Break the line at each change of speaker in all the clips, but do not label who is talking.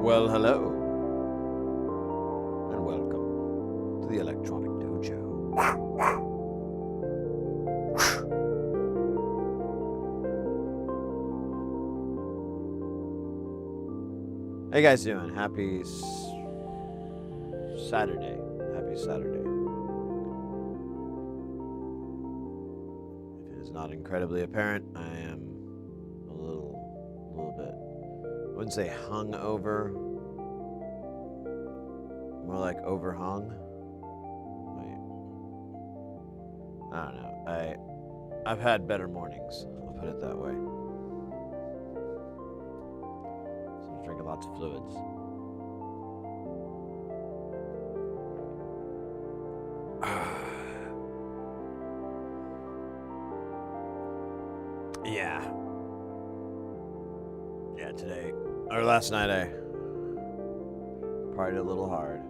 Well, hello, and welcome to the Electronic Dojo. How you guys doing? Happy Saturday. Happy Saturday. If it is not incredibly apparent, I am a little bit, I wouldn't say hungover, more like overhung. Wait, I don't know. I've had better mornings, I'll put it that way. So I'm drinking lots of fluids. Yeah. Yeah, today, or last night, I partied a little hard.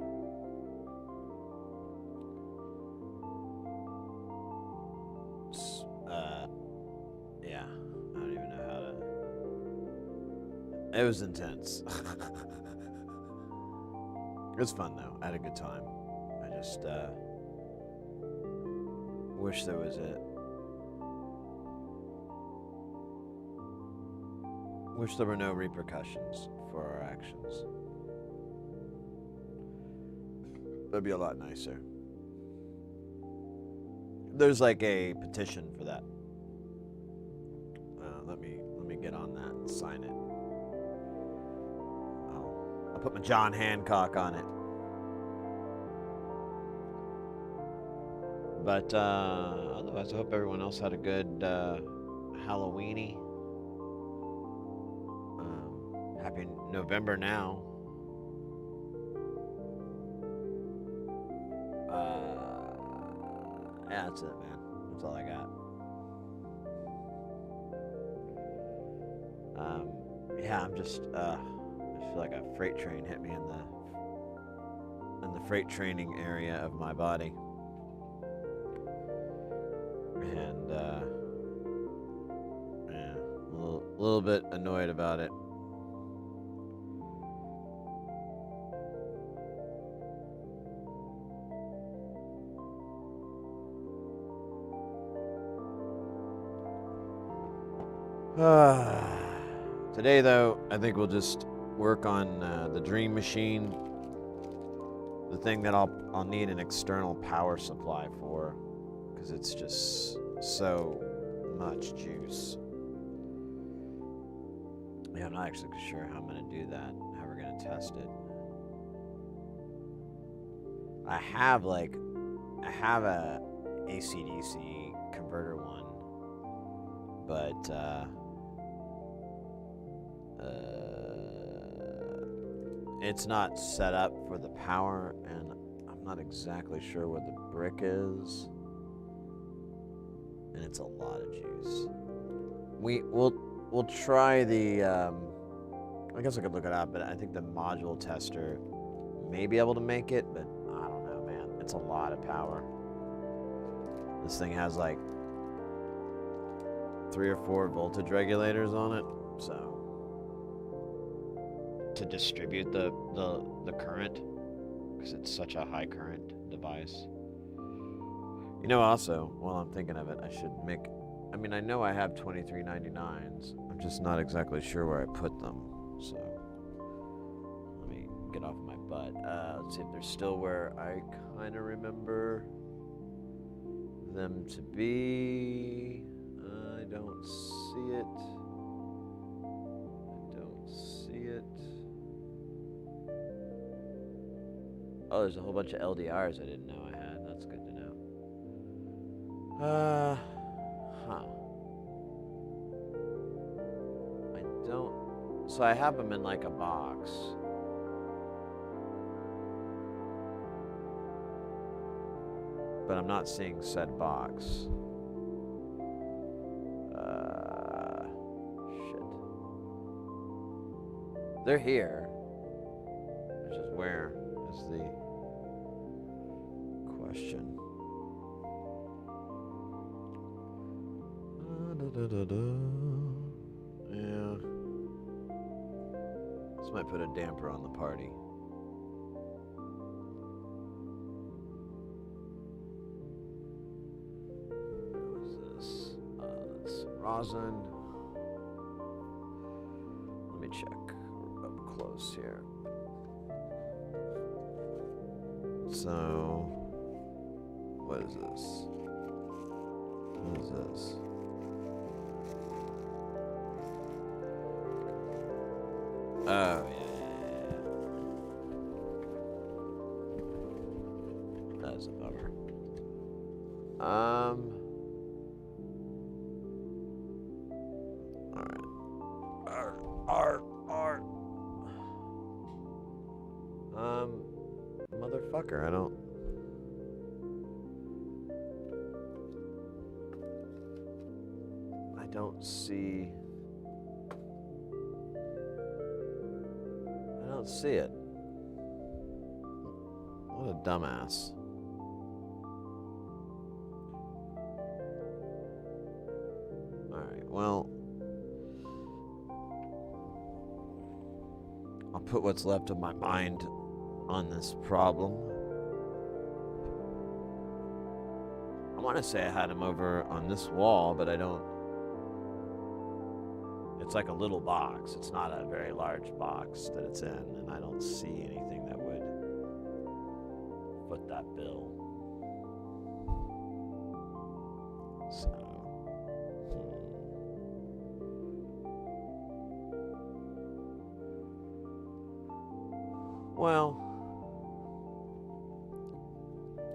Yeah, I don't even know how to. It was intense. It was fun though. I had a good time. I just wish there was wish there were no repercussions for our actions. That'd be a lot nicer. There's like a petition for that. Let me get on that and sign it. I'll put my John Hancock on it. But otherwise, I hope everyone else had a good Halloweeny. Happy November now. Yeah, that's it, man. That's all I got. Yeah, I just feel like a freight train hit me in the freight training area of my body, and yeah, a little bit annoyed about it. Today, though, I think we'll just work on the Dream Machine, the thing that I'll need an external power supply for, because it's just so much juice. Yeah, I'm not actually sure how I'm going to do that, how we're going to test it. I have a AC/DC converter one, but it's not set up for the power, and I'm not exactly sure where the brick is, and it's a lot of juice. We'll try the I guess I could look it up, but I think the module tester may be able to make it, but I don't know, man. It's a lot of power. This thing has like 3 or 4 voltage regulators on it, so to distribute the current, because it's such a high current device. You know, also, while I'm thinking of it, I should make, I mean, I know I have 2399s. I'm just not exactly sure where I put them, so let me get off my butt. Let's see if they're still where I kind of remember them to be. I don't see it. Oh, there's a whole bunch of LDRs I didn't know I had. That's good to know. I don't... So I have them in like a box. But I'm not seeing said box. Shit. They're here. It's just where is the question. Yeah. This Might put a damper on the party. What is this? That's rosin. Let me check up close here. So, what is this? What is this? Oh, yeah. That is a bummer. Alright. Motherfucker, I don't see it. What a dumbass. Alright, well, I'll put what's left of my mind on this problem. I want to say I had him over on this wall, but I don't. It's like a little box. It's not a very large box that it's in, and I don't see anything that would foot that bill. So, well,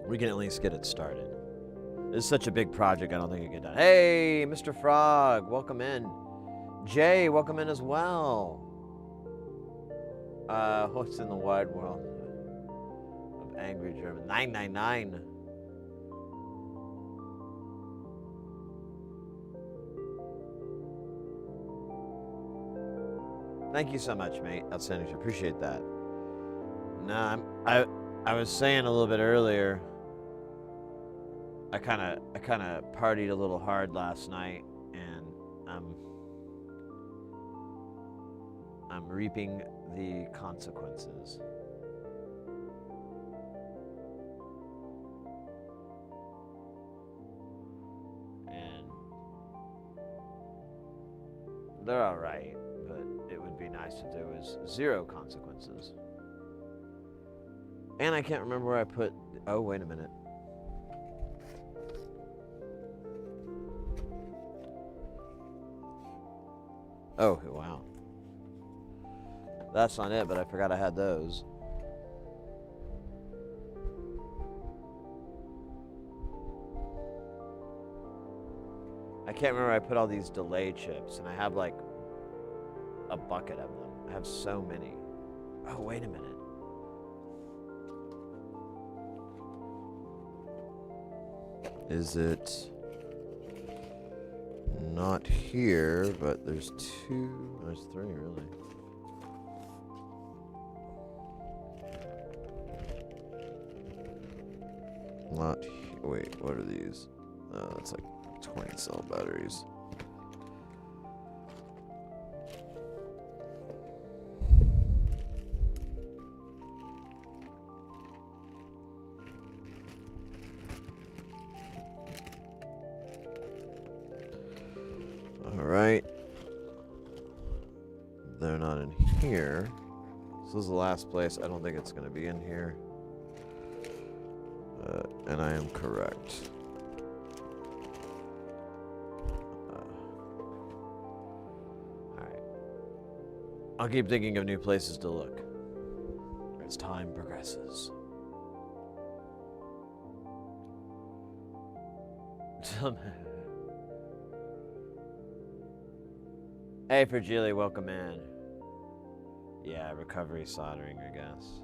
we can at least get it started. This is such a big project, I don't think it can get done. Hey, Mr. Frog, welcome in. Jay, welcome in as well. What's in the wide world of angry German? 999. Thank you so much, mate. Outstanding. Appreciate that. Nah, I was saying a little bit earlier. I kind of partied a little hard last night, and I'm reaping the consequences. And they're all right, but it would be nice if there was 0 consequences. And I can't remember where I put. Oh, wait a minute. Oh, wow. That's not it, but I forgot I had those. I can't remember where I put all these delay chips, and I have like a bucket of them. I have so many. Oh, wait a minute. Is it not here, but there's 2, there's 3 really. Not, wait, what are these? Oh, that's like 20 cell batteries. Alright. They're not in here. So this is the last place. I don't think it's going to be in here. And I am correct. Alright. I'll keep thinking of new places to look as time progresses. Hey, Fragile, welcome in. Yeah, recovery soldering, I guess.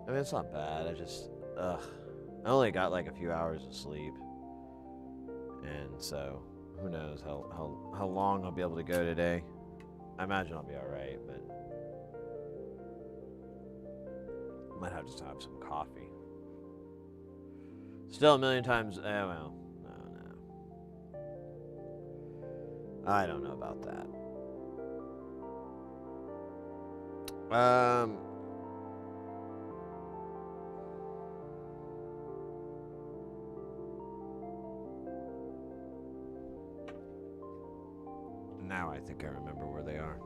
I mean, it's not bad. I just, I only got like a few hours of sleep, and so who knows how long I'll be able to go today. I imagine I'll be all right, but might have to have some coffee. Still a million times. Well, no. I don't know about that. Um, now I think I remember where they are.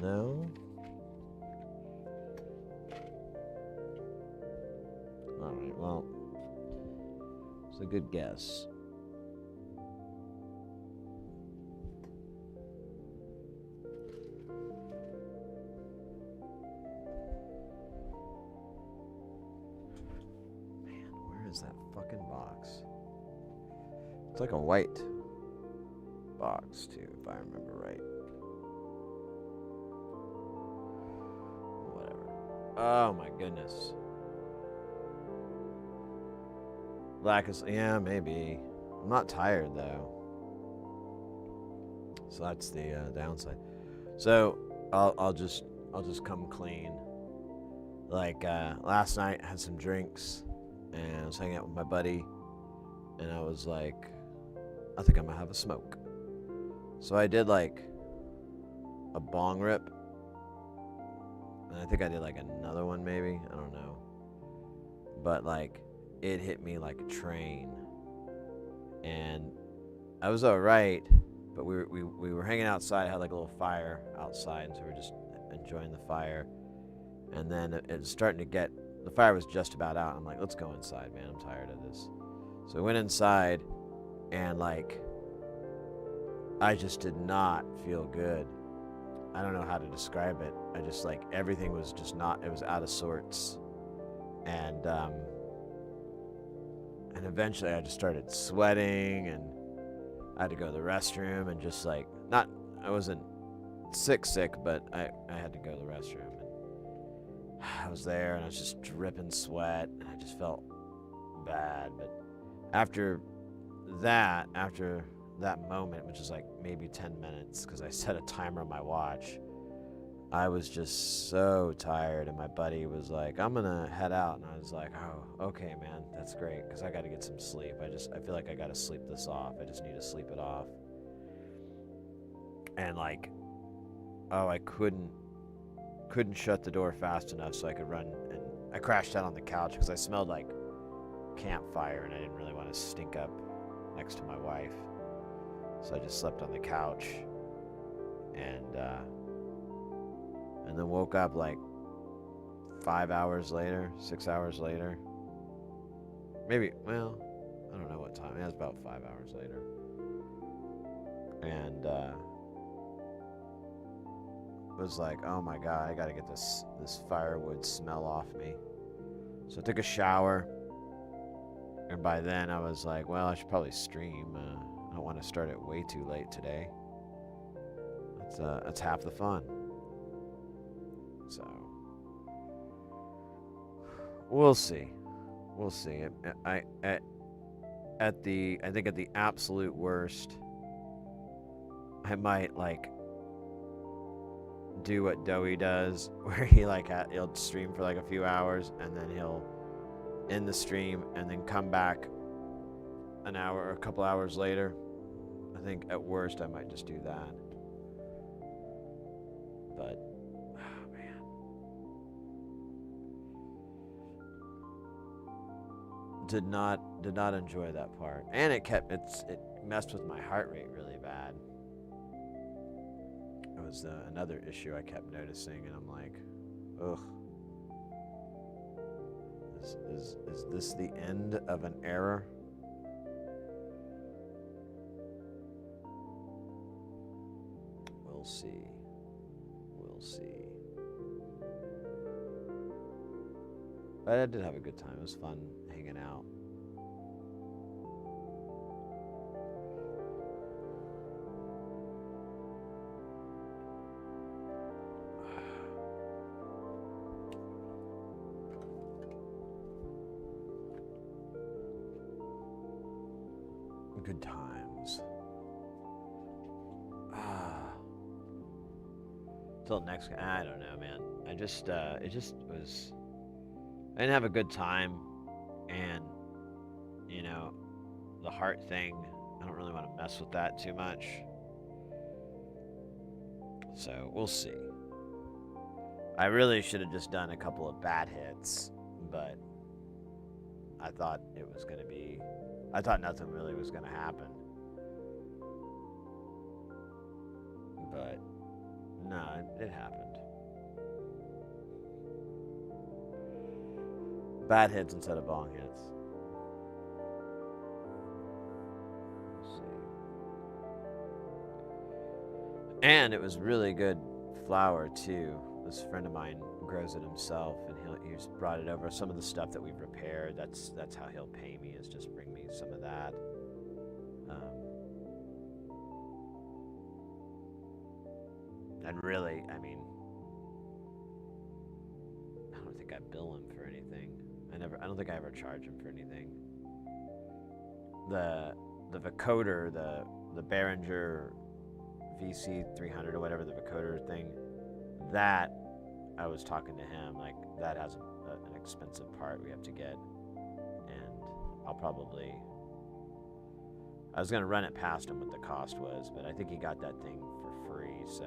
No. Alright, well, it's a good guess. Man, where is that fucking box? It's like a white box, too, if I remember right. Whatever. Oh, my goodness. Black is, yeah, maybe. I'm not tired though, so that's the downside. So I'll just come clean. Like last night, I had some drinks, and I was hanging out with my buddy, and I was like, I think I'm gonna have a smoke. So I did like a bong rip, and I think I did like another one maybe. I don't know, but like. It hit me like a train, and I was all right, but we were hanging outside. I had like a little fire outside, and so we were just enjoying the fire. And then it was starting to get, the fire was just about out. I'm like, let's go inside, man. I'm tired of this. So I went inside, and like, I just did not feel good. I don't know how to describe it. I just like, everything was just not, it was out of sorts. And eventually I just started sweating, and I had to go to the restroom, and just like, not, I wasn't sick, but I had to go to the restroom. And I was there, and I was just dripping sweat, and I just felt bad. But after that moment, which is like maybe 10 minutes, because I set a timer on my watch, I was just so tired, and my buddy was like, I'm gonna head out, and I was like, oh, okay, man, that's great, because I gotta get some sleep. I feel like I gotta sleep this off. I just need to sleep it off. And like, oh, I couldn't shut the door fast enough so I could run, and I crashed out on the couch because I smelled like campfire, and I didn't really want to stink up next to my wife, so I just slept on the couch, and then woke up like 5 hours later, 6 hours later. Maybe, well, I don't know what time. It was about 5 hours later. And was like, oh my God, I gotta get this firewood smell off me. So I took a shower. And by then I was like, well, I should probably stream. I don't want to start it way too late today. That's half the fun. So we'll see. I think at the absolute worst, I might like do what Doey does, where he'll stream for like a few hours, and then he'll end the stream and then come back an hour or a couple hours later. I think at worst I might just do that. But oh man, did not enjoy that part, and it messed with my heart rate really bad. It was another issue I kept noticing, and I'm like, ugh. Is this the end of an era? We'll see. But I did have a good time. It was fun hanging out. Good times. Till next, I don't know, man. It just was, I didn't have a good time, and the heart thing, I don't really want to mess with that too much. So we'll see. I really should have just done a couple of bad hits, but I thought it was going to be... I thought nothing really was going to happen. But, no, it happened. Bad hits instead of bong hits. Let's see. And it was really good flour, too. This friend of mine grows it himself, and he's brought it over. Some of the stuff that we've repaired, that's how he'll pay me, is just bring me some of that. And really, I mean, I don't think I bill him for anything. I don't think I ever charge him for anything. The vocoder, the Behringer VC300 or whatever, the vocoder thing, that I was talking to him, like, that has an expensive part we have to get, and I was going to run it past him what the cost was, but I think he got that thing for free, so,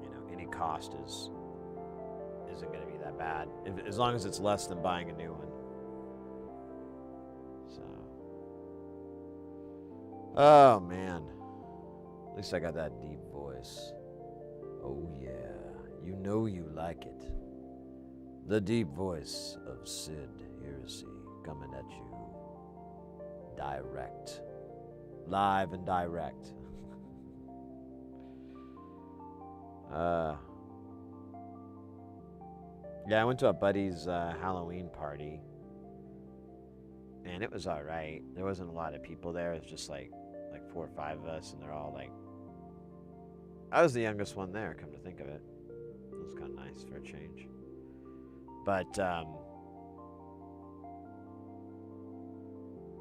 you know, any cost isn't going to be that bad, as long as it's less than buying a new one. So, oh man, at least I got that deep voice. Oh yeah, you know you like it. The deep voice of Sid Heresy coming at you direct, live and direct. Yeah, I went to a buddy's Halloween party, and it was all right. There wasn't a lot of people there. It was just like 4 or 5 of us, and they're all like, I was the youngest one there, come to think of it. It was kind of nice for a change. But I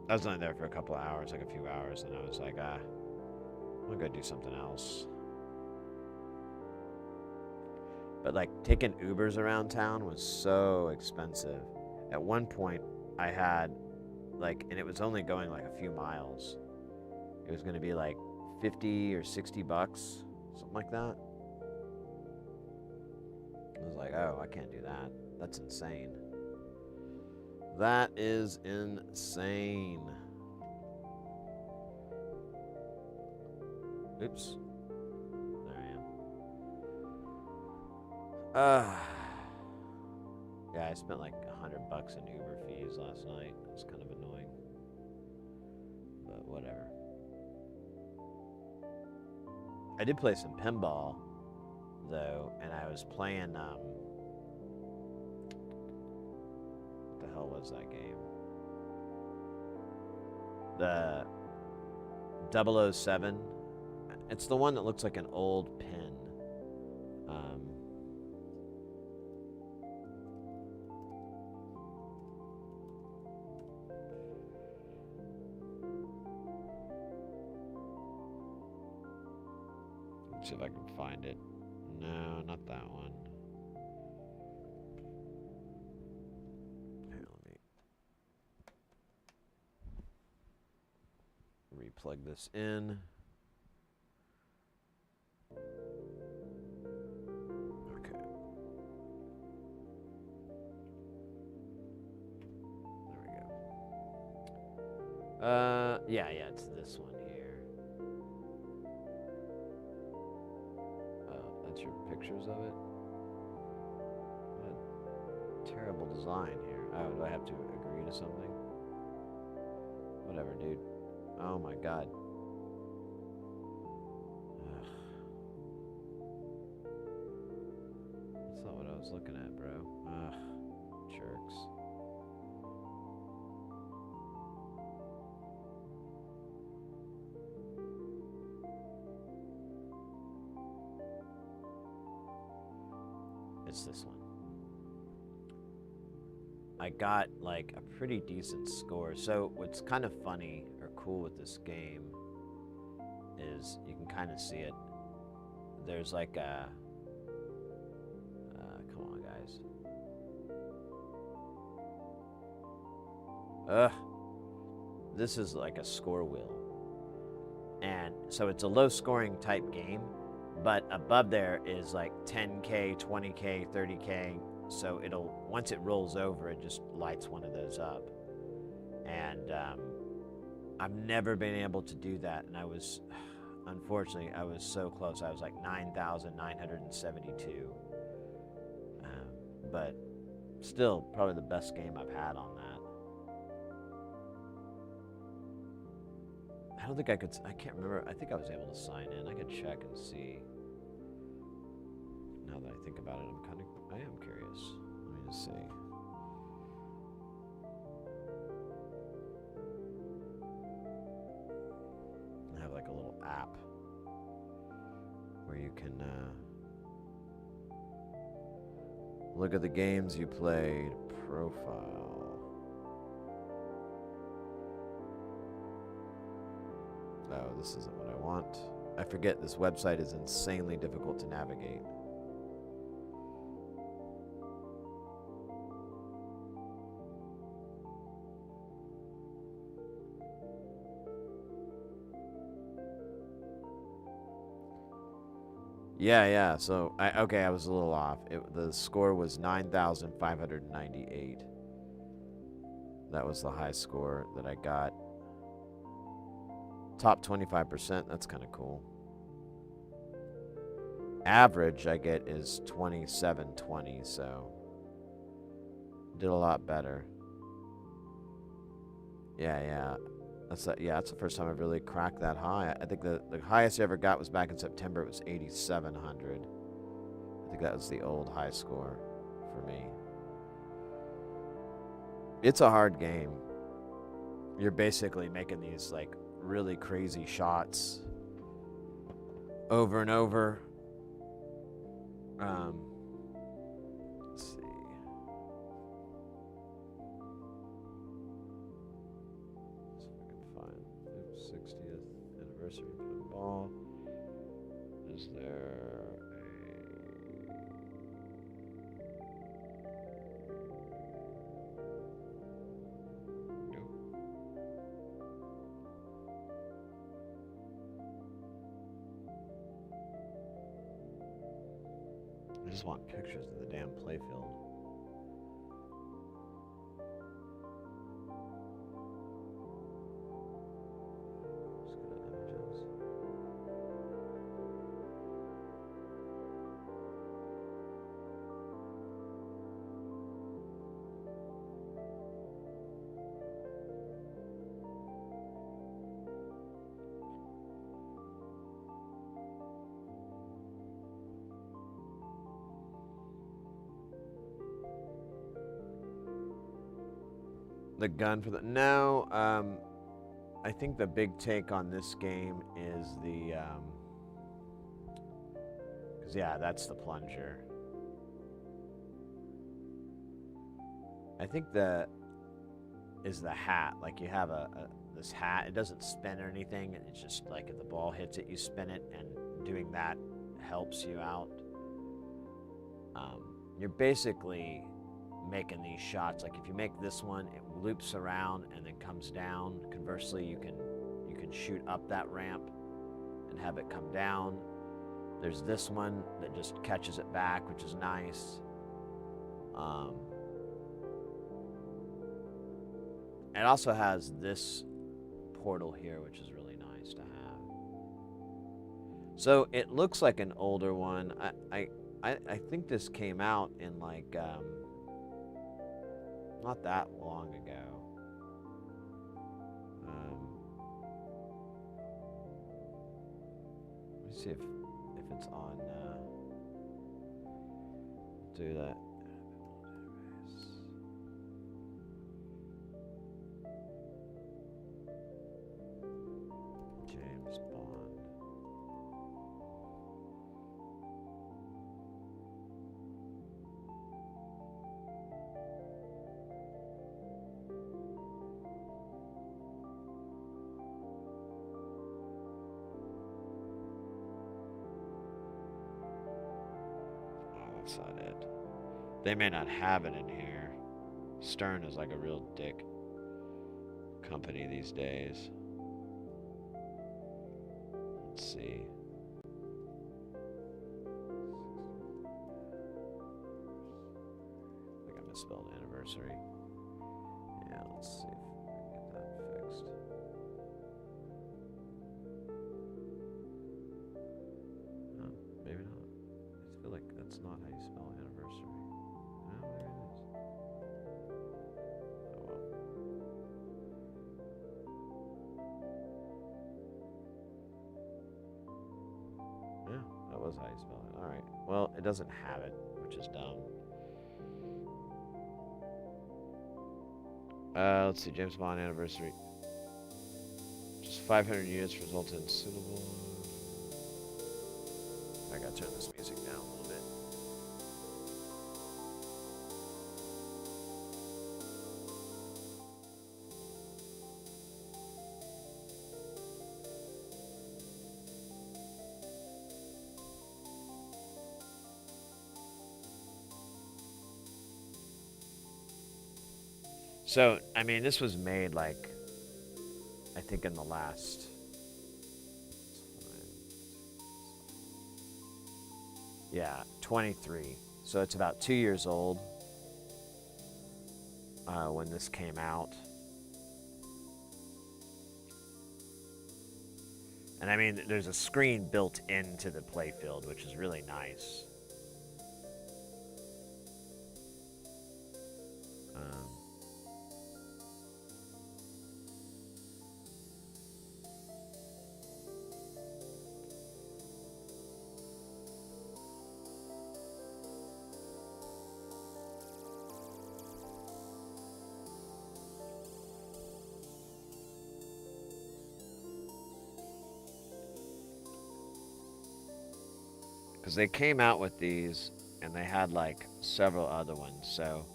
was only there for a couple of hours, like a few hours, and I was like, I'm gonna go do something else. But like taking Ubers around town was so expensive. At one point, I had and it was only going like a few miles. It was gonna be like $50 or $60, something like that. I was like, oh, I can't do that. That's insane. That is insane. Oops. There I am. Yeah, I spent like $100 in Uber fees last night. It was kind of annoying. But whatever. I did play some pinball, though, and I was playing, what the hell was that game? The 007. It's the one that looks like an old pin. Let's see if I can find it. No, not that one. Here, let me replug this in. Okay. There we go. Yeah, it's this one here. Oh, that's your pictures of it? What a terrible design here. Oh, do I have to agree to something? Whatever, dude. Oh my god. Ugh. That's not what I was looking at, bro. Ugh. Jerks. It's this one. I got like a pretty decent score. So what's kind of funny or cool with this game is you can kind of see it. There's like a come on guys. this is like a score wheel. And so it's a low scoring type game, but above there is like 10K, 20K, 30K. So it'll, once it rolls over, it just lights one of those up. And I've never been able to do that. And I was, unfortunately, I was so close. I was like 9,972. But still, probably the best game I've had on that. I don't think I could, I can't remember. I think I was able to sign in. I could check and see. Now that I think about it, I am curious. Let me just see. I have like a little app where you can look at the games you played, profile. Oh, this isn't what I want. I forget this website is insanely difficult to navigate. Yeah. So I was a little off. The score was 9,598. That was the high score that I got. Top 25%. That's kind of cool. Average I get is 2720. So did a lot better. Yeah. That's the first time I've really cracked that high. I think the highest I ever got was back in September. It was 8,700. I think that was the old high score for me. It's a hard game. You're basically making these like really crazy shots over and over. Let's see. Find 60th anniversary pinball. Is there nope. I just want pictures of the damn playfield. The gun for the no. I think the big take on this game is the because that's the plunger. I think the hat. Like you have this hat. It doesn't spin or anything. It's just like if the ball hits it, you spin it, and doing that helps you out. You're basically making these shots. Like if you make this one, it loops around and then comes down. Conversely, you can shoot up that ramp and have it come down. There's this one that just catches it back, which is nice. It also has this portal here, which is really nice to have. So it looks like an older one. I think this came out in like not that long ago. Let me see if it's on. Do that. James Bond. That's not it. They may not have it in here. Stern is like a real dick. company these days. Let's see. I think I misspelled anniversary. Yeah, let's see if we can get that fixed. No, maybe not. I feel like that's not how you spell anniversary. No, maybe it is. Oh well. Yeah, that was how you spell it. Alright. Well, it doesn't have it, which is dumb. Let's see, James Bond anniversary. Just 500 units result in suitable. I gotta turn this music down a little bit. So, I mean, this was made like, I think in the last. Yeah, 23. So it's about 2 years old when this came out. And I mean, there's a screen built into the playfield, which is really nice. Because they came out with these, and they had like several other ones. So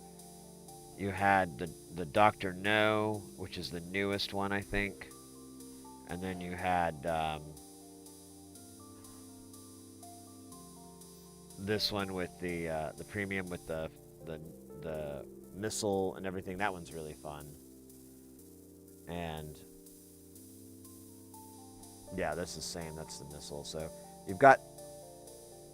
you had the Dr. No, which is the newest one, I think. And then you had this one with the premium with the missile and everything. That one's really fun. And yeah, this is the same. That's the missile. So you've got,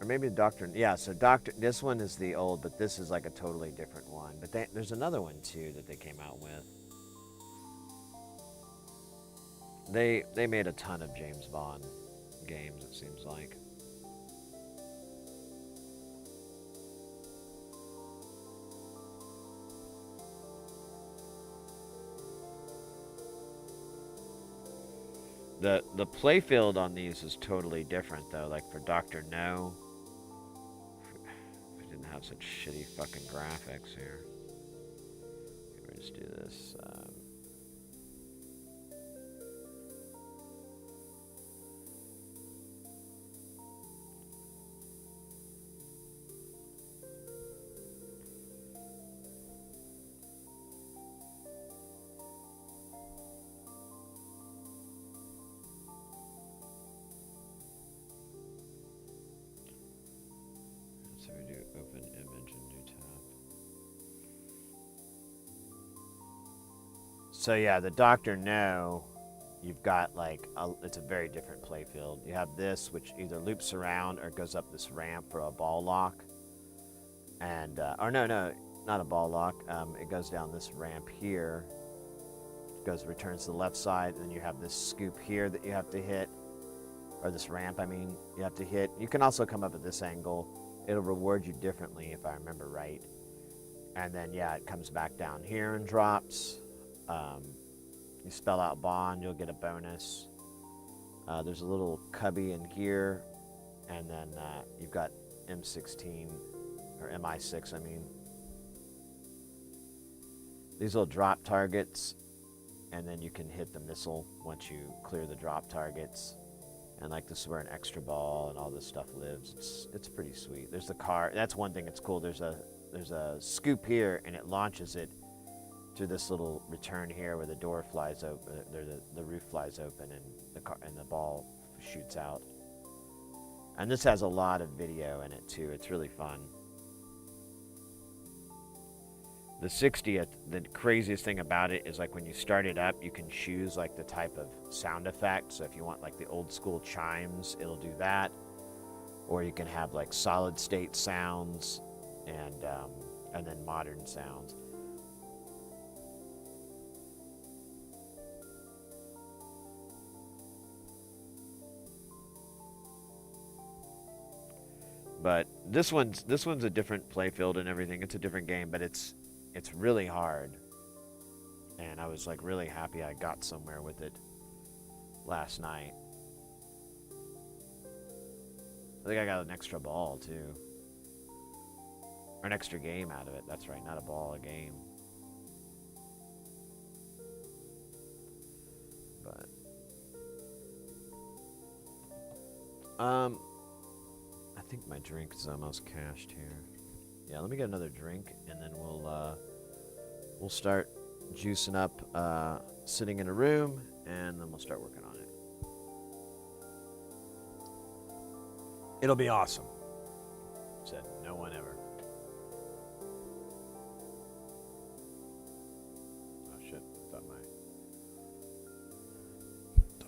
or maybe the Doctor. Yeah, so Doctor. This one is the old, but this is like a totally different one. But there's another one too that they came out with. They made a ton of James Bond games. It seems like. The playfield on these is totally different though. Like for Dr. No, we didn't have such shitty fucking graphics here. Let me just do this. So we do open image and new tab. So yeah, the Dr. No, you've got like it's a very different playfield. You have this, which either loops around or goes up this ramp for a ball lock, and or no, not a ball lock. It goes down this ramp here. Returns to the left side, and then you have this scoop here that you have to hit, or this ramp. I mean, you have to hit. You can also come up at this angle. It'll reward you differently if I remember right. And then yeah, it comes back down here and drops. You spell out Bond, you'll get a bonus. There's a little cubby in here, and then you've got M16 or MI6. I mean, these will drop targets, and then you can hit the missile once you clear the drop targets. And like this is where an extra ball and all this stuff lives. It's pretty sweet. There's the car. That's one thing that's cool. There's a scoop here, and it launches it through this little return here where the door flies open, the roof flies open, and the ball shoots out. And this has a lot of video in it too. It's really fun. The 60th, the craziest thing about it is like when you start it up, you can choose like the type of sound effect. So if you want like the old school chimes, it'll do that. Or you can have like solid state sounds and then modern sounds. But this one's a different playfield and everything. It's a different game, but it's really hard. And I was like really happy I got somewhere with it last night. I think I got an extra ball too. Or an extra game out of it. That's right, not a ball, a game. But I think my drink is almost cashed here. Yeah, let me get another drink and then we'll start juicing up, sitting in a room, and then we'll start working on it. It'll be awesome. Said no one ever. Oh shit! Thought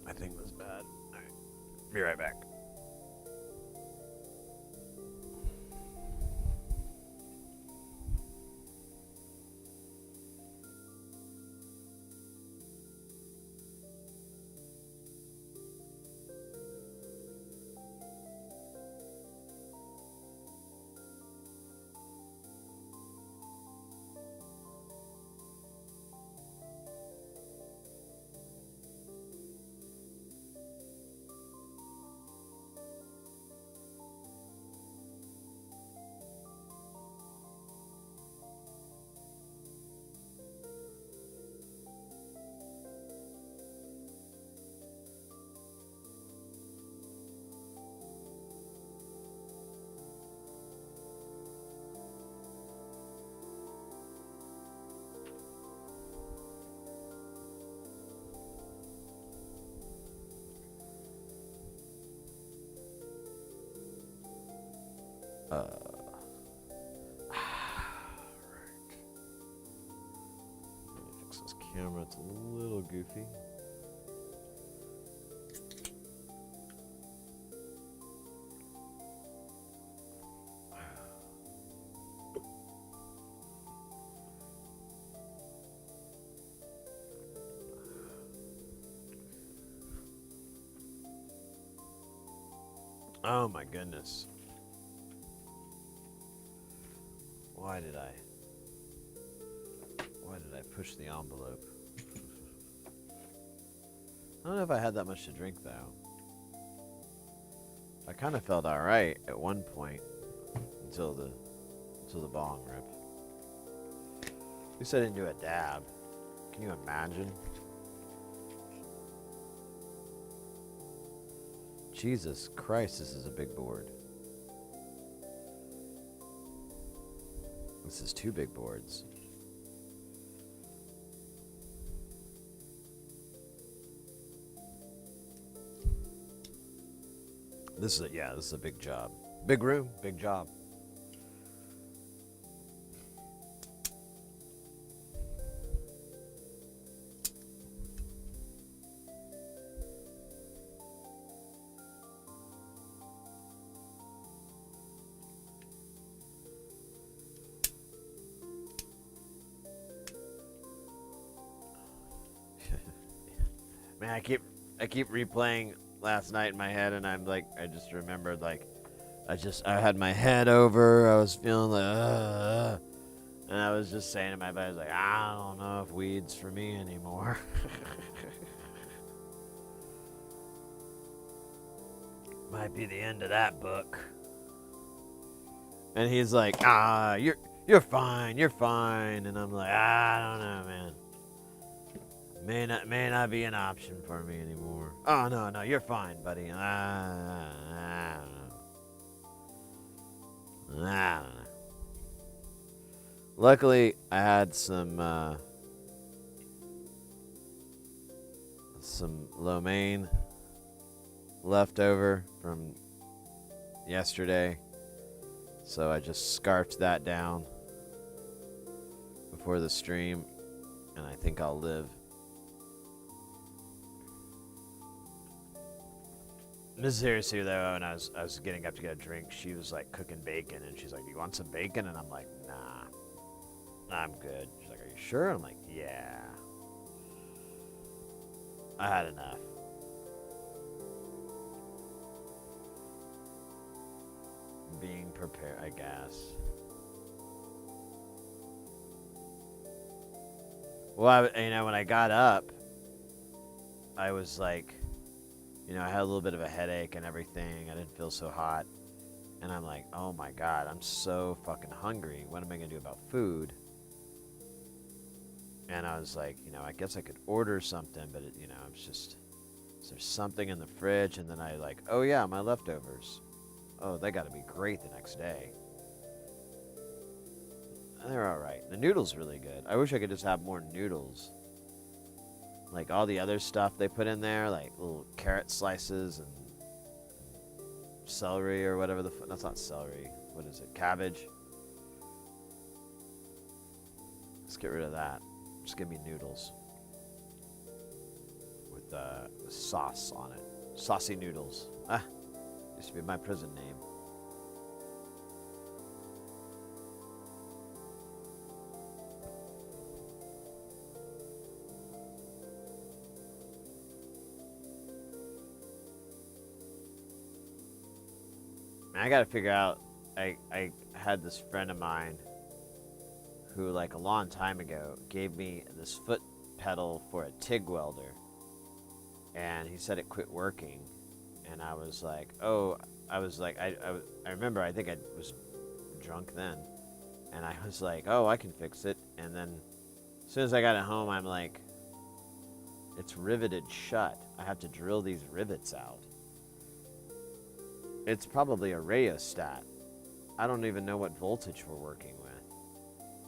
my thing was bad. All right, be right back. Right. Let me fix this camera. It's a little goofy. Oh my goodness. Why did I push the envelope? I don't know if I had that much to drink though. I kind of felt alright at one point until the bong rip. At least I didn't do a dab. Can you imagine? Jesus Christ, this is a big board. This is 2 big boards. This is a big job. Big room, big job. Man, I keep replaying last night in my head, and I'm like, I just remembered, like, I had my head over, I was feeling like, and I was just saying to my buddy, like, I don't know if weed's for me anymore. Might be the end of that book. And he's like, you're fine, and I'm like, I don't know, man. May not be an option for me anymore. Oh no, you're fine, buddy. I don't know. Luckily, I had some lo mein left over from yesterday, so I just scarfed that down before the stream, and I think I'll live. Miss Seriously though, when I was getting up to get a drink, she was like cooking bacon, and she's like, "You want some bacon?" And I'm like, "Nah, I'm good." She's like, "Are you sure?" I'm like, "Yeah, I had enough." Being prepared, I guess. Well, when I got up, I was like, I had a little bit of a headache and everything. I didn't feel so hot. And I'm like, oh my God, I'm so fucking hungry. What am I going to do about food? And I was like, I guess I could order something, but, it's just, is there something in the fridge? And then I like, oh yeah, my leftovers. Oh, they got to be great the next day. They're all right. The noodles really good. I wish I could just have more noodles. Like all the other stuff they put in there, like little carrot slices and celery or whatever that's not celery. What is it? Cabbage. Let's get rid of that. Just give me noodles with sauce on it. Saucy noodles. Used to be my prison name. I gotta figure out. I had this friend of mine who, like a long time ago, gave me this foot pedal for a TIG welder, and he said it quit working, and I was like, I remember, I think I was drunk then, and I was like, oh, I can fix it, and then as soon as I got it home, I'm like, it's riveted shut. I have to drill these rivets out. It's probably a rheostat. I don't even know what voltage we're working with.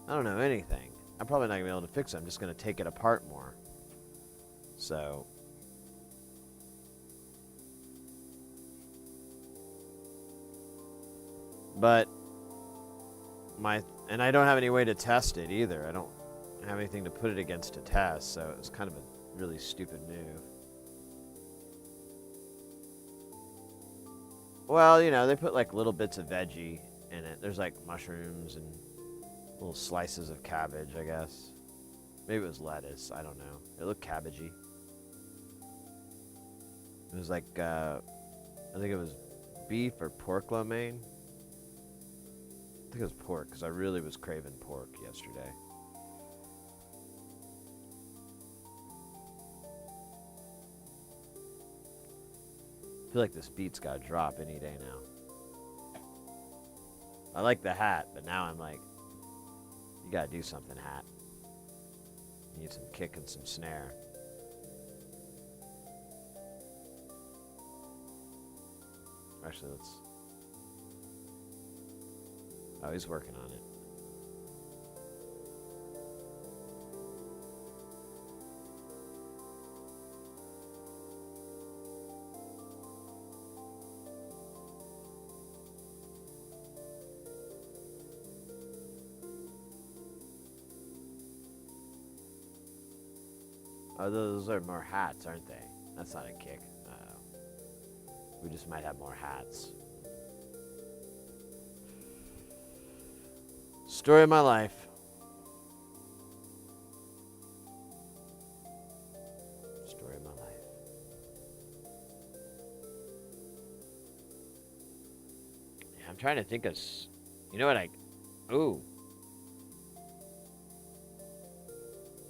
I don't know anything. I'm probably not going to be able to fix it. I'm just going to take it apart more. So. But. And I don't have any way to test it either. I don't have anything to put it against to test. So it was kind of a really stupid move. Well, they put like little bits of veggie in it. There's like mushrooms and little slices of cabbage, I guess. Maybe it was lettuce. I don't know. It looked cabbagey. It was like, I think it was beef or pork lo mein. I think it was pork because I really was craving pork yesterday. I feel like this beat's got to drop any day now. I like the hat, but now I'm like, you got to do something, hat. You need some kick and some snare. Actually, let's... Oh, he's working on it. Oh, those are more hats, aren't they? That's not a kick. We just might have more hats. Story of my life. Story of my life. Yeah, I'm trying to think of... You know what Ooh.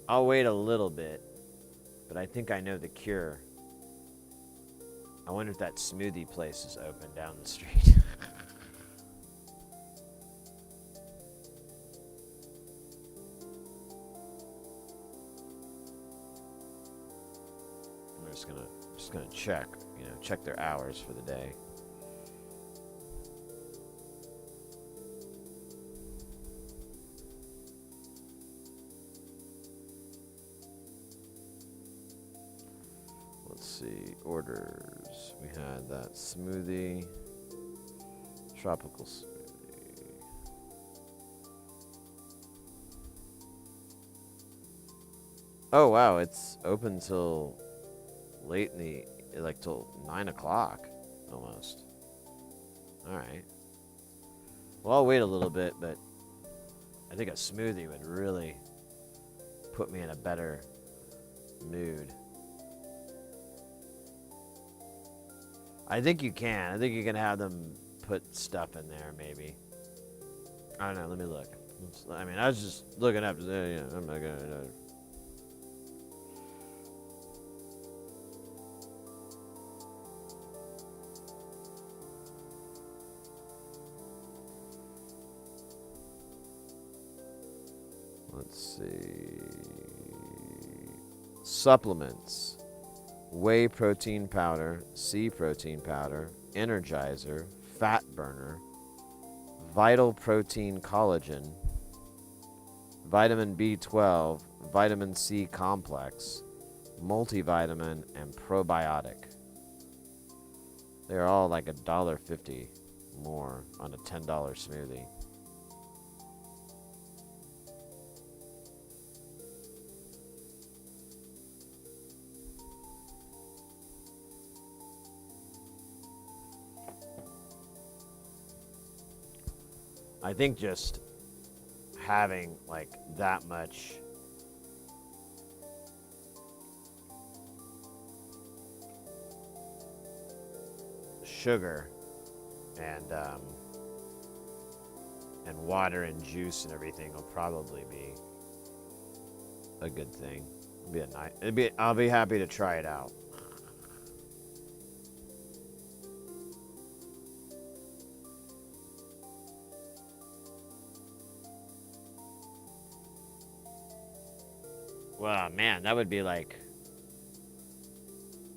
I'll wait a little bit. But I think I know the cure. I wonder if that smoothie place is open down the street. I'm just gonna check, check their hours for the day. Let's see, orders. We had that smoothie, tropical smoothie. Oh wow, it's open till late in the like till 9 o'clock almost. All right. Well, I'll wait a little bit, but I think a smoothie would really put me in a better mood. I think you can. I think you can have them put stuff in there, maybe. I don't know. Let me look. I mean, I was just looking up. I'm not gonna. Let's see. Supplements. Whey protein powder, C protein powder, Energizer, fat burner, vital protein collagen, vitamin B12, vitamin C complex, multivitamin, and probiotic. They're all like $1.50 more on a $10 smoothie. I think just having like that much sugar and water and juice and everything will probably be a good thing. I'll be happy to try it out. Well, man, that would be like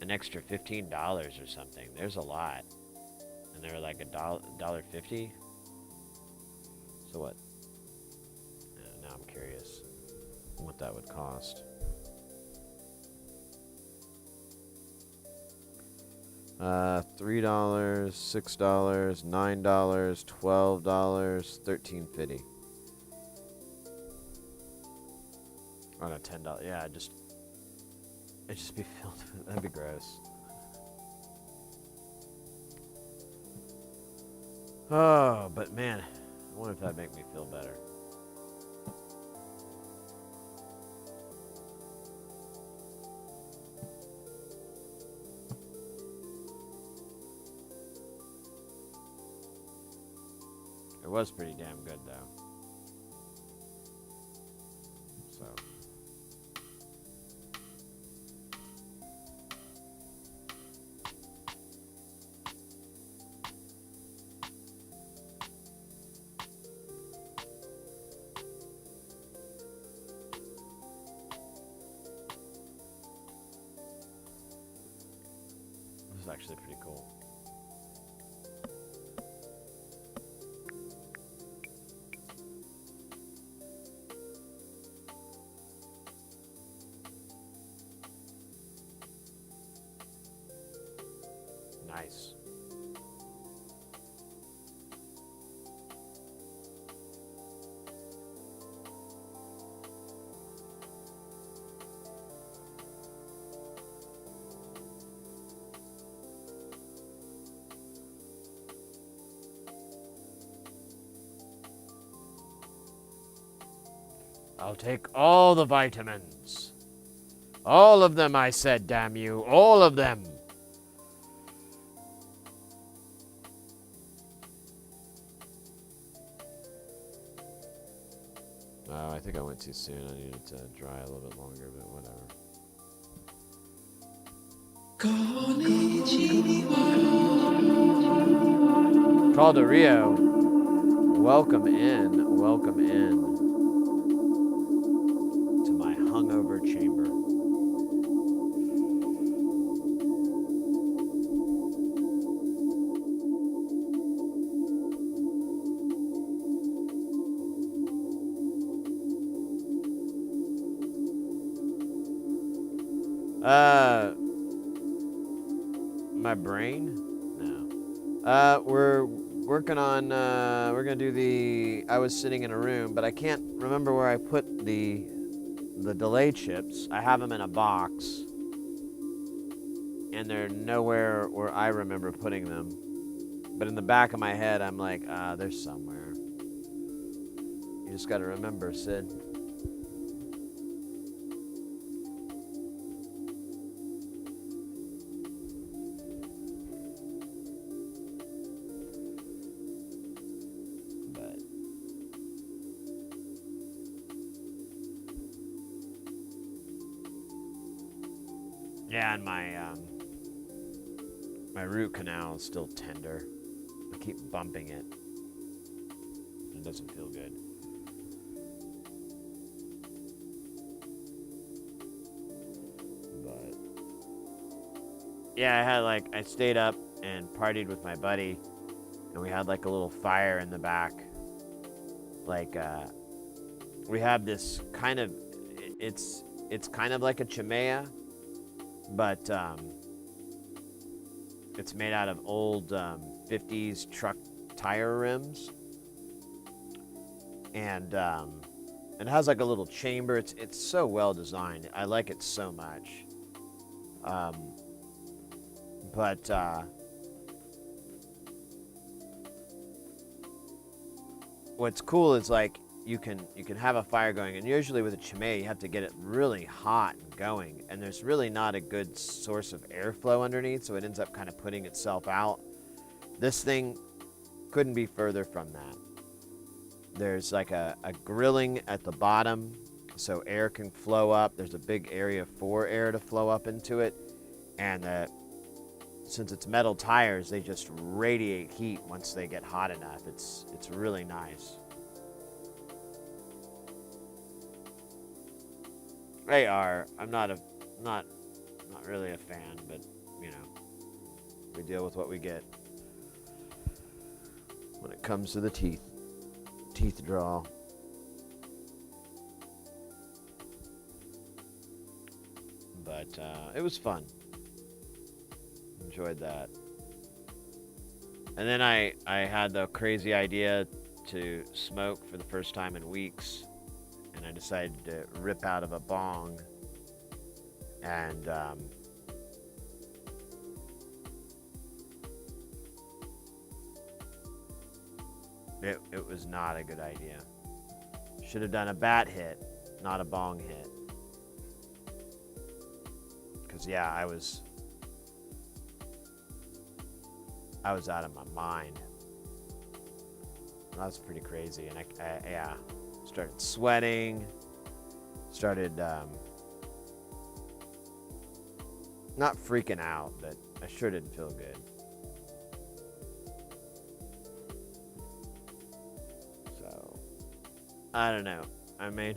an extra $15 or something. There's a lot, and they're like $1.50. So what? Now I'm curious what that would cost. $3, $6, $9, $12, $13.50. On a $10, yeah, it'd just be filled. That'd be gross. Oh, but man, I wonder if that'd make me feel better. It was pretty damn good though. So. This is actually pretty cool. Nice. I'll take all the vitamins. All of them, I said, damn you. All of them. Oh, I think I went too soon. I needed to dry a little bit longer, but whatever. Calder Rio, welcome in. Welcome in to my hungover chamber. My brain? No. We're working on, we're gonna do I was sitting in a room, but I can't remember where I put the the delay chips, I have them in a box, and they're nowhere where I remember putting them. But in the back of my head, I'm like, they're somewhere. You just got to remember, Sid. But yeah, and my root canal is still tender. I keep bumping it. It doesn't feel good. But yeah, I stayed up and partied with my buddy, and we had like a little fire in the back. We have this kind of, it's kind of like a chimenea, but it's made out of old 50s truck tire rims, and it has like a little chamber. It's so well designed. I like it so much. But what's cool is like you can have a fire going, and usually with a chimenea you have to get it really hot and going, and there's really not a good source of airflow underneath, so it ends up kind of putting itself out. This thing couldn't be further from that. There's like a grilling at the bottom so air can flow up. There's a big area for air to flow up into it, and since it's metal tires, they just radiate heat once they get hot enough. It's really nice. They are. I'm not really a fan, but you know, we deal with what we get when it comes to the teeth draw. But it was fun. Enjoyed that. And then I had the crazy idea to smoke for the first time in weeks, and I decided to rip out of a bong, and it was not a good idea. Should have done a bat hit, not a bong hit. Because yeah, I was out of my mind. That was pretty crazy, and I started sweating, started not freaking out, but I sure didn't feel good. So I don't know. I may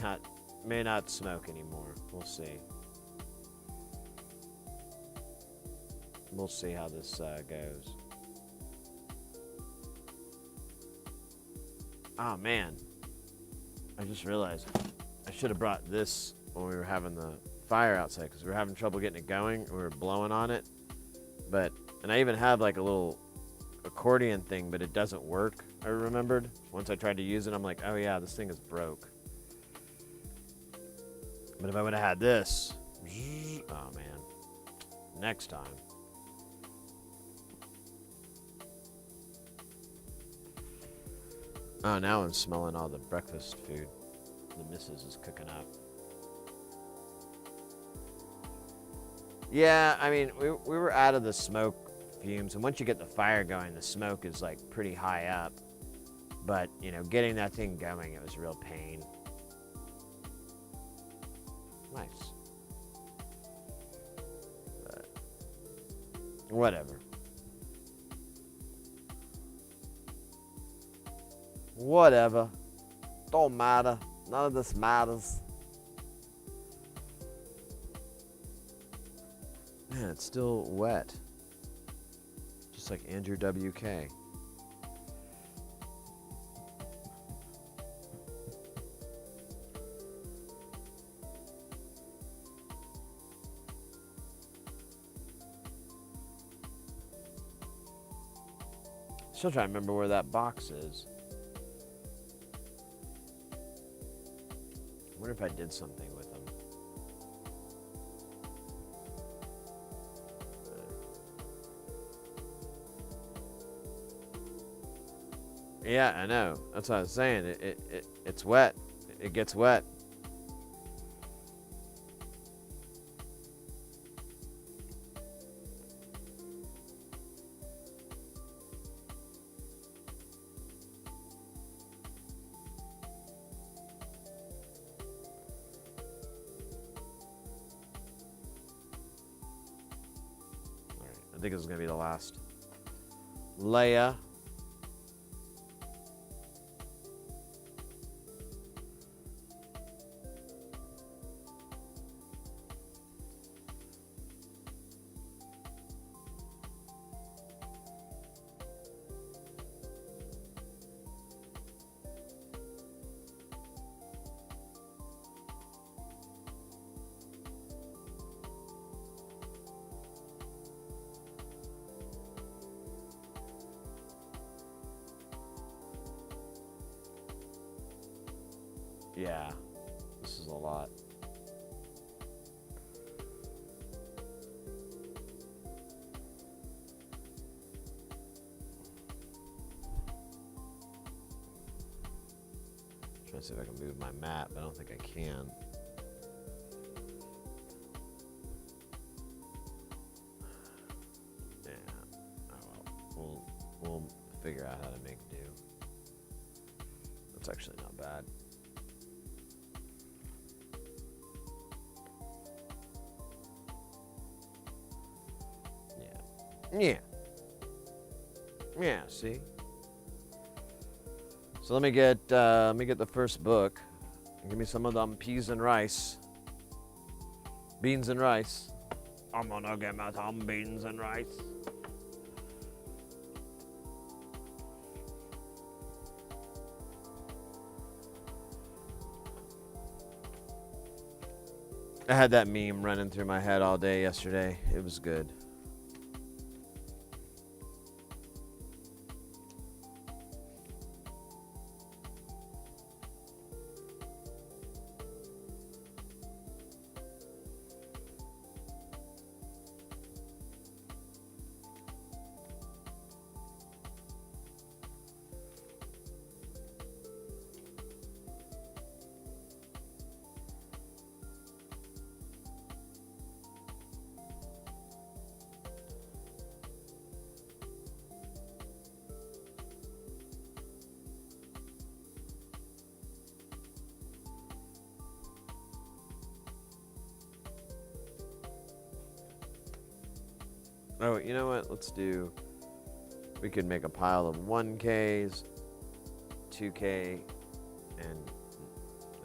not smoke anymore. We'll see. We'll see how this goes. Oh man, I just realized I should have brought this when we were having the fire outside, because we were having trouble getting it going. We were blowing on it, and I even have like a little accordion thing, but it doesn't work. I remembered once I tried to use it. I'm like, oh yeah, this thing is broke. But if I would have had this, oh man, next time. Oh, now I'm smelling all the breakfast food the missus is cooking up. Yeah, I mean, we were out of the smoke fumes, and once you get the fire going, the smoke is like pretty high up. But, you know, getting that thing going, it was a real pain. Nice. But whatever. Whatever. Don't matter. None of this matters. Man, it's still wet. Just like Andrew WK. Still trying to remember where that box is. I wonder if I did something with them. Yeah, I know. That's what I was saying. It's wet. It gets wet. All right, I think this is gonna be the last layer. Yeah, this is a lot. Trying to see if I can move my mat, but I don't think I can. Yeah, oh well. We'll figure out how to make do. That's actually not bad. Yeah. Yeah, see? So let me get the first book. Give me some of them peas and rice. Beans and rice. I'm gonna get my some beans and rice. I had that meme running through my head all day yesterday. It was good. Oh, you know what? We could make a pile of 1Ks, 2K, and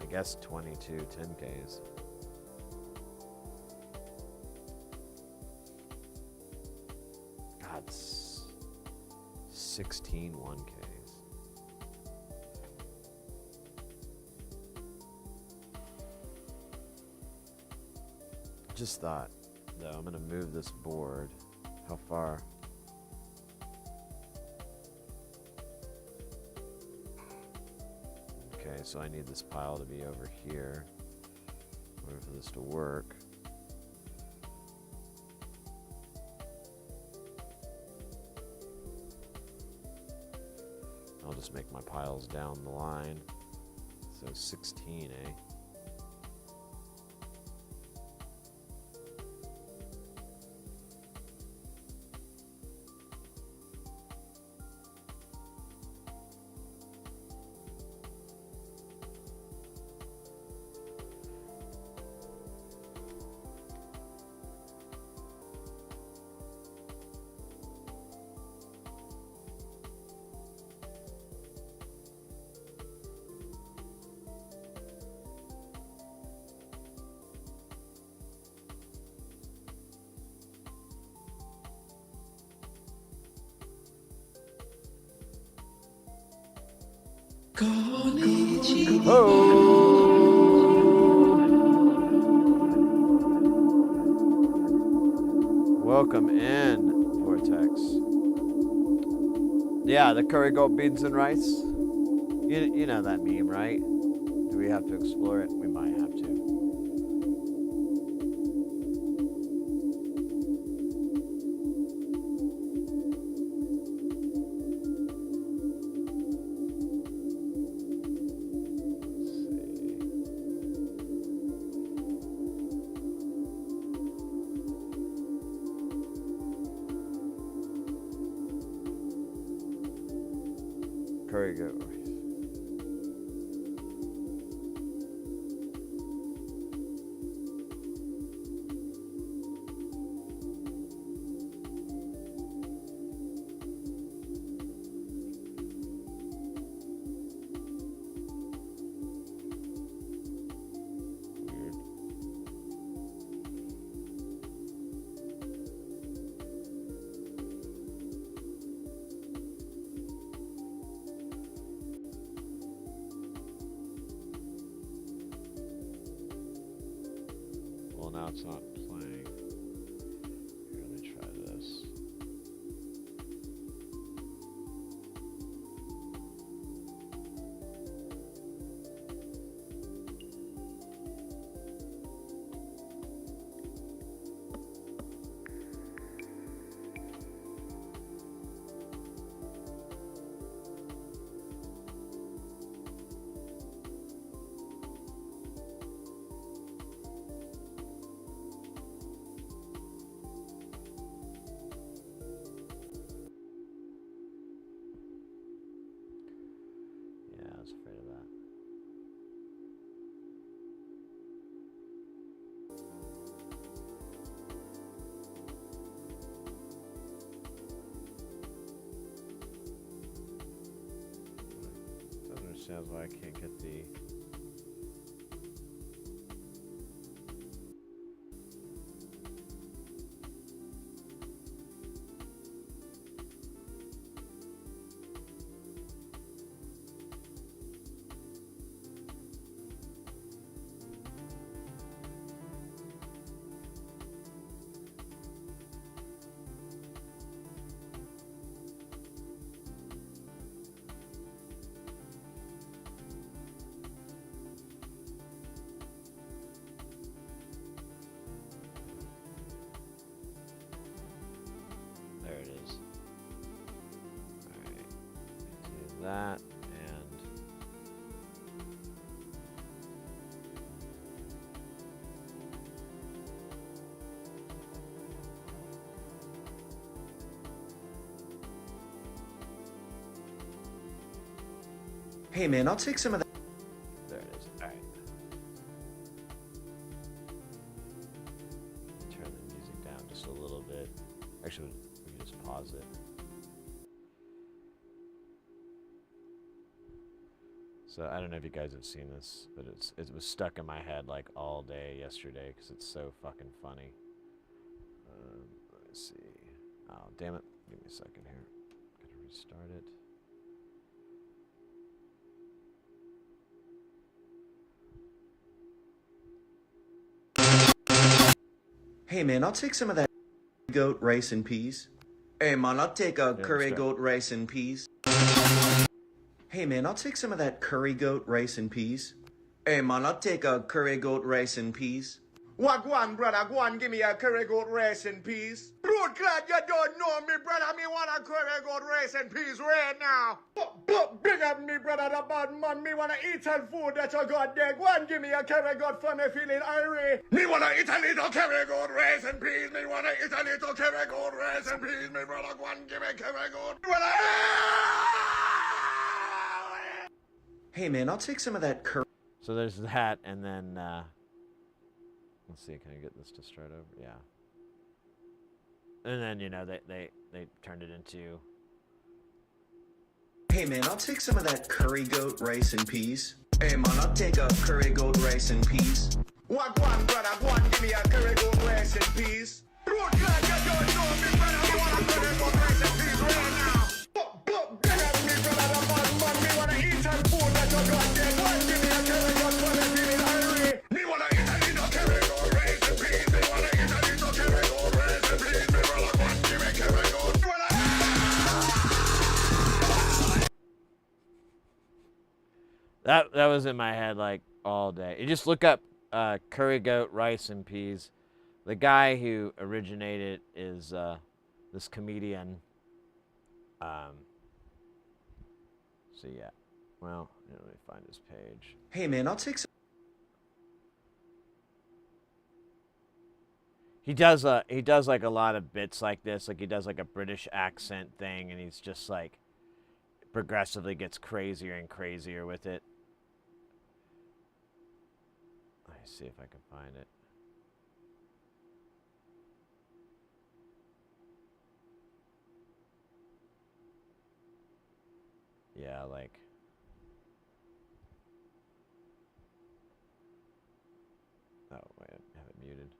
I guess 22 10Ks. God, 16 1Ks. Just thought, though, I'm going to move this board. How far? Okay, so I need this pile to be over here in order for this to work. I'll just make my piles down the line. So 16, eh? Welcome in, Vortex. Yeah, the curry goat beans and rice. You know that meme, right? Do we have to explore it? We might have to. curry goat rice. Well, now it's not playing. Here, let me try this. Yeah, I was afraid of that. Doesn't understand why I can't get the. There it is. Alright. Do that and
Hey man, I'll take some of that.
there it is. Alright. Turn the music down just a little bit. Actually, we can just pause it. So I don't know if you guys have seen this, but it was stuck in my head like all day yesterday because it's so fucking funny. Let's see. Oh, damn it. Give me a second here. Gotta restart it.
Hey man, I'll take some of that goat rice and peas. Hey man, I'll take a curry
start.
goat rice and peas. Hey man, I'll take some of that curry goat rice and peas. Hey man, I'll take a curry goat rice and peas. What go on, brother? Go on, give me a curry goat rice and peas. Road clad, you don't know me, brother. Me want a curry goat rice and peas right now. Big up me, brother, the bad man. Me wanna eat some food that you got there. Go on, give me a curry goat for me feeling irate. Me wanna eat a little curry goat rice and peas. Me wanna eat a little curry goat rice and peas. Me brother, go on, give me curry goat. Hey man, I'll take some of that curry.
So there's that, and then let's see, can I get this to start over? Yeah. And then, you know, they turned it into.
Hey man, I'll take some of that curry goat rice and peas. Hey man, I'll take a curry goat rice and peas. What go on, brother? Go on, give me a curry goat rice and peas. Road glad you don't know me, brother. Me want a curry goat rice and peas right now. Big up me, brother, the bad man. Me wanna eat some food that you got there. Go on, give me a curry goat for me feeling irate. Me wanna eat a little curry goat rice and peas. Me wanna eat a little curry goat rice and peas. Me brother, go on, give me curry goat.
That was in my head like all day. You just look up curry goat rice and peas. The guy who originated is this comedian. So yeah, well, let me find his page.
Hey man, I'll take some.
He does like a lot of bits like this. Like he does like a British accent thing, and he's just like, progressively gets crazier and crazier with it. Let me see if I can find it. Yeah, like... Oh, wait, I have it muted.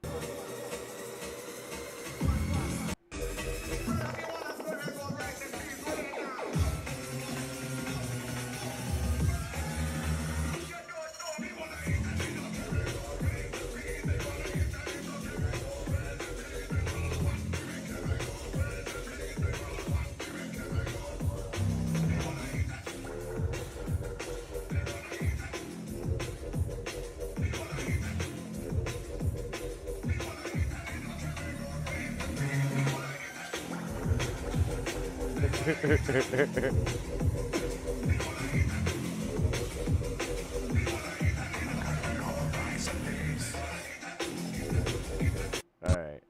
All right.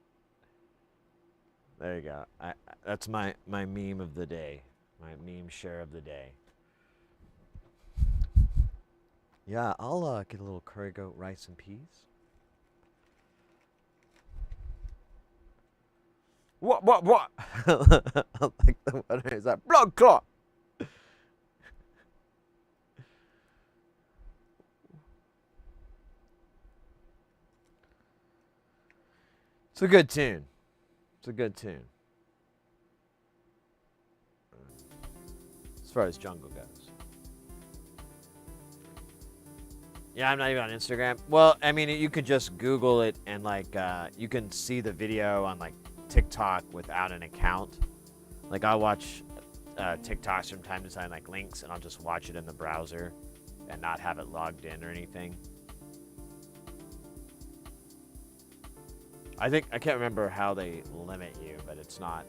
There you go. That's my meme of the day. My meme share of the day. Yeah, I'll get a little curry goat rice and peas. What? Like the one is that blood clot. It's a good tune. It's a good tune. As far as jungle goes. Yeah, I'm not even on Instagram. Well, I mean, you could just Google it and like you can see the video on like TikTok without an account. Like I watch TikToks from time to time, like links, and I'll just watch it in the browser and not have it logged in or anything. I can't remember how they limit you, but it's not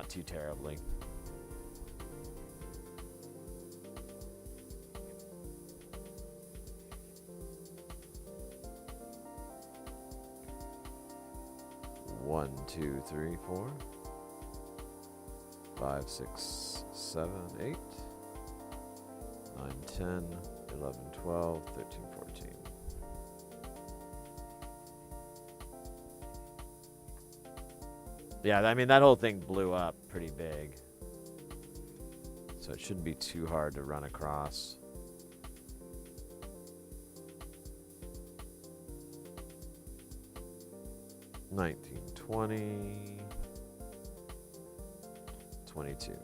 too terribly. One, 2, 3, 4, 5, 6, 7, 8, 9, 10, 11, 12, 13, 14. Yeah, I mean, that whole thing blew up pretty big. So it shouldn't be too hard to run across. $19, $20, $22.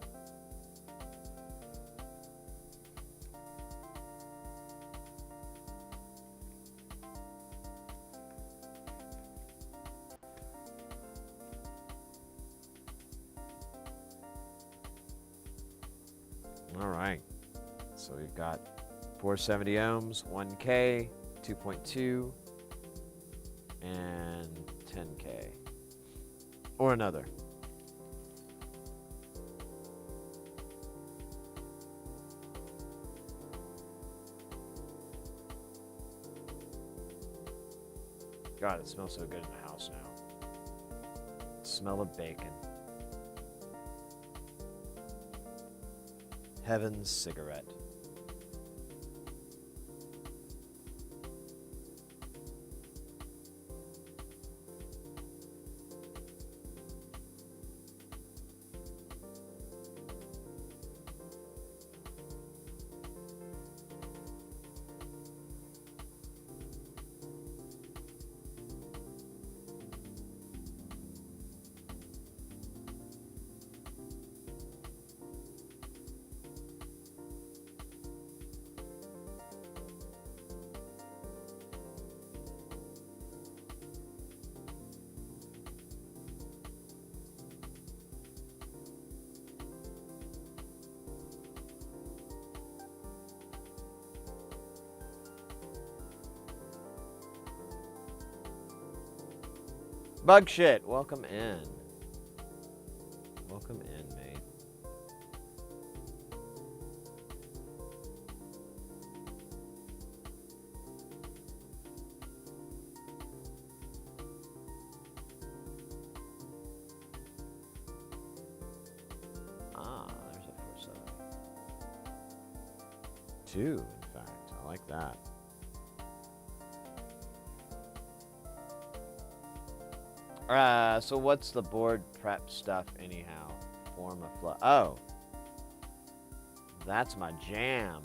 All right. So we've got 470 ohms, 1K, 2.2, and 10K. Or another. God, it smells so good in the house now. Smell of bacon. Heaven's cigarette. Bug shit, welcome in. Welcome in, mate. Ah, too, in fact. I like that. So what's the board prep stuff anyhow? Form of flux. Oh, that's my jam.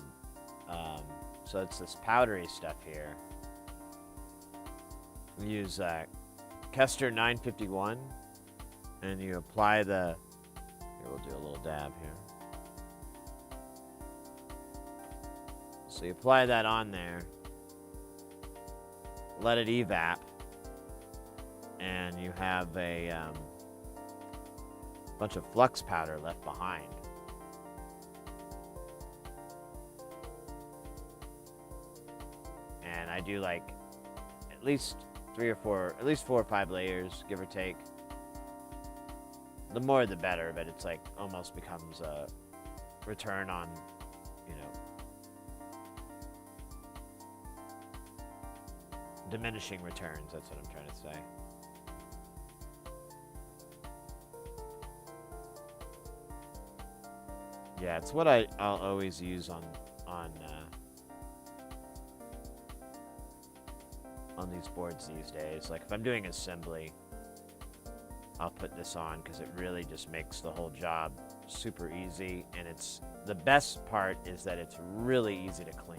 So it's this powdery stuff here. We use Kester 951, and you apply the. Here, we'll do a little dab here. So you apply that on there, let it evap, and you have a bunch of flux powder left behind. And I do like at least 4 or 5 layers, give or take. The more the better, but it's like almost becomes a return on, diminishing returns. That's what I'm trying to say. Yeah, it's what I'll always use on these boards these days. Like if I'm doing assembly, I'll put this on because it really just makes the whole job super easy, and it's the best part is that it's really easy to clean.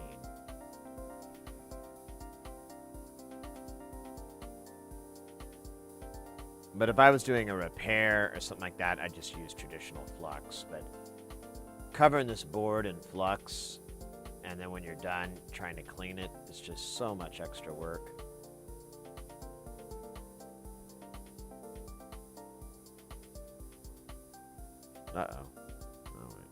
But if I was doing a repair or something like that, I'd just use traditional flux. But covering this board in flux, and then when you're done trying to clean it, it's just so much extra work. Uh-oh. Oh, wait.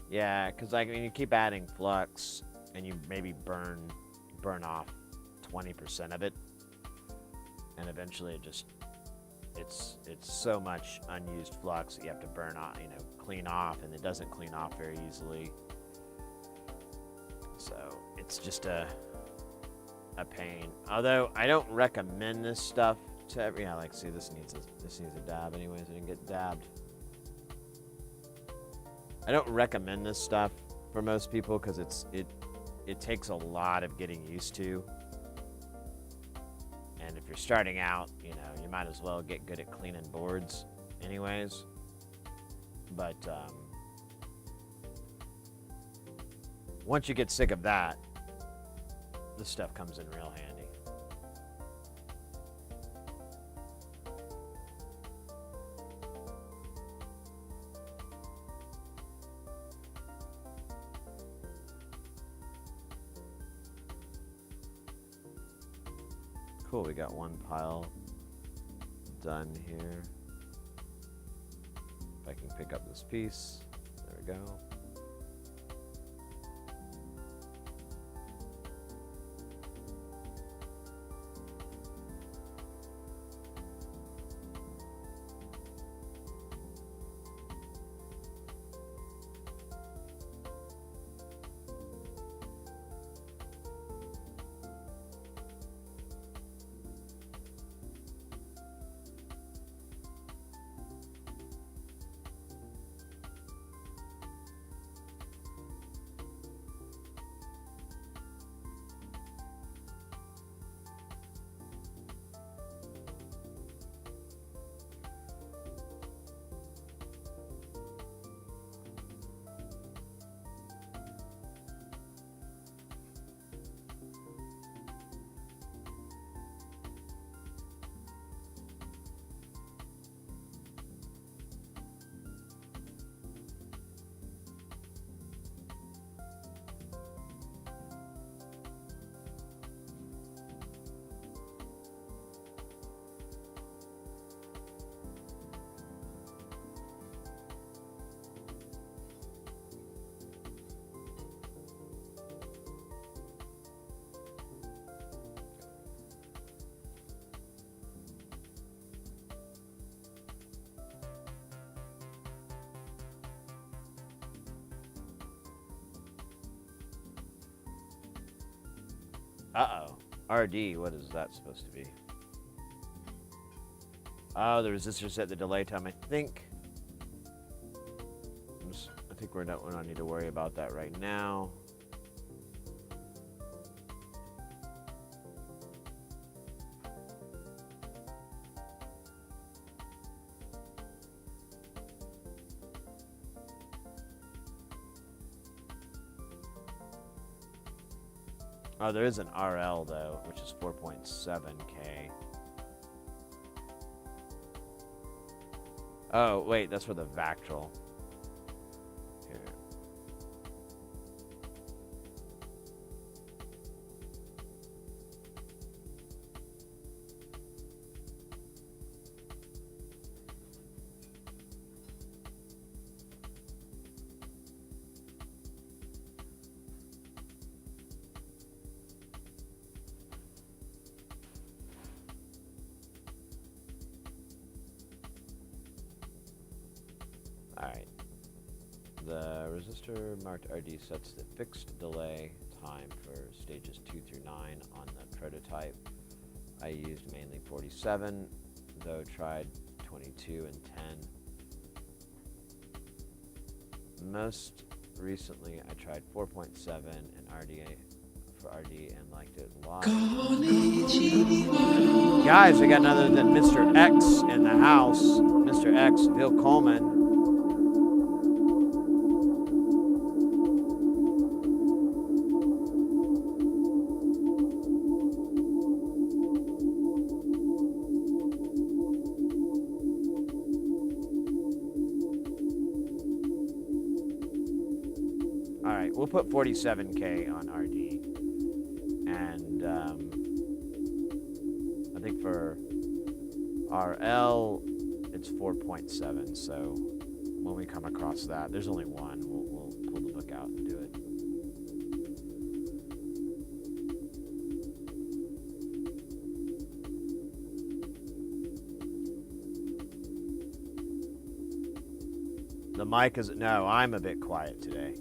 Yeah, because like when you keep adding flux and you maybe burn off 20% of it, and eventually it's so much unused flux that you have to burn off, clean off, and it doesn't clean off very easily. So it's just a pain. Although I don't recommend this stuff to every. Yeah, like see, this needs a dab. Anyways, I didn't get dabbed. I don't recommend this stuff for most people because it takes a lot of getting used to. And if you're starting out, you might as well get good at cleaning boards anyways. But once you get sick of that, this stuff comes in real handy. Cool, we got one pile done here. If I can pick up this piece, there we go. Uh-oh. RD, what is that supposed to be? Oh, the resistor set the delay time. I think we don't need to worry about that right now. Oh, there is an RL though, which is 4.7K. Oh, wait, that's for the Vactral. Here. Alright. The resistor marked RD sets the fixed delay time for stages 2 through 9 on the prototype. I used mainly 47, though tried 22 and 10. Most recently, I tried 4.7 and RDA for RD and liked it a lot. Guys, we got another than Mr. X in the house. Mr. X, Bill Coleman. Alright, we'll put 47K on RD. And I think for RL, it's 4.7. So when we come across that, there's only one. We'll pull the book out and do it. The mic is... No, I'm a bit quiet today.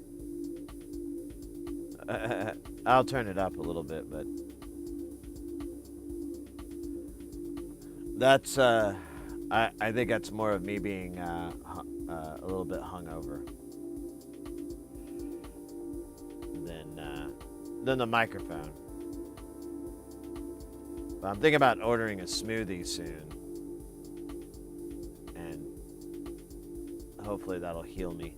I'll turn it up a little bit, but that's I think that's more of me being a little bit hungover than the microphone. But I'm thinking about ordering a smoothie soon, and hopefully that'll heal me.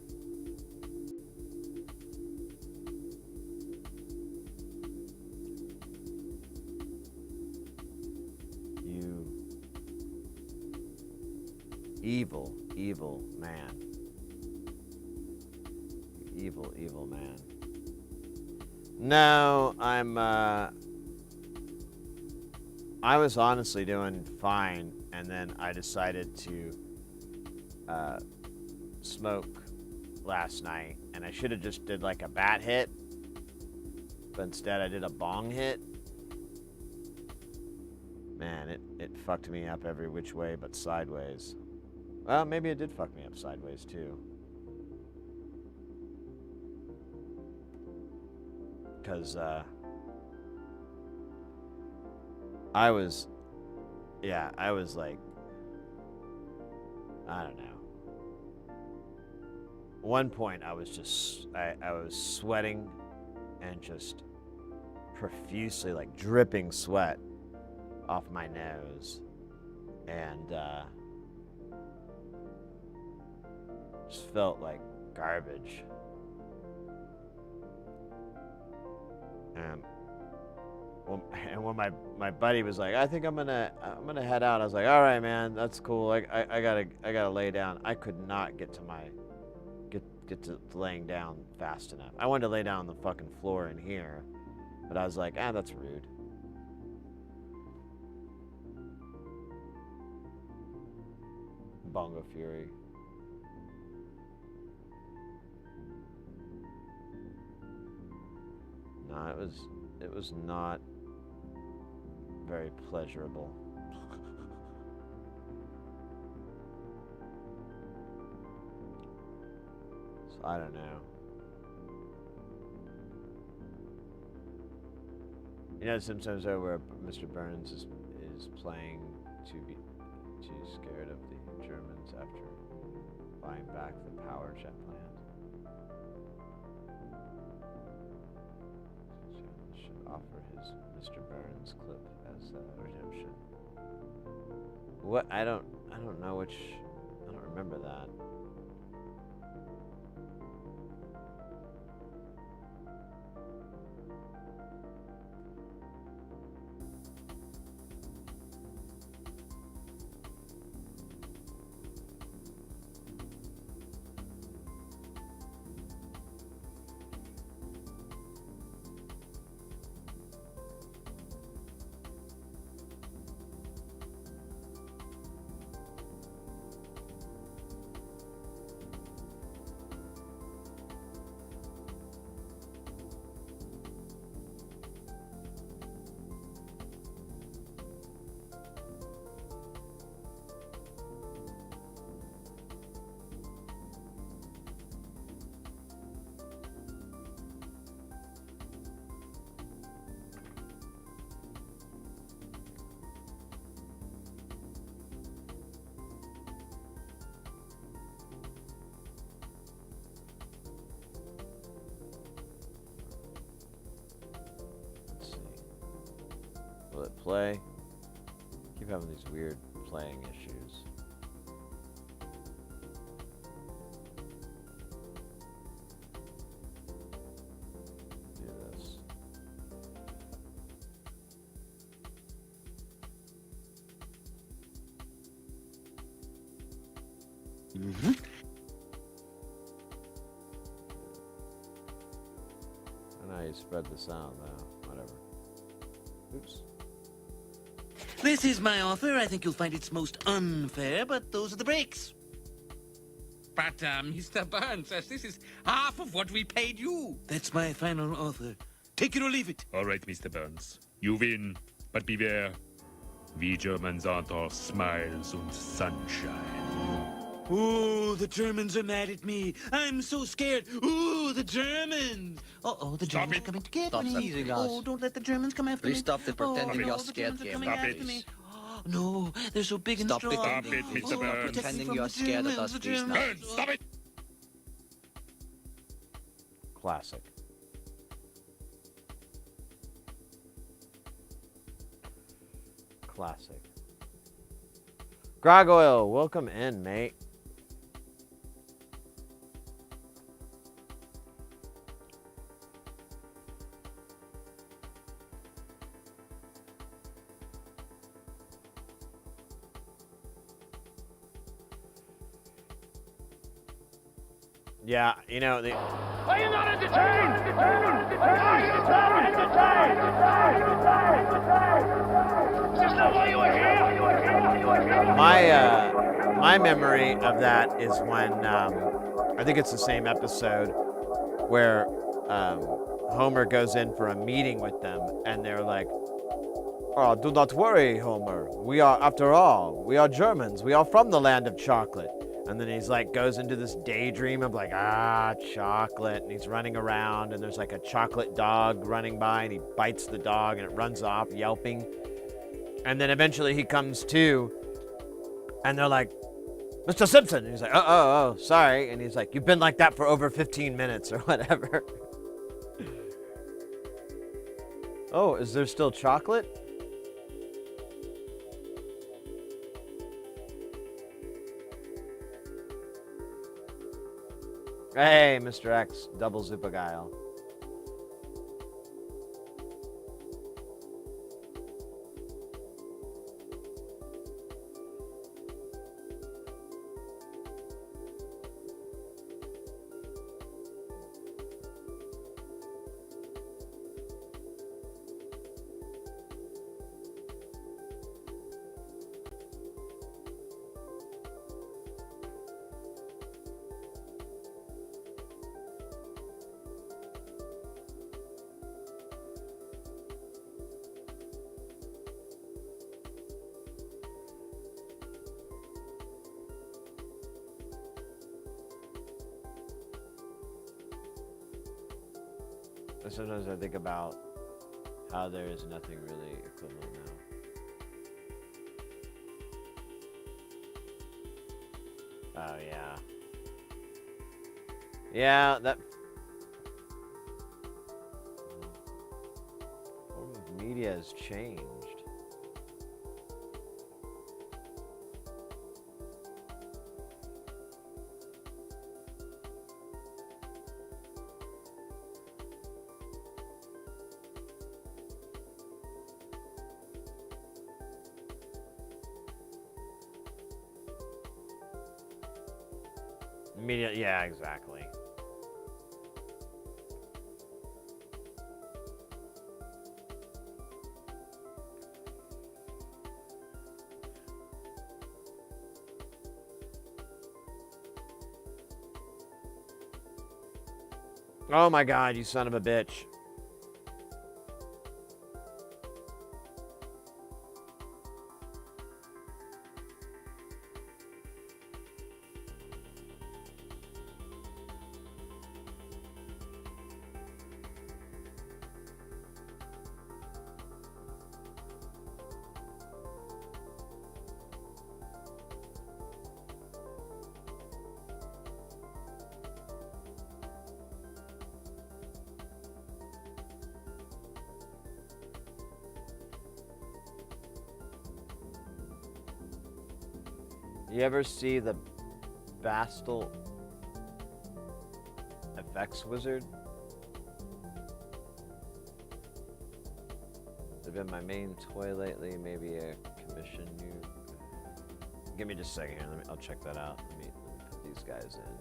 Evil, evil man. Evil, evil man. No, I was honestly doing fine, and then I decided to smoke last night, and I should have just did like a bat hit, but instead I did a bong hit. Man, it fucked me up every which way but sideways. Well, maybe it did fuck me up sideways, too. Because, I was like, I don't know. One point, I was sweating and just profusely, like, dripping sweat off my nose. And, just felt like garbage. And when my buddy was like, I think I'm gonna head out, I was like, all right, man, that's cool. I gotta lay down. I could not get to laying down fast enough. I wanted to lay down on the fucking floor in here, but I was like, that's rude. Bongo Fury. No, it was not very pleasurable. So I don't know. You know, sometimes where Mr. Burns is playing too scared of the Germans after buying back the power jet plant. Should offer his Mr. Burns clip as redemption. What? I don't know which. I don't remember that. Will it play? I keep having these weird playing issues. Do this.
Mm-hmm.
And now you spread the sound now. Whatever. Oops.
This is my offer. I think you'll find it's most unfair, but those are the breaks.
But, Mr. Burns says this is half of what we paid you.
That's my final offer. Take it or leave it.
All right, Mr. Burns. You win, but beware. We Germans aren't all smiles and sunshine.
Ooh, the Germans are mad at me. I'm so scared. Ooh, the Germans. Uh-oh, the
Stop
Germans
it.
are coming to get
Stop
me.
that, you guys.
Oh, don't let the Germans come after
Please
me.
stop the pretending
oh,
you're
the
scared
Germans are
game.
coming
Stop
after
it.
me. Oh, no, they're so big and
Stop
strong.
Stop it, Mr.
Oh,
Burns.
protect me
Pretending
from
you are
the
scared of
Germans,
us,
the
please, now.
Germans.
Burns, stop it!
Classic. Classic. Gargoyle, welcome in, mate. Yeah, you know, the
Are you not entertained? Are you not entertained? Is this not why you were here?
my memory of that is when I think it's the same episode where Homer goes in for a meeting with them, and they're like, "Oh, do not worry, Homer. We are, after all, we are Germans. We are from the land of chocolate." And then he's like, goes into this daydream of like, chocolate. And he's running around, and there's like a chocolate dog running by, and he bites the dog, and it runs off yelping. And then eventually he comes to, and they're like, "Mr. Simpson." And he's like, oh, sorry. And he's like, "You've been like that for over 15 minutes or whatever." Oh, is there still chocolate? Hey, Mr. X, double Zupagile. Sometimes I think about How there is nothing really equivalent now. Oh, yeah. Yeah, that form of media has changed. Media, yeah, exactly. Oh my god, you son of a bitch. You ever see the Bastel effects wizard? They've been my main toy lately. Maybe a commission you. Give me just a second here. I'll check that out. Let me put these guys in.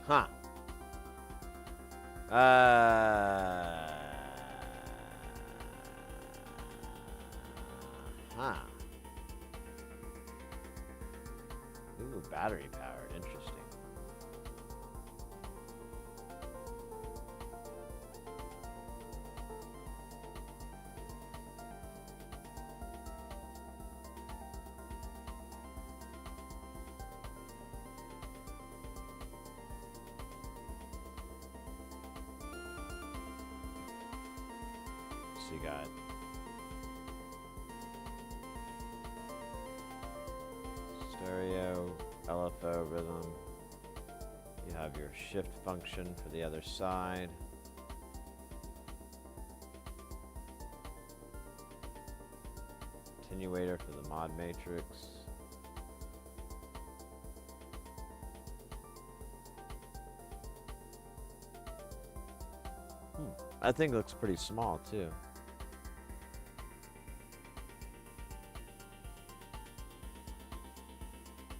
Huh. Huh. Ooh, battery powered. Interesting. So you got stereo, LFO, rhythm. You have your shift function for the other side. Attenuator for the mod matrix. That thing looks pretty small too.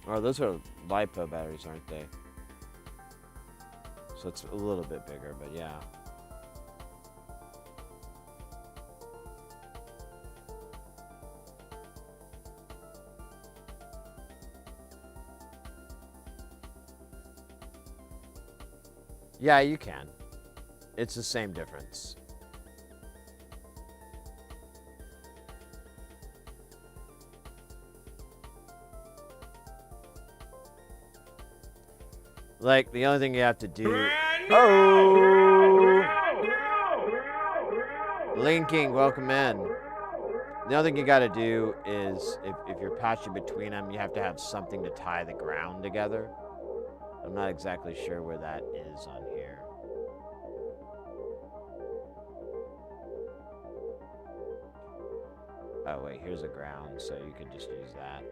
Oh, those are LiPo batteries, aren't they? So it's a little bit bigger, but yeah. Yeah, you can. It's the same difference. Like, the only thing you have to do... Oh! Linking, welcome in. The other thing you got to do is, if you're patching between them, you have to have something to tie the ground together. I'm not exactly sure where that is on here. Oh wait, here's a ground, so you can just use that.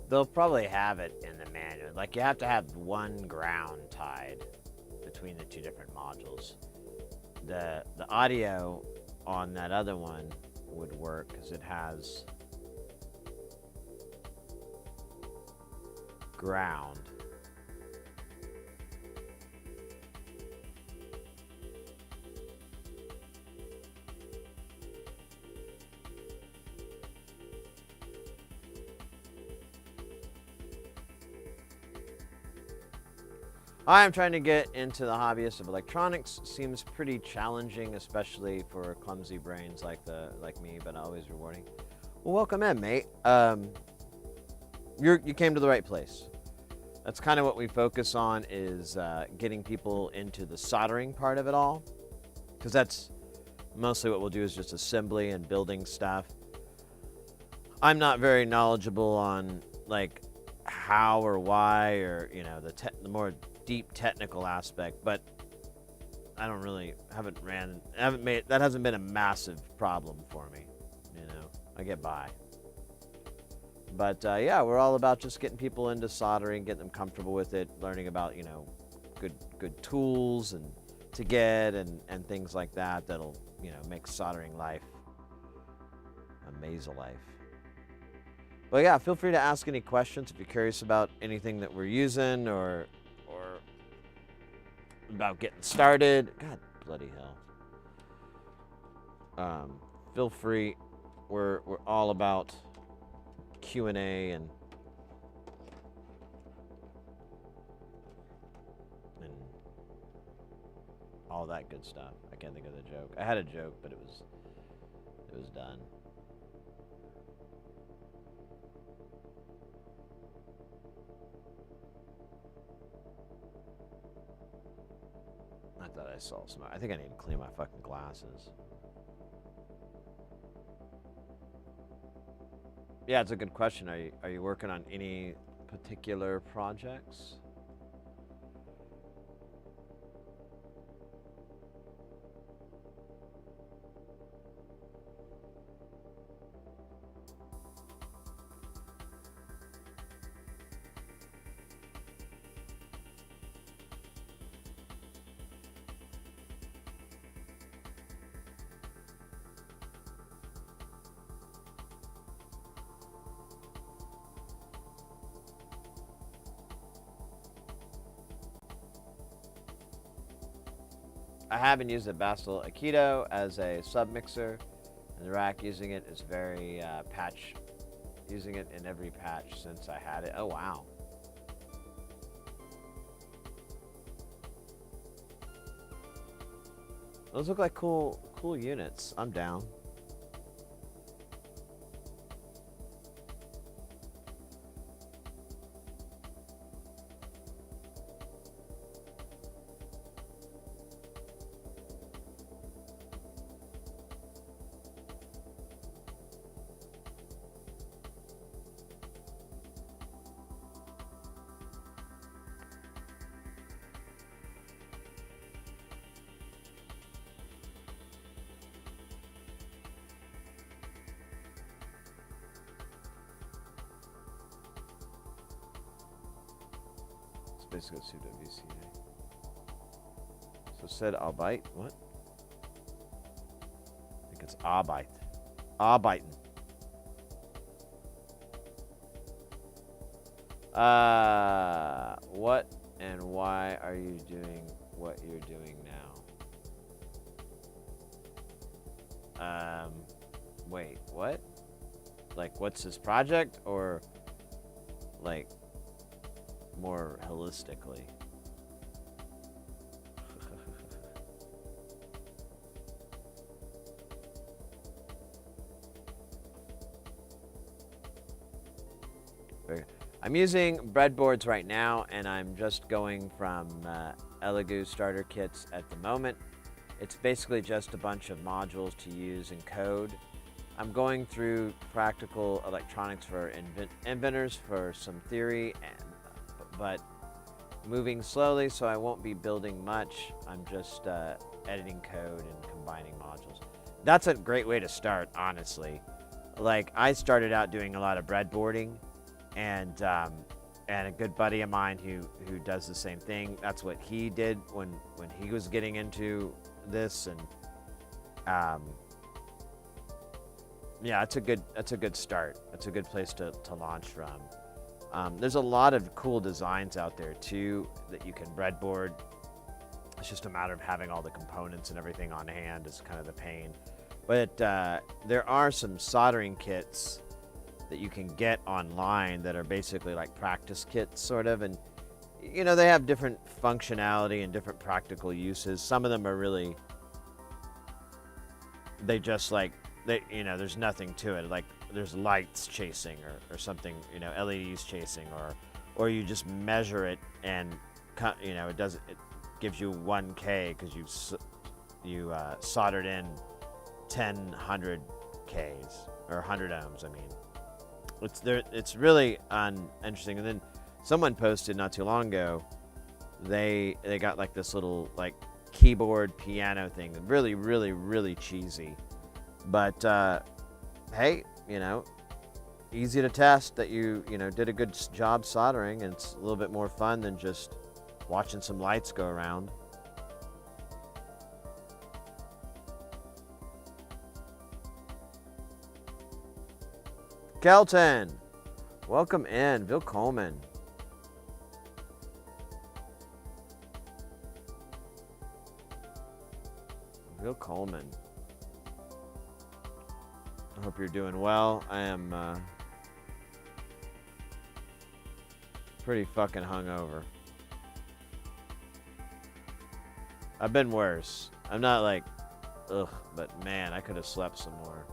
They'll probably have it in the manual. Like, you have to have one ground tied between the two different modules. The audio on that other one would work because it has ground. I am trying to get into the hobbyist of electronics. Seems pretty challenging, especially for clumsy brains like me, but always rewarding. Well, welcome in, mate. You came to the right place. That's kind of what we focus on, is getting people into the soldering part of it all, because that's mostly what we'll do, is just assembly and building stuff. I'm not very knowledgeable on like how or why, or the more deep technical aspect, but I don't really that hasn't been a massive problem for me. I get by. But yeah, we're all about just getting people into soldering, getting them comfortable with it, learning about good tools and to get and things like that that'll make soldering life a maze of life. But yeah, feel free to ask any questions if you're curious about anything that we're using or about getting started. God bloody hell. Feel free. We're all about Q&A and all that good stuff. I can't think of the joke. I had a joke, but it was done. I thought I saw some. I think I need to clean my fucking glasses. Yeah, it's a good question. Are you working on any particular projects? I haven't used the Basel Aikido as a submixer, and the rack using it is very using it in every patch since I had it. Oh wow. Those look like cool units. I'm down. Basically pseudo VCA. So said Arbeit. What? I think it's Arbeit. Arbeiten. What And why are you doing what you're doing now? Wait, what? Like, what's this project? Or, like, more holistically? I'm using breadboards right now, and I'm just going from Elegoo starter kits at the moment. It's basically just a bunch of modules to use in code. I'm going through practical electronics for inventors for some theory, but moving slowly, so I won't be building much. I'm just editing code and combining modules. That's a great way to start, honestly. Like, I started out doing a lot of breadboarding, and a good buddy of mine who does the same thing. That's what he did when he was getting into this, and yeah, it's a good start. It's a good place to launch from. There's a lot of cool designs out there too that you can breadboard. It's just a matter of having all the components and everything on hand is kind of the pain. But there are some soldering kits that you can get online that are basically like practice kits, sort of, and you know, they have different functionality and different practical uses. Some of them are really, they just like, you know, there's nothing to it. Like, there's lights chasing or something, you know, LEDs chasing, or you just measure it and, you know, it gives you 1K because you soldered in 100 Ks or 100 ohms. I mean, it's really interesting. And then someone posted not too long ago, they got like this little like keyboard piano thing, really, really, really cheesy. But hey, you know, easy to test that you know did a good job soldering, and it's a little bit more fun than just watching some lights go around. Kelton, welcome in. Bill Coleman. Bill Coleman. I hope you're doing well. I am pretty fucking hungover. I've been worse. I'm not like, ugh, but man, I could have slept some more.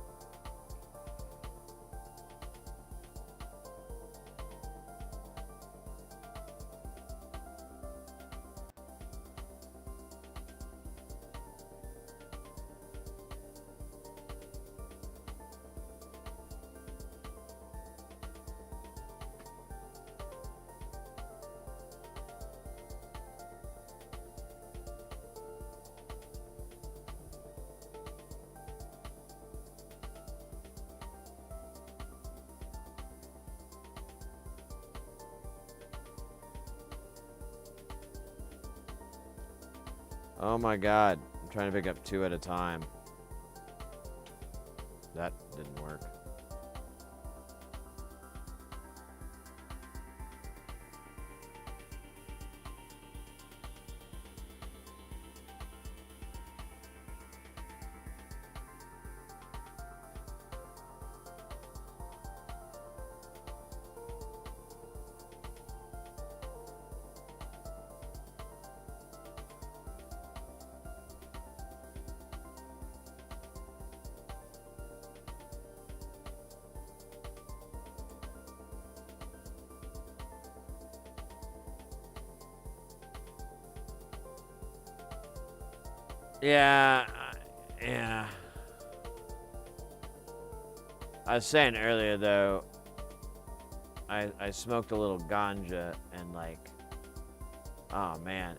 Oh my god, I'm trying to pick up 2 at a time. That didn't work. Yeah. I was saying earlier though, I smoked a little ganja and like, oh man,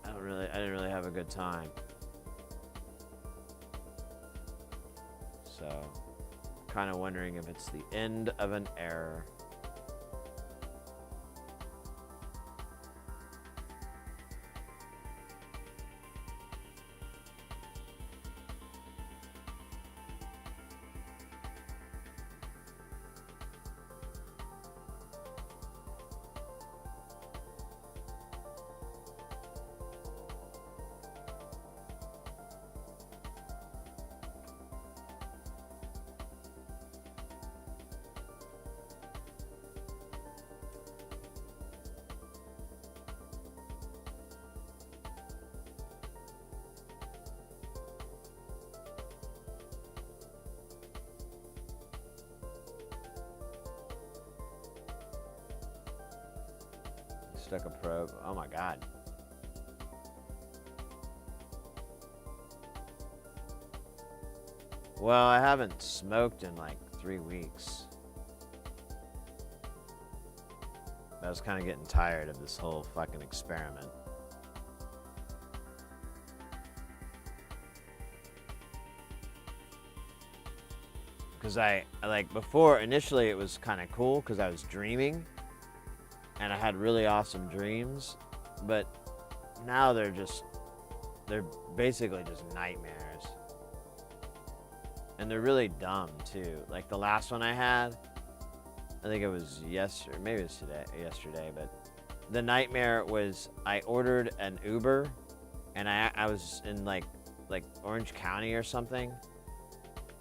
I didn't really have a good time. So, kind of wondering if it's the end of an era. Stuck a probe. Oh my god. Well, I haven't smoked in like 3 weeks. I was kind of getting tired of this whole fucking experiment. Because I like before, initially it was kind of cool because I was dreaming and I had really awesome dreams, but now they're basically just nightmares. And they're really dumb too. Like the last one I had, I think it was yesterday, maybe it was yesterday, but the nightmare was I ordered an Uber and I was in like Orange County or something.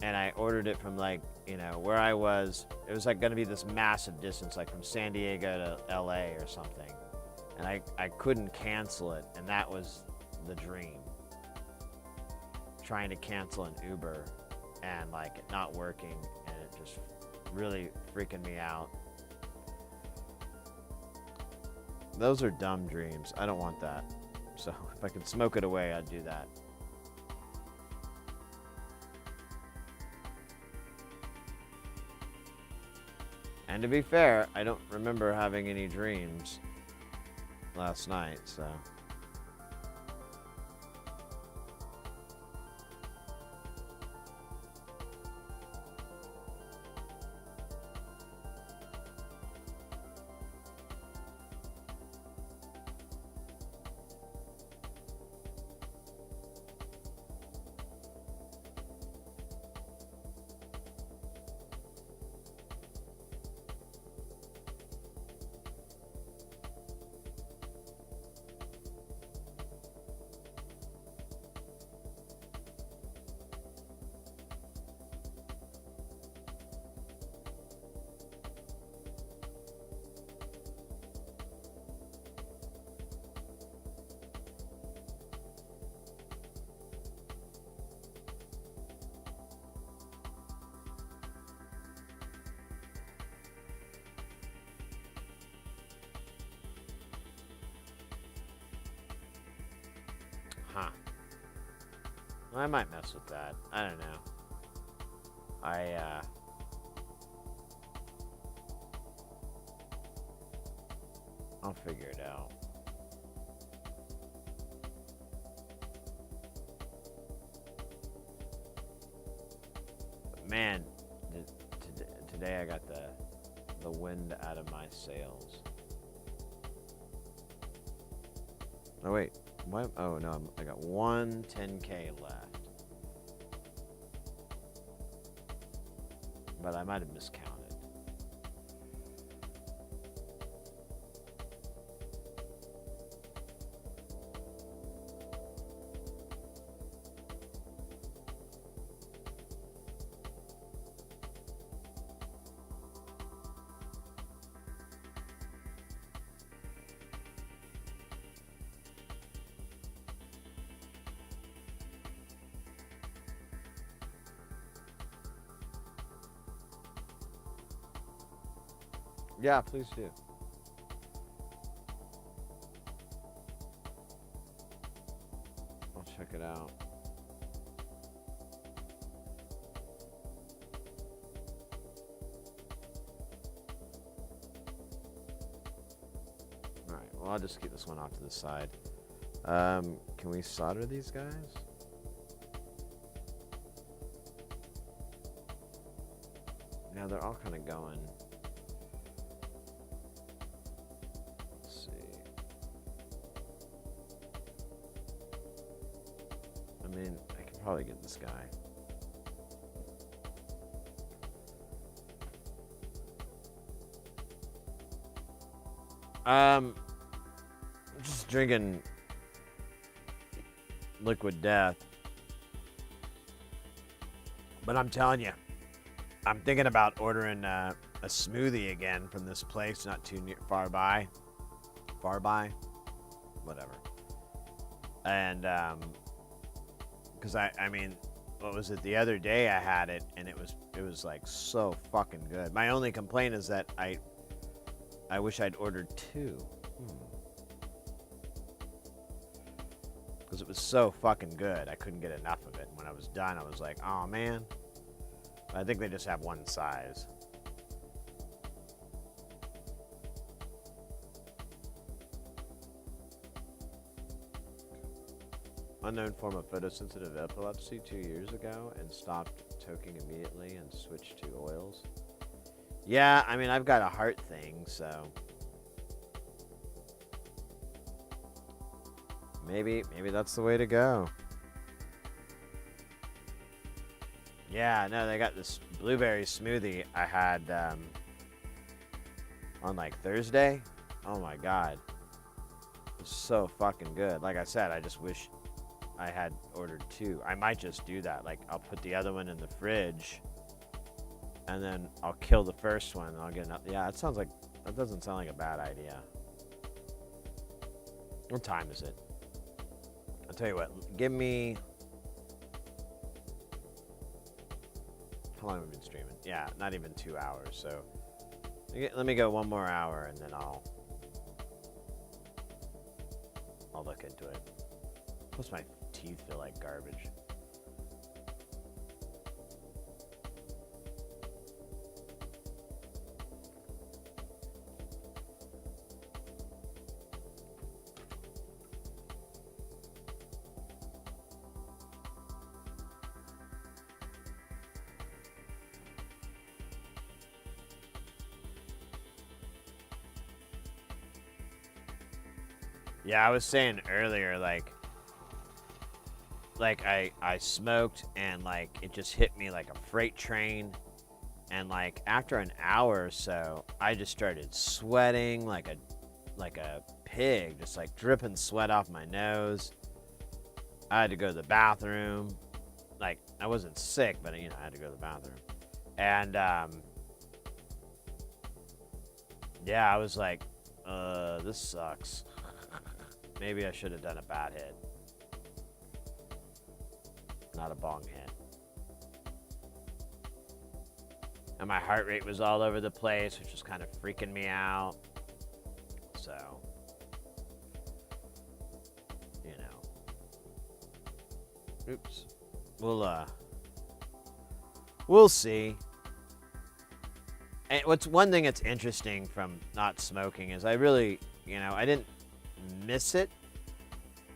And I ordered it from like, you know, where I was. It was like going to be this massive distance, like from San Diego to LA or something. And I couldn't cancel it. And that was the dream. Trying to cancel an Uber and like it not working. And it just really freaking me out. Those are dumb dreams. I don't want that. So if I could smoke it away, I'd do that. And to be fair, I don't remember having any dreams last night, so. Huh. I might mess with that. I don't know. I'll figure it out. But man, today I got the wind out of my sails. Oh wait. What? Oh no, I got one 10K left. But I might have miscounted. Yeah, please do. I'll check it out. Alright, well I'll just keep this one off to the side. Can we solder these guys? Yeah, they're all kind of going. I mean, I can probably get this guy. Just drinking liquid death. But I'm telling you, I'm thinking about ordering a smoothie again from this place, not too far by, whatever. And because I mean, what was it? The other day I had it, and it was like so fucking good. My only complaint is that I wish I'd ordered two. was so fucking good. I couldn't get enough of it. When I was done, I was like, oh man. I think they just have one size. Unknown form of photosensitive epilepsy 2 years ago and stopped toking immediately and switched to oils. Yeah, I mean, I've got a heart thing, so maybe that's the way to go. Yeah, no, they got this blueberry smoothie I had on like Thursday. Oh my god. It's so fucking good. Like I said, I just wish I had ordered 2. I might just do that. Like, I'll put the other one in the fridge and then I'll kill the first one and I'll get another. Yeah, that doesn't sound like a bad idea. What time is it? I'll tell you what, give me... How long have we been streaming? Yeah, not even 2 hours, so... Let me go 1 more hour and then I'll look into it. Plus my teeth feel like garbage. Yeah, I was saying earlier, like I smoked and like it just hit me like a freight train, and like after an hour or so I just started sweating like a pig, just like dripping sweat off my nose. I had to go to the bathroom. Like, I wasn't sick, but I had to go to the bathroom. And yeah, I was like, this sucks. Maybe I should have done a bat hit, not a bong hit. And my heart rate was all over the place, which was kind of freaking me out. So, oops. We'll see. And what's one thing that's interesting from not smoking is I really, I didn't miss it.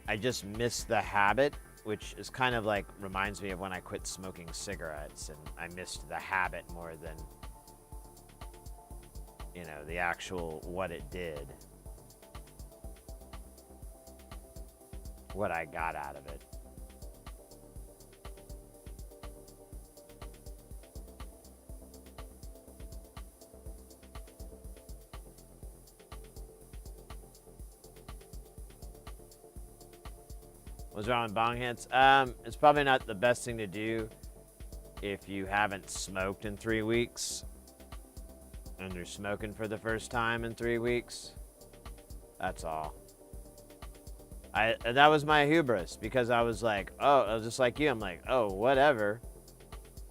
I just missed the habit, which is kind of like reminds me of when I quit smoking cigarettes, and I missed the habit more than the actual what it did, what I got out of it. What's wrong with bong hits? It's probably not the best thing to do if you haven't smoked in 3 weeks and you're smoking for the first time in 3 weeks. That's all. That was my hubris, because I was like, I was just like you. I'm like, oh, whatever.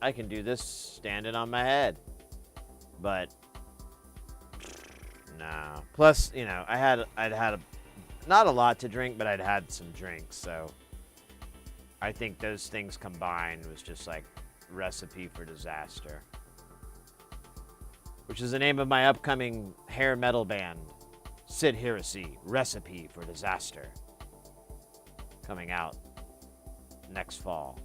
I can do this standing on my head. But no. Plus, I'd had not a lot to drink, but I'd had some drinks, so I think those things combined was just like recipe for disaster. Which is the name of my upcoming hair metal band, Sid Heresy, Recipe for Disaster. Coming out next fall.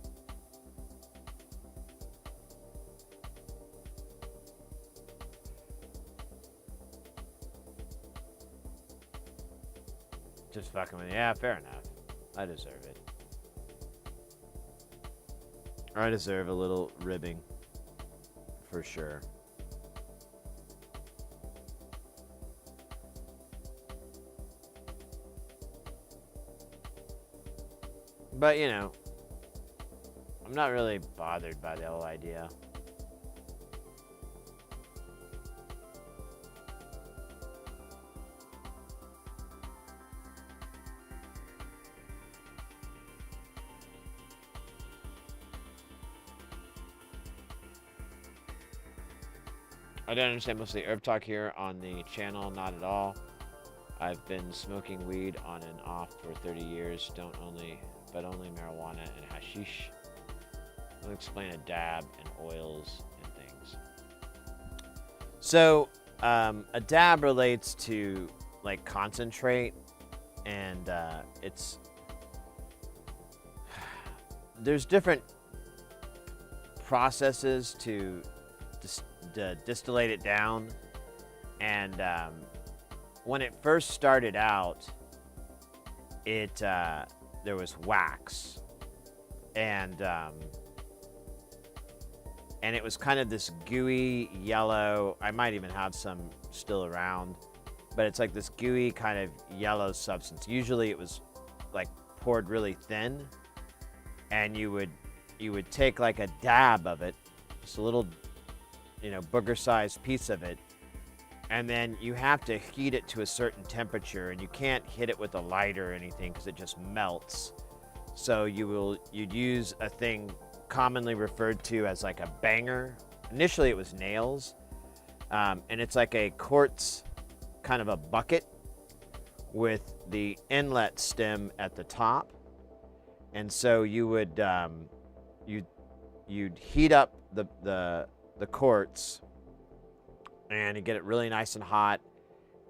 Just fucking with you. Yeah, fair enough. I deserve it. I deserve a little ribbing. For sure. But, I'm not really bothered by the whole idea. I don't understand most of the herb talk here on the channel, not at all. I've been smoking weed on and off for 30 years, but but only marijuana and hashish. I'll explain a dab and oils and things. So, a dab relates to like concentrate, and there's different processes to distillate it down, and when it first started out, there was wax, and it was kind of this gooey yellow. I might even have some still around, but it's like this gooey kind of yellow substance. Usually it was like poured really thin, and you would take like a dab of it, just a little, booger-sized piece of it, and then you have to heat it to a certain temperature, and you can't hit it with a lighter or anything because it just melts. So you'd use a thing commonly referred to as like a banger. Initially it was nails, and it's like a quartz kind of a bucket with the inlet stem at the top. And so you would you'd heat up the quartz, and you get it really nice and hot,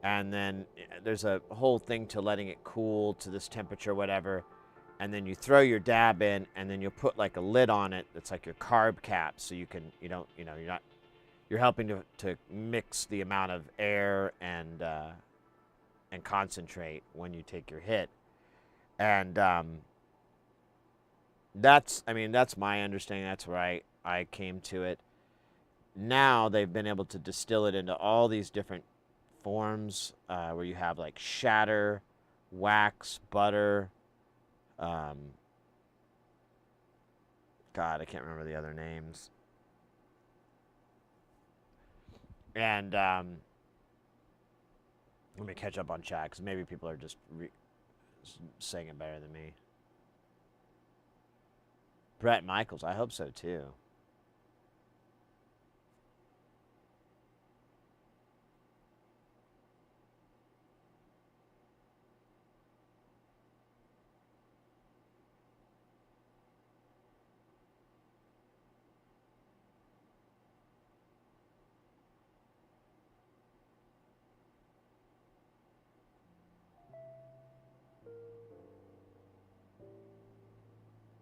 and then there's a whole thing to letting it cool to this temperature, whatever, and then you throw your dab in, and then you'll put like a lid on it that's like your carb cap, so you're helping to mix the amount of air and concentrate when you take your hit. And that's my understanding. That's where I came to it. Now they've been able to distill it into all these different forms, where you have like shatter, wax, butter. God, I can't remember the other names. And let me catch up on chat, because maybe people are just saying it better than me. Brett Michaels, I hope so too.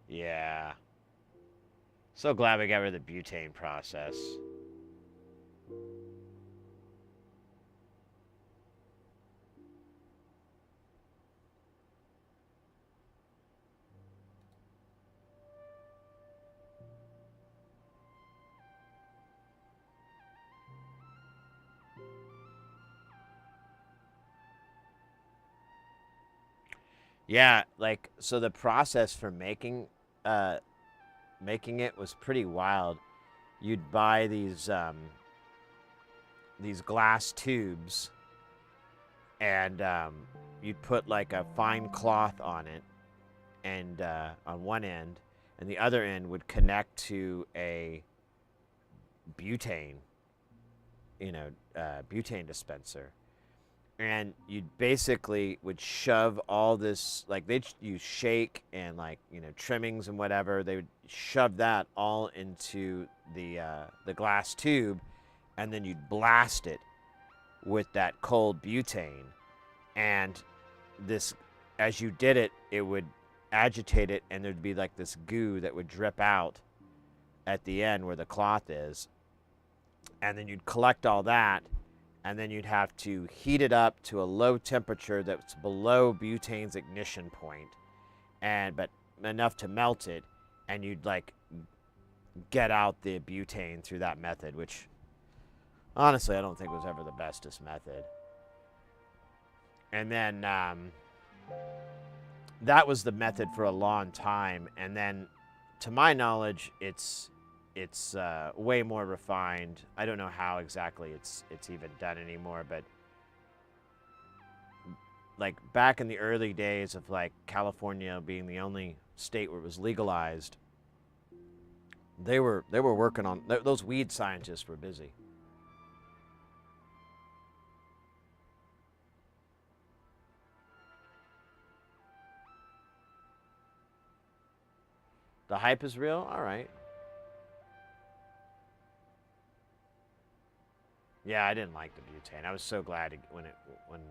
Yeah. So glad we got rid of the butane process. Yeah, like, so the process for making it was pretty wild. You'd buy these glass tubes, and you'd put like a fine cloth on it, and on one end, and the other end would connect to a butane, butane dispenser. And you basically would shove all this, like they'd use shake and like, trimmings and whatever. They would shove that all into the glass tube, and then you'd blast it with that cold butane. And this, as you did it, it would agitate it, and there'd be like this goo that would drip out at the end where the cloth is. And then you'd collect all that, and then you'd have to heat it up to a low temperature that's below butane's ignition point, but enough to melt it, and you'd like get out the butane through that method, which honestly I don't think was ever the bestest method. And then that was the method for a long time, and then to my knowledge it's way more refined. I don't know how exactly it's even done anymore, but like back in the early days of like California being the only state where it was legalized, they were working on, those weed scientists were busy. The hype is real? Alright. Yeah, I didn't like the butane. I was so glad when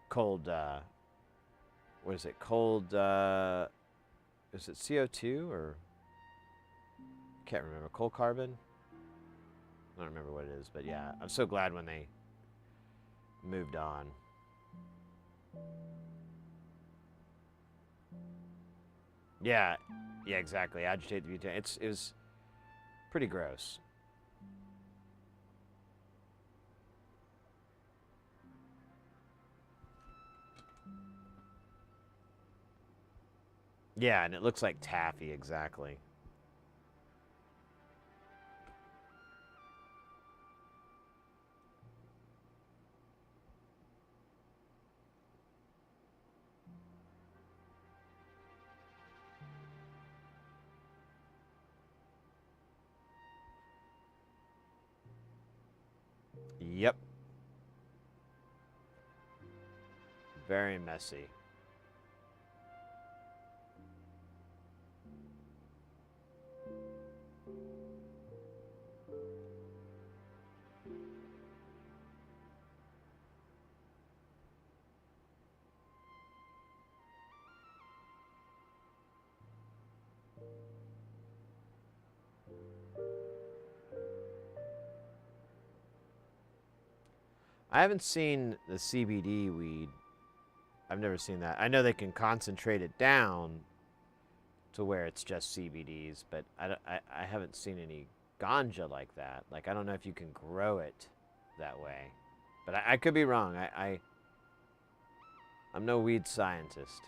cold, what is it? Cold, is it CO2 or? Can't remember. Cold carbon? I don't remember what it is, but yeah, I'm so glad when they moved on. Yeah, yeah, exactly. Agitate the butane. It was pretty gross. Yeah, and it looks like taffy, exactly. Yep. Very messy. I haven't seen the CBD weed. I've never seen that. I know they can concentrate it down to where it's just CBDs, but I haven't seen any ganja like that. Like, I don't know if you can grow it that way. But I could be wrong. I'm no weed scientist.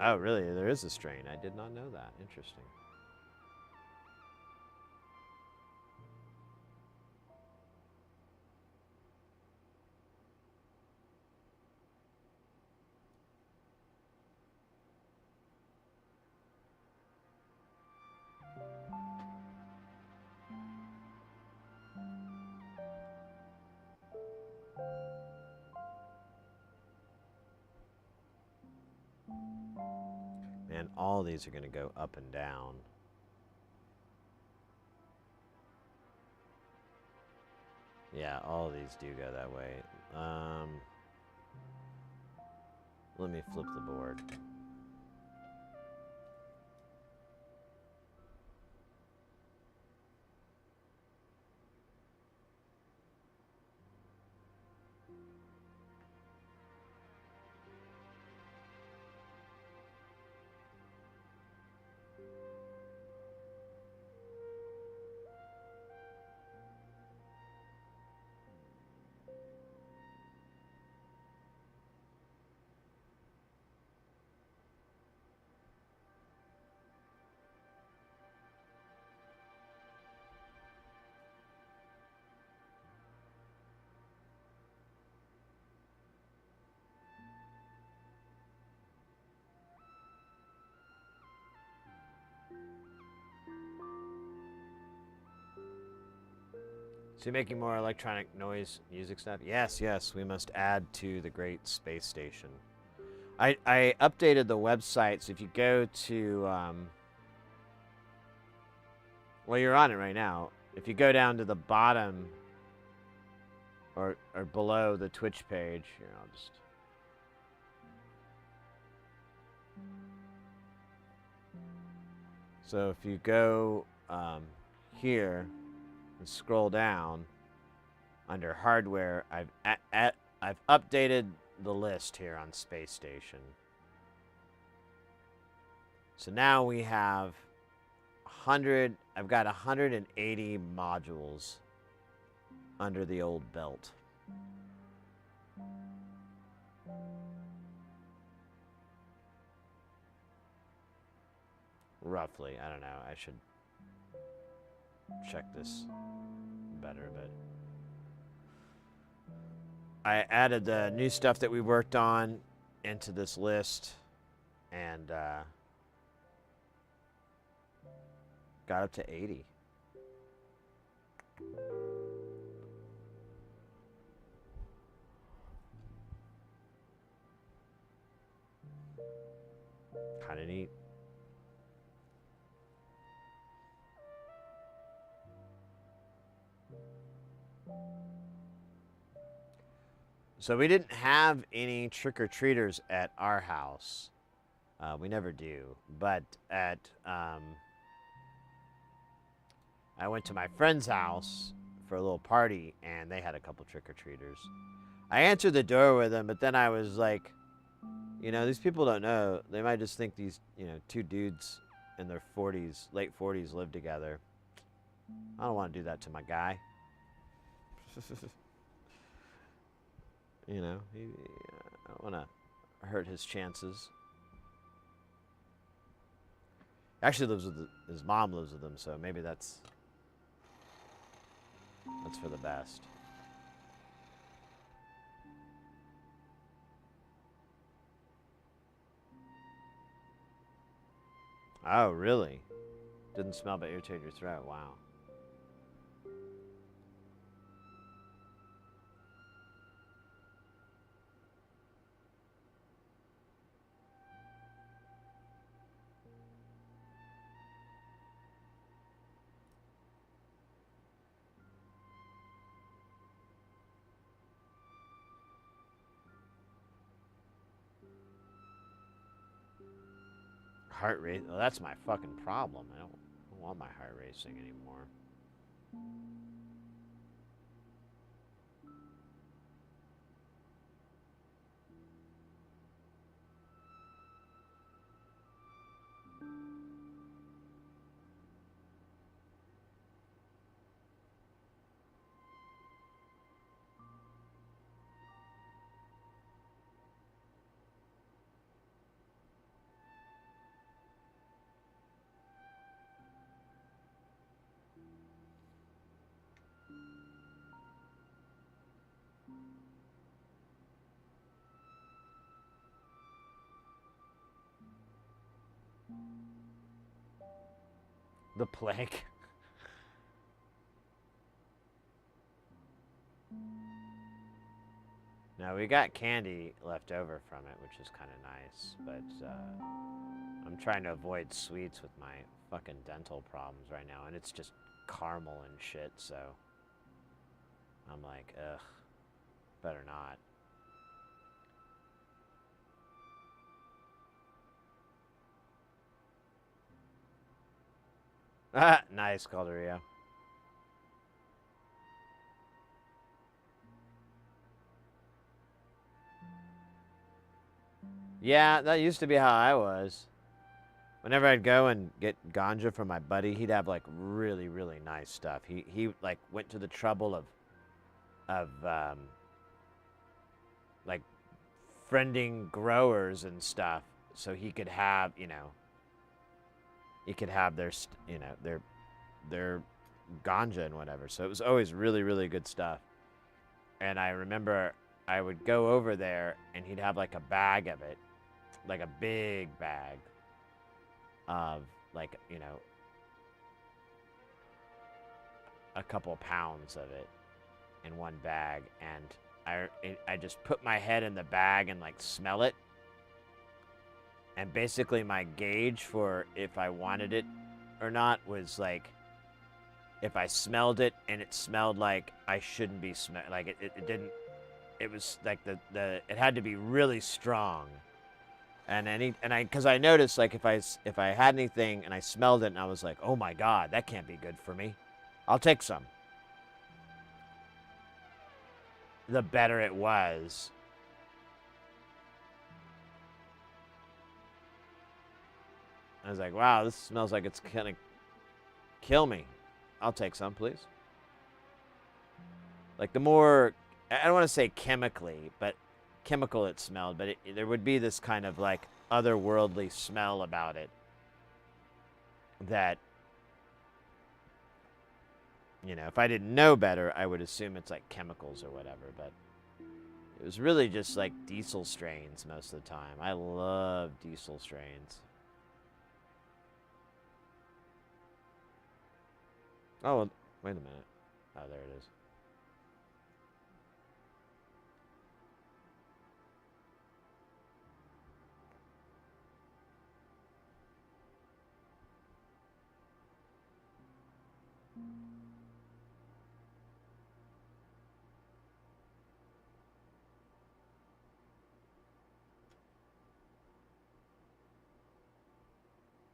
Oh, really? There is a strain. I did not know that. Interesting. Man, all these are going to go up and down. Yeah, all of these do go that way. Let me flip the board. So you're making more electronic noise music stuff? Yes, yes, we must add to the great space station. I updated the website, so if you go to, well, you're on it right now. If you go down to the bottom or below the Twitch page, here, I'll just... So if you go here and scroll down under hardware, I've updated the list here on Space Station. So now we have 100. I've got 180 modules under the old belt. Roughly, I don't know. I should check this better, but I added the new stuff that we worked on into this list and got up to 80. kind of neat. So we didn't have any trick-or-treaters at our house. We never do. But at I went to my friend's house for a little party, and they had a couple trick-or-treaters. I answered the door with them, but then I was like, you know, these people don't know. They might just think these, you know, two dudes in their 40s, late 40s, live together. I don't want to do that to my guy. You know, I don't want to hurt his chances. Actually lives with his mom lives with him, so maybe that's for the best. Oh, really? Didn't smell but irritated your throat. Wow. Heart rate. Well, that's my fucking problem. I don't want my heart racing anymore. The plague. Now we got candy left over from it, which is kind of nice, but I'm trying to avoid sweets with my fucking dental problems right now, and it's just caramel and shit, so I'm like, ugh, better not. Ah, nice, Calderia. Yeah, that used to be how I was. Whenever I'd go and get ganja from my buddy, he'd have like really, really nice stuff. He like went to the trouble of like friending growers and stuff so he could have, you know, he could have their their ganja and whatever. So it was always really, really good stuff. And I remember I would go over there and he'd have like a bag of it, like a big bag of like, you know, a couple pounds of it in one bag. And I just put my head in the bag and like smell it. And basically my gauge for if I wanted it or not was like, if I smelled it and it smelled like I shouldn't be like it didn't, it was like it had to be really strong. And because I noticed like if I had anything and I smelled it and I was like, oh my God, that can't be good for me, I'll take some. The better it was. I was like, wow, this smells like it's gonna kill me. I'll take some, please. Like the more, I don't want to say chemically, but chemical it smelled, but there would be this kind of like otherworldly smell about it that, you know, if I didn't know better, I would assume it's like chemicals or whatever, but it was really just like diesel strains most of the time. I love diesel strains. Oh, wait a minute. Oh, there it is.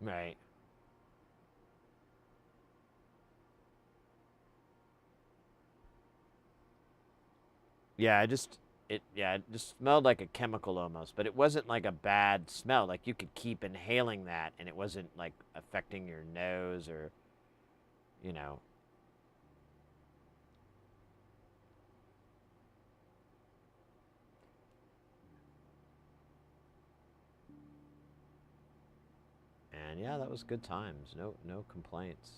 Right. Yeah, it just smelled like a chemical almost, but it wasn't like a bad smell. Like you could keep inhaling that and it wasn't like affecting your nose or, you know. And yeah, that was good times. No complaints.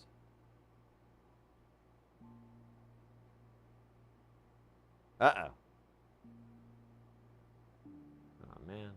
Uh-oh. Oh man.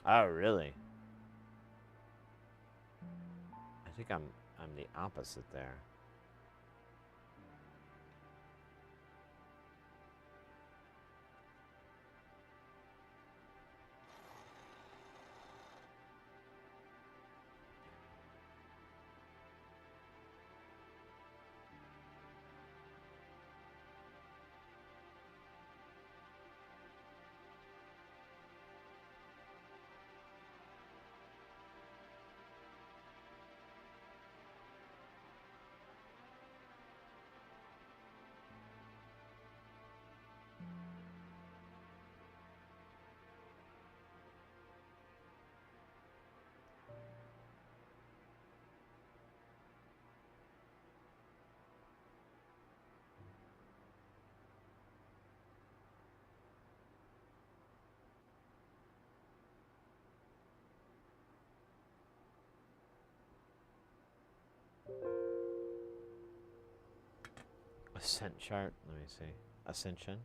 Oh, really? I think I'm the opposite there. Ascent chart. Let me see. Ascension.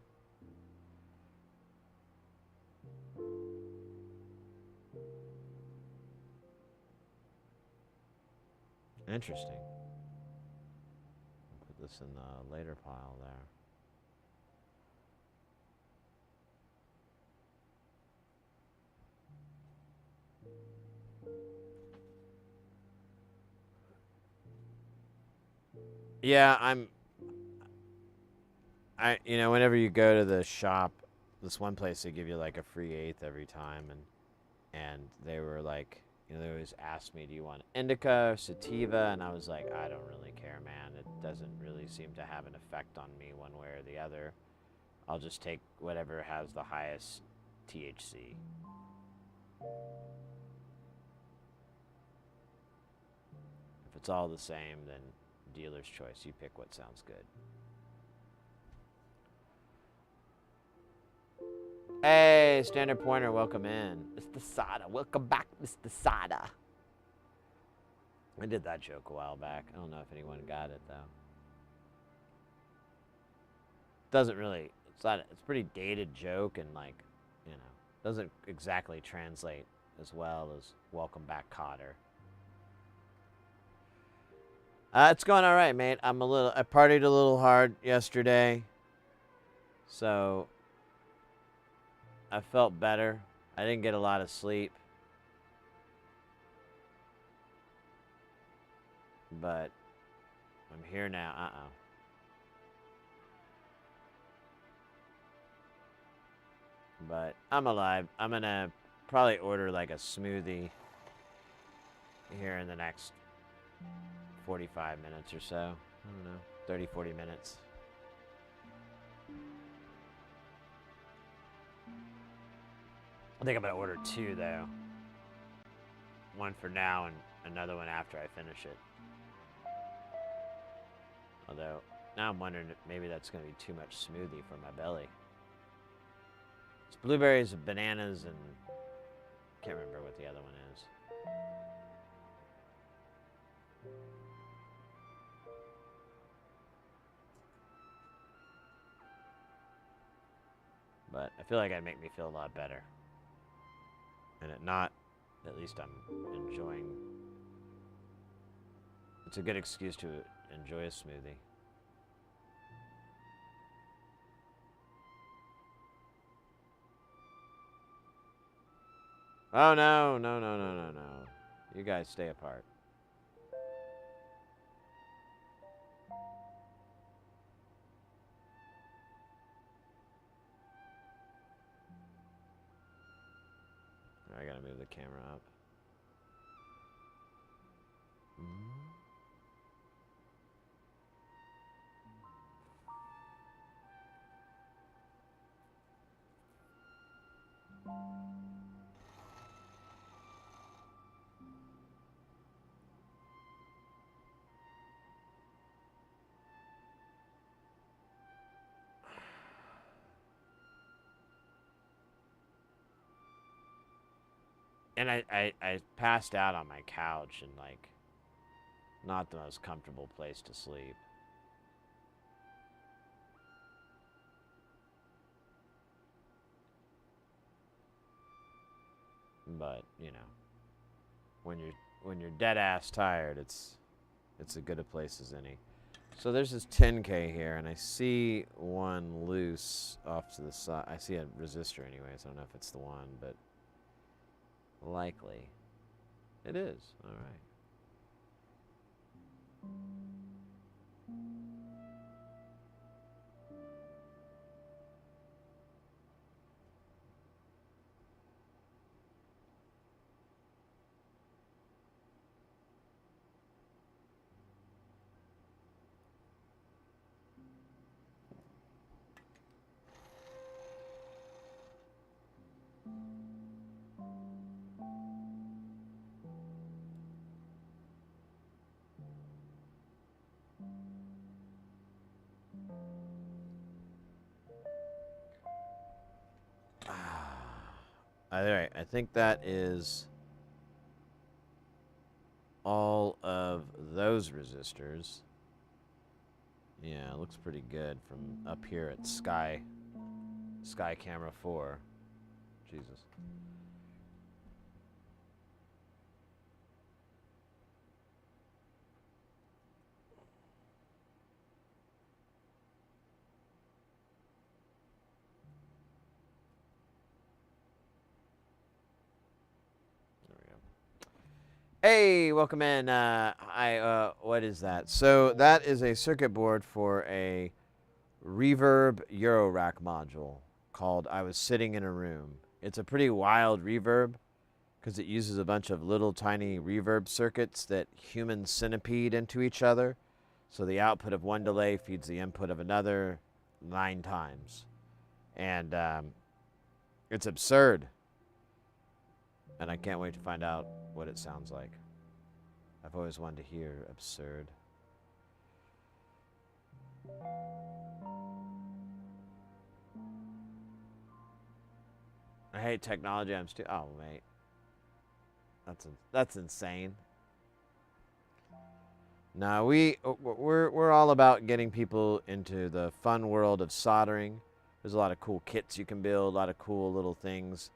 Interesting. I'll put this in the later pile there. Yeah, whenever you go to the shop, this one place they give you like a free eighth every time, and they were like, they always asked me, do you want indica or sativa? And I was like, I don't really care, man. It doesn't really seem to have an effect on me one way or the other. I'll just take whatever has the highest THC. If it's all the same, then dealer's choice. You pick what sounds good. Hey, Standard Pointer, welcome in. Mr. Sada, welcome back, Mr. Sada. I did that joke a while back. I don't know if anyone got it, though. Doesn't really, it's a pretty dated joke and, like, doesn't exactly translate as well as welcome back, Cotter. It's going all right, mate. I partied a little hard yesterday, so I felt better. I didn't get a lot of sleep, but I'm here now. But I'm alive. I'm gonna probably order like a smoothie here in the next 45 minutes or so. I don't know, 30, 40 minutes. I think I'm gonna order two though. One for now and another one after I finish it. Although, now I'm wondering if maybe that's gonna be too much smoothie for my belly. It's blueberries, bananas, and can't remember what the other one is. But I feel like it'd make me feel a lot better. and at least I'm enjoying. It's a good excuse to enjoy a smoothie. Oh no, no, no, no, no, no. You guys stay apart. I gotta move the camera up. And I passed out on my couch and like not the most comfortable place to sleep. But, you know, when you're dead ass tired, it's as good a place as any. So there's this 10K here, and I see one loose off to the side. I see a resistor anyways. I don't know if it's the one, but likely it is. All right. All right, I think that is all of those resistors. Yeah, it looks pretty good from up here at Sky Camera 4. Jesus. Hey, welcome in. What is that? So that is a circuit board for a reverb eurorack module called I Was Sitting in a Room. It's a pretty wild reverb because it uses a bunch of little tiny reverb circuits that human centipede into each other. So the output of one delay feeds the input of another 9 times. And it's absurd. And I can't wait to find out what it sounds like. I've always wanted to hear absurd. I hate technology. Oh, mate. That's insane. No, we're all about getting people into the fun world of soldering. There's a lot of cool kits you can build, a lot of cool little things.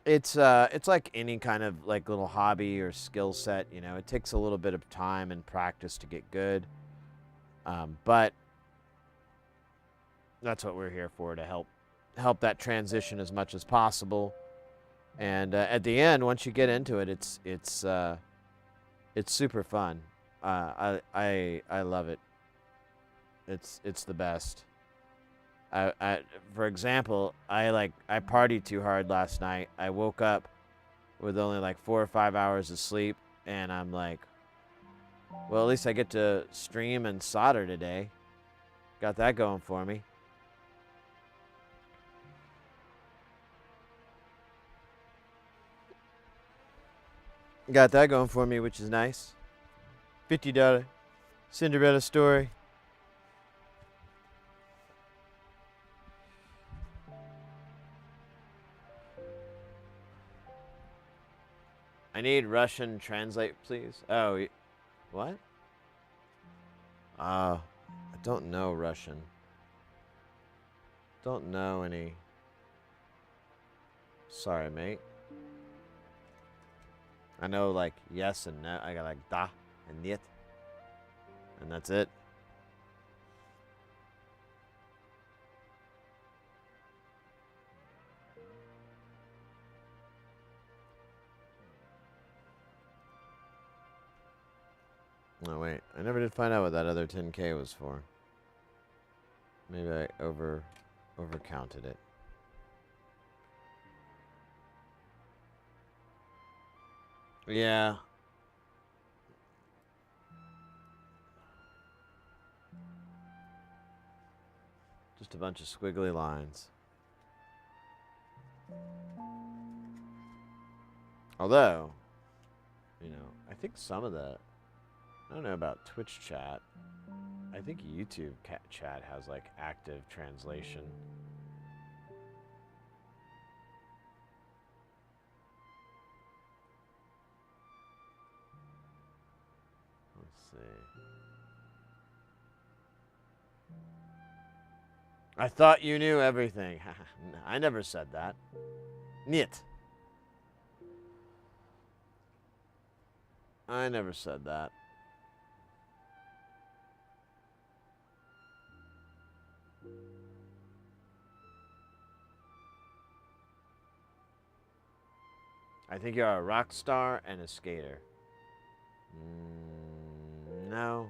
It's like any kind of like little hobby or skill set, you know. It takes a little bit of time and practice to get good, but that's what we're here for, to help that transition as much as possible. And at the end, once you get into it, it's super fun. I love it. It's the best. For example, I partied too hard last night. I woke up with only like 4 or 5 hours of sleep, and I'm like, well, at least I get to stream and solder today. Got that going for me. Got that going for me, which is nice. $50 Cinderella story. I need Russian translate, please. Oh, what? I don't know Russian. Don't know any. Sorry, mate. I know like yes and no. I got like da and niet. And that's it. No, wait. I never did find out what that other 10K was for. Maybe I overcounted it. Yeah. Just a bunch of squiggly lines. Although, you know, I think some of the, I don't know about Twitch chat. I think YouTube chat has like active translation. Let's see. I thought you knew everything. I never said that. Niet. I never said that. I think you're a rock star and a skater. No.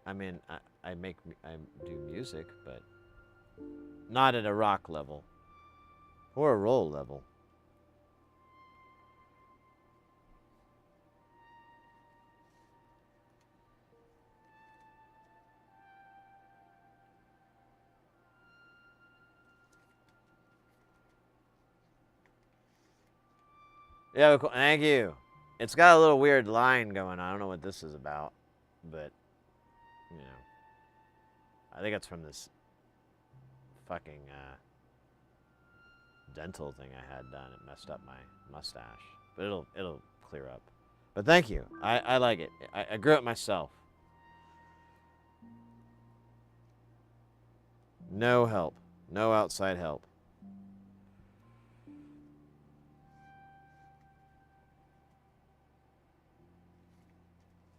I mean, I do music, but not at a rock level or a roll level. Yeah, cool. Thank you. It's got a little weird line going on. I don't know what this is about, but you know, I think it's from this fucking dental thing I had done. It messed up my mustache, but it'll clear up. But thank you. I like it. I grew it myself. No help. No outside help.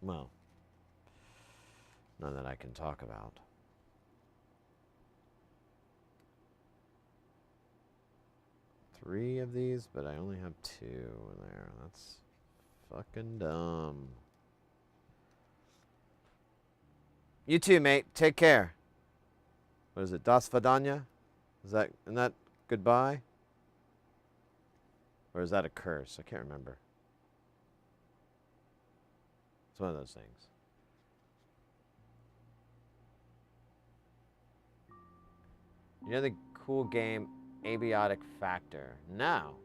Well, none that I can talk about. Three of these, but I only have two in there. That's fucking dumb. You too, mate. Take care. What is it? Das Vidanya? Isn't that goodbye? Or is that a curse? I can't remember. It's one of those things. You know the cool game Abiotic Factor? No.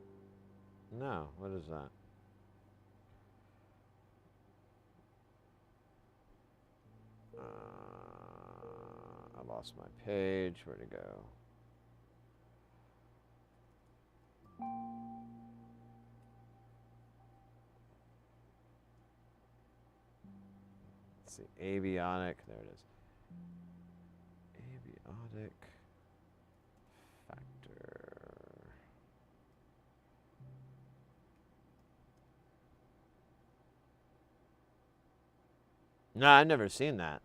No. What is that? I lost my page. Where'd it go? Let's see. Avionic. There it is. Abiotic Factor. No, I've never seen that.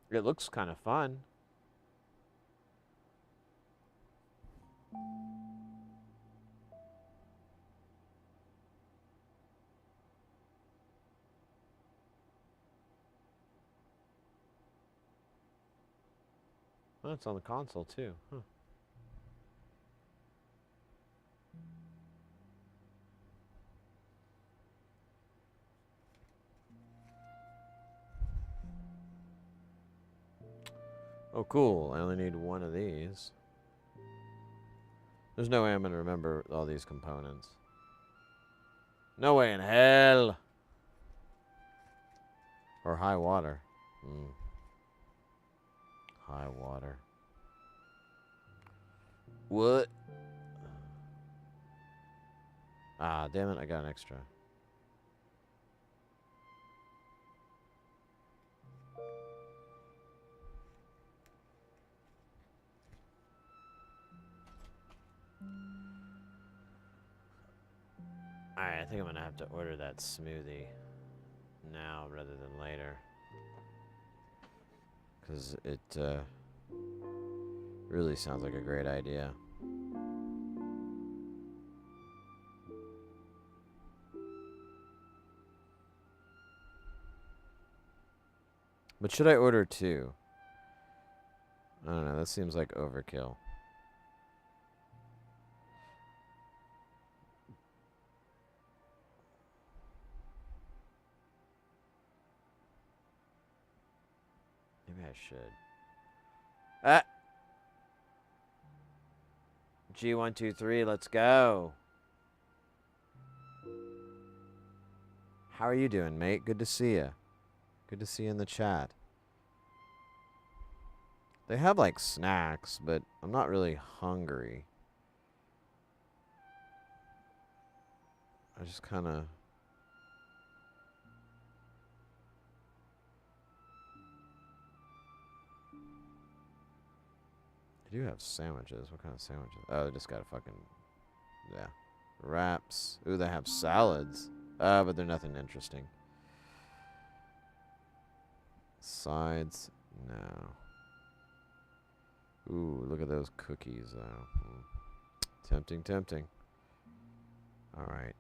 It looks kind of fun. Oh, it's on the console too. Huh. Oh, cool. I only need one of these. There's no way I'm going to remember all these components. No way in hell. Or high water. High water. What? Ah, damn it, I got an extra. Alright, I think I'm gonna have to order that smoothie now rather than later. Because it really sounds like a great idea. But should I order two? I don't know, that seems like overkill. Maybe I should. Ah! G123, let's go. How are you doing, mate? Good to see you. Good to see you in the chat. They have like snacks, but I'm not really hungry. I just kind of... They do have sandwiches. What kind of sandwiches? Oh, they just got a fucking... Yeah. Wraps. Ooh, they have salads. But they're nothing interesting. Sides. No. Ooh, look at those cookies, though. Tempting, tempting. Alright.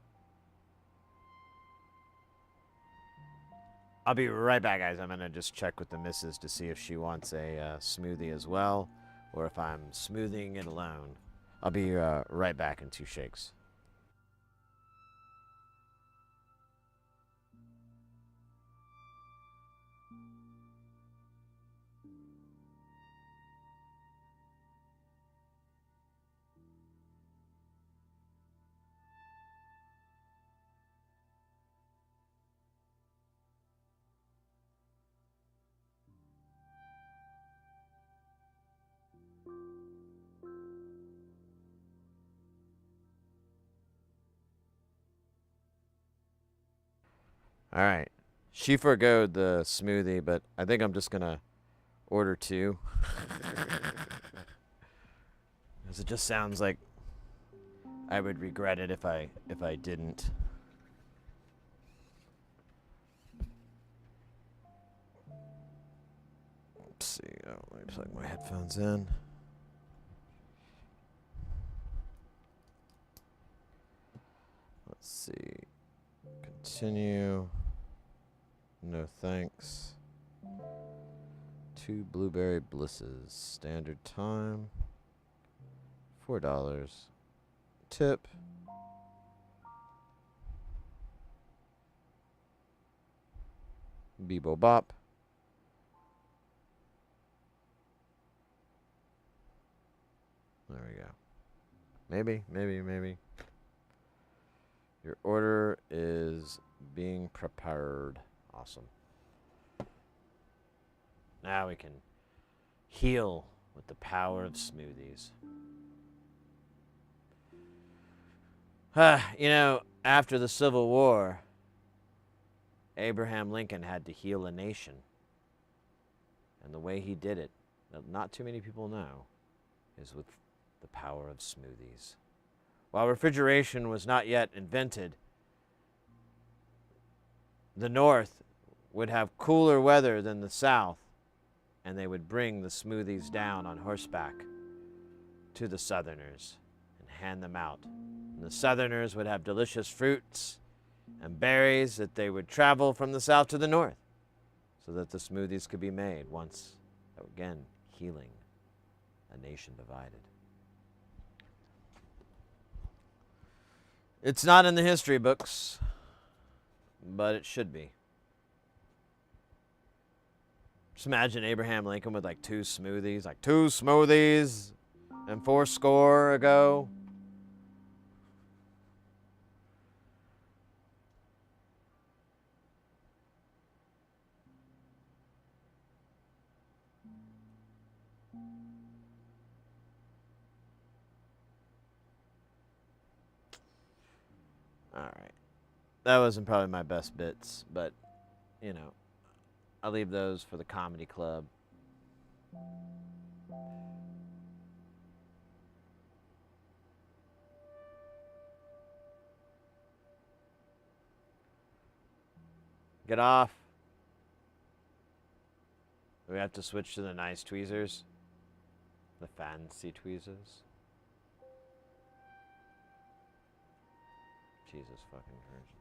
I'll be right back, guys. I'm going to just check with the missus to see if she wants a smoothie as well, or if I'm smoothing it alone. I'll be right back in 2 shakes. All right. She forgoed the smoothie, but I think I'm just going to order 2. Because it just sounds like I would regret it if I didn't. Let's see. Oh, let me plug my headphones in. Let's see. Continue. No thanks. 2 blueberry blisses. Standard time. $4. Tip. Bebo bop. There we go. Maybe. Your order is being prepared. Awesome. Now we can heal with the power of smoothies. You know, after the Civil War, Abraham Lincoln had to heal a nation. And the way he did it, that not too many people know, is with the power of smoothies. While refrigeration was not yet invented, the North would have cooler weather than the South, and they would bring the smoothies down on horseback to the Southerners and hand them out. And the Southerners would have delicious fruits and berries that they would travel from the South to the North so that the smoothies could be made, once again healing a nation divided. It's not in the history books, but it should be. Just imagine Abraham Lincoln with like 2 smoothies, and 4 ago. Alright. That wasn't probably my best bits, but, you know, I'll leave those for the comedy club. Get off. Do we have to switch to the nice tweezers? The fancy tweezers? Jesus fucking Christ.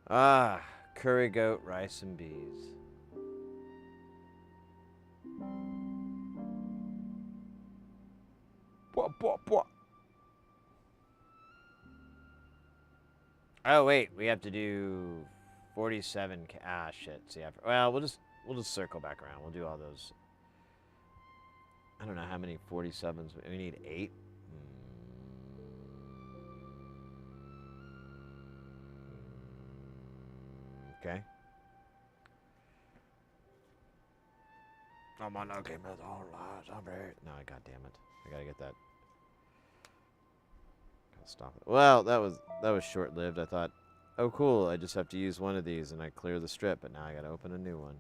Ah, curry goat, rice, and bees. Oh wait, we have to do 47. Ah shit. See, well, we'll just circle back around. We'll do all those. I don't know how many 47s. We need 8. Okay. I'm on okay, man. All right, I'm ready. No, god damn it. I gotta get that. Gotta stop it. Well, that was short-lived. I thought, oh cool, I just have to use one of these and I clear the strip, but now I gotta open a new one.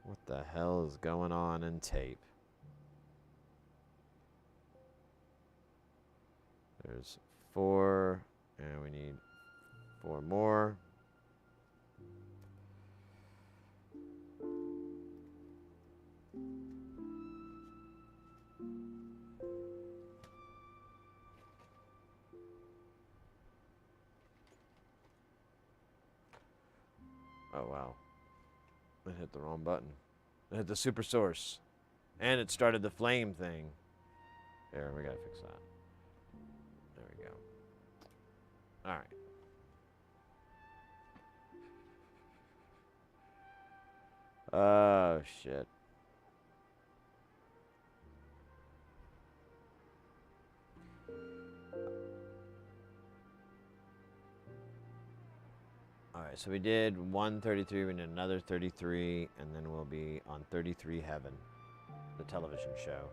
What the hell is going on in tape? There's 4, and we need 4 more. Oh wow. I hit the wrong button. I hit the super source. And it started the flame thing. There, we gotta fix that. There we go. Alright. Oh shit. Alright, so we did 133, we need another 33, and then we'll be on 33 Heaven, the television show.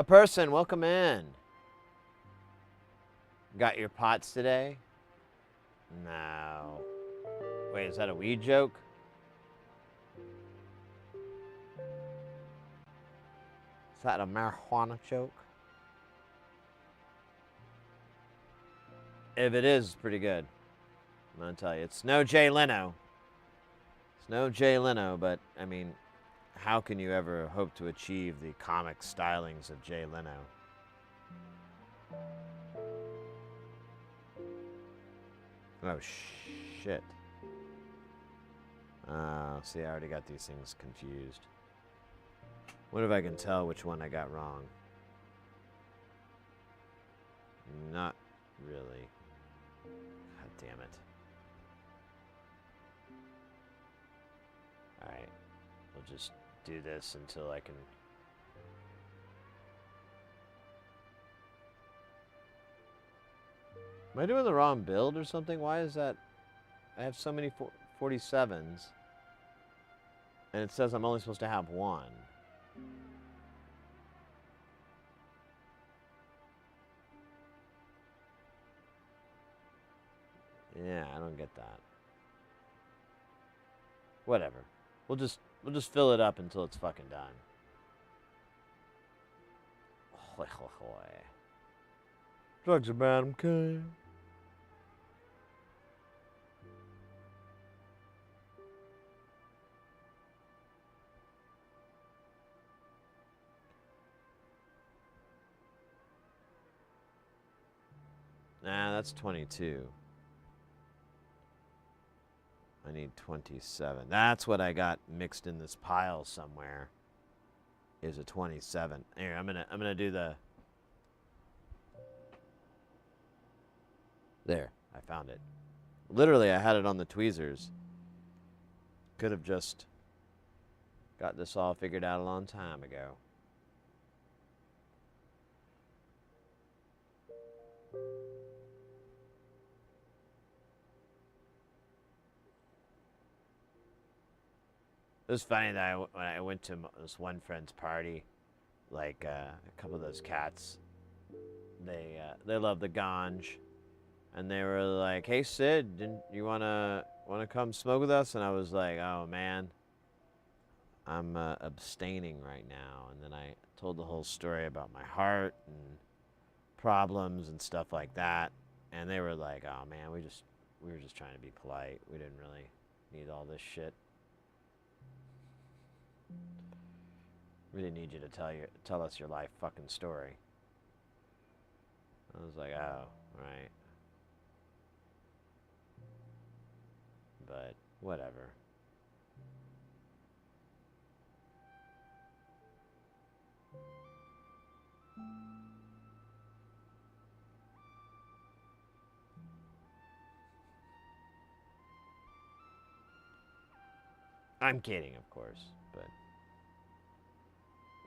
A person, welcome in. Got your pots today? No. Wait, is that a weed joke? Is that a marijuana joke? If it is, it's pretty good. I'm gonna tell you. It's no Jay Leno. It's no Jay Leno, but, I mean, how can you ever hope to achieve the comic stylings of Jay Leno? Oh, shit. See, I already got these things confused. What if I can tell which one I got wrong? Not really. God damn it. Alright. We'll just do this until I can... Am I doing the wrong build or something? Why is that? I have so many 47s. And it says I'm only supposed to have 1. Yeah, I don't get that. Whatever. We'll just fill it up until it's fucking done. Drugs are bad, okay? Nah, that's 22. I need 27. That's what I got mixed in this pile somewhere. Is a 27. Here, I'm gonna do the... There, I found it. Literally, I had it on the tweezers. Could have just got this all figured out a long time ago. was funny that when I went to this one friend's party, like a couple of those cats, they love the ganj, and they were like, "Hey Sid, didn't you wanna come smoke with us?" And I was like, "Oh man, I'm abstaining right now." And then I told the whole story about my heart and problems and stuff like that, and they were like, "Oh man, we were just trying to be polite. We didn't really need all this shit. We didn't need you to tell us your life fucking story." I was like, "Oh, right." But whatever. I'm kidding, of course, but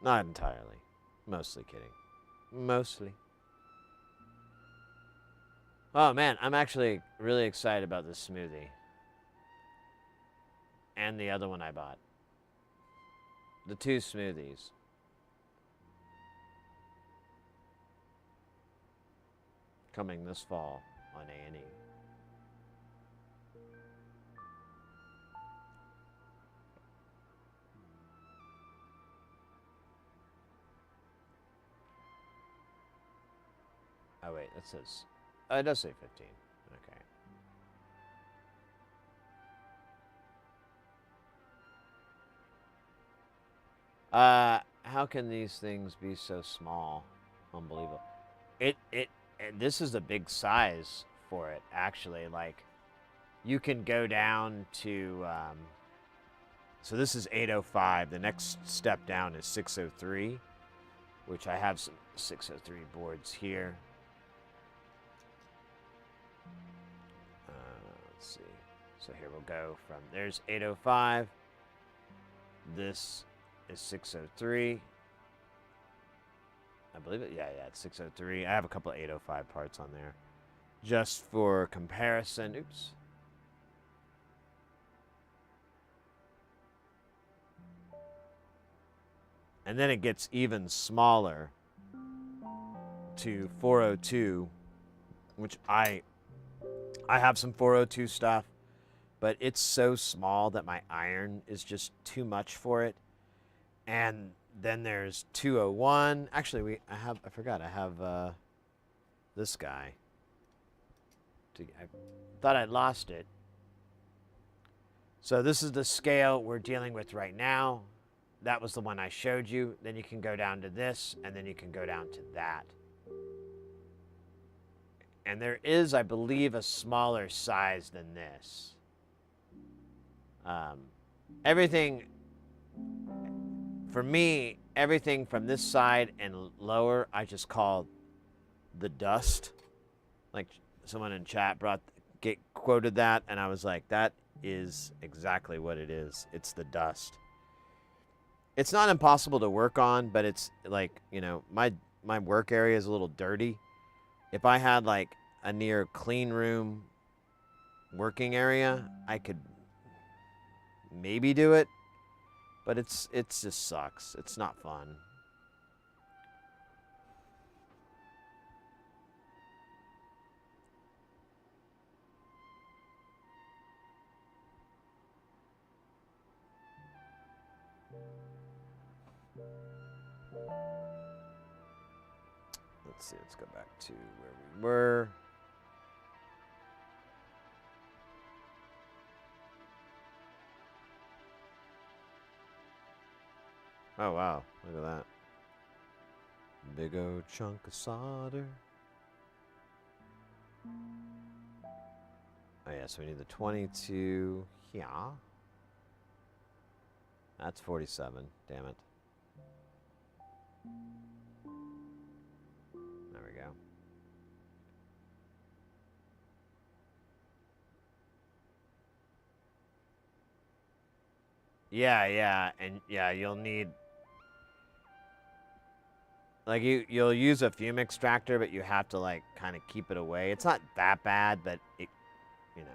not entirely. Mostly kidding. Mostly. Oh man, I'm actually really excited about this smoothie. And the other one I bought. The 2 smoothies. Coming this fall on A&E. Oh wait, it says, it does say 15. Okay. How can these things be so small? Unbelievable. And this is a big size for it, actually. Like, you can go down to, so this is 805. The next step down is 603, which I have some 603 boards here. Let's see. So here we'll go from, there's 805. This is 603. I believe it. Yeah, it's 603. I have a couple of 805 parts on there. Just for comparison. Oops. And then it gets even smaller to 402, which I have some 402 stuff, but it's so small that my iron is just too much for it. And then there's 201. Actually, I forgot I have this guy. I thought I'd lost it. So this is the scale we're dealing with right now. That was the one I showed you. Then you can go down to this, and then you can go down to that. And there is, I believe, a smaller size than this. Everything, for me, everything from this side and lower, I just call the dust. Like someone in chat quoted that, and I was like, that is exactly what it is. It's the dust. It's not impossible to work on, but it's like, you know, my work area is a little dirty. If I had like a near clean room working area, I could maybe do it, but it just sucks. It's not fun. Let's see, let's go back to where we were. Oh, wow. Look at that. Big old chunk of solder. Oh, yeah, so we need the 22 here. That's 47. Damn it. There we go. Yeah, and yeah, you'll need, like, you'll use a fume extractor, but you have to like kind of keep it away. It's not that bad, but it, you know.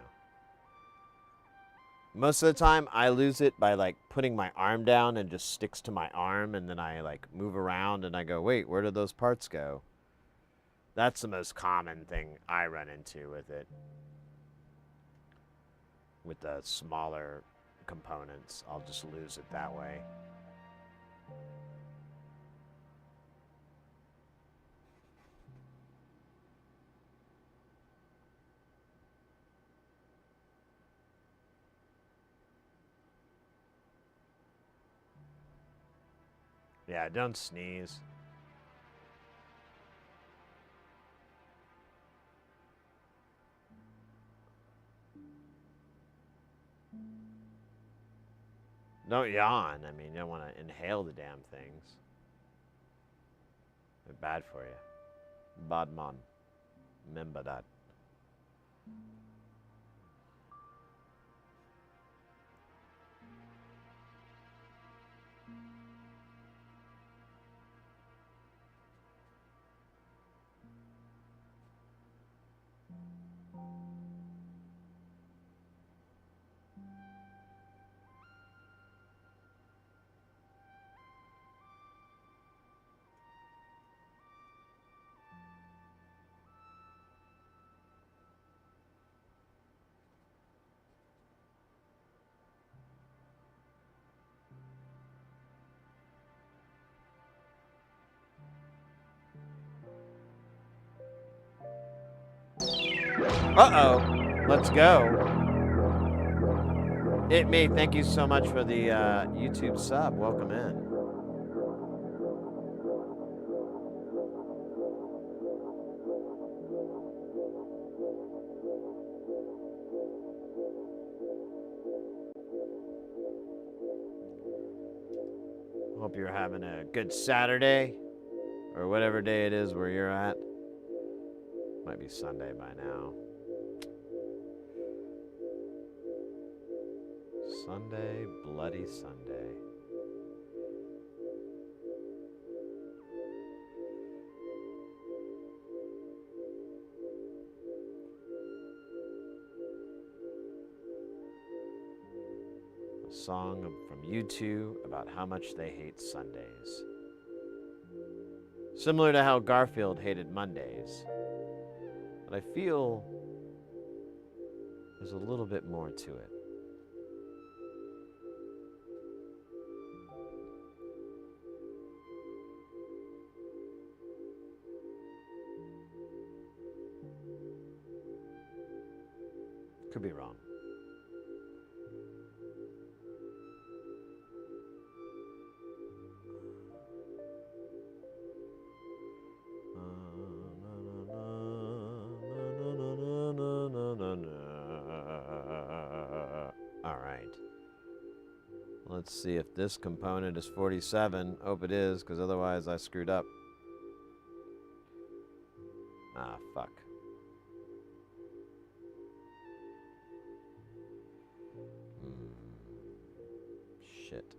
Most of the time, I lose it by like putting my arm down and just sticks to my arm, and then I like move around and I go, wait, where did those parts go? That's the most common thing I run into with it. With the smaller components, I'll just lose it that way. Yeah, don't sneeze. Don't yawn. I mean, you don't want to inhale the damn things. They're bad for you. Bad man. Remember that. Uh-oh. Let's go. It me. Thank you so much for the YouTube sub. Welcome in. Hope you're having a good Saturday or whatever day it is where you're at. Might be Sunday by now. Sunday, bloody Sunday. A song from U2 about how much they hate Sundays. Similar to how Garfield hated Mondays. But I feel there's a little bit more to it. Could be wrong. All right. Let's see if this component is 47. Hope it is, because otherwise I screwed up. Ah, fuck. Shit.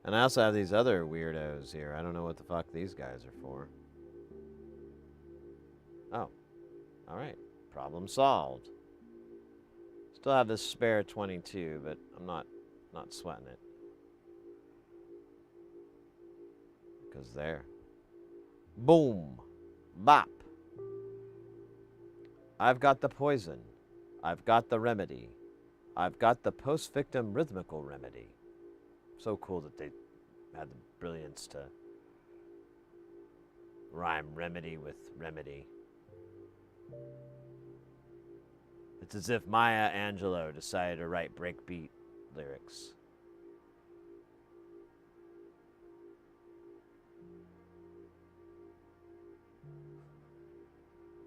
And I also have these other weirdos here. I don't know what the fuck these guys are for. Oh. Alright. Problem solved. Still have this spare 22, but I'm not sweating it. Because there. Boom. Bop. I've got the poison. I've got the remedy. I've got the post-victim rhythmical remedy. So cool that they had the brilliance to rhyme remedy with remedy. It's as if Maya Angelou decided to write breakbeat lyrics.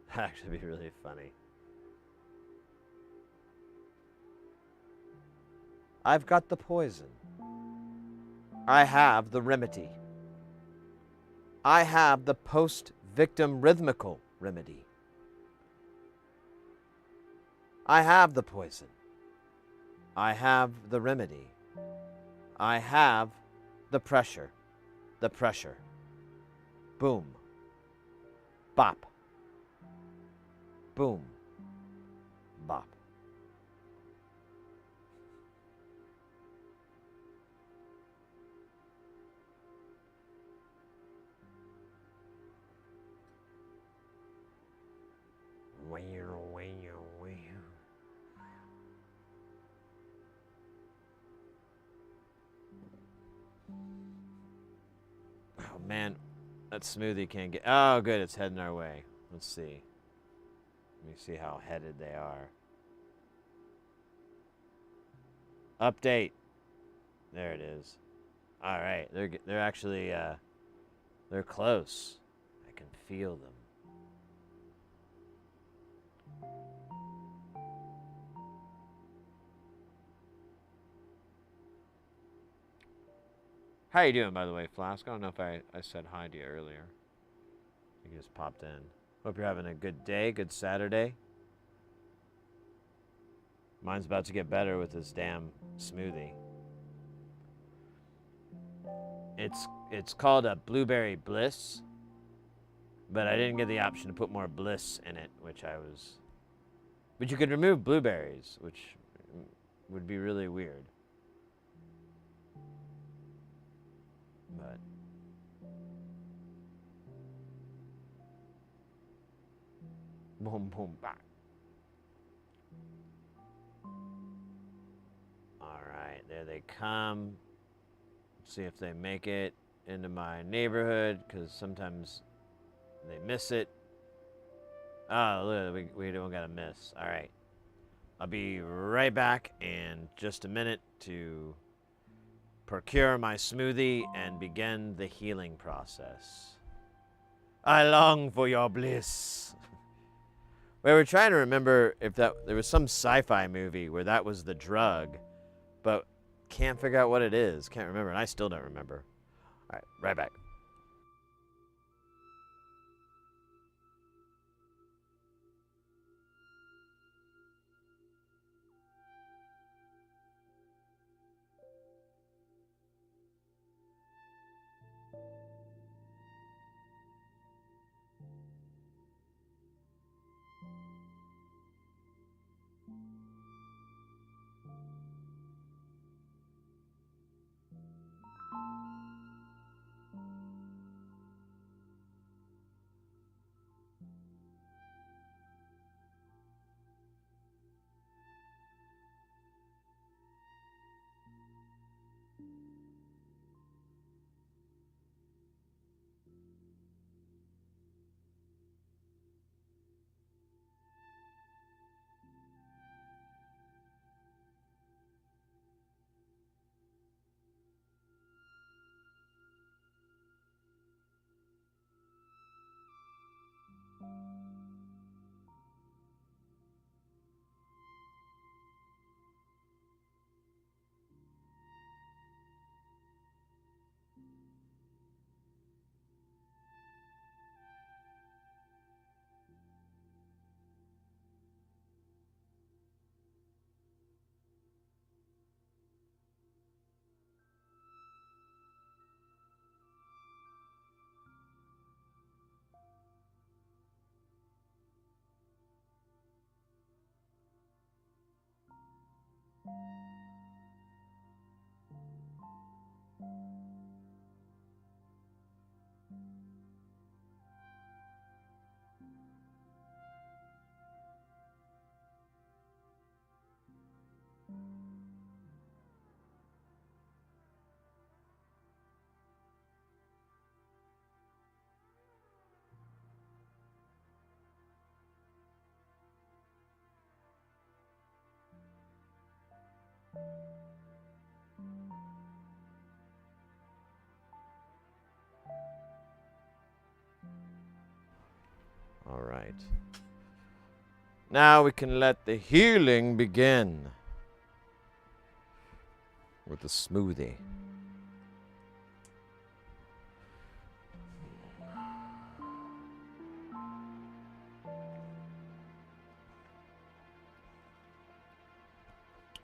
That'd actually be really funny. I've got the poison. I have the remedy. I have the post-victim rhythmical remedy. I have the poison. I have the remedy. I have the pressure. The pressure. Boom. Bop. Boom. Bop. Oh, man. That smoothie can't get... Oh, good. It's heading our way. Let's see. Let me see how headed they are. Update. There it is. All right. They're actually... they're close. I can feel them. How you doing, by the way, Flask? I don't know if I said hi to you earlier. You just popped in. Hope you're having a good day, good Saturday. Mine's about to get better with this damn smoothie. It's called a blueberry bliss, but I didn't get the option to put more bliss in it, which I was... But you could remove blueberries, which would be really weird. But boom, boom, back. All right, there they come. See if they make it into my neighborhood, because sometimes they miss it. Oh, look, we don't got to miss. All right. I'll be right back in just a minute to procure my smoothie and begin the healing process. I long for your bliss. We were trying to remember if there was some sci-fi movie where that was the drug, but can't figure out what it is. Can't remember, and I still don't remember. All right, right back. All right. Now we can let the healing begin with the smoothie.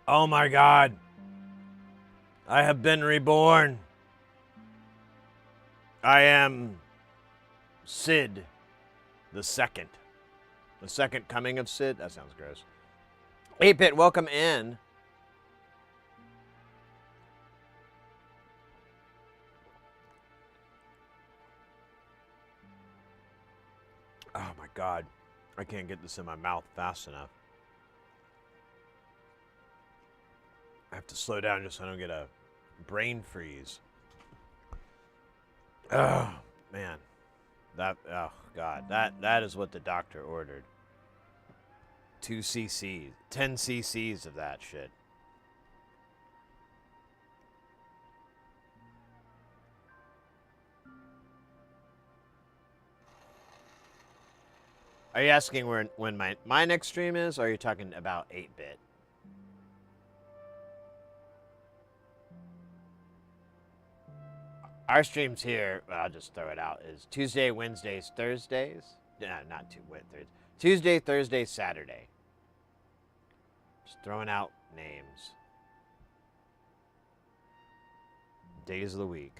Oh my God. I have been reborn. I am Sid the Second. The second coming of Sid? That sounds gross. 8-Bit, welcome in. Oh my God. I can't get this in my mouth fast enough. I have to slow down just so I don't get a brain freeze. Oh, man. That, oh, God. That is what the doctor ordered. 2 cc's. 10 cc's of that shit. Are you asking when my next stream is, or are you talking about 8-bit? Our streams here, I'll just throw it out, is Tuesday, Wednesdays, Thursdays. Nah, not Thursdays. Tuesday, Thursday, Saturday. Just throwing out names. Days of the week.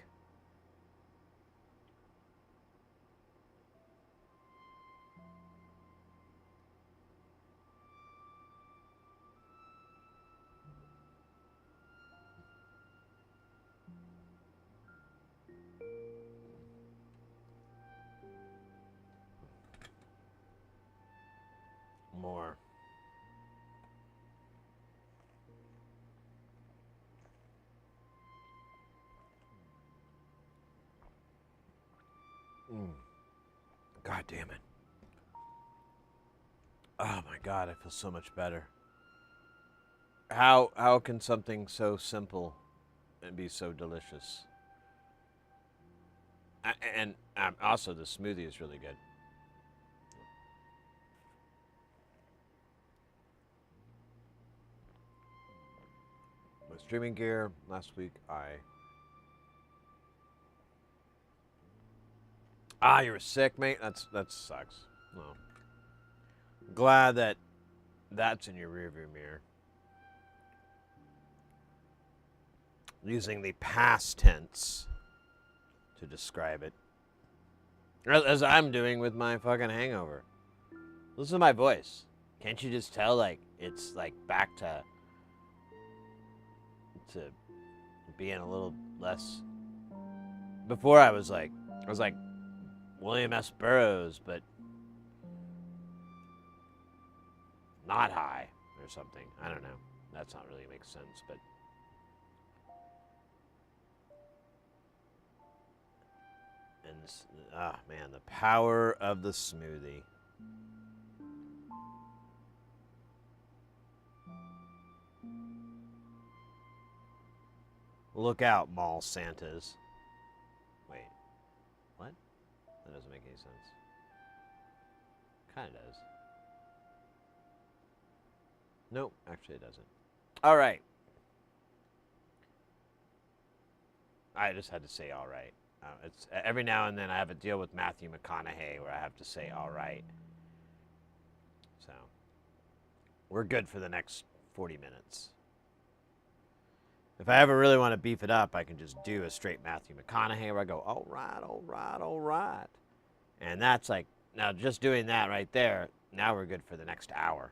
More. God damn it. Oh my God, I feel so much better. How can something so simple and be so delicious? And also the smoothie is really good. My streaming gear last week, you were sick, mate. That sucks. Well, glad that that's in your rearview mirror. Using the past tense to describe it, as I'm doing with my fucking hangover. Listen to my voice. Can't you just tell? Like it's like back to being a little less. Before I was like William S. Burroughs, but not high or something. I don't know. That's not really makes sense, but. And man, the power of the smoothie. Look out, mall Santas. Wait, what? That doesn't make any sense. Kind of does. Nope, actually it doesn't. All right. I just had to say all right. It's every now and then I have a deal with Matthew McConaughey where I have to say all right. So we're good for the next 40 minutes. If I ever really want to beef it up, I can just do a straight Matthew McConaughey where I go, all right, all right, all right. And that's like, now just doing that right there, now we're good for the next hour.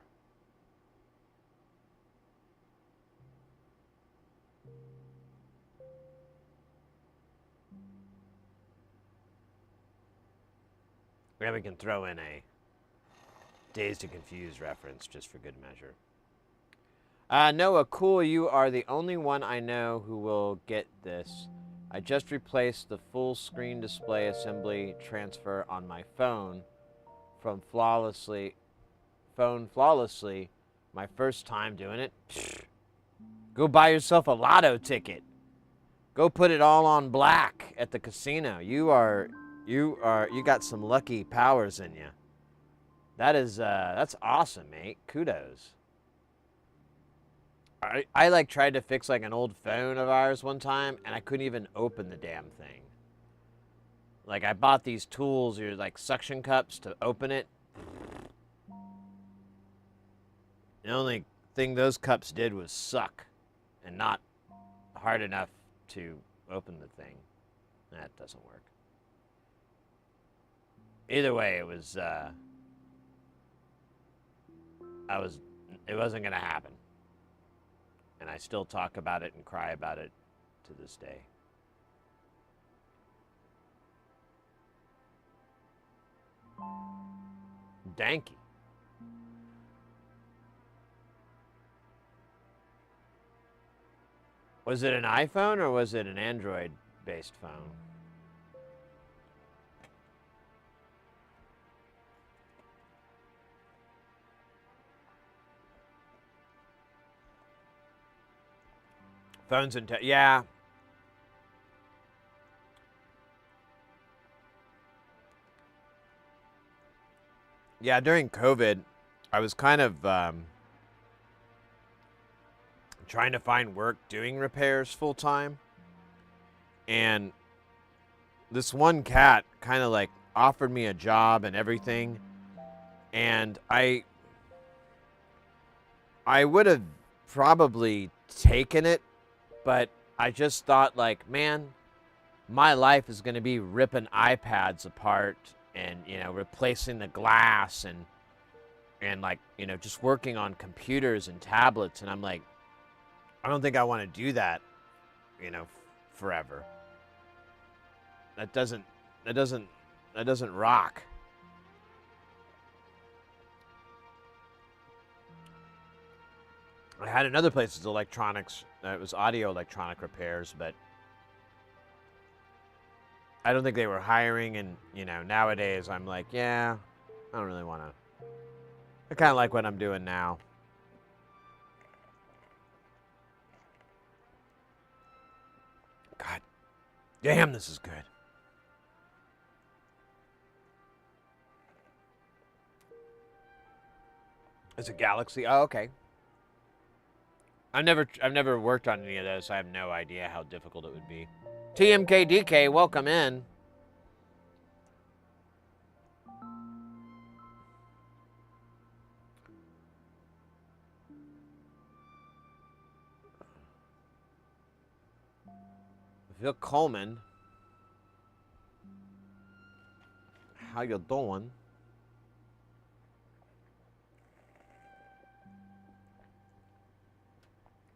Then we can throw in a Dazed and Confused reference just for good measure. Noah, cool, you are the only one I know who will get this. I just replaced the full screen display assembly transfer on my phone flawlessly. My first time doing it. Pfft. Go buy yourself a lotto ticket. Go put it all on black at the casino. You got some lucky powers in you. That's awesome, mate. Kudos. I like tried to fix like an old phone of ours one time, and I couldn't even open the damn thing. Like I bought these tools, your like suction cups to open it. The only thing those cups did was suck, and not hard enough to open the thing. That doesn't work. Either way, it wasn't gonna happen. And I still talk about it and cry about it to this day. Danky. Was it an iPhone or was it an Android-based phone? Phones and yeah. Yeah, during COVID, I was kind of trying to find work doing repairs full time. And this one cat kind of like offered me a job and everything. And I would have probably taken it, but I just thought like, man, my life is going to be ripping iPads apart and, you know, replacing the glass and like, you know, just working on computers and tablets. And I'm like, I don't think I want to do that, you know, forever. That doesn't rock. I had another place as electronics. It was audio electronic repairs, but I don't think they were hiring. And, you know, nowadays I'm like, yeah, I don't really want to. I kind of like what I'm doing now. God damn, this is good. It's a Galaxy. Oh, okay. I've never worked on any of those, so I have no idea how difficult it would be. TMKDK, welcome in. Phil Coleman, how you doing?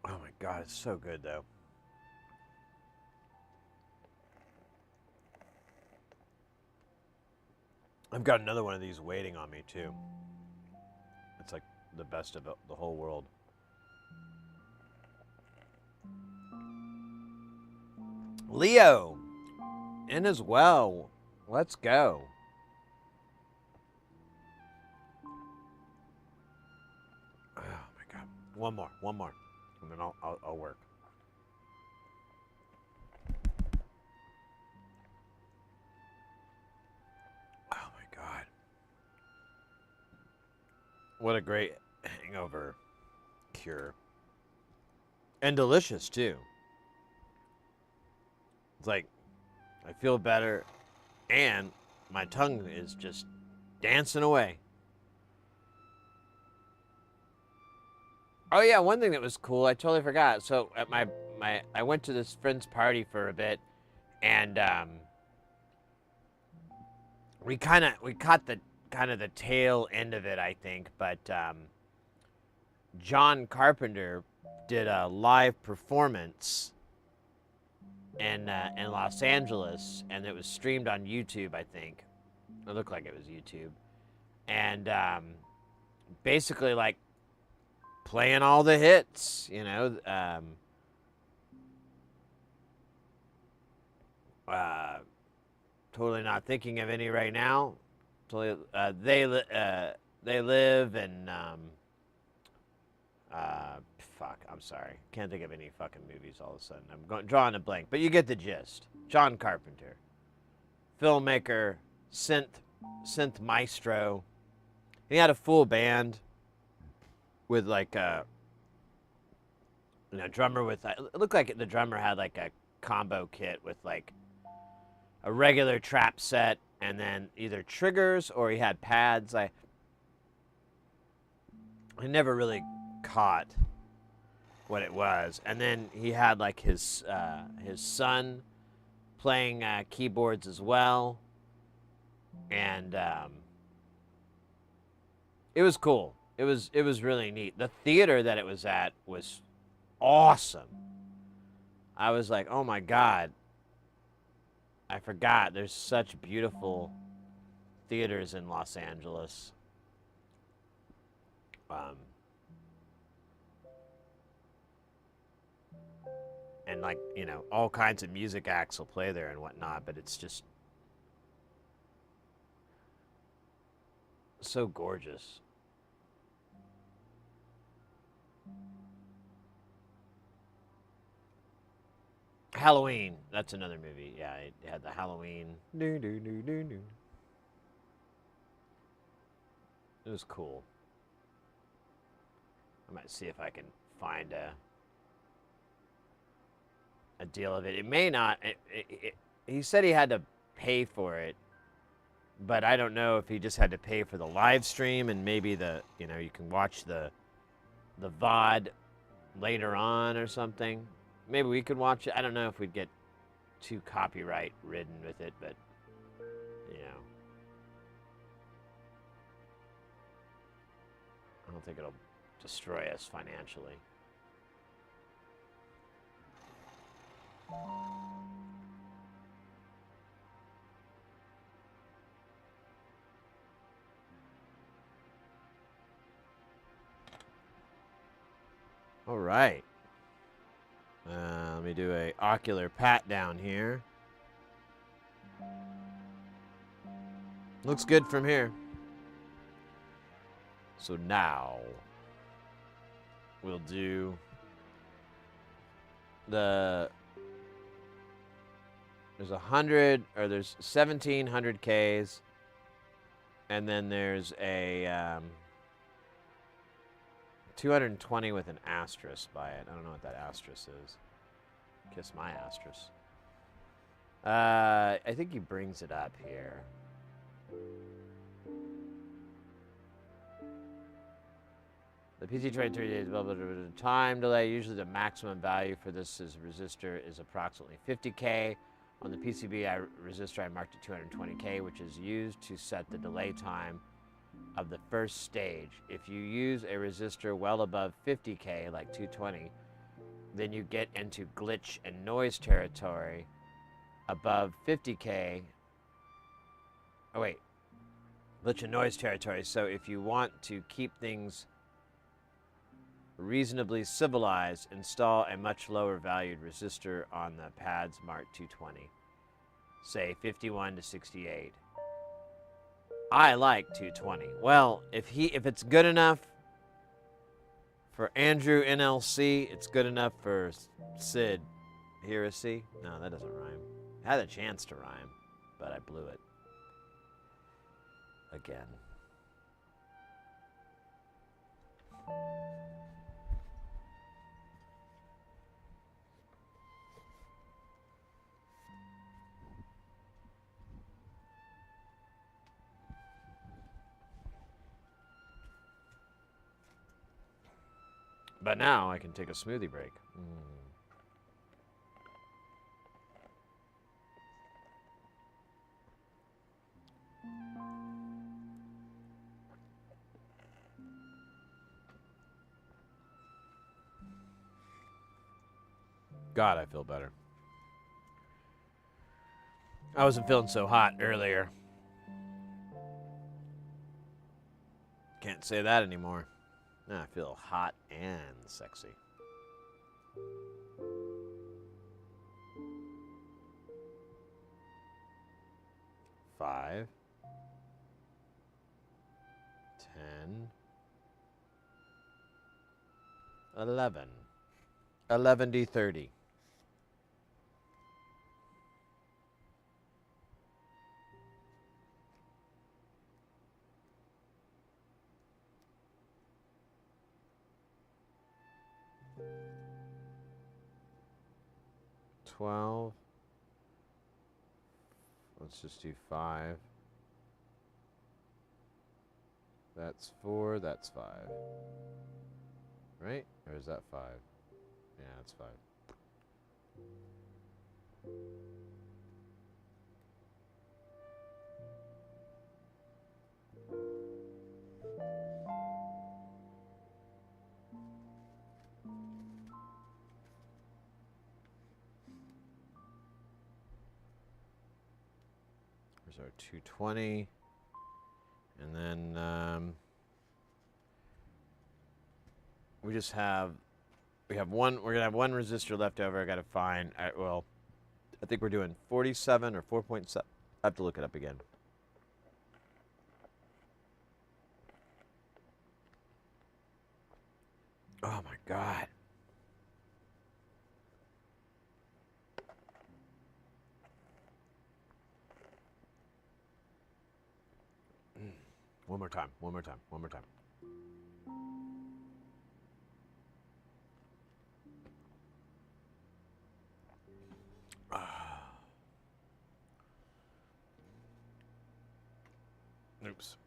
Oh my God, it's so good though. I've got another one of these waiting on me too. It's like the best of the whole world. Leo, in as well. Let's go. Oh my God, one more, and then I'll work. Oh my God, what a great hangover cure, and delicious too. It's like, I feel better, and my tongue is just dancing away. Oh yeah, one thing that was cool, I totally forgot. So at I went to this friend's party for a bit, and we caught the tail end of it, I think. But John Carpenter did a live performance in Los Angeles, and it was streamed on YouTube, I think. It looked like it was YouTube, and basically like playing all the hits, you know. Totally not thinking of any right now. Totally, they live and fuck. I'm sorry, can't think of any fucking movies all of a sudden. I'm drawing a blank, but you get the gist. John Carpenter, filmmaker, synth maestro. He had a full band with like a drummer with. It looked like the drummer had like a combo kit with like a regular trap set and then either triggers or he had pads. I never really caught what it was. And then he had like his son playing keyboards as well, and it was cool. It was really neat. The theater that it was at was awesome. I was like, oh my God, I forgot there's such beautiful theaters in Los Angeles. And like, you know, all kinds of music acts will play there and whatnot, but it's just so gorgeous. Halloween. That's another movie. Yeah, it had the Halloween. It was cool. I might see if I can find a deal of it. It may not. He said he had to pay for it, but I don't know if he just had to pay for the live stream and maybe you can watch the VOD later on or something. Maybe we could watch it. I don't know if we'd get too copyright ridden with it, but I don't think it'll destroy us financially. All right. Let me do a ocular pat down here. Looks good from here. So now we'll do there's 1700 Ks, and then there's a 220 with an asterisk by it. I don't know what that asterisk is. Kiss my asterisk. I think he brings it up here. The PC23 days, blah, blah, blah, blah, time delay. Usually the maximum value for this resistor is approximately 50K. On the PCB resistor, I marked it 220K, which is used to set the delay time of the first stage. If you use a resistor well above 50K, like 220, then you get into glitch and noise territory. Above 50K, oh wait, glitch and noise territory. So if you want to keep things reasonably civilized, install a much lower valued resistor on the pads marked 220. Say 51 to 68. I like 220. Well, if it's good enough for Andrew NLC, it's good enough for Sid. Here is C? No, that doesn't rhyme. I had a chance to rhyme, but I blew it. Again. But now I can take a smoothie break. God, I feel better. I wasn't feeling so hot earlier. Can't say that anymore. Now I feel hot and sexy. Five, 10, 11. 11D30. $12. Let's just do 5. That's 4, that's 5. Right? Or is that 5? Yeah, that's 5. There's our 220. And then we just have we're gonna have one resistor left over. I gotta find. I think we're doing 47 or 4.7. I have to look it up again. Oh my God. One more time. One more time. One more time. Oops.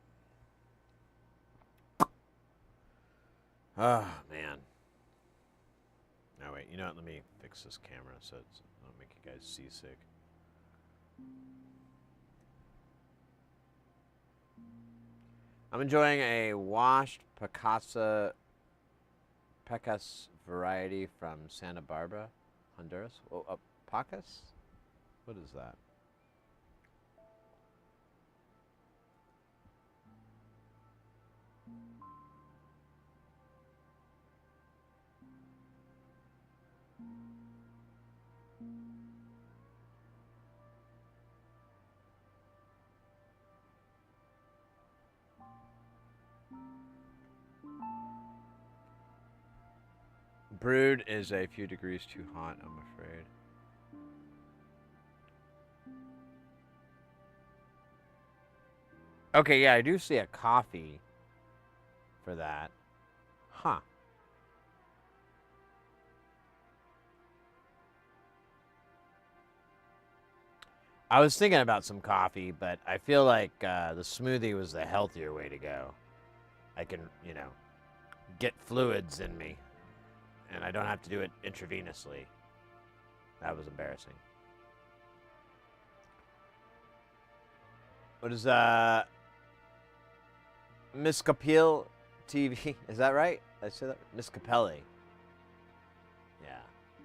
Oh, man. Oh, wait. You know what? Let me fix this camera so it don't make you guys seasick. I'm enjoying a washed Pecas variety from Santa Barbara, Honduras. Oh, Pacas? What is that? Brewed is a few degrees too hot, I'm afraid. Okay, yeah, I do see a coffee for that. Huh. I was thinking about some coffee, but I feel like the smoothie was the healthier way to go. I can, get fluids in me, and I don't have to do it intravenously. That was embarrassing. What is Miss Capel TV? Is that right? Did I say that? Miss Capelli. Yeah,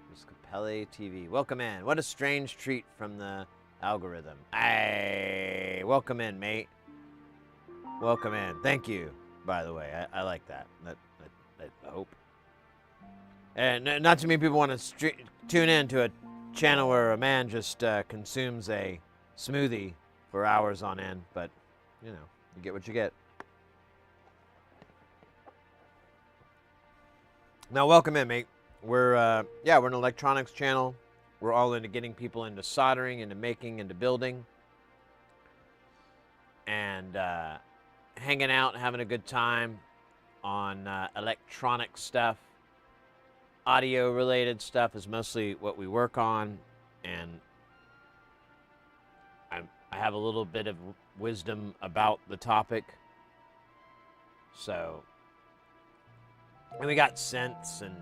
Miss Capelli TV. Welcome in. What a strange treat from the algorithm. Hey, welcome in, mate. Welcome in. Thank you, by the way. I like that. I hope. And not too many people want to tune in to a channel where a man just consumes a smoothie for hours on end, but, you get what you get. Now, welcome in, mate. We're an electronics channel. We're all into getting people into soldering, into making, into building, and hanging out, having a good time on electronic stuff. Audio-related stuff is mostly what we work on, and I have a little bit of wisdom about the topic. So, and we got synths and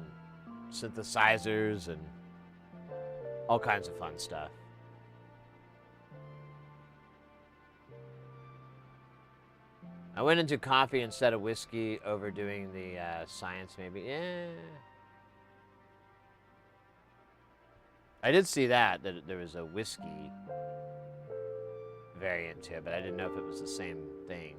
synthesizers and all kinds of fun stuff. I went into coffee instead of whiskey, overdoing the science maybe. Yeah. I did see that there was a whiskey variant to it, but I didn't know if it was the same thing.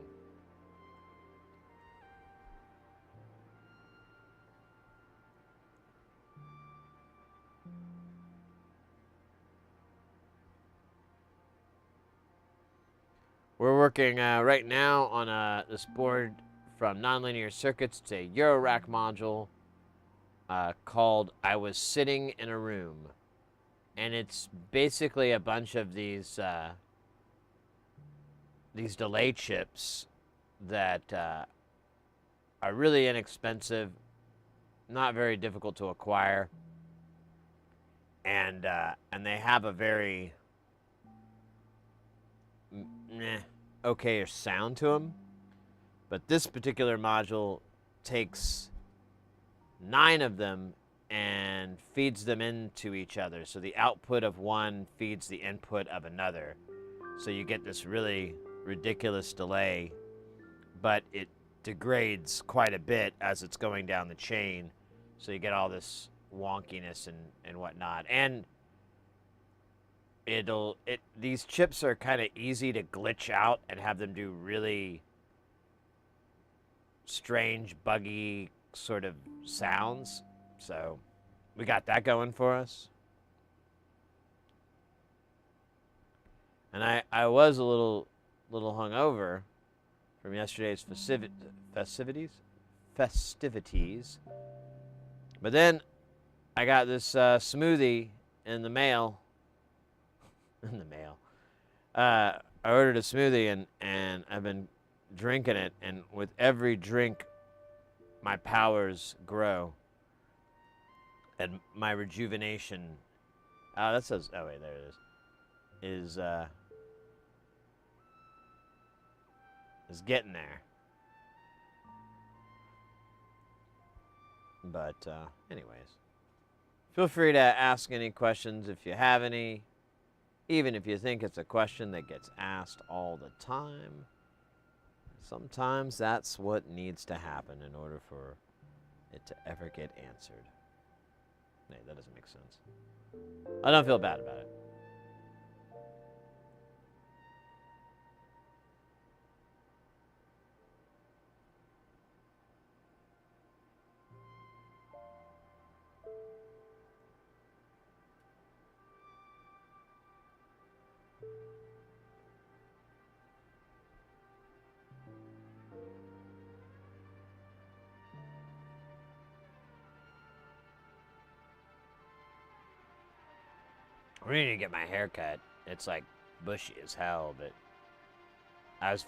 We're working right now on this board from Nonlinear Circuits. It's a eurorack module called I Was Sitting in a Room. And it's basically a bunch of these delay chips that are really inexpensive, not very difficult to acquire, and they have a very okay-ish sound to them. But this particular module takes 9 of them and feeds them into each other. So the output of one feeds the input of another. So you get this really ridiculous delay, but it degrades quite a bit as it's going down the chain. So you get all this wonkiness and whatnot. And these chips are kind of easy to glitch out and have them do really strange, buggy sort of sounds. So we got that going for us. And I was a little hungover from yesterday's festivities. But then I got this smoothie in the mail. I ordered a smoothie and I've been drinking it, and with every drink, my powers grow. And my rejuvenation, that says, oh wait, there it is getting there. But, anyways, feel free to ask any questions if you have any, even if you think it's a question that gets asked all the time. Sometimes that's what needs to happen in order for it to ever get answered. Hey, that doesn't make sense. I don't feel bad about it. I need to get my hair cut. It's like bushy as hell, but I was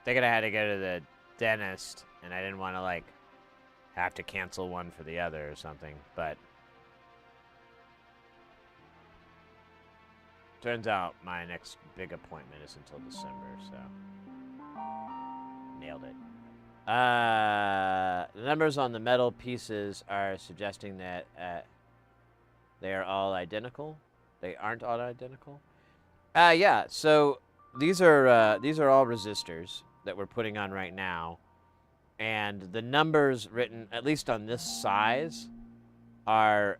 thinking I had to go to the dentist, and I didn't want to like have to cancel one for the other or something, but turns out my next big appointment is until December, so nailed it. The numbers on the metal pieces are suggesting that they are all identical. They aren't all identical. Yeah. So these are all resistors that we're putting on right now, and the numbers written, at least on this size, are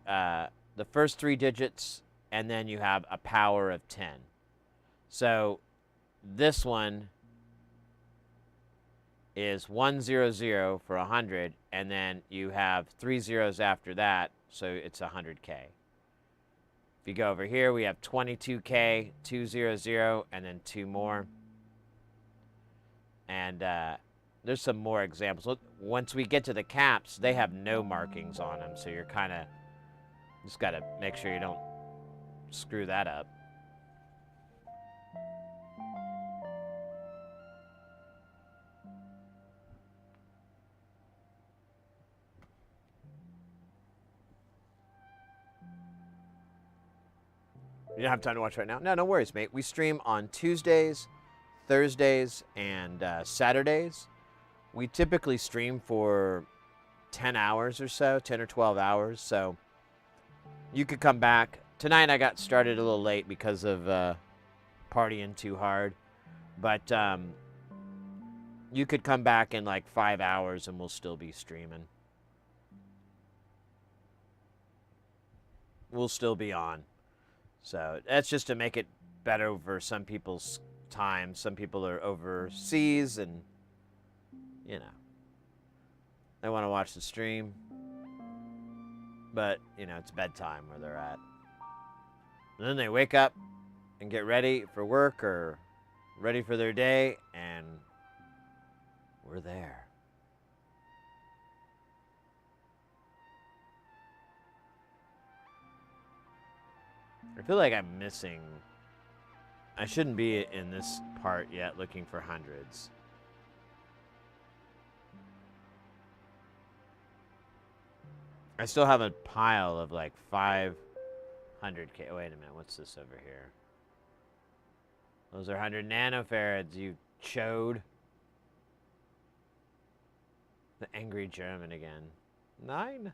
the first 3 digits, and then you have a power of 10. So this one is 100 for 100, and then you have 3 zeros after that, so it's 100K. If you go over here, we have 22K, 200, and then 2 more. And there's some more examples. Once we get to the caps, they have no markings on them, so you're kind of just got to make sure you don't screw that up. You don't have time to watch right now? No, no worries, mate. We stream on Tuesdays, Thursdays, and Saturdays. We typically stream for 10 hours or so, 10 or 12 hours. So you could come back. Tonight I got started a little late because of partying too hard. But you could come back in like 5 hours and we'll still be streaming. We'll still be on. So that's just to make it better for some people's time. Some people are overseas and, you know, they want to watch the stream. But, you know, it's bedtime where they're at. And then they wake up and get ready for work or ready for their day, and we're there. I feel like I'm missing. I shouldn't be in this part yet looking for hundreds. I still have a pile of like 500K. Oh, wait a minute. What's this over here? Those are 100 nanofarads, you chode. The angry German again. 9?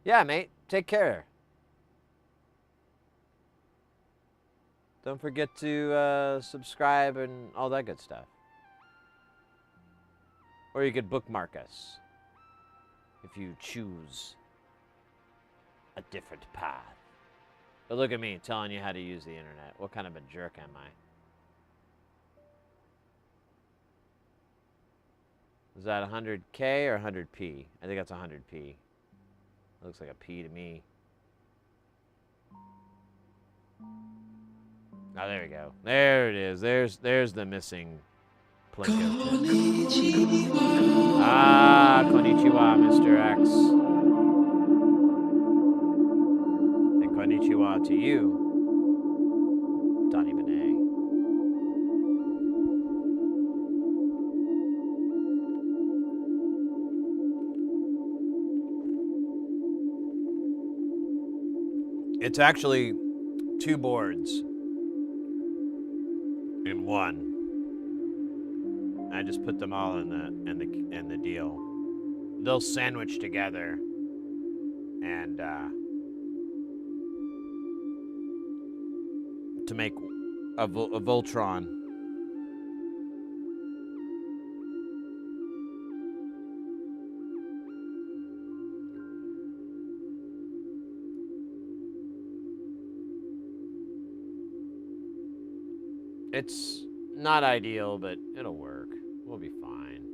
Yeah, mate. Take care. Don't forget to subscribe and all that good stuff. Or you could bookmark us if you choose a different path. But look at me telling you how to use the internet. What kind of a jerk am I? Is that 100K or 100P? I think that's 100P. Looks like a P to me. Oh, there we go. There it is. There's the missing Plinko. Ah, konnichiwa, Mr. X. And konnichiwa to you, Donnie Benet. It's actually 2 boards in one. I just put them all in the deal. They'll sandwich together, and to make a Voltron. It's not ideal, but it'll work. We'll be fine.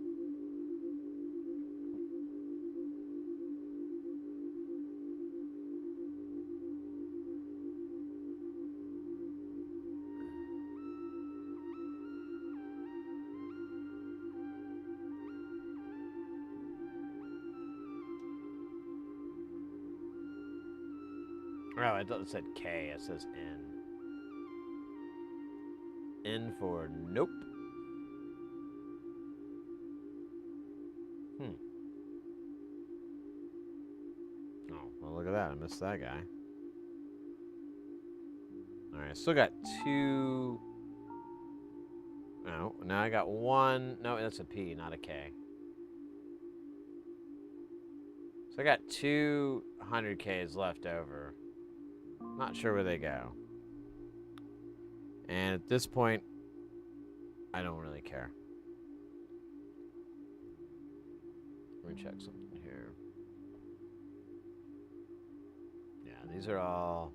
Oh, it said K. It says N. N for nope. Oh, well, look at that. I missed that guy. All right, still got 2. No, now I got 1. No, that's a P, not a K. So I got 200Ks left over. Not sure where they go. And at this point, I don't really care. Let me check something here. Yeah, these are all...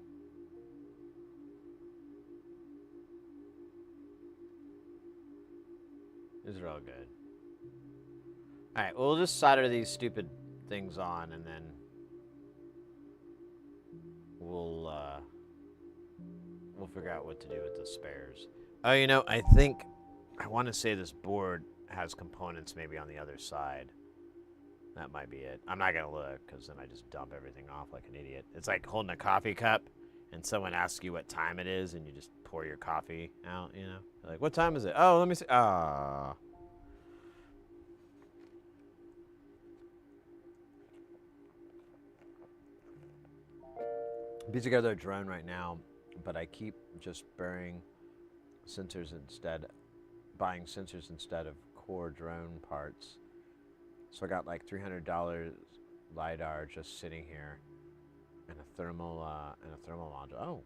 These are all good. Alright, we'll just solder these stupid things on, and then we'll figure out what to do with the spares. Oh, you know, I think I want to say this board has components maybe on the other side. That might be it. I'm not gonna look, because then I just dump everything off like an idiot. It's like holding a coffee cup and someone asks you what time it is, and you just pour your coffee out, you know? Like, what time is it? Oh, let me see. Ah. I'm putting together a drone right now, but I keep just buying sensors instead of core drone parts. So I got like $300 LiDAR just sitting here, and a thermal module. Oh,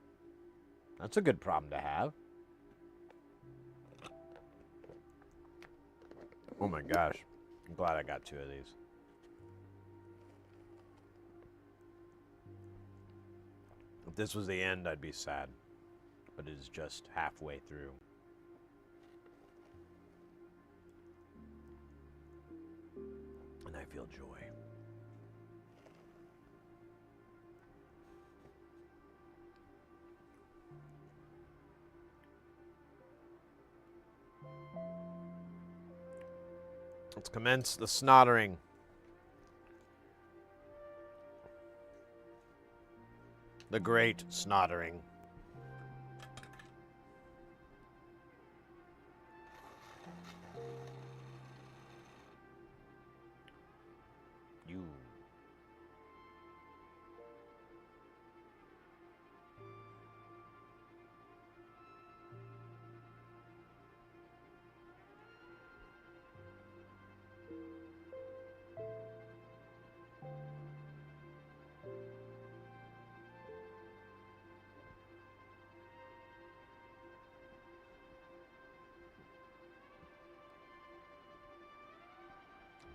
that's a good problem to have. Oh my gosh, I'm glad I got 2 of these. If this was the end, I'd be sad, but it is just halfway through. And I feel joy. Let's commence the snottering. The great snottering. You.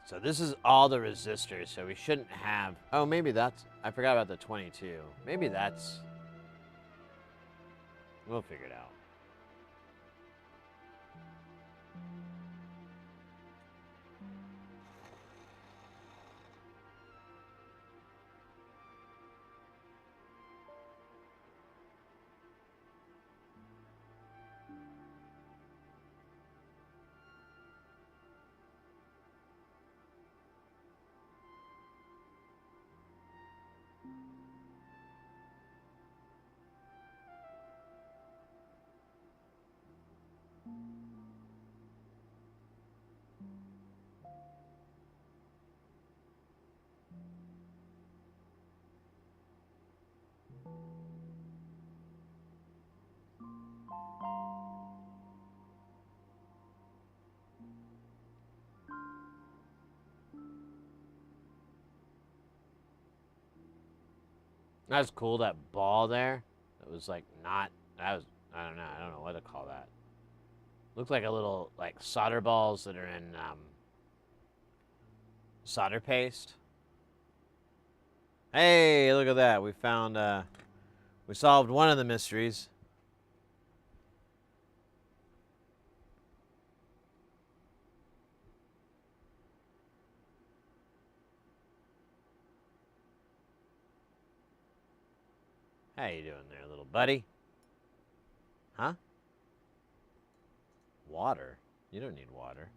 So this is all the resistors, so we shouldn't have... Oh, maybe that's... I forgot about the 22. Maybe that's... We'll figure it out. That's cool, that ball there. That was like not, that was, I don't know what to call that. Looked like a little, like solder balls that are in solder paste. Hey, look at that. We found, we solved one of the mysteries. How you doing there, little buddy? Huh? Water? You don't need water.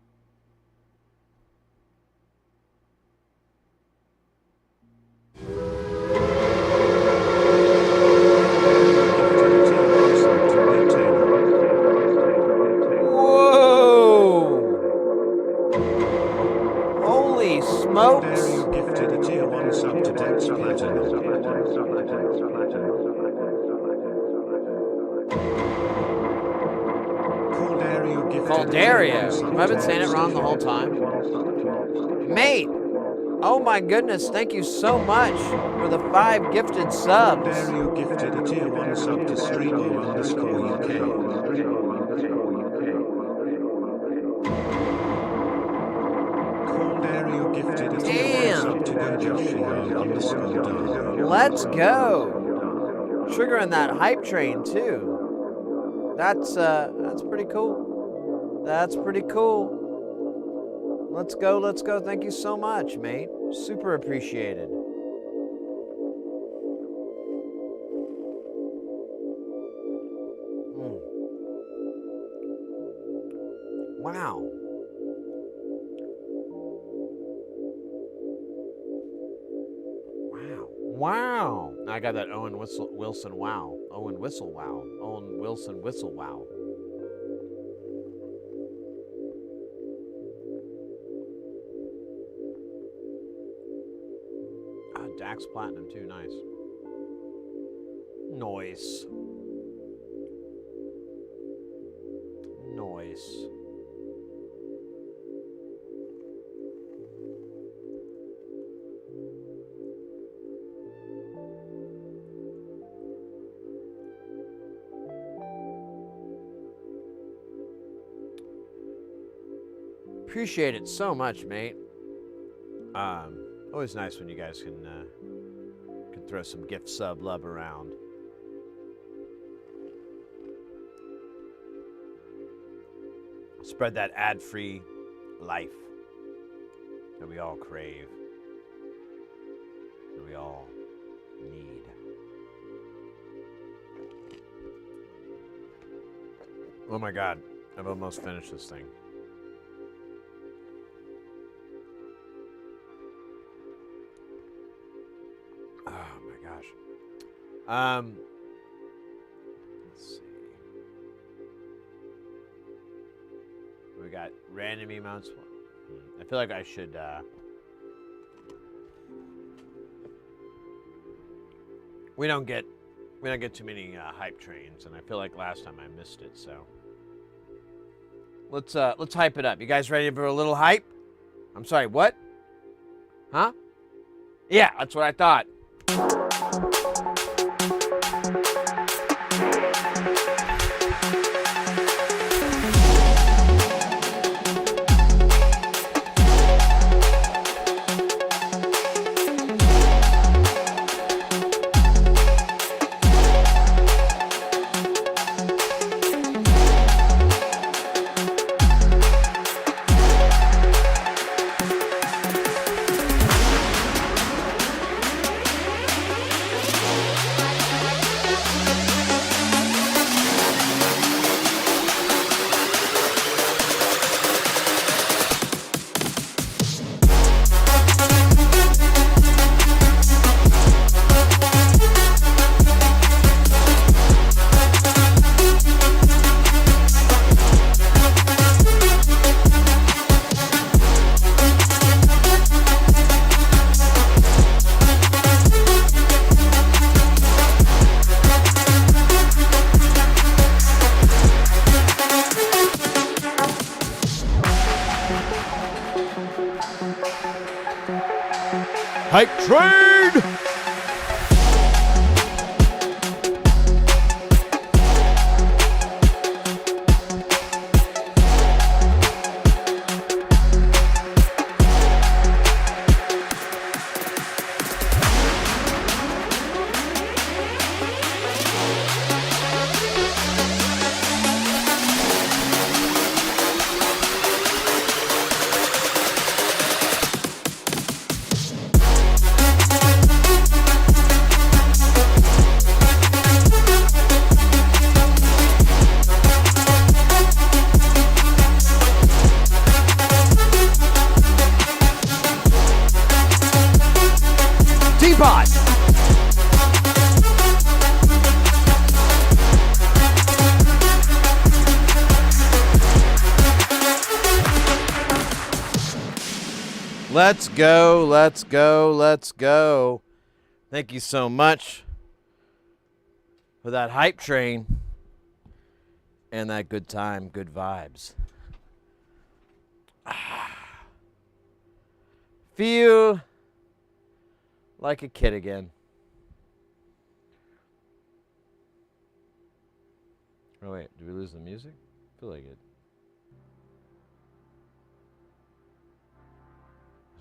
Whoa! Holy smokes!
You gifted a tier 1 sub to Dex Platinum.
Caldario. I've been saying it wrong the whole time. Mate! Oh my goodness, thank you so much for the 5 gifted subs.
Caldario gifted a tier 1 sub to Strebo_UK. Caldario gifted a tier 1 sub to Gojoshio_Dar.
Let's go. Triggering that hype train too. That's pretty cool. That's pretty cool. Let's go, let's go. Thank you so much, mate. Super appreciated. Wow. Wow. I got that Owen Wilson wow. Owen Whistle wow. Owen Wilson whistle wow. Dax Platinum too, nice. Noise. Noise. Appreciate it so much, mate. Always nice when you guys can throw some gift sub love around. Spread that ad-free life that we all crave, that we all need. Oh my God, I've almost finished this thing. Let's see. We got random emotes. I feel like I should, we don't get too many hype trains, and I feel like last time I missed it, so let's hype it up. You guys ready for a little hype? I'm sorry, what? Huh? Yeah, that's what I thought. hype train! Teapot! Let's go, let's go, let's go. Thank you so much for that hype train and that good time, good vibes. Feel like a kid again. Oh wait, did we lose the music? I feel like it.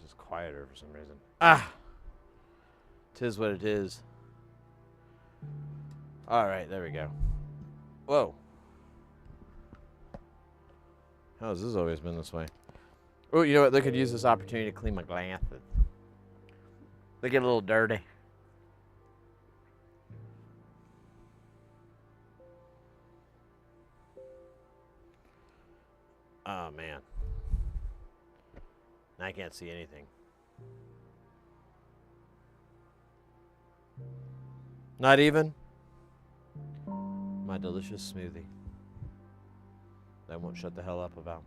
This is quieter for some reason. Tis what it is. Alright, there we go. Whoa. How has this always been this way? Oh, you know what? They could use this opportunity to clean my glasses. They get a little dirty. Oh, man. I can't see anything. Not even my delicious smoothie that I won't shut the hell up about.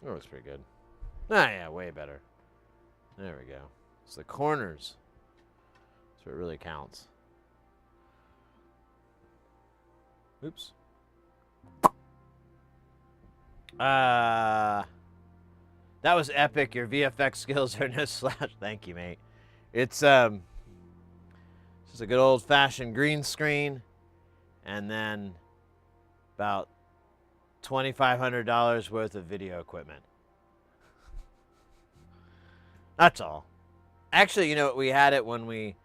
That looks pretty good. Ah, yeah, way better. There we go. It's the corners. That's what really counts. Oops. That was epic. Your VFX skills are no slouch. Thank you, mate. It's just a good old-fashioned green screen, and then about $2,500 worth of video equipment. That's all. Actually, you know, we had it when we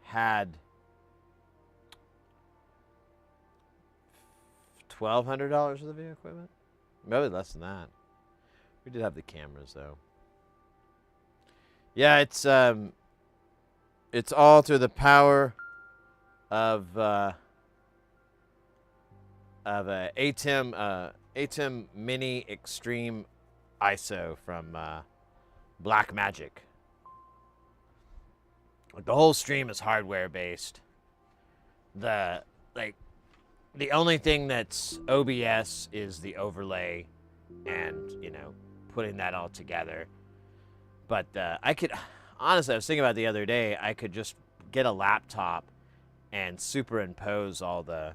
had $1,200 worth of video equipment. Maybe less than that. We did have the cameras though. Yeah, it's all through the power of a ATEM Mini Extreme ISO from Blackmagic. Like, the whole stream is hardware based. The only thing that's OBS is the overlay and, you know, putting that all together. But I could, honestly, I was thinking about it the other day, I could just get a laptop and superimpose all the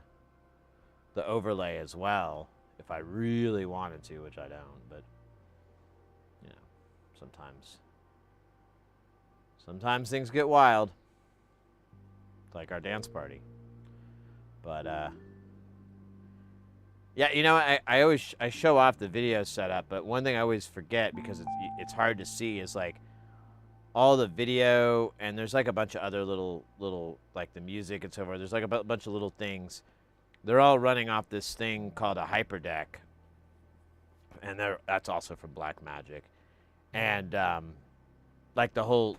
overlay as well if I really wanted to, which I don't. But, you know, sometimes things get wild. Like our dance party. But, yeah, you know, I show off the video setup, but one thing I always forget because it's hard to see is like all the video, and there's like a bunch of other little like the music and so forth. There's like a bunch of little things. They're all running off this thing called a hyperdeck, and that's also from Blackmagic, and like the whole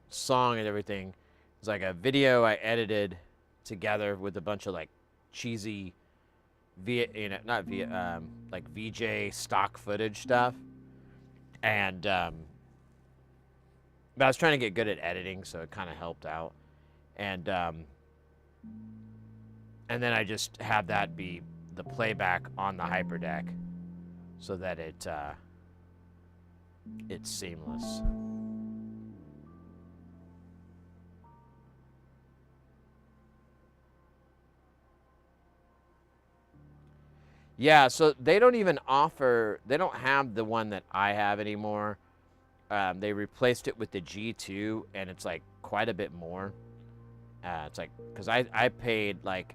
song and everything is like a video I edited together with a bunch of like cheesy like VJ stock footage stuff, and but I was trying to get good at editing, so it kind of helped out, and then I just have that be the playback on the hyperdeck, so that it's seamless. Yeah, so they don't even offer, they don't have the one that I have anymore. They replaced it with the G2, and it's like quite a bit more. It's like, because I paid like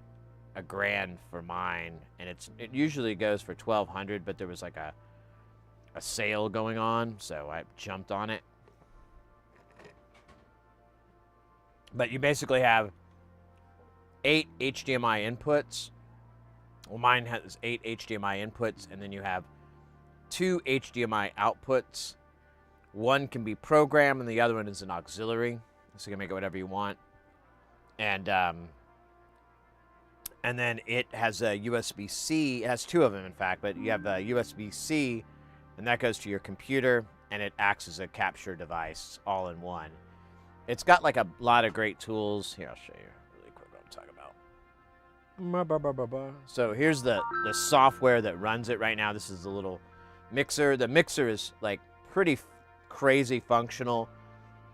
$1,000 for mine, and it usually goes for 1,200, but there was like a sale going on, so I jumped on it. But you basically have 8 HDMI inputs. Well, mine has 8 HDMI inputs, and then you have 2 HDMI outputs. One can be programmed, and the other one is an auxiliary, so you can make it whatever you want. And then it has a USB-C. It has 2 of them, in fact, but you have a USB-C, and that goes to your computer, and it acts as a capture device all in one. It's got like a lot of great tools. Here, I'll show you really quick what I'm talking about. So here's the software that runs it right now. This is the little mixer. The mixer is like pretty crazy functional.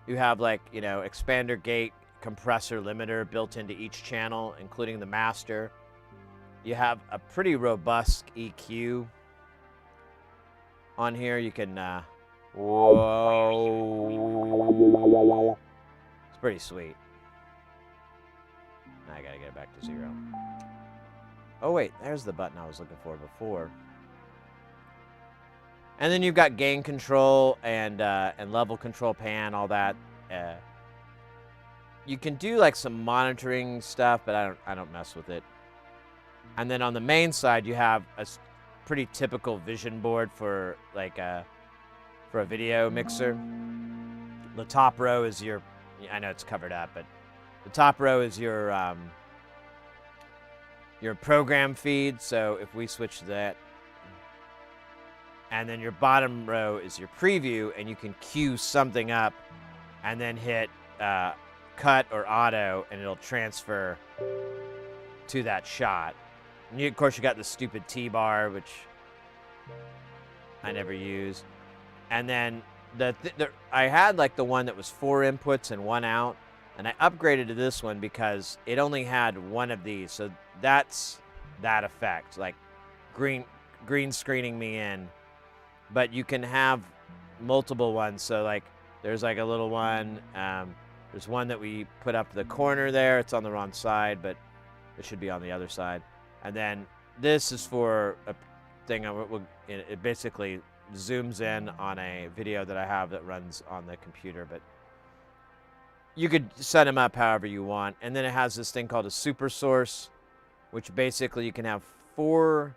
You have like, you know, expander gate, compressor, limiter built into each channel, including the master. You have a pretty robust EQ on here. You can, whoa. It's pretty sweet. I gotta get it back to 0. Oh wait, there's the button I was looking for before. And then you've got gain control and level control pan, all that. You can do like some monitoring stuff, but I don't mess with it. And then on the main side, you have a pretty typical vision board for like for a video mixer. The top row is your, I know it's covered up, but the top row is your program feed. So if we switch to that, and then your bottom row is your preview, and you can cue something up and then hit cut or auto, and it'll transfer to that shot. And you, of course, you got the stupid T-bar, which I never use. And then I had like the one that was 4 inputs and 1 out, and I upgraded to this one because it only had 1 of these. So that's that effect, like green screening me in. But you can have multiple ones. So like there's like a little one. There's one that we put up the corner there. It's on the wrong side, but it should be on the other side. And then this is for a thing. It basically zooms in on a video that I have that runs on the computer, but you could set them up however you want. And then it has this thing called a super source, which basically you can have 4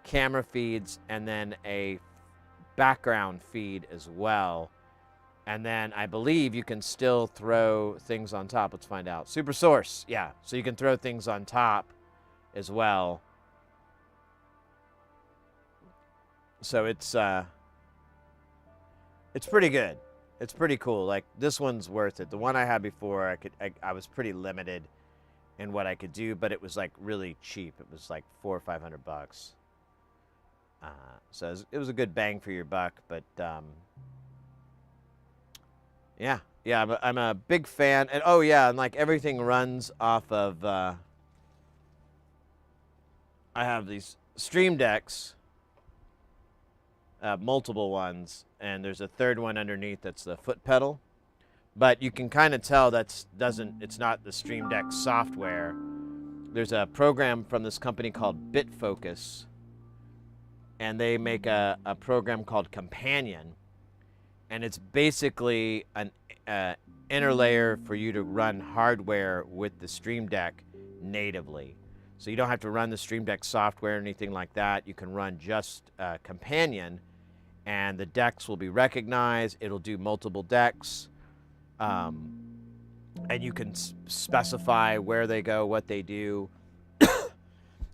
camera feeds and then a background feed as well. And then I believe you can still throw things on top. Let's find out. Super source, yeah. So you can throw things on top as well. So it's pretty good. It's pretty cool. Like this one's worth it. The one I had before, I was pretty limited in what I could do, but it was like really cheap. It was like $400 or $500. So it was a good bang for your buck. But yeah, I'm a big fan. And oh yeah, and like everything runs off of. I have these Stream Decks. Multiple ones, and there's a third one underneath that's the foot pedal, but you can kind of tell it's not the Stream Deck software. There's a program from this company called BitFocus, and they make a program called Companion, and it's basically an interlayer for you to run hardware with the Stream Deck natively. So you don't have to run the Stream Deck software or anything like that. You can run just Companion, and the decks will be recognized. It'll do multiple decks, and you can specify where they go, what they do,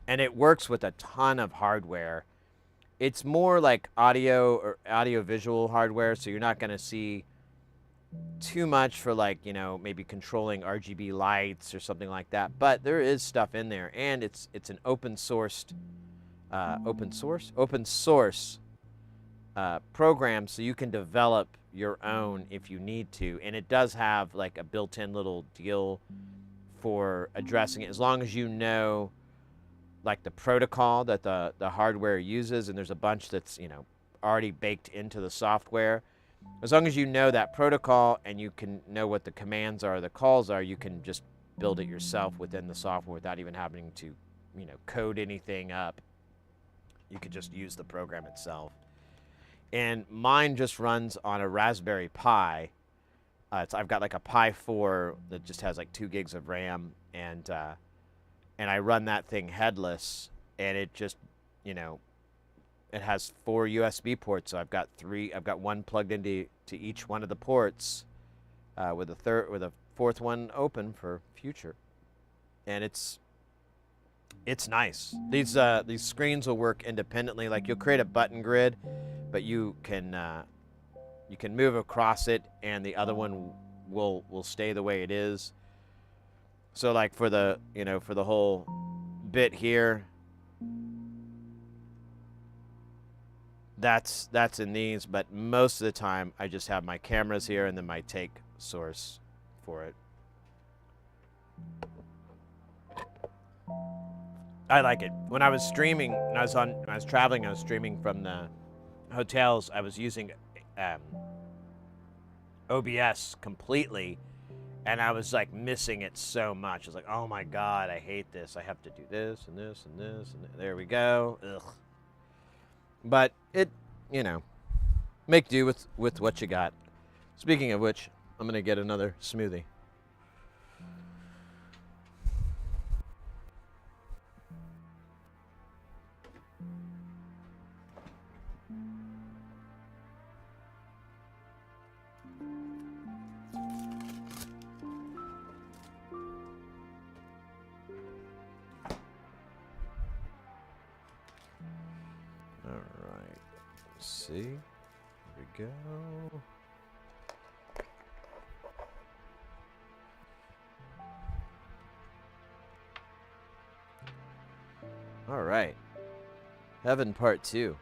and it works with a ton of hardware. It's more like audio or audio-visual hardware, so you're not going to see too much for like, you know, maybe controlling RGB lights or something like that, but there is stuff in there, and it's an open source program, so you can develop your own if you need to, and it does have like a built-in little deal for addressing it, as long as you know like the protocol that the hardware uses, and there's a bunch that's, you know, already baked into the software. As long as you know that protocol and you can know what the commands are, the calls are, you can just build it yourself within the software without even having to, you know, code anything up. You could just use the program itself. And mine just runs on a Raspberry Pi. I've got like a Pi 4 that just has like 2 gigs of RAM, and I run that thing headless, and it just, you know, it has 4 USB ports, so I've got one plugged into each one of the ports, with a fourth one open for future, and it's nice. These screens will work independently. Like, you'll create a button grid, but you can move across it, and the other one will stay the way it is. So like for the whole bit here, that's in these, but most of the time I just have my cameras here and then my take source for it. I like it. When I was streaming, when I was traveling, I was streaming from the hotels. I was using OBS completely, and I was like missing it so much. I was like, oh my God, I hate this. I have to do this and this and this, and there we go. Ugh. But it, you know, make do with what you got. Speaking of which, I'm gonna get another smoothie. Alright, see, here we go. Alright, Heaven Part 2.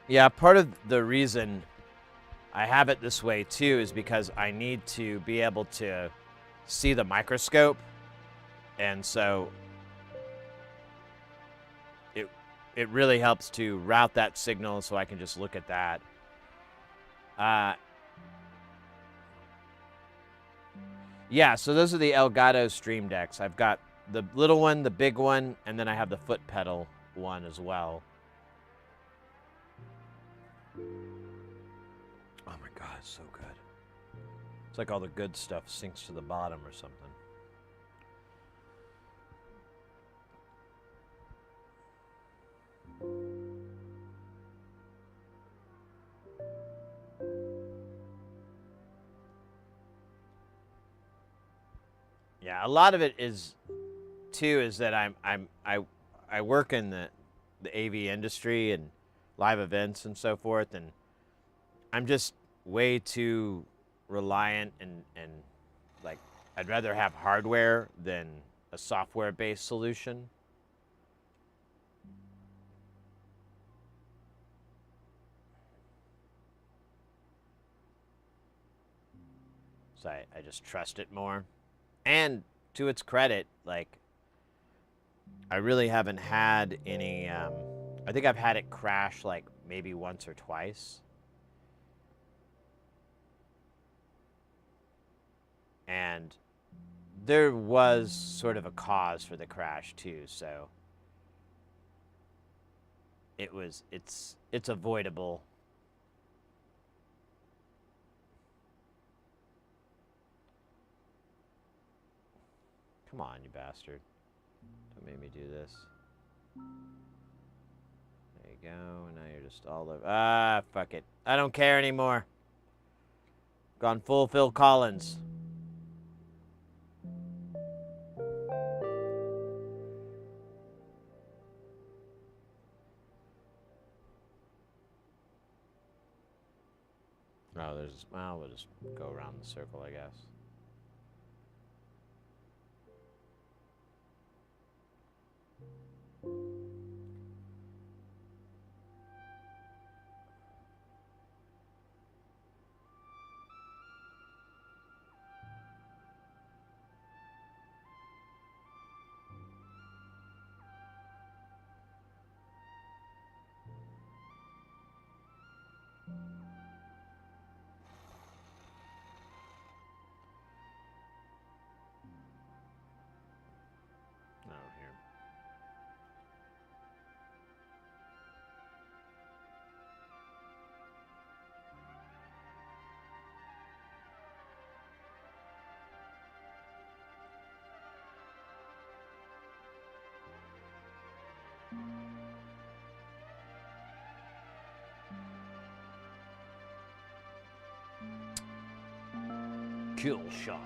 Yeah, part of the reason I have it this way too is because I need to be able to see the microscope, and so it really helps to route that signal so I can just look at that. Yeah, so those are the Elgato Stream Decks. I've got the little one, the big one, and then I have the foot pedal one as well. Oh my God, it's so good. It's like all the good stuff sinks to the bottom or something. Yeah, a lot of it is that I work in the AV industry and live events and so forth, and I'm just way too reliant and like, I'd rather have hardware than a software-based solution. So I just trust it more. And to its credit, like, I really haven't had any, I think I've had it crash like maybe once or twice. And there was sort of a cause for the crash too, so it's avoidable. Come on, you bastard. Don't make me do this. There you go. Now you're just all over. Ah, fuck it. I don't care anymore. Gone full Phil Collins. Oh, well, we'll just go around the circle, I guess. kill shot.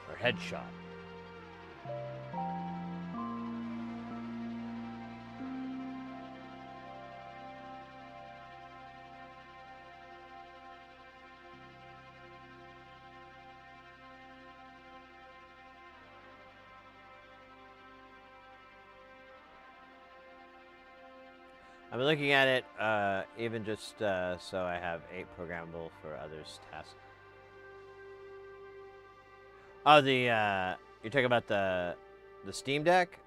Or headshot. I'm looking at it, even just so I have 8 programmable for others' tasks. Oh, you're talking about the Steam Deck?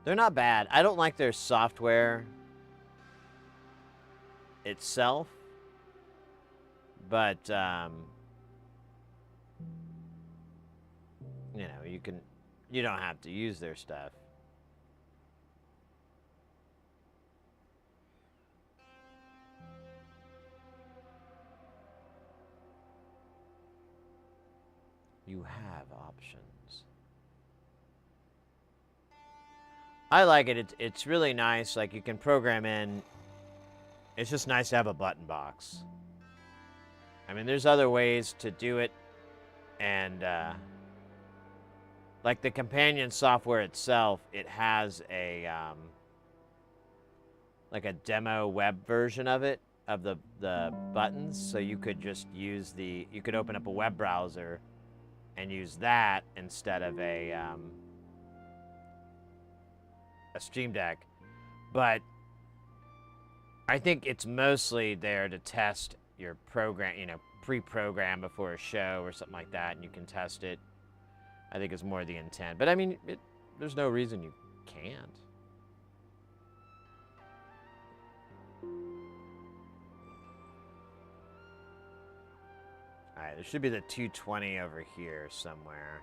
They're not bad. I don't like their software itself, but you know, you don't have to use their stuff. You have options. I like it. It's really nice. Like, you can program in. It's just nice to have a button box. I mean, there's other ways to do it. And, like the companion software itself, it has a, like a demo web version of it, of the buttons. So you could just use you could open up a web browser and use that instead of a Stream Deck. But I think it's mostly there to test your program, you know, pre-program before a show or something like that, and you can test it. I think it's more the intent. But I mean, there's no reason you can't. Alright, there should be the 220 over here somewhere.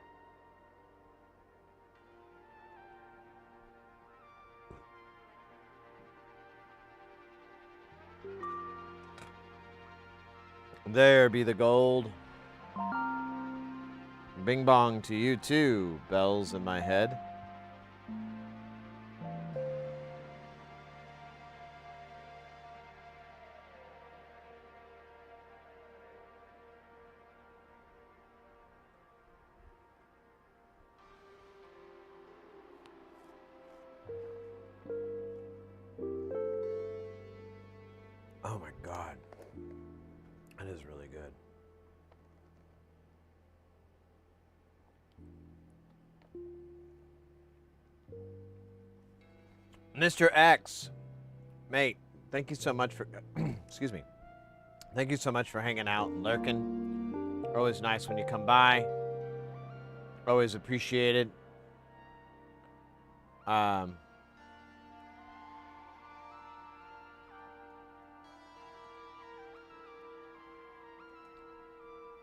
There be the gold. Bing bong to you too, bells in my head. Oh my God. That is really good. Mr. X, mate, thank you so much for, excuse me. Thank you so much for hanging out and lurking. Always nice when you come by. Always appreciated.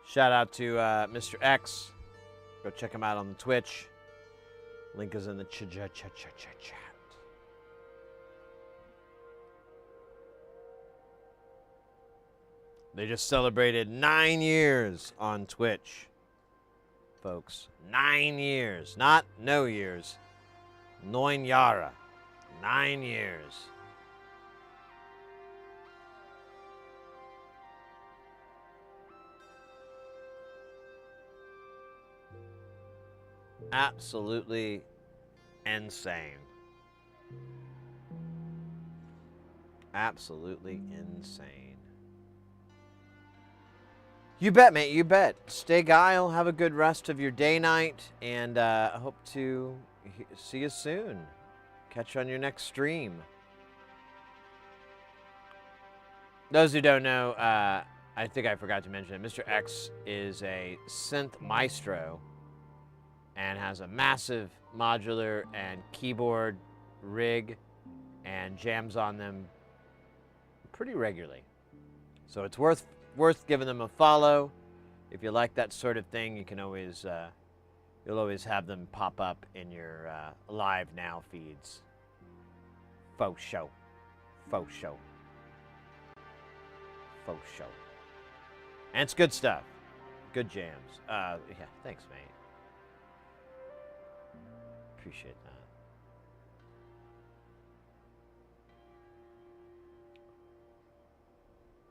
Shout out to Mr. X. Go check him out on the Twitch. Link is in the chat. They just celebrated 9 years on Twitch, folks. 9 years. Not no years. 9 Jahre. 9 years. Absolutely insane. Absolutely insane. You bet, mate. You bet. Stay guile. Have a good rest of your day, night, and I hope to see you soon. Catch you on your next stream. Those who don't know, I think I forgot to mention it. Mr. X is a synth maestro and has a massive modular and keyboard rig and jams on them pretty regularly. So it's worth giving them a follow. If you like that sort of thing, you can always you'll always have them pop up in your live now feeds. Faux show. Faux show. Faux show. And it's good stuff. Good jams. Yeah, thanks, mate. Appreciate that.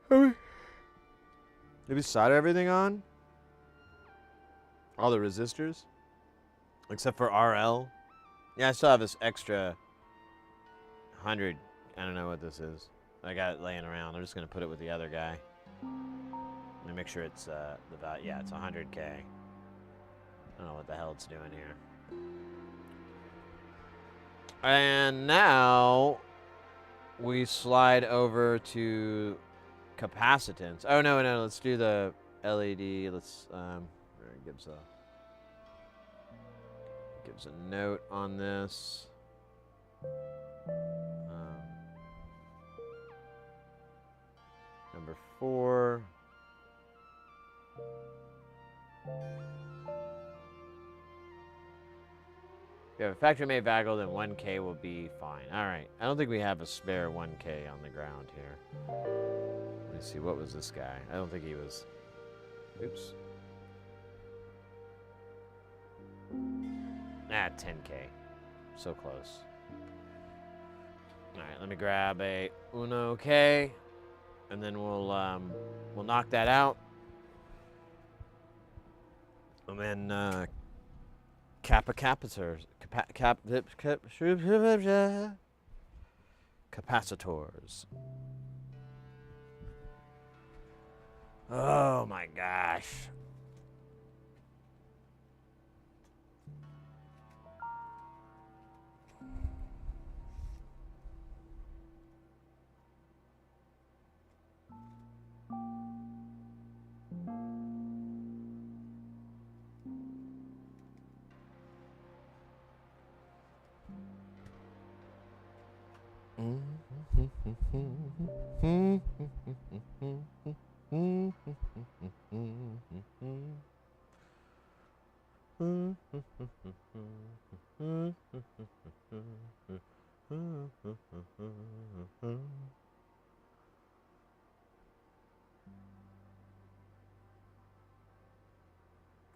Did we solder everything on? All the resistors? Except for RL? Yeah, I still have this extra 100. I don't know what this is. I got it laying around. I'm just going to put it with the other guy. Let me make sure it's the value. Yeah, it's 100K. I don't know what the hell it's doing here. And now we slide over to capacitance. Oh, no, let's do the LED. Let's, it gives a note on this. Number 4. If you have a factory-made Vaggle, then 1K will be fine. All right. I don't think we have a spare 1K on the ground here. Let me see. What was this guy? I don't think he was... Oops. Ah, 10K. So close. All right. Let me grab a Uno K, and then we'll knock that out. And then capacitors. Oh my gosh.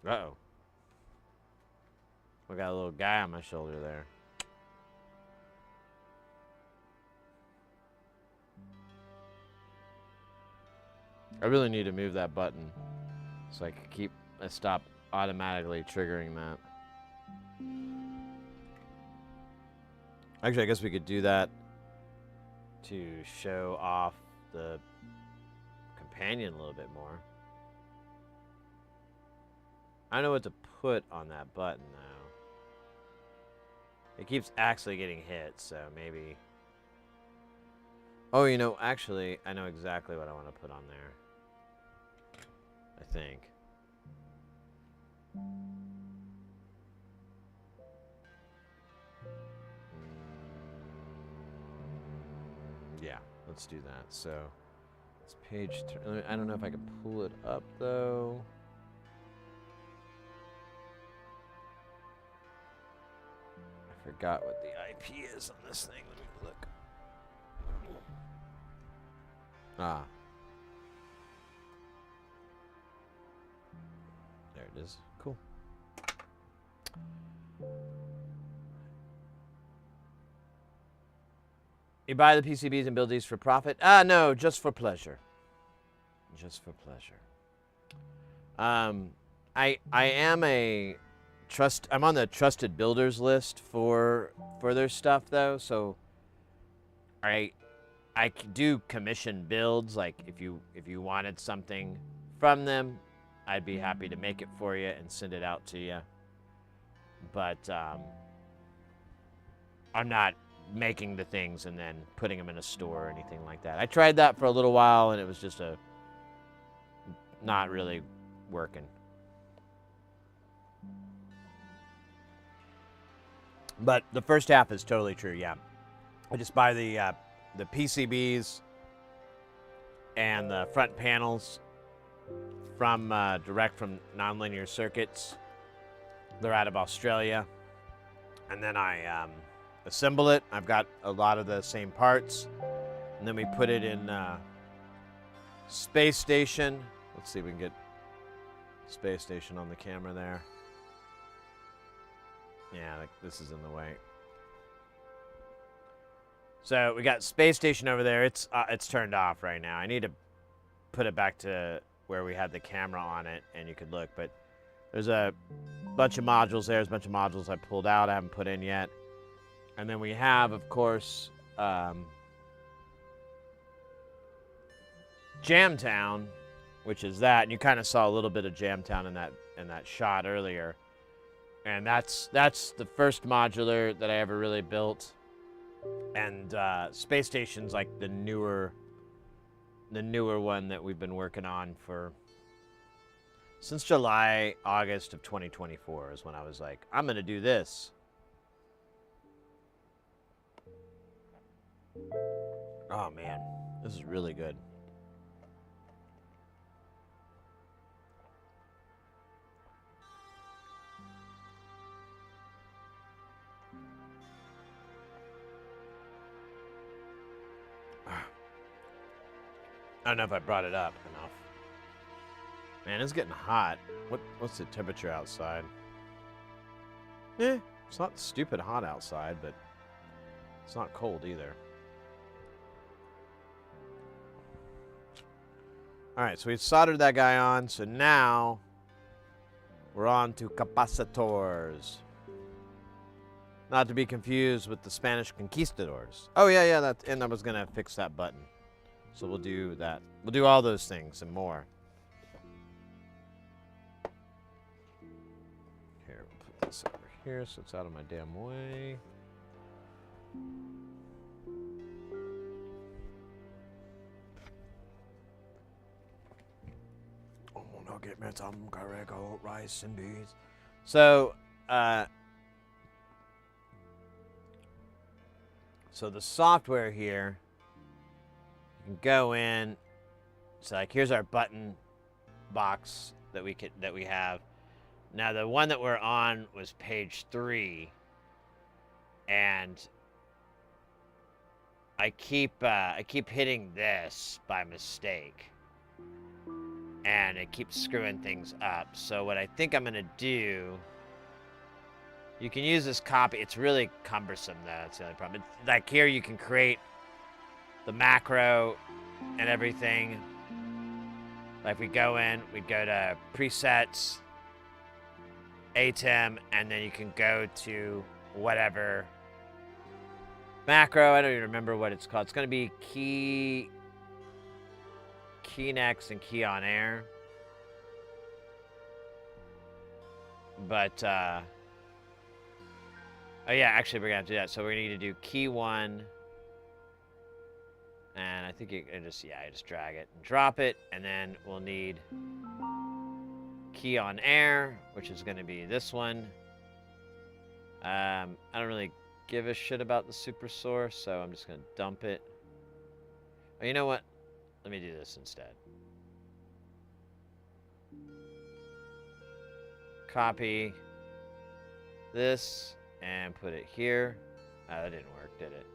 Uh-oh. I got a little guy on my shoulder there. I really need to move that button so I can stop automatically triggering that. Actually, I guess we could do that to show off the companion a little bit more. I don't know what to put on that button, though. It keeps actually getting hit, so maybe... Oh, you know, actually, I know exactly what I want to put on there. I think. Yeah, let's do that. So, it's page 3. I don't know if I can pull it up, though. I forgot what the IP is on this thing. Let me look. Ah. There it is. Cool. You buy the PCBs and build these for profit? No, just for pleasure. Just for pleasure. I am I'm on the trusted builders list for their stuff, though, so I do commission builds. Like if you wanted something from them, I'd be happy to make it for you and send it out to you. But I'm not making the things and then putting them in a store or anything like that. I tried that for a little while and it was just not really working. But the first half is totally true, yeah. I just buy the PCBs and the front panels from direct from Nonlinear Circuits. They're out of Australia. And then I assemble it. I've got a lot of the same parts. And then we put it in Space Station. Let's see if we can get Space Station on the camera there. Yeah, this is in the way. So we got Space Station over there. It's turned off right now. I need to put it back to where we had the camera on it and you could look. But there's a bunch of modules there. There's a bunch of modules I pulled out, I haven't put in yet. And then we have, of course, Jamtown, which is that. And you kind of saw a little bit of Jamtown in that shot earlier. And that's the first modular that I ever really built. And Space Station's like the newer one that we've been working on since July, August of 2024 is when I was like, I'm gonna do this. Oh man, this is really good. I don't know if I brought it up enough. Man, it's getting hot. What's the temperature outside? It's not stupid hot outside, but it's not cold either. Alright, so we soldered that guy on, so now we're on to capacitors. Not to be confused with the Spanish conquistadors. Oh yeah, and I was gonna fix that button. So we'll do that. We'll do all those things and more. Here, we'll put this over here so it's out of my damn way. I'm gonna get me some Carrego rice and beans. So the software here, you can go in. So like here's our button box that we have. Now the one that we're on was page 3, and I keep hitting this by mistake, and it keeps screwing things up. So what I think I'm gonna do, you can use this copy. It's really cumbersome though. That's the only problem. It's, like here you can create the macro and everything. Like we go in, we'd go to presets, ATEM, and then you can go to whatever macro. I don't even remember what it's called. It's going to be key next and key on air. But oh yeah, actually we're gonna have to do that. So we're gonna need to do key 1. And I think I just drag it and drop it, and then we'll need key on air, which is going to be this one. I don't really give a shit about the super source, so I'm just going to dump it. Oh, you know what? Let me do this instead. Copy this and put it here. Oh, that didn't work, did it?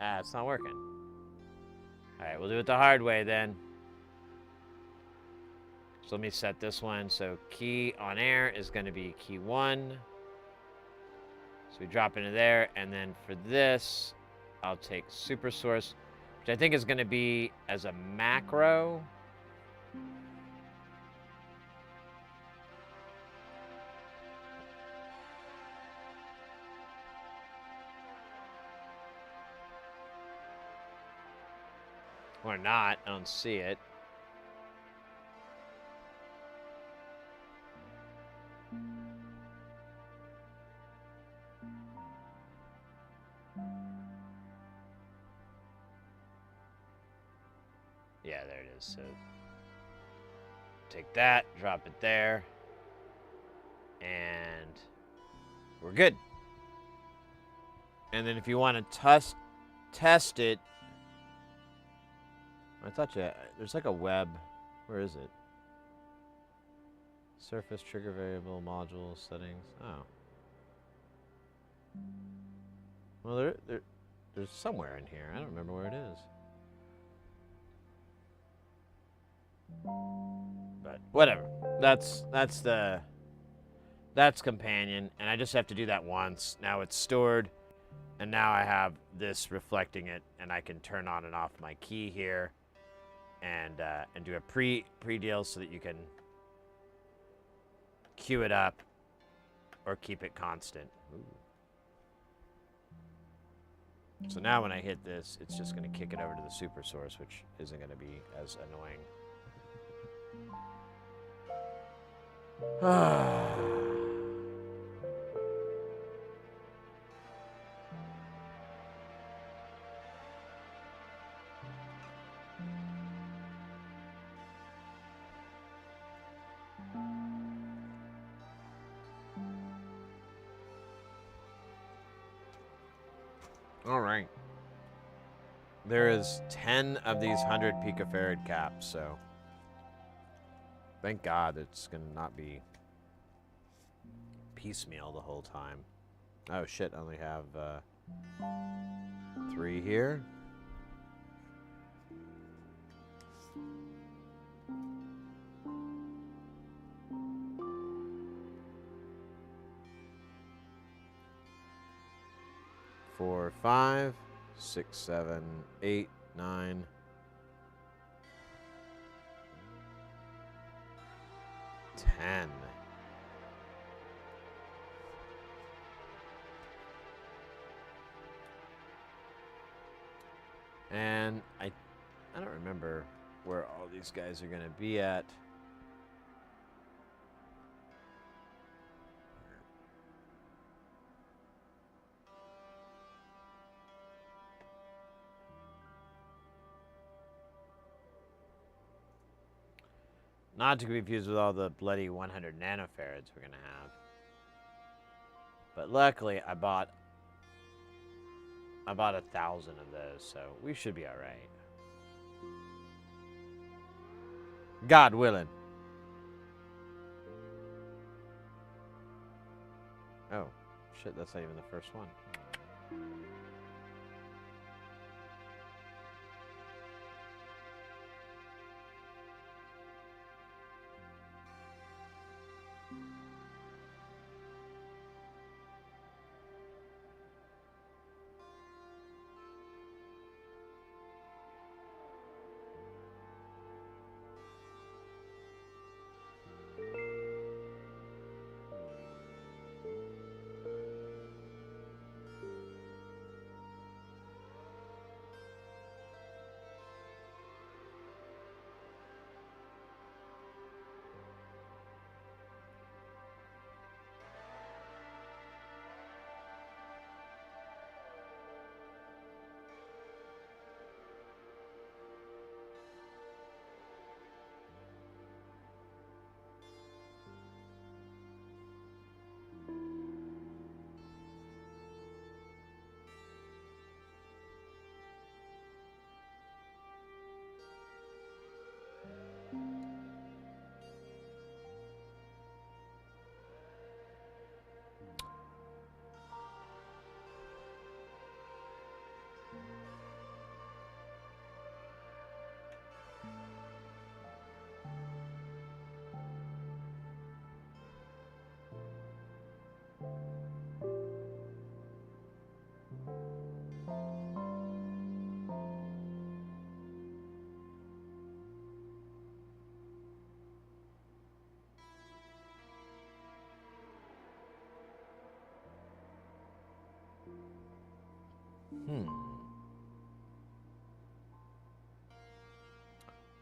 It's not working. Alright, we'll do it the hard way then. So let me set this one. So key on air is going to be key 1. So we drop into there. And then for this, I'll take super source, which I think is going to be as a macro. Or not, I don't see it. Yeah, there it is. So take that, drop it there, and we're good. And then if you want to test it, I thought there's like a web. Where is it? Surface trigger variable module settings. Oh. Well, there's somewhere in here. I don't remember where it is. But whatever. That's That's companion, and I just have to do that once. Now it's stored, and now I have this reflecting it, and I can turn on and off my key here, and do a pre deal so that you can queue it up or keep it constant. Ooh. So now when I hit this, it's just going to kick it over to the super source, which isn't going to be as annoying. All right. There is 10 of these 100 picofarad caps, so thank God it's going to not be piecemeal the whole time. Oh shit, I only have 3 here. Four, 5, 6, 7, 8, 9. 10. And I don't remember where all these guys are going to be at. Not to be confused with all the bloody 100 nanofarads we're going to have. But luckily, I bought 1,000 of those, so we should be all right. God willing. Oh, shit, that's not even the first one.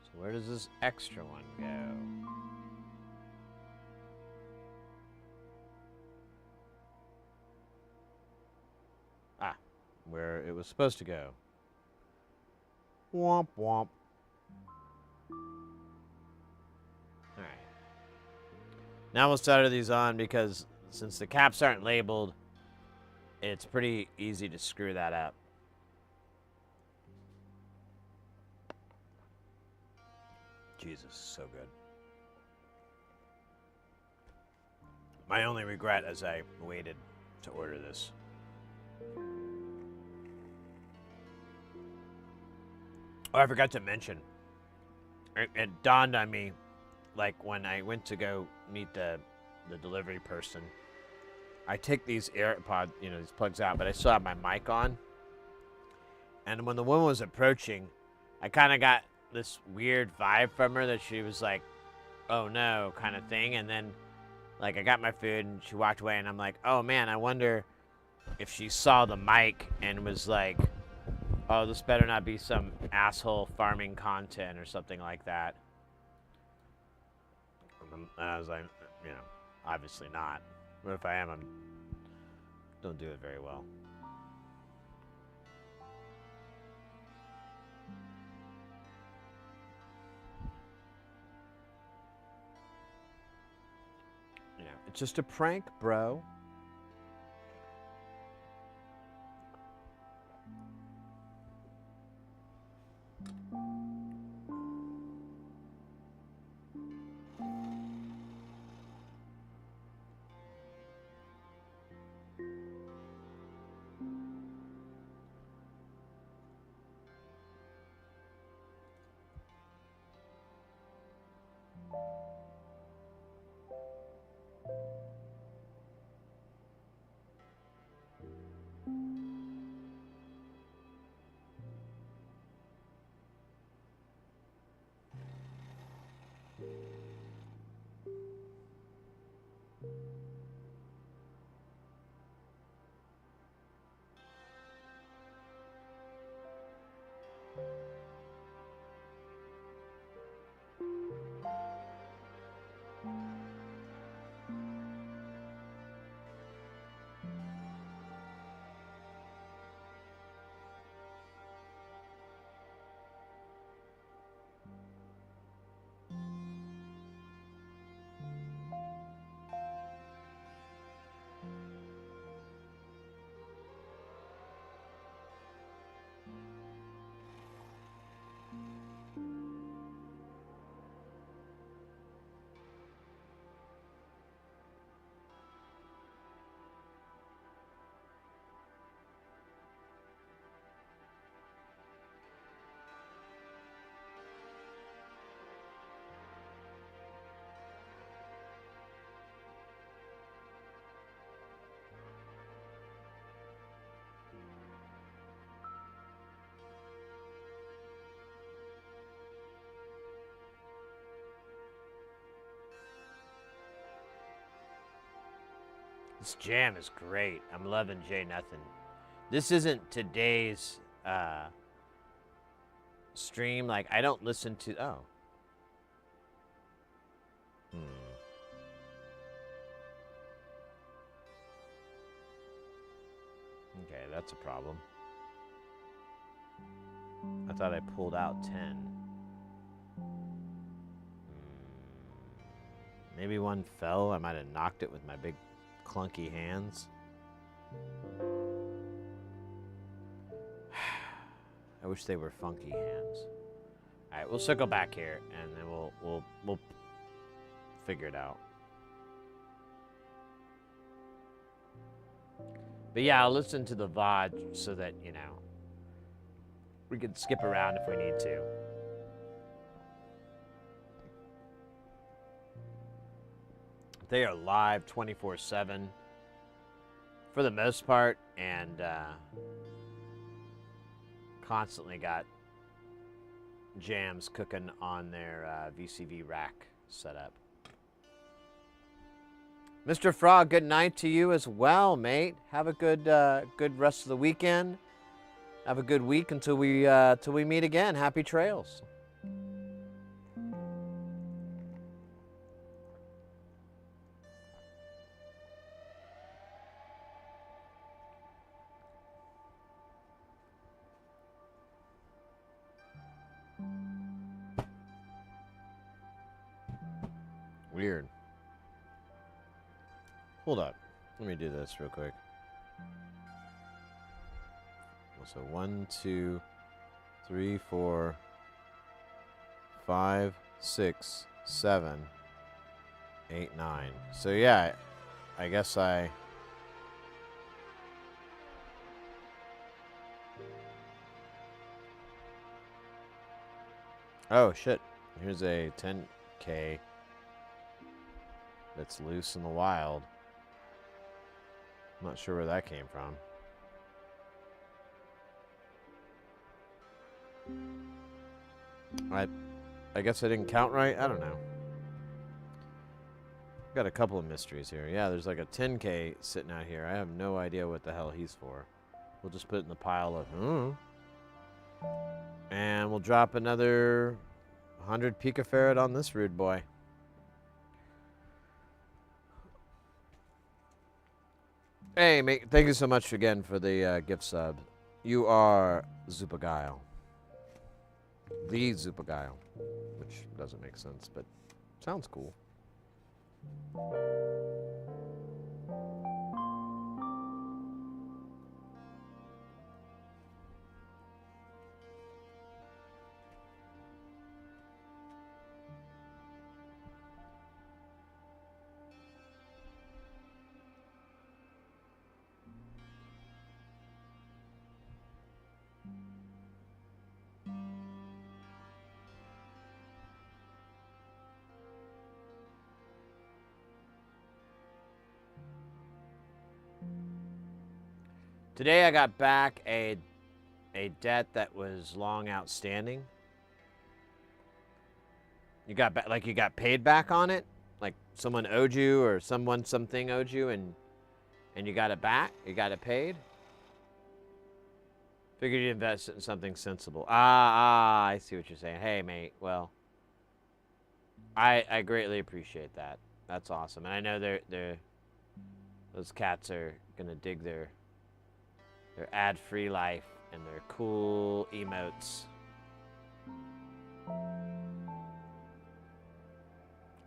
So where does this extra one go? Ah, where it was supposed to go. Womp womp. Alright. Now we'll solder these on because since the caps aren't labeled, it's pretty easy to screw that up. Jesus, so good. My only regret as I waited to order this. Oh, I forgot to mention. It dawned on me, like when I went to go meet the the delivery person. I take these AirPod, these plugs out, but I still have my mic on. And when the woman was approaching, I kind of got this weird vibe from her that she was like, "Oh no," kind of thing. And then, like, I got my food and she walked away, and I'm like, "Oh man, I wonder if she saw the mic and was like, oh, this better not be some asshole farming content or something like that." And I was like, obviously not. But if I am, don't do it very well. It's just a prank, bro. This jam is great. I'm loving J Nothing. This isn't today's stream. Like, I don't listen to... Oh. Okay, that's a problem. I thought I pulled out 10. Maybe one fell. I might have knocked it with my big clunky hands. I wish they were funky hands. All right, we'll circle back here, and then we'll figure it out. But yeah, I'll listen to the VOD so that, we can skip around if we need to. They are live 24/7 for the most part, and constantly got jams cooking on their VCV rack setup. Mr. Frog, good night to you as well, mate. Have a good rest of the weekend. Have a good week until we meet again. Happy trails. Weird. Hold up. Let me do this real quick. So 1, 2, 3, 4, 5, 6, 7, 8, 9. So yeah, I guess I... Oh shit. Here's a 10K that's loose in the wild. I'm not sure where that came from. I guess I didn't count right. I don't know. Got a couple of mysteries here. Yeah, there's like a 10K sitting out here. I have no idea what the hell he's for. We'll just put it in the pile of, and we'll drop another 100 picofarad on this rude boy. Hey, mate, thank you so much again for the gift sub. You are Zupagile. The Zupagile. Which doesn't make sense, but sounds cool. Today I got back a debt that was long outstanding. You got you got paid back on it, like someone owed you or something owed you, and you got it back. You got it paid. Figured you'd invest it in something sensible. I see what you're saying. Hey, mate. Well, I greatly appreciate that. That's awesome, and I know those cats are gonna dig their ad-free life and their cool emotes.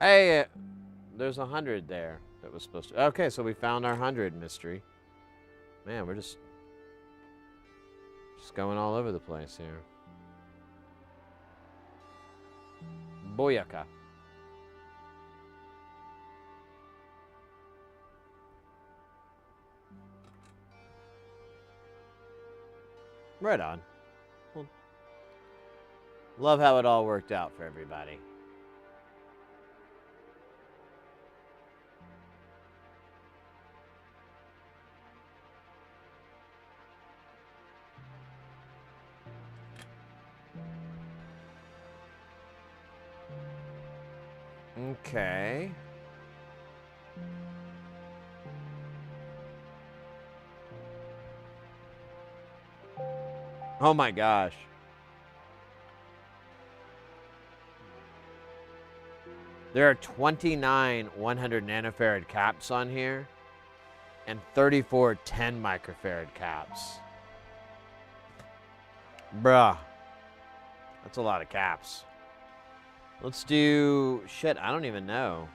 Hey, there's 100 there that was supposed to. Okay, so we found our 100 mystery. Man, we're just going all over the place here. Boyaka. Right on. Well, love how it all worked out for everybody. Okay. Oh my gosh. There are 29 100 nanofarad caps on here and 34 10 microfarad caps. Bruh. That's a lot of caps. Let's do... Shit, I don't even know.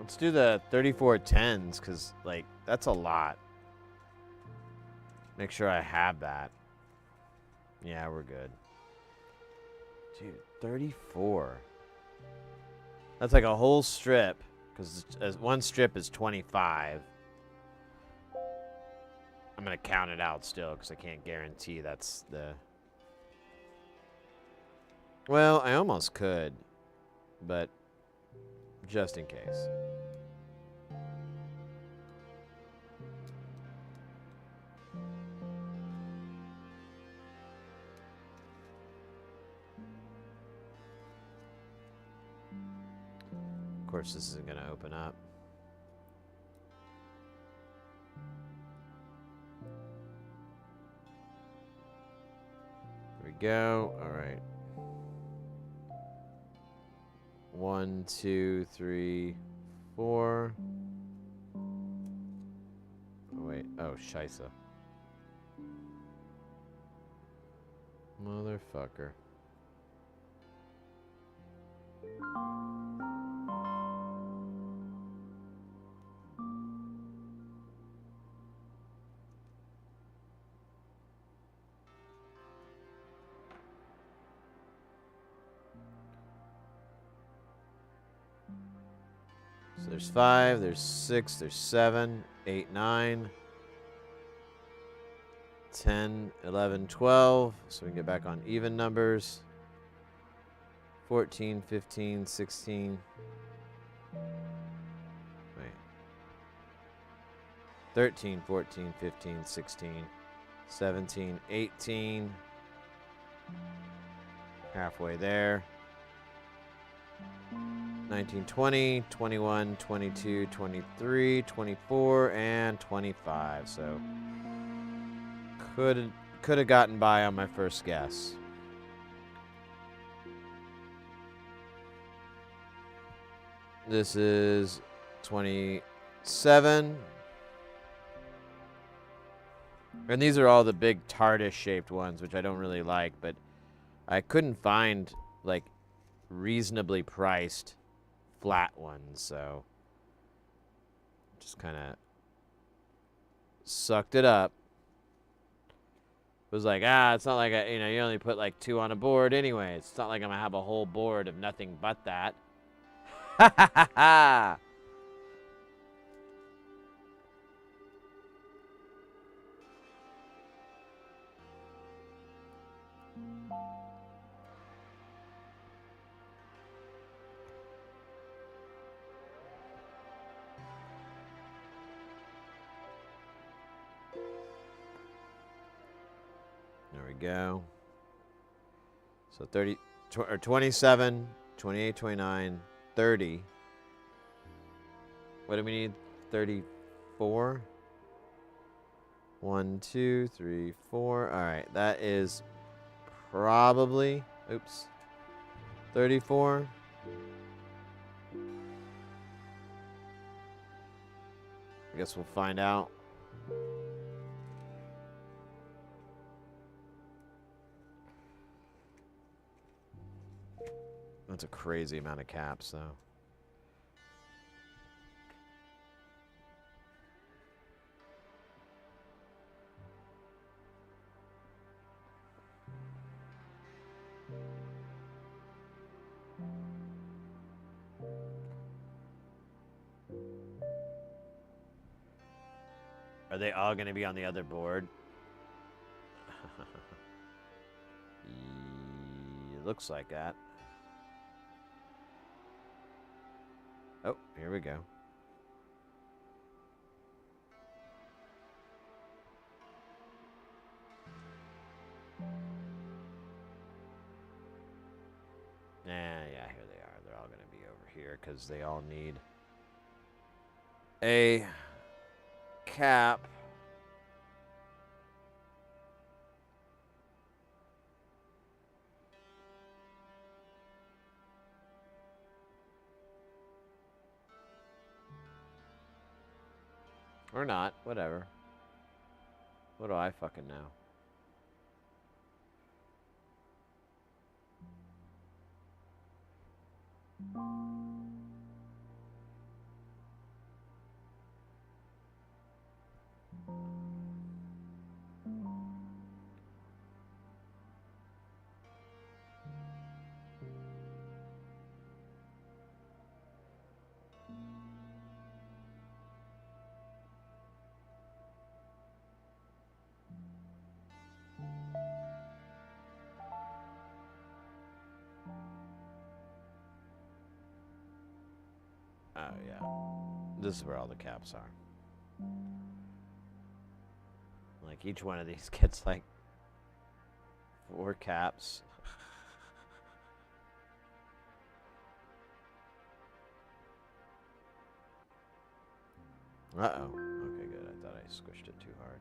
Let's do the 34 10s, because, like, that's a lot. Make sure I have that. Yeah, we're good. Dude, 34. That's like a whole strip, because one strip is 25. I'm going to count it out still, because I can't guarantee that's the... Well, I almost could, but just in case. Of course, this isn't going to open up. There we go. All right. 1, 2, 3, 4. Oh, wait. Oh, scheisse. Motherfucker. So there's 5, there's 6, there's 7, 8, 9, 10, 11, 12. So we can get back on even numbers. 14, 15, 16. Wait. 13, 14, 15, 16, 17, 18. Halfway there. 19, 20, 21, 22, 23, 24, and 25. So could have gotten by on my first guess. This is 27. And these are all the big TARDIS shaped ones, which I don't really like, but I couldn't find like reasonably priced flat ones, so just kind of sucked it up. It was like, it's not like you only put like 2 on a board anyway. It's not like I'm gonna have a whole board of nothing but that. Ha ha ha ha! There we go. So 30 or 27, 28, 29, 30. What do we need? 34? 1, 2, 3, 4. All right, that is probably, 34. I guess we'll find out. That's a crazy amount of caps, though. Are they all going to be on the other board? It looks like that. Oh, here we go. Yeah, here they are. They're all going to be over here because they all need a cap. Or not, whatever. What do I fucking know? Oh, yeah. This is where all the caps are. Like, each one of these gets, like, 4 caps. Uh-oh. Okay, good. I thought I squished it too hard.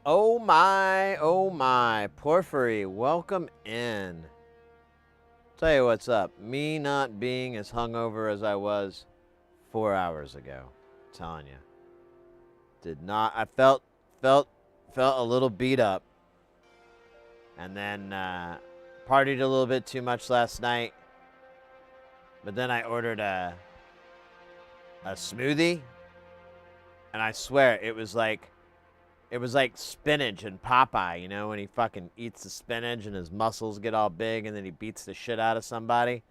Oh my, Porphyry, welcome in. Tell you what's up. Me not being as hungover as I was 4 hours ago. I'm telling you. Did not. I felt a little beat up. And then partied a little bit too much last night. But then I ordered a smoothie. And I swear it was like spinach and Popeye, you know, when he fucking eats the spinach and his muscles get all big and then he beats the shit out of somebody.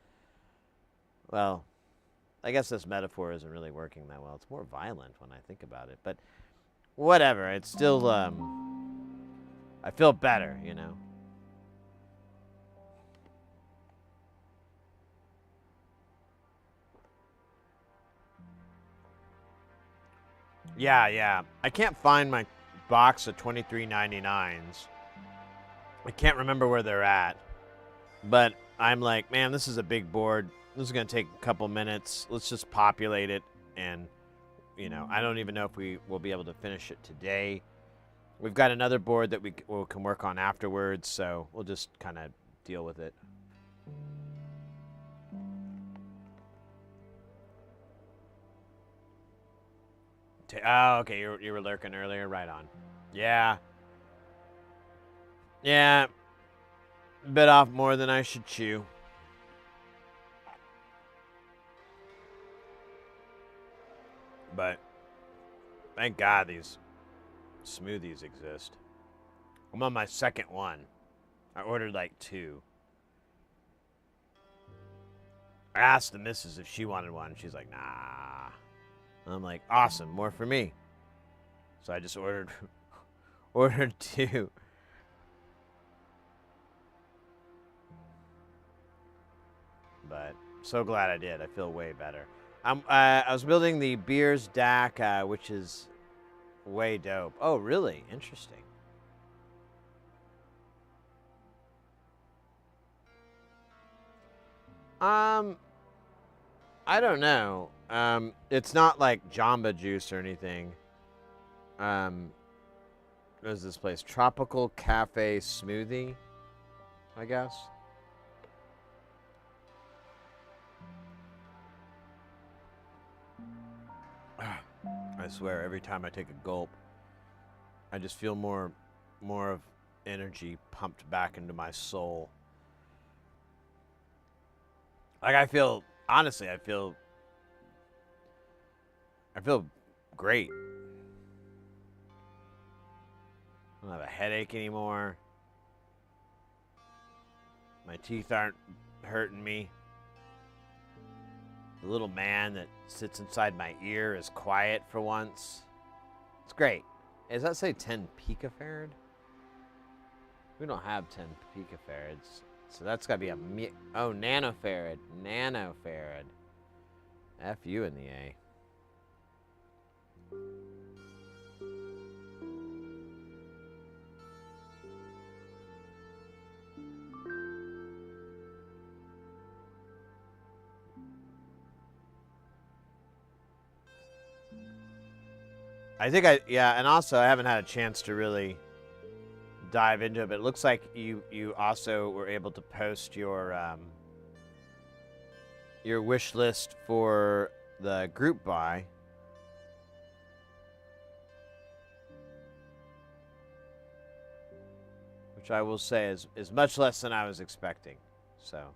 Well, I guess this metaphor isn't really working that well. It's more violent when I think about it. But whatever. It's still, I feel better, you know. Yeah. I can't find my box of 23.99s. I can't remember where they're at. But I'm like, man, this is a big board. This is going to take a couple minutes. Let's just populate it. And, you know, I don't even know if we will be able to finish it today. We've got another board that we can work on afterwards. So we'll just kind of deal with it. Oh, okay, you were lurking earlier. Right on. Yeah. Yeah. Bit off more than I should chew. But thank God these smoothies exist. I'm on my second one. I ordered like 2. I asked the missus if she wanted one. She's like, nah. I'm like, awesome, more for me. So I just ordered 2. But so glad I did. I feel way better. I was building the Beers DAC, which is way dope. Oh, really? Interesting. I don't know. It's not like Jamba Juice or anything. What is this place? Tropical Cafe Smoothie, I guess. I swear, every time I take a gulp, I just feel more of energy pumped back into my soul. Like I feel great. I don't have a headache anymore. My teeth aren't hurting me. The little man that sits inside my ear is quiet for once. It's great. Does that say 10 picofarad? We don't have 10 picofarads. So that's got to be a... nanofarad. Nanofarad. F you in the A. I think and also I haven't had a chance to really dive into it, but it looks like you also were able to post your wish list for the group buy. Which I will say is much less than I was expecting. So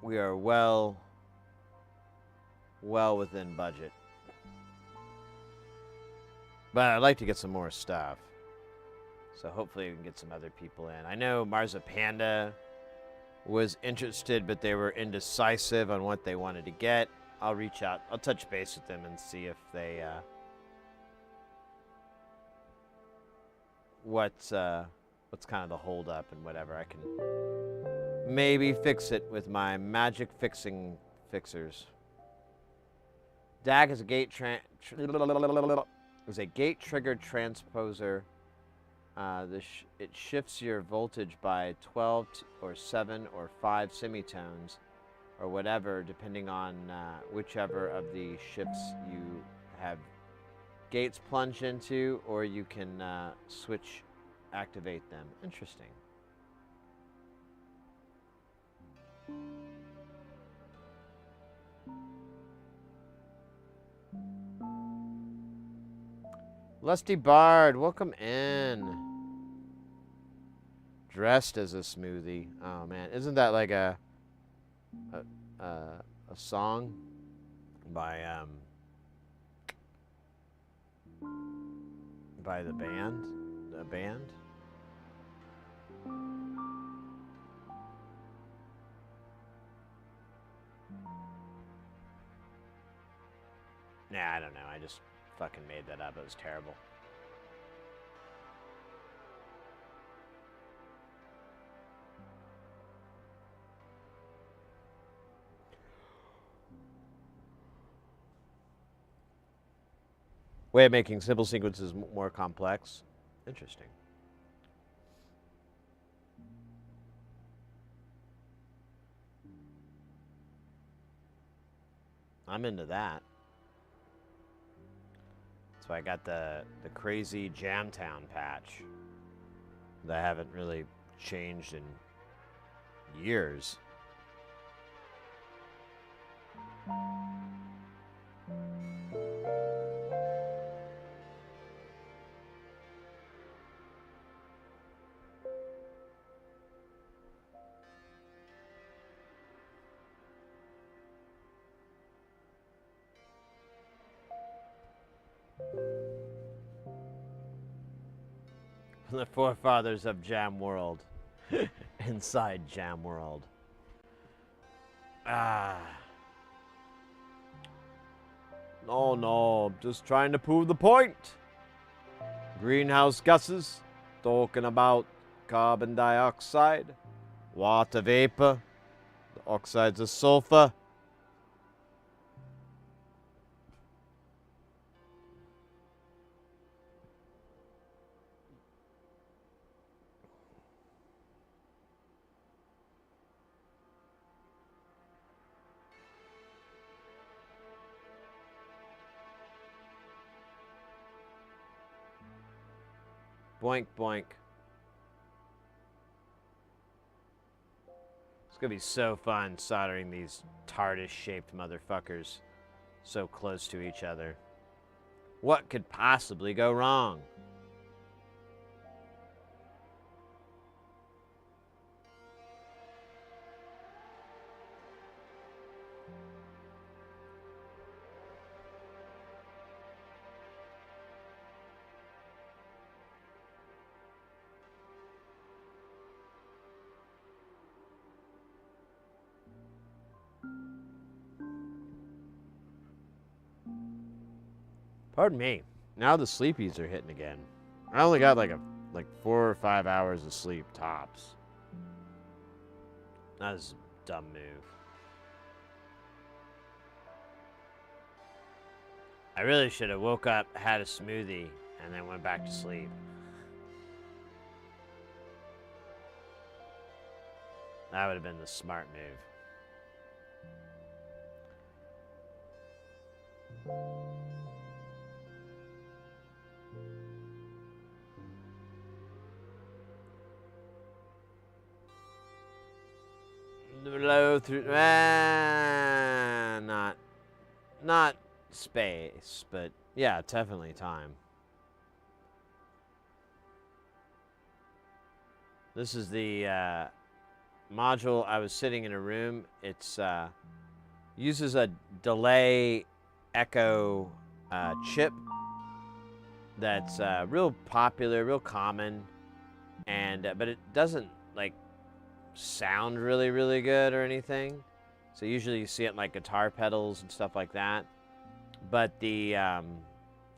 we are well within budget. But I'd like to get some more stuff. So hopefully we can get some other people in. I know Marza Panda was interested, but they were indecisive on what they wanted to get. I'll reach out. I'll touch base with them and see if they... what's kind of the hold up and whatever. I can maybe fix it with my magic fixers. DAG is a gate triggered transposer. It shifts your voltage by 12 or 7 or 5 semitones or whatever, depending on whichever of the shifts you have gates plunge into, or you can activate them. Interesting. Lusty Bard, welcome in. Dressed as a smoothie. Oh man, isn't that like a song by the band? The band? Nah, I don't know. I just fucking made that up. It was terrible. Way of making simple sequences more complex. Interesting. I'm into that. So I got the crazy Jamtown patch that I haven't really changed in years. The forefathers of Jam World. Inside Jam World. Ah. No, I'm just trying to prove the point. Greenhouse gases, talking about carbon dioxide, water vapor, the oxides of sulfur. Boink, boink. It's gonna be so fun soldering these TARDIS-shaped motherfuckers so close to each other. What could possibly go wrong? Pardon me. Now the sleepies are hitting again. I only got like 4 or 5 hours of sleep tops. That is a dumb move. I really should have woke up, had a smoothie, and then went back to sleep. That would have been the smart move. Low through, not space, but yeah, definitely time. This is the module. I was sitting in a room. It's uses a delay echo chip that's real popular, real common, and but it doesn't like sound really good or anything. So usually you see it in like guitar pedals and stuff like that. But the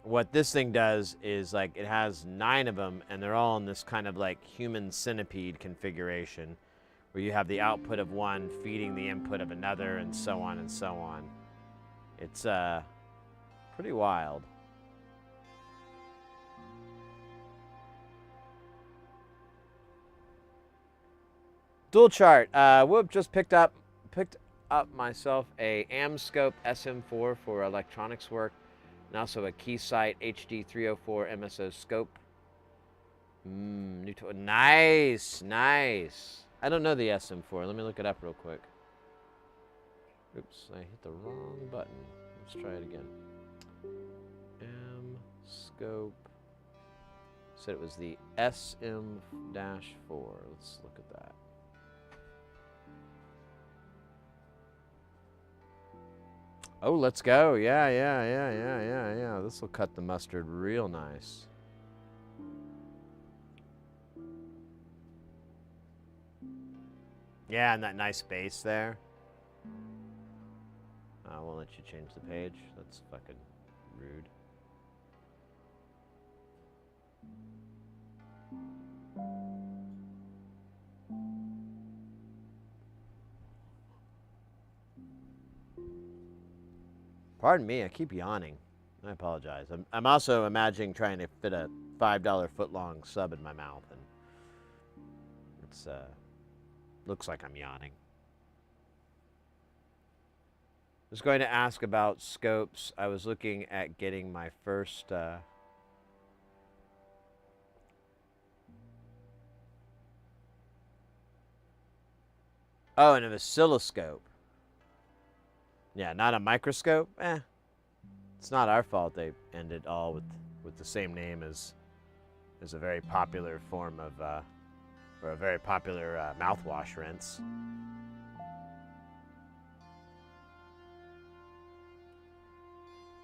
what this thing does is like it has 9 of them, and they're all in this kind of like human centipede configuration, where you have the output of one feeding the input of another, and so on and so on. It's pretty wild. Dual chart. Whoop, just picked up myself a Amscope SM4 for electronics work, and also a Keysight HD304 MSO scope. Nice. I don't know the SM4. Let me look it up real quick. Oops, I hit the wrong button. Let's try it again. M scope. Said it was the SM-4. Let's look at that. Oh, let's go. Yeah. This will cut the mustard real nice. Yeah, and that nice bass there. I won't let you change the page. That's fucking rude. Pardon me, I keep yawning. I apologize. I'm also imagining trying to fit a $5 foot-long sub in my mouth, and it's looks like I'm yawning. I was going to ask about scopes. I was looking at getting my first oh, and an oscilloscope. Yeah, not a microscope. It's not our fault they ended all with the same name as a very popular form of or a very popular mouthwash rinse.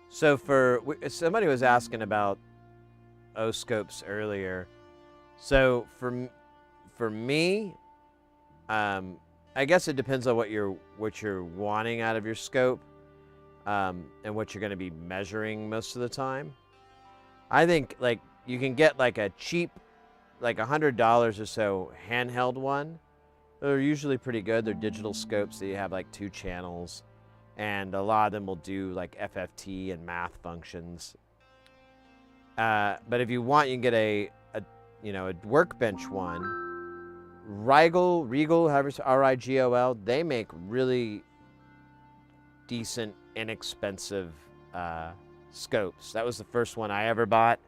So somebody was asking about O-scopes earlier. So for me, I guess it depends on what you're wanting out of your scope, and what you're going to be measuring most of the time. I think like you can get like a cheap, like $100 or so handheld one. They're usually pretty good. They're digital scopes that you have like 2 channels, and a lot of them will do like FFT and math functions. But if you want, you can get a workbench one. Regal, however, R-I-G-O-L, they make really decent, inexpensive scopes. That was the first one I ever bought.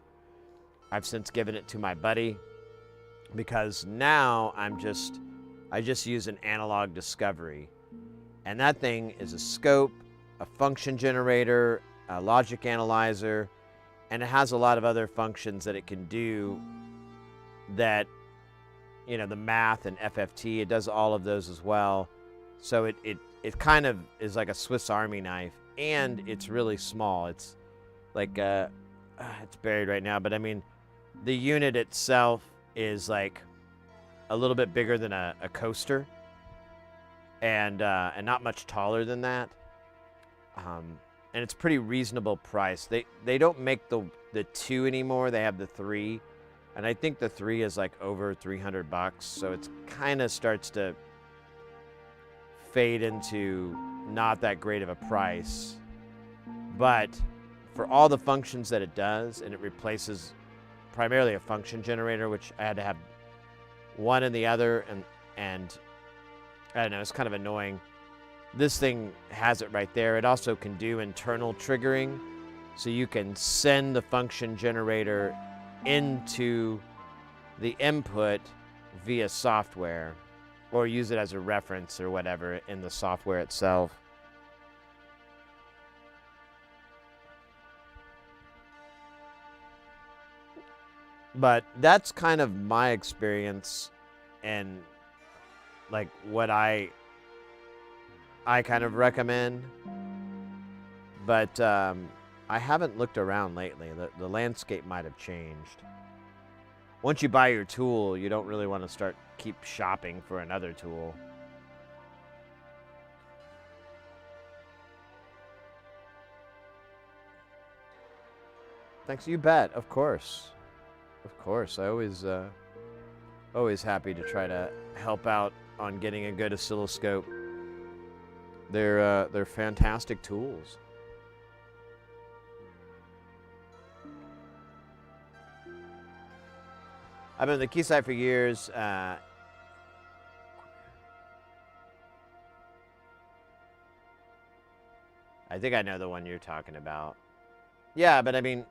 I've since given it to my buddy because now I just use an analog discovery. And that thing is a scope, a function generator, a logic analyzer, and it has a lot of other functions that it can do that, the math and FFT, it does all of those as well. So it kind of is like a Swiss Army knife, and it's really small. It's like, it's buried right now, but I mean, the unit itself is like a little bit bigger than a coaster, and not much taller than that. And it's pretty reasonable price. They don't make the 2 anymore. They have the 3. And I think the 3 is like over $300, so it kind of starts to fade into not that great of a price. But for all the functions that it does, and it replaces primarily a function generator, which I had to have one and the other, and I don't know, it's kind of annoying. This thing has it right there. It also can do internal triggering, so you can send the function generator into the input via software, or use it as a reference or whatever in the software itself. But that's kind of my experience, and like what I kind of recommend. But I haven't looked around lately. The landscape might have changed. Once you buy your tool, you don't really want to keep shopping for another tool. Thanks, you bet. Of course. Of course. I always happy to try to help out on getting a good oscilloscope. They're fantastic tools. I've been in the Keysight for years. I think I know the one you're talking about. Yeah, but I mean,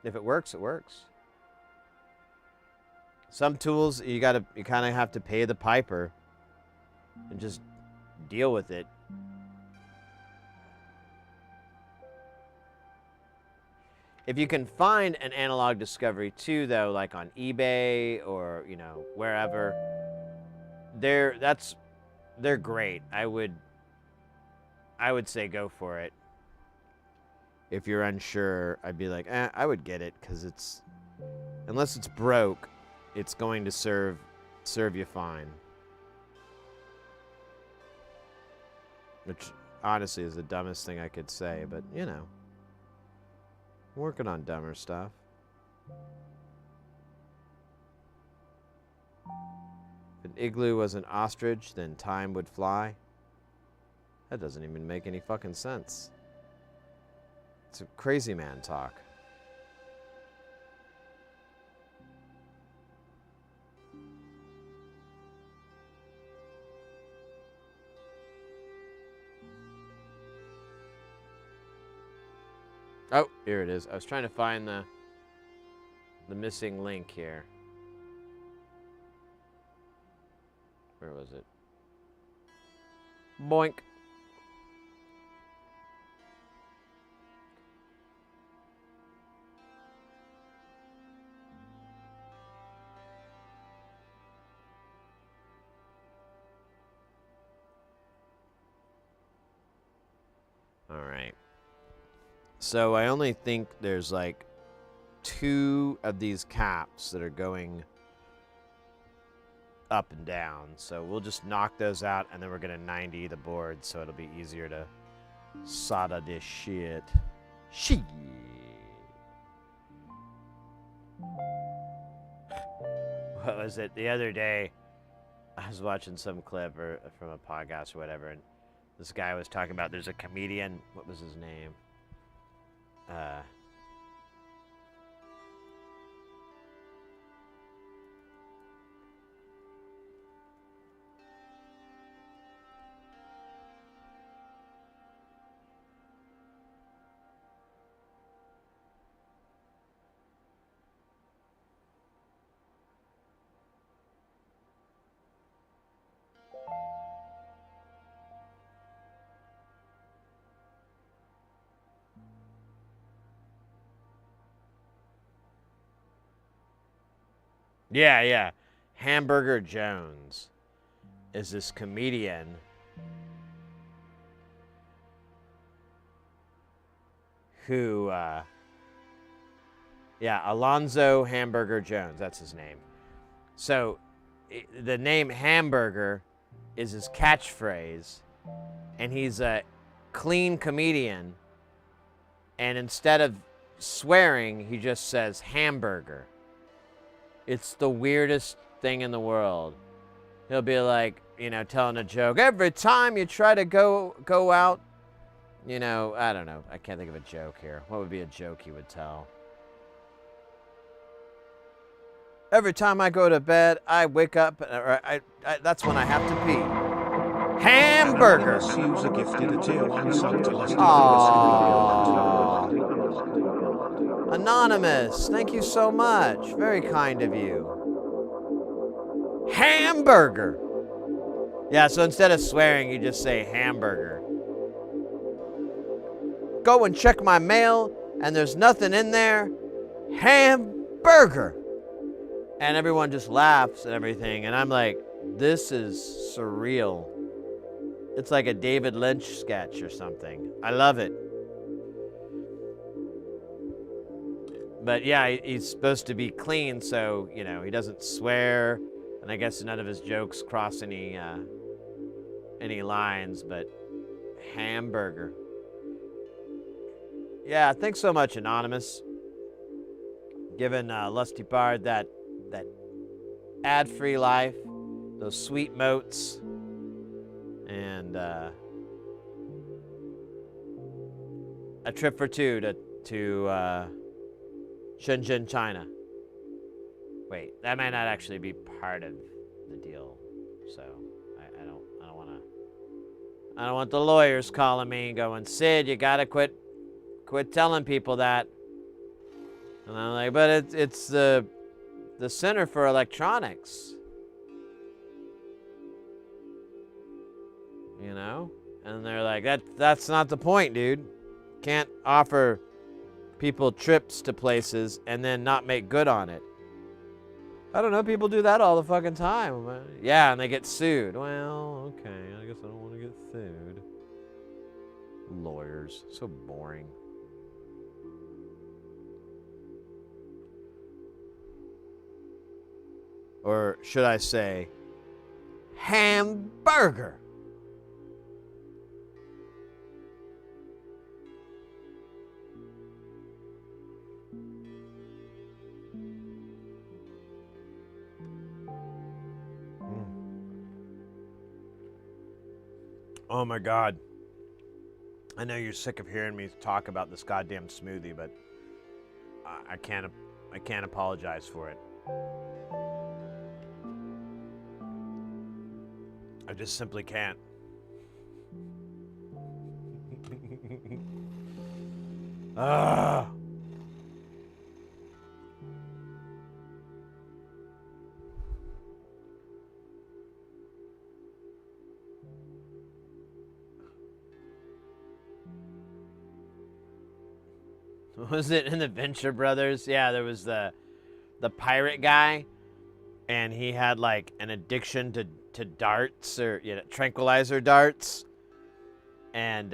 if it works, it works. Some tools you kind of have to pay the piper and just deal with it. If you can find an Analog Discovery 2, though, like on eBay or, you know, wherever, they're great. I would say go for it. If you're unsure, I'd be like, I would get it, because it's, unless it's broke, it's going to serve you fine. Which, honestly, is the dumbest thing I could say, but, you know. I'm working on dumber stuff. If an igloo was an ostrich, then time would fly. That doesn't even make any fucking sense. It's a crazy man talk. Oh, here it is. I was trying to find the missing link here. Where was it? Boink. All right. So I only think there's like 2 of these caps that are going up and down. So we'll just knock those out, and then we're going to 90 the board, so it'll be easier to solder this shit. Shit. What was it? The other day, I was watching some clip or from a podcast or whatever, and this guy was talking about there's a comedian. What was his name? Yeah. Hamburger Jones is this comedian who, Alonzo Hamburger Jones, that's his name. So, the name Hamburger is his catchphrase, and he's a clean comedian, and instead of swearing, he just says hamburger. It's the weirdest thing in the world. He'll be like, you know, telling a joke. Every time you try to go out, you know, I don't know. I can't think of a joke here. What would be a joke he would tell? Every time I go to bed, I wake up, or that's when I have to pee. Hamburger!
User gifted a tier 1 sub to Lusty
Aww. Anonymous, thank you so much. Very kind of you. Hamburger! Yeah, so instead of swearing, you just say hamburger. Go and check my mail, and there's nothing in there. Hamburger! And everyone just laughs and everything, and I'm like, this is surreal. It's like a David Lynch sketch or something. I love it. But yeah, he's supposed to be clean, so, you know, he doesn't swear, and I guess none of his jokes cross any lines, but hamburger. Yeah, thanks so much, Anonymous. Giving Lusty Bard that ad-free life, those sweet motes, and a trip for 2 to Shenzhen, China. Wait, that might not actually be part of the deal, so I don't want the lawyers calling me and going, Sid, you gotta quit telling people that. And I'm like, but it's the Center for Electronics, you know? And they're like, that's not the point, dude. Can't offer people trips to places and then not make good on it. I don't know, people do that all the fucking time. Yeah, and they get sued. Well, okay, I guess I don't want to get sued. Lawyers, so boring. Or should I say, hamburger. Oh my God. I know you're sick of hearing me talk about this goddamn smoothie, but I can't apologize for it. I just simply can't. Ah. Was it in the Venture Brothers? Yeah, there was the pirate guy, and he had like an addiction to darts, or tranquilizer darts, and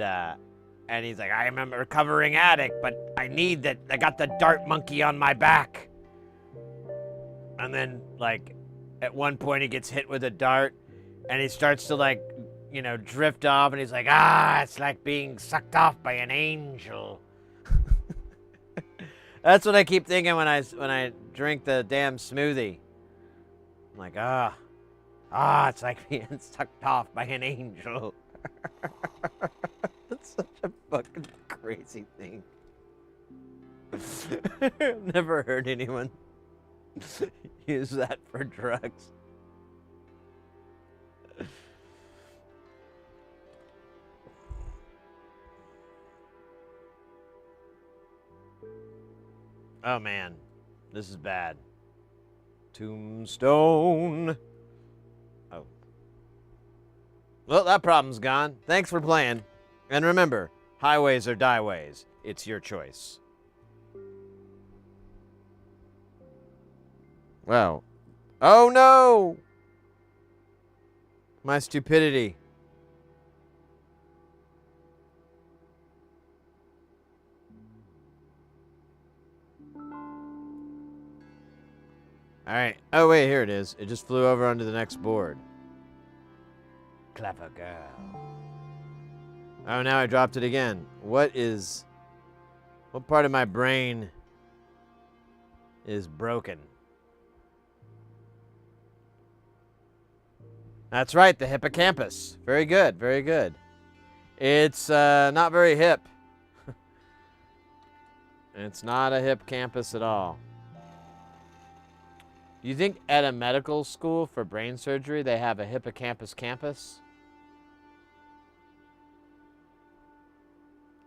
he's like, I am a recovering addict, but I got the dart monkey on my back. And then like at one point he gets hit with a dart, and he starts to like drift off, and he's like, it's like being sucked off by an angel. That's what I keep thinking when I drink the damn smoothie. I'm like, it's like being sucked off by an angel. That's such a fucking crazy thing. I've never heard anyone use that for drugs. Oh man, this is bad. Tombstone. Oh. Well, that problem's gone. Thanks for playing. And remember, highways or dieways. It's your choice. Wow. Oh no! My stupidity. Alright. Oh, wait, here it is. It just flew over onto the next board. Clever girl. Oh, now I dropped it again. What part of my brain is broken? That's right, the hippocampus. Very good, very good. It's not very hip. It's not a hippocampus at all. You think at a medical school for brain surgery they have a hippocampus campus?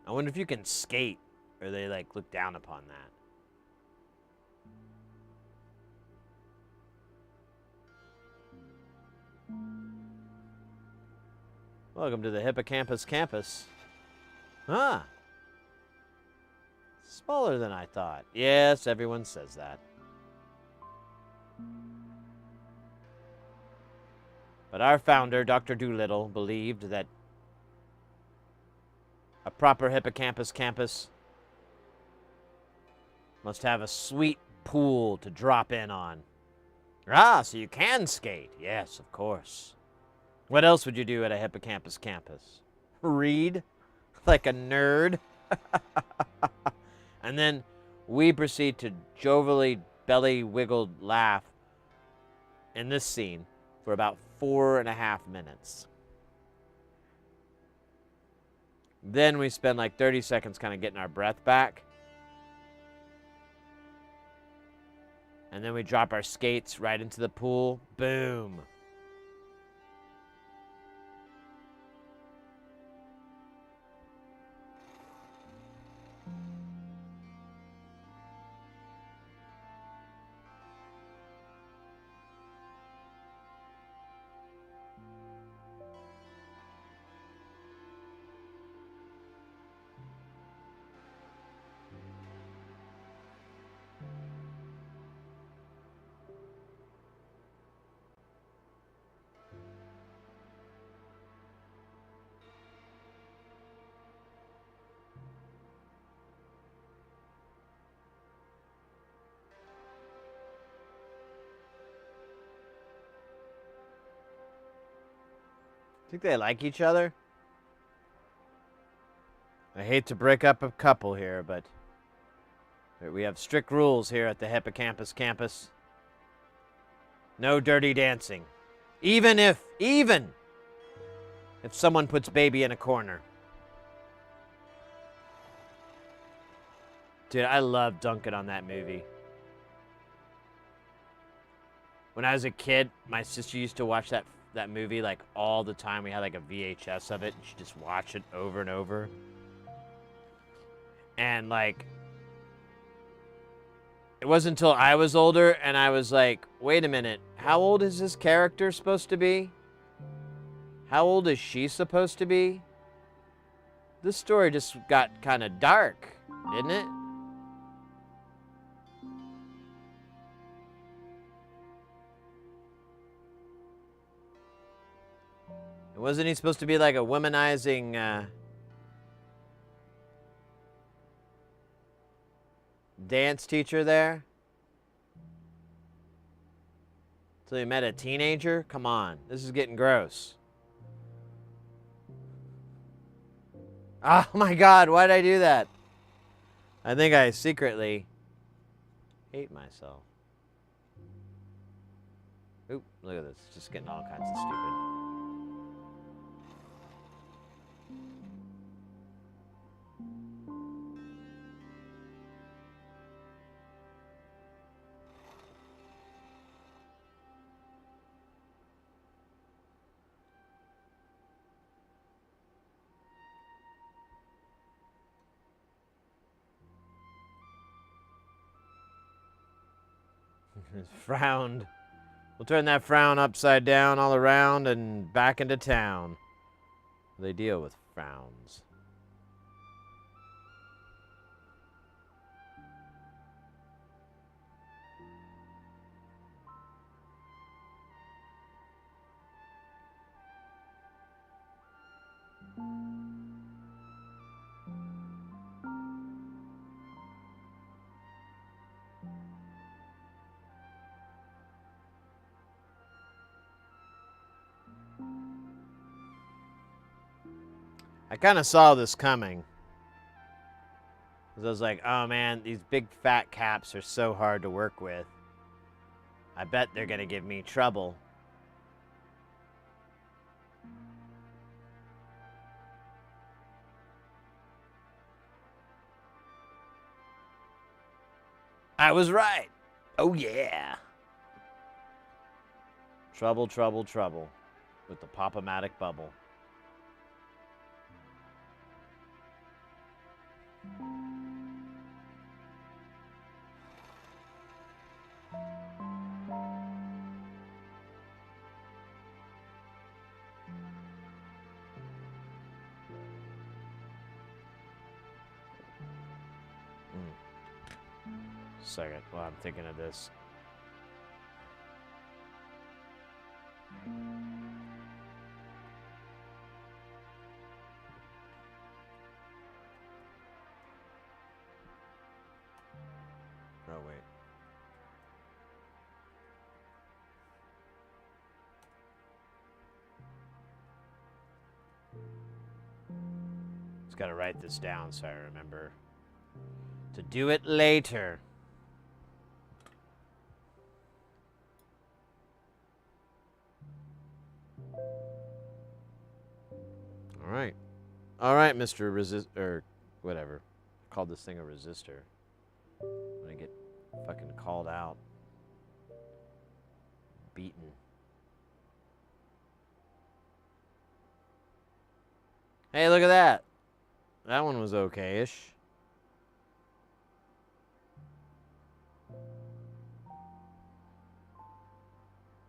I wonder if you can skate, or they like look down upon that. Welcome to the hippocampus campus. Huh. Smaller than I thought. Yes, everyone says that. But our founder, Dr. Doolittle, believed that a proper hippocampus campus must have a sweet pool to drop in on. So you can skate. Yes, of course. What else would you do at a hippocampus campus? Read? Like a nerd? And then we proceed to jovially belly-wiggled laugh in this scene for about 4.5 minutes. Then we spend like 30 seconds kind of getting our breath back. And then we drop our skates right into the pool. Boom. Think they like each other? I hate to break up a couple here, but we have strict rules here at the Hippocampus campus. No dirty dancing. Even if someone puts baby in a corner. Dude, I love dunking on that movie. When I was a kid, my sister used to watch that movie like all the time. We had like a VHS of it, and she'd just watch it over and over. And like, it wasn't until I was older and I was like, wait a minute, how old is this character supposed to be? How old is she supposed to be? This story just got kind of dark, didn't it? Wasn't he supposed to be like a womanizing dance teacher there? Till he met a teenager? Come on, this is getting gross. Oh my God, why did I do that? I think I secretly hate myself. Oop, look at this, just getting all kinds of stupid. Frowned. We'll turn that frown upside down all around and back into town. They deal with frowns. I kind of saw this coming. 'Cause I was like, oh man, these big fat caps are so hard to work with. I bet they're going to give me trouble. I was right. Oh yeah. Trouble, trouble, trouble with the Pop-O-Matic bubble. Second, while I'm thinking of this. Oh, wait. Just gotta write this down so I remember to do it later. All right, Mr. or whatever. I called this thing a resistor. When I get fucking called out. Beaten. Hey, look at that. That one was okay-ish.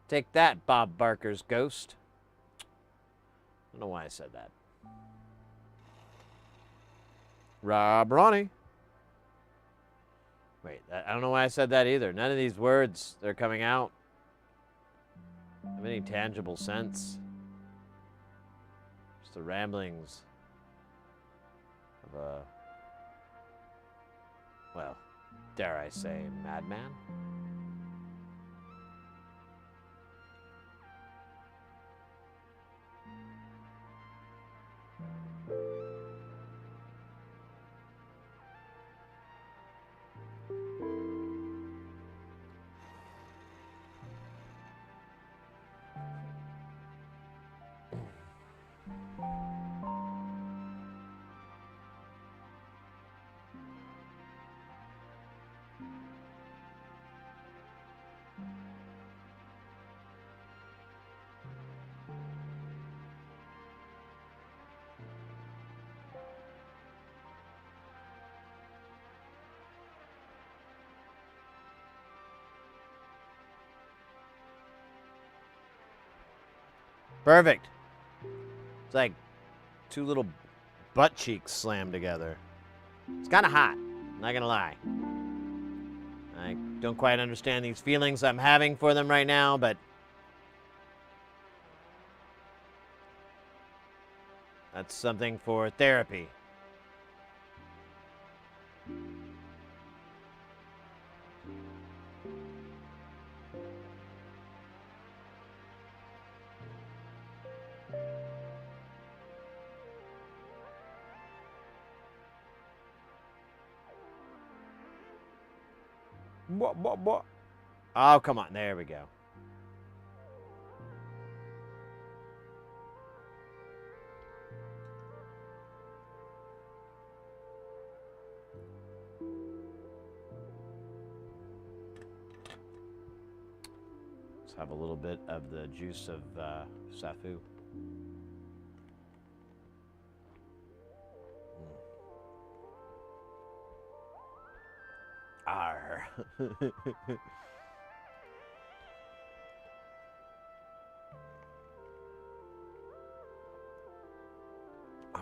Take that, Bob Barker's ghost. I don't know why I said that. Rob Ronnie. Wait, I don't know why I said that either. None of these words that are coming out have any tangible sense. Just the ramblings of a, well, dare I say, madman? Perfect. It's like two little butt cheeks slammed together. It's kind of hot, not gonna lie. I don't quite understand these feelings I'm having for them right now, but that's something for therapy. What? Oh, come on. There we go. Let's have a little bit of the juice of Safu. Arr. Oh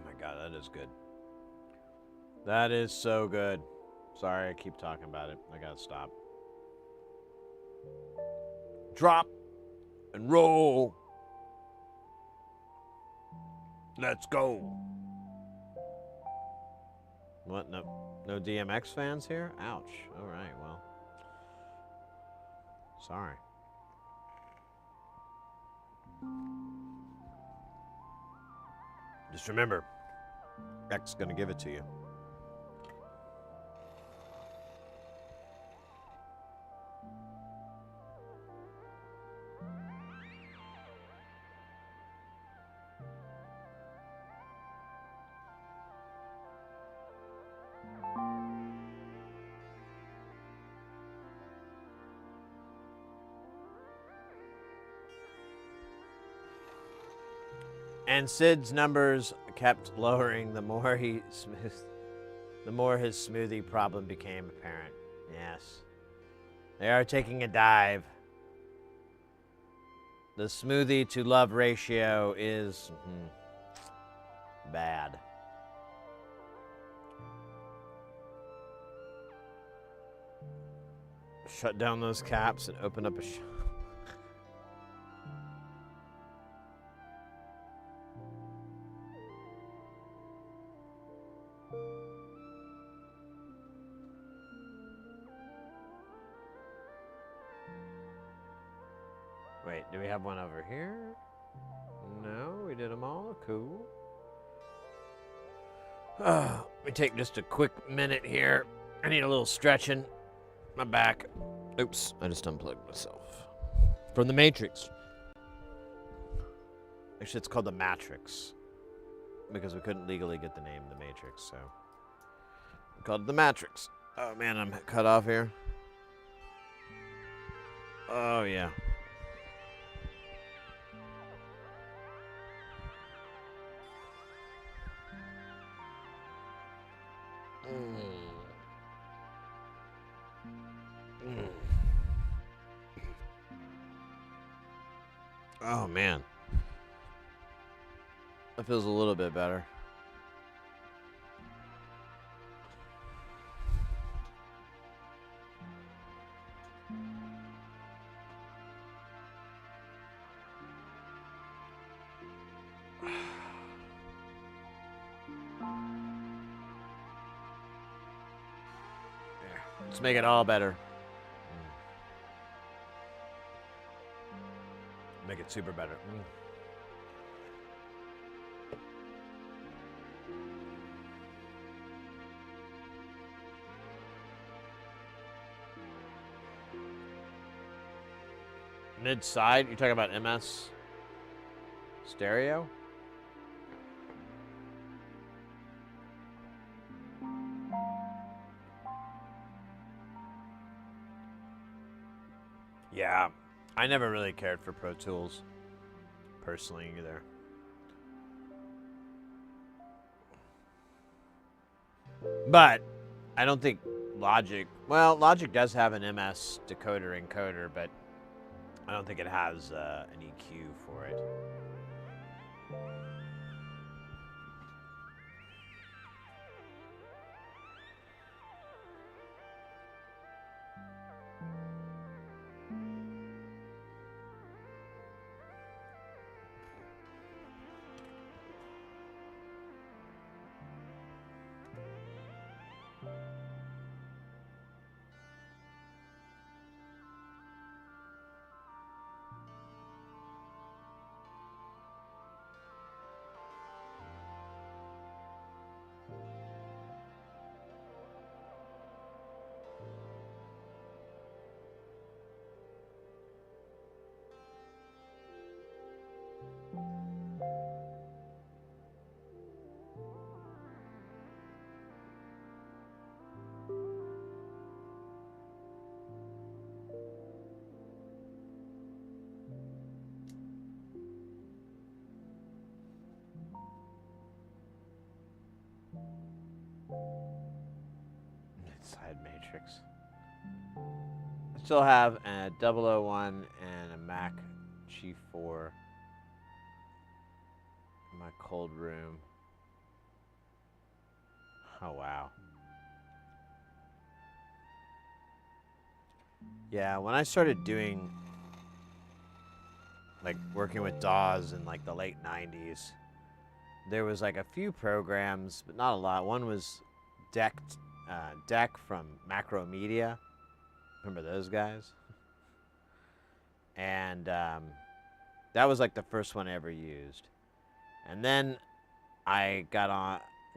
my god, that is good. That is so good. Sorry, I keep talking about it. I gotta stop. Drop and roll. Let's go. What? No DMX fans here? Ouch. All right, well. Sorry. Just remember, X is gonna give it to you. And Sid's numbers kept lowering the more his smoothie problem became apparent. Yes. They are taking a dive. The smoothie to love ratio is bad. Shut down those caps and open up a shop. Wait, do we have one over here? No, we did them all. Cool. Let me take just a quick minute here. I need a little stretching. My back. Oops, I just unplugged myself. From the Matrix. Actually, it's called the Matrix. Because we couldn't legally get the name The Matrix, so. We called it the Matrix. Oh man, I'm cut off here. Oh yeah. Oh man, that feels a little bit better. Let's make it all better. Make it super better. Mid side? You're talking about MS stereo? Yeah, I never really cared for Pro Tools, personally, either. But I don't think Logic... Well, Logic does have an MS decoder encoder, but I don't think it has an EQ for it. Side matrix. I still have a 001 and a Mac G4 in my cold room. Oh, wow. Yeah, when I started doing, like, working with DAWs in, like, the late 90s, there was, like, a few programs, but not a lot. One was Deck from Macromedia. Remember those guys? And that was, like, the first one I ever used. And then I got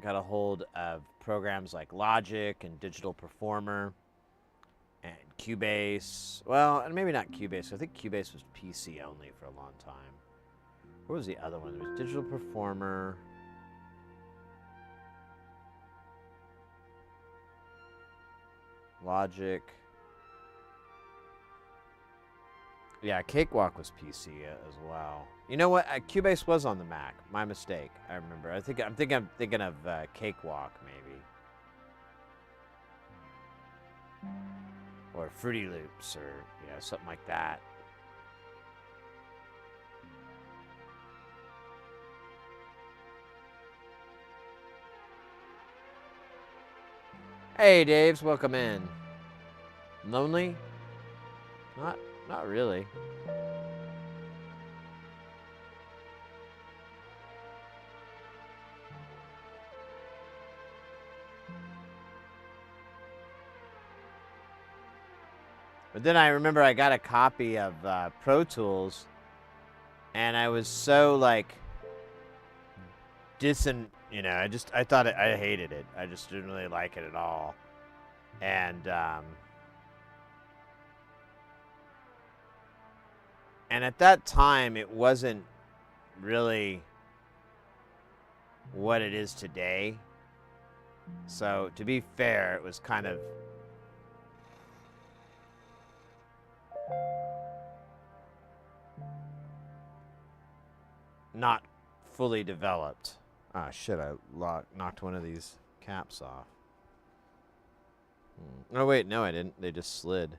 a hold of programs like Logic and Digital Performer and Cubase. Well, and maybe not Cubase. I think Cubase was PC only for a long time. What was the other one? There was Digital Performer. Logic. Yeah, Cakewalk was PC as well. You know what? Cubase was on the Mac. My mistake. I remember. I'm thinking of Cakewalk maybe, or Fruity Loops, or something like that. Hey, Daves, welcome in. Lonely? Not really. But then I remember I got a copy of Pro Tools, and I was so like I thought I hated it. I just didn't really like it at all. And at that time, it wasn't really what it is today. So to be fair, it was kind of not fully developed. Ah, shit, I knocked one of these caps off. Oh, wait, no, I didn't. They just slid.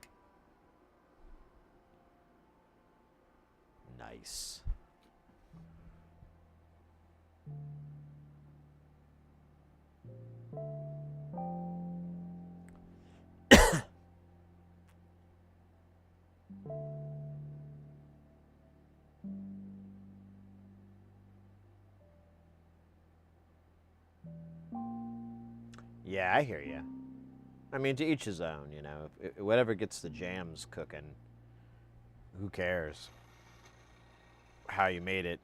Nice. Yeah, I hear you. I mean, to each his own, whatever gets the jams cooking, who cares how you made it.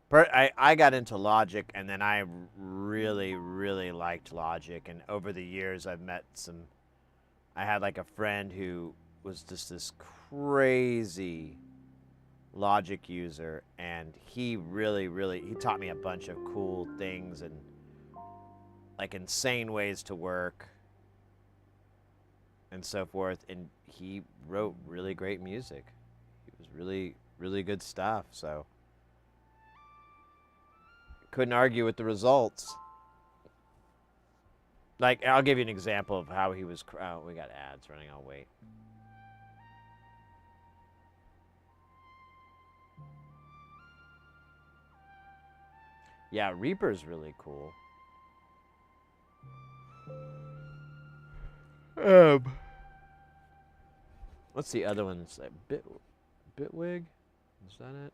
But I got into Logic, and then I really, really liked Logic. And over the years, I had like a friend who was just this crazy Logic user, and he really, really, he taught me a bunch of cool things and like insane ways to work and so forth. And he wrote really great music. It was really, really good stuff. So couldn't argue with the results. Like, I'll give you an example of how he was. Oh, we got ads running. I'll wait. Yeah, Reaper's really cool. What's the other one? It's like Bitwig? Is that it?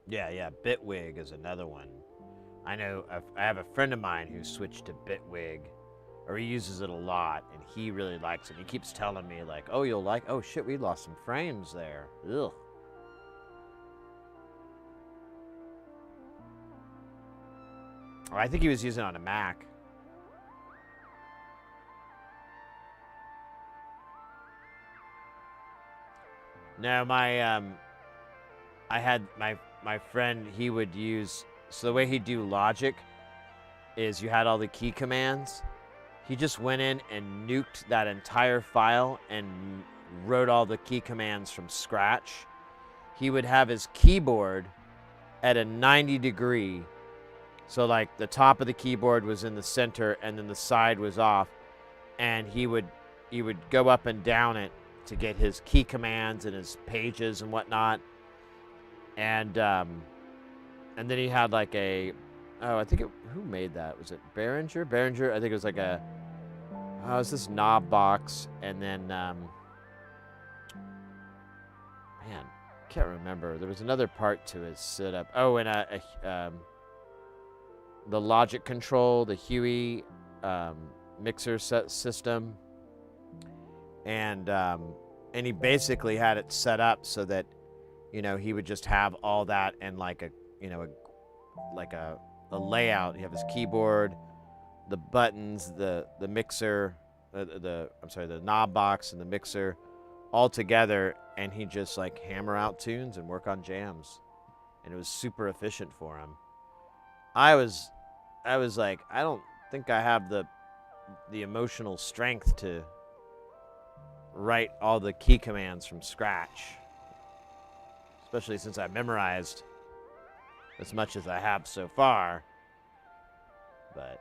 Yeah, Bitwig is another one. I know, I have a friend of mine who switched to Bitwig, or he uses it a lot, and he really likes it. He keeps telling me, like, oh, you'll like, oh shit, we lost some frames there. Ugh. Oh, I think he was using it on a Mac. No, I had my friend, he would use, so the way he'd do Logic is you had all the key commands. He just went in and nuked that entire file and wrote all the key commands from scratch. He would have his keyboard at a 90-degree. So like the top of the keyboard was in the center and then the side was off. And he would go up and down it to get his key commands and his pages and whatnot. And then he had like a, I think who made that? Was it Behringer? Behringer, I think it was like a, it was this knob box, and then, man, can't remember. There was another part to his setup. Oh, and the logic control, the Huey mixer system, and he basically had it set up so that, you know, he would just have all that in like a, you know, a layout. You have his keyboard, the buttons, the mixer, the knob box and the mixer all together, and he'd just like hammer out tunes and work on jams, and it was super efficient for him. I was like, I don't think I have the emotional strength to write all the key commands from scratch, especially since I memorized as much as I have so far. But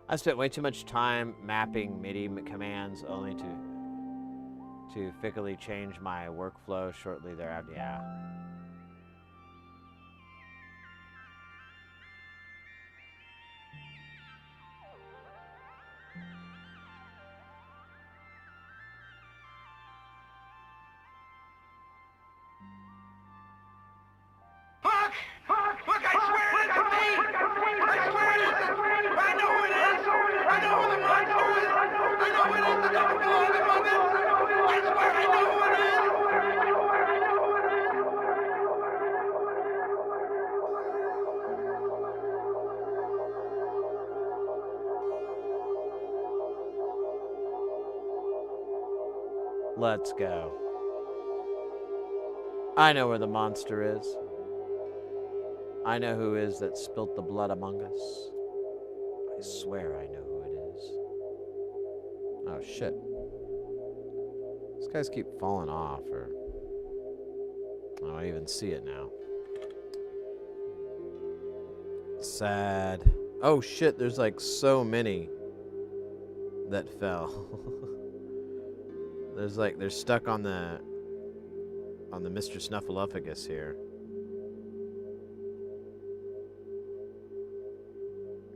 I spent way too much time mapping MIDI commands only to fickly change my workflow shortly thereafter. Yeah.
Look, I swear it isn't me! I swear it isn't! I know who it is! I know who the monster is! I know who it is that doesn't belong among us! I swear I know who it is!
Let's go. I know where the monster is. I know who is that spilt the blood among us. I swear I know who it is. Oh shit. These guys keep falling off, or oh, I even see it now. Sad. Oh shit, there's like so many that fell. They're stuck on on the Mr. Snuffleupagus here.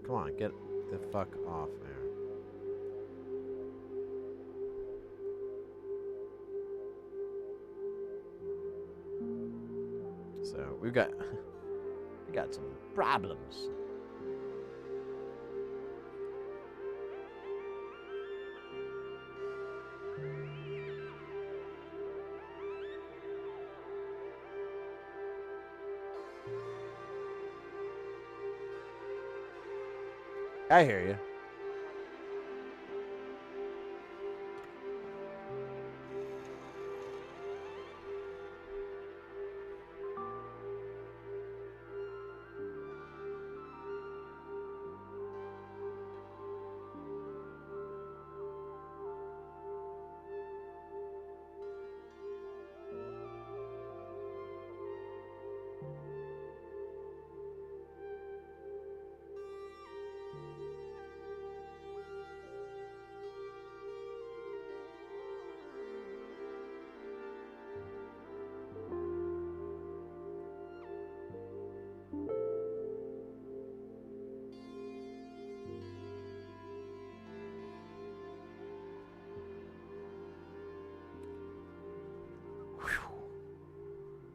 Come on, get the fuck off there. So we got some problems. I hear you.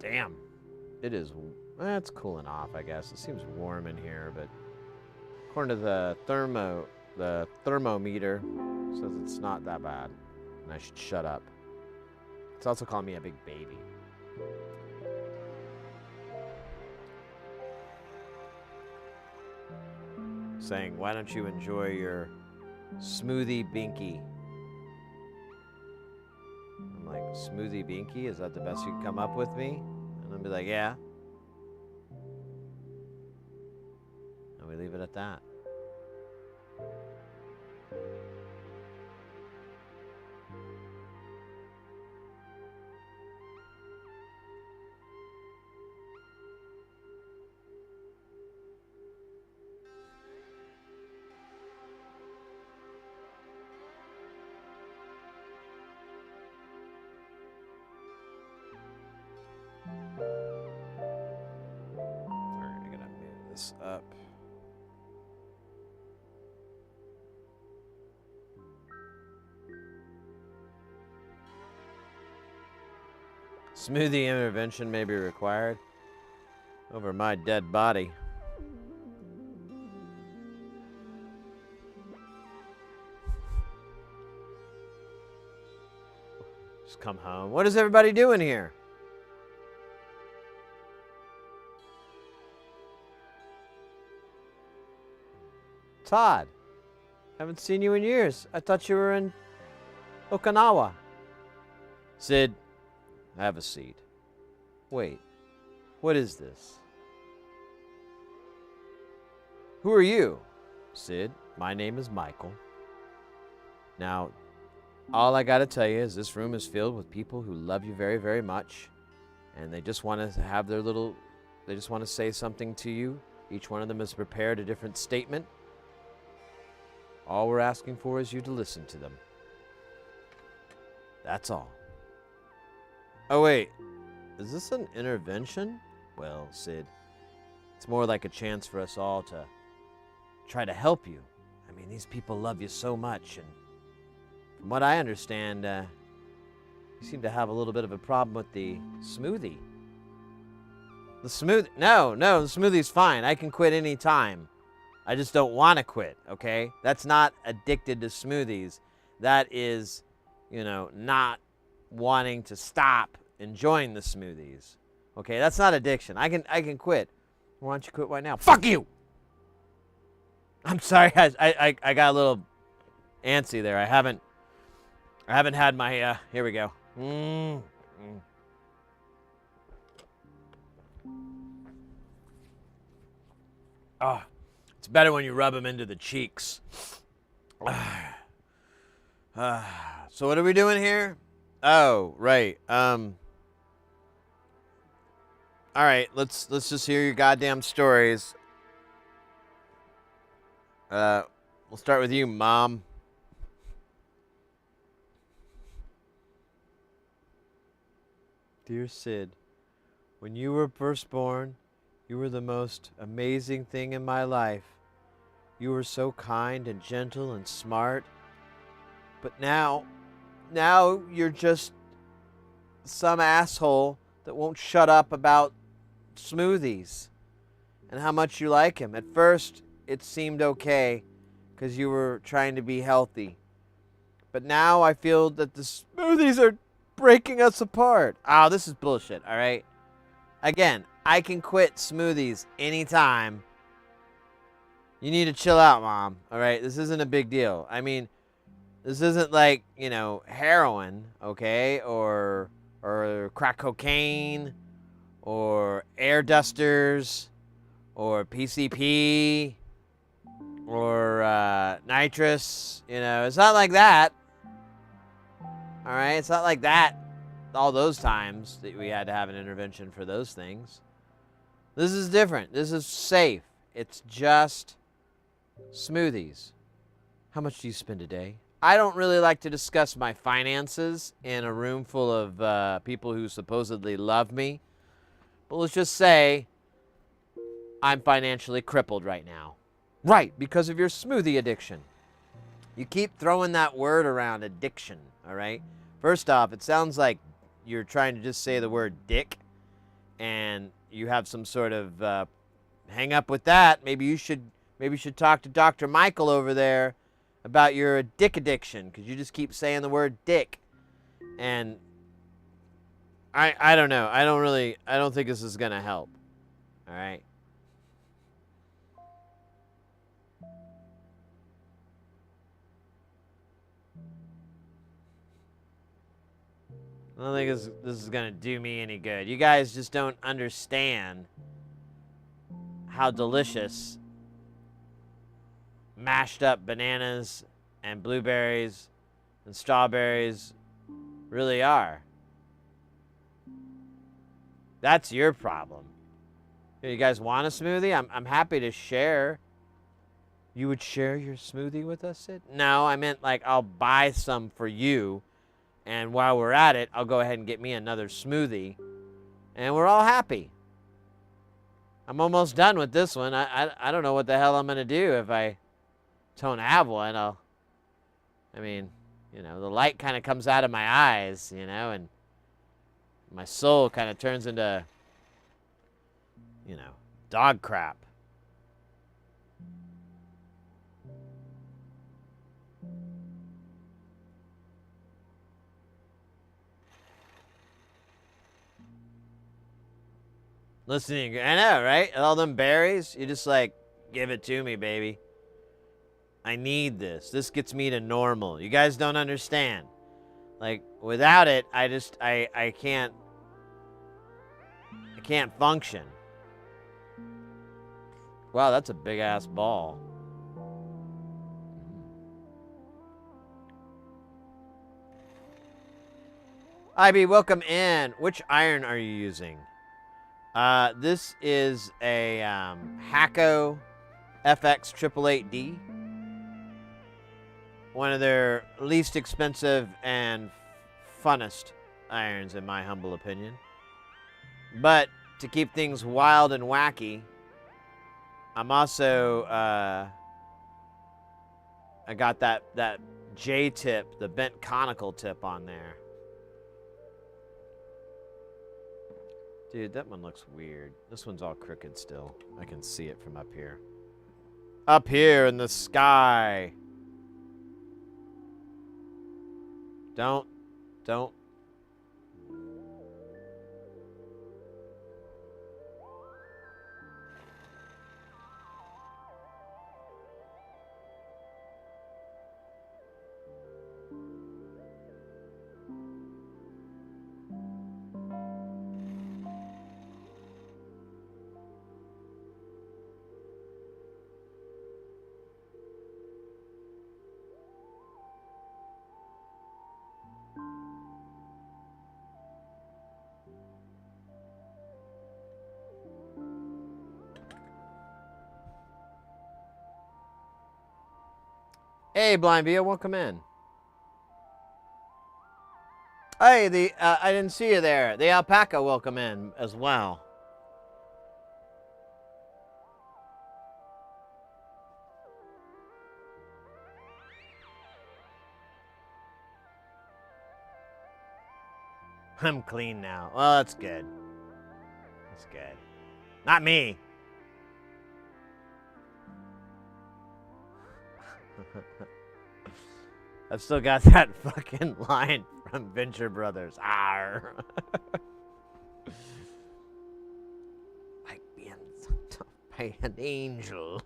Damn. It is. It's cooling off, I guess. It seems warm in here, but according to the thermometer, says it's not that bad. And I should shut up. It's also calling me a big baby. Saying, why don't you enjoy your smoothie binky? I'm like, smoothie binky? Is that the best you can come up with me? And I'll be like, yeah. And we leave it at that. Alright, I gotta move this up. Smoothie intervention may be required over my dead body. Just come home. What is everybody doing here? Todd, haven't seen you in years. I thought you were in Okinawa. Sid, have a seat. Wait, what is this? Who are you? Sid, my name is Michael. Now, all I gotta tell you is this room is filled with people who love you very, very much. And they just want to have their little, they just want to say something to you. Each one of them has prepared a different statement. All we're asking for is you to listen to them. That's all. Oh, wait. Is this an intervention? Well, Sid, it's more like a chance for us all to try to help you. I mean, these people love you so much, and from what I understand, you seem to have a little bit of a problem with the smoothie. The smoothie? No, the smoothie's fine. I can quit any time. I just don't want to quit, okay? That's not addicted to smoothies. That is, not wanting to stop enjoying the smoothies. Okay, that's not addiction. I can quit. Why don't you quit right now? Fuck you! I'm sorry, guys. I got a little antsy there. I haven't had my here we go. Ah. It's better when you rub them into the cheeks. So what are we doing here? Oh, right. All right, let's just hear your goddamn stories. We'll start with you, Mom. Dear Sid, when you were first born, you were the most amazing thing in my life. You were so kind and gentle and smart. But now you're just some asshole that won't shut up about smoothies and how much you like him. At first, it seemed okay because you were trying to be healthy. But now I feel that the smoothies are breaking us apart. Oh, this is bullshit, all right? Again, I can quit smoothies anytime. You need to chill out, Mom, all right? This isn't a big deal. I mean, this isn't like, heroin, okay? Or crack cocaine or air dusters or PCP or nitrous. It's not like that. All right? It's not like that all those times that we had to have an intervention for those things. This is different. This is safe. It's just smoothies. How much do you spend a day? I don't really like to discuss my finances in a room full of people who supposedly love me. But let's just say I'm financially crippled right now. Right, because of your smoothie addiction. You keep throwing that word around, addiction, all right? First off, it sounds like you're trying to just say the word dick, and you have some sort of hang up with that. Maybe you should talk to Dr. Michael over there about your dick addiction, because you just keep saying the word dick. And I don't know. I don't think this is going to help. All right? I don't think this is going to do me any good. You guys just don't understand how delicious mashed up bananas and blueberries and strawberries really are. That's your problem. You guys want a smoothie? I'm happy to share. You would share your smoothie with us, Sid? No, I meant like I'll buy some for you, and while we're at it, I'll go ahead and get me another smoothie, and we're all happy. I'm almost done with this one. I don't know what the hell I'm going to do if I don't have one. The light kind of comes out of my eyes, and my soul kind of turns into, dog crap. Listening, I know, right? All them berries, you just like, give it to me, baby. I need this. This gets me to normal. You guys don't understand. Like, without it, I can't function. Wow, that's a big ass ball. IB, welcome in. Which iron are you using? This is a Hacko FX 888D. One of their least expensive and funnest irons, in my humble opinion. But to keep things wild and wacky, I'm also I got that J tip, the bent conical tip on there. Dude, that one looks weird. This one's all crooked still. I can see it from up here. Up here in the sky. Don't. Hey, Blind Bia, welcome in. Hey, I didn't see you there. The alpaca will come in as well. I'm clean now. Well, that's good. That's good. Not me. I've still got that fucking line from Venture Brothers. Arr. Like being sucked up by an angel.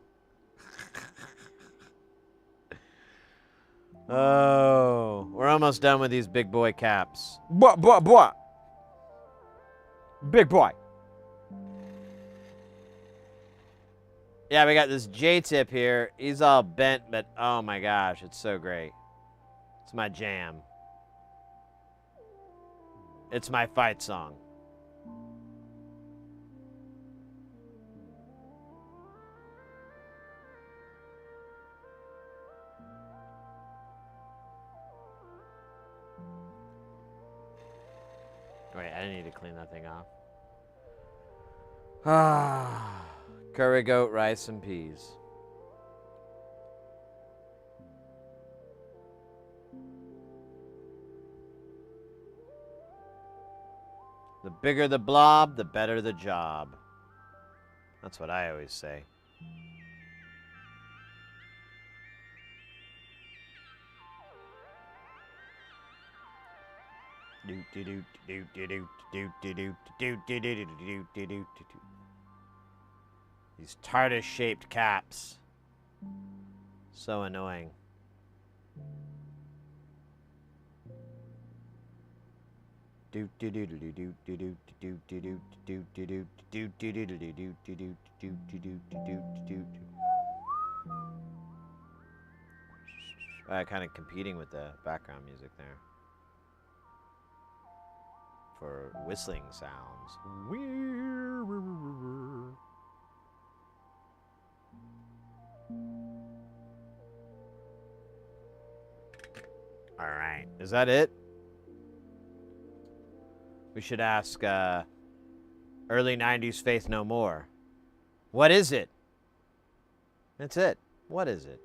Oh, we're almost done with these big boy caps.
Boy. Big boy.
Yeah, we got this J-tip here. He's all bent, but oh my gosh, it's so great. It's my jam. It's my fight song. Wait, I need to clean that thing off. Ah, curry goat, rice, and peas. The bigger the blob, the better the job. That's what I always say. These TARDIS-shaped caps. So annoying. Kind of competing with the background music there. For whistling sounds. All right, is that it? We should ask early 90s Faith No More. What is it? That's it. What is it?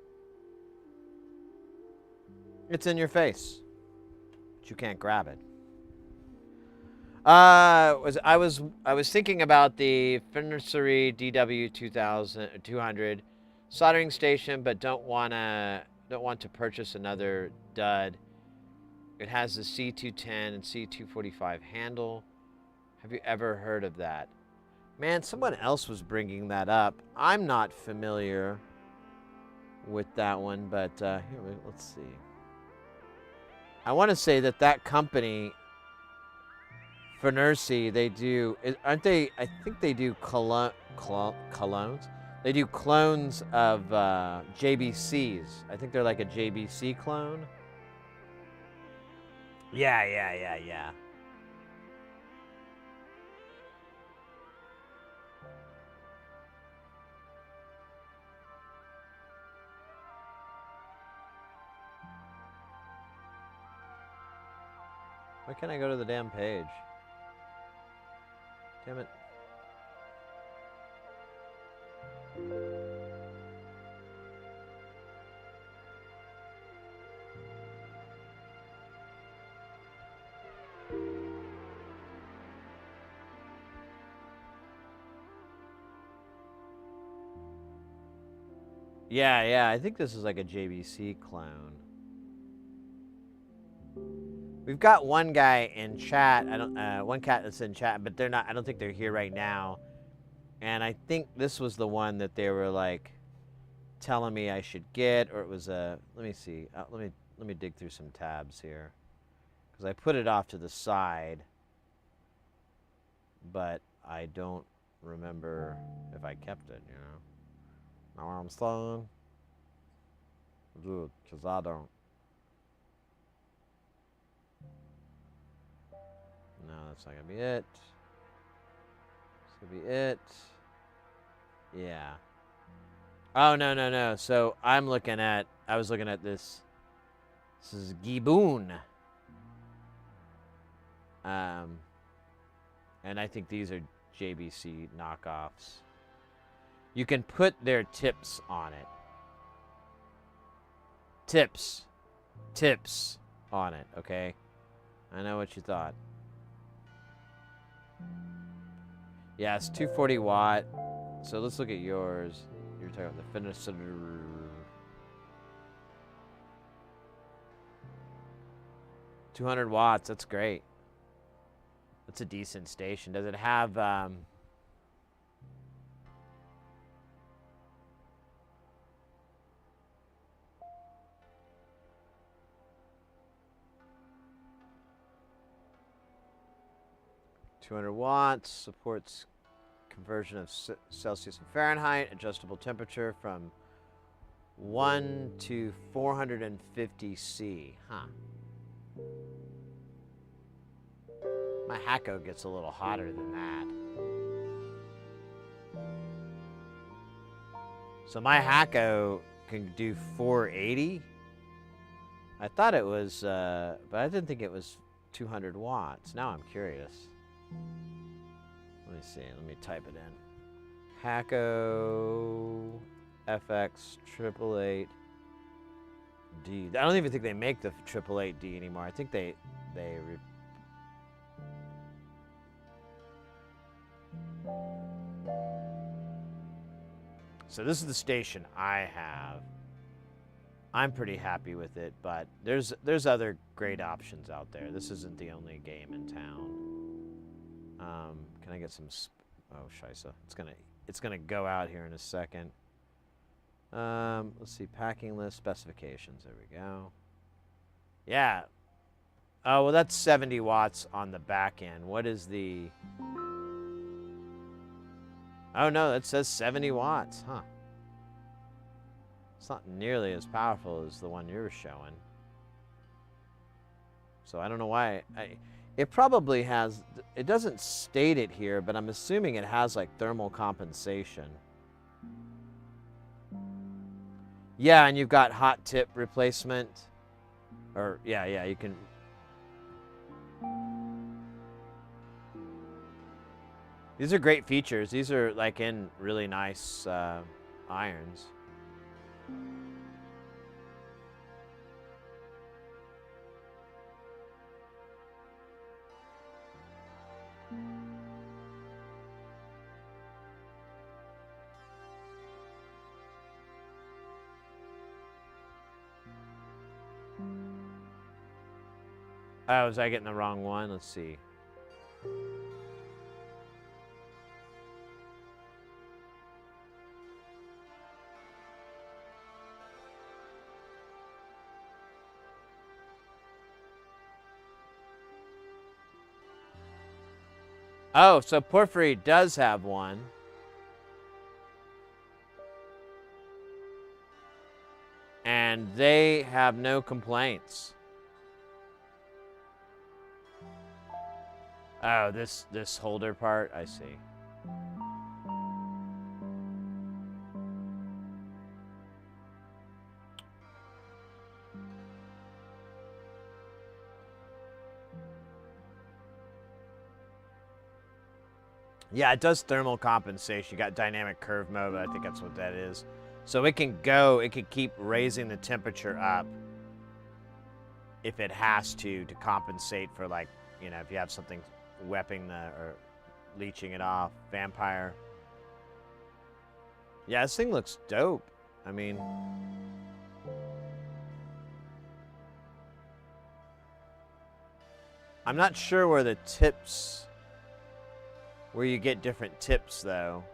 It's in your face, but you can't grab it. I was thinking about the Finery DW 200 soldering station, but don't want to purchase another dud. It has the C210 and C245 handle. Have you ever heard of that? Man, someone else was bringing that up. I'm not familiar with that one, but here, let's see. I want to say that company, Finery, they do, aren't they? I think they do colognes. They do clones of JBCs. I think they're like a JBC clone. Yeah. Why can't I go to the damn page? Damn it. Yeah, I think this is like a JBC clone. We've got one guy in chat. One cat that's in chat, but they're not. I don't think they're here right now. And I think this was the one that they were like telling me I should get, or it was a. Let me see. Let me dig through some tabs here, because I put it off to the side, but I don't remember if I kept it. You know. Know what I'm saying? Dude, because I don't. No, that's not going to be it. This could be it. Yeah. Oh, no. So I was looking at this. This is Giboon. And I think these are JBC knockoffs. You can put their tips on it. Tips on it, okay? I know what you thought. Yeah, it's 240 watt. So let's look at yours. You're talking about the finish. 200 watts, that's great. That's a decent station. Does it have 200 watts, supports conversion of Celsius and Fahrenheit, adjustable temperature from 1 to 450 C. Huh. My Hacko gets a little hotter than that. So my Hacko can do 480. I thought it was, but I didn't think it was 200 watts. Now I'm curious. Let me see. Let me type it in. Hacko FX 888D. I don't even think they make the 888D anymore. I think they So this is the station I have. I'm pretty happy with it, but there's other great options out there. This isn't the only game in town. Can I get some? Oh, scheisse. It's gonna go out here in a second. Let's see, packing list specifications. There we go. Yeah. Oh well, that's 70 watts on the back end. What is the? Oh no, that says 70 watts, huh? It's not nearly as powerful as the one you're showing. So I don't know why. It probably has, it doesn't state it here, but I'm assuming it has like thermal compensation. Yeah, and you've got hot tip replacement. Or, yeah, you can. These are great features. These are like in really nice irons. Oh, was I getting the wrong one? Let's see. Oh, so Porphyry does have one. And they have no complaints. Oh, this holder part, I see. Yeah, it does thermal compensation. You got dynamic curve mode, I think that's what that is. So it can keep raising the temperature up if it has to compensate for, like, you know, if you have something wepping or leeching it off. Vampire. Yeah, this thing looks dope. I mean, I'm not sure where the tips, where you get different tips though.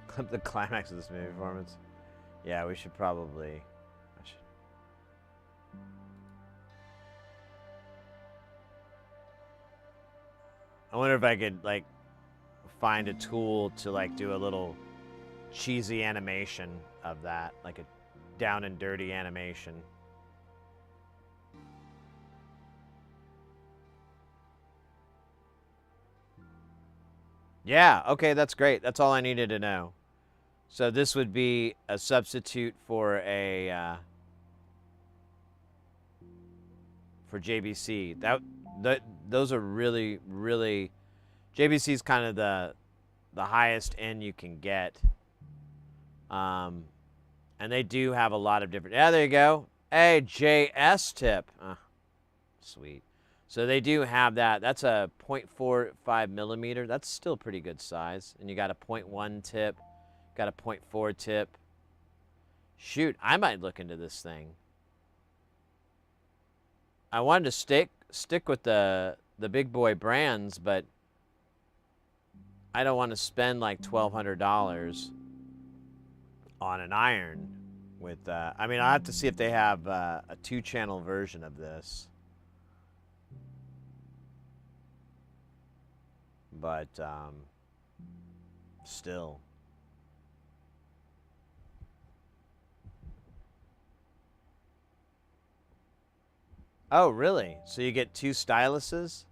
Clip the climax of this movie performance. Yeah, we should probably. I wonder if I could, like, find a tool to, like, do a little cheesy animation of that, like a down and dirty animation. Yeah, okay, that's great. That's all I needed to know. So this would be a substitute for a for JBC. Those are really JBC is kind of the highest end you can get. And they do have a lot of different. Yeah, there you go. Hey, JS tip. Sweet. So they do have that. That's a 0.45 millimeter. That's still pretty good size. And you got a 0.1 tip, got a 0.4 tip. Shoot, I might look into this thing. I wanted to stick with the big boy brands, but I don't want to spend like $1,200 on an iron with. I mean, I have to see if they have a 2-channel version of this. But still. Oh, really? So you get 2 styluses?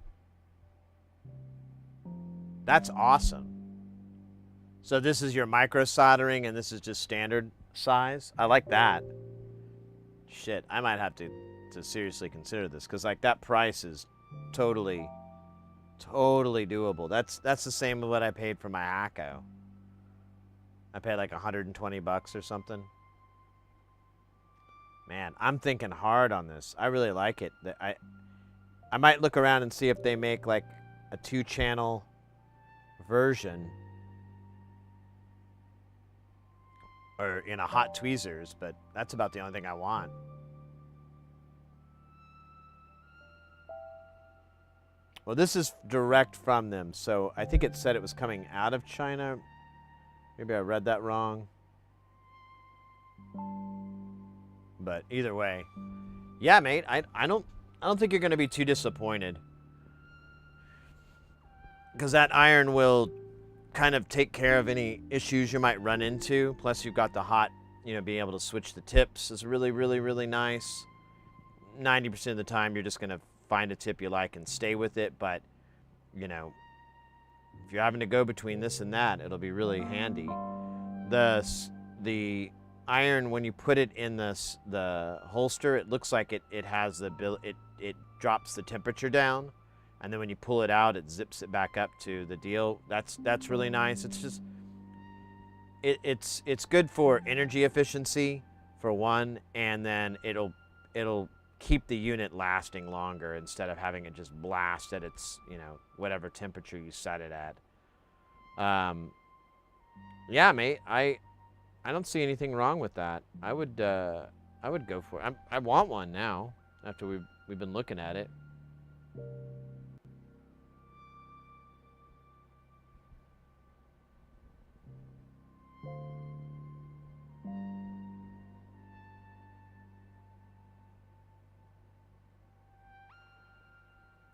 That's awesome. So this is your micro soldering and this is just standard size? I like that. Shit, I might have to seriously consider this because like that price is totally doable. That's the same as what I paid for my Acco. I paid like $120 or something. Man, I'm thinking hard on this. I really like it. I might look around and see if they make like a 2-channel version or in a hot tweezers, but that's about the only thing I want. Well, this is direct from them, so I think it said it was coming out of China. Maybe I read that wrong. But either way, yeah, mate, I don't think you're going to be too disappointed. Because that iron will kind of take care of any issues you might run into. Plus, you've got the hot, being able to switch the tips is really nice. 90% of the time, you're just going to find a tip you like and stay with it. But, if you're having to go between this and that, it'll be really handy. The iron, when you put it in the holster, it looks like it has it drops the temperature down. And then when you pull it out, it zips it back up to the deal. That's really nice. It's just it's good for energy efficiency for one, and then it'll keep the unit lasting longer instead of having it just blast at its whatever temperature you set it at. Yeah, mate, I don't see anything wrong with that. I would go for it. I want one now after we've been looking at it.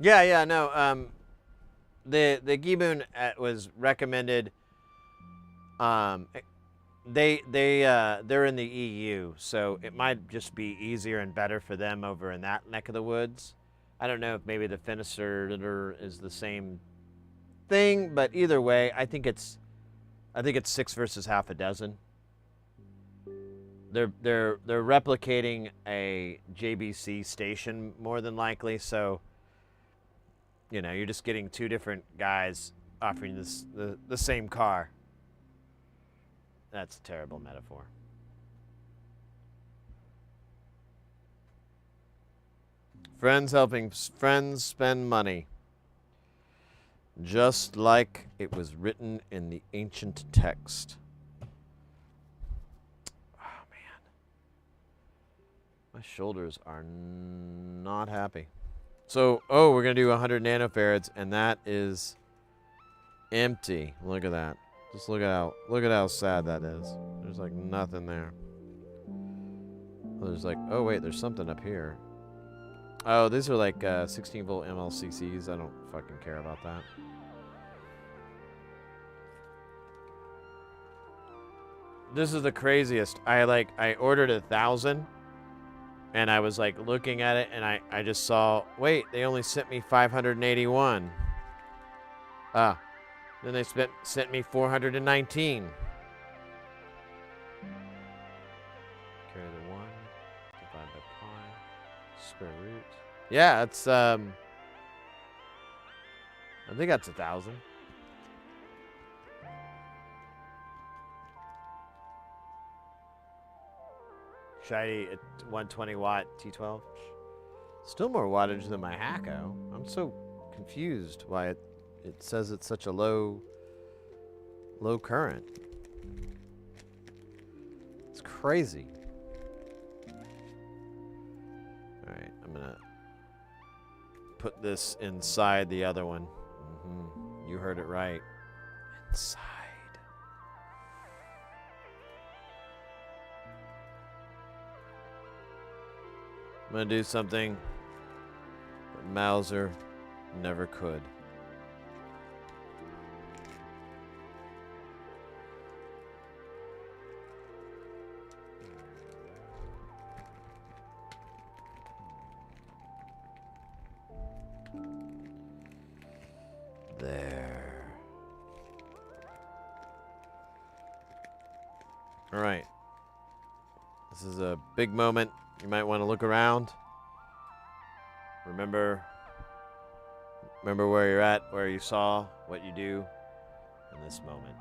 Yeah, no. The Gibbon was recommended. They're in the EU, so it might just be easier and better for them over in that neck of the woods. I don't know if maybe the Finisterre is the same thing, but either way, I think it's 6 versus half a dozen. They're replicating a JBC station more than likely, so you're just getting 2 different guys offering the same car. That's a terrible metaphor. Friends helping friends spend money. Just like it was written in the ancient text. Oh, man. My shoulders are not happy. So, we're going to do 100 nanofarads, and that is empty. Look at that. Just look at how sad that is. There's like nothing there. There's like, oh wait, there's something up here. Oh, these are like 16 volt MLCCs. I don't fucking care about that. This is the craziest. I ordered 1,000 and I was like looking at it and I just saw, wait, they only sent me 581. Then they sent me 419. Carry the 1. Divide by pi. Square root. Yeah, it's I think that's 1,000. Shiny at 120 watt T12. Still more wattage than my Hacko. I'm so confused why it says it's such a low current. It's crazy. All right, I'm gonna put this inside the other one. You heard it right. Inside. I'm gonna do something that Mauser never could. There. All right. This is a big moment. You might want to look around. Remember where you're at, where you saw, what you do in this moment.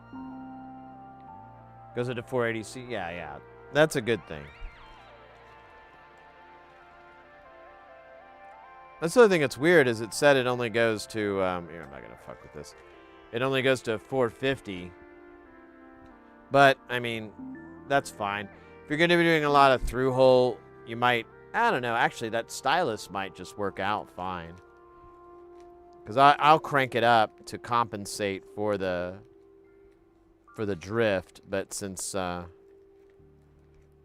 Goes into 480C. Yeah. That's a good thing. That's the other thing that's weird is it said it only goes to, here, I'm not going to fuck with this. It only goes to 450. But, I mean, that's fine. If you're going to be doing a lot of through-hole, you might, I don't know, actually that stylus might just work out fine. Because I'll crank it up to compensate for the drift, but since the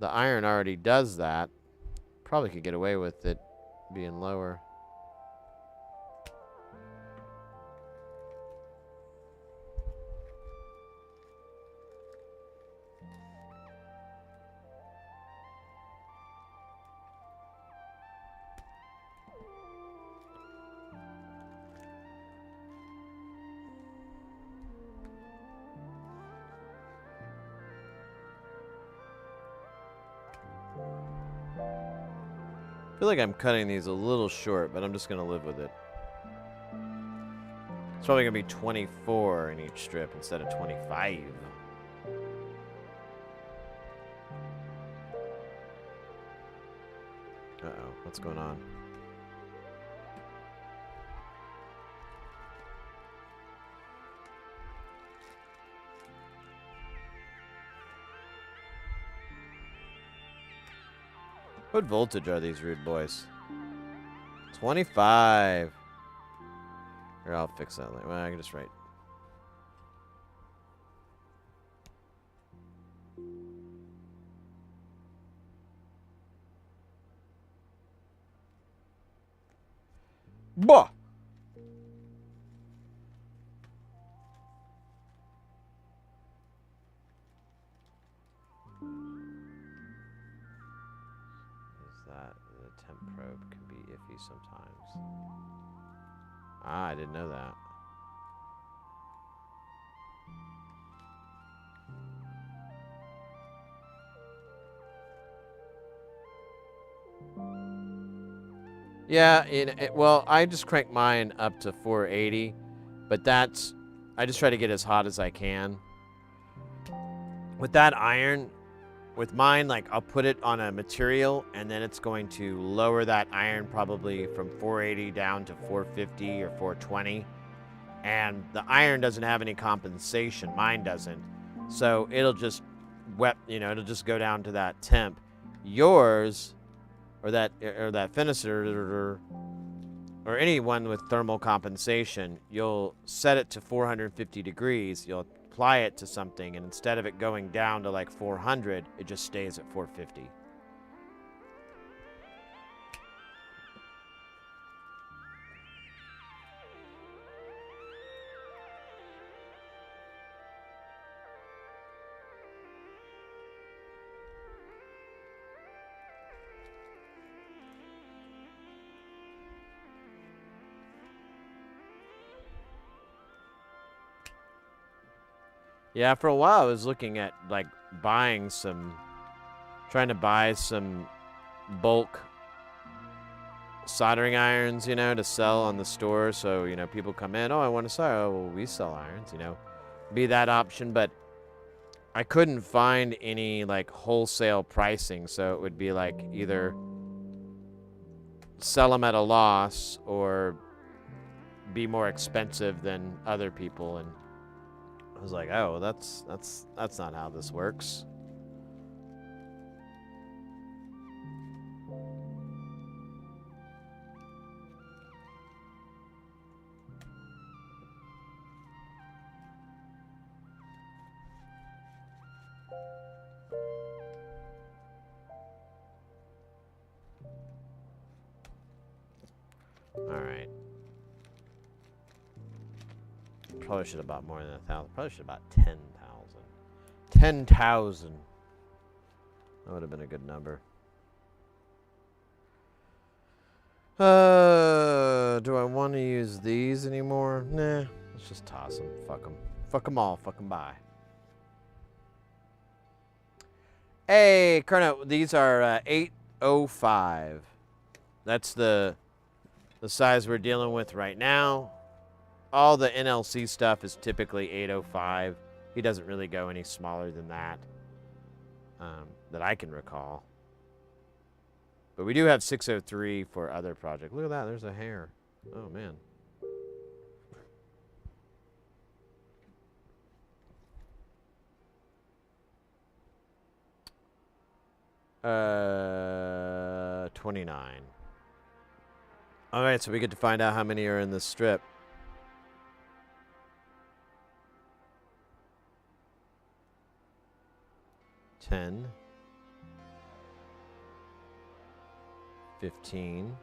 iron already does that, probably could get away with it being lower. I feel like I'm cutting these a little short, but I'm just going to live with it. It's probably going to be 24 in each strip instead of 25. Uh-oh, what's going on? What voltage are these rude boys? 25. Here, I'll fix that later. Well, I can just write. Bah! That the temp probe can be iffy sometimes. Ah, I didn't know that. Yeah, well, I just crank mine up to 480, but that's, I just try to get as hot as I can. With that iron, with mine, like, I'll put it on a material, and then it's going to lower that iron probably from 480 down to 450 or 420. And the iron doesn't have any compensation. Mine doesn't. So it'll just it'll just go down to that temp. Yours, or that finisher, or anyone with thermal compensation, you'll set it to 450 degrees. You'll apply it to something, and instead of it going down to like 400, it just stays at 450. Yeah, for a while I was looking at like trying to buy some bulk soldering irons, you know, to sell on the store. So, you know, people come in, oh, I want to solder. Oh, well, we sell irons, you know, be that option. But I couldn't find any like wholesale pricing. So it would be like either sell them at a loss or be more expensive than other people. And I was like, oh, that's not how this works. All right. Probably should have bought more than 1,000. Probably should have bought 10,000. 10,000. That would have been a good number. Do I want to use these anymore? Nah. Let's just toss them. Fuck them. Fuck them all. Fuck them by. Hey, Kerno, these are 805. That's the size we're dealing with right now. All the NLC stuff is typically 805. He doesn't really go any smaller than that I can recall. But we do have 603 for other projects. Look at that. There's a hair. Oh, man. Uh, 29. All right, so we get to find out how many are in this strip. $10, 15,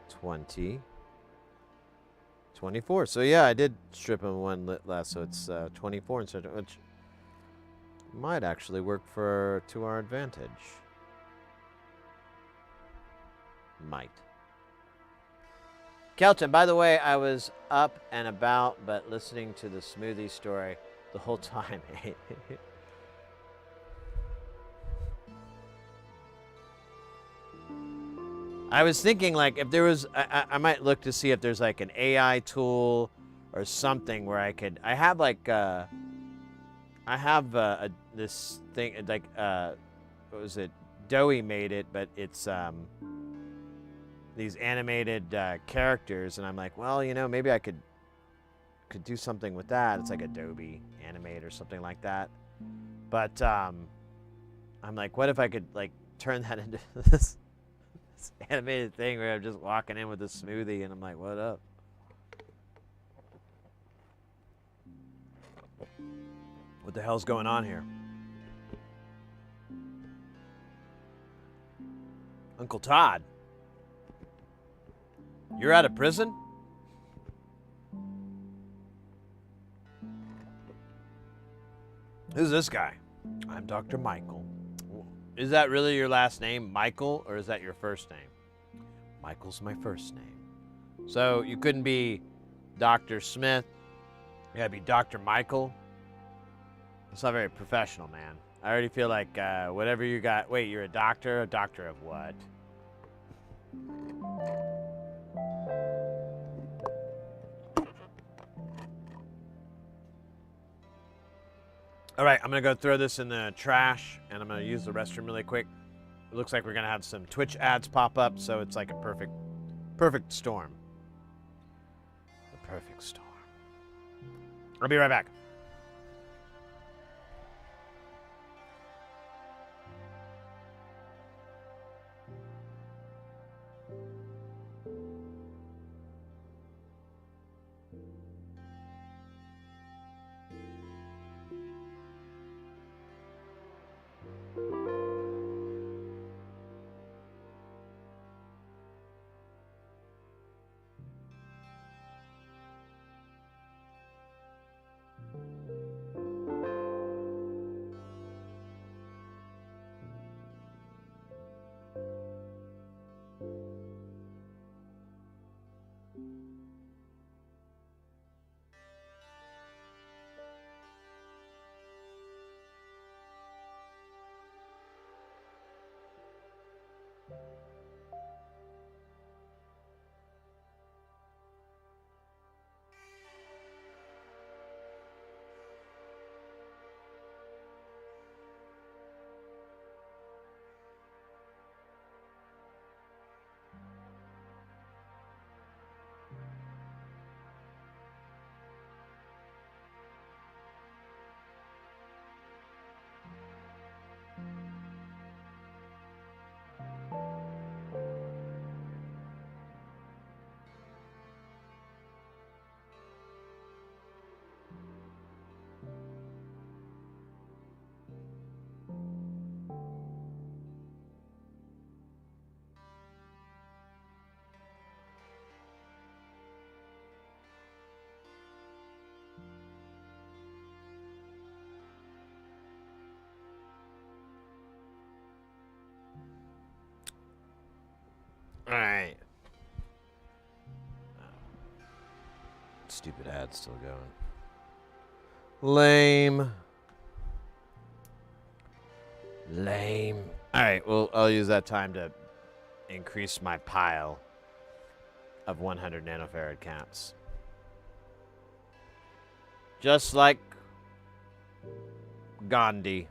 20, 24. So yeah, I did strip him one lit less, so it's 24 instead of, which might actually work to our advantage. Might. Kelton, by the way, I was up and about, but listening to the smoothie story the whole time. I was thinking, like, if there was, I might look to see if there's like an AI tool or something where I have like, I have this thing, like, what was it? Doey made it, but it's these animated characters, and I'm like, well, you know, maybe I could do something with that. It's like Adobe Animate or something like that. But I'm like, what if I could like turn that into this animated thing where I'm just walking in with a smoothie and I'm like, what up? What the hell's going on here? Uncle Todd, you're out of prison? Who's this guy? I'm Dr. Michael. Is that really your last name, Michael, or is that your first name? Michael's my first name. So you couldn't be Dr. Smith. You gotta be Dr. Michael. It's not very professional, man. I already feel like whatever you got. Wait, you're a doctor? A doctor of what? All right, I'm gonna go throw this in the trash, and I'm gonna use the restroom really quick. It looks like we're gonna have some Twitch ads pop up, so it's like a perfect storm. The perfect storm. I'll be right back. Alright. Stupid ad's still going. Lame. Lame. Alright, well, I'll use that time to increase my pile of 100 nanofarad caps. Just like Gandhi.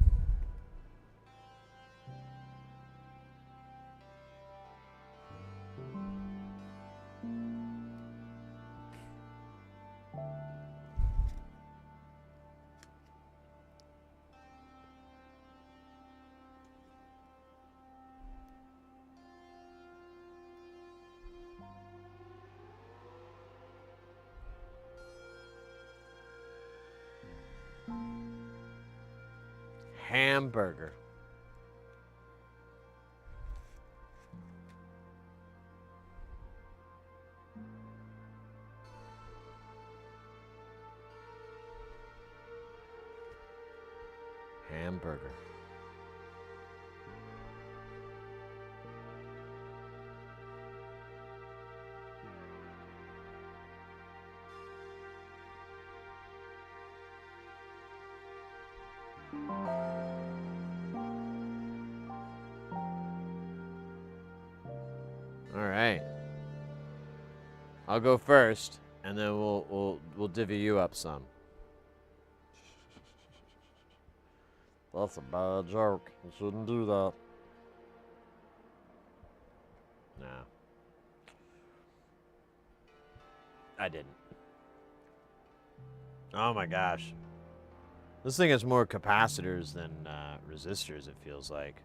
Hamburger. Hamburger. All right. I'll go first, and then we'll divvy you up some. That's a bad joke. You shouldn't do that. No. I didn't. Oh my gosh. This thing has more capacitors than resistors, it feels like.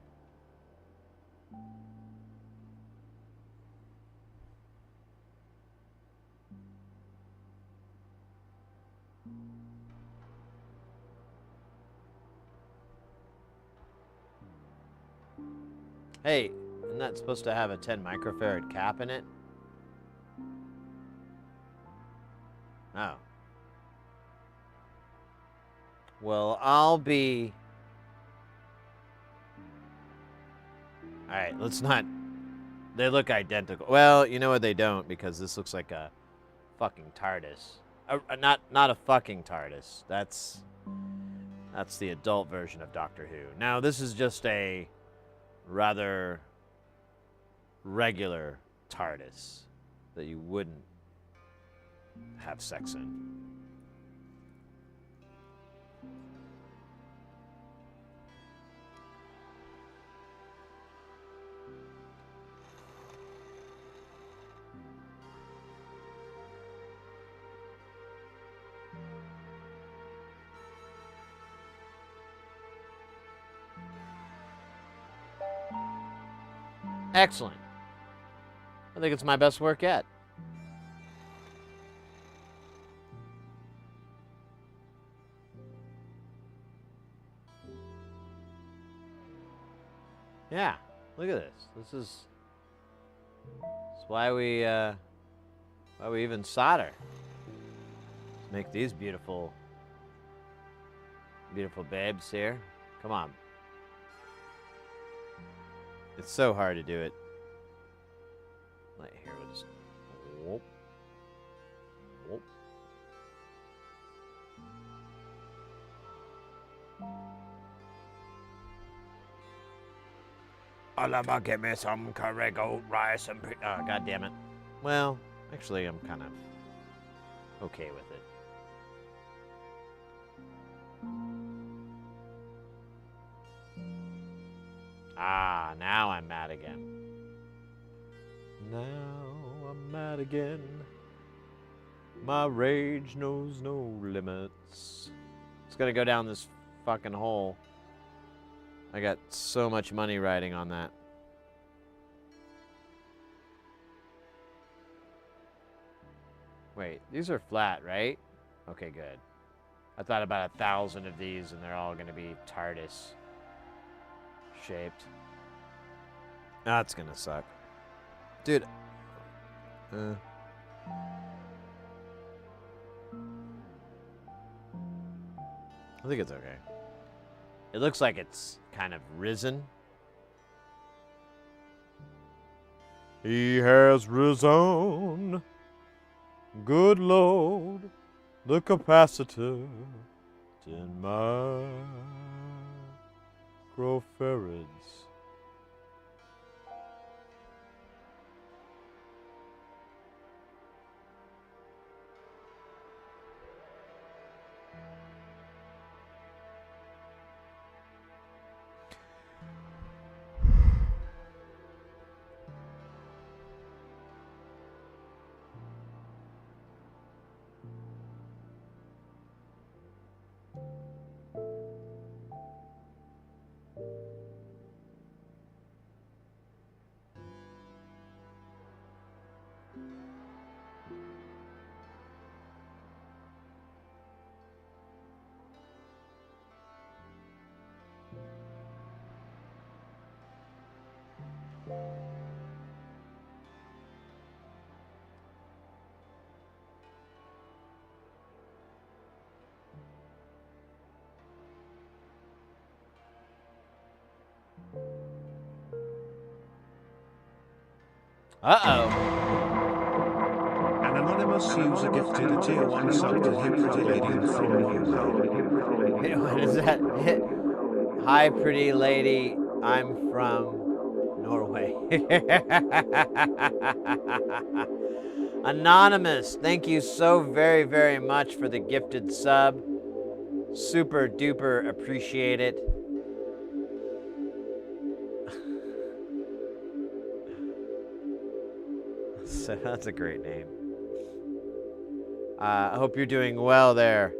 Hey, isn't that supposed to have a 10 microfarad cap in it? Oh. Well, I'll be... Alright, let's not... They look identical. Well, you know what, they don't, because this looks like a fucking TARDIS. Not a fucking TARDIS. That's the adult version of Doctor Who. Now, this is just a rather regular TARDIS that you wouldn't have sex in. Excellent. I think it's my best work yet. Yeah, look at this. This is why we even solder. Let's make these beautiful babes here. Come on. It's so hard to do it. Like, here, we'll just... Whoop. Whoop. Alama, give me some curry goat rice and... Oh, God damn it. Well, actually, I'm kind of okay with it. Ah, now I'm mad again. Now I'm mad again. My rage knows no limits. It's gonna go down this fucking hole. I got so much money riding on that. Wait, these are flat, right? Okay, good. I thought about 1,000 of these and they're all gonna be TARDIS shaped. That's gonna suck. Dude. I think it's okay. It looks like it's kind of risen. He has risen. Good Lord, the capacitor in microfarads. Uh-oh.
An anonymous user gifted a tier 1 sub to Hey Pretty Lady from Norway.
What is that? Hi, pretty lady. I'm from Norway. Anonymous, thank you so very, very much for the gifted sub. Super duper appreciate it. So that's a great name. I hope you're doing well there.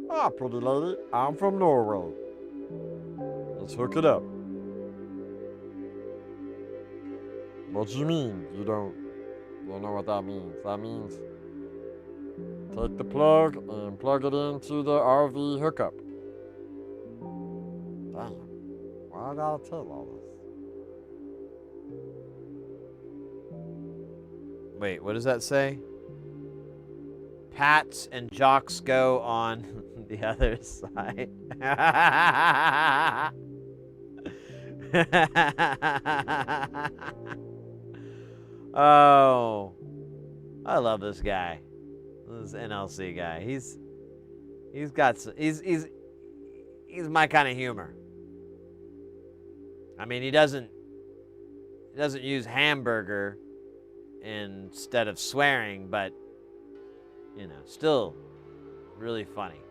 Ah, pretty lady, I'm from Norway. Let's hook it up. What do you mean? You don't know what that means? That means take the plug and plug it into the RV hookup. Damn. Why I gotta tell all this? Wait, what does that say? Pats and jocks go on the other side. Oh, I love this guy. This NLC guy. He's my kind of humor. I mean, he doesn't use hamburger instead of swearing, but you know, still really funny.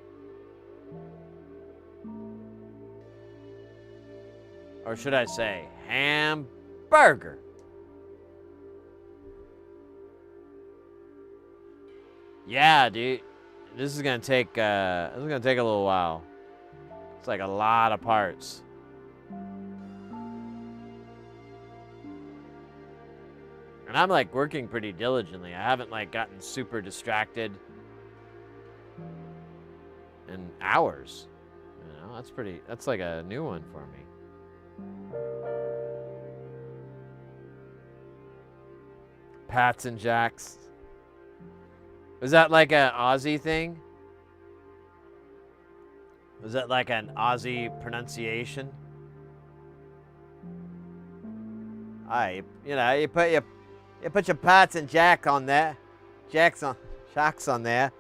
Or should I say hamburger? Yeah, dude. This is gonna take a little while. It's like a lot of parts. And I'm like working pretty diligently. I haven't like gotten super distracted in hours. You know, that's like a new one for me. Pats and Jacks. Was that like an Aussie thing? Was that like an Aussie pronunciation? You put your pats and jack on there. Shacks on there.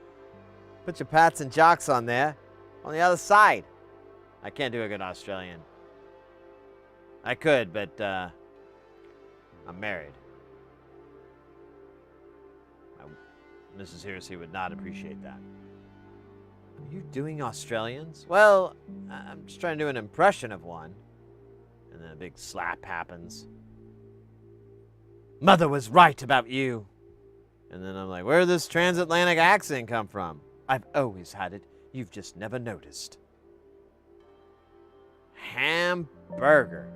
Put your pats and jocks on there. On the other side. I can't do a good Australian. I could, but I'm married. Mrs. Hersey would not appreciate that. Are you doing Australians? Well, I'm just trying to do an impression of one. And then a big slap happens. Mother was right about you. And then I'm like, where did this transatlantic accent come from? I've always had it. You've just never noticed. Hamburger.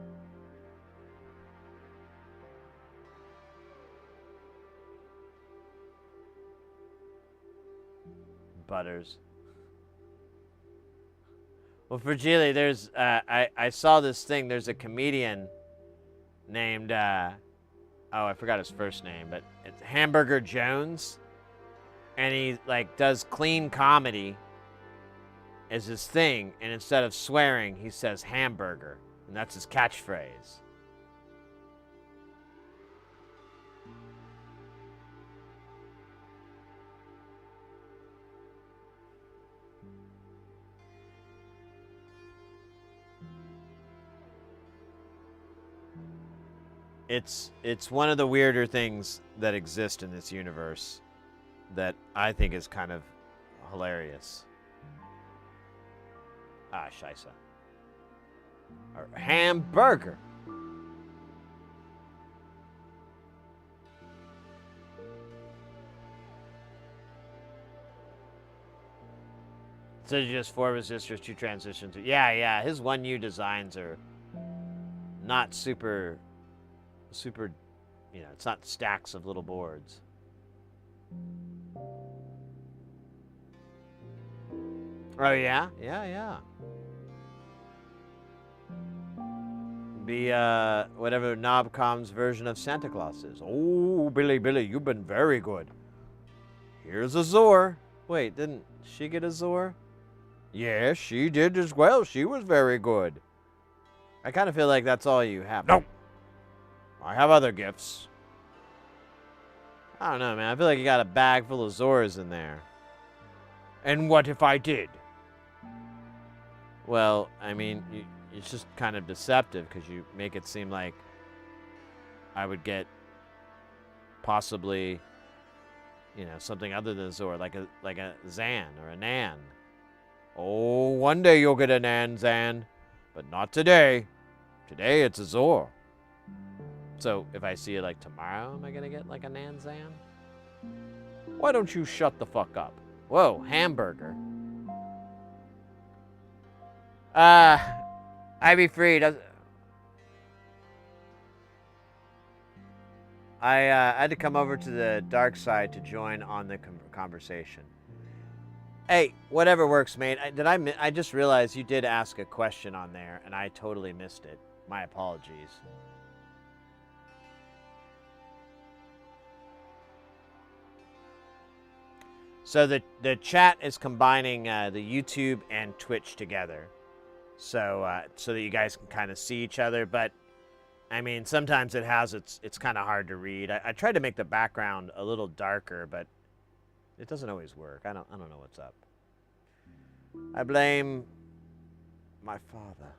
Butters. Well, for Geely, there's I saw this thing. There's a comedian named I forgot his first name, but it's Hamburger Jones, and he like does clean comedy as his thing, and instead of swearing, he says hamburger, and that's his catchphrase. It's one of the weirder things that exist in this universe that I think is kind of hilarious. Ah, scheisse. Or hamburger. So just 4 resistors, 2 transitions. Yeah, his 1U designs are not super, it's not stacks of little boards. Oh, yeah? Yeah. Be, whatever Knobcom's version of Santa Claus is. Oh, Billy, you've been very good. Here's a Zor. Wait, didn't she get a Zor? Yes, she did as well. She was very good. I kind of feel like that's all you have. Nope. I have other gifts. I don't know, man. I feel like you got a bag full of Zors in there. And what if I did? Well, I mean, it's just kind of deceptive because you make it seem like I would get possibly, something other than a Zor, like a Zan or a Nan. Oh, one day you'll get a Nan Zan, but not today. Today it's a Zor. So if I see it like tomorrow, am I gonna get like a Nan Zan? Why don't you shut the fuck up? Whoa, hamburger. Ivy Free does. I had to come over to the dark side to join on the conversation. Hey, whatever works, mate. I just realized you did ask a question on there, and I totally missed it. My apologies. So the chat is combining the YouTube and Twitch together, so that you guys can kind of see each other. But I mean, sometimes it's kind of hard to read. I tried to make the background a little darker, but it doesn't always work. I don't know what's up. I blame my father.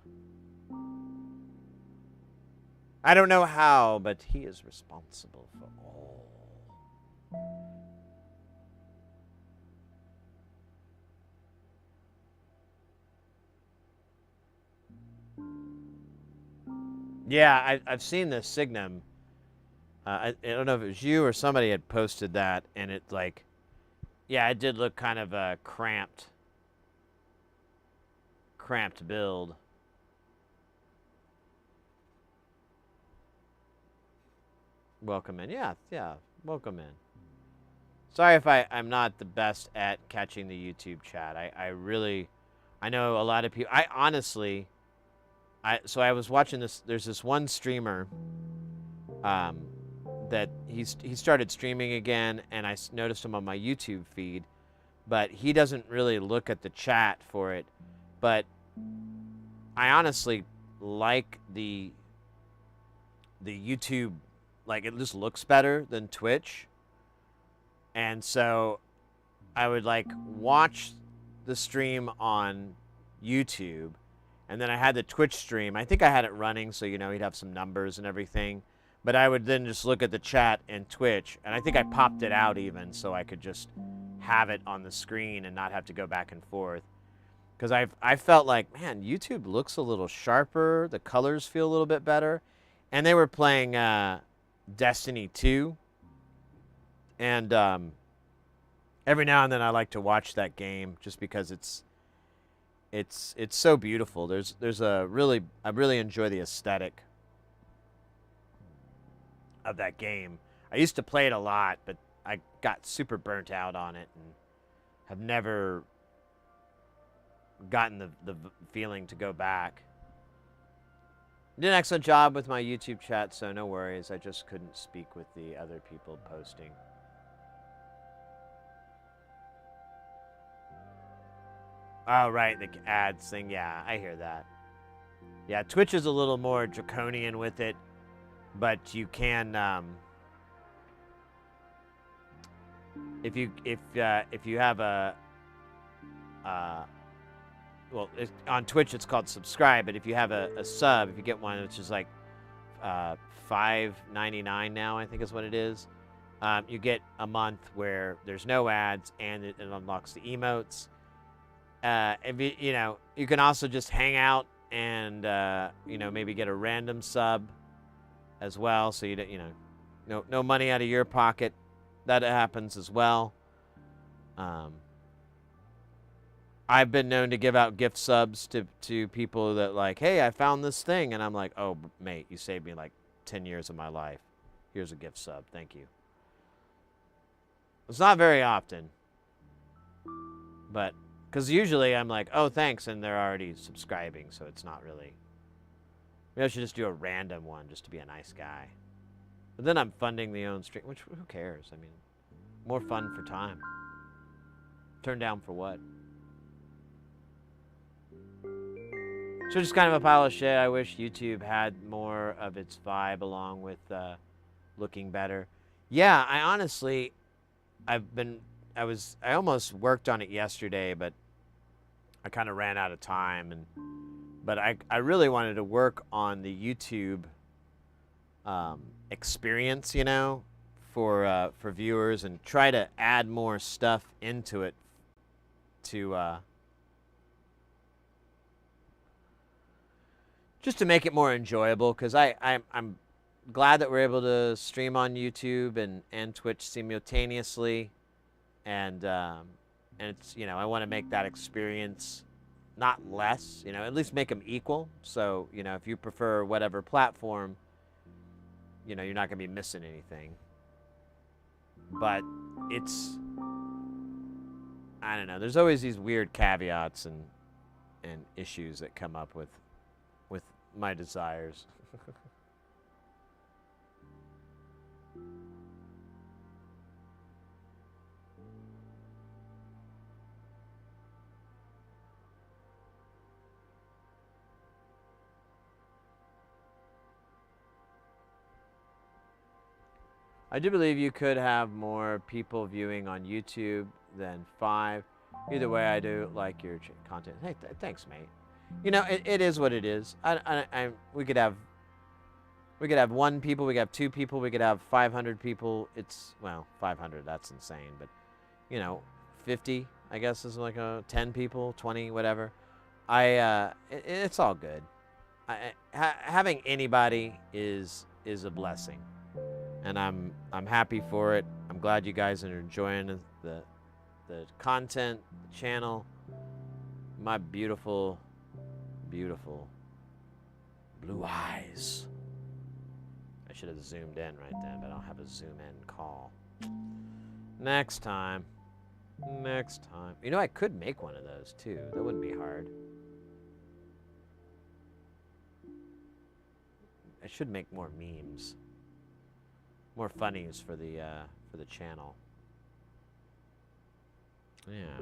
I don't know how, but he is responsible for all. Yeah, I've seen the Signum. I don't know if it was you or somebody had posted that, and it like, yeah, it did look kind of a cramped build. Welcome in. Yeah, welcome in. Sorry if I'm not the best at catching the YouTube chat. I know a lot of people. I honestly, so I was watching this. There's this one streamer, that he started streaming again, and I noticed him on my YouTube feed, but he doesn't really look at the chat for it. But I honestly like the YouTube, like it just looks better than Twitch. And so I would like watch the stream on YouTube, and then I had the Twitch stream. I think I had it running, so he'd have some numbers and everything. But I would then just look at the chat and Twitch, and I think I popped it out even so I could just have it on the screen and not have to go back and forth. Because I felt like, man, YouTube looks a little sharper. The colors feel a little bit better. And they were playing Destiny 2. And every now and then I like to watch that game just because it's so beautiful. I really enjoy the aesthetic of that game. I used to play it a lot, but I got super burnt out on it and have never gotten the feeling to go back. Did an excellent job with my YouTube chat, so no worries. I just couldn't speak with the other people posting. Oh, right, the ads thing. Yeah, I hear that. Yeah, Twitch is a little more draconian with it, but you can, if you have a, well, on Twitch it's called subscribe, but if you have a sub, if you get one which is like $5.99 now, I think is what it is. You get a month where there's no ads and it unlocks the emotes. If you can also just hang out and maybe get a random sub as well, so no money out of your pocket. That happens as well. I've been known to give out gift subs to people that like, hey, I found this thing, and I'm like, oh, mate, you saved me like 10 years of my life. Here's a gift sub. Thank you. It's not very often, but because usually I'm like, oh, thanks, and they're already subscribing, so it's not really. Maybe I should just do a random one just to be a nice guy. But then I'm funding the own stream, which who cares? I mean, more fun for time. Turn down for what? So just kind of a pile of shit. I wish YouTube had more of its vibe along with looking better. Yeah, I honestly, I almost worked on it yesterday, but I kind of ran out of time. But I really wanted to work on the YouTube experience, for viewers, and try to add more stuff into it to just to make it more enjoyable, because I'm glad that we're able to stream on YouTube and Twitch simultaneously, and it's I want to make that experience not less, at least make them equal. So if you prefer whatever platform, you're not gonna be missing anything. But I don't know. There's always these weird caveats and issues that come up with my desires. I do believe you could have more people viewing on YouTube than 5. Either way, I do like your content. Hey, thanks, mate. It is what it is. We could have 1 people, we could have 2 people, we could have 500 people. It's 500. That's insane. But 50, I guess, is like 10 people, 20, whatever. It's all good. Having anybody is a blessing, and I'm happy for it. I'm glad you guys are enjoying the content, the channel. My beautiful blue eyes. I should have zoomed in right then, but I don't have a zoom in call. Next time. I could make one of those too. That wouldn't be hard. I should make more memes. More funnies for the channel. Yeah.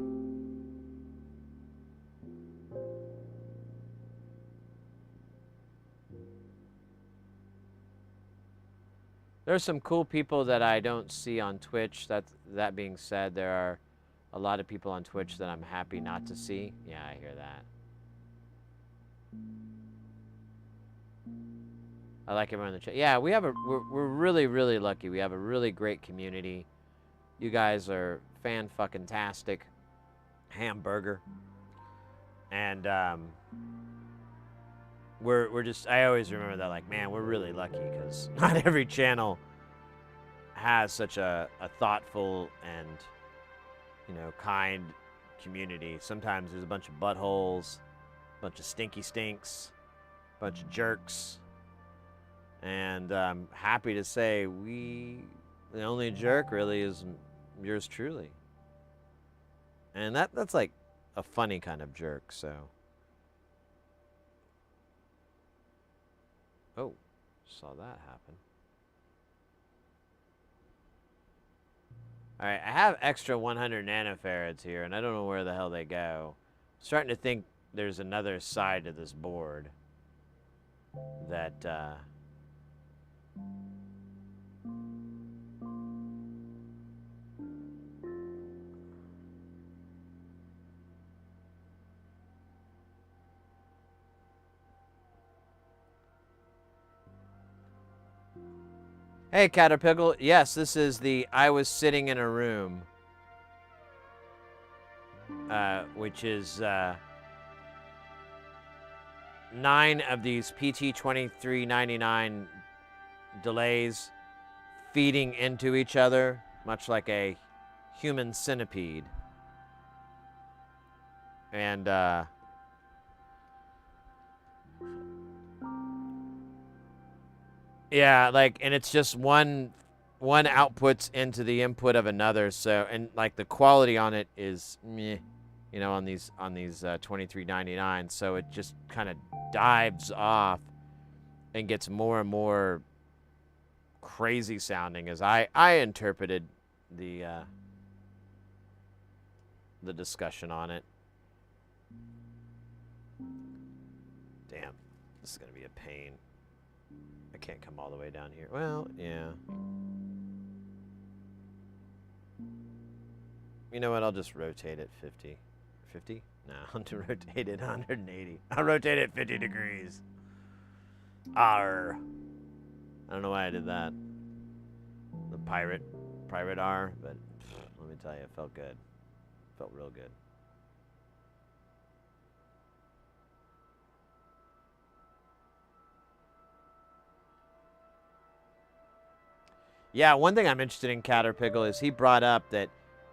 There's some cool people that I don't see on Twitch. That being said, there are a lot of people on Twitch that I'm happy not to see. Yeah, I hear that. I like everyone in the chat. Yeah, we're really, really lucky. We have a really great community. You guys are fan-fucking-tastic. Hamburger. And we're just, I always remember that, like, man, we're really lucky, because not every channel has such a thoughtful and kind community. Sometimes there's a bunch of buttholes, a bunch of stinky stinks, a bunch of jerks. And I'm happy to say the only jerk really is yours truly. And that's like a funny kind of jerk, so. Oh, saw that happen. Alright, I have extra 100 nanofarads here, and I don't know where the hell they go. I'm starting to think there's another side to this board that, Hey, Caterpillar. Yes, this is the I was sitting in a room, which is 9 of these PT2399 delays feeding into each other, much like a human centipede. And yeah, like, and it's just one outputs into the input of another. So, and like the quality on it is meh, you know, on these 2399. So it just kind of dives off and gets more and more crazy sounding as I interpreted the discussion on it. Damn, this is gonna be a pain. I can't come all the way down here. Well, yeah. You know what? I'll just rotate it 50. 50? No, I'll rotate it 180. I'll rotate it 50 degrees. R. I don't know why I did that. The pirate R, but let me tell you, it felt good. Felt real good. Yeah, one thing I'm interested in, Caterpillar, is he brought up that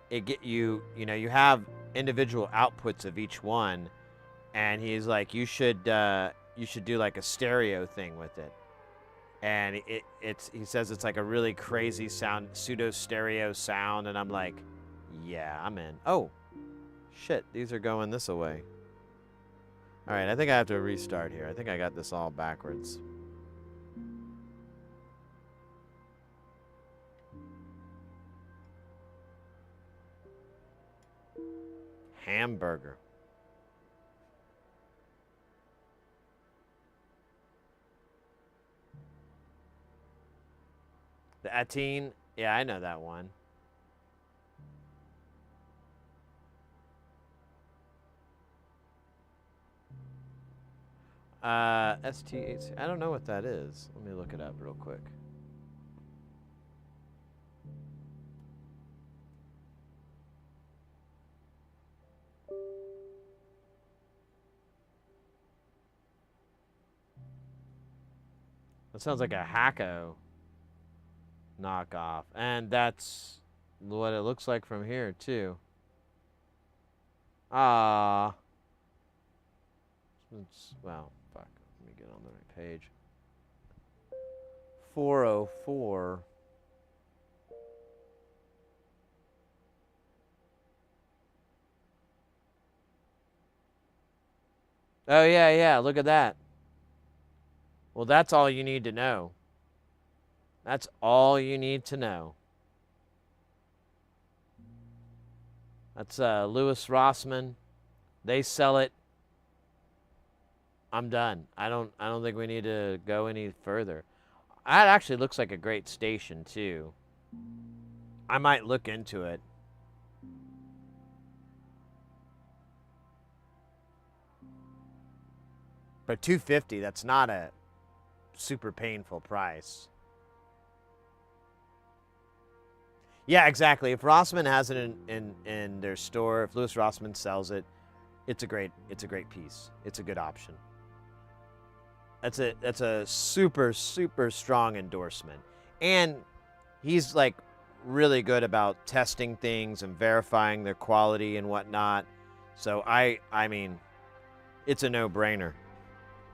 it get you know, you have individual outputs of each one, and he's like, you should do like a stereo thing with it. And he says it's like a really crazy sound, pseudo stereo sound, and I'm like, yeah, I'm in. Oh, shit, these are going this way. All right, I think I have to restart here. I think I got this all backwards. Hamburger. The Atine, yeah, I know that one. ST8, I don't know what that is. Let me look it up real quick. That sounds like a Hacko knockoff. And that's what it looks like from here, too. Ah. Well, fuck. Let me get on the right page. 404. Oh, yeah, yeah. Look at that. Well, that's all you need to know. That's all you need to know. That's Louis Rossmann. They sell it. I'm done. I don't think we need to go any further. That actually looks like a great station too. I might look into it. But $250, that's not a super painful price. Yeah, exactly. If Rossmann has it in their store, if Louis Rossmann sells it, it's a great piece. It's a good option. That's a super strong endorsement. And he's like really good about testing things and verifying their quality and whatnot. So I mean, it's a no-brainer.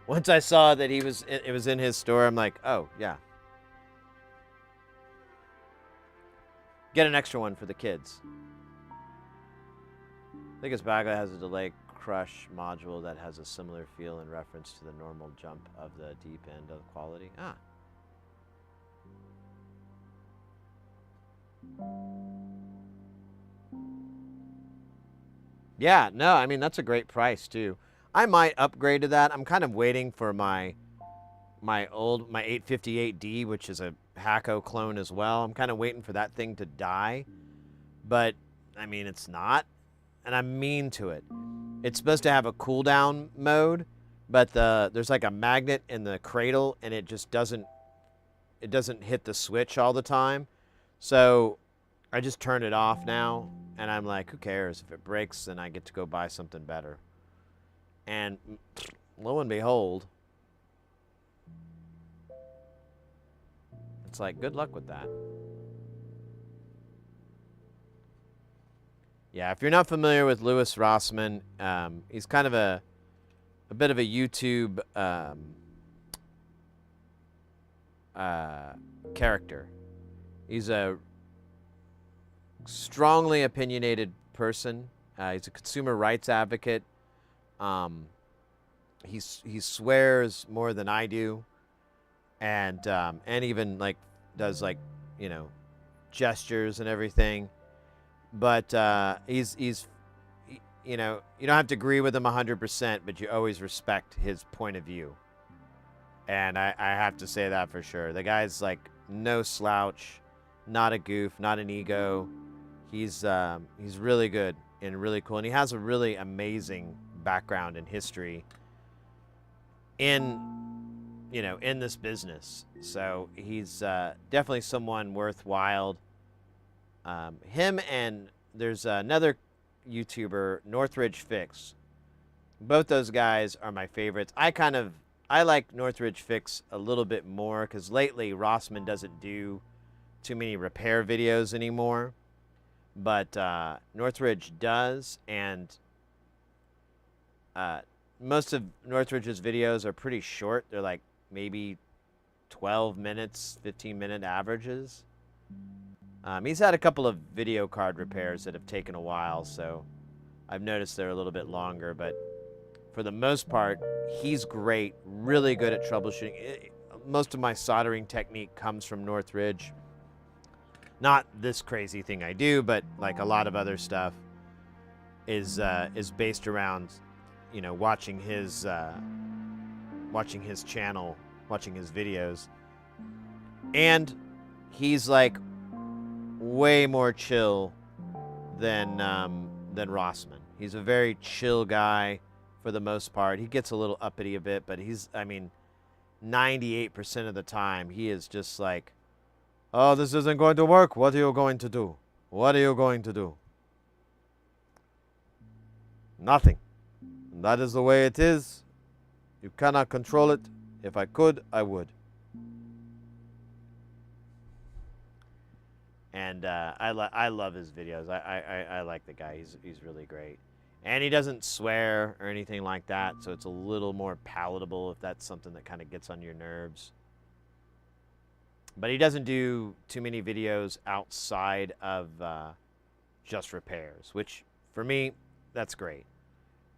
Once I saw that it was in his store, I'm like, oh yeah. Get an extra one for the kids. I think his Baga has a delay crush module that has a similar feel in reference to the normal jump of the deep end of quality. Ah. Yeah, no, I mean, that's a great price too. I might upgrade to that. I'm kind of waiting for my 858D, which is a Hacko clone as well. I'm kind of waiting for that thing to die. But, I mean, it's not. And I'm mean to it. It's supposed to have a cooldown mode, but there's like a magnet in the cradle, and it it doesn't hit the switch all the time. So I just turn it off now, and I'm like, who cares? If it breaks, then I get to go buy something better. And lo and behold, it's like, good luck with that. Yeah, if you're not familiar with Louis Rossmann, he's kind of a bit of a YouTube character. He's a strongly opinionated person. He's a consumer rights advocate. He swears more than I do, and even like does like, you know, gestures and everything. But he's you know, you don't have to agree with him 100%, but you always respect his point of view. And I have to say that for sure. The guy's like no slouch, not a goof, not an ego. He's really good and really cool, and he has a really amazing background and history in, you know, in this business. So he's definitely someone worthwhile. Him and there's another YouTuber, Northridge Fix. Both those guys are my favorites. I like Northridge Fix a little bit more because lately Rossmann doesn't do too many repair videos anymore. But Northridge does, and most of Northridge's videos are pretty short. They're like maybe 12 minutes, 15-minute averages. He's had a couple of video card repairs that have taken a while, so I've noticed they're a little bit longer, but for the most part, he's great, really good at troubleshooting. Most of my soldering technique comes from Northridge. Not this crazy thing I do, but like a lot of other stuff is based around, you know, watching his channel, watching his videos. And he's like way more chill than Rossmann. He's a very chill guy for the most part. He gets a little uppity a bit, but I mean, 98% of the time, he is just like, oh, this isn't going to work. What are you going to do? What are you going to do? Nothing. That is the way it is. You cannot control it. If I could, I would. And I love his videos. I like the guy. He's really great. And he doesn't swear or anything like that, so it's a little more palatable if that's something that kind of gets on your nerves. But he doesn't do too many videos outside of just repairs, which for me, that's great.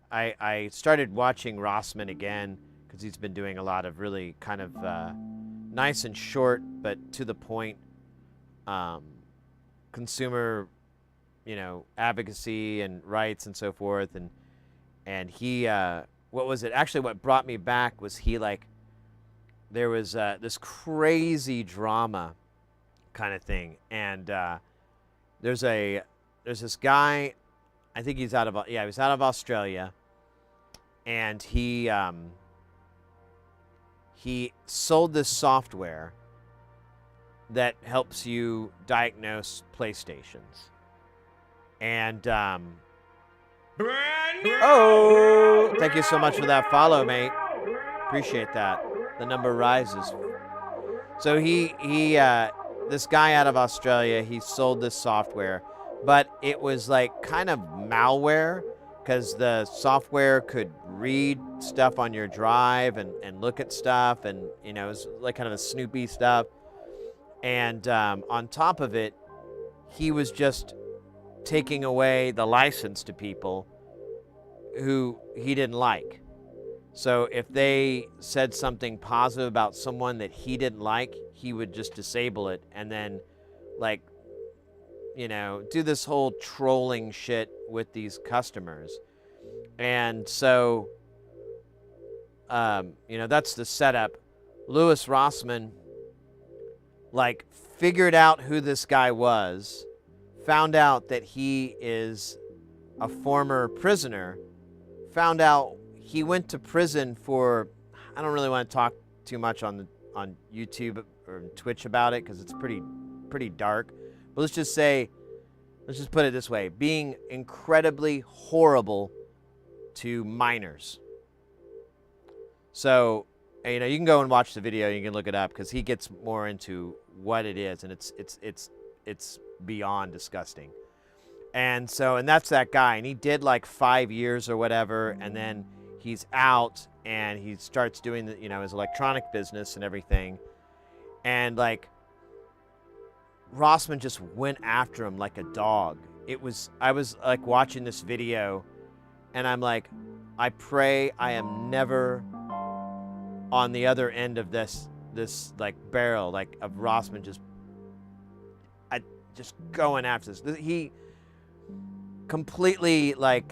I started watching Rossmann again because he's been doing a lot of really kind of nice and short, but to the point consumer, you know, advocacy and rights and so forth. And he, what was it? Actually, what brought me back was there was this crazy drama kind of thing, and there's this guy, I think he's out of Australia, and he sold this software that helps you diagnose PlayStations, and oh, thank you so much for that follow, mate. Appreciate that. The number rises. So this guy out of Australia, he sold this software, but it was like kind of malware because the software could read stuff on your drive and look at stuff, and you know, it was like kind of a snoopy stuff. And on top of it, he was just taking away the license to people who he didn't like. So if they said something positive about someone that he didn't like, he would just disable it and then, like, you know, do this whole trolling shit with these customers. And so, you know, that's the setup. Louis Rossmann, like, figured out who this guy was, found out that he is a former prisoner, found out he went to prison for, I don't really want to talk too much on YouTube or Twitch about it because it's pretty dark. But let's just put it this way: being incredibly horrible to minors. So, you know, you can go and watch the video. You can look it up because he gets more into what it is, and it's beyond disgusting. And so, and that's that guy, and he did like 5 years or whatever, and then he's out and he starts doing the, you know, his electronic business and everything, and like Rossman just went after him like a dog. I was like watching this video, and I'm like, I pray I am never on the other end of this like barrel, like of Rossman just going after this. He completely like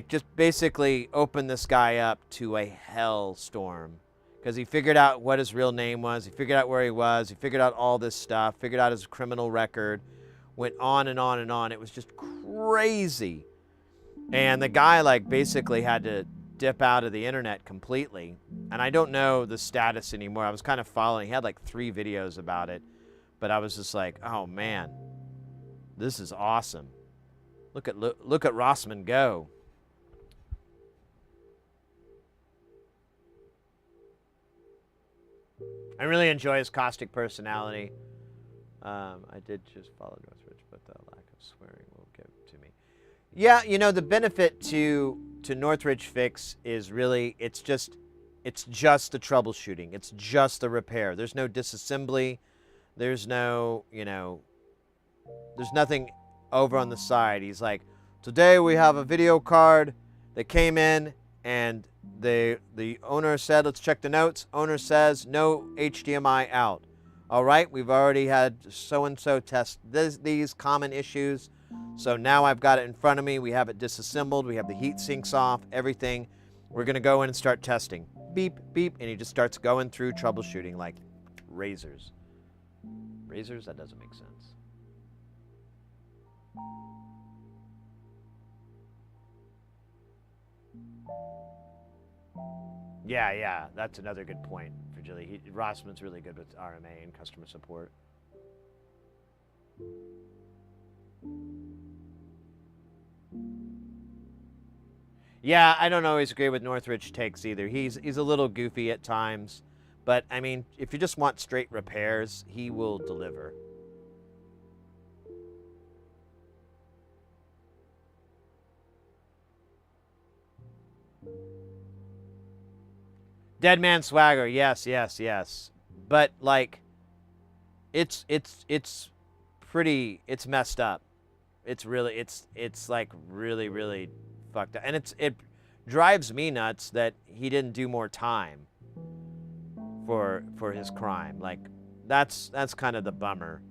just basically opened this guy up to a hellstorm because he figured out what his real name was. He figured out where he was. He figured out all this stuff, figured out his criminal record, went on and on and on. It was just crazy. And the guy like basically had to dip out of the internet completely. And I don't know the status anymore. I was kind of following. He had like 3 videos about it. But I was just like, oh man, this is awesome. Look at Rossman go. I really enjoy his caustic personality. I did just follow Northridge, but the lack of swearing will give to me. Yeah, you know, the benefit to Northridge Fix is really it's just the troubleshooting. It's just the repair. There's no disassembly. There's no, you know, there's nothing over on the side. He's like, today we have a video card that came in, and the owner said, let's check the notes. Owner says no HDMI out. All right, we've already had so-and-so test these common issues. So now I've got it in front of me. We have it disassembled. We have the heat sinks off, everything. We're going to go in and start testing. Beep, beep. And he just starts going through troubleshooting like razors. Razors? That doesn't make sense. Yeah, that's another good point for Jilly. Rossman's really good with RMA and customer support. Yeah, I don't always agree with Northridge takes either. He's a little goofy at times, but I mean, if you just want straight repairs, he will deliver. Dead Man Swagger, yes. But like, it's messed up. It's like really fucked up, and it drives me nuts that he didn't do more time for his crime. Like, that's kind of the bummer.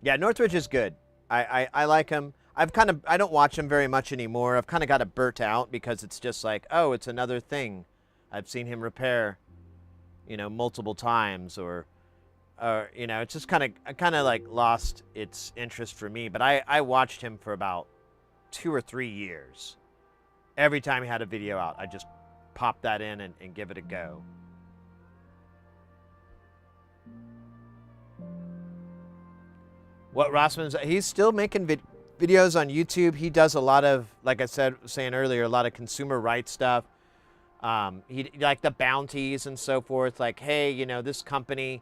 Yeah, Northridge is good. I like him. I don't watch him very much anymore. I've kind of got it burnt out because it's just like, oh, it's another thing I've seen him repair, you know, multiple times, or you know, it's just kind of like lost its interest for me. But I watched him for about 2 or 3 years. Every time he had a video out, I just pop that in and give it a go. What Rossman's, he's still making videos on YouTube. He does a lot of, like I said, saying earlier, a lot of consumer rights stuff. He like the bounties and so forth. Like, hey, you know, this company,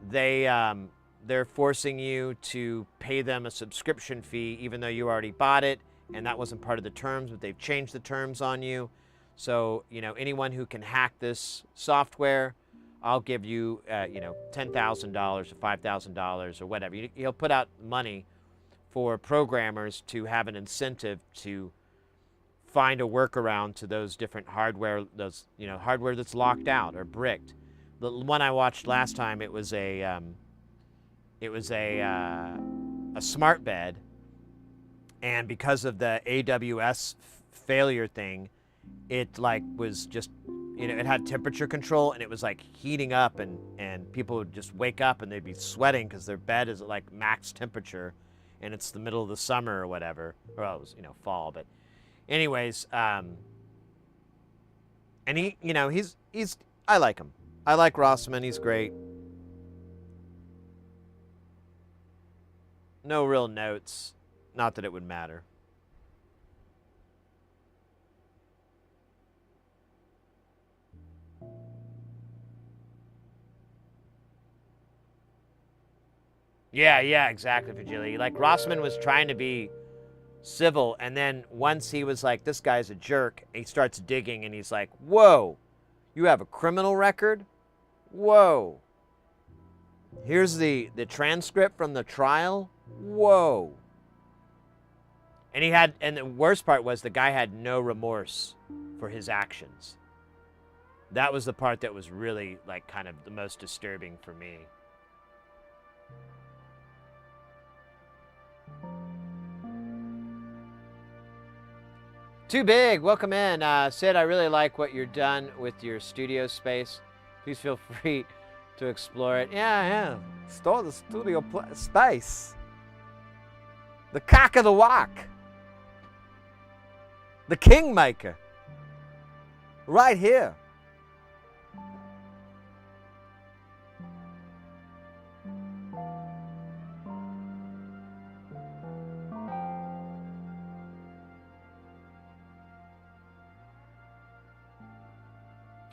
they're forcing you to pay them a subscription fee even though you already bought it, and that wasn't part of the terms, but they've changed the terms on you. So, you know, anyone who can hack this software, I'll give you, you know, $10,000 or $5,000 or whatever. He'll put out money for programmers to have an incentive to find a workaround to those different hardware, those, you know, hardware that's locked out or bricked. The one I watched last time, it was a smart bed, and because of the AWS failure thing, it like was just, you know, it had temperature control, and it was like heating up, and people would just wake up and they'd be sweating because their bed is at like max temperature, and it's the middle of the summer or whatever, or it was, you know, fall, but Anyways, and he, you know, he's I like him. I like Rossman. He's great. No real notes. Not that it would matter. Yeah, exactly, Vigili. Like, Rossman was trying to be civil, and then once he was like, this guy's a jerk, he starts digging, and he's like, whoa, you have a criminal record? Whoa. Here's the transcript from the trial? Whoa. And the worst part was the guy had no remorse for his actions. That was the part that was really, like, kind of the most disturbing for me. Too big. Welcome in. Sid, I really like what you're done with your studio space. Please feel free to explore it. Yeah. Store the studio space. The cock of the walk. The kingmaker. Right here.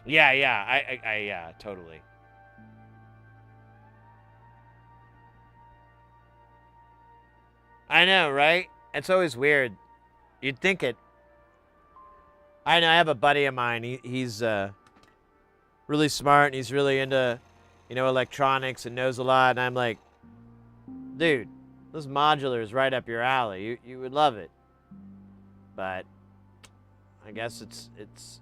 Yeah, totally. I know, right? It's always weird. You'd think it. I know, I have a buddy of mine. He's really smart, and he's really into, you know, electronics and knows a lot. And I'm like, dude, this modular is right up your alley. You would love it. But I guess it's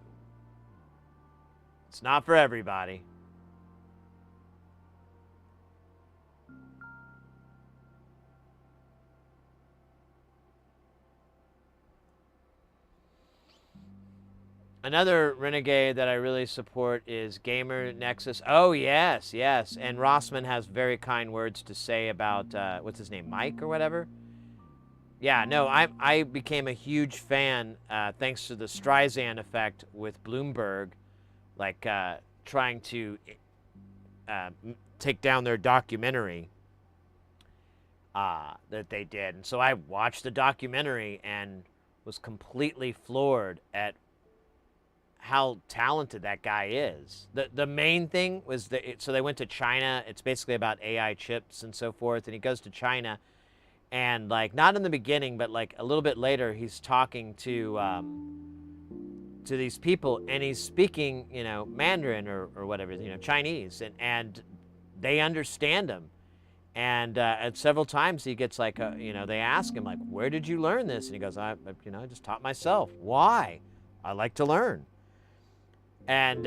not for everybody. Another renegade that I really support is Gamer Nexus. Oh, yes. And Rossman has very kind words to say about, what's his name, Mike or whatever? Yeah, no, I became a huge fan thanks to the Streisand effect with Bloomberg, like trying to take down their documentary that they did. And so I watched the documentary and was completely floored at how talented that guy is. The main thing was so they went to China. It's basically about AI chips and so forth. And he goes to China, and like not in the beginning, but like a little bit later, he's talking to these people, and he's speaking, you know, Mandarin or whatever, you know, Chinese, and they understand him. And at several times he gets like, you know, they ask him like, where did you learn this? And he goes, I just taught myself. Why? I like to learn. And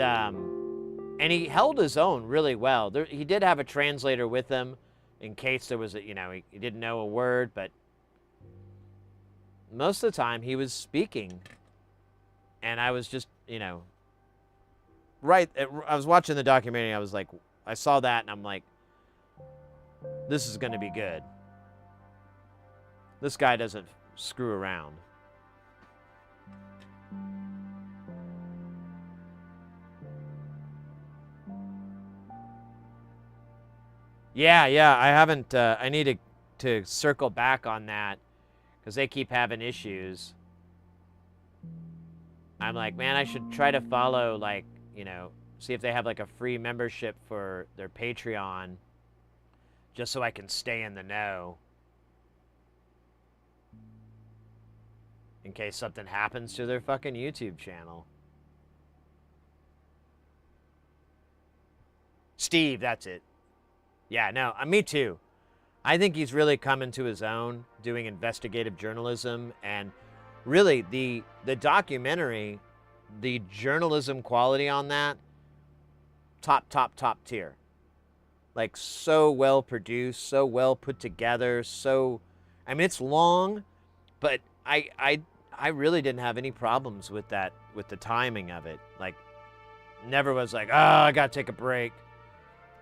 he held his own really well. He did have a translator with him in case there was he didn't know a word, but most of the time he was speaking. And I was just, I was watching the documentary. I was like, I saw that and I'm like, this is going to be good. This guy doesn't screw around. Yeah, I haven't, I need to circle back on that because they keep having issues. I'm like, man, I should try to follow, like, see if they have like a free membership for their Patreon just so I can stay in the know in case something happens to their fucking YouTube channel. Steve, that's it. Yeah, no, me too. I think he's really coming to his own doing investigative journalism, and really the documentary, the journalism quality on that, top tier. Like, so well produced, so well put together, I mean, it's long, but I really didn't have any problems with that, with the timing of it. Like, never was like, oh, I gotta take a break.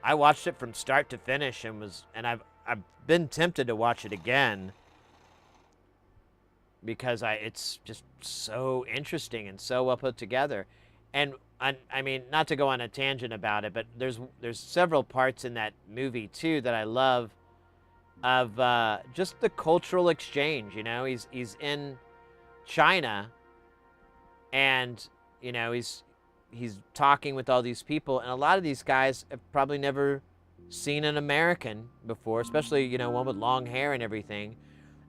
I watched it from start to finish and I've been tempted to watch it again. because it's just so interesting and so well put together. And I mean, not to go on a tangent about it, but there's several parts in that movie too that I love of just the cultural exchange. You know, he's in China, and you know he's talking with all these people, and a lot of these guys have probably never seen an American before, especially, you know, one with long hair and everything.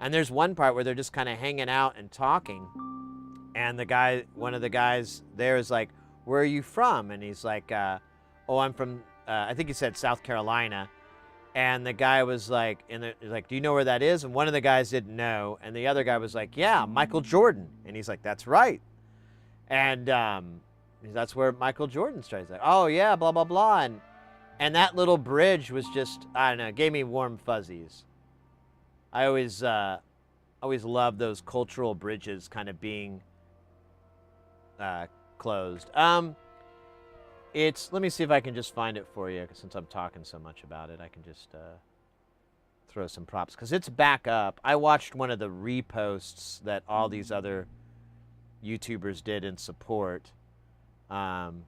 And there's one part where they're just kind of hanging out and talking, and one of the guys there is like, "Where are you from?" And he's like, "Oh, I'm from," I think he said South Carolina. And the guy was like, "Do you know where that is?" And one of the guys didn't know, and the other guy was like, "Yeah, Michael Jordan." And he's like, "That's right." And that's where Michael Jordan starts. Like, "Oh yeah, blah blah blah," and that little bridge was just, I don't know, gave me warm fuzzies. I always love those cultural bridges kind of being closed. Let me see if I can just find it for you, 'cause since I'm talking so much about it, I can just throw some props, because it's back up. I watched one of the reposts that all these other YouTubers did in support. Let me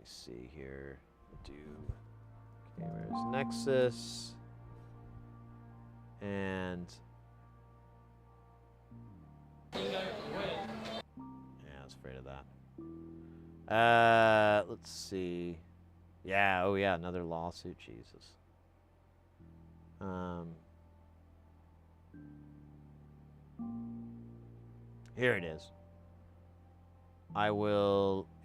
see here. Okay, where's Nexus? And yeah, I was afraid of that. Let's see. Yeah, oh yeah, another lawsuit, Jesus. Here it is. Let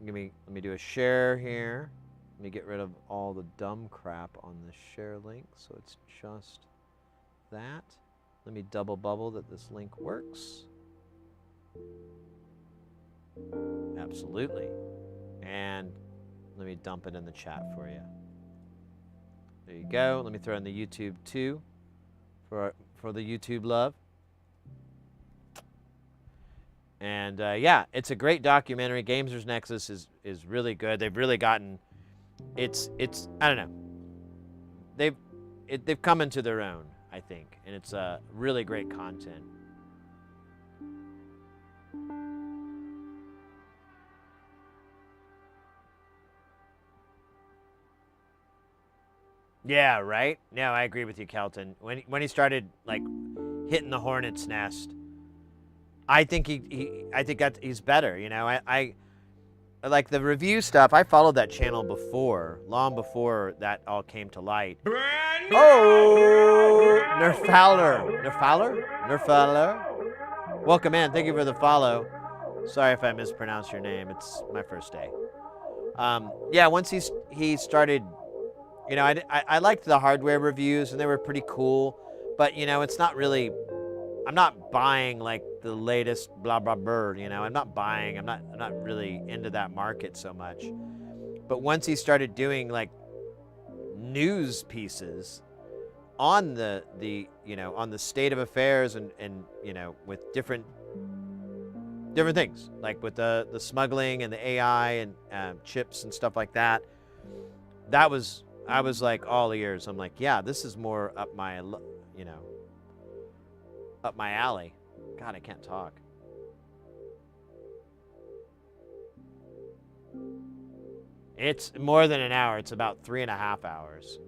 me do a share here. Let me get rid of all the dumb crap on the share link, so it's just that. Let me double bubble that this link works. Absolutely. And let me dump it in the chat for you. There you go. Let me throw in the YouTube too, for the YouTube love. And yeah, it's a great documentary. Gamers Nexus is really good. They've really gotten, it's I don't know. They've come into their own, I think, and it's really great content. Yeah, right? No, I agree with you, Kelton. When he started like hitting the hornet's nest, I think he's better, you know. I like the review stuff. I followed that channel before, long before that all came to light. Oh, Nerfowler. Welcome in. Thank you for the follow. Sorry if I mispronounced your name. It's my first day. Yeah, once he started, you know, I liked the hardware reviews, and they were pretty cool. But you know, it's not really. I'm not buying like the latest blah blah blah. You know, I'm not really into that market so much. But once he started doing like news pieces on the you know, on the state of affairs, and you know, with different things, like with the smuggling and the AI and chips and stuff like that, I was like all ears. I'm like, yeah, this is more up my, you know, up my alley. God, I can't talk. It's more than an hour. It's about 3.5 hours.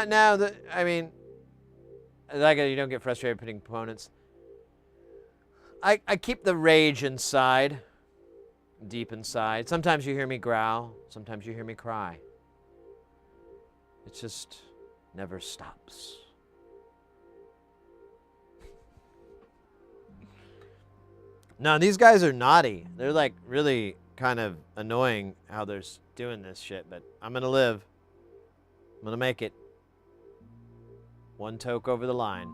No, I mean, like, you don't get frustrated putting opponents. I keep the rage inside, deep inside. Sometimes you hear me growl. Sometimes you hear me cry. It just never stops. No, these guys are naughty. They're like really kind of annoying how they're doing this shit, but I'm gonna live. I'm gonna make it. One toke over the line.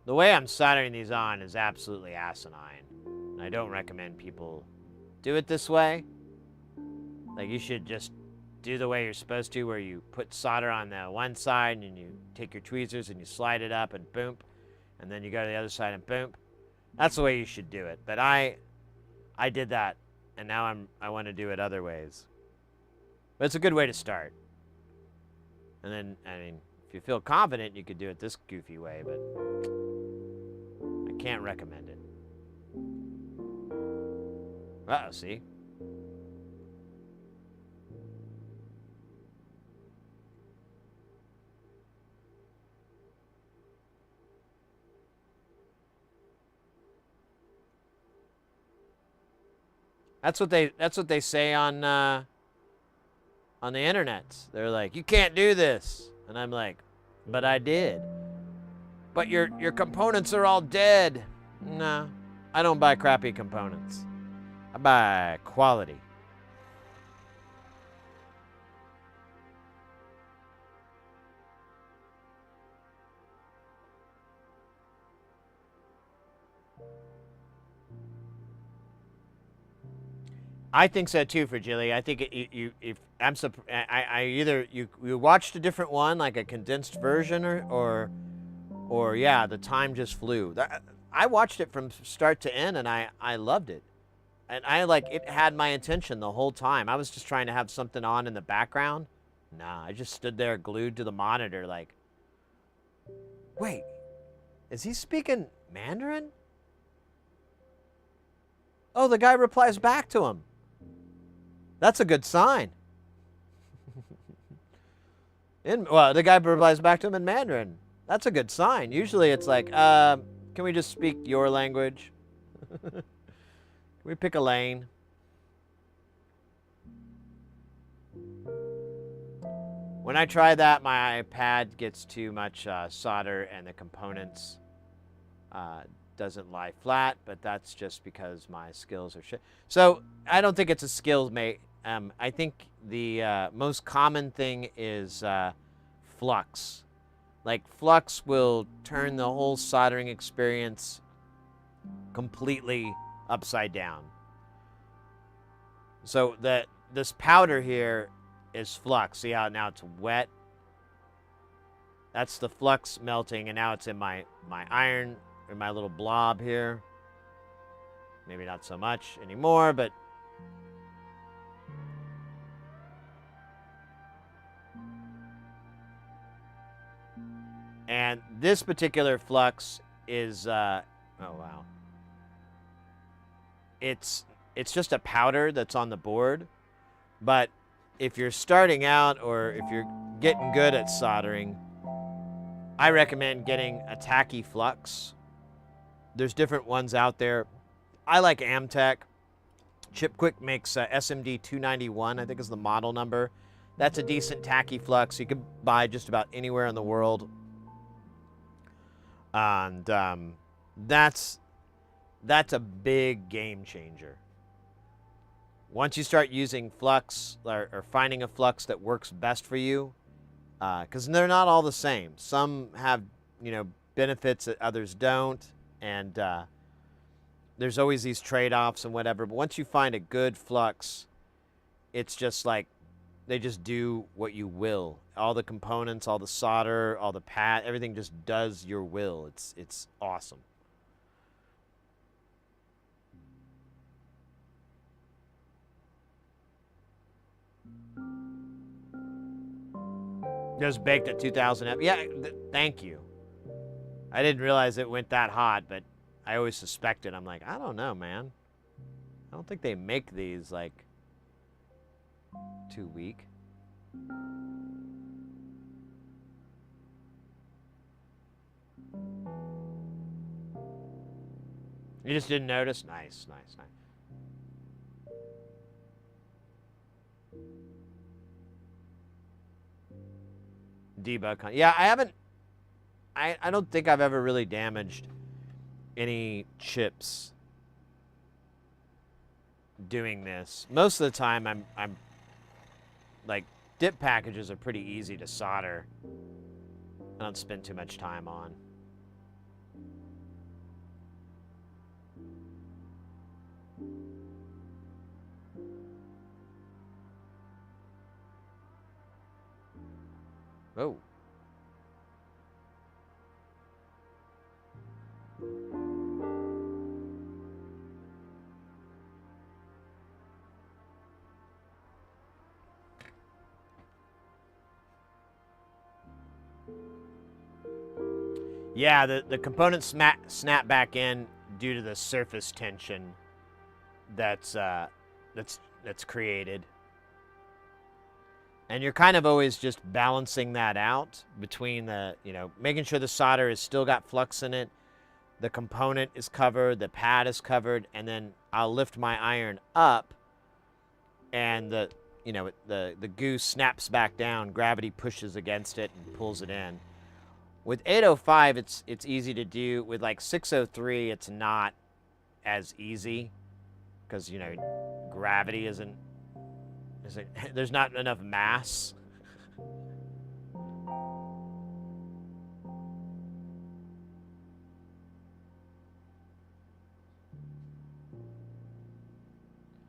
The way I'm soldering these on is absolutely asinine. And I don't recommend people do it this way. Like, you should just do the way you're supposed to, where you put solder on the one side and you take your tweezers and you slide it up and boom, and then you go to the other side and boom. That's the way you should do it. But I did that, and now I want to do it other ways. But it's a good way to start. And then, I mean, if you feel confident, you could do it this goofy way, but I can't recommend it. Uh-oh, see? That's what they say on the internet. They're like, you can't do this, and I'm like, but I did. But your components are all dead. No, I don't buy crappy components. I buy quality. I think so too, for Jilly. I think either you watched a different one, like a condensed version, or yeah, the time just flew. I watched it from start to end, and I loved it, and it had my attention the whole time. I was just trying to have something on in the background. Nah, I just stood there glued to the monitor, like, wait, is he speaking Mandarin? Oh, the guy replies back to him. That's a good sign. Well, the guy replies back to him in Mandarin. That's a good sign. Usually it's like, can we just speak your language? Can we pick a lane? When I try that, my pad gets too much solder and the components doesn't lie flat, but that's just because my skills are shit. So I don't think it's a skills mate. I think the most common thing is flux. Like, flux will turn the whole soldering experience completely upside down. So this powder here is flux. See how now it's wet? That's the flux melting, and now it's in my iron, or my little blob here. Maybe not so much anymore, but and this particular flux is oh wow. It's just a powder that's on the board, but if you're starting out or if you're getting good at soldering, I recommend getting a tacky flux. There's different ones out there. I like Amtech. Chipquick makes SMD 291, I think is the model number. That's a decent tacky flux. You can buy just about anywhere in the world. And that's a big game changer. Once you start using flux or finding a flux that works best for you, because they're not all the same. Some have, benefits that others don't, and there's always these trade-offs and whatever. But once you find a good flux, it's just like they just do what you will. All the components, all the solder, all the pad, everything just does your will. It's awesome. Just baked at 2000 Yeah, thank you. I didn't realize it went that hot, but I always suspected. I'm like, I don't know, man. I don't think they make these, like, too weak. You just didn't notice? Nice, nice, nice. Debug. Yeah, I haven't. I don't think I've ever really damaged any chips doing this. Most of the time, I'm like, dip packages are pretty easy to solder. I don't spend too much time on. Oh. Yeah, the components snap back in due to the surface tension that's created. And you're kind of always just balancing that out between the, making sure the solder has still got flux in it, the component is covered, the pad is covered, and then I'll lift my iron up and the goo snaps back down, gravity pushes against it and pulls it in. With 805, it's easy to do. With like 603, it's not as easy because gravity isn't there's not enough mass.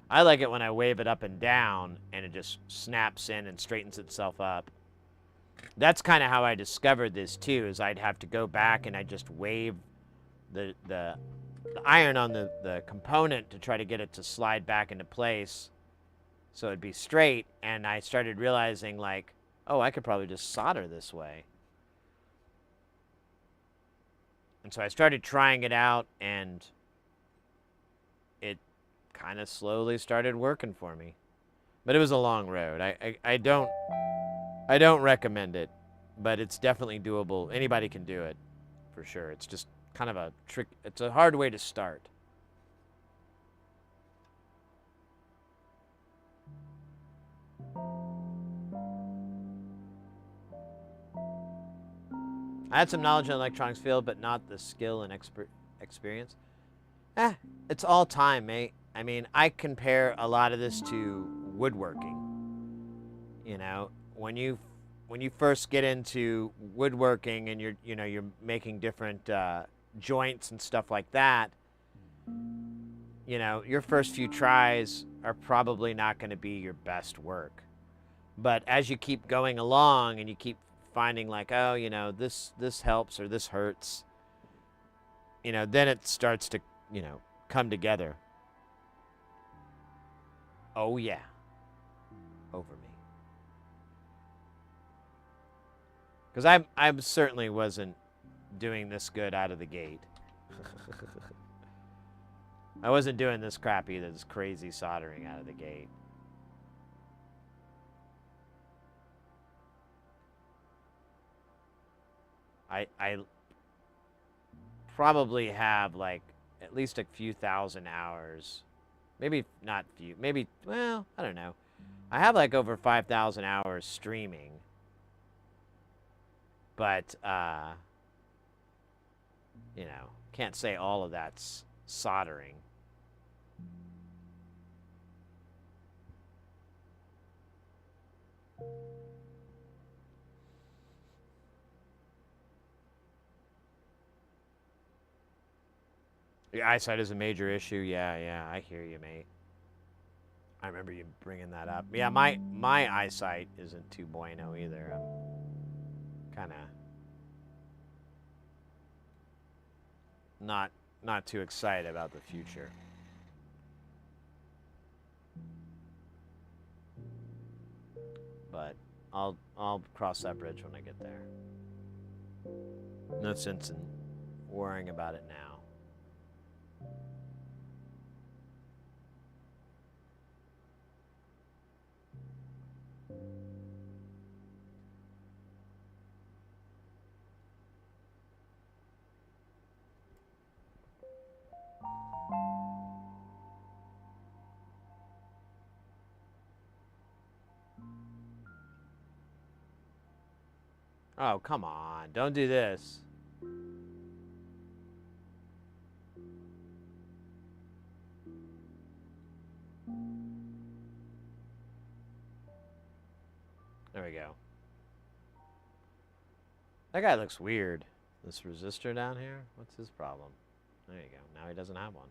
I like it when I wave it up and down and it just snaps in and straightens itself up. That's kind of how I discovered this too, is I'd have to go back and I'd just wave the iron on the component to try to get it to slide back into place so it'd be straight, and I started realizing like, oh, I could probably just solder this way. And so I started trying it out, and it kind of slowly started working for me. But it was a long road. I don't recommend it, but it's definitely doable. Anybody can do it, for sure. It's just kind of a trick. It's a hard way to start. I had some knowledge in the electronics field, but not the skill and experience. It's all time, mate. I mean, I compare a lot of this to woodworking. When you first get into woodworking and you're making different joints and stuff like that, your first few tries are probably not going to be your best work. But as you keep going along and you keep finding like, oh, this helps or this hurts, then it starts to, come together. Oh yeah, over me. Because I certainly wasn't doing this good out of the gate. I wasn't doing this crappy, this crazy soldering out of the gate. I probably have like at least a few thousand hours. Maybe not few. Maybe, well, I don't know. I have like over 5,000 hours streaming. But, can't say all of that's soldering. Your eyesight is a major issue. Yeah, I hear you, mate. I remember you bringing that up. Yeah, my eyesight isn't too bueno either. I'm kind of not too excited about the future. But I'll cross that bridge when I get there. No sense in worrying about it now. Oh, come on. Don't do this. There we go. That guy looks weird. This resistor down here? What's his problem? There you go. Now he doesn't have one.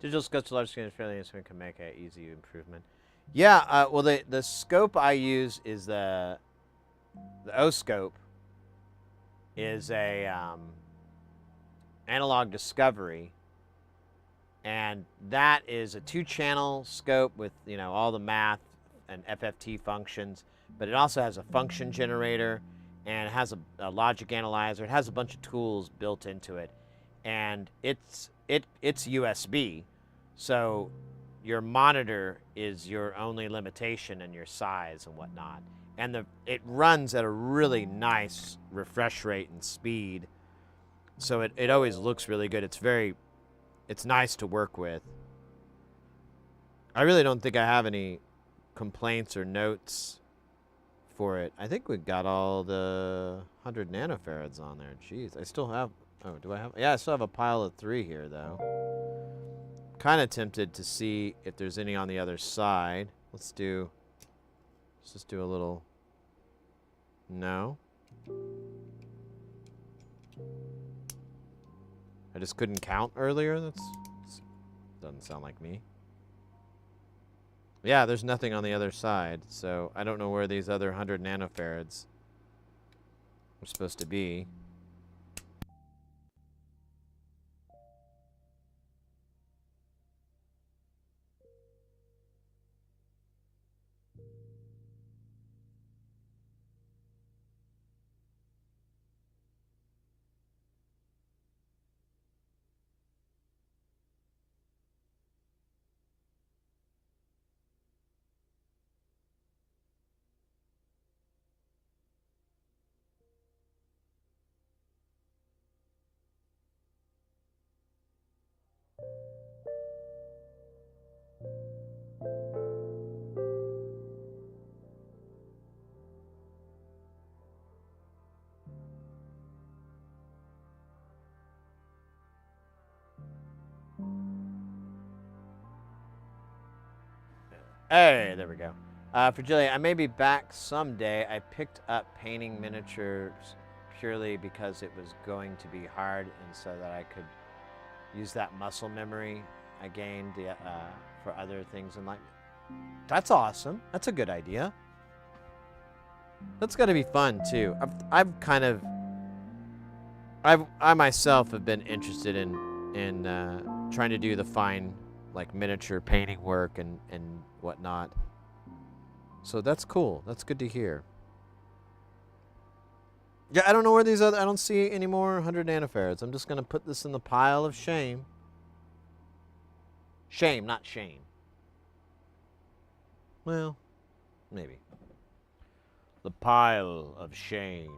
Digital scope to large screen is fairly instrument can make an easy improvement. Yeah, well, the scope I use is the O scope is a analog discovery, and that is a 2-channel scope with all the math and FFT functions, but it also has a function generator, and it has a logic analyzer. It has a bunch of tools built into it, and it's USB, so your monitor is your only limitation and your size and whatnot. And it runs at a really nice refresh rate and speed, so it always looks really good. It's nice to work with. I really don't think I have any complaints or notes for it. I think we got all the 100 nanofarads on there. Jeez, I still have... Oh, do I have... Yeah, I still have a pile of 3 here, though. Kind of tempted to see if there's any on the other side. Let's just do a little... No. I just couldn't count earlier? That's doesn't sound like me. Yeah, there's nothing on the other side, so I don't know where these other 100 nanofarads are supposed to be. Hey, there we go. For Julie, I may be back someday. I picked up painting miniatures purely because it was going to be hard, and so that I could use that muscle memory I gained for other things in life. That's awesome. That's a good idea. That's got to be fun too. I myself have been interested in trying to do the fine, like, miniature painting work and whatnot. So that's cool. That's good to hear. Yeah, I don't know where these other... I don't see any more 100 nanofarads. I'm just going to put this in the pile of shame. Shame, not shame. Well, maybe. The pile of shame.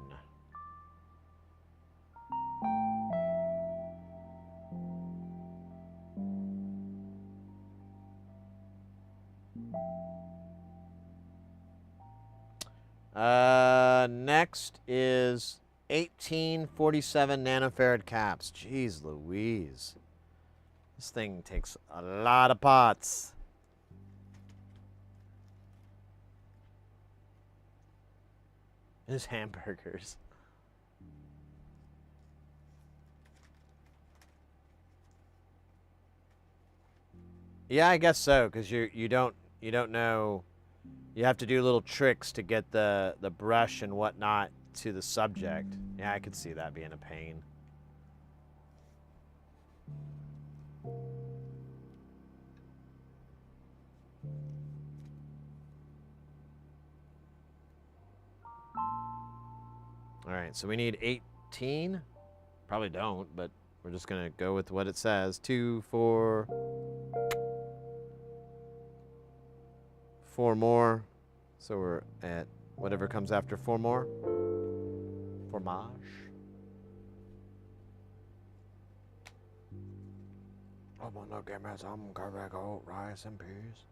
Next is 1847 nanofarad caps. Jeez Louise. This thing takes a lot of pots. There's hamburgers. Yeah, I guess so, because you don't know. You have to do little tricks to get the brush and whatnot to the subject. Yeah, I could see that being a pain. All right, so we need 18. Probably don't, but we're just gonna go with what it says. 2, 4. 4 more. So we're at whatever comes after 4 more. Fromage. I'm gonna give me some curry goat rice and peas.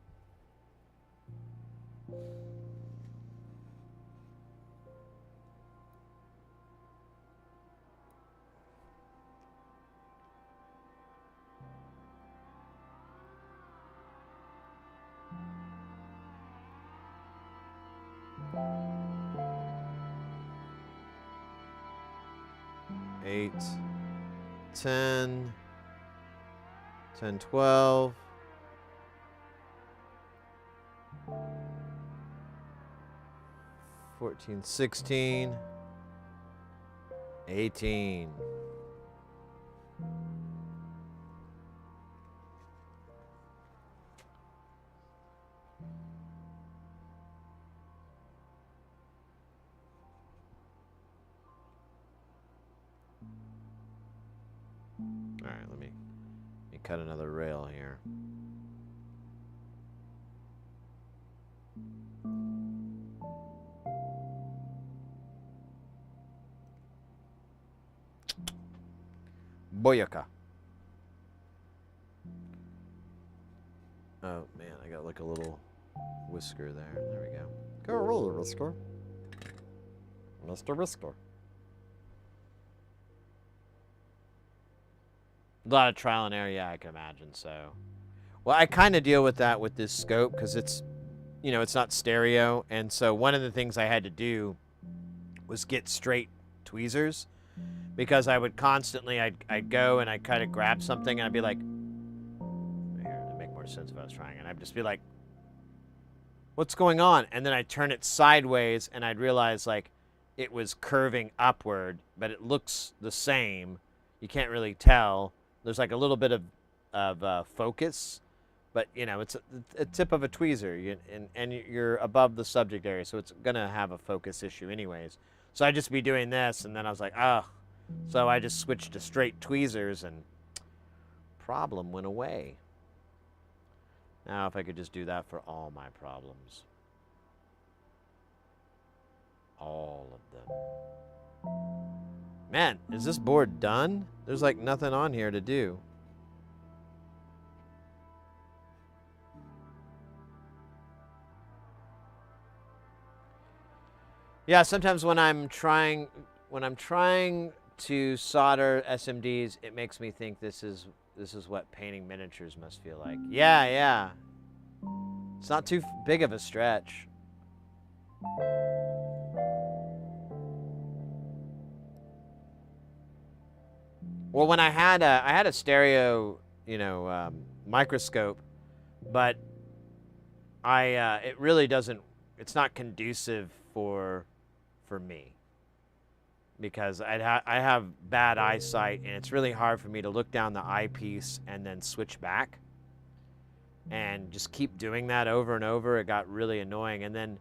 Eight, 10, 10, 12. 14, 16. 18. All right, let me cut another rail here. Boyaka. Oh man, I got like a little whisker there. There we go. Go roller whisker. Mr. Whisker. A lot of trial and error, yeah, I can imagine. So, well, I kind of deal with that with this scope because it's, you know, it's not stereo, and so one of the things I had to do was get straight tweezers because I would constantly, I'd go and I'd kind of grab something and I'd be like, here, it'd make more sense if I was trying, and I'd just be like, what's going on? And then I'd turn it sideways and I'd realize like it was curving upward, but it looks the same. You can't really tell. There's like a little bit of focus, but you know, it's a tip of a tweezer, and you're above the subject area, so it's gonna have a focus issue anyways. So I'd just be doing this, and then I was like, oh. So I just switched to straight tweezers, and problem went away. Now if I could just do that for all my problems. All of them. Man, is this board done? There's like nothing on here to do. Yeah, sometimes when I'm trying to solder SMDs, it makes me think this is what painting miniatures must feel like. Yeah, yeah. It's not too big of a stretch. Well, when I had a stereo, you know, microscope, but it really doesn't. It's not conducive for me because I have bad eyesight, and it's really hard for me to look down the eyepiece and then switch back, and just keep doing that over and over. It got really annoying, and then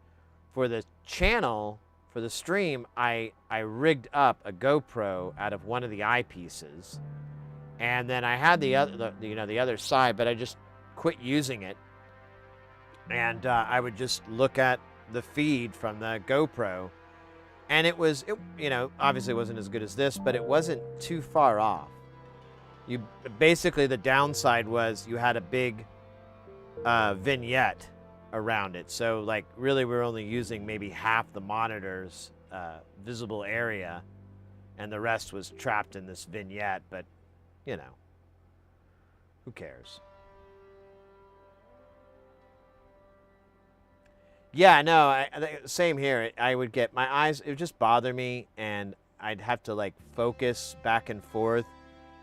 for the channel. For the stream, I rigged up a GoPro out of one of the eyepieces, and then I had the other side, but I just quit using it, and I would just look at the feed from the GoPro, and it obviously wasn't as good as this, but it wasn't too far off. Basically the downside was you had a big vignette around it, so like really we're only using maybe half the monitor's visible area, and the rest was trapped in this vignette, but you know, who cares? Yeah, no, same here. I would get my eyes, it would just bother me, and I'd have to like focus back and forth,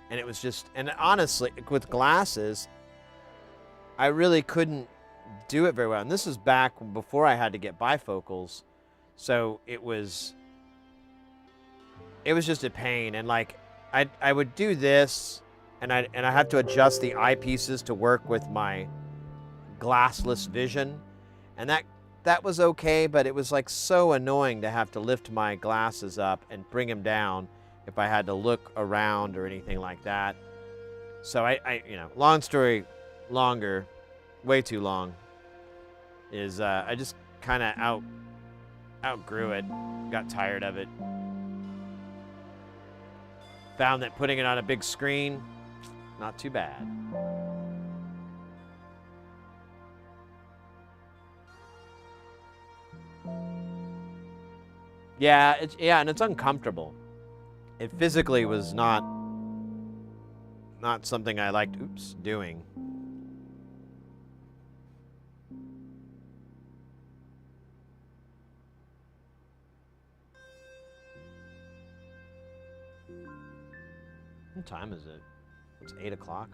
and it was just, and honestly with glasses I really couldn't do it very well. And this is back before I had to get bifocals, so it was just a pain. And like I would do this, and I have to adjust the eyepieces to work with my glassless vision, and that was okay, but it was like so annoying to have to lift my glasses up and bring them down if I had to look around or anything like that. So I long story longer, way too long, is I just kind of outgrew it, got tired of it. Found that putting it on a big screen, not too bad. Yeah, and it's uncomfortable. It physically was not something I liked doing. What time is it? It's 8 o'clock.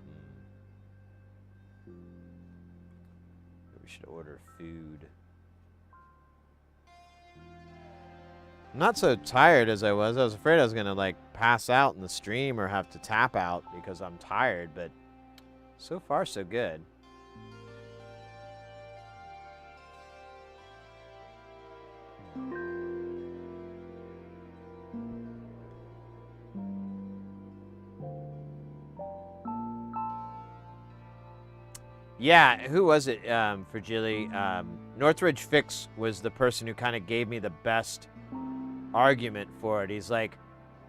We should order food. I'm not so tired as I was. I was afraid I was gonna like pass out in the stream or have to tap out because I'm tired, but so far so good. Yeah, who was it for Jilly? Northridge Fix was the person who kind of gave me the best argument for it. He's like,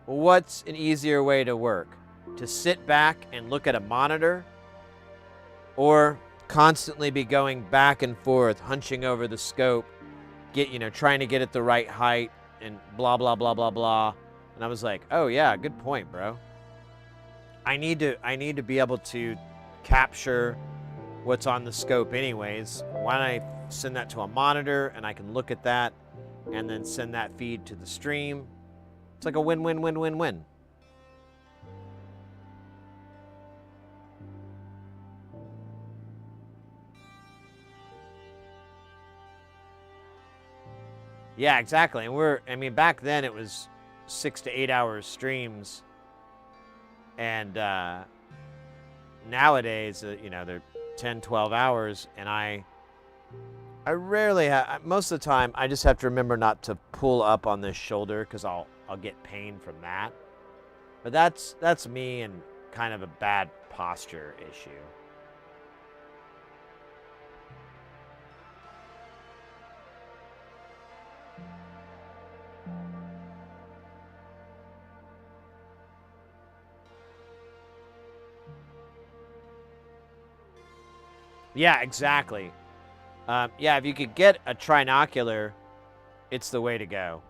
well, what's an easier way to work? To sit back and look at a monitor, or constantly be going back and forth, hunching over the scope, trying to get it the right height and blah, blah, blah, blah, blah. And I was like, oh yeah, good point, bro. I need to be able to capture what's on the scope anyways. Why don't I send that to a monitor and I can look at that and then send that feed to the stream? It's like a win-win-win-win-win. Yeah, exactly. And back then it was 6 to 8 hours streams. And nowadays, they're 10, 12 hours. And I rarely have, most of the time, I just have to remember not to pull up on this shoulder because I'll get pain from that. But that's me and kind of a bad posture issue. Yeah, exactly. Yeah, if you could get a trinocular, it's the way to go.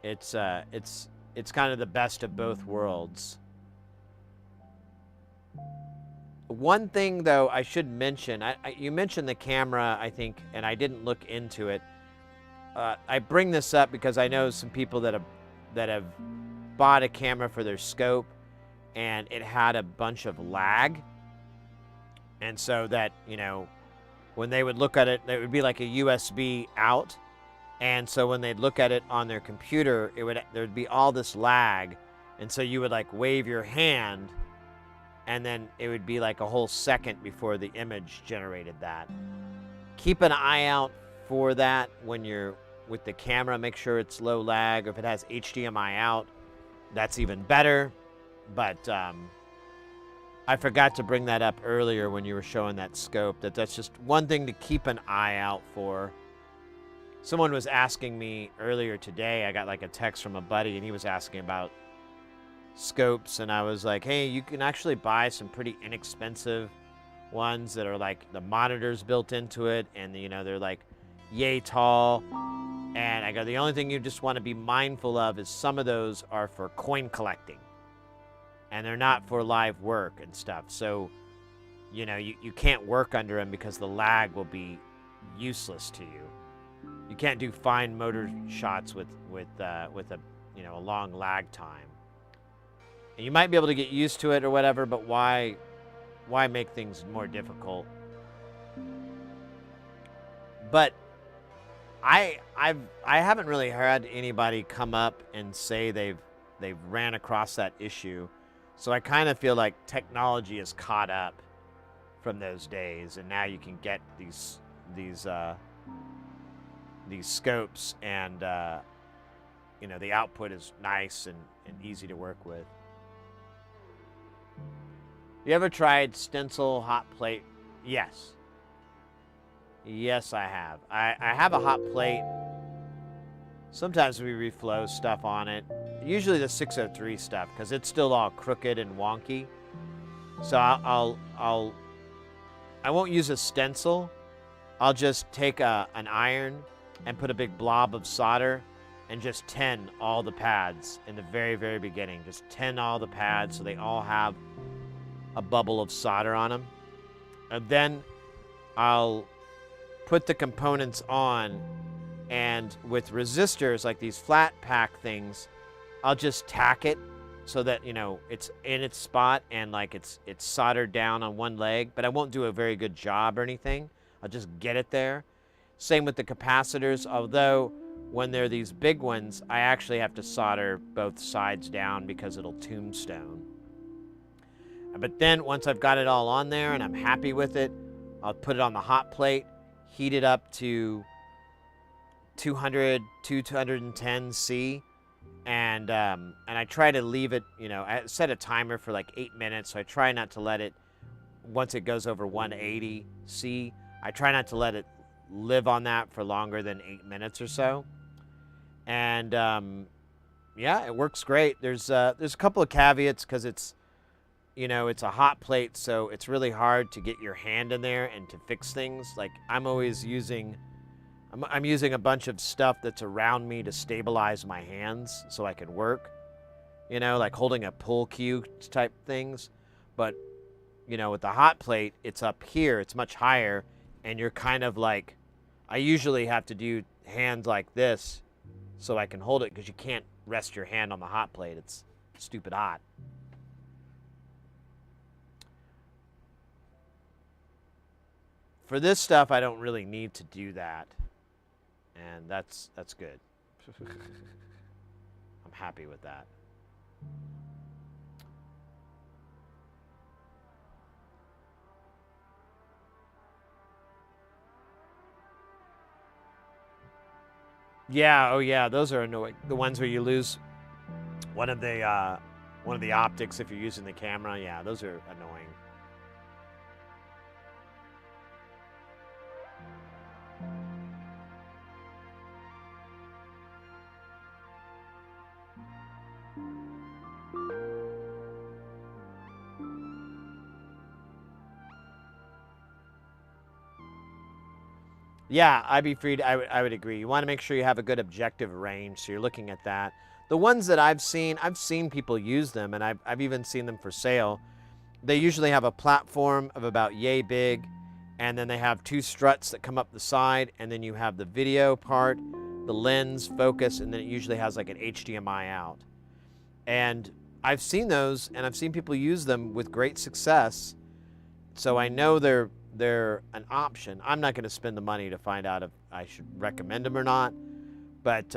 It's kind of the best of both worlds. One thing though I should mention, you mentioned the camera, I think, and I didn't look into it. I bring this up because I know some people that have bought a camera for their scope, and it had a bunch of lag. And so that, when they would look at it, it would be like a USB out. And so when they'd look at it on their computer, there'd be all this lag. And so you would like wave your hand, and then it would be like a whole second before the image generated that. Keep an eye out for that when you're with the camera. Make sure it's low lag. Or if it has HDMI out, that's even better. But I forgot to bring that up earlier when you were showing that scope, that's just one thing to keep an eye out for. Someone was asking me earlier today, I got like a text from a buddy, and he was asking about scopes, and I was like, hey, you can actually buy some pretty inexpensive ones that are like the monitors built into it, and they're like yay tall. And I go, the only thing you just want to be mindful of is some of those are for coin collecting. And they're not for live work and stuff. So, you can't work under them because the lag will be useless to you. You can't do fine motor shots with a long lag time. And you might be able to get used to it or whatever, but why make things more difficult? But I haven't really had anybody come up and say they've ran across that issue. So I kind of feel like technology is caught up from those days, and now you can get these scopes, and the output is nice and easy to work with. You ever tried stencil hot plate? Yes. Yes, I have. I have a hot plate. Sometimes we reflow stuff on it. Usually the 603 stuff, because it's still all crooked and wonky. So I won't use a stencil. I'll just take an iron and put a big blob of solder and just tin all the pads in the very, very beginning. Just tin all the pads so they all have a bubble of solder on them. And then I'll put the components on, and with resistors, like these flat pack things, I'll just tack it so that, it's in its spot and like it's soldered down on one leg, but I won't do a very good job or anything. I'll just get it there. Same with the capacitors, although when they're these big ones, I actually have to solder both sides down because it'll tombstone. But then once I've got it all on there and I'm happy with it, I'll put it on the hot plate, heat it up to 210 C, and I try to leave it, you know, I set a timer for like 8 minutes, so I try not to let it, once it goes over 180 C, I try not to let it live on that for longer than 8 minutes or so. And yeah, it works great. There's a couple of caveats because it's, you know, it's a hot plate, so it's really hard to get your hand in there and to fix things. Like I'm always using, I'm using a bunch of stuff that's around me to stabilize my hands so I can work, you know, like holding a pull cue type things. But, you know, with the hot plate, it's up here, it's much higher, and you're kind of like, I usually have to do hands like this so I can hold it because you can't rest your hand on the hot plate. It's stupid hot. For this stuff, I don't really need to do that. And that's good. I'm happy with that. Yeah, oh yeah, those are annoying. The ones where you lose one of the optics if you're using the camera. Yeah, those are annoying. Yeah, I'd be free. I would agree. You want to make sure you have a good objective range, so you're looking at that. The ones that I've seen people use them, and I've even seen them for sale. They usually have a platform of about yay big, and then they have 2 struts that come up the side, and then you have the video part, the lens, focus, and then it usually has like an HDMI out. And I've seen those, and I've seen people use them with great success, so I know they're an option. I'm not going to spend the money to find out if I should recommend them or not, but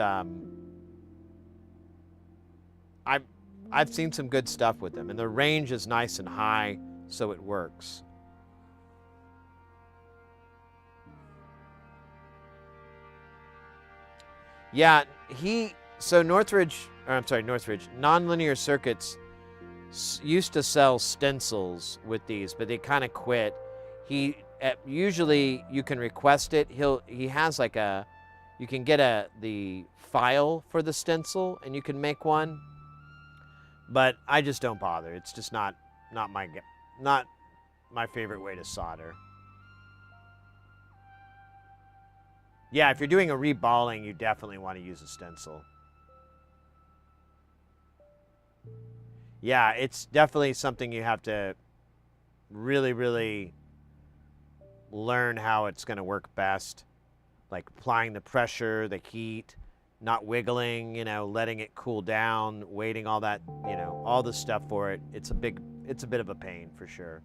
I've seen some good stuff with them, and the range is nice and high, so it works. Yeah, Northridge, Nonlinear Circuits used to sell stencils with these, but they kind of quit. Usually you can request it. He has like you can get the file for the stencil and you can make one, but I just don't bother. It's just not my favorite way to solder. Yeah, if you're doing a reballing, you definitely want to use a stencil. Yeah, it's definitely something you have to really, really learn how it's going to work best. Like applying the pressure, the heat, not wiggling, you know, letting it cool down, waiting, all that, you know, all the stuff for it. It's a bit of a pain for sure.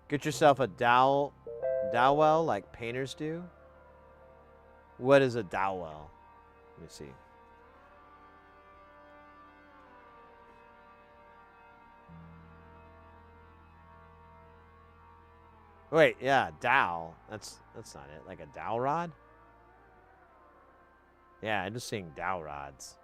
Get yourself a dowel well like painters do. What is a dowel well? Let me see. Wait, yeah, dowel. That's not it. Like a dowel rod? Yeah, I'm just seeing dowel rods.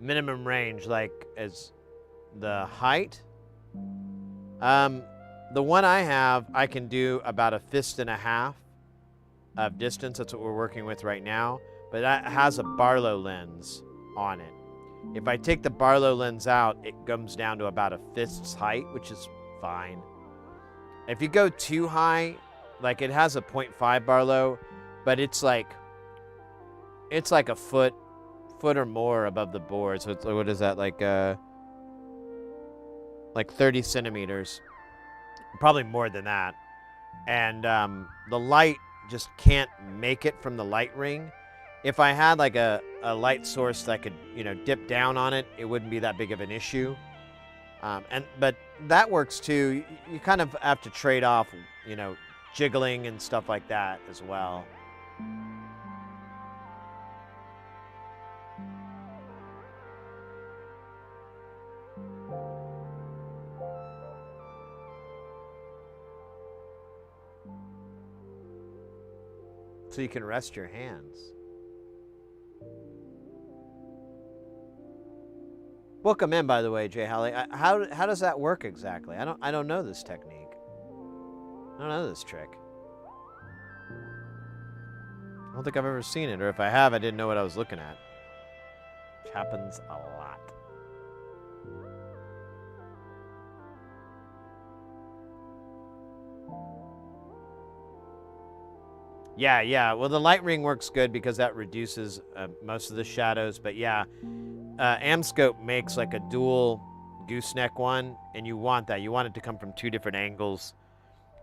Minimum range, like as the height. The one I have, I can do about 1.5 fists of distance. That's what we're working with right now. But that has a Barlow lens on it. If I take the Barlow lens out, it comes down to about 1 fist's height, which is fine. If you go too high, like it has a 0.5 Barlow, but it's like a foot or more above the board. So it's, what is that, like like 30 centimeters, probably more than that. And the light just can't make it from the light ring. If I had like a light source that could, dip down on it, it wouldn't be that big of an issue. But that works too. You kind of have to trade off, jiggling and stuff like that as well. So you can rest your hands. Welcome in, by the way, Jay Holly. How does that work exactly? I don't know this technique. I don't know this trick. I don't think I've ever seen it, or if I have, I didn't know what I was looking at. Which happens a lot. Yeah. Well, the light ring works good because that reduces most of the shadows. But yeah, Amscope makes like a dual gooseneck one, and you want that. You want it to come from 2 different angles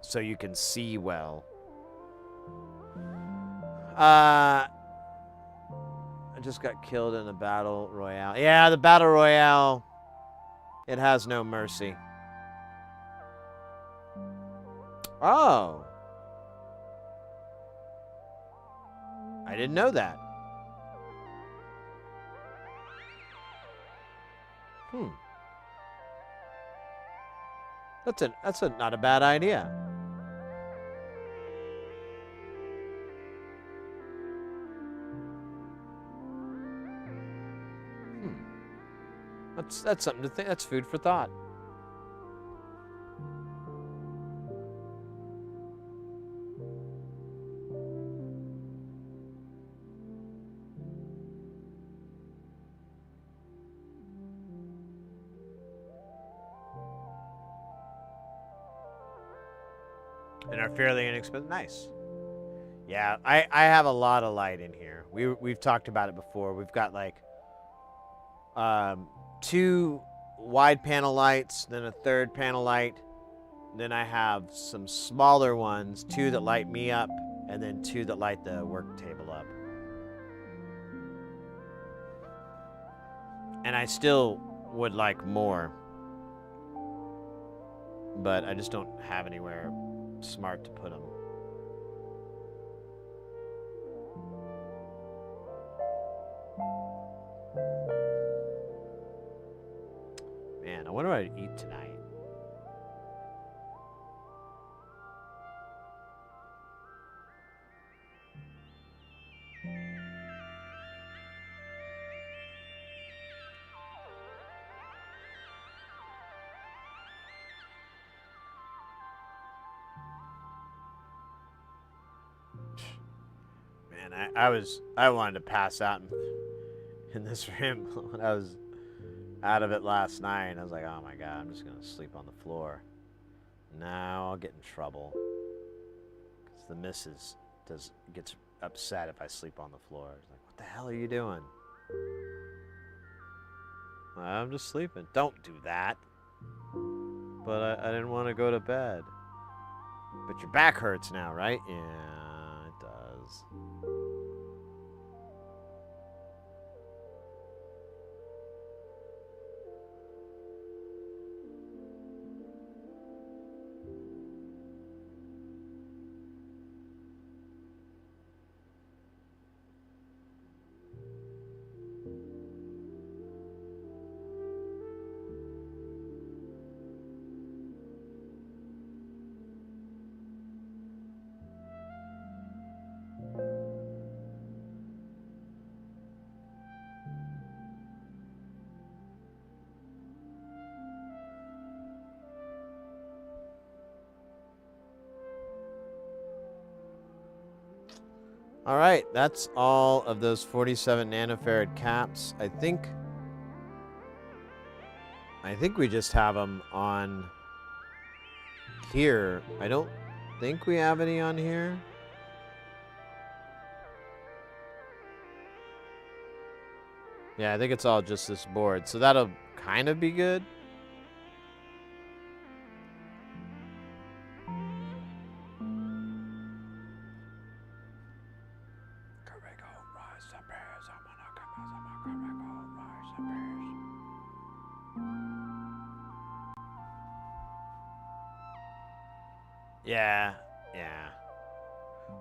so you can see well. I just got killed in a battle royale. Yeah, the battle royale, it has no mercy. Oh. I didn't know that. That's not a bad idea. That's something to think. That's food for thought. And are fairly inexpensive. Nice. Yeah, I have a lot of light in here. We've talked about it before. We've got like 2 wide panel lights, then a 3rd panel light. Then I have some smaller ones, 2 that light me up, and then 2 that light the work table up. And I still would like more, but I just don't have anywhere smart to put them. Man, I wonder what I'd eat tonight. Man, I wanted to pass out in this room when I was out of it last night. I was like, oh my God, I'm just gonna sleep on the floor. Now I'll get in trouble because the missus gets upset if I sleep on the floor. She's like, what the hell are you doing? I'm just sleeping. Don't do that. But I didn't want to go to bed. But your back hurts now, right? Yeah, it does. All right, that's all of those 47 nanofarad caps. I think we just have them on here. I don't think we have any on here. Yeah, I think it's all just this board. So that'll kind of be good. Yeah, yeah.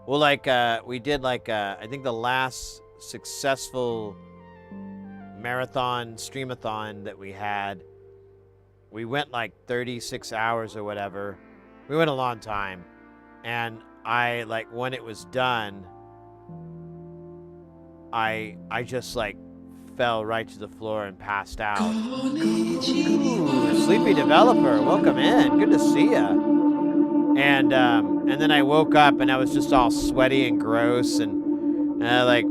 Well, like, we did, like, I think the last successful marathon, streamathon that we had, we went, like, 36 hours or whatever. We went a long time. And I, like, when it was done, I just, like, fell right to the floor and passed out. Ooh, Sleepy Developer, welcome in. Good to see ya. And then I woke up and I was just all sweaty and gross, and I like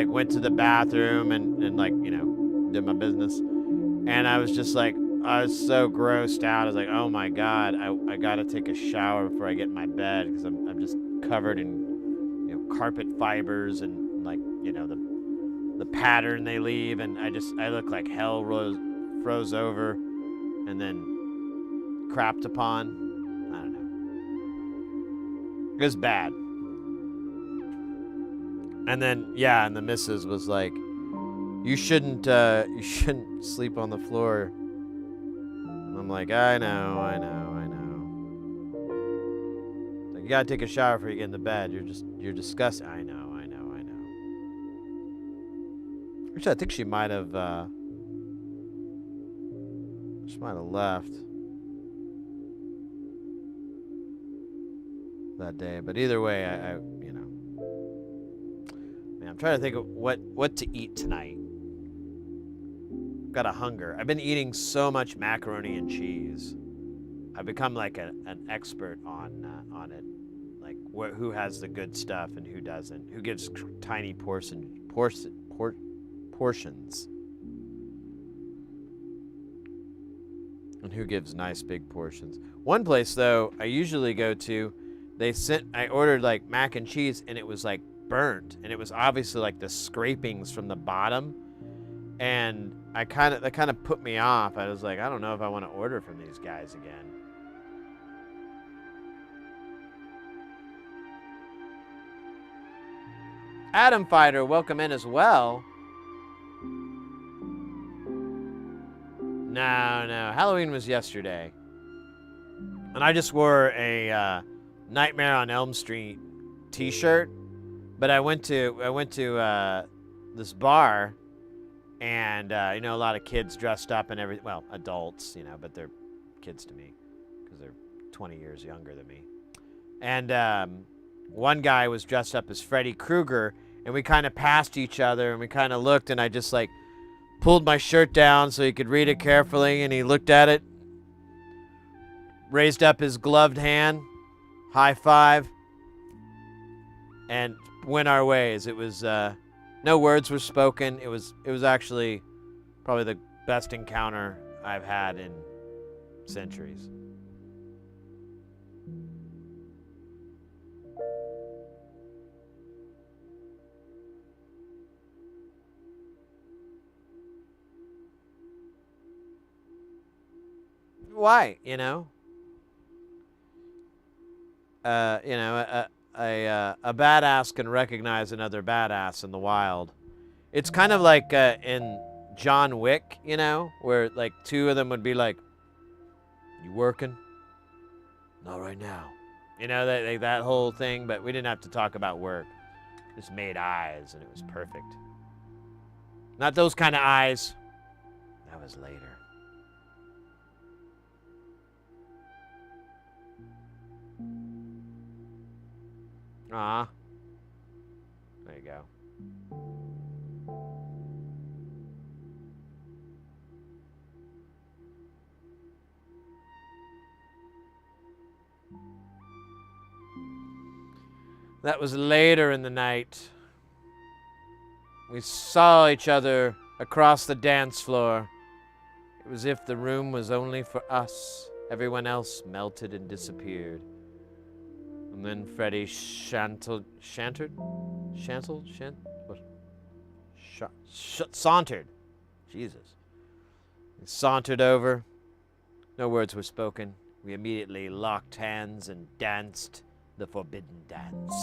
went to the bathroom and like, you know, did my business. And I was just like, I was so grossed out. I was like, oh my God, I gotta take a shower before I get in my bed because I'm just covered in, you know, carpet fibers and, like, you know, the pattern they leave, and I look like hell froze over and then crapped upon. I don't know. It was bad. And then, yeah, and the missus was like, you shouldn't sleep on the floor. And I'm like, I know. Like, you gotta take a shower before you get in the bed. You're disgusting. I know. Actually, I think she might have left that day. But either way, I you know, man, I'm trying to think of what to eat tonight. Got a hunger. I've been eating so much macaroni and cheese. I've become like an expert on it, like who has the good stuff and who doesn't, who gives tiny portions, and who gives nice big portions. One place though I usually go to, I ordered like mac and cheese and it was like burnt, and it was obviously like the scrapings from the bottom, and that kind of put me off. I was like, I don't know if I want to order from these guys again. Adam Fighter, welcome in as well. No, Halloween was yesterday, and I just wore a Nightmare on Elm Street T-shirt. But I went to this bar, and you know, a lot of kids dressed up and everything. Well, adults, you know, but they're kids to me because they're 20 years younger than me. And one guy was dressed up as Freddy Krueger, and we kind of passed each other, and we kind of looked, and I just like pulled my shirt down so he could read it carefully, and he looked at it, raised up his gloved hand, high five, and went our ways. It was no words were spoken. It was actually probably the best encounter I've had in centuries. Why? You know? A badass can recognize another badass in the wild. It's kind of like in John Wick, you know, where like two of them would be like, "You working?" "Not right now." You know, that whole thing. But we didn't have to talk about work. Just made eyes, and it was perfect. Not those kind of eyes. That was later. Ah, there you go. That was later in the night. We saw each other across the dance floor. It was as if the room was only for us. Everyone else melted and disappeared. And then Freddy sauntered. Jesus. He sauntered over. No words were spoken. We immediately locked hands and danced the forbidden dance.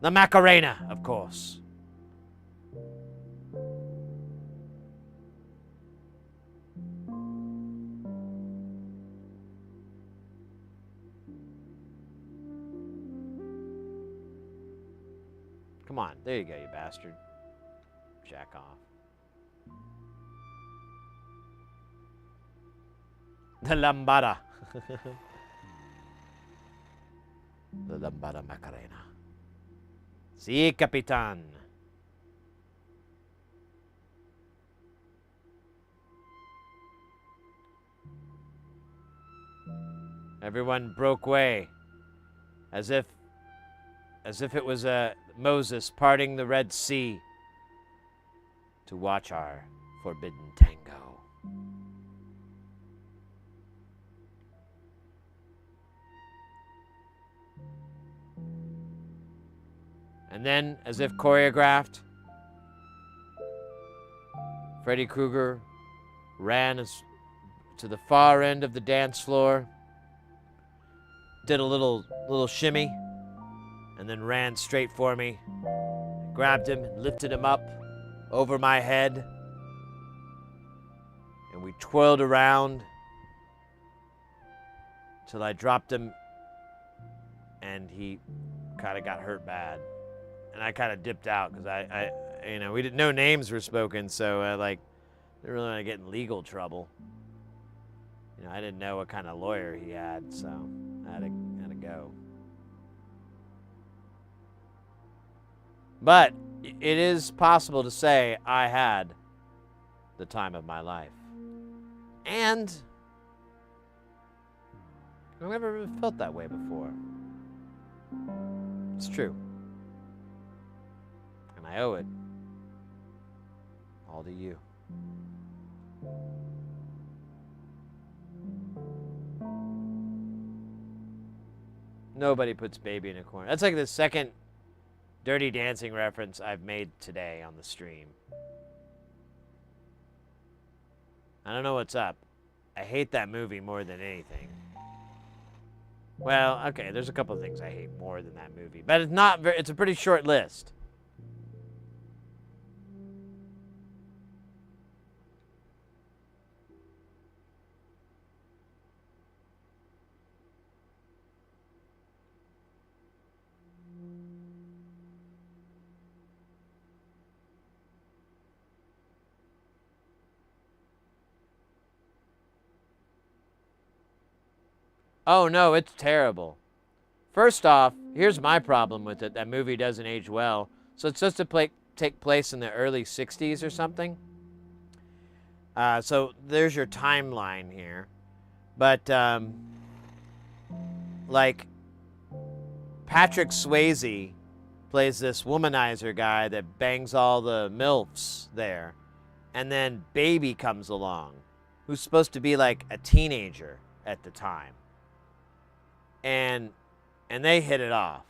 The Macarena, of course. Come on. There you go, you bastard. Jack off. The lambada. The lambada Macarena. Si, Capitan. Everyone broke way, as if it was Moses parting the Red Sea to watch our forbidden tango. And then, as if choreographed, Freddy Krueger ran to the far end of the dance floor, did a little shimmy, and then ran straight for me. Grabbed him and lifted him up over my head, and we twirled around till I dropped him, and he kind of got hurt bad. And I kind of dipped out because I no names were spoken, so didn't really want to get in legal trouble. I didn't know what kind of lawyer he had, so I had to go. But it is possible to say I had the time of my life. And I've never really felt that way before. It's true. And I owe it all to you. Nobody puts baby in a corner. That's like the second Dirty Dancing reference I've made today on the stream. I don't know what's up. I hate that movie more than anything. Well, okay, there's a couple of things I hate more than that movie, but it's a pretty short list. Oh, no, it's terrible. First off, here's my problem with it. That movie doesn't age well. So it's supposed to take place in the early 60s or something. So there's your timeline here. But, Patrick Swayze plays this womanizer guy that bangs all the MILFs there. And then Baby comes along, who's supposed to be like a teenager at the time. And they hit it off.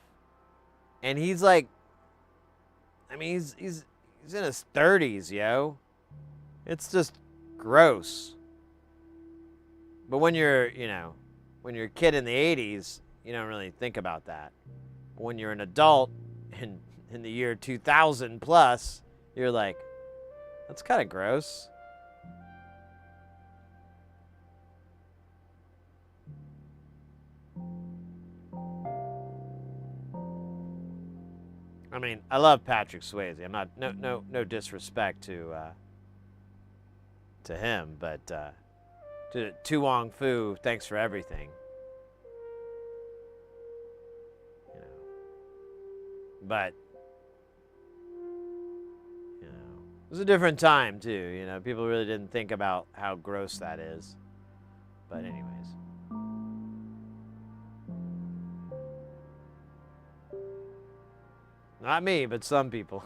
And he's like, he's in his 30s, yo. It's just gross. But when you're a kid in the 80s, you don't really think about that. But when you're an adult in the year 2000 plus, you're like, that's kind of gross. I love Patrick Swayze. I'm not no disrespect to him, but to Tu Wong Fu, thanks for everything. But it was a different time too. People really didn't think about how gross that is. But anyways. Not me, but some people.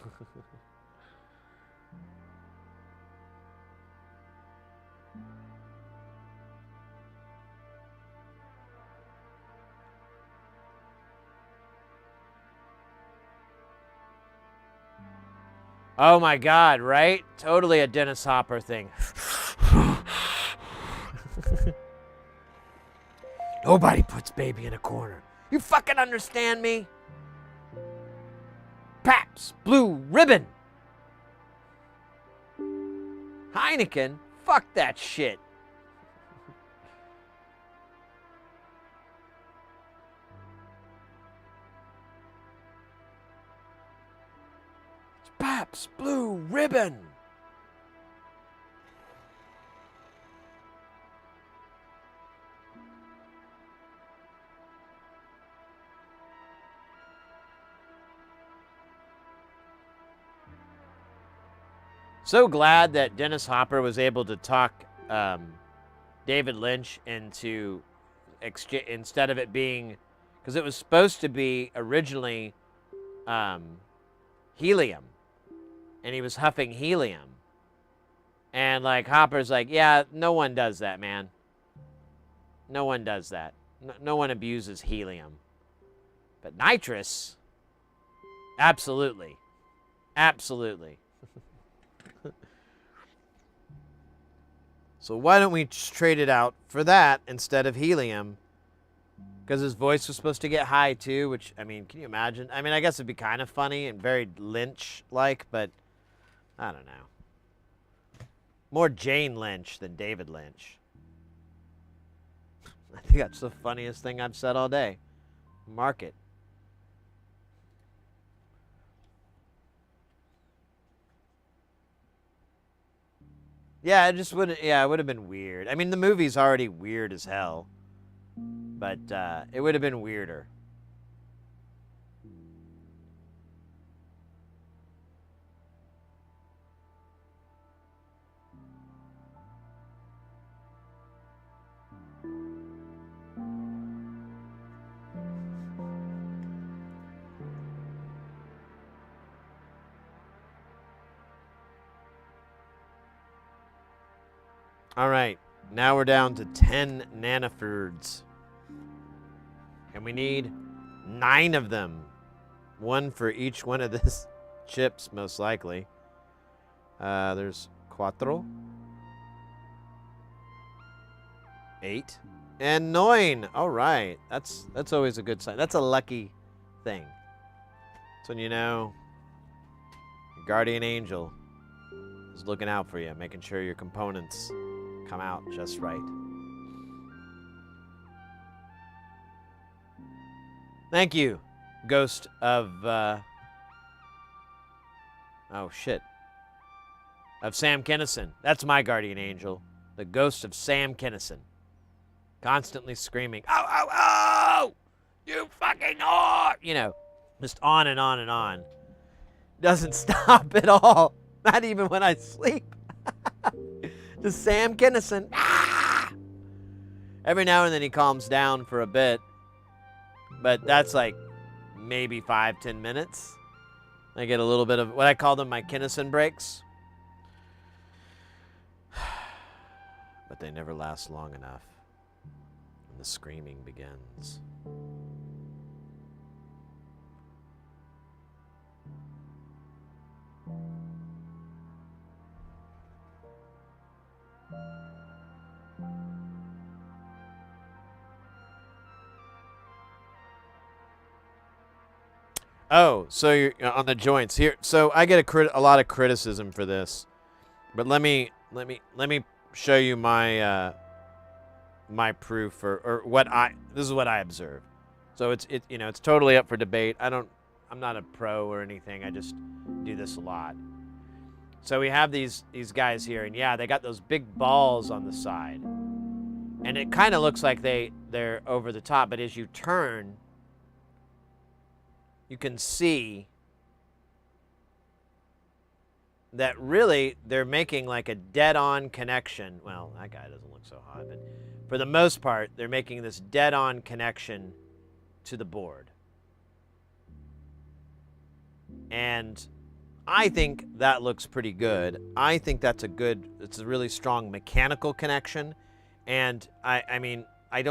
Oh my God, right? Totally a Dennis Hopper thing. Nobody puts Baby in a corner. You fucking understand me? Pabst Blue Ribbon. Heineken? Fuck that shit. So glad that Dennis Hopper was able to talk David Lynch into instead of it being, because it was supposed to be originally helium, and he was huffing helium, and like Hopper's like, yeah, no one does that, man. No one does that. No one abuses helium, but nitrous, absolutely, absolutely. So why don't we just trade it out for that instead of helium? Because his voice was supposed to get high too, which, I mean, can you imagine? I mean, I guess it'd be kind of funny and very Lynch-like, but I don't know. More Jane Lynch than David Lynch. I think that's the funniest thing I've said all day. Mark it. Yeah, it just wouldn't. Yeah, it would have been weird. I mean, the movie's already weird as hell, but it would have been weirder. All right, now we're down to 10 nanofards. And we need 9 of them. 1 for each one of these chips, most likely. There's 4. 8. And 9. All right, that's always a good sign. That's a lucky thing. That's when you know your guardian angel is looking out for you, making sure your components come out just right. Thank you, ghost of, oh shit, of Sam Kinison. That's my guardian angel, the ghost of Sam Kinison. Constantly screaming, oh, oh, oh, you fucking whore! You know, just on and on and on. Doesn't stop at all, not even when I sleep. The Sam Kinison. Ah! Every now and then he calms down for a bit, but that's like maybe 5-10 minutes. I get a little bit of what I call them my Kinison breaks, but they never last long enough, and the screaming begins. Oh, so you're on the joints here. So I get a lot of criticism for this, but let me show you my my proof or what this is what I observe. So it's totally up for debate. I'm not a pro or anything. I just do this a lot. So we have these guys here, and yeah, they got those big balls on the side, and it kind of looks like they're over the top. But as you turn, you can see that really they're making like a dead-on connection. Well, that guy doesn't look so hot, but for the most part, they're making this dead-on connection to the board. And I think that looks pretty good. I think it's a really strong mechanical connection. And I mean, I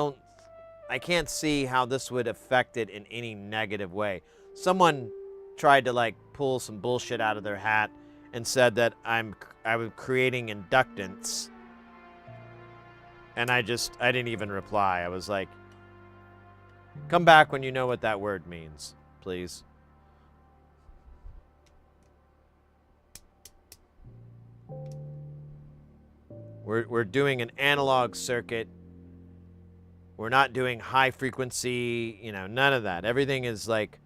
can't see how this would affect it in any negative way. Someone tried to like pull some bullshit out of their hat and said that I was creating inductance. And I didn't even reply. I was like, come back when you know what that word means, please. We're doing an analog circuit. We're not doing high frequency, none of that. Everything is like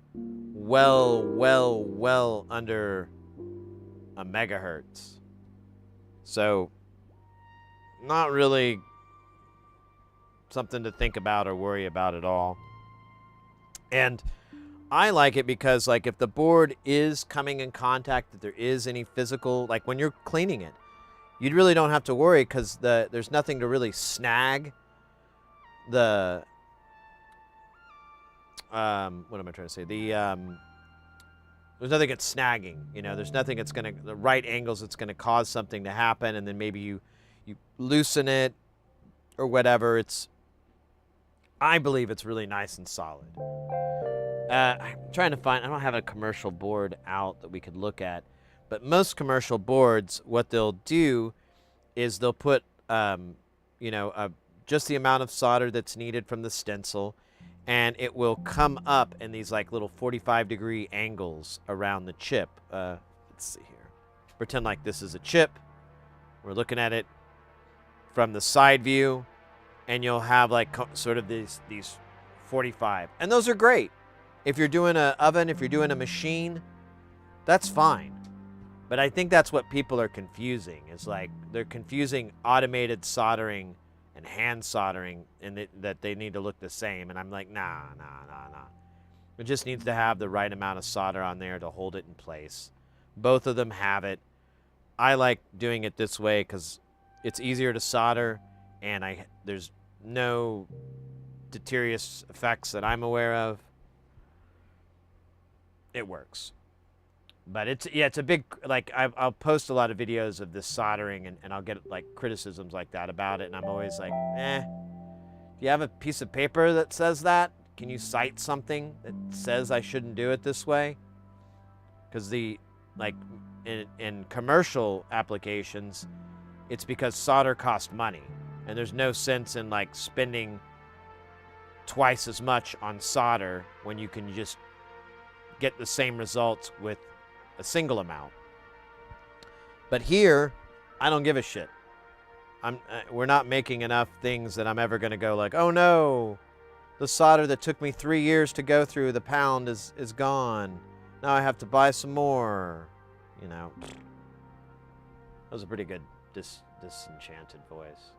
well under a megahertz. So not really something to think about or worry about at all. And I like it because, like, if the board is coming in contact, if there is any physical, like when you're cleaning it, you really don't have to worry because there's nothing to really snag the, what am I trying to say? There's nothing that's snagging, you know, there's nothing that's going to, the right angles that's going to cause something to happen, and then maybe you loosen it or whatever. I believe it's really nice and solid. I'm trying to find, I don't have a commercial board out that we could look at, but most commercial boards, what they'll do is they'll put, you know, just the amount of solder that's needed from the stencil, and it will come up in these like little 45-degree angles around the chip. Let's see here. Pretend like this is a chip. We're looking at it from the side view, and you'll have like sort of these 45. And those are great. If you're doing an oven, if you're doing a machine, that's fine. But I think that's what people are confusing. Is like they're confusing automated soldering and hand soldering, and that they need to look the same. And I'm like, nah. It just needs to have the right amount of solder on there to hold it in place. Both of them have it. I like doing it this way because it's easier to solder, and there's no deleterious effects that I'm aware of. It works. But it's a big, like, I'll post a lot of videos of this soldering, and I'll get like criticisms like that about it, and I'm always like, do you have a piece of paper that says that? Can you cite something that says I shouldn't do it this way? Because in commercial applications, it's because solder costs money, and there's no sense in like spending twice as much on solder when you can just get the same results with a single amount. But here, I don't give a shit. We're not making enough things that I'm ever going to go like, oh no, the solder that took me 3 years to go through the pound is gone. Now I have to buy some more. You know, that was a pretty good disenchanted voice.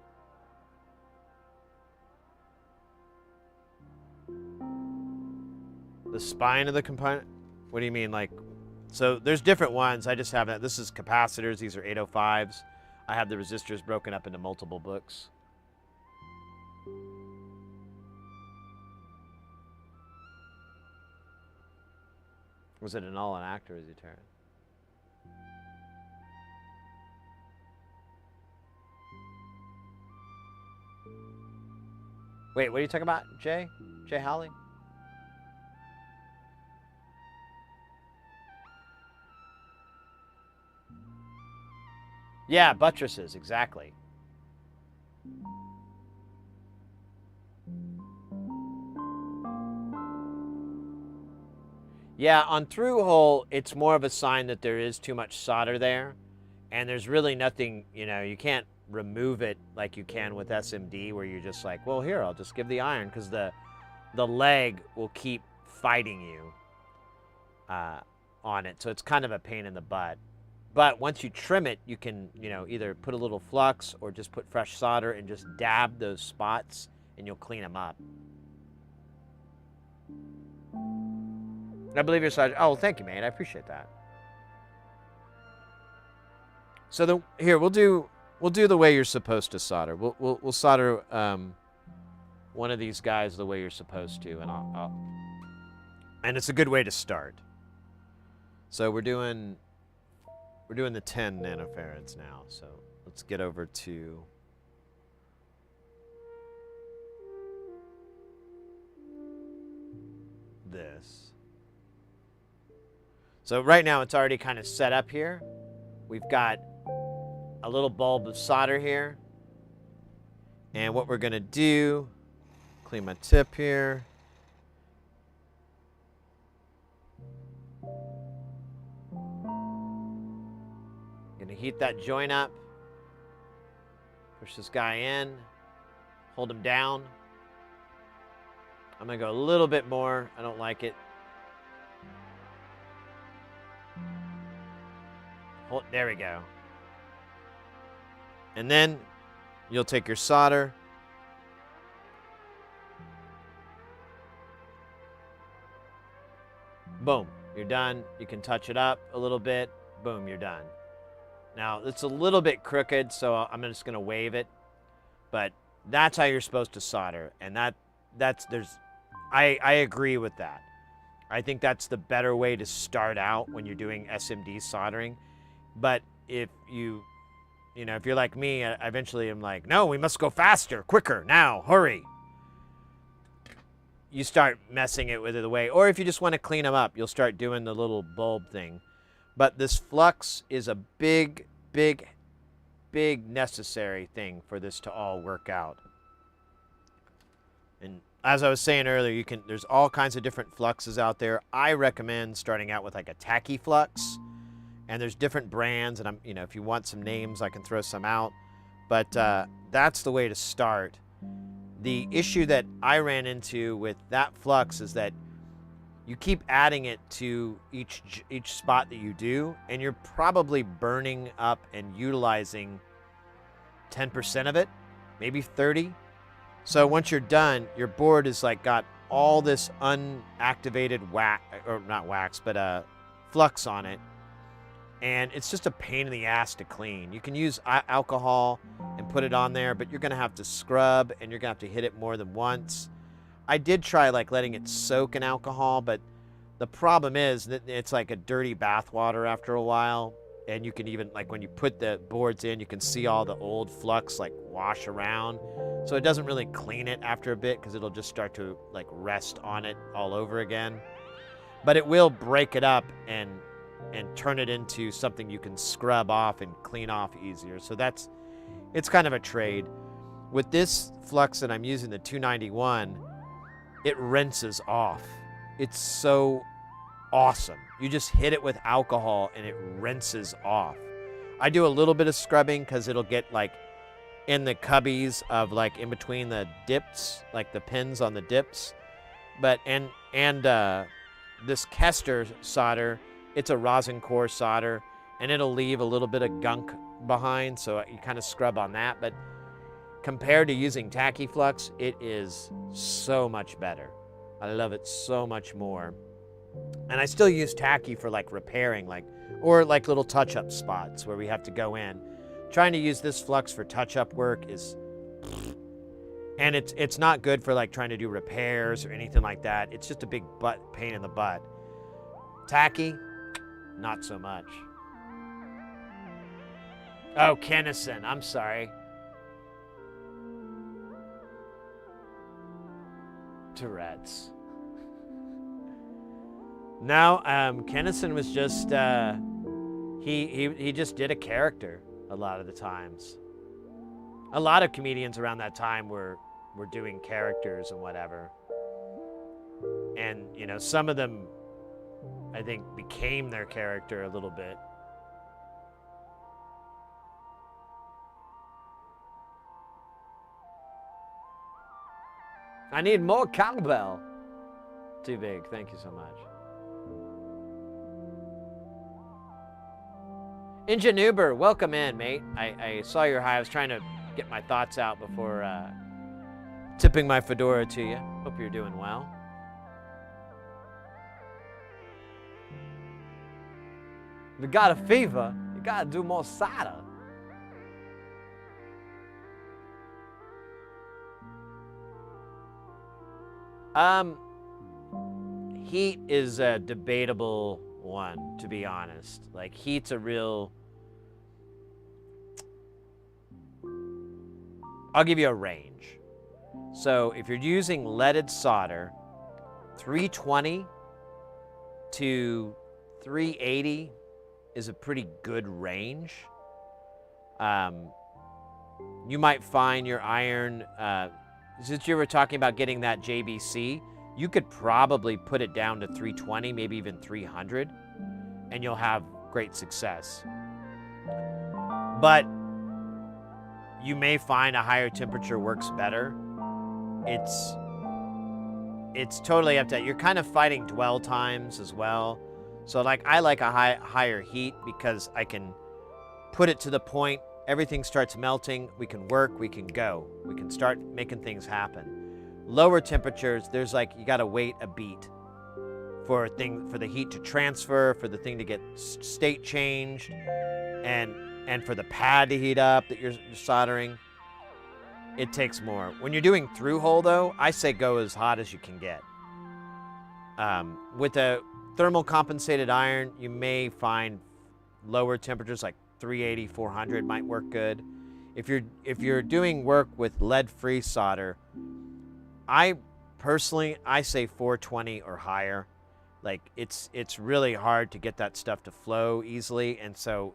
The spine of the component? What do you mean, like? So there's different ones. I just have that. This is capacitors. These are 805s. I have the resistors broken up into multiple books. Was it an all an act, or is he tearing? Wait, what are you talking about, Jay? Jay Howley? Yeah, buttresses, exactly. Yeah, on through hole, it's more of a sign that there is too much solder there, and there's really nothing, you know, you can't remove it like you can with SMD, where you're just like, well, here, I'll just give the iron, because the leg will keep fighting you on it, so it's kind of a pain in the butt. But once you trim it, you can, you know, either put a little flux or just put fresh solder and just dab those spots, and you'll clean them up. I believe you're solder. Oh, thank you, mate. I appreciate that. So here we'll do the way you're supposed to solder. We'll solder one of these guys the way you're supposed to, and it's a good way to start. So we're doing the 10 nanofarads now, so let's get over to this. So right now it's already kind of set up here. We've got a little bulb of solder here. And what we're going to do, clean my tip here. Gonna heat that joint up. Push this guy in. Hold him down. I'm gonna go a little bit more. I don't like it. There we go. And then you'll take your solder. Boom, you're done. You can touch it up a little bit. Boom, you're done. Now, it's a little bit crooked, so I'm just going to wave it. But that's how you're supposed to solder. And I agree with that. I think that's the better way to start out when you're doing SMD soldering. But if you're like me, I eventually am like, no, we must go faster, quicker, now, hurry. You start messing it with it away. Or if you just want to clean them up, you'll start doing the little bulb thing. But this flux is a big, big, big necessary thing for this to all work out. And as I was saying earlier, there's all kinds of different fluxes out there. I recommend starting out with like a tacky flux. And there's different brands, and if you want some names, I can throw some out. But that's the way to start. The issue that I ran into with that flux is that you keep adding it to each spot that you do, and you're probably burning up and utilizing 10% of it, maybe 30. So once you're done, your board is like got all this unactivated flux on it. And it's just a pain in the ass to clean. You can use alcohol and put it on there, but you're going to have to scrub and you're going to have to hit it more than once. I did try like letting it soak in alcohol, but the problem is that it's like a dirty bath water after a while. And you can even, like when you put the boards in, you can see all the old flux like wash around. So it doesn't really clean it after a bit because it'll just start to like rest on it all over again. But it will break it up and turn it into something you can scrub off and clean off easier. So it's kind of a trade. With this flux that I'm using, the 291, it rinses off. It's so awesome. You just hit it with alcohol and it rinses off. I do a little bit of scrubbing because it'll get like in the cubbies of like in between the dips, like the pins on the dips. But and this Kester solder, it's a rosin core solder, and it'll leave a little bit of gunk behind, so you kind of scrub on that. But compared to using tacky flux, it is so much better. I love it so much more. And I still use tacky for like repairing, or like little touch-up spots where we have to go in. Trying to use this flux for touch-up work is, and it's not good for like trying to do repairs or anything like that. It's just a big pain in the butt. Tacky, not so much. Oh, Kennison, I'm sorry. Tourette's. No, Kennison was just, he just did a character a lot of the times. A lot of comedians around that time were doing characters and whatever. And, some of them, I think, became their character a little bit. I need more cowbell. Too big. Thank you so much. Ingenuber, welcome in, mate. I saw your hi. I was trying to get my thoughts out before tipping my fedora to you. Hope you're doing well. If you got a fever, you gotta do more solder. Heat is a debatable one, to be honest. Like, heat's a real... I'll give you a range. So if you're using leaded solder, 320 to 380 is a pretty good range. You might find your iron, since you were talking about getting that JBC, you could probably put it down to 320, maybe even 300, and you'll have great success. But you may find a higher temperature works better. It's totally up to you. You're kind of fighting dwell times as well. So like I like a higher heat because I can put it to the point, everything starts melting, we can work, we can go. We can start making things happen. Lower temperatures, there's like, you gotta wait a beat for the heat to transfer, for the thing to get state changed, and for the pad to heat up that you're soldering. It takes more. When you're doing through hole, though, I say go as hot as you can get. With a thermal compensated iron, you may find lower temperatures like 380, 400 might work good. If you're doing work with lead-free solder, I say 420 or higher. Like it's really hard to get that stuff to flow easily, and so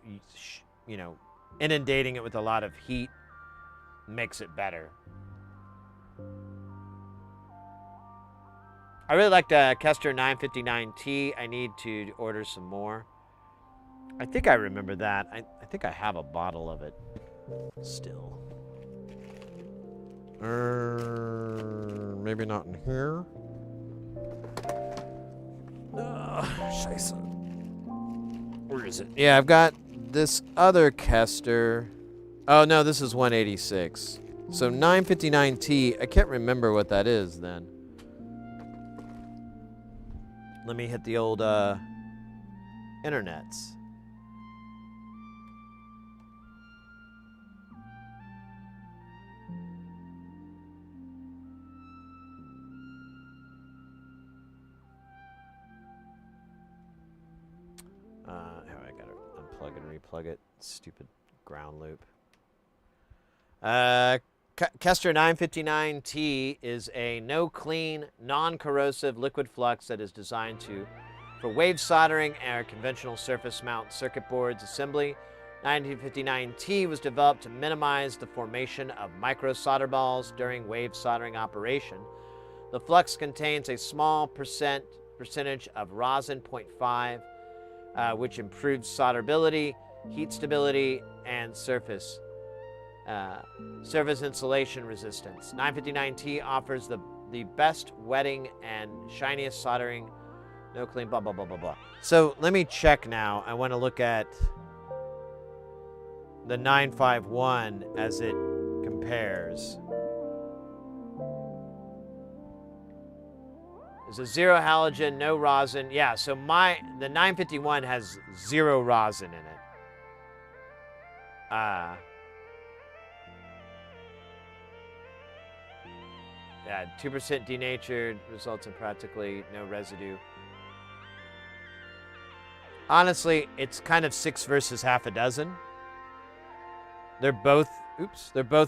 you know, inundating it with a lot of heat makes it better. I really like the Kester 959T. I need to order some more. I think I remember that. I think I have a bottle of it still. Maybe not in here. Scheiße. Where is it? Yeah, I've got this other Kester. Oh, no, this is 186. So 959T, I can't remember what that is then. Let me hit the old internets. I gotta unplug and replug it. Stupid ground loop. Kester 959T is a no-clean, non-corrosive liquid flux that is designed for wave soldering and conventional surface mount circuit boards assembly. 959T was developed to minimize the formation of micro solder balls during wave soldering operation. The flux contains a small percentage of rosin 0.5, which improves solderability, heat stability, and surface insulation resistance. 959T offers the best wetting and shiniest soldering, no clean, blah, blah, blah, blah, blah. So let me check now. I want to look at the 951 as it compares. There's a zero halogen, no rosin. Yeah, so the 951 has zero rosin in it. Yeah, 2% denatured, results in practically no residue. Honestly, it's kind of 6 versus half a dozen. They're both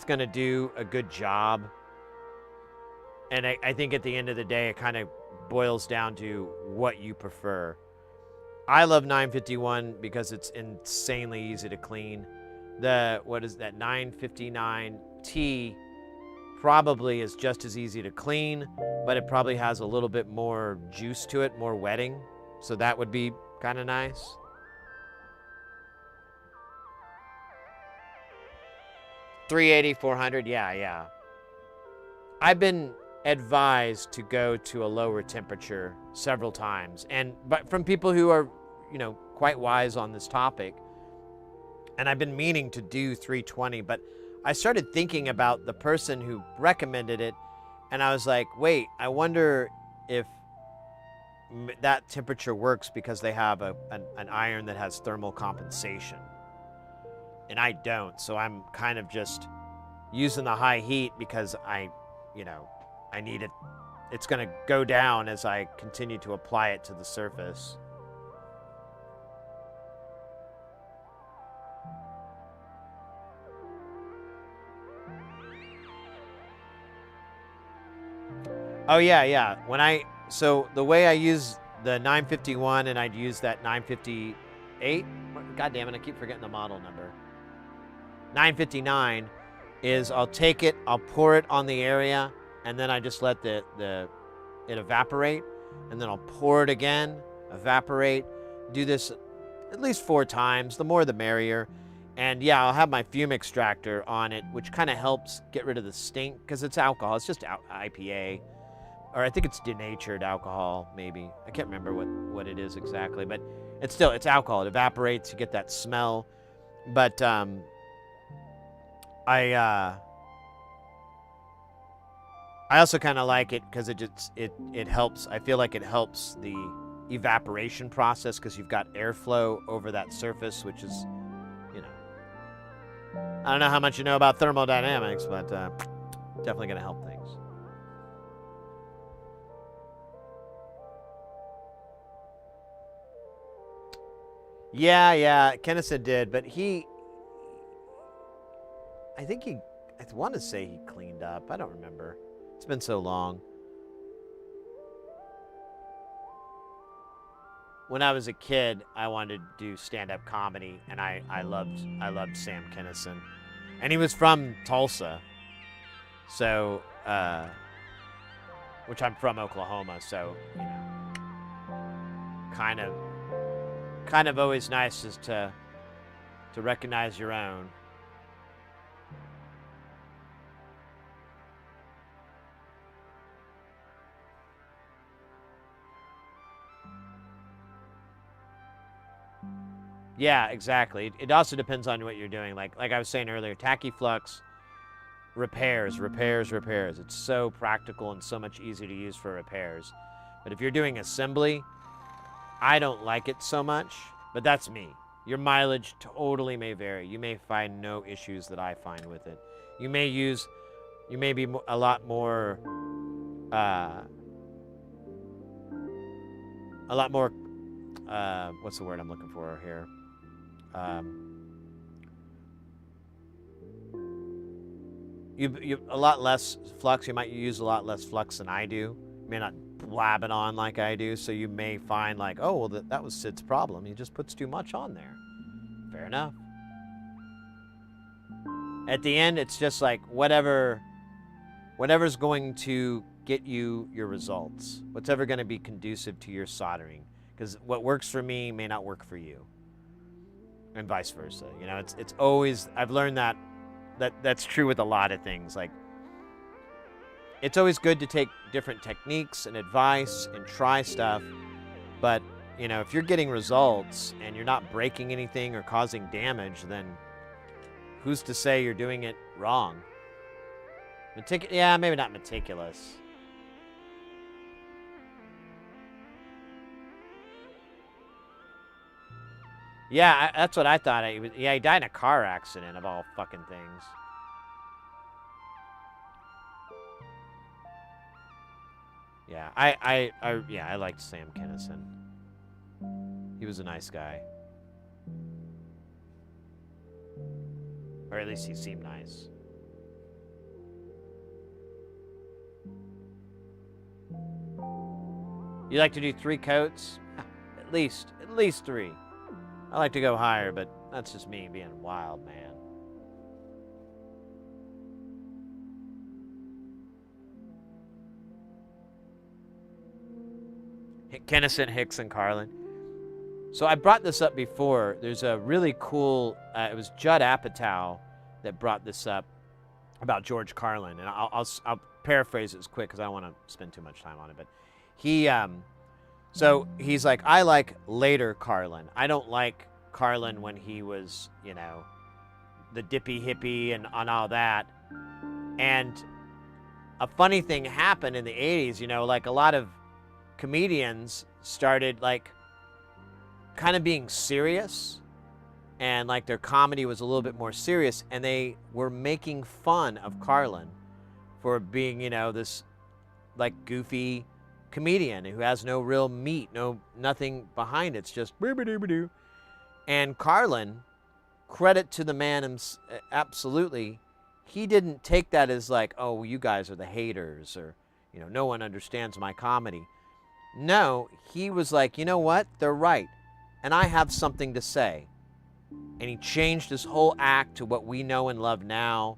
going to do a good job. And I think at the end of the day, it kind of boils down to what you prefer. I love 951 because it's insanely easy to clean. What is that, 959T probably is just as easy to clean, but it probably has a little bit more juice to it, more wetting. So that would be kind of nice. $380, $400, yeah. I've been advised to go to a lower temperature several times, but from people who are, quite wise on this topic. And I've been meaning to do 320, but I started thinking about the person who recommended it, and I was like, wait, I wonder if that temperature works because they have an iron that has thermal compensation. And I don't, so I'm kind of just using the high heat because I need it. It's going to go down as I continue to apply it to the surface. Oh yeah. So the way I use the 951 and I'd use that 958, God damn it, I keep forgetting the model number. 959 is I'll take it, I'll pour it on the area, and then I just let it evaporate, and then I'll pour it again, evaporate, do this at least 4 times, the more the merrier. And yeah, I'll have my fume extractor on it, which kind of helps get rid of the stink, because it's alcohol, it's just IPA. Or I think it's denatured alcohol, maybe. I can't remember what it is exactly, but it's alcohol. It evaporates, you get that smell. But I also kind of like it because it helps. I feel like it helps the evaporation process because you've got airflow over that surface, which is, you know, I don't know how much you know about thermodynamics, but definitely going to help things. Yeah, Kennison did, but I want to say he cleaned up. I don't remember. It's been so long. When I was a kid, I wanted to do stand-up comedy, and I loved Sam Kinison. And he was from Tulsa. So, which I'm from Oklahoma, so, you know, kind of always nice is to recognize your own. Yeah, exactly. It also depends on what you're doing. Like I was saying earlier, Tachyflux, repairs. It's so practical and so much easier to use for repairs. But if you're doing assembly, I don't like it so much, but that's me. Your mileage totally may vary. You may find no issues that I find with it. You may be a lot more, what's the word I'm looking for here? You a lot less flux. You might use a lot less flux than I do. You may not blab it on like I do, so you may find like, oh, well, that was Sid's problem. He just puts too much on there. Fair enough. At the end, it's just like whatever's going to get you your results. What's ever going to be conducive to your soldering. Because what works for me may not work for you. And vice versa. You know, it's always, I've learned that's true with a lot of things. Like, it's always good to take different techniques and advice and try stuff. But, you know, if you're getting results and you're not breaking anything or causing damage, then who's to say you're doing it wrong? Yeah, maybe not meticulous. Yeah, that's what I thought. He died in a car accident of all fucking things. Yeah, I liked Sam Kinison. He was a nice guy. Or at least he seemed nice. You like to do 3 coats? At least 3. I like to go higher, but that's just me being wild, man. Kennison, Hicks, and Carlin. So I brought this up before. There's a really cool, it was Judd Apatow that brought this up about George Carlin. And I'll paraphrase it as quick because I don't want to spend too much time on it. But he, so he's like, I like later Carlin. I don't like Carlin when he was, you know, the dippy hippie and on all that. And a funny thing happened in the 80s, you know, like a lot of comedians started like kind of being serious, and like their comedy was a little bit more serious, and they were making fun of Carlin for being, you know, this like goofy comedian who has no real meat, nothing behind it. It's just boo-ba-doo-ba-doo. And Carlin, credit to the man, absolutely, he didn't take that as like, oh, you guys are the haters, or, you know, no one understands my comedy. No, he was like, you know what? They're right. And I have something to say. And he changed his whole act to what we know and love now.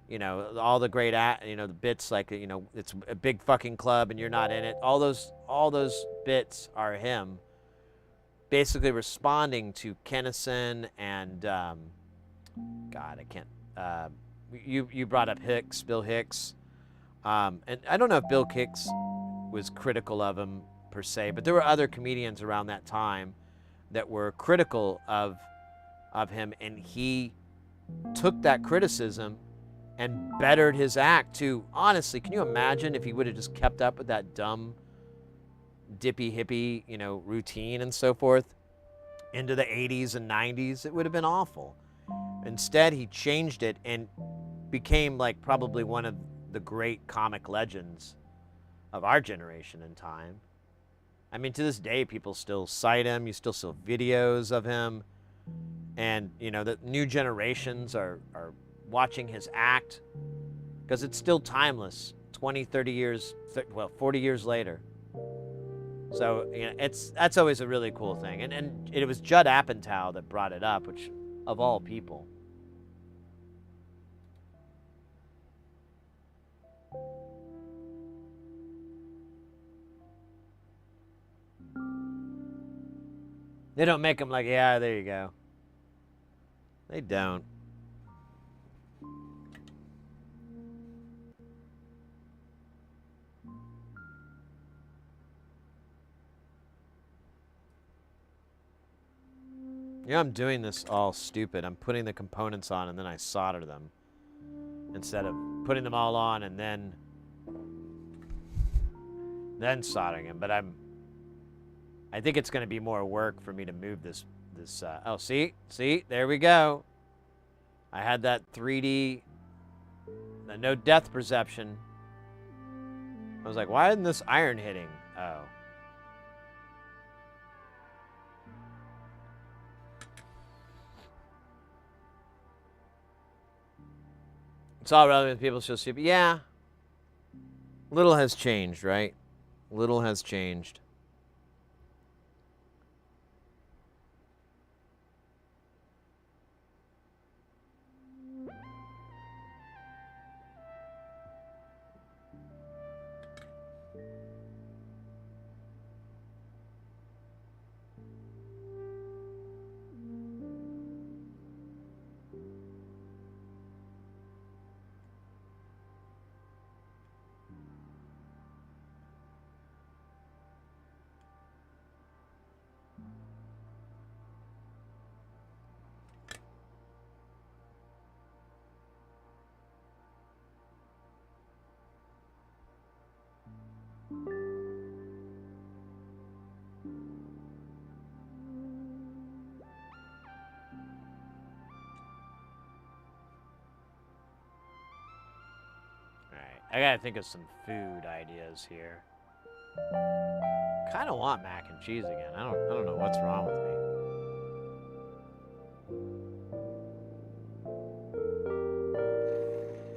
You know, all the great, the bits like, you know, it's a big fucking club and you're not in it. All those bits are him basically responding to Kennison and, God, I can't, you brought up Bill Hicks. And I don't know if Bill Hicks was critical of him per se, but there were other comedians around that time that were critical of him, and he took that criticism and bettered his act to, honestly, can you imagine if he would have just kept up with that dumb dippy hippie, you know, routine and so forth into the 80s and 90s, it would have been awful. Instead, he changed it and became like probably one of the great comic legends of our generation in time. I mean, to this day, people still cite him. You still see videos of him. And, you know, the new generations are watching his act because it's still timeless 20, 30 years, well, 40 years later. So, you know, that's always a really cool thing. And it was Judd Apatow that brought it up, which, of all people. They don't make them like, yeah, there you go. They don't. You know, I'm doing this all stupid. I'm putting the components on and then I solder them instead of putting them all on and then soldering them. But I think it's going to be more work for me to move this. Oh, see, there we go. I had that 3D, the no depth perception. I was like, why isn't this iron hitting? Oh. It's all relevant. People still see, but yeah, little has changed, right? Little has changed. I gotta think of some food ideas here. Kind of want mac and cheese again. I don't know what's wrong with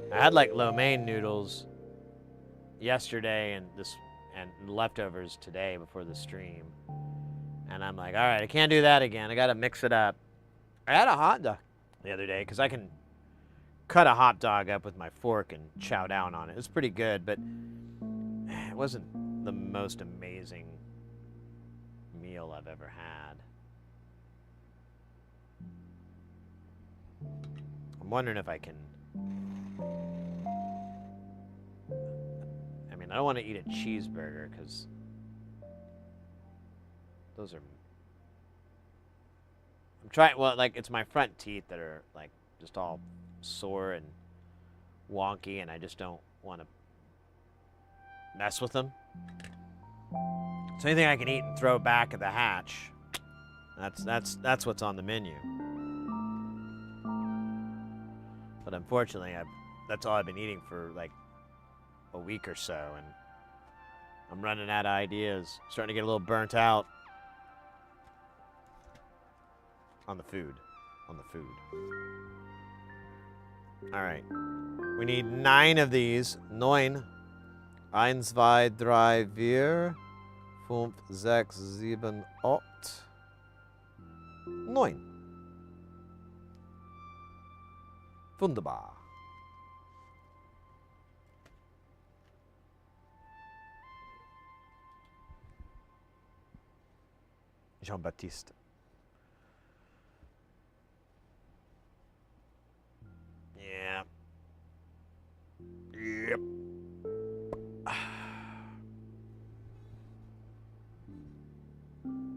me. I had like lo mein noodles yesterday and leftovers today before the stream. And I'm like, all right, I can't do that again. I gotta mix it up. I had a hot dog the other day because I can cut a hot dog up with my fork and chow down on it. It was pretty good, but it wasn't the most amazing meal I've ever had. I'm wondering if I can... I mean, I don't want to eat a cheeseburger because those are... I'm trying... Well, like, it's my front teeth that are, like, just all sore and wonky, and I just don't want to mess with them. So anything I can eat and throw back at the hatch, that's what's on the menu. But unfortunately, that's all I've been eating for like a week or so, and I'm running out of ideas. Starting to get a little burnt out on the food. All right. We need 9 of these. 9. 1, 2, 3, 4, 5, 6, 7, 8. 9. Wunderbar. Jean-Baptiste. Yeah. Yep.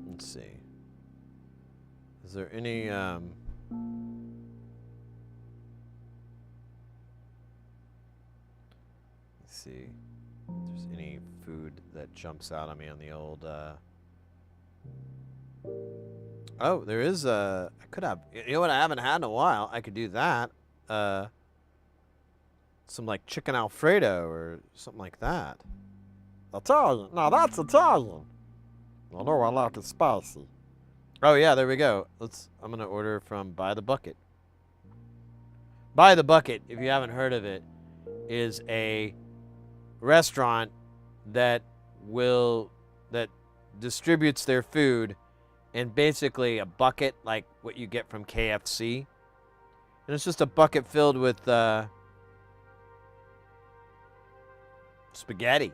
Let's see. Is there any let's see. If there's any food that jumps out on me on the old. Oh, there is I could have. You know what? I haven't had in a while. I could do that. Some like chicken Alfredo or something like that. Italian. Now that's Italian. I know I like it spicy. Oh yeah, there we go. I'm gonna order from By the Bucket. By the Bucket, if you haven't heard of it, is a restaurant that distributes their food in basically a bucket like what you get from KFC. And it's just a bucket filled with spaghetti.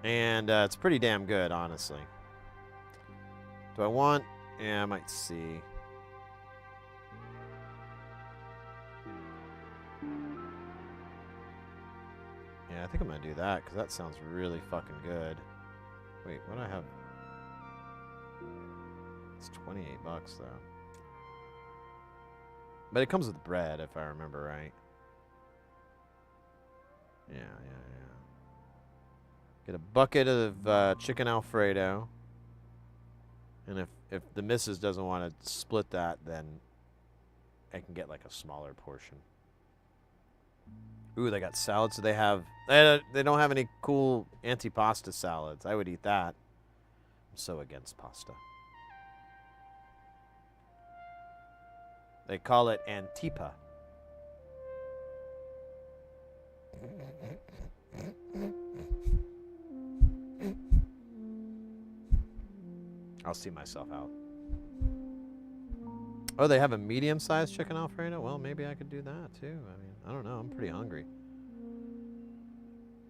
And it's pretty damn good, honestly. Do I want... Yeah, I might see. Yeah, I think I'm going to do that, because that sounds really fucking good. Wait, what do I have? It's 28 bucks, though. But it comes with bread, if I remember right. Yeah. Get a bucket of chicken Alfredo. And if the missus doesn't want to split that, then I can get like a smaller portion. Ooh, they got salads. So they have... They don't have any cool antipasta salads. I would eat that. I'm so against pasta. They call it Antipa. I'll see myself out. Oh, they have a medium-sized chicken Alfredo? Well, maybe I could do that, too. I mean, I don't know. I'm pretty hungry.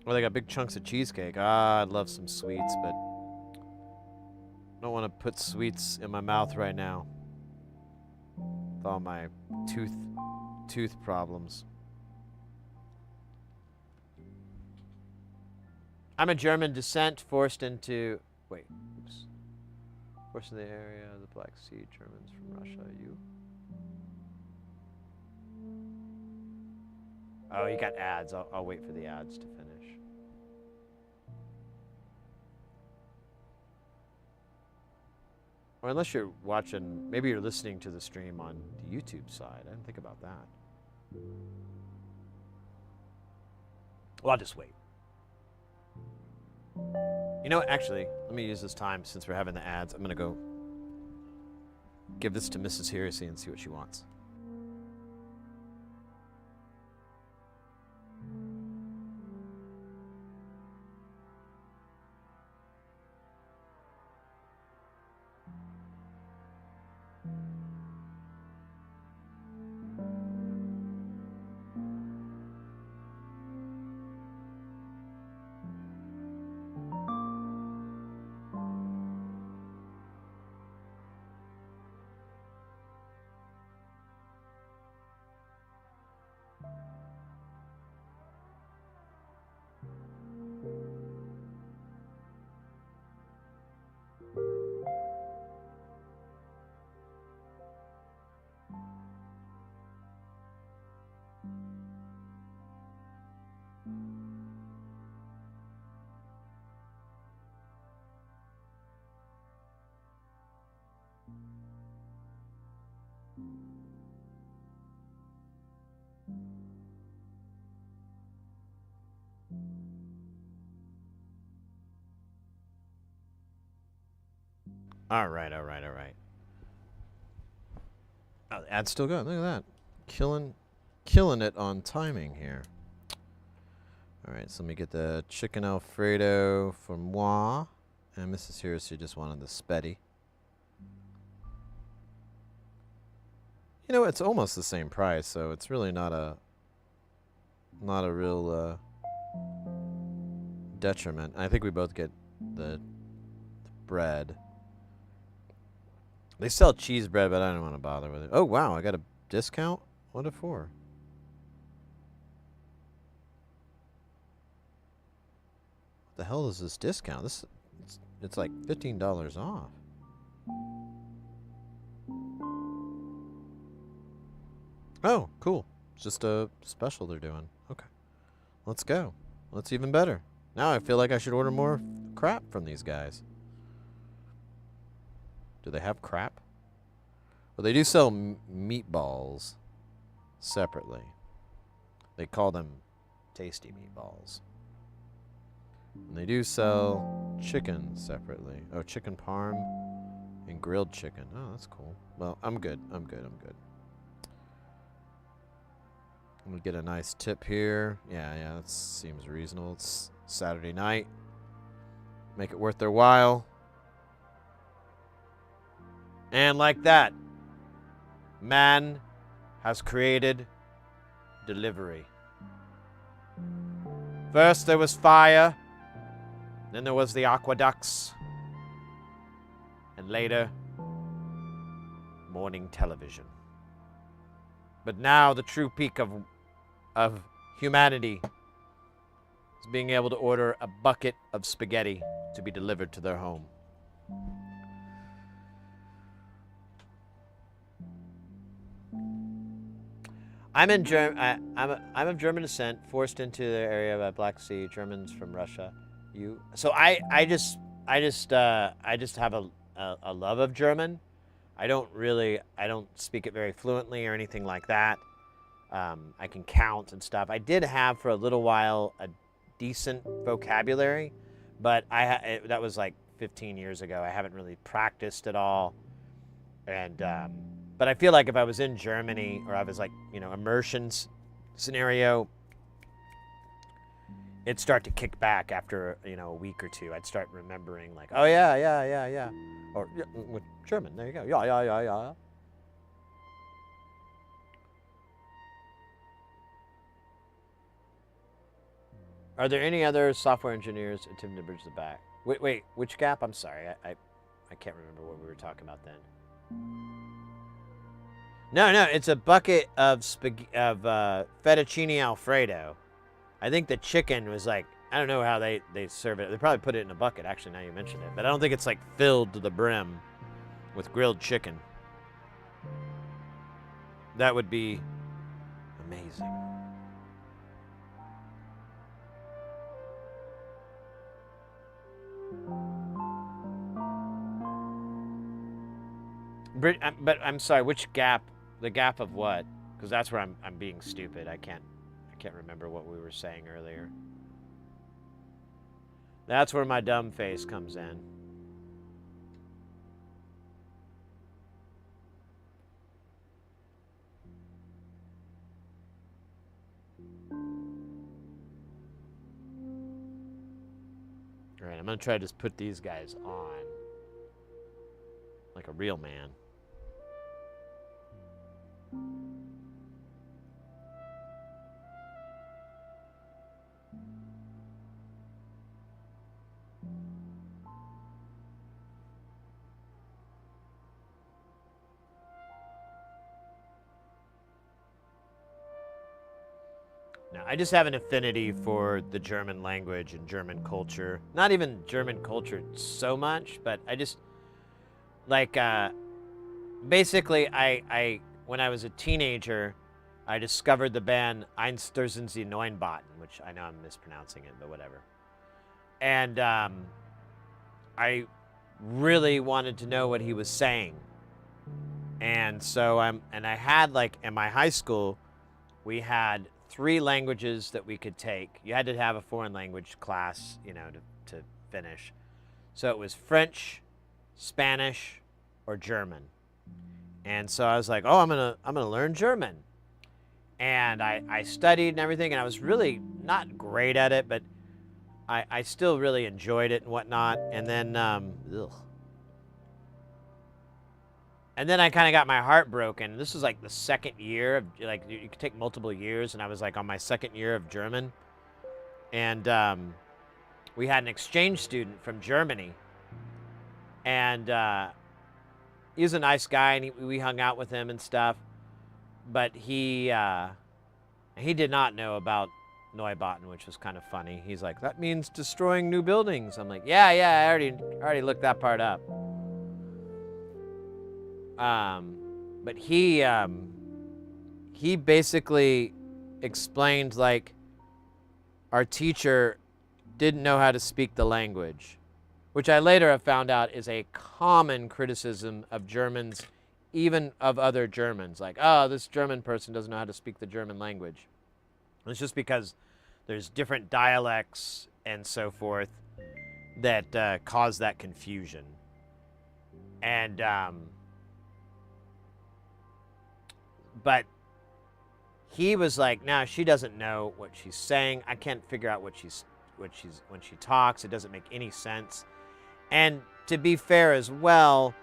Oh, they got big chunks of cheesecake. Ah, I'd love some sweets, but I don't want to put sweets in my mouth right now. With all my tooth problems. I'm a German descent, forced into... Wait, oops. Forced in the area of the Black Sea, Germans from Russia, you... Oh, you got ads. I'll wait for the ads to finish. Or unless you're watching, maybe you're listening to the stream on the YouTube side. I didn't think about that. Well, I'll just wait. You know what? Actually, let me use this time since we're having the ads. I'm going to go give this to Mrs. Heresy and see what she wants. All right. Oh, the ad's still going. Look at that. Killing it on timing here. All right, so let me get the chicken Alfredo for moi. And Mrs. Heresy just wanted the spetty. You know, it's almost the same price, so it's really not a real detriment. I think we both get the bread. They sell cheese bread, but I don't want to bother with it. Oh, wow, I got a discount? What for? What the hell is this discount? It's like $15 off. Oh, cool. It's just a special they're doing. Okay. Let's go. That's even better. Now I feel like I should order more crap from these guys. Do they have crap? Well, they do sell meatballs separately. They call them tasty meatballs. And they do sell chicken separately. Oh, chicken parm and grilled chicken. Oh, that's cool. Well, I'm good. I'm good. I'm gonna get a nice tip here. Yeah, that seems reasonable. It's Saturday night. Make it worth their while. And like that, man has created delivery. First there was fire, then there was the aqueducts, and later, morning television. But now the true peak of humanity is being able to order a bucket of spaghetti to be delivered to their home. I'm of German descent, forced into the area of Black Sea, Germans from Russia. I just have a love of German. I don't speak it very fluently or anything like that. I can count and stuff. I did have for a little while a decent vocabulary, but that was like 15 years ago. I haven't really practiced at all. And but I feel like if I was in Germany or I was like, immersion scenario, it'd start to kick back after, a week or two. I'd start remembering like, oh yeah. Or with German, there you go. Yeah. Are there any other software engineers attempting to bridge the back? Wait, which gap? I'm sorry, I can't remember what we were talking about then. No, it's a bucket of fettuccine Alfredo. I think the chicken was like, I don't know how they serve it. They probably put it in a bucket, actually, now you mention it. But I don't think it's like filled to the brim with grilled chicken. That would be amazing. But I'm sorry, which gap? The gap of what? Because that's where I'm being stupid. I can't remember what we were saying earlier. That's where my dumb face comes in. All right, I'm gonna try to just put these guys on like a real man. Now, I just have an affinity for the German language and German culture. Not even German culture so much, but I just like basically I when I was a teenager, I discovered the band Einstürzen Sie Neunbauten, which I know I'm mispronouncing it, but whatever. And I really wanted to know what he was saying. And so I had like in my high school, we had 3 languages that we could take. You had to have a foreign language class, to finish. So it was French, Spanish, or German. And so I was like, oh, I'm gonna learn German. And I studied and everything, and I was really not great at it, but I still really enjoyed it and whatnot. And then And then I kind of got my heart broken. This was like the second year of, like, you could take multiple years, and I was like on my second year of German. And we had an exchange student from Germany. And he was a nice guy, and we hung out with him and stuff. But he did not know about Neubauten, which was kind of funny. He's like, that means destroying new buildings. I'm like, yeah, I already looked that part up. But he basically explained, like, our teacher didn't know how to speak the language, which I later have found out is a common criticism of Germans, even of other Germans. Like, oh, this German person doesn't know how to speak the German language. And it's just because there's different dialects and so forth that cause that confusion. And, but he was like, no, she doesn't know what she's saying. I can't figure out when she talks. It doesn't make any sense. And to be fair as well,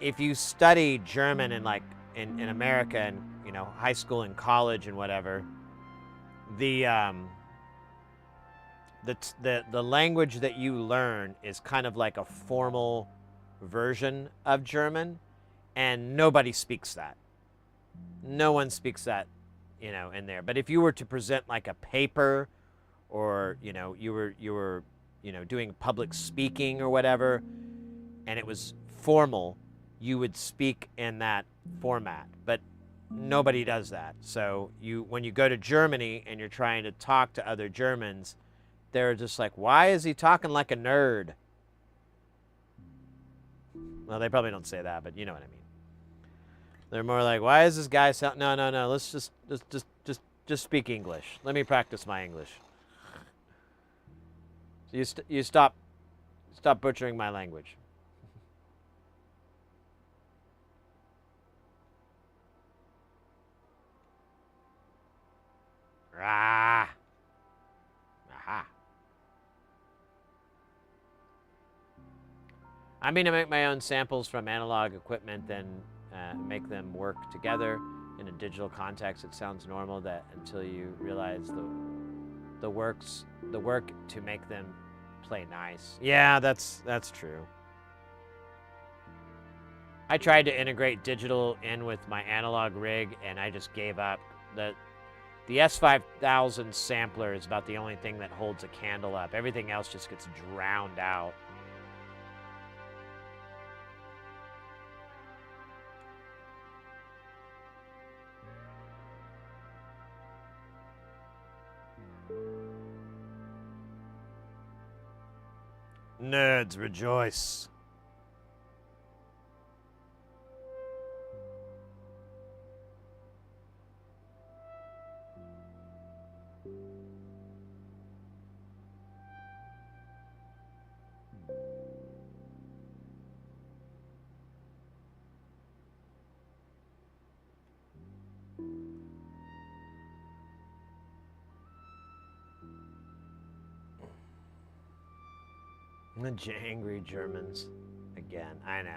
if you study German in America and, you know, high school and college and whatever, the language that you learn is kind of like a formal version of German, and nobody speaks that. No one speaks that, you know, in there. But if you were to present like a paper, or, you know, you were you know, doing public speaking or whatever, and it was formal, you would speak in that format. But nobody does that. So when you go to Germany and you're trying to talk to other Germans, they're just like, why is he talking like a nerd? Well, they probably don't say that, but you know what I mean. They're more like, why is this guy sound? No. Let's just speak English. Let me practice my English. You stop butchering my language. Rah. Aha. I mean to make my own samples from analog equipment, then make them work together in a digital context. It sounds normal that until you realize the work to make them play nice. Yeah, that's true. I tried to integrate digital in with my analog rig, and I just gave up. The S5000 sampler is about the only thing that holds a candle up. Everything else just gets drowned out. Nerds rejoice. The angry Germans. Again. I know.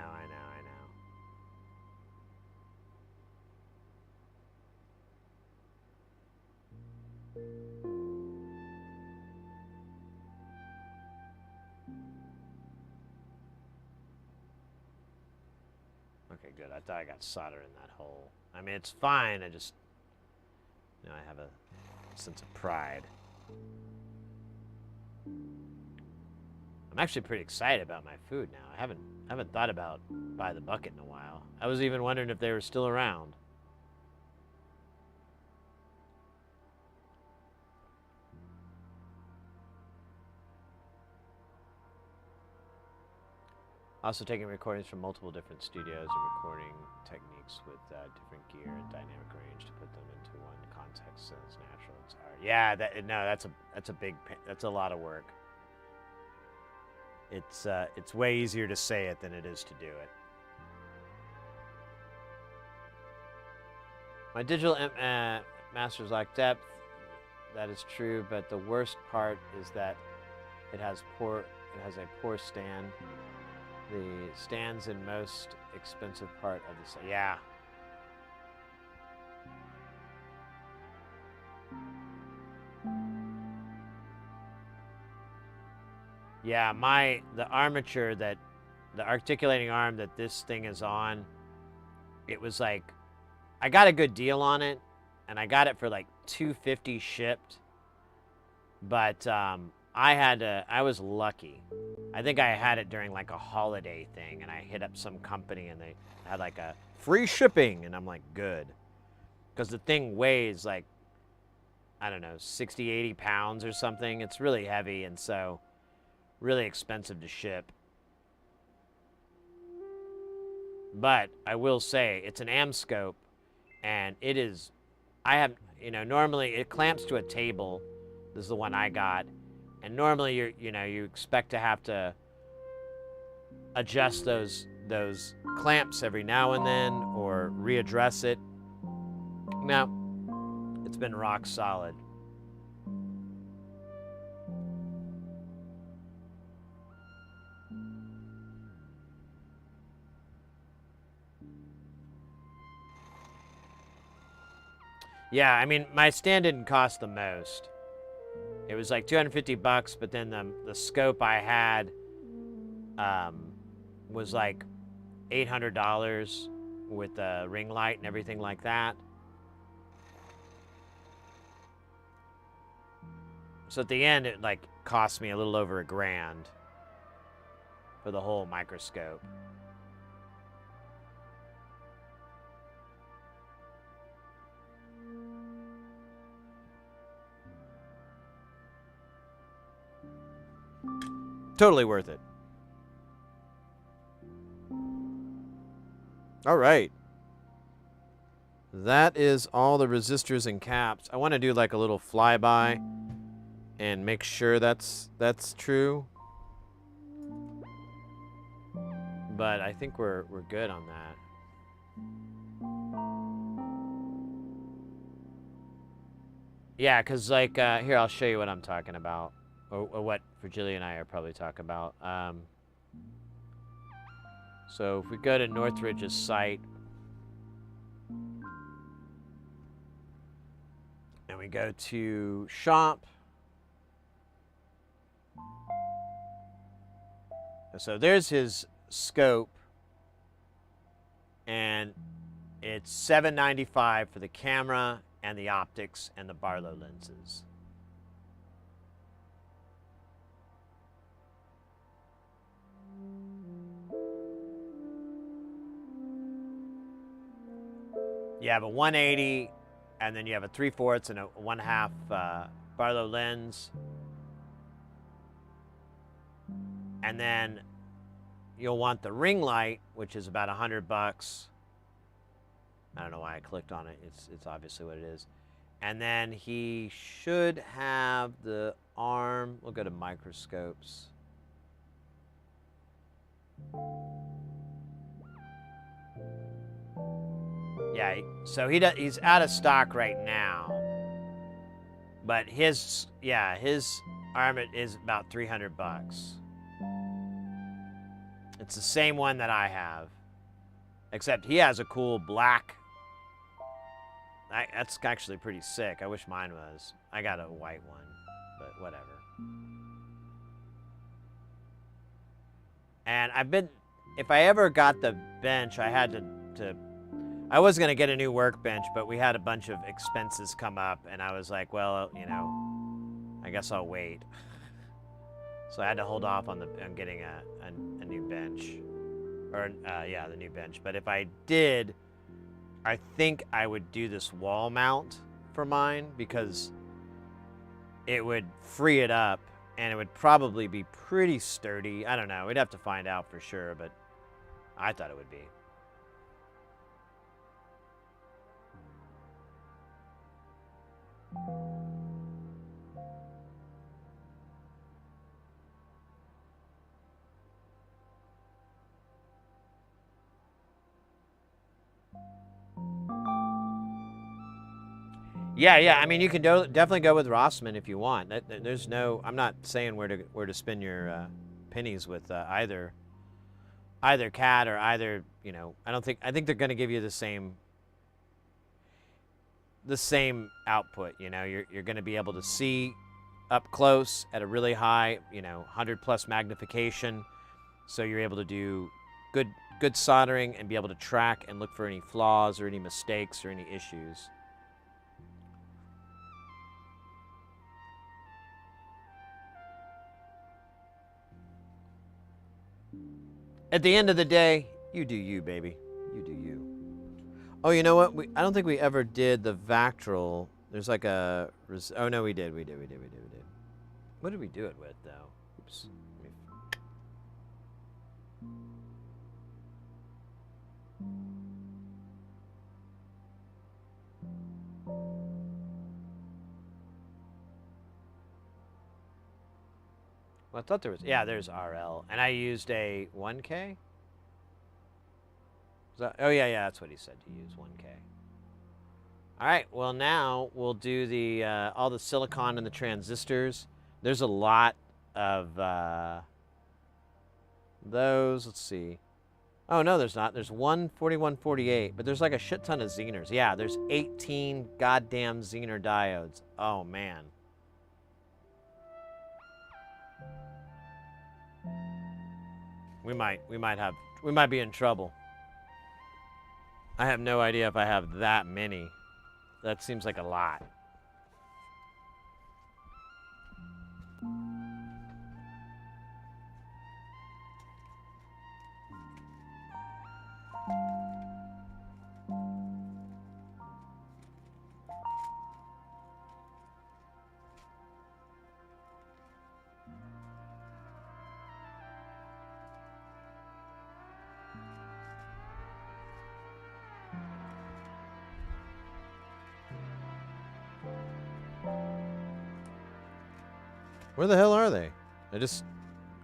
Okay, good. I thought I got solder in that hole. I mean, it's fine. I just, you know, I have a sense of pride. I'm actually pretty excited about my food now. I haven't thought about By the Bucket in a while. I was even wondering if they were still around. Also taking recordings from multiple different studios and recording techniques with different gear and dynamic range to put them into one context so it's natural. It's hard. Yeah, that's a lot of work. It's way easier to say it than it is to do it. My digital masters lack depth. That is true, but the worst part is that it has a poor stand. The stand's in most expensive part of the yeah. Yeah, the armature the articulating arm that this thing is on, it was like, I got a good deal on it, and I got it for like $250 shipped, but I was lucky. I think I had it during like a holiday thing, and I hit up some company and they had like a free shipping, and I'm like, good. Because the thing weighs like I don't know, 60, 80 pounds or something. It's really heavy and so really expensive to ship. But I will say it's an AM scope, and it is, I have, normally it clamps to a table. This is the one I got. And normally you expect to have to adjust those clamps every now and then or readdress it. Now, it's been rock solid. Yeah, I mean, my stand didn't cost the most. It was like $250, but then the scope I had was like $800 with the ring light and everything like that. So at the end, it like cost me a little over $1,000 for the whole microscope. Totally worth it. All right. That is all the resistors and caps. I want to do like a little flyby and make sure that's true. But I think we're good on that. Yeah, because like, here, I'll show you what I'm talking about. Or what Virgilia and I are probably talking about. So if we go to Northridge's site, and we go to shop, so there's his scope, and it's $795 for the camera and the optics and the Barlow lenses. You have a 180, and then you have a 3/4 and a 1/2 Barlow lens. And then you'll want the ring light, which is about $100. I don't know why I clicked on it. It's obviously what it is. And then he should have the arm. We'll go to microscopes. Yeah, so he's out of stock right now. But his arm is about $300. It's the same one that I have, except he has a cool black. That's actually pretty sick. I wish mine was. I got a white one, but whatever. And if I ever got the bench, I had to I was going to get a new workbench, but we had a bunch of expenses come up, and I was like, well, I guess I'll wait. So I had to hold off on getting a new bench. Or, the new bench. But if I did, I think I would do this wall mount for mine, because it would free it up, and it would probably be pretty sturdy. I don't know. We'd have to find out for sure, but I thought it would be. Yeah. I mean, you can definitely go with Rossmann if you want. There's no. I'm not saying where to spend your pennies with either cat or either. I think they're going to give you the same output. You're going to be able to see up close at a really high, 100+ magnification, so you're able to do good soldering and be able to track and look for any flaws or any mistakes or any issues. At the end of the day, you do you, baby. You do you. Oh, you know what? I don't think we ever did the Vactrol There's like a... Oh, no, we did. What did we do it with, though? Oops. Well, I thought there was... Yeah, there's RL. And I used a 1K? Oh, yeah, that's what he said to use, 1K. All right, well, now we'll do the all the silicon and the transistors. There's a lot of those. Let's see. Oh, no, there's not. There's 14148, but there's like a shit ton of Zeners. Yeah, there's 18 goddamn Zener diodes. Oh, man. We might be in trouble. I have no idea if I have that many. That seems like a lot. Where the hell are they? I just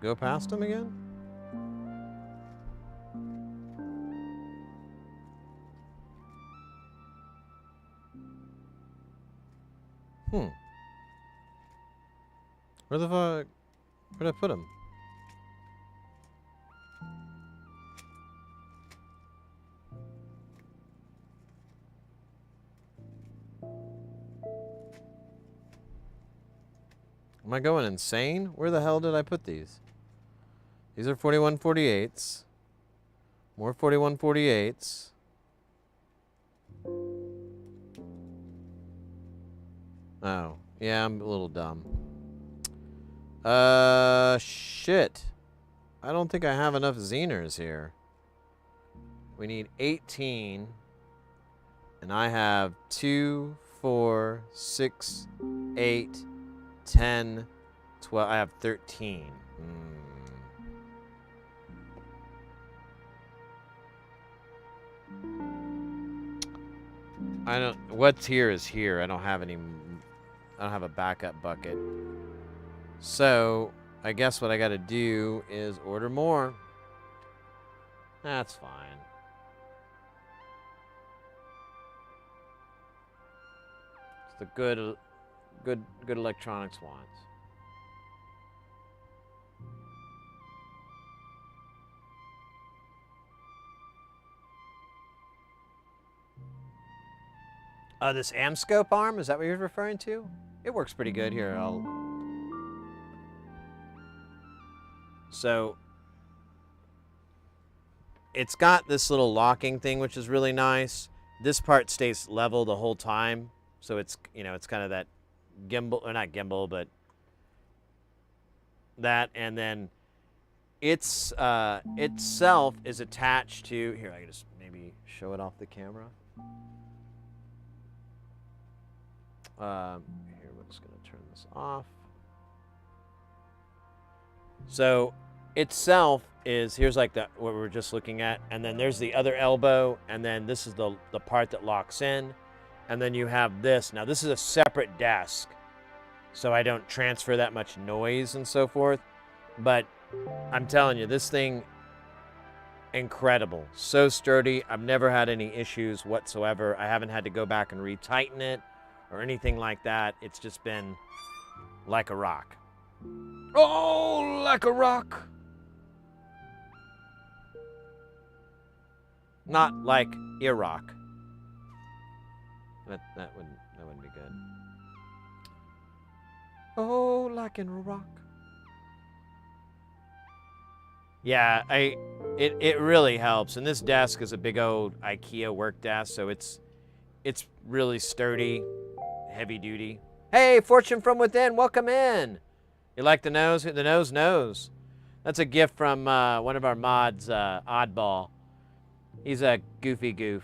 go past them again? Where the fuck? Where'd I put them? Am I going insane? Where the hell did I put these? These are 4148s. More 4148s. Oh, yeah, I'm a little dumb. Shit. I don't think I have enough Zeners here. We need 18. And I have 2, 4, 6, 8, 10, 12. I have 13. I don't... What's here is here. I don't have any... I don't have a backup bucket. So, I guess what I gotta do is order more. That's fine. It's the good electronics wants. This Amscope arm, is that what you're referring to? It works pretty good here. So it's got this little locking thing, which is really nice. This part stays level the whole time. So it's, you know, it's kind of that gimbal, or not gimbal, but that. And then it's itself is attached to, here, I can just maybe show it off the camera. Here, we're just going to turn this off. So itself is, here's like what we were just looking at, and then there's the other elbow, and then this is the part that locks in, and then you have this. Now this is a separate desk, so I don't transfer that much noise and so forth, but I'm telling you, this thing, incredible. So sturdy. I've never had any issues whatsoever. I haven't had to go back and retighten it or anything like that. It's just been like a rock. Oh, like a rock. Not like Iraq. That wouldn't be good. Oh, like in Iraq. Yeah, it really helps. And this desk is a big old IKEA work desk, so it's really sturdy, heavy duty. Hey, Fortune from Within, welcome in. You like the nose? The nose knows. That's a gift from one of our mods, Oddball. He's a goofy goof.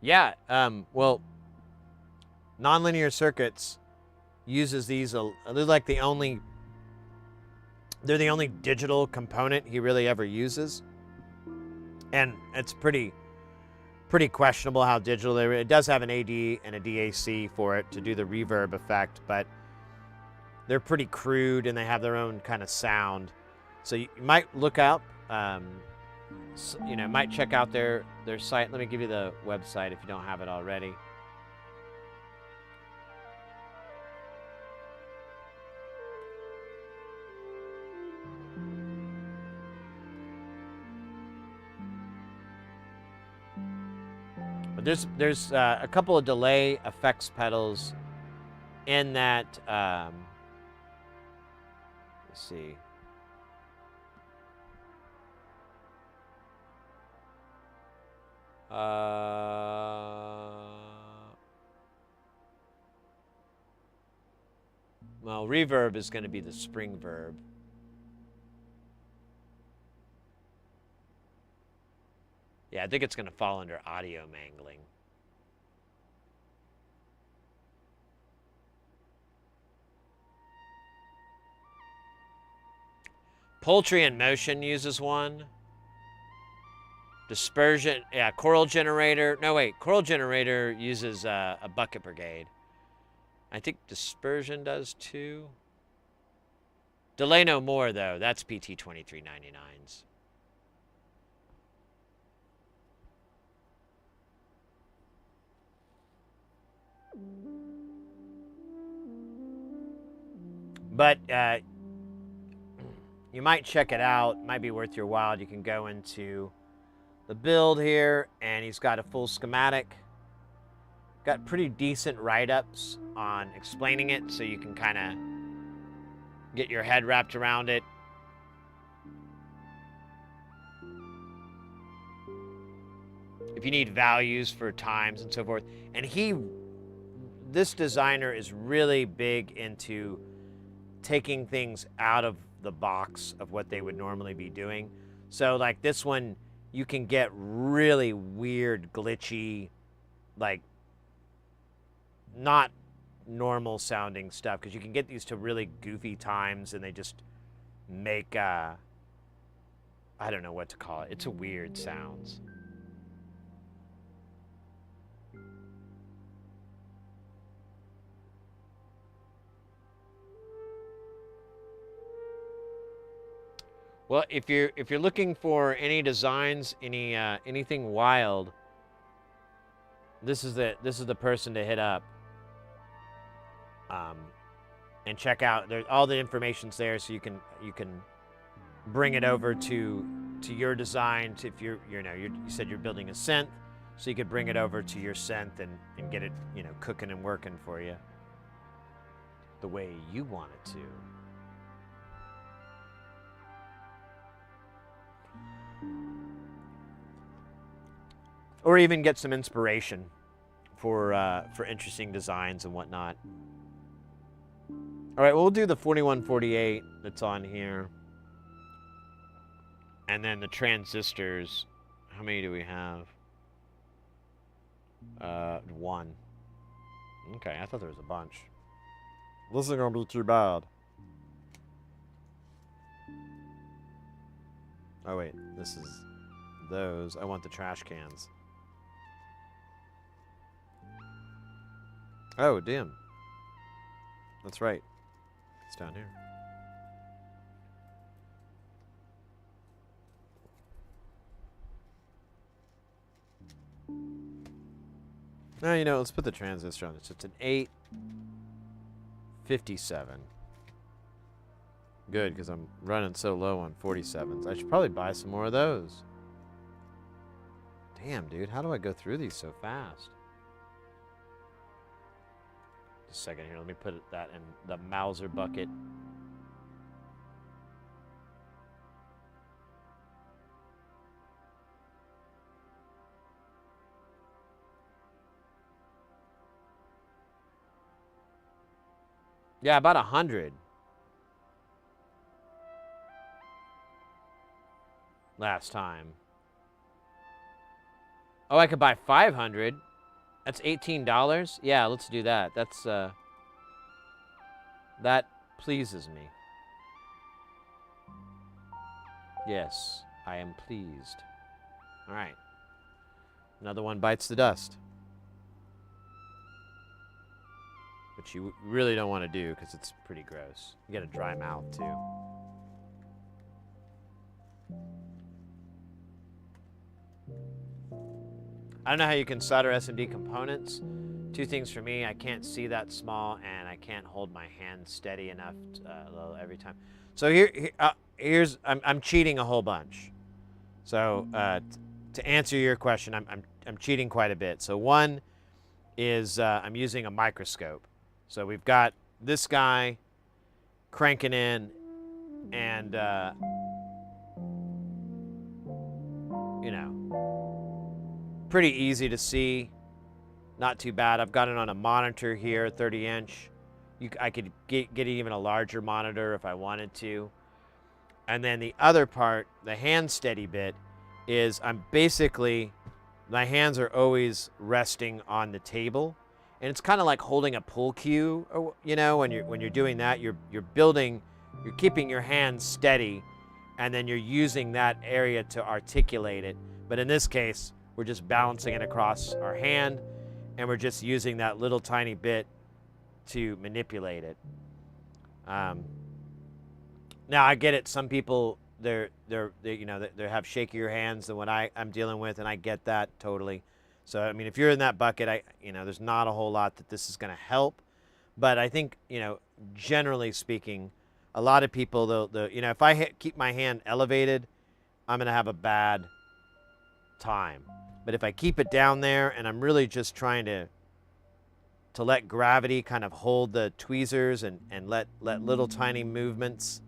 Yeah. Well, nonlinear circuits uses these. They're like the only. They're the only digital component he really ever uses, and it's pretty questionable how digital they are. It does have an AD and a DAC for it to do the reverb effect, but they're pretty crude and they have their own kind of sound. So you might look up, might check out their site. Let me give you the website if you don't have it already. But there's a couple of delay effects pedals in that. Let's see. Well, reverb is going to be the spring verb. Yeah, I think it's going to fall under audio mangling. Poultry in Motion uses one. Dispersion, yeah, Choral Generator. No, wait, Choral Generator uses a Bucket Brigade. I think Dispersion does too. Delay No More, though. That's PT 2399s. But you might check it out. It might be worth your while. You can go into the build here, and he's got a full schematic. Got pretty decent write-ups on explaining it, so you can kind of get your head wrapped around it. If you need values for times and so forth. And this designer is really big into taking things out of the box of what they would normally be doing. So like this one, you can get really weird, glitchy, like not normal sounding stuff, because you can get these to really goofy times and they just make I don't know what to call it. It's a weird sounds. Well, if you're looking for any designs, anything wild, this is the person to hit up. And check out all the information's there, so you can bring it over to your design. If you said you're building a synth, so you could bring it over to your synth and get it cooking and working for you the way you want it to. Or even get some inspiration for interesting designs and whatnot. All right, well, we'll do the 4148 that's on here. And then the transistors. How many do we have? One. Okay, I thought there was a bunch. This isn't going to be too bad. Oh, wait. This is those. I want the trash cans. Oh, damn. That's right. It's down here. No, let's put the transistor on this. It's an 857. Good, because I'm running so low on 47s. I should probably buy some more of those. Damn, dude. How do I go through these so fast? Just a second here. Let me put that in the Mauser bucket. Yeah, about 100. Last time. Oh, I could buy 500. That's $18? Yeah, let's do that. That's, that pleases me. Yes, I am pleased. All right. Another one bites the dust. Which you really don't want to do because it's pretty gross. You get a dry mouth too. I don't know how you can solder SMD components. Two things for me: I can't see that small, and I can't hold my hand steady enough every time. So here's I'm cheating a whole bunch. So to answer your question, I'm cheating quite a bit. So one is I'm using a microscope. So we've got this guy cranking in, and you know, pretty easy to see. Not too bad. I've got it on a monitor here, 30-inch. I could get even a larger monitor if I wanted to. And then the other part, the hand steady bit, is my hands are always resting on the table, and it's kind of like holding a pool cue. Or, you know, when you're doing that, you're keeping your hands steady, and then you're using that area to articulate it. But in this case, we're just balancing it across our hand, and we're just using that little tiny bit to manipulate it. Now I get it. Some people they have shakier hands than what I'm dealing with, and I get that totally. So I mean, if you're in that bucket, there's not a whole lot that this is going to help. But I think, generally speaking, a lot of people if I keep my hand elevated, I'm going to have a bad time. But if I keep it down there and I'm really just trying to let gravity kind of hold the tweezers and let little tiny movements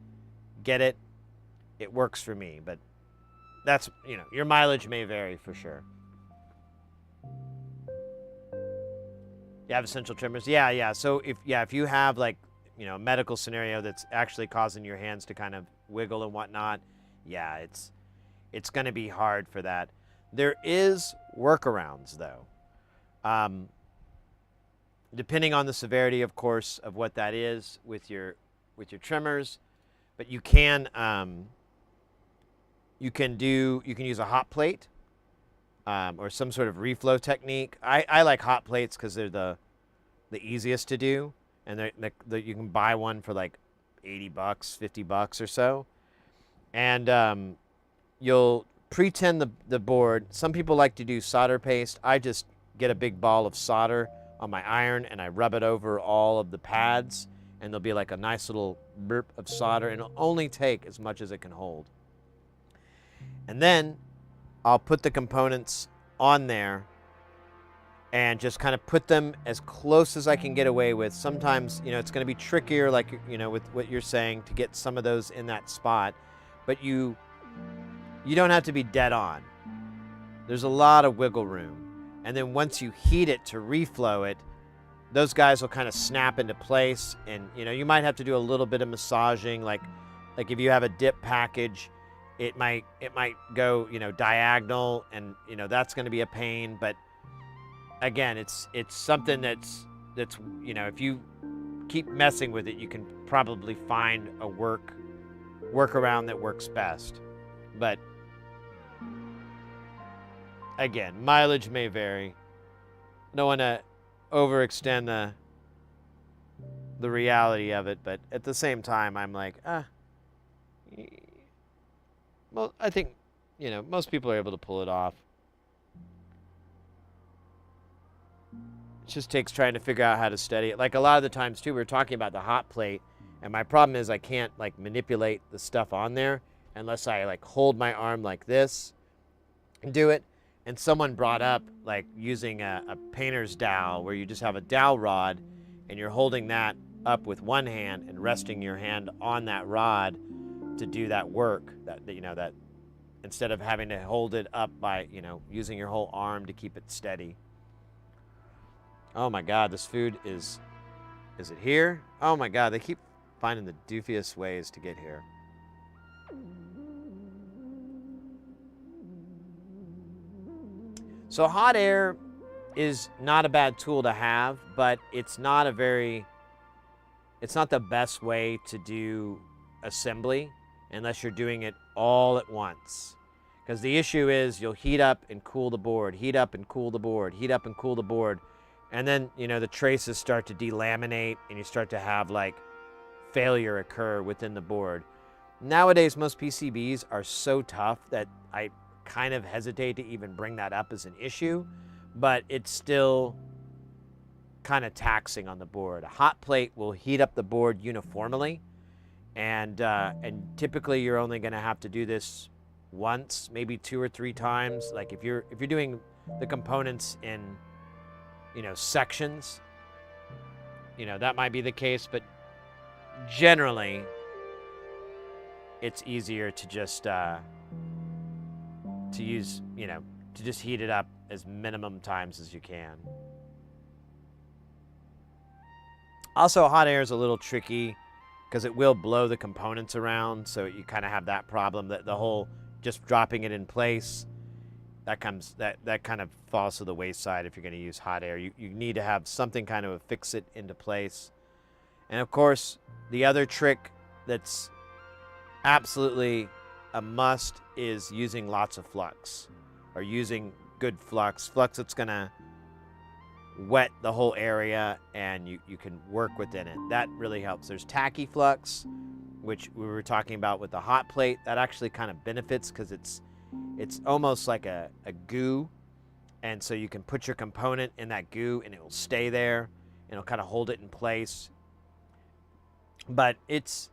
get it, it works for me. But that's, your mileage may vary for sure. You have essential trimmers? Yeah. So if you have a medical scenario that's actually causing your hands to kind of wiggle and whatnot, yeah, it's going to be hard for that. There is workarounds though. Depending on the severity, of course, of what that is with your trimmers, but you can use a hot plate or some sort of reflow technique. I like hot plates because they're the easiest to do, and you can buy one for like $80, $50 or so, and you'll pre-tin the board. Some people like to do solder paste. I just get a big ball of solder on my iron and I rub it over all of the pads, and there'll be like a nice little burp of solder, and it'll only take as much as it can hold. And then I'll put the components on there and just kind of put them as close as I can get away with. Sometimes, it's going to be trickier, like, with what you're saying, to get some of those in that spot, but you don't have to be dead on. There's a lot of wiggle room. And then once you heat it to reflow it, those guys will kind of snap into place, and you might have to do a little bit of massaging, like if you have a dip package, it might go diagonal, and that's going to be a pain. But again, it's something that's if you keep messing with it, you can probably find a workaround that works best. But again, mileage may vary. I don't want to overextend the reality of it, but at the same time, I'm like, well, I think, most people are able to pull it off. It just takes trying to figure out how to steady it. Like a lot of the times too, we were talking about the hot plate, and my problem is I can't manipulate the stuff on there unless I hold my arm like this and do it. And someone brought up using a painter's dowel, where you just have a dowel rod and you're holding that up with one hand and resting your hand on that rod to do that work, that instead of having to hold it up by using your whole arm to keep it steady. Oh my God, this food is it here? Oh my God, they keep finding the doofiest ways to get here. So hot air is not a bad tool to have, but it's not the best way to do assembly unless you're doing it all at once. Because the issue is you'll heat up and cool the board, heat up and cool the board, heat up and cool the board, and then, you know, the traces start to delaminate and you start to have like failure occur within the board. Nowadays, most PCBs are so tough that I kind of hesitate to even bring that up as an issue, but it's still kind of taxing on the board. A hot plate will heat up the board uniformly, and typically you're only going to have to do this once, maybe 2 or 3 times. Like if you're doing the components in, you know, sections, you know, that might be the case, but generally it's easier to just to use, you know, to just heat it up as minimum times as you can. Also, hot air is a little tricky because it will blow the components around, so you kind of have that problem, that the whole just dropping it in place, that kind of falls to the wayside if you're going to use hot air. You need to have something kind of fix it into place. And of course, the other trick that's absolutely a must is using lots of flux, or using good flux that's going to wet the whole area and you can work within it. That really helps. There's tacky flux, which we were talking about with the hot plate. That actually kind of benefits because it's almost like a goo, and so you can put your component in that goo and it will stay there and it'll kind of hold it in place. But it's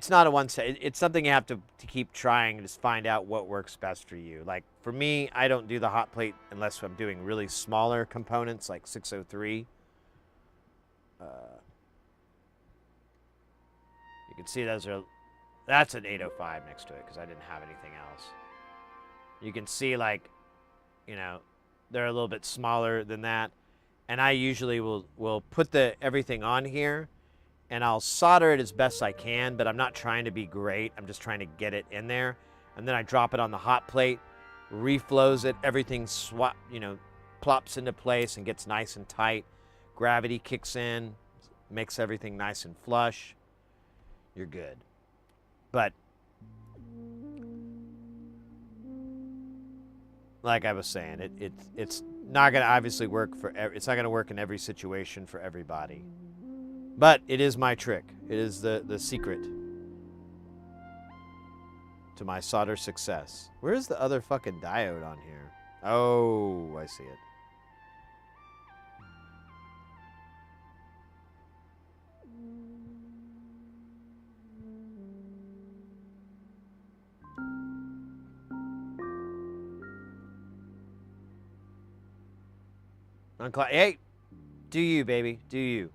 not a one-step. It's something you have to keep trying to just find out what works best for you. Like for me, I don't do the hot plate unless I'm doing really smaller components like 603. You can see that's an 805 next to it because I didn't have anything else. You can see, like, you know, they're a little bit smaller than that. And I usually will put everything on here, and I'll solder it as best I can, but I'm not trying to be great. I'm just trying to get it in there. And then I drop it on the hot plate, reflows it, everything plops into place and gets nice and tight. Gravity kicks in, makes everything nice and flush. You're good. But like I was saying, it's not going to obviously work it's not going to work in every situation for everybody. But it is my trick. It is the secret to my solder success. Where's the other fucking diode on here? Oh, I see it. Hey, do you, baby? Do you?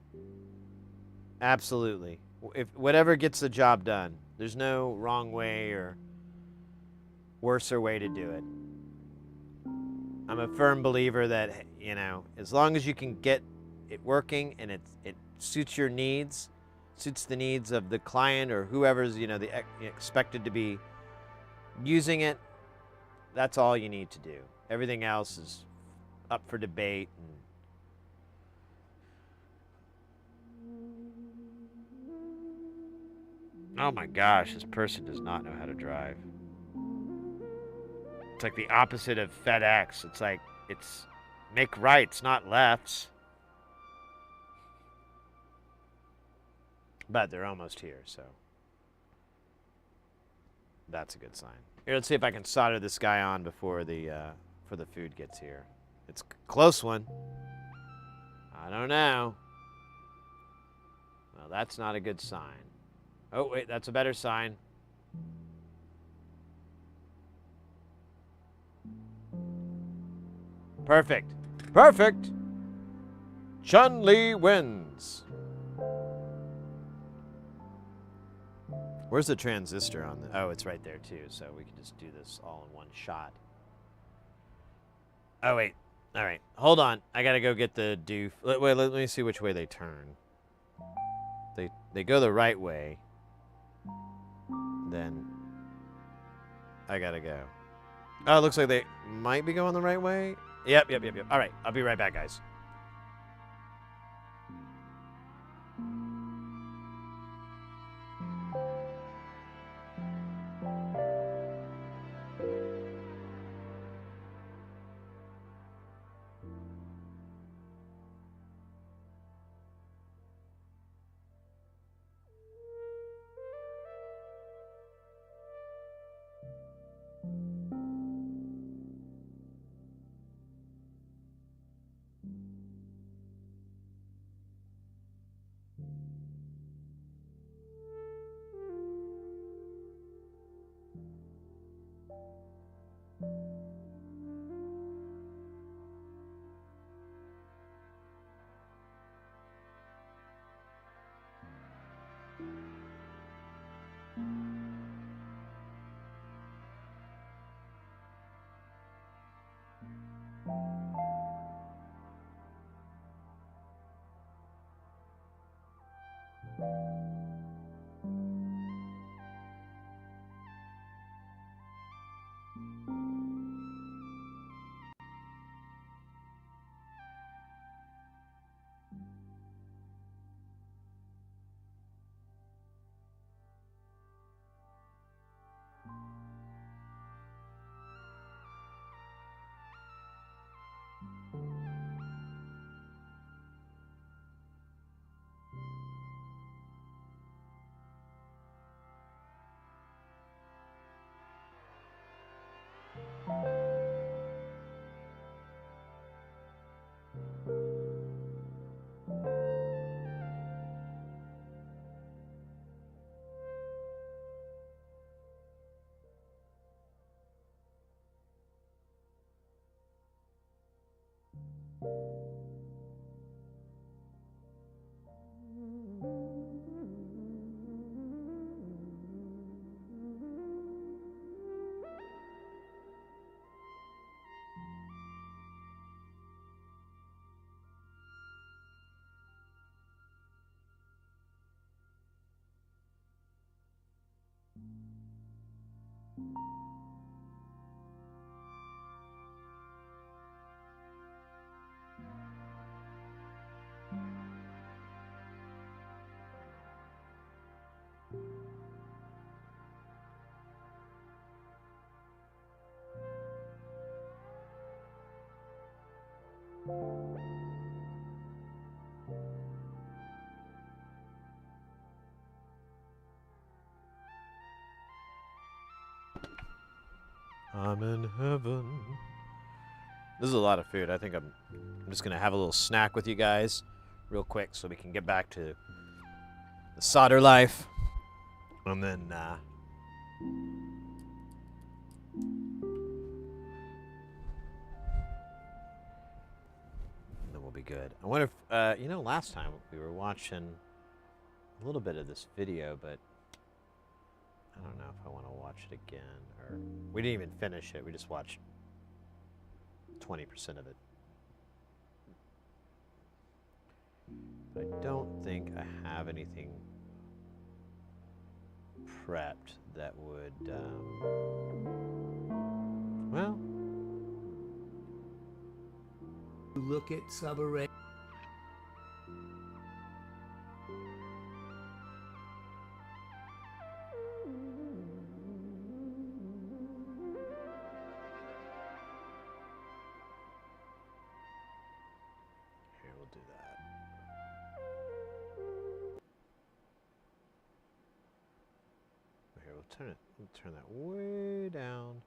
Absolutely. If whatever gets the job done, there's no wrong way or worser way to do it. I'm a firm believer that, you know, as long as you can get it working and it suits your needs, suits the needs of the client or whoever's, you know, expected to be using it, that's all you need to do. Everything else is up for debate. Oh my gosh, this person does not know how to drive. It's like the opposite of FedEx. It's like, it's make rights, not lefts. But they're almost here, so that's a good sign. Here, let's see if I can solder this guy on before the food gets here. It's a close one. I don't know. Well, that's not a good sign. Oh, wait, that's a better sign. Perfect. Perfect! Chun-Li wins. Where's the transistor on the... Oh, it's right there, too, so we can just do this all in one shot. Oh, wait. All right. Hold on. I gotta go get the doof. Wait, let me see which way they turn. They go the right way. Then I gotta go. Oh, it looks like they might be going the right way. Yep. All right, I'll be right back, guys. I'm in heaven. This is a lot of food. I think I'm just gonna have a little snack with you guys real quick so we can get back to the solder life. And then we'll be good. I wonder if last time we were watching a little bit of this video, but I don't know if I want to watch it again. Or we didn't even finish it. We just watched 20% of it. But I don't think I have anything prepped that would, well.
Look at subarray.
Here, we'll do that. Here, we'll turn that way down.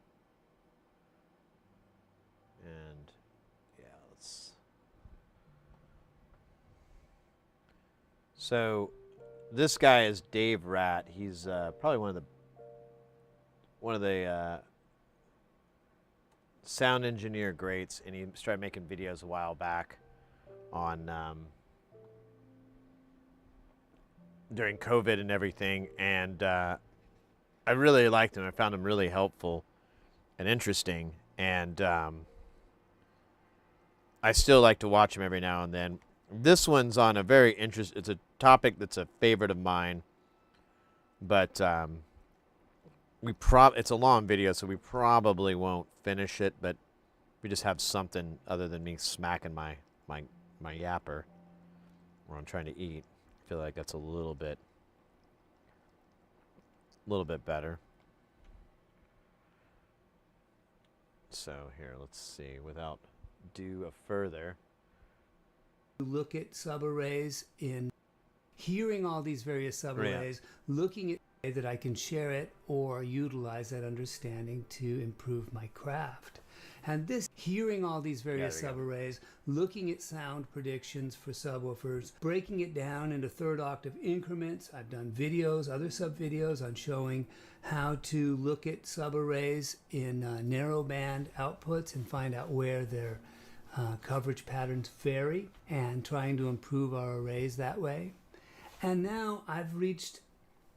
And yeah, let's. So, this guy is Dave Rat. He's probably one of the sound engineer greats, and he started making videos a while back on during COVID and everything, and I really liked him. I found him really helpful and interesting, and I still like to watch him every now and then. This one's on a very it's a topic that's a favorite of mine, but it's a long video, so we probably won't finish it, but We just have something other than me smacking my yapper when I'm trying to eat. I feel like that's a little bit better. So here, let's see, without do a further.
Look at subarrays in hearing all these various subarrays, looking at a way that I can share it or utilize that understanding to improve my craft. And this hearing all these various subarrays, looking at sound predictions for subwoofers, breaking it down into third octave increments. I've done videos, other sub videos on showing how to look at subarrays in narrow band outputs and find out where their coverage patterns vary and trying to improve our arrays that way. And now I've reached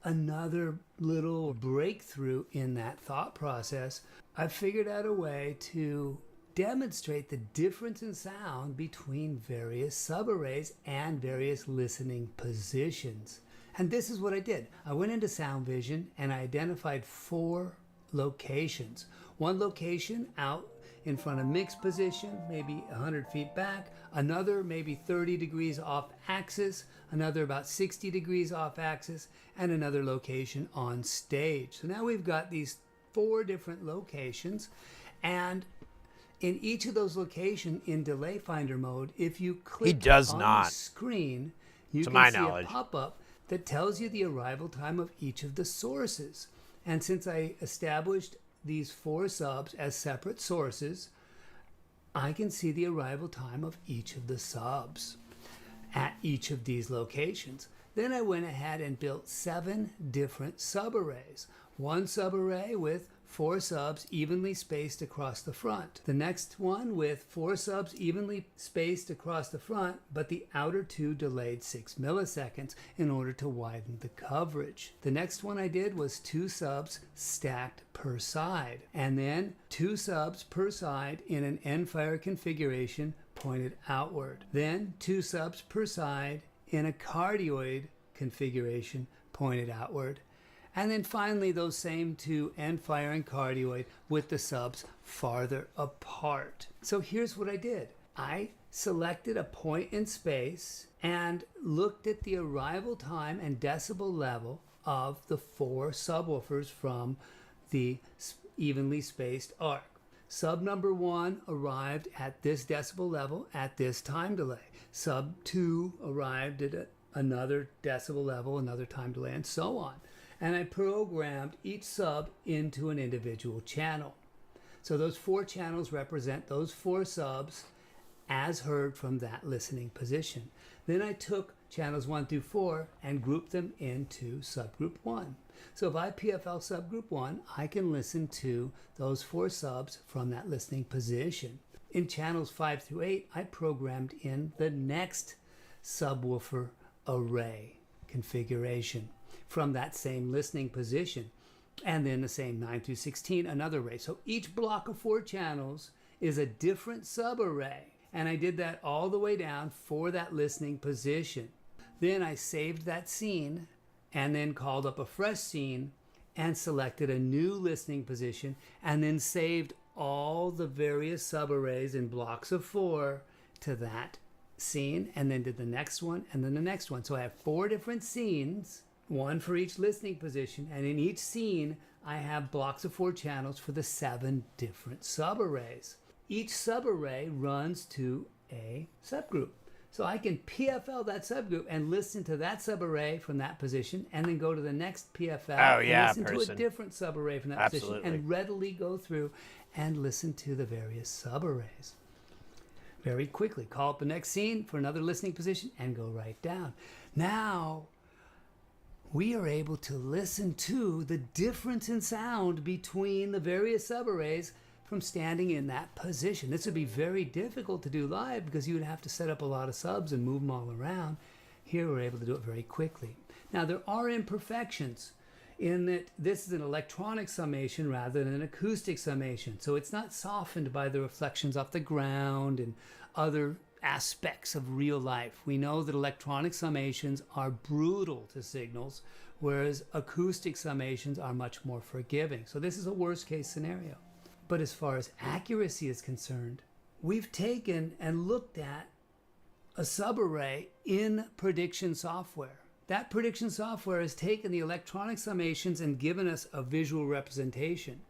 another little breakthrough in that thought process. I've figured out a way to demonstrate the difference in sound between various subarrays and various listening positions. And this is what I did. I went into Sound Vision and I identified 4 locations. One location out in front of mix position, maybe 100 feet back, another maybe 30 degrees off axis, another about 60 degrees off axis, and another location on stage. So now we've got these 4 different locations, and in each of those locations in delay finder mode, if you click on the screen, you can see a pop-up that tells you the arrival time of each of the sources. And since I established these 4 subs as separate sources, I can see the arrival time of each of the subs at each of these locations. Then I went ahead and built 7 different subarrays. One subarray with 4 subs evenly spaced across the front. The next one with 4 subs evenly spaced across the front, but the outer 2 delayed 6 milliseconds in order to widen the coverage. The next one I did was 2 subs stacked per side, and then 2 subs per side in an end fire configuration pointed outward. Then 2 subs per side in a cardioid configuration pointed outward. And then finally those same 2 end fire and cardioid with the subs farther apart. So here's what I did. I selected a point in space and looked at the arrival time and decibel level of the 4 subwoofers from the evenly spaced arc. Sub number 1 arrived at this decibel level at this time delay. Sub 2 arrived at another decibel level, another time delay, and so on. And I programmed each sub into an individual channel. So those 4 channels represent those 4 subs as heard from that listening position. Then I took channels 1 through 4 and grouped them into subgroup 1. So if I PFL subgroup 1, I can listen to those 4 subs from that listening position. In channels 5 through 8, I programmed in the next subwoofer array configuration from that same listening position, and then the same 9 through 16, another array. So each block of 4 channels is a different subarray, and I did that all the way down for that listening position. Then I saved that scene and then called up a fresh scene and selected a new listening position, and then saved all the various subarrays in blocks of 4 to that scene, and then did the next one and then the next one. So I have 4 different scenes, 1 for each listening position, and in each scene I have blocks of 4 channels for the 7 different subarrays. Each subarray runs to a subgroup. So I can PFL that subgroup and listen to that subarray from that position, and then go to the next PFL and listen to a different subarray from that position, and readily go through and listen to the various subarrays. Very quickly, call up the next scene for another listening position and go right down. Now we are able to listen to the difference in sound between the various subarrays from standing in that position. This would be very difficult to do live because you would have to set up a lot of subs and move them all around. Here we're able to do it very quickly. Now there are imperfections in that this is an electronic summation rather than an acoustic summation. So it's not softened by the reflections off the ground and other aspects of real life. We know that electronic summations are brutal to signals, whereas acoustic summations are much more forgiving. So this is a worst case scenario. But as far as accuracy is concerned, we've taken and looked at a subarray in prediction software. That prediction software has taken the electronic summations and given us a visual representation.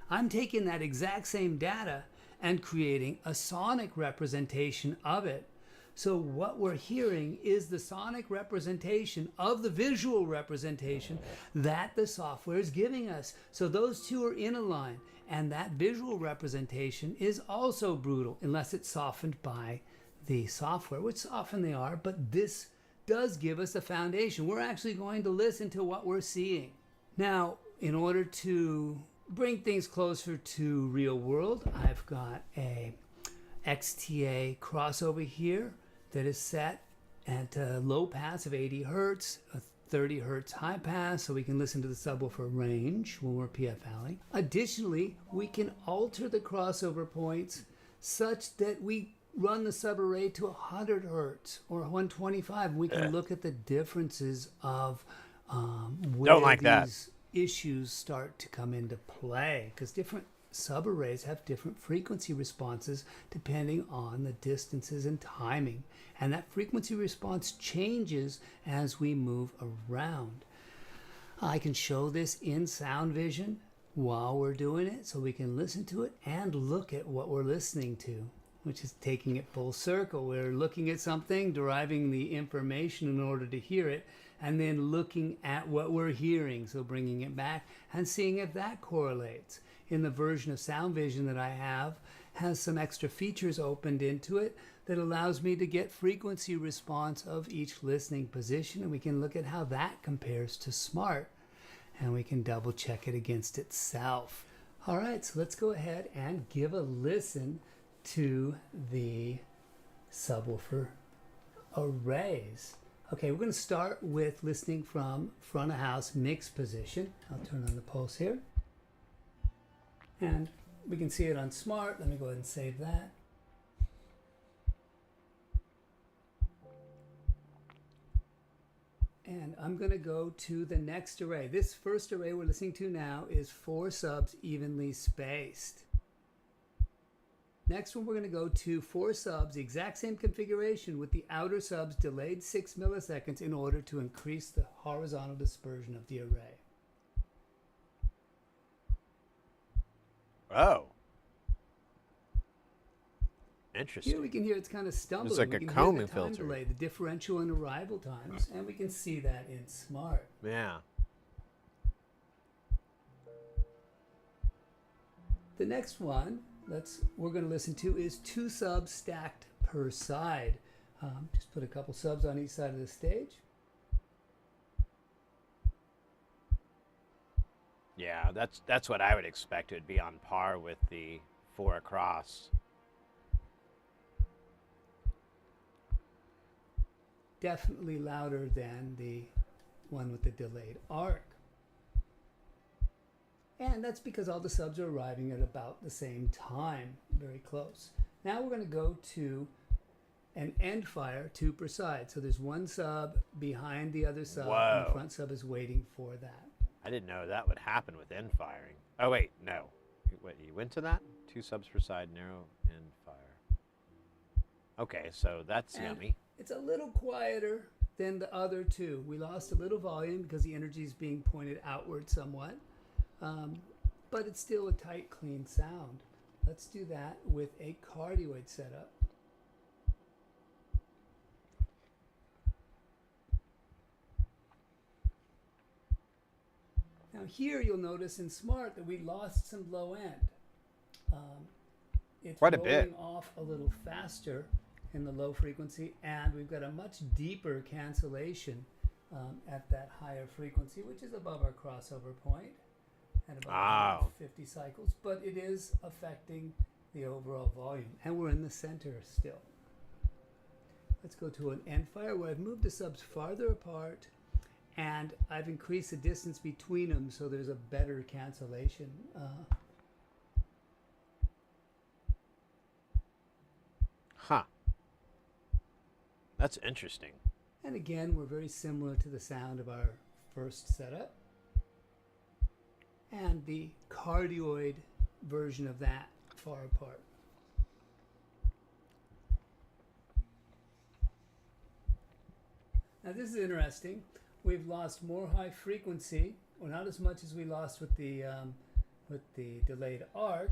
I'm taking that exact same data and creating a sonic representation of it. So what we're hearing is the sonic representation of the visual representation that the software is giving us. So those two are in a line, and that visual representation is also brutal unless it's softened by the software, which often they are, but this does give us a foundation. We're actually going to listen to what we're seeing. Now, in order to bring things closer to real world, I've got a XTA crossover here that is set at a low pass of 80 hertz, a 30 hertz high pass, so we can listen to the subwoofer range when we're PFLing. Additionally, we can alter the crossover points such that we run the subarray to 100 hertz or 125. We can look at the differences of where these issues start to come into play, because different subarrays have different frequency responses depending on the distances and timing, and that frequency response changes as we move around. I can show this in sound vision while we're doing it, so we can listen to it and look at what we're listening to, which is taking it full circle. We're looking at something, deriving the information in order to hear it, and then looking at what we're hearing, so bringing it back and seeing if that correlates. In the version of Sound Vision that I have, has some extra features opened into it that allows me to get frequency response of each listening position, and we can look at how that compares to Smart, and we can double check it against itself. All right, so let's go ahead and give a listen to the subwoofer arrays. Okay, we're going to start with listening from front of house mix position. I'll turn on the pulse here. And we can see it on Smart. Let me go ahead and save that. And I'm going to go to the next array. This first array we're listening to now is 4 subs evenly spaced. Next one, we're going to go to 4 subs, the exact same configuration with the outer subs delayed 6 milliseconds in order to increase the horizontal dispersion of the array.
Oh. Interesting.
Here we can hear it's kind of stumbling.
It's like
we
a
can
combing
hear the time
filter.
delay, the differential in arrival times, and we can see that in Smart.
Yeah.
The next one we're going to listen to is 2 subs stacked per side. Just put a couple subs on each side of the stage.
Yeah, that's what I would expect. It would be on par with the 4 across.
Definitely louder than the one with the delayed arc. And that's because all the subs are arriving at about the same time, very close. Now we're going to go to an end fire, 2 per side. So there's 1 sub behind the other sub, and the front sub is waiting for that.
I didn't know that would happen with end firing. Oh wait, no. Wait, you went to that? 2 subs per side, narrow end fire. Okay, so that's yummy.
It's a little quieter than the other 2. We lost a little volume because the energy is being pointed outward somewhat. But it's still a tight, clean sound. Let's do that with a cardioid setup. Now here you'll notice in Smart that we lost some low end. It's
Quite a
rolling
bit.
off a little faster in the low frequency, and we've got a much deeper cancellation at that higher frequency, which is above our crossover point at about 50 cycles, but it is affecting the overall volume, and we're in the center still. Let's go to an end fire where I've moved the subs farther apart, and I've increased the distance between them so there's a better cancellation.
Huh. That's interesting.
And again, we're very similar to the sound of our first setup. And the cardioid version of that far apart. Now this is interesting. We've lost more high frequency, or not as much as we lost with the delayed arc,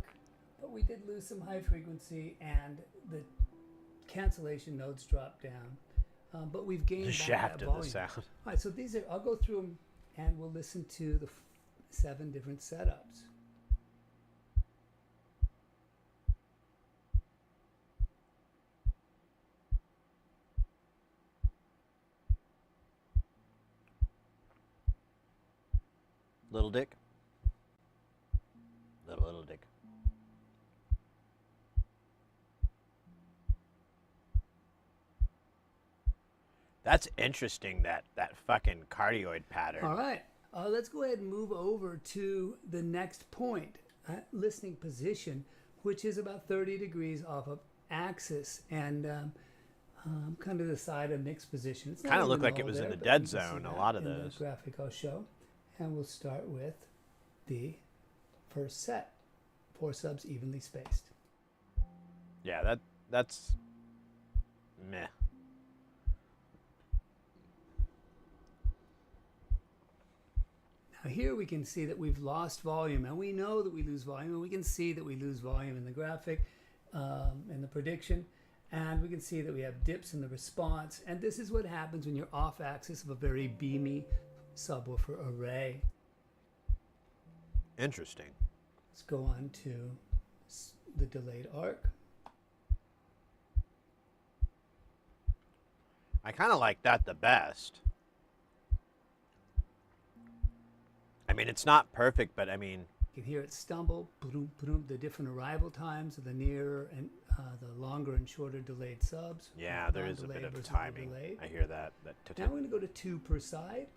but we did lose some high frequency, and the cancellation nodes dropped down. But we've gained
The
back
shaft
that
of
volume.
the sound.
All right, so these are. I'll go through them, and we'll listen to the 7 different setups.
Little Dick. Little Dick. That's interesting, that fucking cardioid pattern.
All right, let's go ahead and move over to the next point, listening position, which is about 30 degrees off of axis and kind of the side of mixed position. It's not
Kind of
even
looked like
all
it was
there,
in the
but
dead
you can see
zone, a
that
lot of
in
those.
the graphic I'll show. And we'll start with the first set, 4 subs evenly spaced.
Yeah, that's meh.
Now here we can see that we've lost volume, and we know that we lose volume, and we can see that we lose volume in the graphic, in the prediction, and we can see that we have dips in the response, and this is what happens when you're off axis of a very beamy subwoofer array.
Interesting.
Let's go on to the delayed arc.
I kind of like that the best. I mean, it's not perfect, but I mean...
You can hear it stumble, boom, boom, the different arrival times of the nearer and the longer and shorter delayed subs.
Yeah, there is a bit of timing. I hear that.
Now we're going to go to 2 per side.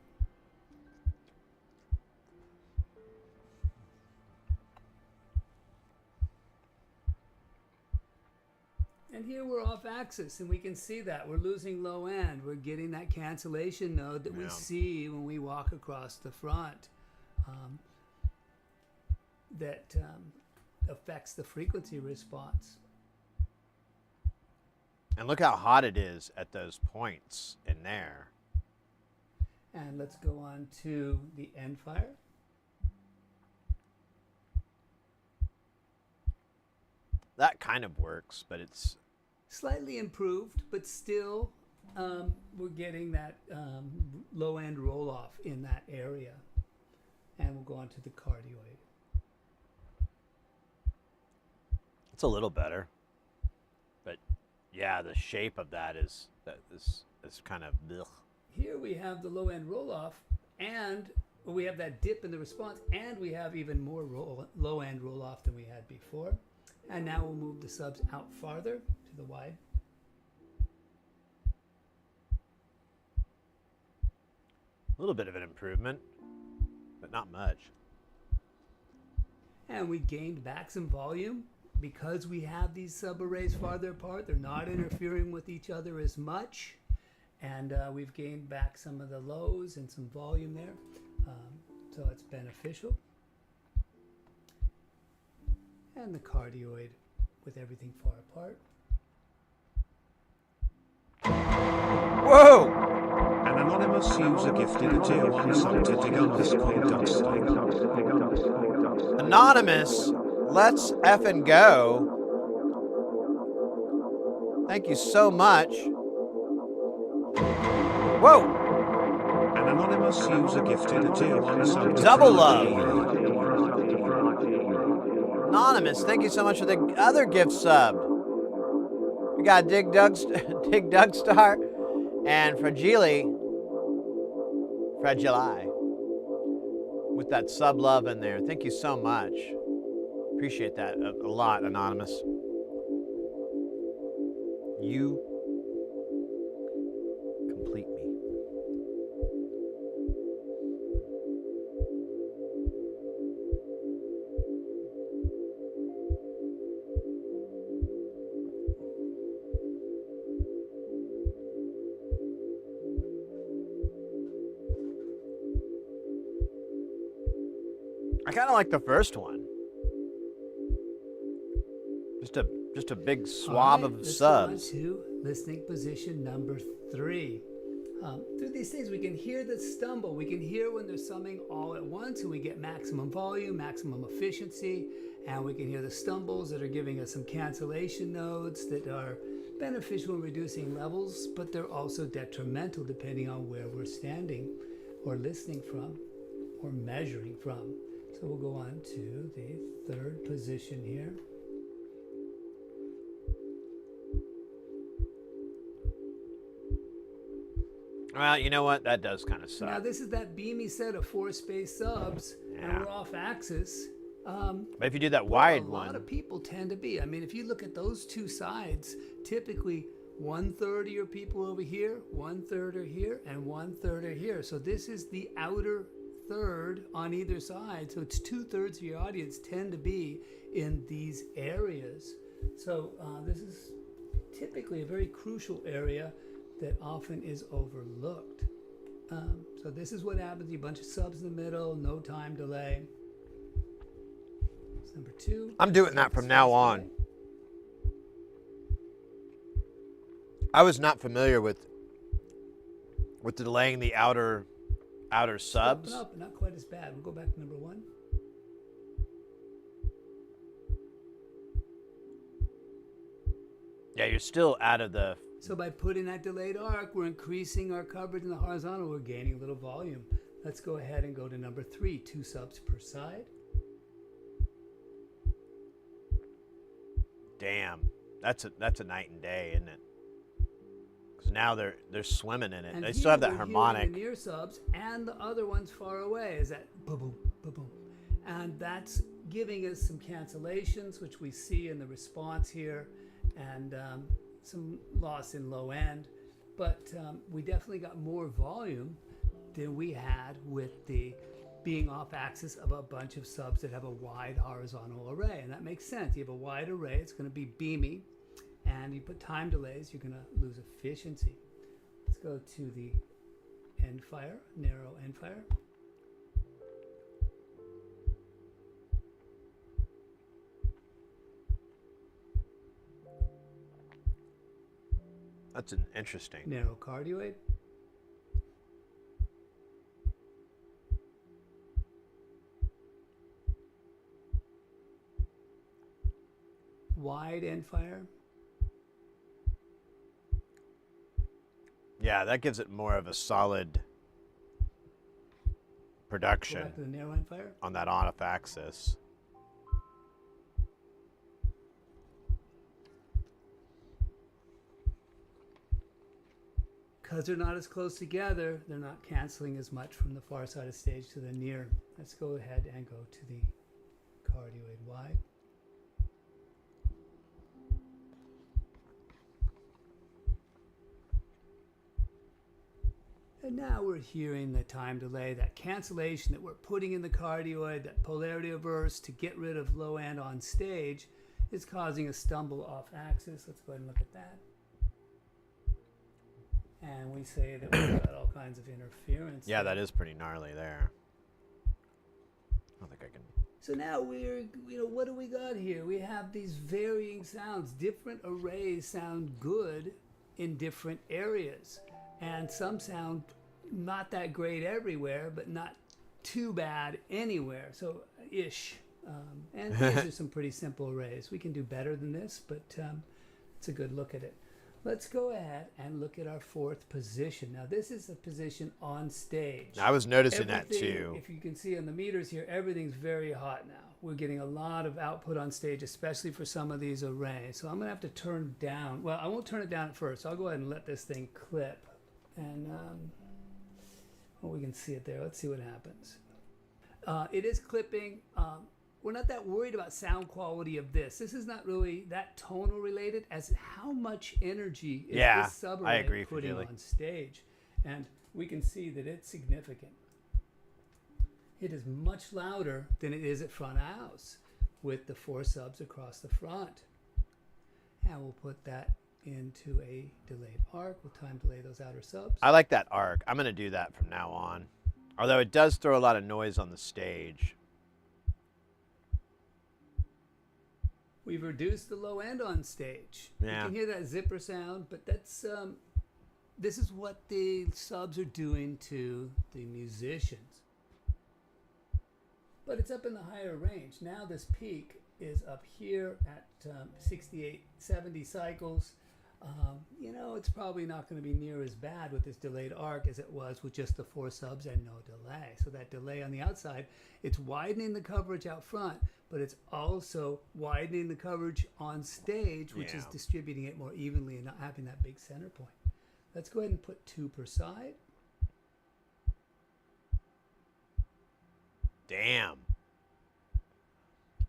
And here we're off axis, and we can see that. We're losing low end. We're getting that cancellation node that we see when we walk across the front. That affects the frequency response.
And look how hot it is at those points in there.
And let's go on to the end fire.
That kind of works, but it's...
Slightly improved, but still we're getting that low end roll off in that area. And we'll go on to the cardioid.
It's a little better. But yeah, the shape of that is kind of ugh.
Here we have the low end roll off, and we have that dip in the response, and we have even more low end roll off than we had before. And now we'll move the subs out farther to the wide.
A little bit of an improvement, but not much.
And we gained back some volume because we have these subarrays farther apart. They're not interfering with each other as much. And we've gained back some of the lows and some volume there. So it's beneficial. And the cardioid with everything far apart.
Whoa!
An anonymous user gifted a tier 1 sub to dig_dust.
Anonymous, let's effing go. Thank you so much. Whoa!
An anonymous user gifted a tier 1 sub to
Double love. Anonymous, thank you so much for the other gift sub. We got Dig Dugstar and Fragili with that sub love in there. Thank you so much. Appreciate that a lot, Anonymous. You complete me. I kind of like the first one. just a big swab of
let's
subs.
Go on to listening position number 3. Through these things, we can hear the stumble. We can hear when they're summing all at once, and we get maximum volume, maximum efficiency, and we can hear the stumbles that are giving us some cancellation nodes that are beneficial in reducing levels, but they're also detrimental depending on where we're standing or listening from or measuring from. So we'll go on to the 3rd position here.
Well, you know what? That does kind of suck.
Now this is that beamy set of 4-space subs, and we're off axis.
But if you do that wide
a
one,
lot of people tend to be. I mean, if you look at those two sides, typically 1/3 of your people over here, 1/3 are here, and 1/3 are here. So this is the outer third on either side. So it's 2/3 of your audience tend to be in these areas. So this is typically a very crucial area that often is overlooked. So this is what happens. A bunch of subs in the middle, no time delay. That's number 2.
I'm doing that from now on. I was not familiar with delaying the outer subs.
No, but not quite as bad. We'll go back to number 1.
Yeah, you're still out of the.
So by putting that delayed arc, we're increasing our coverage in the horizontal. We're gaining a little volume. Let's go ahead and go to number 3, 2 subs per side.
Damn, that's a night and day, isn't it? Because now they're swimming in it.
And
They still have that
here we're hearing
harmonic.
the near subs, and the other ones far away is that boom, boom, boom, boom. And that's giving us some cancellations, which we see in the response here, and some loss in low end. But we definitely got more volume than we had with the being off axis of a bunch of subs that have a wide horizontal array. And that makes sense. You have a wide array, it's going to be beamy, and you put time delays, you're going to lose efficiency. Let's go to the end fire, narrow end fire.
That's an interesting.
Narrow cardioid. Wide end fire.
Yeah, that gives it more of a solid
Go
production
back to the narrow end fire.
on that on-off axis.
Because they're not as close together, they're not canceling as much from the far side of stage to the near. Let's go ahead and go to the cardioid wide. And now we're hearing the time delay, that cancellation that we're putting in the cardioid, that polarity averse to get rid of low end on stage is causing a stumble off axis. Let's go ahead and look at that. And we say that we've got all kinds of interference.
Yeah,
there.
that is pretty gnarly there. I don't think I can.
So now what do we got here? We have these varying sounds. Different arrays sound good in different areas. And some sound not that great everywhere, but not too bad anywhere. So, ish. And these are some pretty simple arrays. We can do better than this, but it's a good look at it. Let's go ahead and look at our 4th position. Now, this is a position on stage.
I was noticing that
Everything,
too.
If you can see on the meters here, everything's very hot now. We're getting a lot of output on stage, especially for some of these arrays. So I'm going to have to turn down. Well, I won't turn it down at first. I'll go ahead and let this thing clip. And well, we can see it there. Let's see what happens. It is clipping. We're not that worried about sound quality of this. This is not really that tonal related as how much energy is this subarray putting on stage. And we can see that it's significant. It is much louder than it is at front of house with the 4 subs across the front. And we'll put that into a delayed arc. We'll time delay those outer subs.
I like that arc. I'm going to do that from now on. Although it does throw a lot of noise on the stage.
we've reduced the low end on stage.
Yeah.
You can hear that zipper sound, but that's this is what the subs are doing to the musicians. But it's up in the higher range. Now this peak is up here at 68, 70 cycles. You know, it's probably not going to be near as bad with this delayed arc as it was with just the 4 subs and no delay. So that delay on the outside, it's widening the coverage out front, but it's also widening the coverage on stage, which is distributing it more evenly and not having that big center point. Let's go ahead and put 2 per side.
Damn.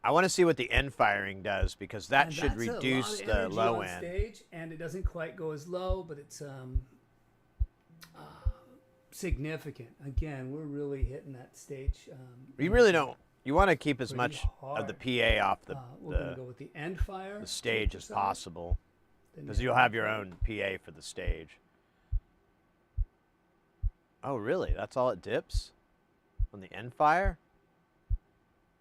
I want to see what the end firing does, because that
And
should
that's a
reduce
lot of
the
energy
low
on
end.
stage, and it doesn't quite go as low, but it's significant. Again, we're really hitting that stage.
You really don't. You want to keep as
Pretty
much of the
hard.
PA off
We're going to go with the end fire.
the stage
2
as
per side.
possible,
Then
because
the
you'll have
end
your
fire.
own PA for the stage. Oh, really? That's all it dips on the end fire?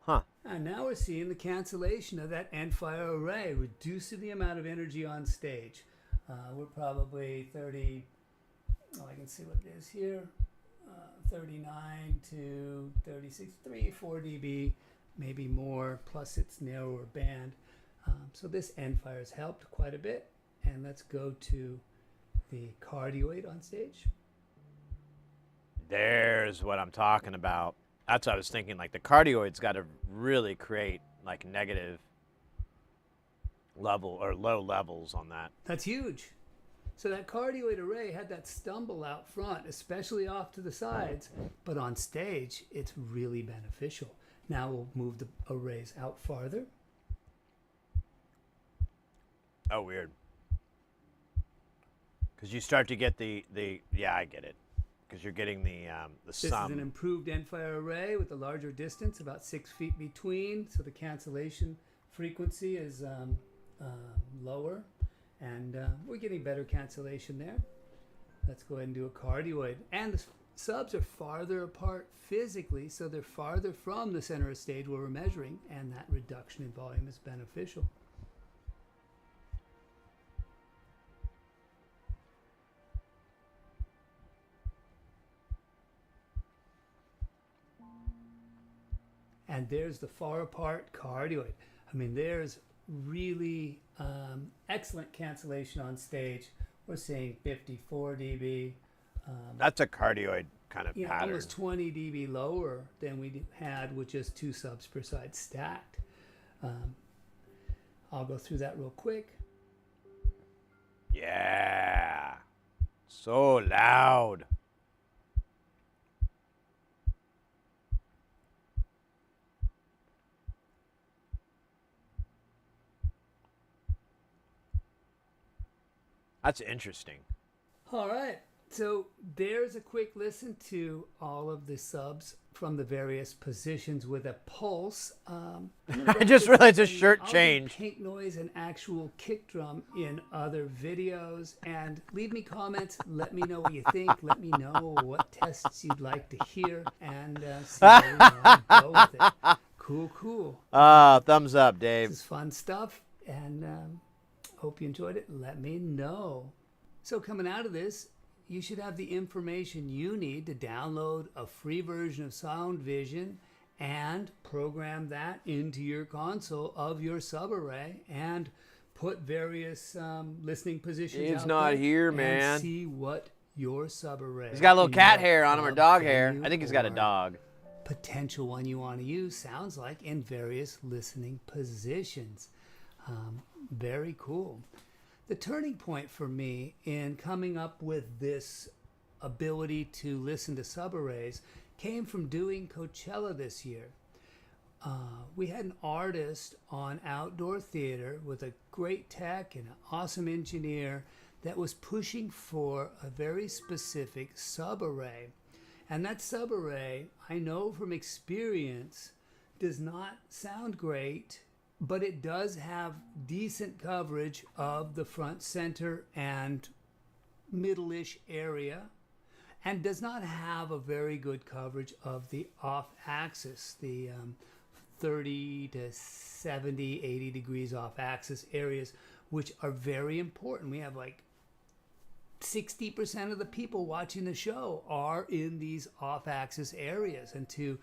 Huh.
And now we're seeing the cancellation of that end fire array, reducing the amount of energy on stage. We're probably 30, I can see what it is here, 39 to 36, 4 dB, maybe more, plus its narrower band. So this end fire has helped quite a bit. And let's go to the cardioid on stage.
There's what I'm talking about. That's what I was thinking. Like, the cardioid's got to really create like negative level or low levels on that.
That's huge. So that cardioid array had that stumble out front, especially off to the sides, but on stage, it's really beneficial. Now we'll move the arrays out farther.
Oh, weird. Because you start to get the yeah, I get it. Because you're getting the
This is
sum.
an improved end fire array with a larger distance, about 6 feet between, so the cancellation frequency is lower, and we're getting better cancellation there. Let's go ahead and do a cardioid. And the subs are farther apart physically, so they're farther from the center of stage where we're measuring, and that reduction in volume is beneficial. And there's the far apart cardioid. I mean, there's really excellent cancellation on stage. We're seeing 54 dB.
That's a cardioid kind of
You know,
pattern.
almost 20 dB lower than we had with just 2 subs per side stacked. I'll go through that real quick.
Yeah. So loud. That's interesting.
All right. So there's a quick listen to all of the subs from the various positions with a pulse.
I just realized his shirt
I'll do
changed.
Paint noise and actual kick drum in other videos. And leave me comments. Let me know what you think. Let me know what tests you'd like to hear. And see where we want to go with it. Cool, cool.
Thumbs up, Dave.
This is fun stuff. And hope you enjoyed it. Let me know. So coming out of this, you should have the information you need to download a free version of Sound Vision and program that into your console of your subarray and put various listening positions
Dave's
out
not
there
here,
and
man.
see what your subarray.
He's got a little
in
cat
your
hair on him or
club
dog hair.
venue
I think he's got a
or
dog.
potential one you want to use sounds like in various listening positions. Very cool. The turning point for me in coming up with this ability to listen to subarrays came from doing Coachella this year. We had an artist on outdoor theater with a great tech and an awesome engineer that was pushing for a very specific subarray. And that subarray, I know from experience, does not sound great, but it does have decent coverage of the front, center, and middle-ish area, and does not have a very good coverage of the off-axis, the 30 to 70, 80 degrees off axis areas, which are very important. We have like 60% of the people watching the show are in these off axis areas, and to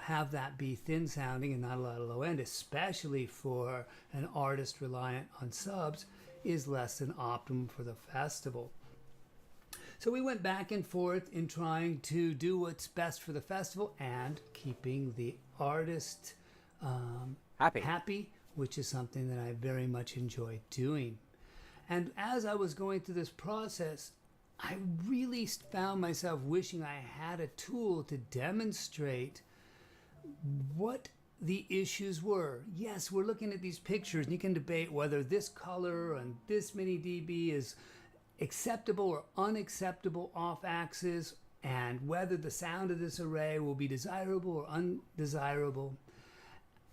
have that be thin sounding and not a lot of low end, especially for an artist reliant on subs, is less than optimum for the festival. So we went back and forth in trying to do what's best for the festival and keeping the artist happy, which is something that I very much enjoy doing. And as I was going through this process, I really found myself wishing I had a tool to demonstrate what the issues were. Yes, we're looking at these pictures and you can debate whether this color and this many dB is acceptable or unacceptable off axis, and whether the sound of this array will be desirable or undesirable.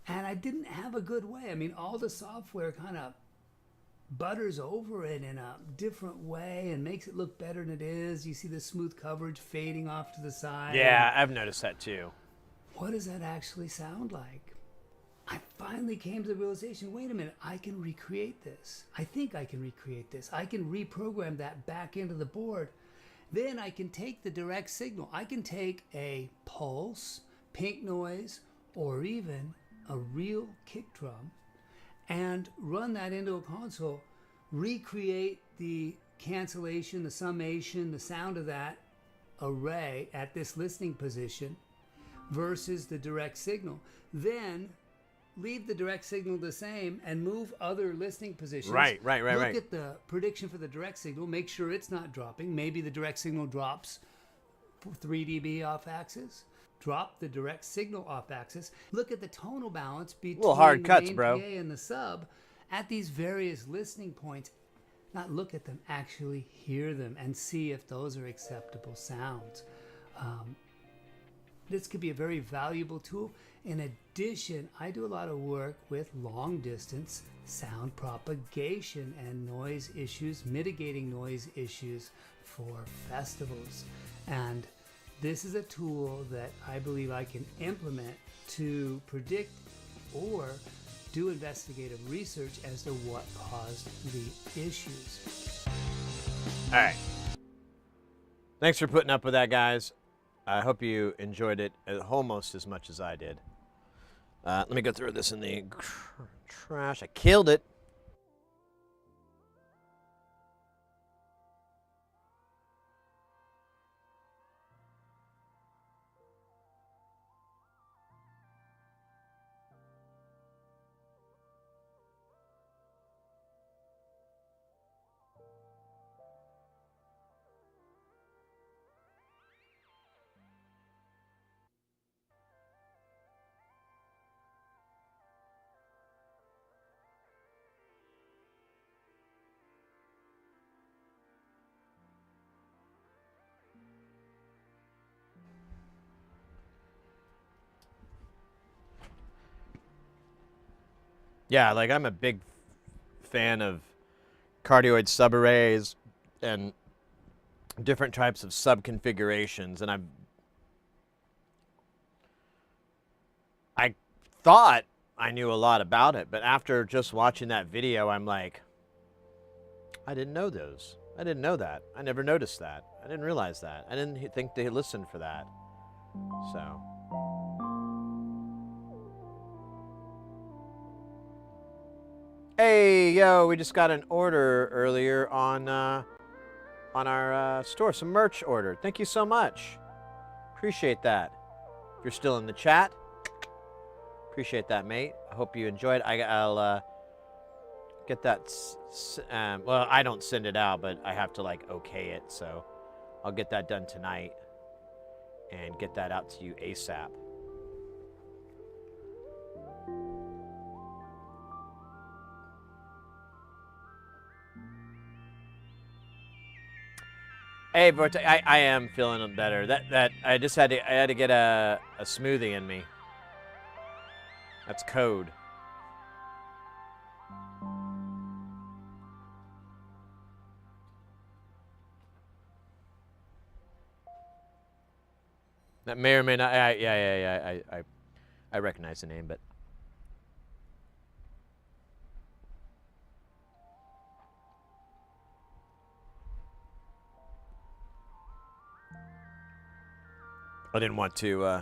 And I didn't have a good way. I mean, all the software kind of butters over it in a different way and makes it look better than it is. You see the smooth coverage fading off to the side.
Yeah, I've noticed that too.
What does that actually sound like? I finally came to the realization, wait a minute, I can recreate this. I think I can recreate this. I can reprogram that back into the board. Then I can take the direct signal. I can take a pulse, pink noise, or even a real kick drum and run that into a console, recreate the cancellation, the summation, the sound of that array at this listening position versus the direct signal. Then leave the direct signal the same and move other listening positions.
Right.
Look at the prediction for the direct signal, make sure it's not dropping. Maybe the direct signal drops 3 dB off axis. Drop the direct signal off axis. Look at the tonal balance between
little hard
the
cuts,
main
bro.
PA and the sub at these various listening points. Not look at them, actually hear them and see if those are acceptable sounds. This could be a very valuable tool. In addition, I do a lot of work with long distance sound propagation and noise issues, mitigating noise issues for festivals. And this is a tool that I believe I can implement to predict or do investigative research as to what caused the issues.
All right. Thanks for putting up with that, guys. I hope you enjoyed it almost as much as I did. Let me go through this in the trash. I killed it. Yeah, like I'm a big fan of cardioid subarrays and different types of sub configurations, and I thought I knew a lot about it, but after just watching that video, I'm like, I didn't know those. I didn't know that. I never noticed that. I didn't realize that. I didn't think they listened for that. So. Hey, yo, we just got an order earlier on our store, some merch order. Thank you so much. Appreciate that. If you're still in the chat, appreciate that, mate. I hope you enjoyed. I'll get that. Well, I don't send it out, but I have to like okay it, so I'll get that done tonight and get that out to you ASAP. Hey, Vortex, I am feeling better. That I just had to get a smoothie in me. That's code. That may or may not. Yeah. I recognize the name, but I didn't want to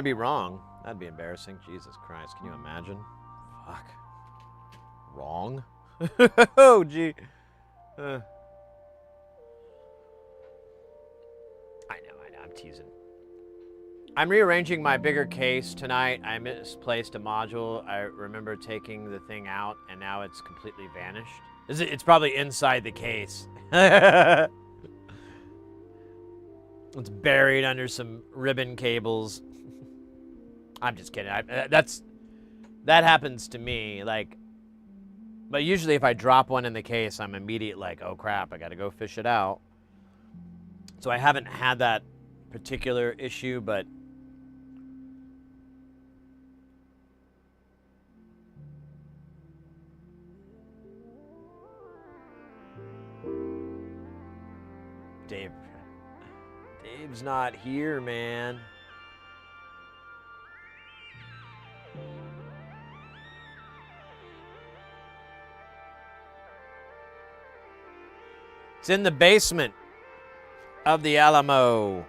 be wrong. That'd be embarrassing. Jesus Christ, can you imagine? Fuck. Wrong? Oh, gee. I know, I'm teasing. I'm rearranging my bigger case tonight. I misplaced a module. I remember taking the thing out, and now it's completely vanished. It's probably inside the case. It's buried under some ribbon cables. I'm just kidding. That happens to me. Like, but usually if I drop one in the case, I'm immediate like, oh crap, I got to go fish it out. So I haven't had that particular issue, but Dave's not here, man. It's in the basement of the Alamo.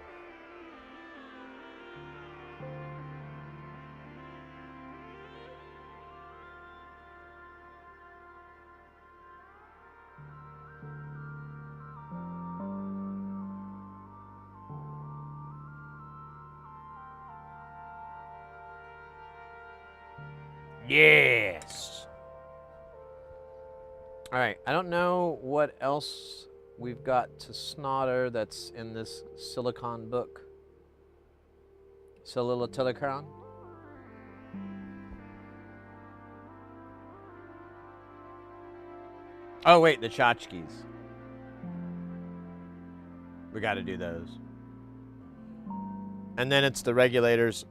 Yes. All right. I don't know what else we've got to snodder that's in this silicon book. Silicon. Oh, wait, the tchotchkes. We got to do those. And then it's the regulators,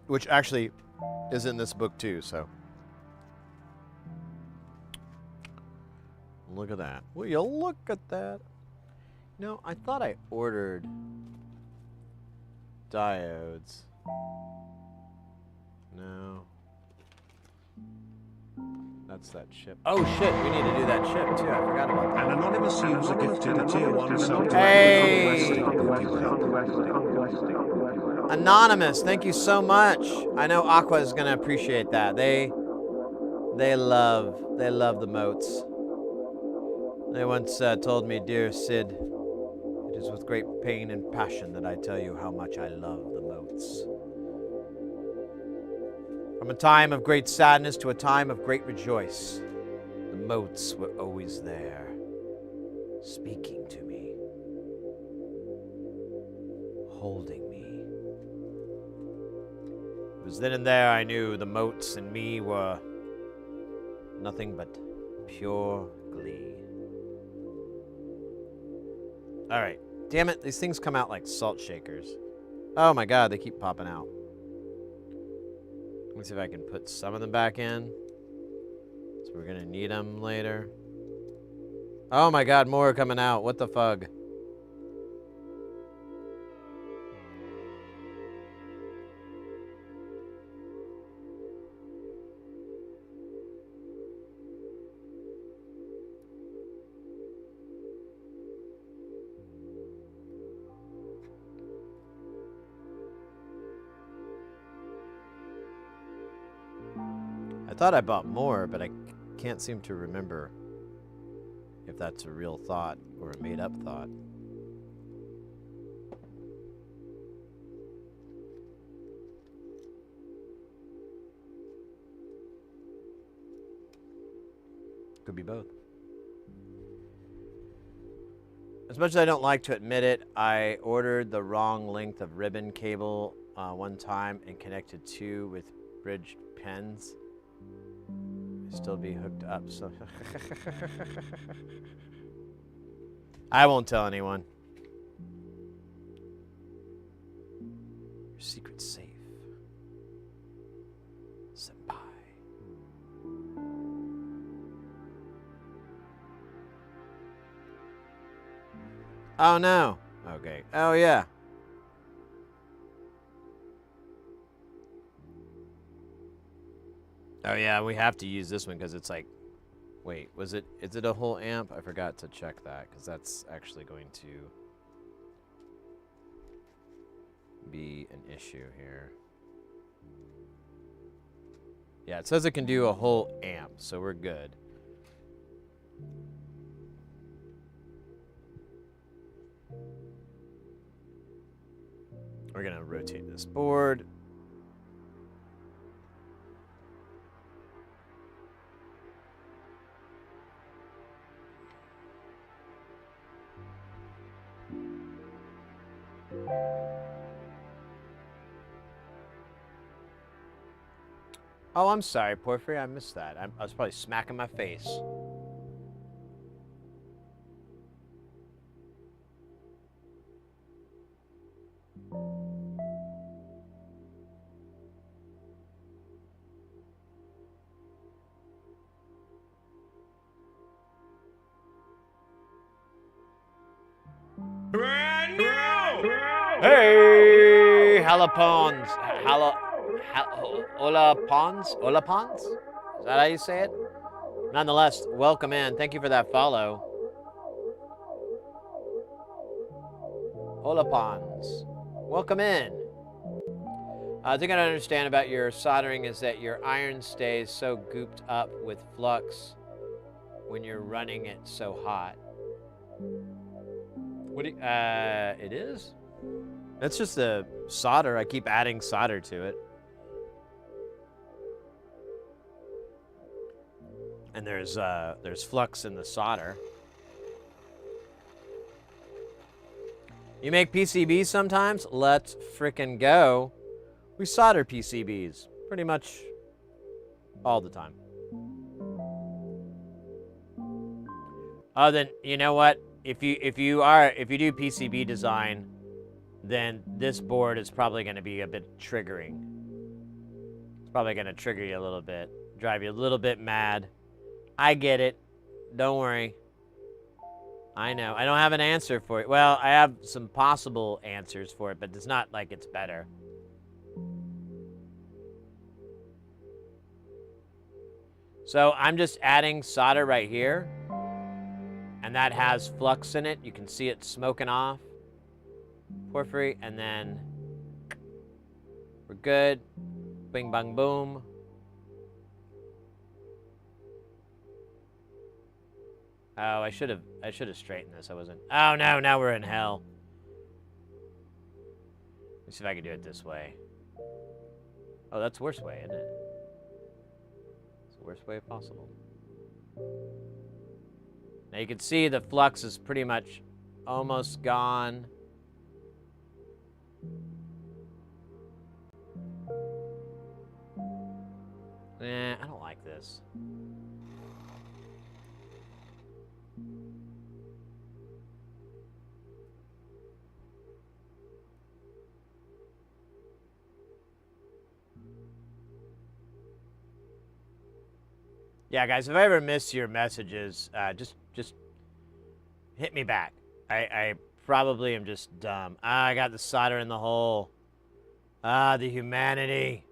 which actually is in this book too, so. Look at that. Will you look at that? No, I thought I ordered diodes. No. That's that chip. Oh shit, we need to do that chip too. I forgot about that.
An anonymous user gifted a tier 1 sub to
Hey! Anonymous, thank you so much. I know Aqua is gonna appreciate that. They love the motes. They once told me, dear Sid, it is with great pain and passion that I tell you how much I love the motes. From a time of great sadness to a time of great rejoice, the motes were always there, speaking to me, holding me. It was then and there I knew the motes and me were nothing but pure glee. All right. Damn it, these things come out like salt shakers. Oh my god, they keep popping out. Let me see if I can put some of them back in. So we're gonna need them later. Oh my god, more are coming out. What the fug? I thought I bought more, but I can't seem to remember if that's a real thought or a made-up thought. Could be both. As much as I don't like to admit it, I ordered the wrong length of ribbon cable one time and connected two with bridged pens. Still be hooked up, so I won't tell anyone. Your secret's safe, senpai. Oh no. Okay. Oh yeah. Oh yeah, we have to use this one because it's like, wait, is it a whole amp? I forgot to check that because that's actually going to be an issue here. Yeah, it says it can do a whole amp, so we're good. We're gonna rotate this board. Oh, I'm sorry, Porphyry. I missed that. I was probably smacking my face.
Brand new!
Hey, Halapons. Olapons? Olapons? Is that how you say it? Nonetheless, welcome in. Thank you for that follow. Olapons. Welcome in. The thing I don't understand about your soldering is that your iron stays so gooped up with flux when you're running it so hot. What do you, it is? That's just the solder. I keep adding solder to it. And there's flux in the solder. You make PCBs sometimes? Let's frickin' go. We solder PCBs pretty much all the time. Oh, then you know what? If you do PCB design, then this board is probably going to be a bit triggering. It's probably going to trigger you a little bit, drive you a little bit mad. I get it. Don't worry. I know. I don't have an answer for it. Well, I have some possible answers for it, but it's not like it's better. So I'm just adding solder right here. And that has flux in it. You can see it smoking off. Porphyry. And then we're good. Bing, bang, boom. Oh, I should have straightened this. I wasn't. Oh no, now we're in hell. Let's see if I can do it this way. Oh, that's the worst way, isn't it? It's the worst way possible. Now you can see the flux is pretty much almost gone. I don't like this. Yeah, guys, if I ever miss your messages, just hit me back. I probably am just dumb. I got the solder in the hole. The humanity.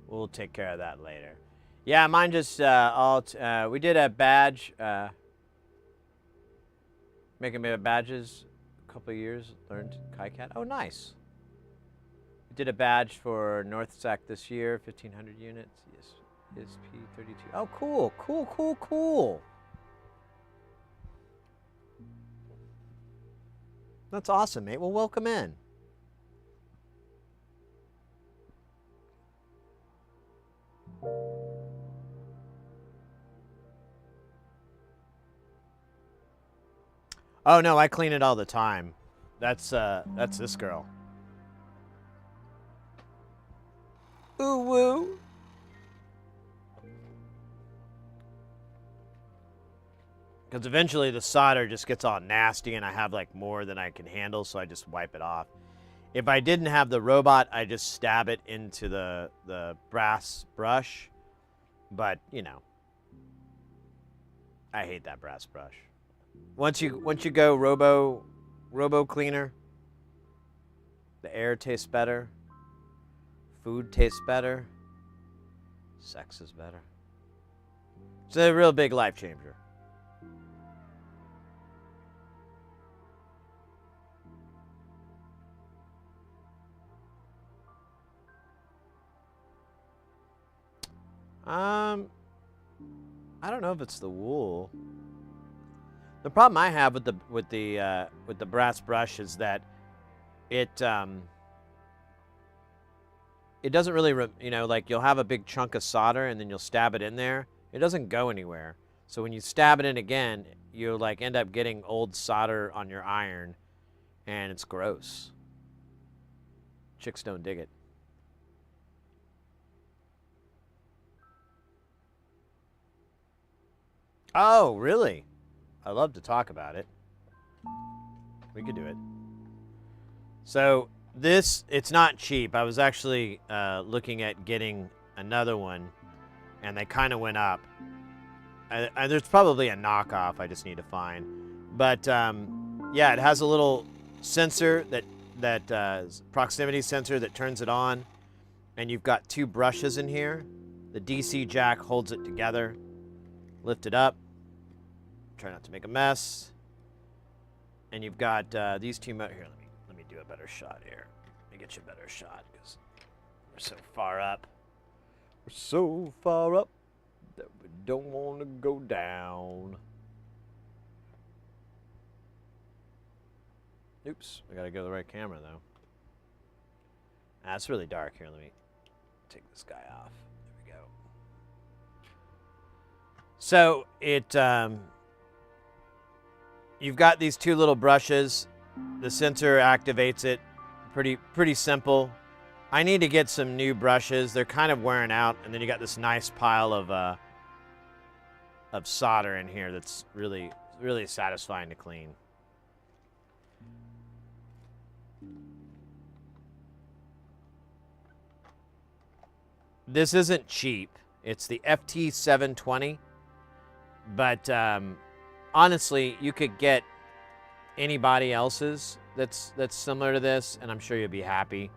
We'll take care of that later. Yeah, mine just we did a badge, making me badges a couple of years, learned KiCad. Oh, nice. We did a badge for NorthSec this year, 1,500 units. Yes, SP32. Oh, cool, cool, cool, cool. That's awesome, mate. Well, welcome in. Oh no, I clean it all the time. That's this girl. Ooh woo. Because eventually the solder just gets all nasty and I have like more than I can handle, so I just wipe it off. If I didn't have the robot, I just stab it into the brass brush. But, you know, I hate that brass brush. Once you go robo cleaner, the air tastes better, food tastes better, sex is better. It's a real big life changer. I don't know if it's the wool. The problem I have with the brass brush is that it doesn't really, you know, like you'll have a big chunk of solder and then you'll stab it in there. It doesn't go anywhere. So when you stab it in again, you like end up getting old solder on your iron, and it's gross. Chicks don't dig it. Oh, really? I love to talk about it. We could do it. So this, it's not cheap. I was actually looking at getting another one, and they kind of went up. There's probably a knockoff I just need to find. But yeah, it has a little sensor that proximity sensor that turns it on, and you've got two brushes in here. The DC jack holds it together. Lift it up. Try not to make a mess. And you've got these two here. Let me do a better shot here. Let me get you a better shot because we're so far up. We're so far up that we don't want to go down. Oops, I gotta go to the right camera though. It's really dark here. Let me take this guy off. There we go. So it you've got these two little brushes. The sensor activates it. Pretty simple. I need to get some new brushes. They're kind of wearing out, and then you got this nice pile of solder in here that's really satisfying to clean. This isn't cheap. It's the FT720, but honestly, you could get anybody else's that's similar to this, and I'm sure you'll be happy.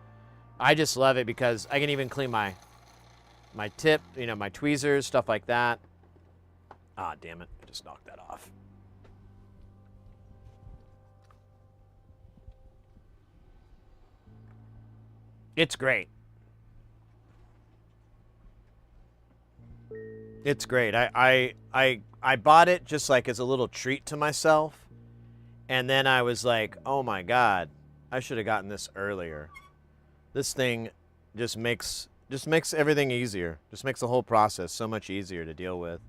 I just love it because I can even clean my tip, you know, my tweezers, stuff like that. Ah, damn it. I just knocked that off. It's great. It's great. I bought it just like as a little treat to myself. And then I was like, oh my God, I should have gotten this earlier. This thing just makes everything easier. Just makes the whole process so much easier to deal with.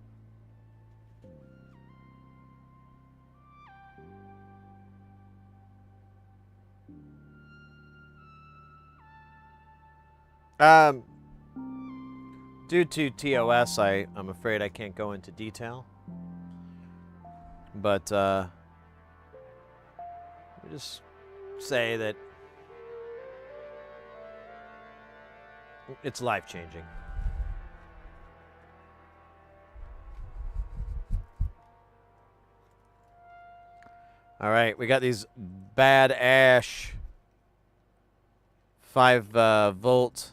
Due to TOS, I'm afraid I can't go into detail. But let me just say that it's life-changing. All right, we got these bad ash 5-volt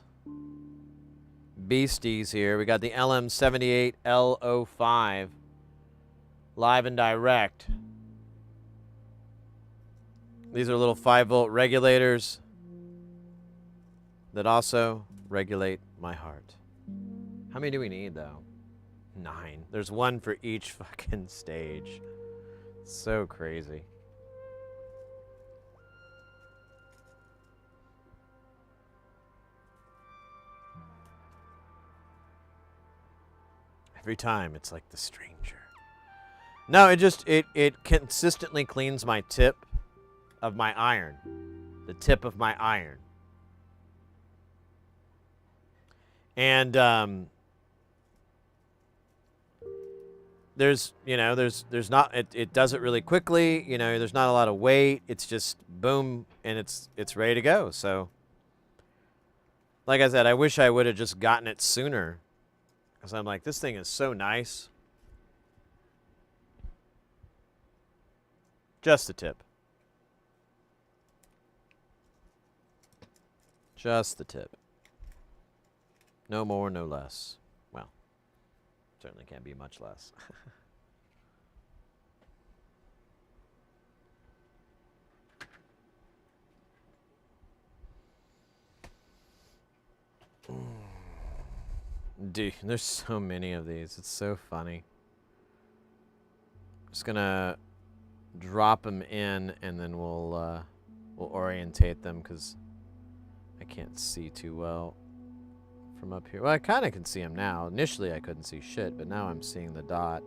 beasties here. We got the LM78L05 live and direct. These are little 5-volt regulators that also regulate my heart. How many do we need though? 9. There's one for each fucking stage. So crazy. Every time it's like the stranger. No, it consistently cleans my tip of my iron. The tip of my iron. And there's there's not it does it really quickly. There's not a lot of weight. It's just boom, and it's ready to go. So, like I said, I wish I would have just gotten it sooner, because I'm like, this thing is so nice. Just the tip. Just the tip. No more, no less. Well, certainly can't be much less. Dude, there's so many of these. It's so funny. Just gonna drop them in, and then we'll orientate them, because I can't see too well from up here. Well, I kind of can see them now. Initially, I couldn't see shit, but now I'm seeing the dot.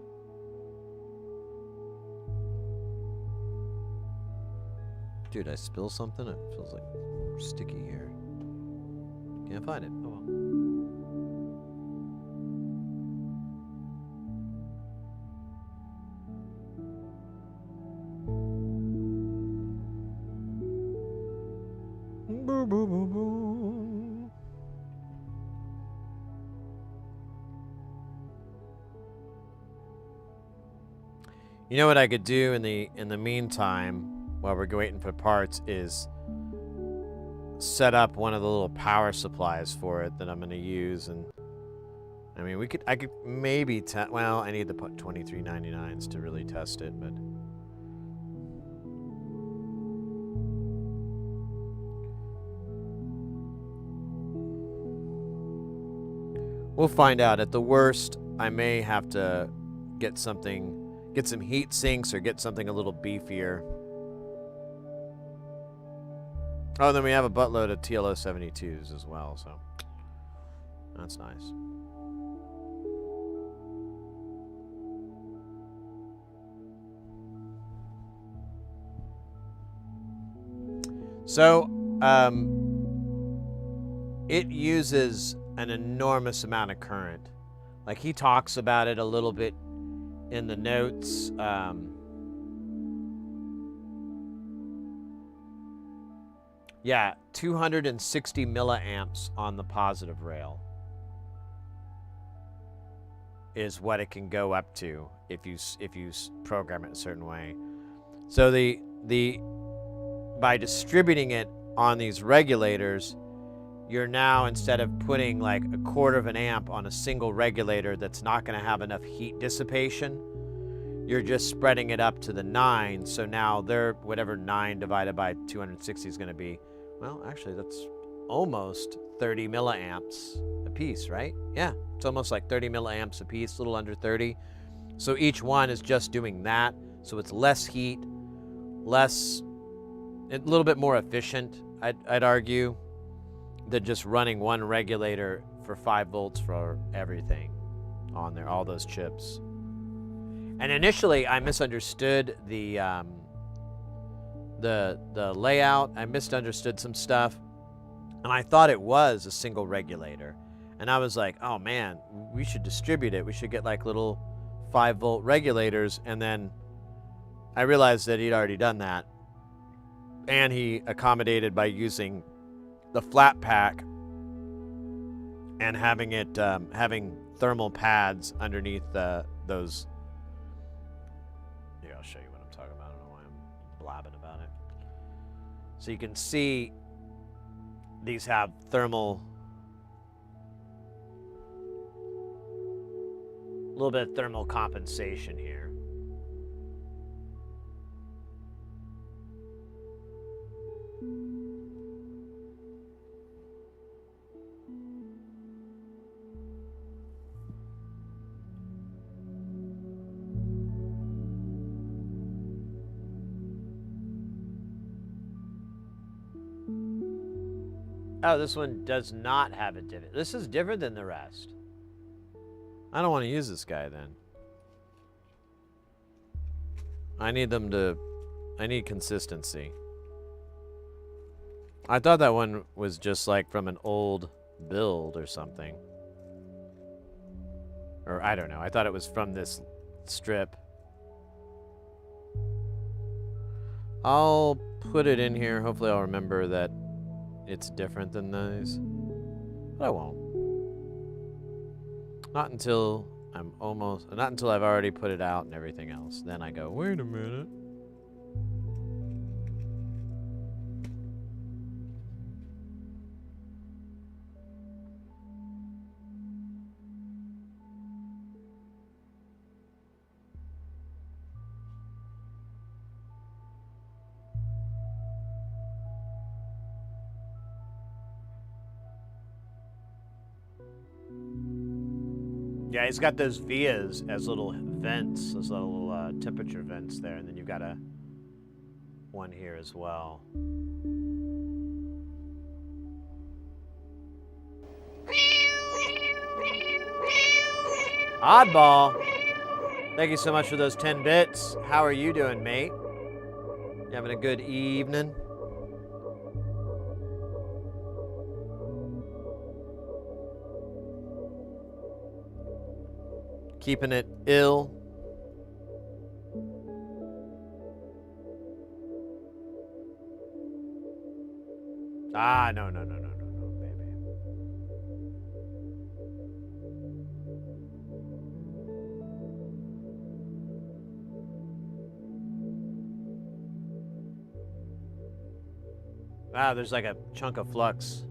Dude, I spill something? It feels like sticky here. Can't find it. Oh well. Boo, boo, boo, boo. You know what I could do in the meantime, while we're waiting for parts, is set up one of the little power supplies for it that I'm going to use. And I mean, I could maybe well, I need to put 23.99s to really test it, but we'll find out. At the worst, I may have to get some heat sinks, or get something a little beefier. Oh, then we have a buttload of TLO 72s as well, so that's nice. So, it uses an enormous amount of current. Like, he talks about it a little bit in the notes. Yeah, 260 milliamps on the positive rail is what it can go up to if you program it a certain way. So by distributing it on these regulators, you're now, instead of putting like 1/4 of an amp on a single regulator that's not going to have enough heat dissipation, you're just spreading it up to the 9. So now they're, whatever 9 divided by 260 is going to be, well, actually that's almost 30 milliamps a piece, right? Yeah, it's almost like 30 milliamps a piece, a little under 30. So each one is just doing that. So it's less heat, a little bit more efficient, I'd argue, than just running one regulator for 5 volts for everything on there, all those chips. And initially, I misunderstood the layout. I misunderstood some stuff, and I thought it was a single regulator. And I was like, oh man, we should distribute it. We should get like little 5-volt regulators. And then I realized that he'd already done that, and he accommodated by using the flat pack and having it having thermal pads underneath those. Here, I'll show you what I'm talking about. I don't know why I'm blabbing about it. So you can see these have a little bit of thermal compensation here. Oh, this one does not have a divot. This is different than the rest. I don't want to use this guy then. I need consistency. I thought that one was just like from an old build or something. Or I don't know. I thought it was from this strip. I'll put it in here. Hopefully I'll remember that it's different than those. But I won't. Not until I've already put it out and everything else. Then I go, wait a minute. Yeah, it's got those vias as little vents, those little temperature vents there, and then you've got one here as well. Oddball, thank you so much for those 10 bits. How are you doing, mate? You having a good evening? Keeping it ill. Ah, no, baby. Ah, there's like a chunk of flux.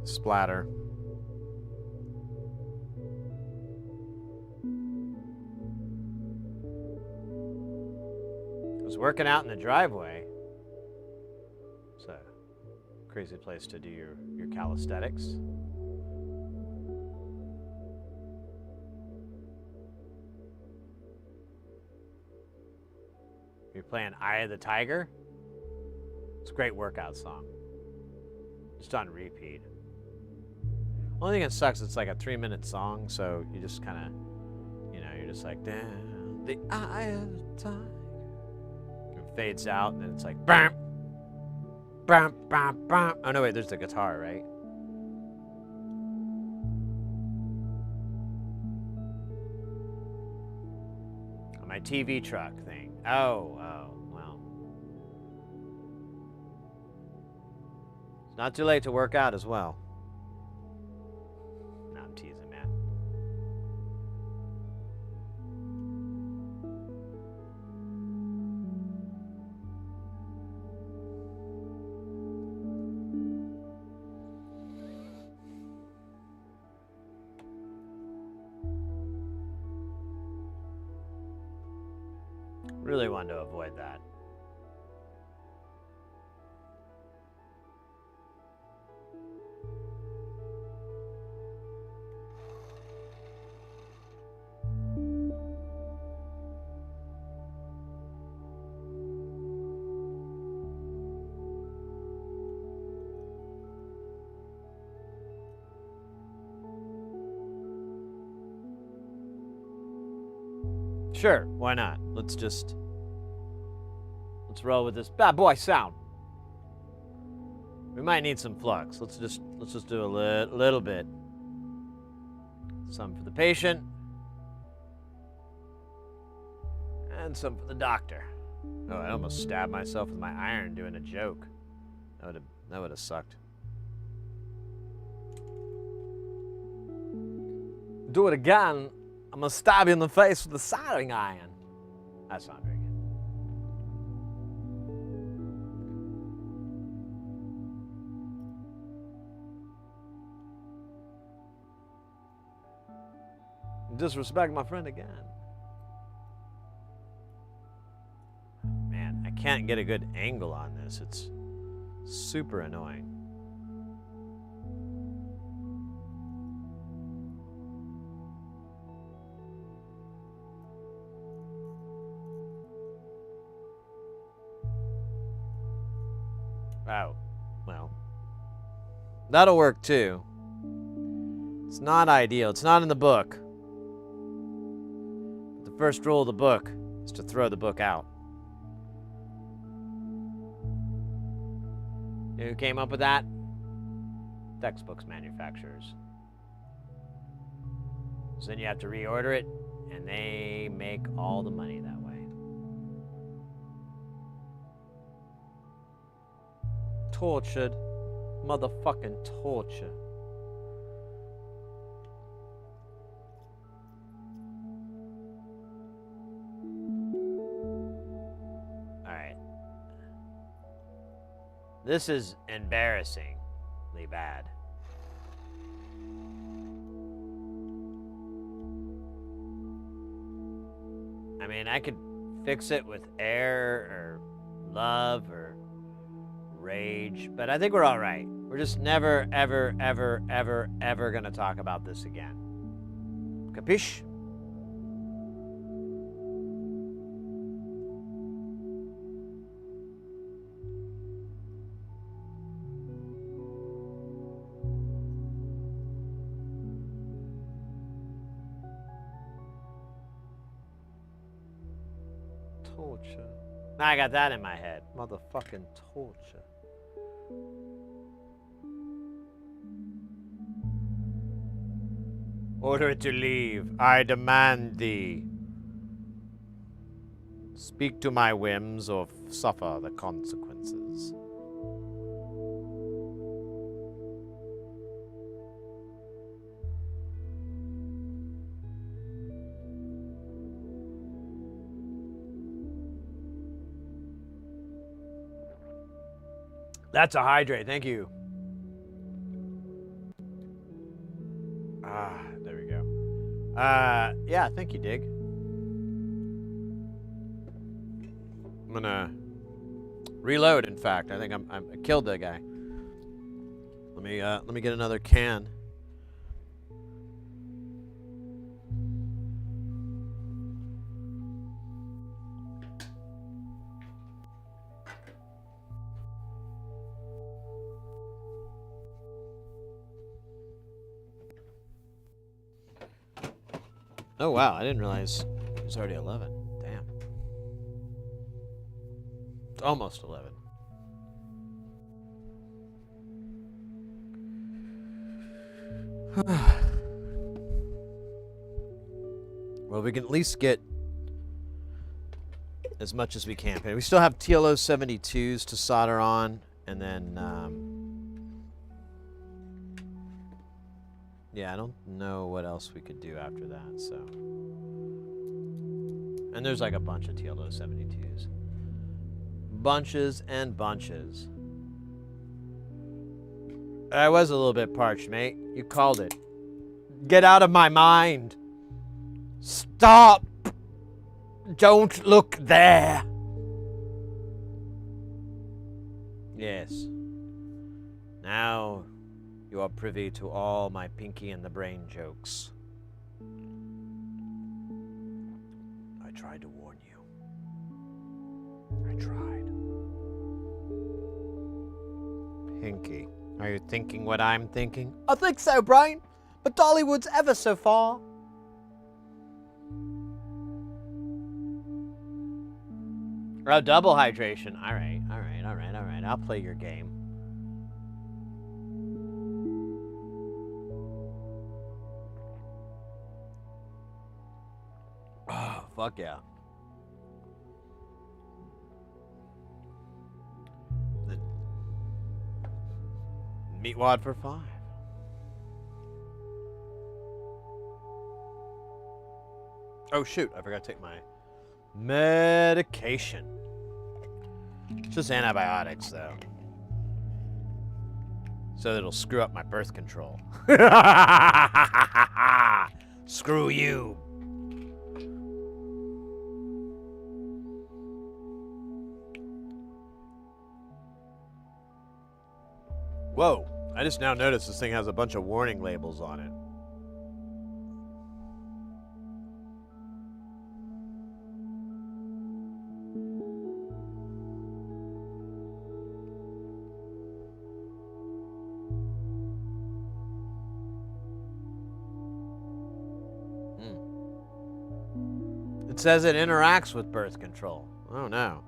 Splatter. I was working out in the driveway. It's a crazy place to do your calisthenics. You're playing Eye of the Tiger? It's a great workout song. Just on repeat. Only thing that sucks, it's like a 3-minute song, so you just kind of, you're just like, down the eye of the tiger. It fades out, and then it's like, bam, bam, bam, bam. Oh, no, wait, there's the guitar, right? My TV truck thing. Oh, well. It's not too late to work out as well. No, I'm teasing, man. Really wanted to avoid that. Sure, why not? Let's roll with this bad boy sound. We might need some flux. Let's just do a little bit. Some for the patient. And some for the doctor. Oh, I almost stabbed myself with my iron doing a joke. That would have sucked. Do it again. I'm gonna stab you in the face with the soldering iron. That's not very good. Disrespect my friend again. Man, I can't get a good angle on this. It's super annoying. Oh, well, that'll work too. It's not ideal. It's not in the book. The first rule of the book is to throw the book out. You know who came up with that? Textbooks manufacturers. So then you have to reorder it And they make all the money that way. Tortured. Motherfucking torture. Alright. This is embarrassingly bad. I mean, I could fix it with air or love or rage, but I think we're all right. We're just never, ever, ever, ever, ever gonna talk about this again. Capiche? Torture. Now I got that in my head. Motherfucking torture. Order it to leave. I demand thee. Speak to my whims or suffer the consequences. That's a hydrate. Thank you. Ah, there we go. Yeah, thank you, Dig. I'm gonna reload. In fact, I think I killed that guy. Let me get another can. Oh wow, I didn't realize it was already 11. Damn. It's almost 11. Well, we can at least get as much as we can. We still have TLO 72s to solder on, and then yeah, I don't know what else we could do after that, so. And there's like a bunch of TLO 72s. Bunches and bunches. I was a little bit parched, mate. You called it. Get out of my mind. Stop. Don't look there. Yes. Now you are privy to all my Pinky and the Brain jokes. I tried to warn you. I tried. Pinky, are you thinking what I'm thinking? I think so, Brain. But Dollywood's ever so far. Oh, double hydration. All right. I'll play your game. Oh, fuck yeah. The meat wad for 5. Oh shoot, I forgot to take my medication. It's just antibiotics though. So it'll screw up my birth control. Screw you. Whoa, I just now noticed this thing has a bunch of warning labels on it. It says it interacts with birth control. Oh no.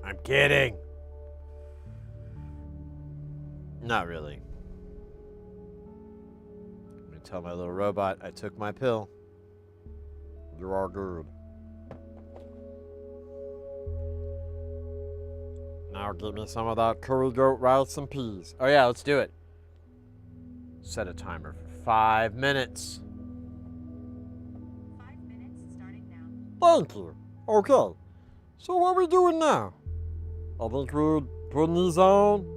I'm kidding. Not really. I'm gonna tell my little robot I took my pill. You are good. Now give me some of that curry goat rice and peas. Oh yeah, let's do it. Set a timer for 5 minutes.
5 minutes starting now.
Thank you. Okay. So what are we doing now? I think we're putting these on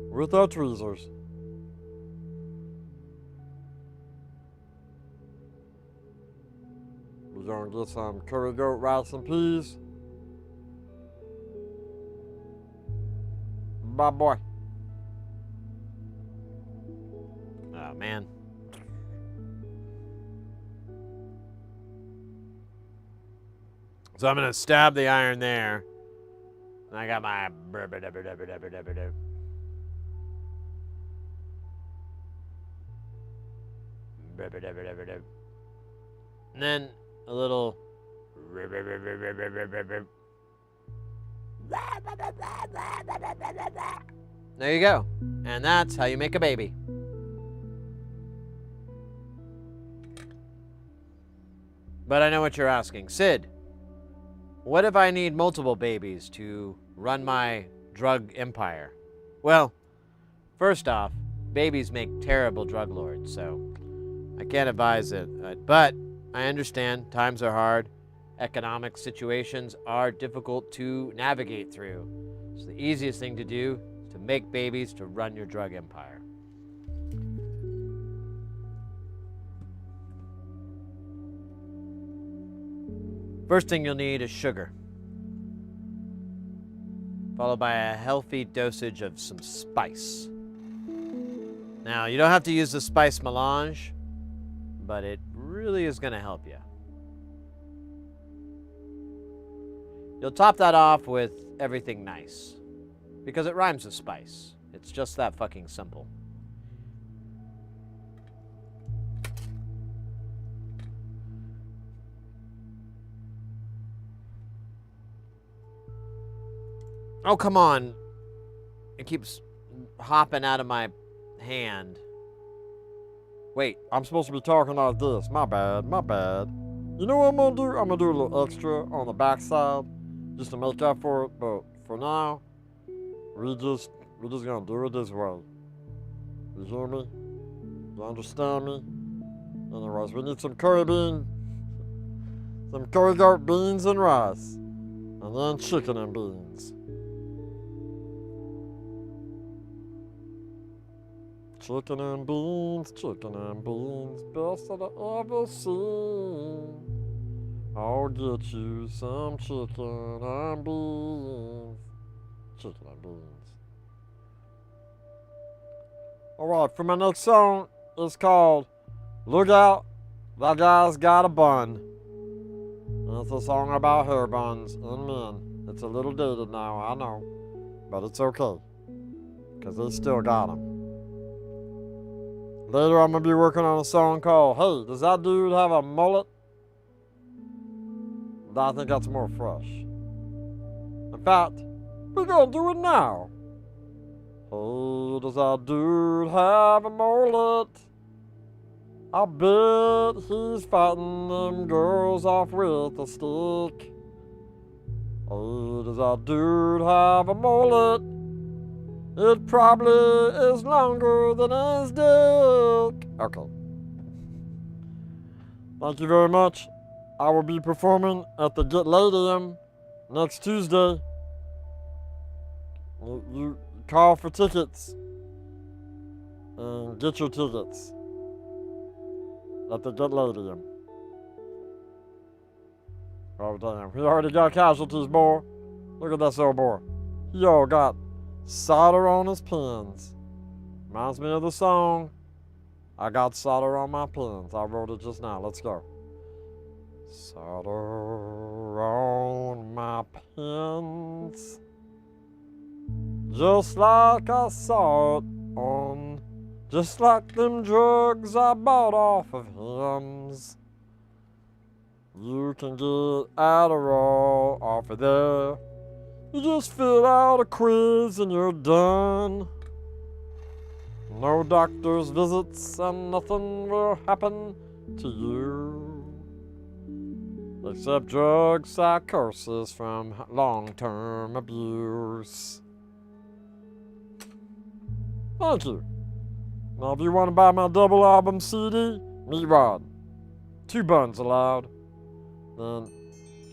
with our tweezers. We're gonna get some curry goat rice and peas. Bye boy. Oh man. So I'm gonna stab the iron there. And I got my and then a little there you go. And that's how you make a baby. But I know what you're asking. Sid, what if I need multiple babies to run my drug empire? Well, first off, babies make terrible drug lords, so I can't advise it. But I understand times are hard. Economic situations are difficult to navigate through. So the easiest thing to do is to make babies to run your drug empire. First thing you'll need is sugar, followed by a healthy dosage of some spice. Now, you don't have to use the spice melange, but it really is going to help you. You'll top that off with everything nice, because it rhymes with spice. It's just that fucking simple. Oh, come on. It keeps hopping out of my hand. Wait, I'm supposed to be talking like this. My bad, my bad. You know what I'm gonna do? I'm gonna do a little extra on the backside just to make up for it, but for now, we're just gonna do it this way. You hear me? You understand me? Anyways, we need some curry goat beans and rice, and then chicken and beans. Chicken and beans, best that I ever seen. I'll get you some chicken and beans. Chicken and beans. Alright, for my next song, it's called Look Out, That Guy's Got a Bun. And it's a song about hair buns and men. It's a little dated now, I know. But it's okay, because they still got them. Later, I'm going to be working on a song called, Hey, does that dude have a mullet? I think that's more fresh. In fact, we're going to do it now. Hey, does that dude have a mullet? I bet he's fighting them girls off with a stick. Hey, does that dude have a mullet? It probably is longer than his dick. Okay. Thank you very much. I will be performing at the Get Ladium next Tuesday. You call for tickets and get your tickets at the Get Ladium. Oh damn, he already got casualties, boy. Look at this old boy. He all got solder on his pins. Reminds me of the song, I got solder on my pins. I wrote it just now. Let's go. Solder on my pins, just like I saw it on, just like them drugs I bought off of Hims. You can get Adderall off of there. You just fill out a quiz and you're done. No doctor's visits and nothing will happen to you. Except drug psychosis from long-term abuse. Thank you. Now if you want to buy my double album CD, me Rod. 2 buns allowed. Then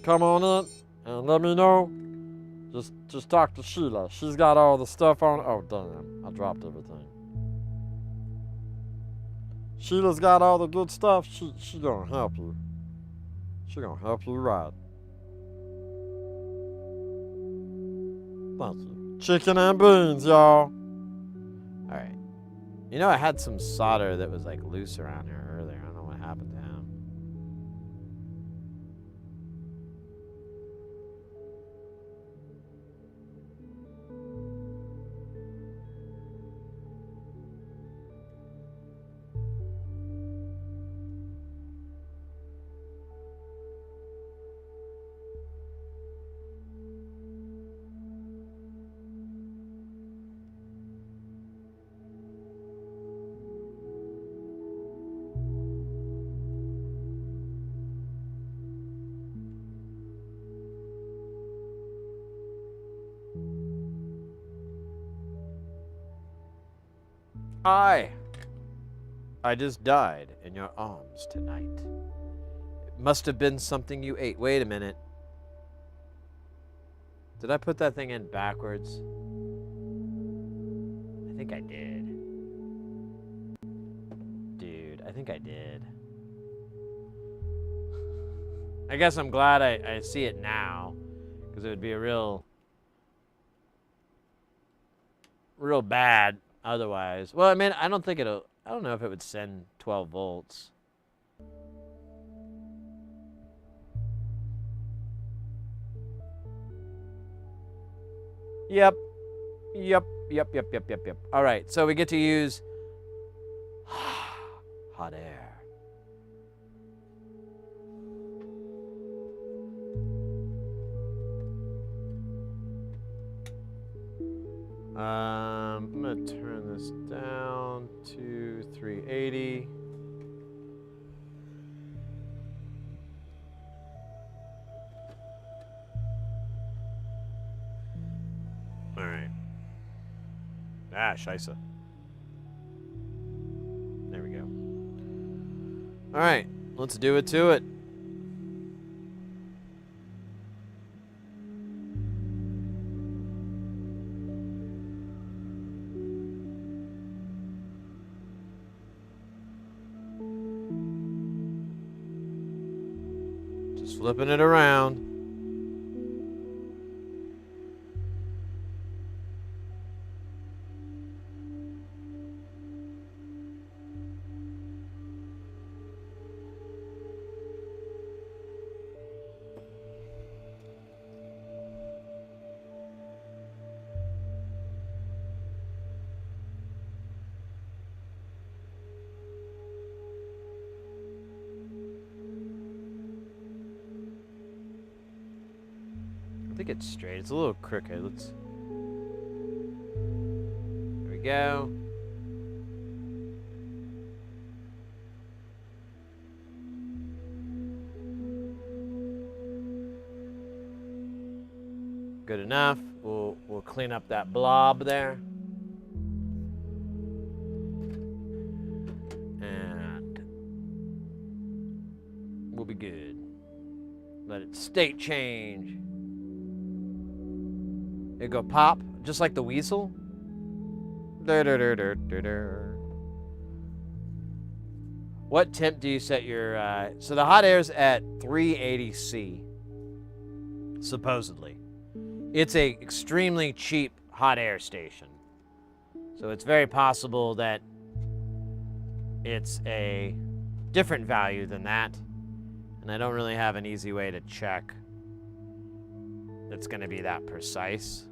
come on in and let me know. Just talk to Sheila. She's got all the stuff on. Oh damn, I dropped everything. Sheila's got all the good stuff. She gonna help you. She gonna help you right. Thank you. Chicken and beans, y'all. Alright. You know I had some solder that was like loose around here earlier. I don't know what happened to him. I just died in your arms tonight. It must have been something you ate. Wait a minute. Did I put that thing in backwards? I think I did. Dude, I think I did. I guess I'm glad I see it now, because it would be a real bad otherwise. Well, I mean, I don't know if it would send 12 volts. Yep. All right, so we get to use hot air. I'm gonna turn this down to 380. All right. Scheisse. There we go. All right, let's do it to it. Just flipping it around. I think it's straight. It's a little crooked. Let's. There we go. Good enough. We'll clean up that blob there. And we'll be good. Let it state change. It go pop, just like the weasel. What temp do you set your, so the hot air's at 380C, supposedly. It's a extremely cheap hot air station. So it's very possible that it's a different value than that. And I don't really have an easy way to check that's gonna be that precise.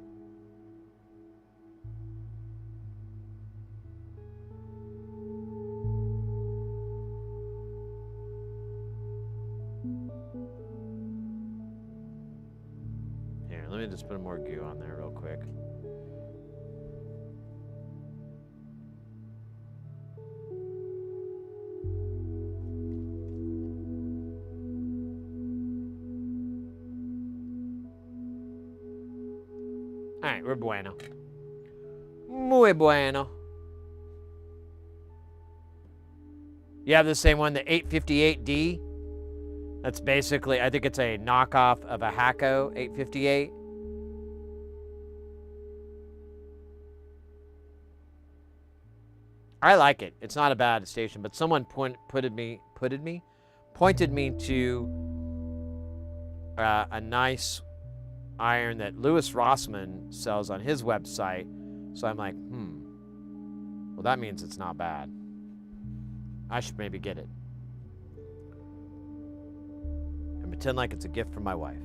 Here, let me just put more goo on there real quick. Alright, we're bueno. Muy bueno. You have the same one, the 858D? That's basically, I think it's a knockoff of a Hako 858. I like it. It's not a bad station, but someone pointed me to a nice iron that Louis Rossman sells on his website. So I'm like, well, that means it's not bad. I should maybe get it. And pretend like it's a gift from my wife.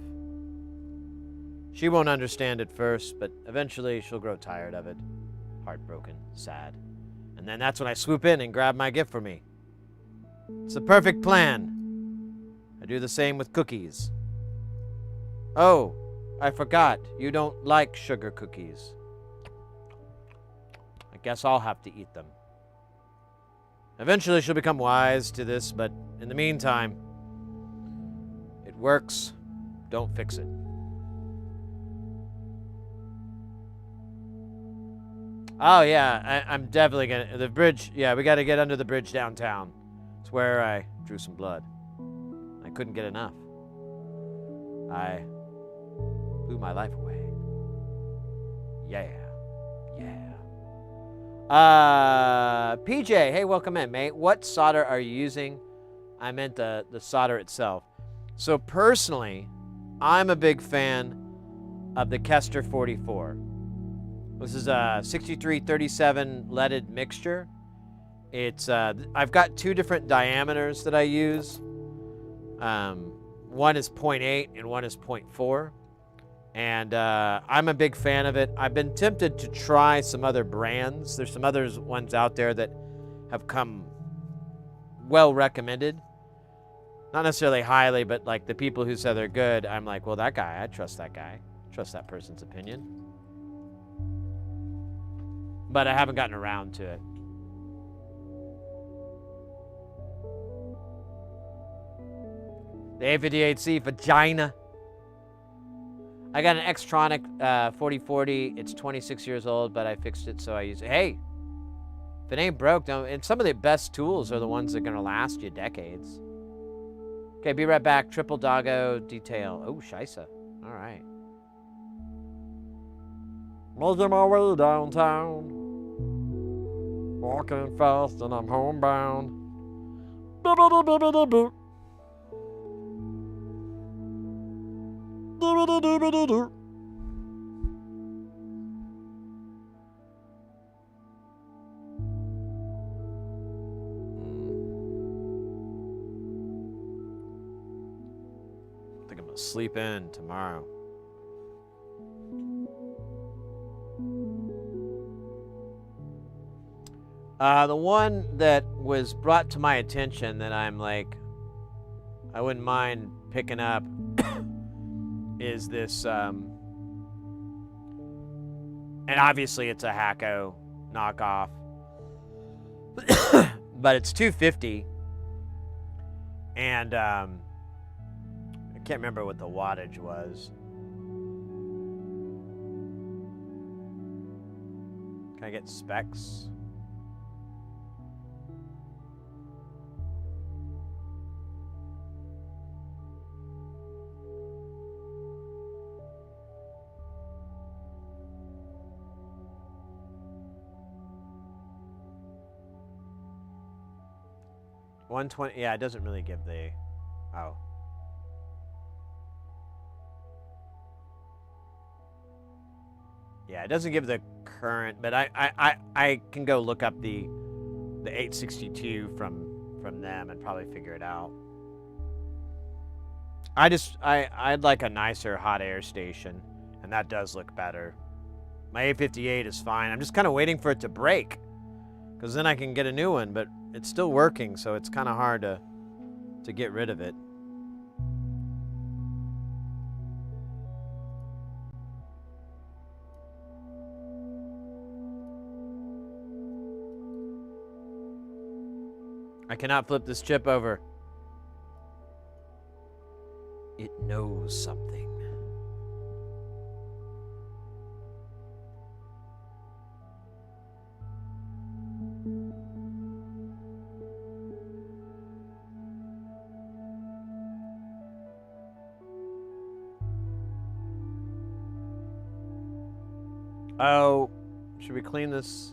She won't understand at first, but eventually she'll grow tired of it. Heartbroken, sad. And then that's when I swoop in and grab my gift for me. It's the perfect plan. I do the same with cookies. Oh, I forgot. You don't like sugar cookies. I guess I'll have to eat them. Eventually she'll become wise to this, but in the meantime, it works. Don't fix it. Oh, yeah, I'm definitely gonna... The bridge, yeah, we gotta get under the bridge downtown. It's where I drew some blood. I couldn't get enough. I blew my life away. Yeah. PJ, hey, welcome in, mate. What solder are you using? I meant the solder itself. So personally, I'm a big fan of the Kester 44. This is a 6337 leaded mixture. It's I've got two different diameters that I use. One is 0.8 and one is 0.4. And I'm a big fan of it. I've been tempted to try some other brands. There's some other ones out there that have come well recommended. Not necessarily highly, but like the people who say they're good, I'm like, well, that guy, I trust that guy. Trust that person's opinion. But I haven't gotten around to it. The A58C vagina. I got an Xtronic 4040. It's 26 years old, but I fixed it, so I use it. Hey, if it ain't broke, don't. And some of the best tools are the ones that are gonna last you decades. Okay, be right back. Triple doggo detail. Oh, Shisa. All right. Making my way downtown. Walking fast and I'm homebound. I think I'm gonna sleep in tomorrow. The one that was brought to my attention that I'm like, I wouldn't mind picking up is this, and obviously it's a Hako knockoff, but it's 250, and I can't remember what the wattage was. Can I get specs? $120. Yeah, it doesn't really give the. Oh. Yeah, it doesn't give the current, but I can go look up the 862 from them and probably figure it out. I'd like a nicer hot air station, and that does look better. My 858 is fine. I'm just kind of waiting for it to break, because then I can get a new one, but it's still working, so it's kind of hard to get rid of it. I cannot flip this chip over. It knows something. Oh, should we clean this?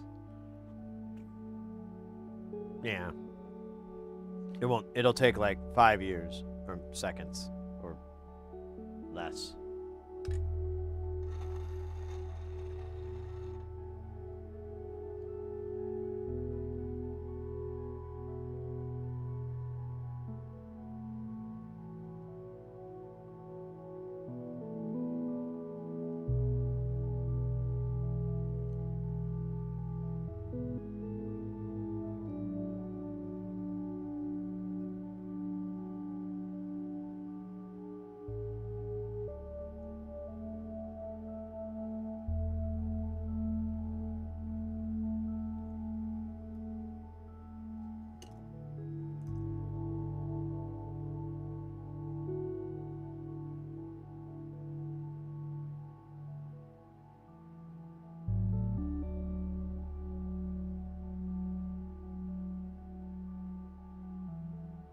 Yeah. It won't. It'll take like 5 years or seconds or less.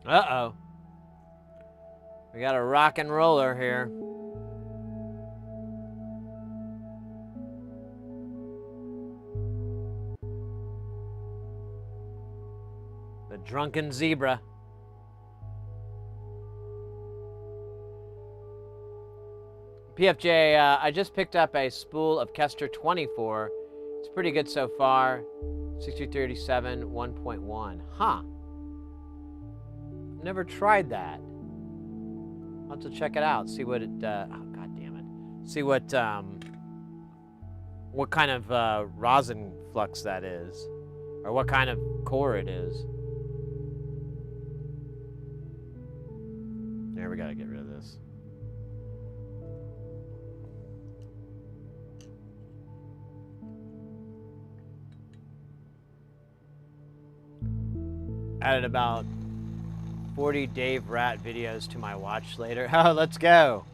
Uh-oh. We got a rock and roller here. The drunken zebra. PFJ, I just picked up a spool of Kester 24. It's pretty good so far. 6237 1.1. Huh. Never tried that. I'll have to check it out. See what it. Oh, God damn it. See what kind of rosin flux that is, or what kind of core it is. There, we gotta get rid of this. Added about 40 Dave Rat videos to my watch later. Oh, let's go.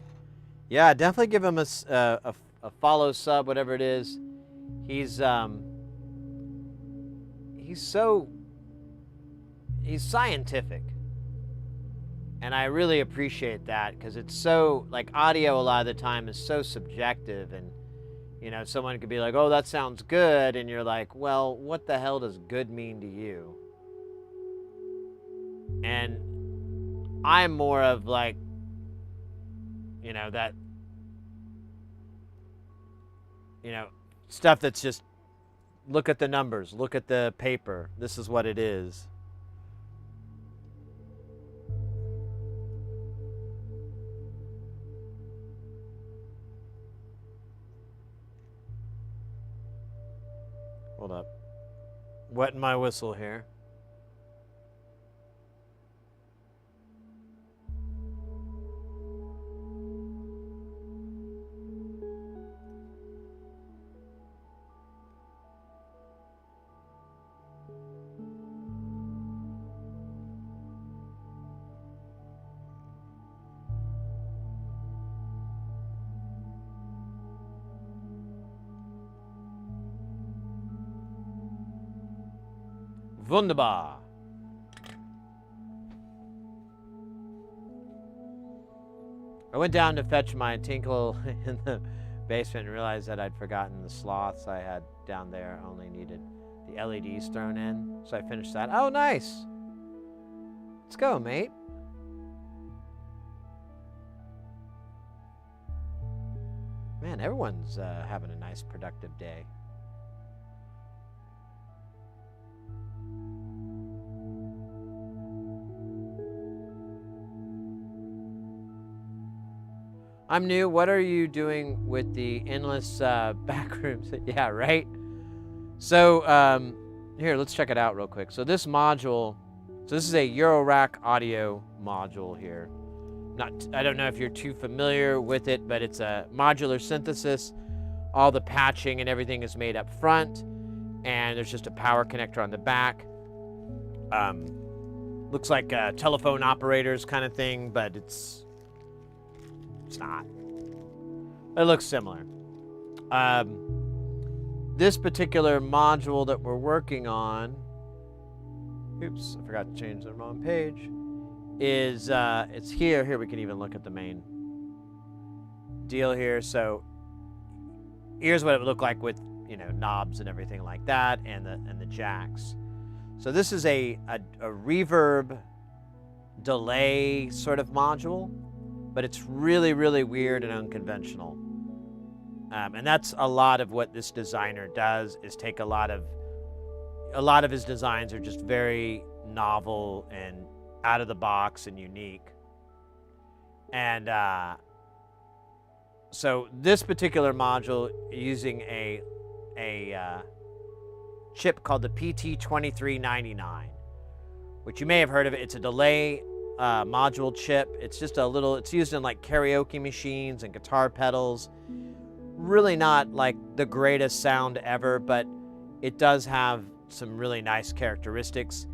Yeah, definitely give him a follow, sub, whatever it is. He's scientific. And I really appreciate that, because it's so, like, audio a lot of the time is so subjective, and, you know, someone could be like, oh, that sounds good, and you're like, well, what the hell does good mean to you? And I'm more of like, you know, that, you know, stuff that's just, look at the numbers, look at the paper, this is what it is. Hold up. Wetting my whistle here. Wunderbar. I went down to fetch my tinkle in the basement and realized that I'd forgotten the sloths I had down there. I only needed the LEDs thrown in, so I finished that. Oh, nice. Let's go, mate. Man, everyone's having a nice, productive day. I'm new. What are you doing with the endless back rooms? Yeah, right? So, here, let's check it out real quick. So this module, so this is a eurorack audio module here. I don't know if you're too familiar with it, but it's a modular synthesis. All the patching and everything is made up front, and there's just a power connector on the back. Looks like a telephone operators kind of thing, but it's not. It looks similar. This particular module that we're working on, oops, I forgot to change the wrong page, is it's here. Here we can even look at the main deal here. So here's what it would look like with knobs and everything like that, and the jacks. So this is a reverb delay sort of module, but it's really, really weird and unconventional. And that's a lot of what this designer does, is take a lot of his designs are just very novel and out of the box and unique. And so this particular module, using a chip called the PT2399, which you may have heard of it. It's a delay module chip. It's just it's used in like karaoke machines and guitar pedals. Really not like the greatest sound ever, but it does have some really nice characteristics.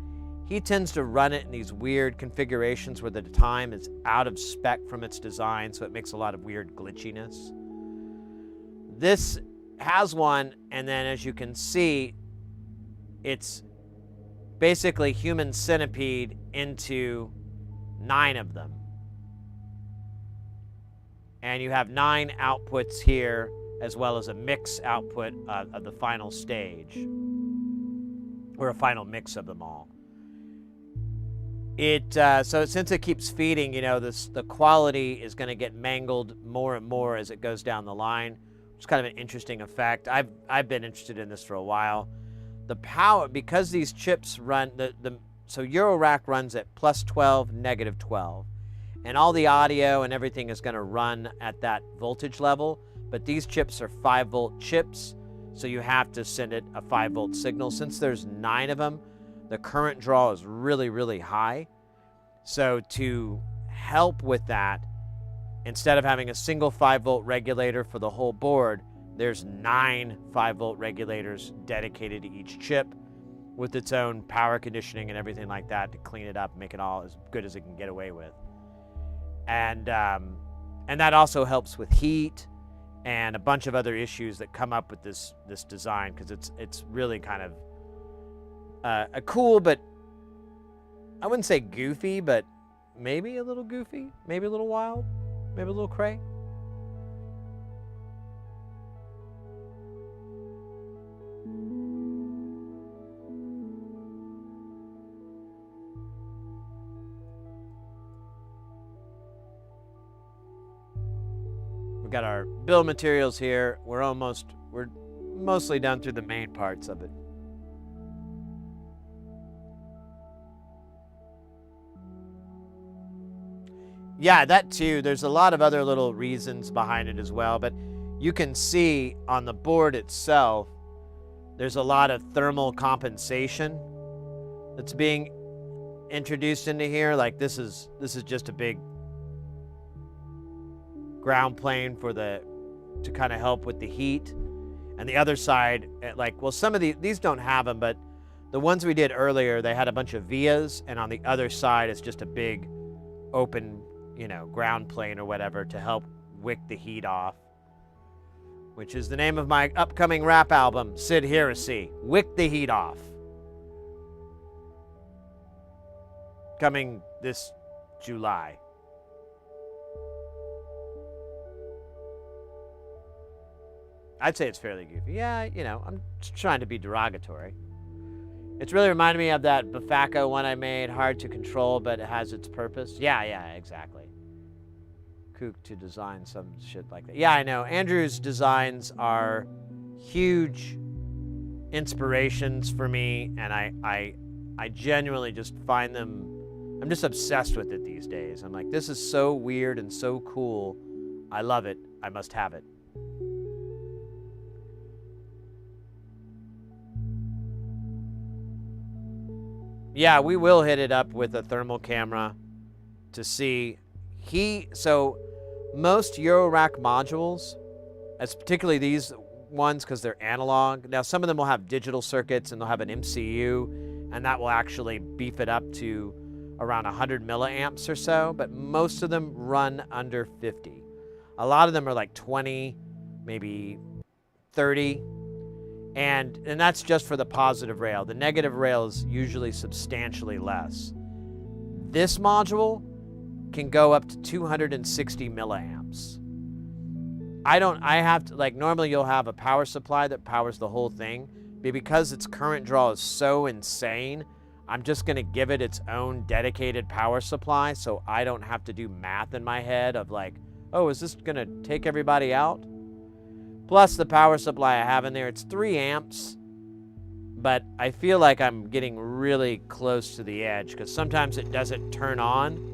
He tends to run it in these weird configurations where the time is out of spec from its design, so it makes a lot of weird glitchiness. This has one, and then as you can see, it's basically human centipede into 9 of them. And you have 9 outputs here, as well as a mix output of the final stage, or a final mix of them all. So since it keeps feeding, the quality is going to get mangled more and more as it goes down the line, which is kind of an interesting effect. I've been interested in this for a while. The power, because these chips run, so eurorack runs at +12, -12. And all the audio and everything is going to run at that voltage level. But these chips are 5-volt chips, so you have to send it a 5-volt signal. Since there's 9 of them, the current draw is really, really high. So to help with that, instead of having a single 5-volt regulator for the whole board, there's 9 5-volt regulators dedicated to each chip, with its own power conditioning and everything like that to clean it up and make it all as good as it can get away with. And that also helps with heat and a bunch of other issues that come up with this design, because it's really kind of a cool, but I wouldn't say goofy, but maybe a little goofy, maybe a little wild, maybe a little cray. We've got our bill of materials here. We're mostly done through the main parts of it. Yeah, that too. There's a lot of other little reasons behind it as well, but you can see on the board itself, there's a lot of thermal compensation that's being introduced into here. Like this is just a big ground plane to kind of help with the heat. And the other side, some of these don't have them, but the ones we did earlier, they had a bunch of vias, and on the other side is just a big open, ground plane or whatever to help wick the heat off, which is the name of my upcoming rap album, Sid Heresy, Wick the Heat Off. Coming this July. I'd say it's fairly goofy. Yeah, I'm just trying to be derogatory. It's really reminded me of that Bafacco one I made, hard to control, but it has its purpose. Yeah, exactly. Kook to design some shit like that. Yeah, I know. Andrew's designs are huge inspirations for me, and I genuinely just find them, I'm just obsessed with it these days. I'm like, this is so weird and so cool. I love it. I must have it. Yeah, we will hit it up with a thermal camera to see. So most eurorack modules, as particularly these ones because they're analog. Now some of them will have digital circuits and they'll have an MCU, and that will actually beef it up to around 100 milliamps or so, but most of them run under 50. A lot of them are like 20, maybe 30. And that's just for the positive rail. The negative rail is usually substantially less. This module can go up to 260 milliamps. I have to, like, normally you'll have a power supply that powers the whole thing, but because its current draw is so insane, I'm just going to give it its own dedicated power supply so I don't have to do math in my head of like, oh, is this going to take everybody out? Plus the power supply I have in there, it's 3 amps, but I feel like I'm getting really close to the edge because sometimes it doesn't turn on.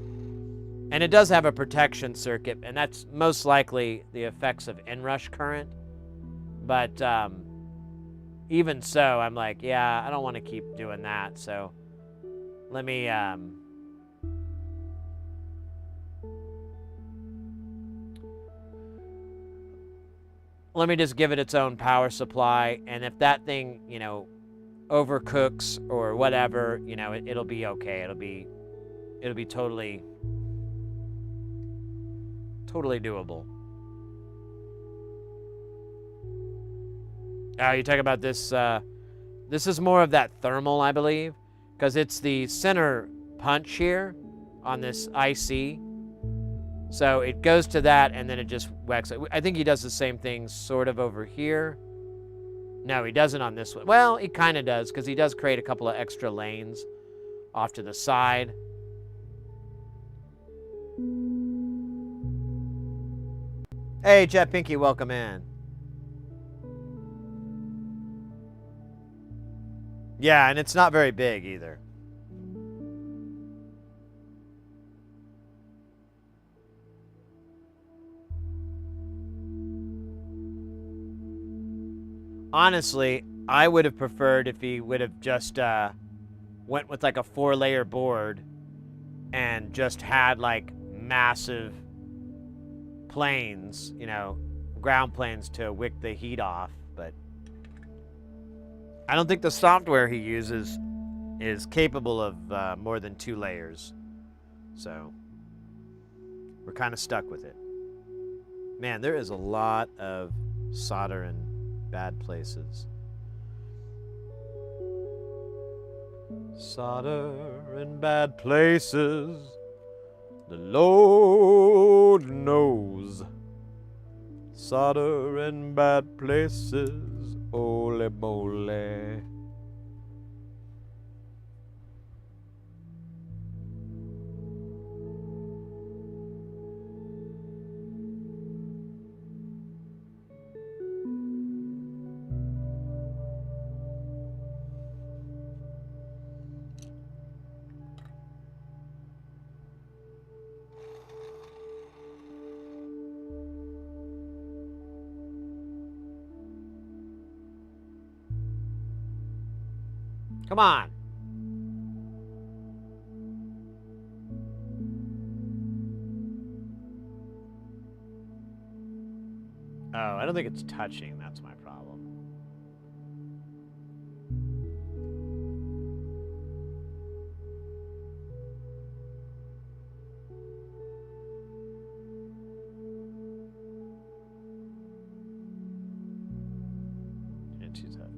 And it does have a protection circuit, and that's most likely the effects of inrush current. But even so, I'm like, yeah, I don't want to keep doing that. So let me just give it its own power supply, and if that thing, you know, overcooks or whatever, you know, it'll be okay. It'll be totally doable. You talk about this. This is more of that thermal, I believe, because it's the center punch here on this IC. So it goes to that, and then it just whacks it. I think he does the same thing sort of over here. No, he doesn't on this one. Well, he kind of does, because he does create a couple of extra lanes off to the side. Hey, Jet Pinky, welcome in. Yeah, and it's not very big either. Honestly, I would have preferred if he would have just went with like a 4-layer board and just had like massive planes, you know, ground planes to wick the heat off, but I don't think the software he uses is capable of more than 2 layers. So we're kind of stuck with it. Man, there is a lot of solder in bad places. Solder in bad places. The Lord knows. Solder in bad places. Ole mole. Come on. Oh, I don't think it's touching. That's my problem. Can't choose that.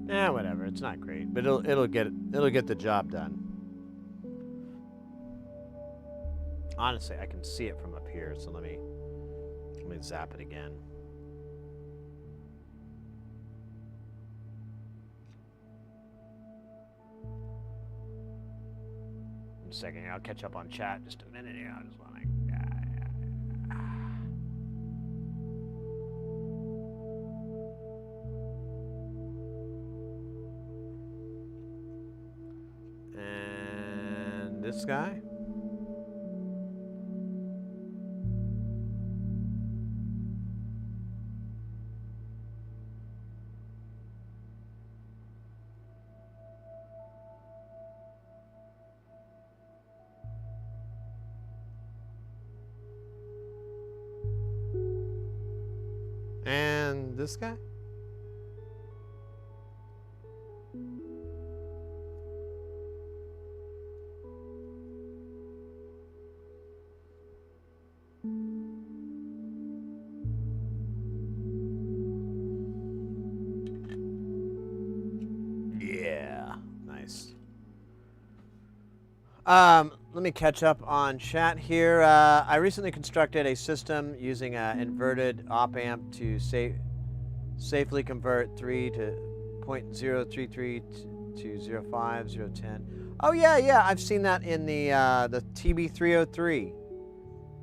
Yeah, whatever. It's not great, but it'll get the job done. Honestly, I can see it from up here, so let me zap it again. In a second here, I'll catch up on chat. Just a minute here. I just want to. And this guy. And this guy. Let me catch up on chat here. I recently constructed a system using an inverted op amp to safely convert 3 to 0.033 to 0.5, 0.10. Oh yeah, I've seen that in the TB303.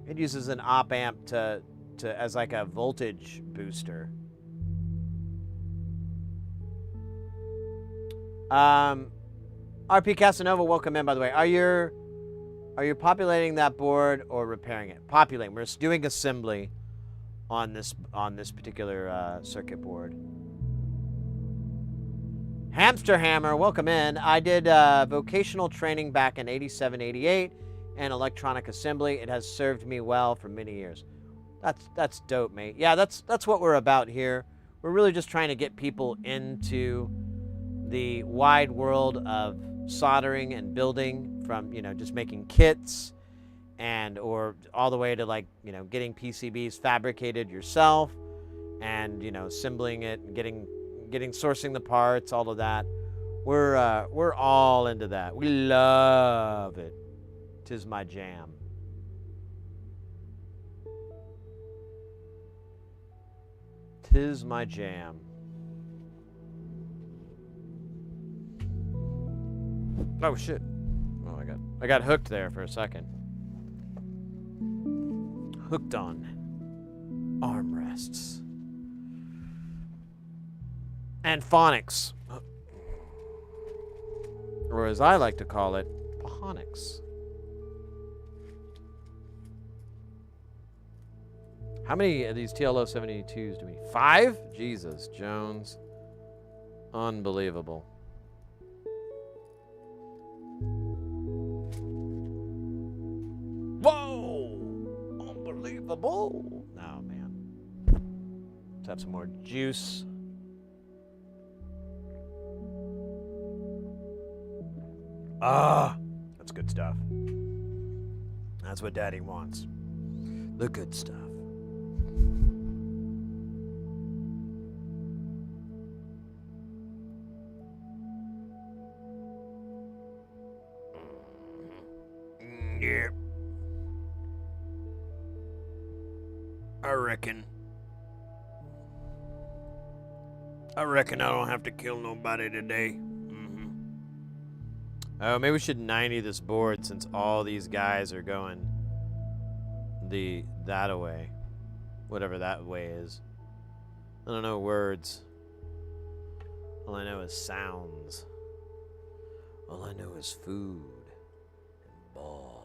It uses an op amp to as like a voltage booster. RP Casanova, welcome in, by the way. Are you populating that board or repairing it? Populating. We're just doing assembly on this particular circuit board. Hamster Hammer, welcome in. I did vocational training back in 87, 88 and electronic assembly. It has served me well for many years. That's dope, mate. Yeah, that's what we're about here. We're really just trying to get people into the wide world of soldering and building, from, you know, just making kits and or all the way to, like, you know, getting PCBs fabricated yourself and, you know, assembling it and getting sourcing the parts, all of that. We're all into that. We love it. 'Tis my jam. Tis my jam. Oh shit. Oh, I got hooked there for a second. Hooked on armrests. And phonics. Or as I like to call it, phonics. How many of these TLO 72s do we need? 5? Jesus, Jones. Unbelievable. Whoa! Unbelievable. Oh, man. Let's have some more juice. Ah, that's good stuff. That's what Daddy wants. The good stuff. Yeah. I reckon I don't have to kill nobody today. Oh, maybe we should 90 this board since all these guys are going that way. Whatever that way is. I don't know words. All I know is sounds. All I know is food and ball.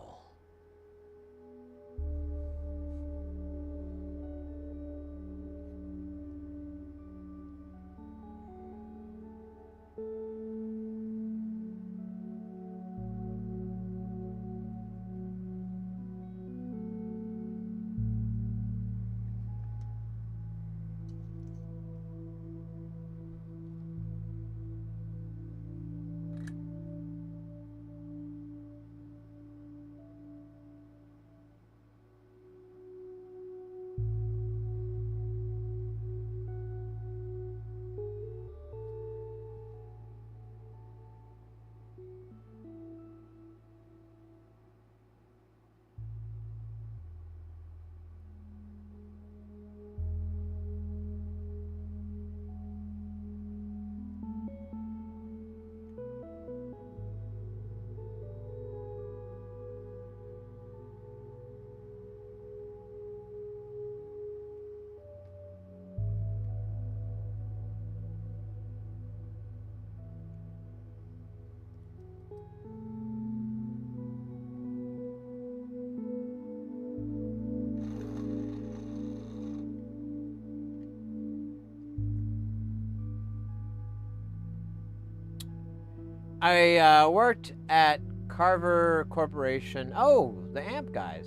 I worked at Carver Corporation. Oh, the amp guys.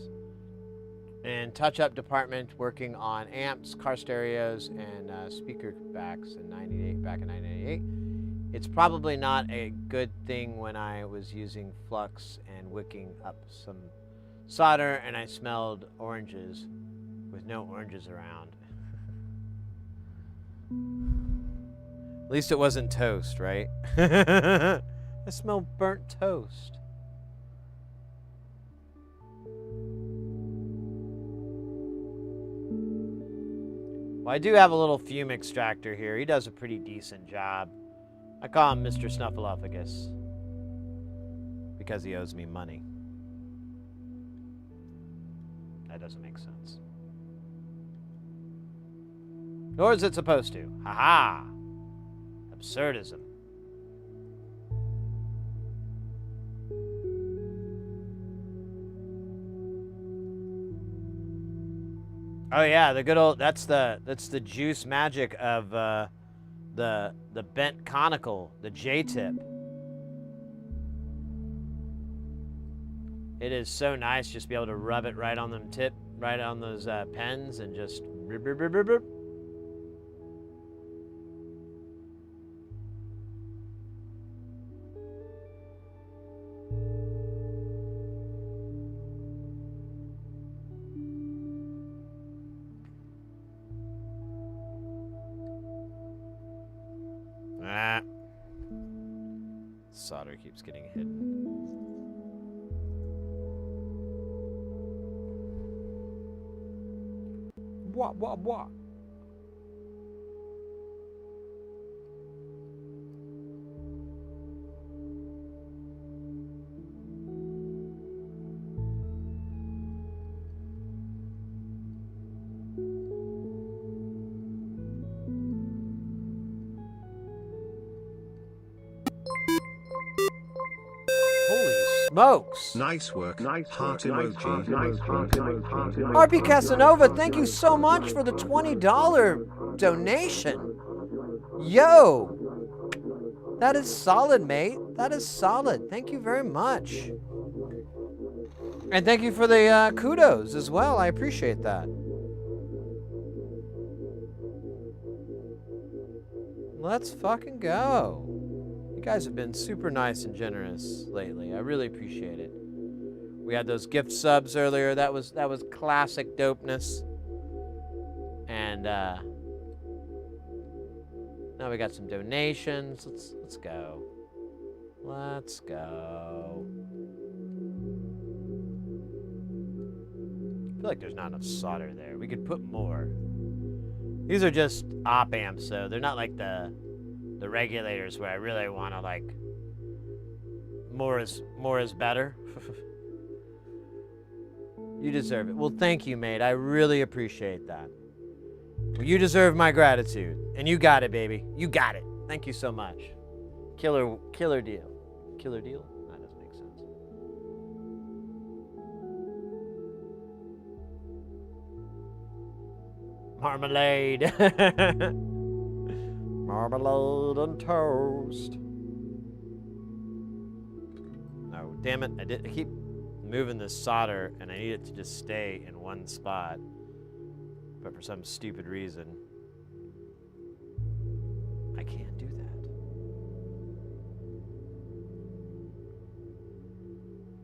And touch-up department, working on amps, car stereos, and speaker backs in back in 1998. It's probably not a good thing when I was using flux and wicking up some solder and I smelled oranges with no oranges around. At least it wasn't toast, right? I smell burnt toast. Well, I do have a little fume extractor here. He does a pretty decent job. I call him Mr. Snuffleupagus because he owes me money. That doesn't make sense. Nor is it supposed to. Ha-ha! Absurdism. Oh yeah, the good old that's the juice magic of the bent conical, the J-tip. It is so nice just to be able to rub it right on them right on those pens and just rip, rip, rip, rip, rip. Ah. Solder keeps getting hidden. What? Holy smokes.
Nice work. Heart emoji.
RP Casanova, thank you so much for the $20 donation. Yo! That is solid, mate. That is solid. Thank you very much. And thank you for the kudos as well. I appreciate that. Let's fucking go. You guys have been super nice and generous lately. I really appreciate it. We had those gift subs earlier. That was classic dopeness. And now we got some donations. Let's go. Let's go. I feel like there's not enough solder there. We could put more. These are just op amps, so they're not like the regulators where I really want to like more is better. You deserve it. Well, thank you, mate. I really appreciate that. Well, you deserve my gratitude, and you got it, baby. You got it. Thank you so much. Killer deal. Killer deal? That doesn't make sense. Marmalade. Marmalade and toast. Oh, damn it. I keep moving this solder, and I need it to just stay in one spot. But for some stupid reason, I can't do that.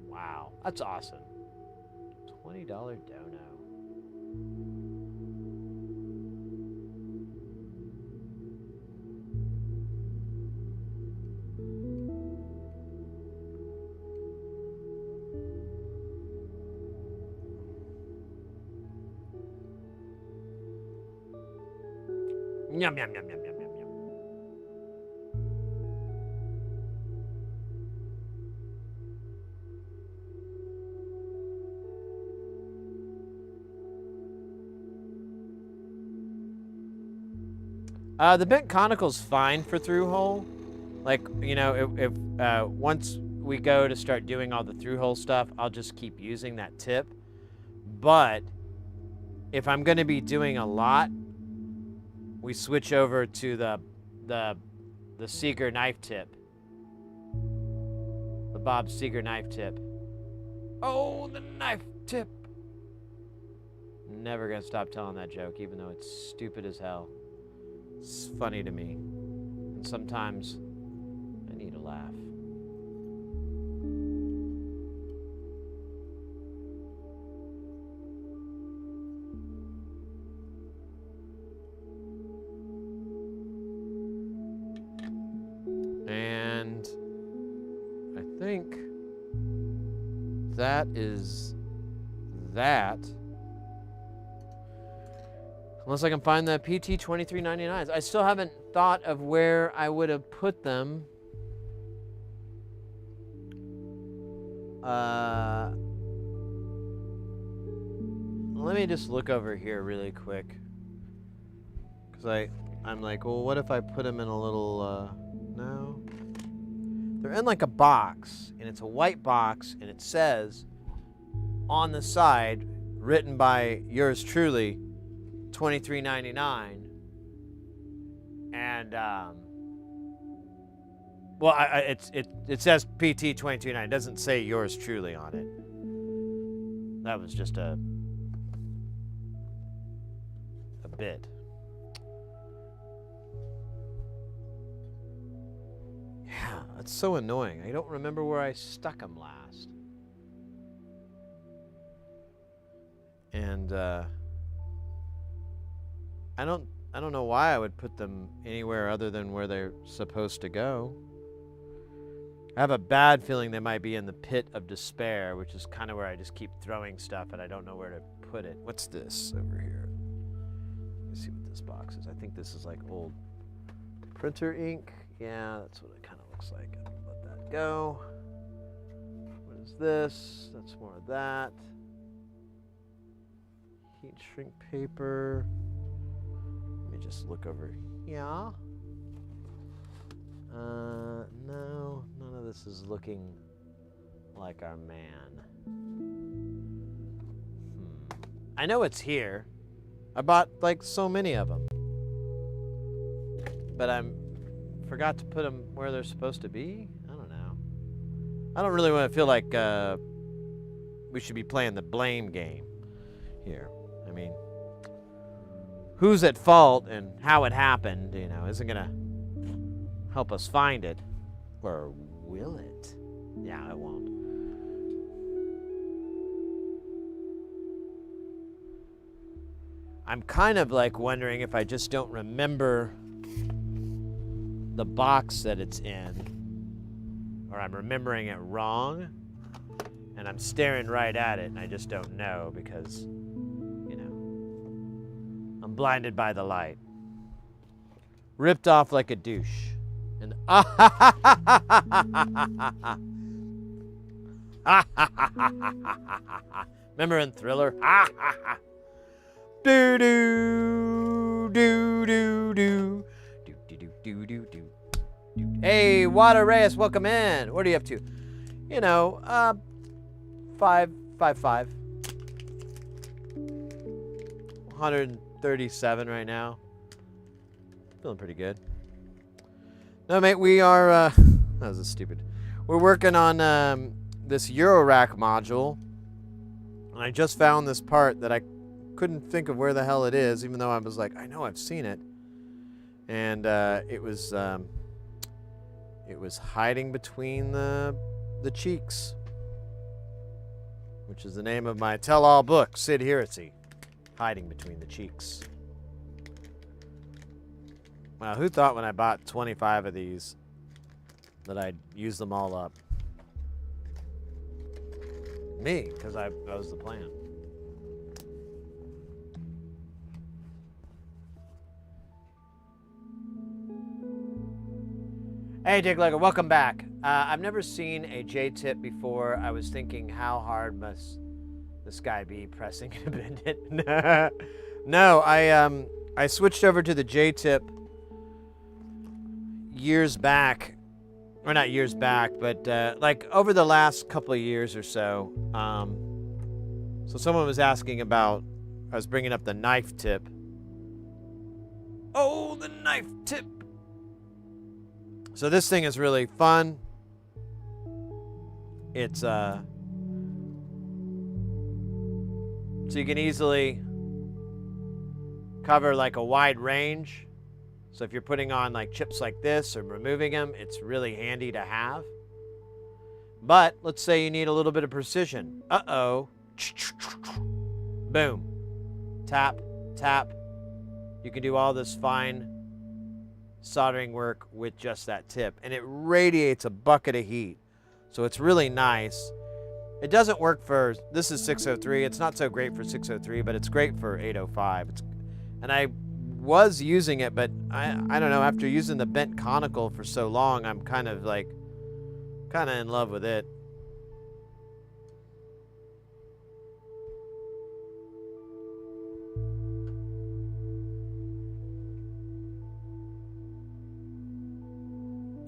Wow. That's awesome. $20 dono. Yum, yum, yum, yum, yum, yum, yum. The bent conical's fine for through hole. Like, you know, if once we go to start doing all the through hole stuff, I'll just keep using that tip. But if I'm going to be doing a lot, we switch over to the Seeger knife tip. The Bob Seeger knife tip. Oh, the knife tip. Never gonna stop telling that joke, even though it's stupid as hell. It's funny to me. And sometimes I need a laugh. And I think that is that. Unless I can find the PT 2399s. I still haven't thought of where I would have put them. Let me just look over here really quick. Because I'm like, well, what if I put them in a little, no. They're in like a box, and it's a white box, and it says on the side, written by yours truly, $23.99. And, well, it says PT $22.99. It doesn't say yours truly on it. That was just a bit. Yeah, that's so annoying. I don't remember where I stuck them last. And I don't know why I would put them anywhere other than where they're supposed to go. I have a bad feeling they might be in the pit of despair, which is kind of where I just keep throwing stuff and I don't know where to put it. What's this over here? Let me see what this box is. I think this is like old printer ink. Yeah, that's what it kind of looks like. I'll let that go. What is this? That's more of that. Heat shrink paper. Let me just look over here. No, none of this is looking like our man. I know it's here. I bought like so many of them. But I forgot to put them where they're supposed to be. I don't know. I don't really want to feel like we should be playing the blame game here. I mean, who's at fault and how it happened, you know, isn't going to help us find it. Or will it? Yeah, it won't. I'm kind of like wondering if I just don't remember the box that it's in, or I'm remembering it wrong, and I'm staring right at it and I just don't know because, you know, I'm blinded by the light. Ripped off like a douche. And remember in Thriller? Do do do do do do do do do do. Hey, Water Reyes, welcome in. What are you up to? You know, 555. 137 right now. Feeling pretty good. No, mate, we are, that was stupid. We're working on this eurorack module. And I just found this part that I couldn't think of where the hell it is, even though I was like, I know I've seen it. And it was hiding between the cheeks, which is the name of my tell-all book, Sid Heresy, Hiding Between the Cheeks. Wow, who thought when I bought 25 of these that I'd use them all up? Me, because that was the plan. Hey, Dick Lugger, welcome back. I've never seen a J-tip before. I was thinking, how hard must this guy be pressing to bend it? No, I switched over to the J-tip years back, or not years back, but like over the last couple of years or so. So someone was asking about, I was bringing up the knife tip. Oh, the knife tip. So this thing is really fun. It's so you can easily cover like a wide range. So if you're putting on like chips like this or removing them, it's really handy to have. But let's say you need a little bit of precision. Uh-oh. Boom. Tap, tap. You can do all this fine soldering work with just that tip. And it radiates a bucket of heat. So it's really nice. It doesn't work for, this is 603. It's not so great for 603, but it's great for 805. And I was using it, but I don't know, after using the bent conical for so long, I'm kind of in love with it.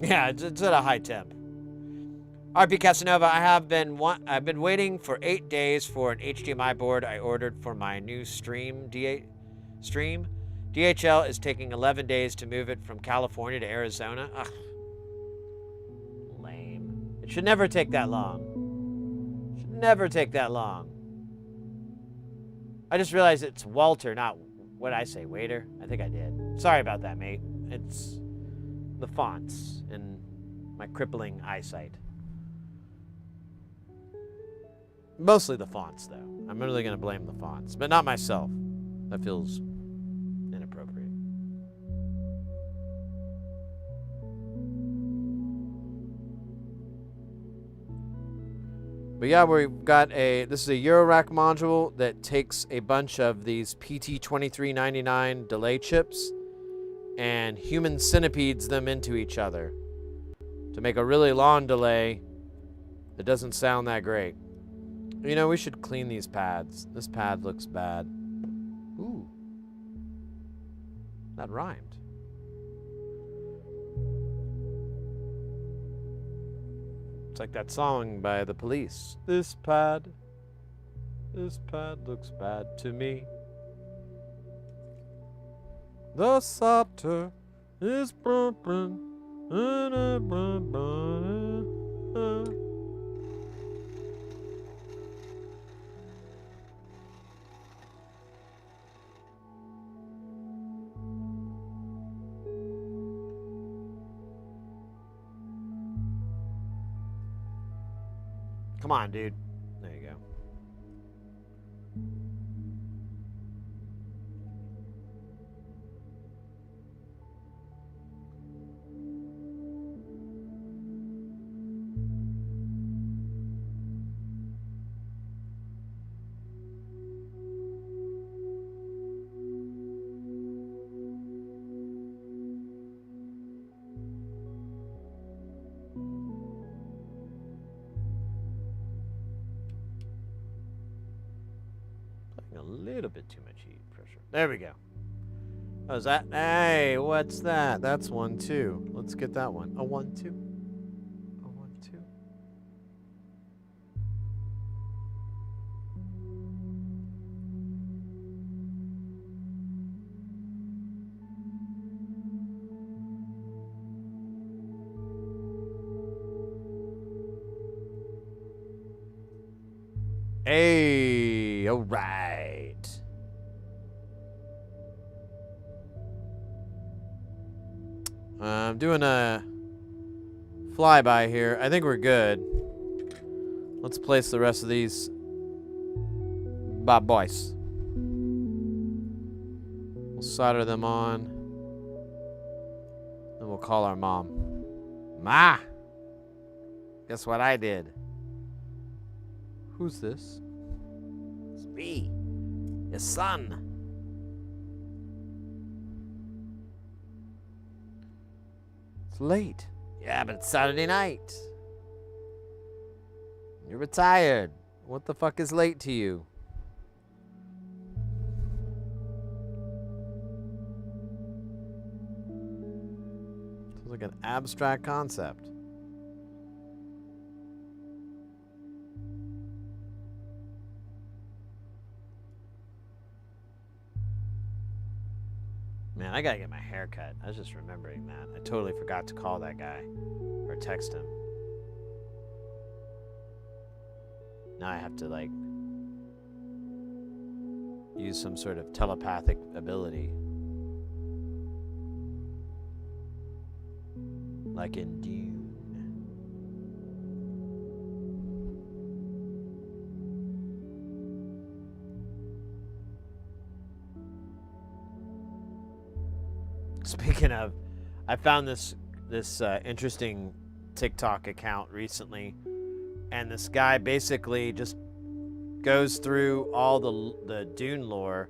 Yeah, it's at a high temp. RP Casanova, I've been waiting for 8 days for an HDMI board I ordered for my new stream. DHL is taking 11 days to move it from California to Arizona. Ugh. Lame. It should never take that long. Should never take that long. I just realized it's Walter, not what I say, waiter. I think I did. Sorry about that, mate. It's the fonts and my crippling eyesight. Mostly the fonts, though. I'm really going to blame the fonts, but not myself. That feels inappropriate. But yeah, we've got this is a eurorack module that takes a bunch of these PT2399 delay chips and human centipedes them into each other to make a really long delay that doesn't sound that great. You know, we should clean these pads. This pad looks bad. Ooh. That rhymed. It's like that song by The Police. This pad looks bad to me. The solder is broken. Come on, dude. There you go. A little bit too much heat pressure. There we go. Oh, is that? Hey, what's that? That's 1, 2. Let's get that one. A 1, 2. A 1, 2. Hey, all right. I'm doing a flyby here. I think we're good. Let's place the rest of these bad boys. We'll solder them on. Then we'll call our mom. Ma! Guess what I did? Who's this? It's me, your son. It's late. Yeah, but it's Saturday night. You're retired. What the fuck is late to you? Sounds like an abstract concept. Man, I gotta get my hair cut. I was just remembering that. I totally forgot to call that guy or text him. Now I have to, like, use some sort of telepathic ability. Like in Dune. Speaking of, I found this interesting TikTok account recently, and this guy basically just goes through all the Dune lore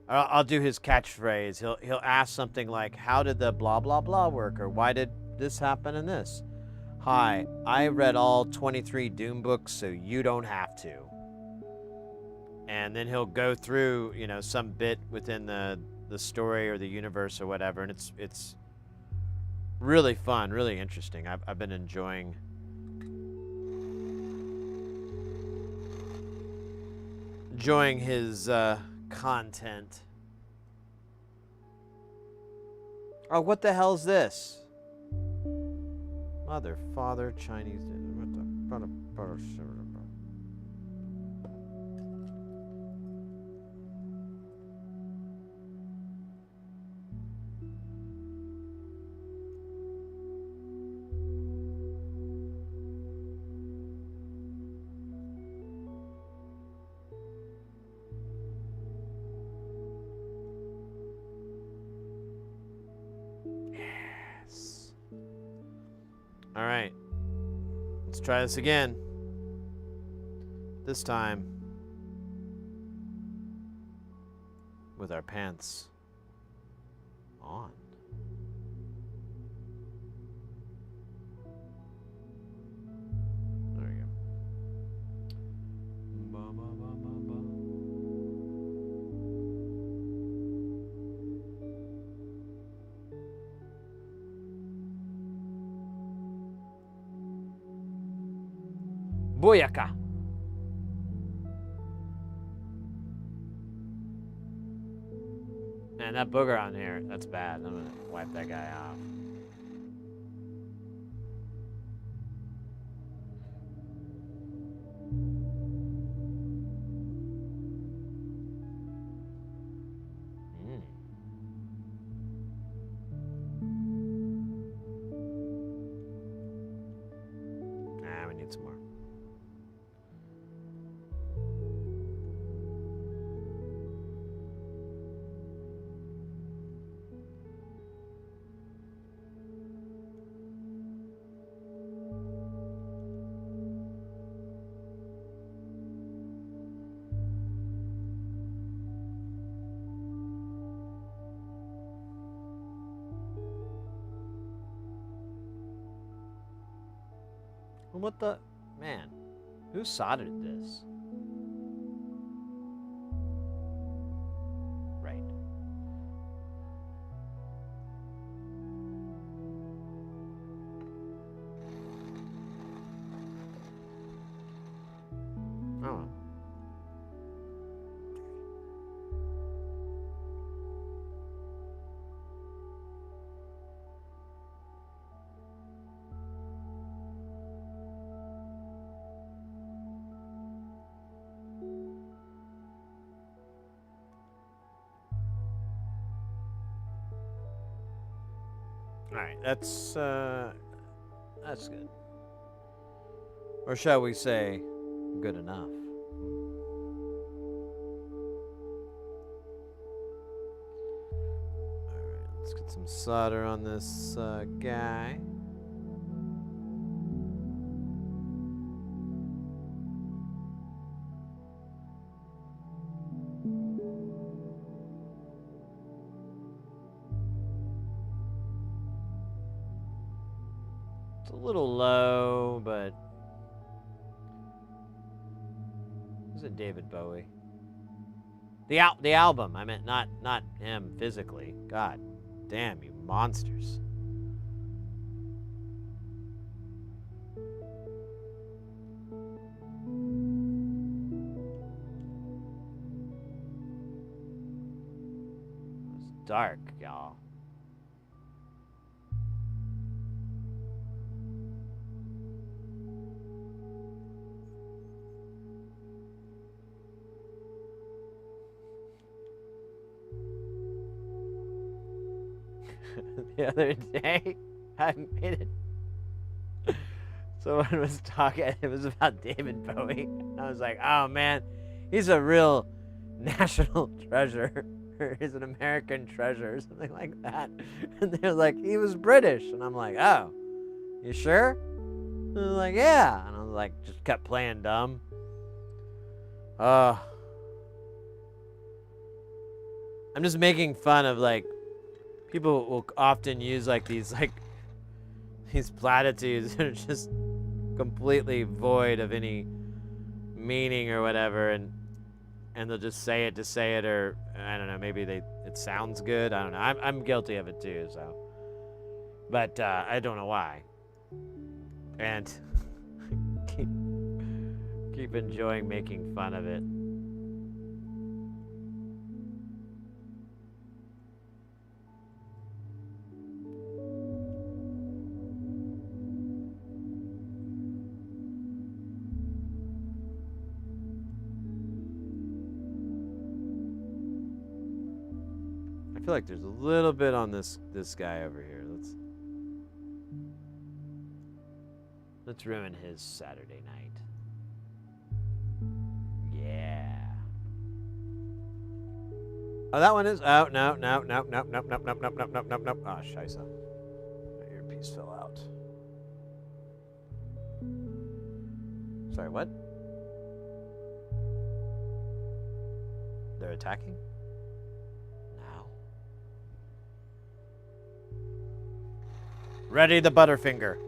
I'll do his catchphrase. He'll ask something like, "How did the blah blah blah work?" or "Why did this happen in this?" "Hi, I read all 23 Doom books, so you don't have to." And then he'll go through, you know, some bit within the story or the universe or whatever, and it's really fun, really interesting. I've been enjoying his content. Oh, what the hell's this? Mother, father, Chinese. What the? Yes. All right. Let's try this again. This time with our pants on. There we go. Ba, ba, ba, ba, ba. Booyaka. Man, that booger on here, that's bad. I'm gonna wipe that guy off. Nah, we need some more. What the? Man, who soldered this? Right. Oh. All right, that's good. Or shall we say, good enough? All right, let's get some solder on this guy. It's a little low, but is it David Bowie? The album. I meant not him physically. God damn, you monsters. It's dark, y'all. The other day, I made it. Someone was talking. It was about David Bowie. I was like, "Oh man, he's a real national treasure. He's an American treasure, or something like that." And they're like, "He was British," and I'm like, "Oh, you sure?" And they're like, "Yeah," and I was like, just kept playing dumb. I'm just making fun of, like, people will often use, like, these platitudes that are just completely void of any meaning or whatever, and they'll just say it to say it, or I don't know, maybe it sounds good. I don't know. I'm guilty of it too, so. But I don't know why. And keep enjoying making fun of it. I feel like there's a little bit on this guy over here. Let's ruin his Saturday night. Yeah. Oh, that one is. Oh, no. Oh, scheisse. My earpiece fell out. Sorry, what? They're attacking? Now. Ready the Butterfinger.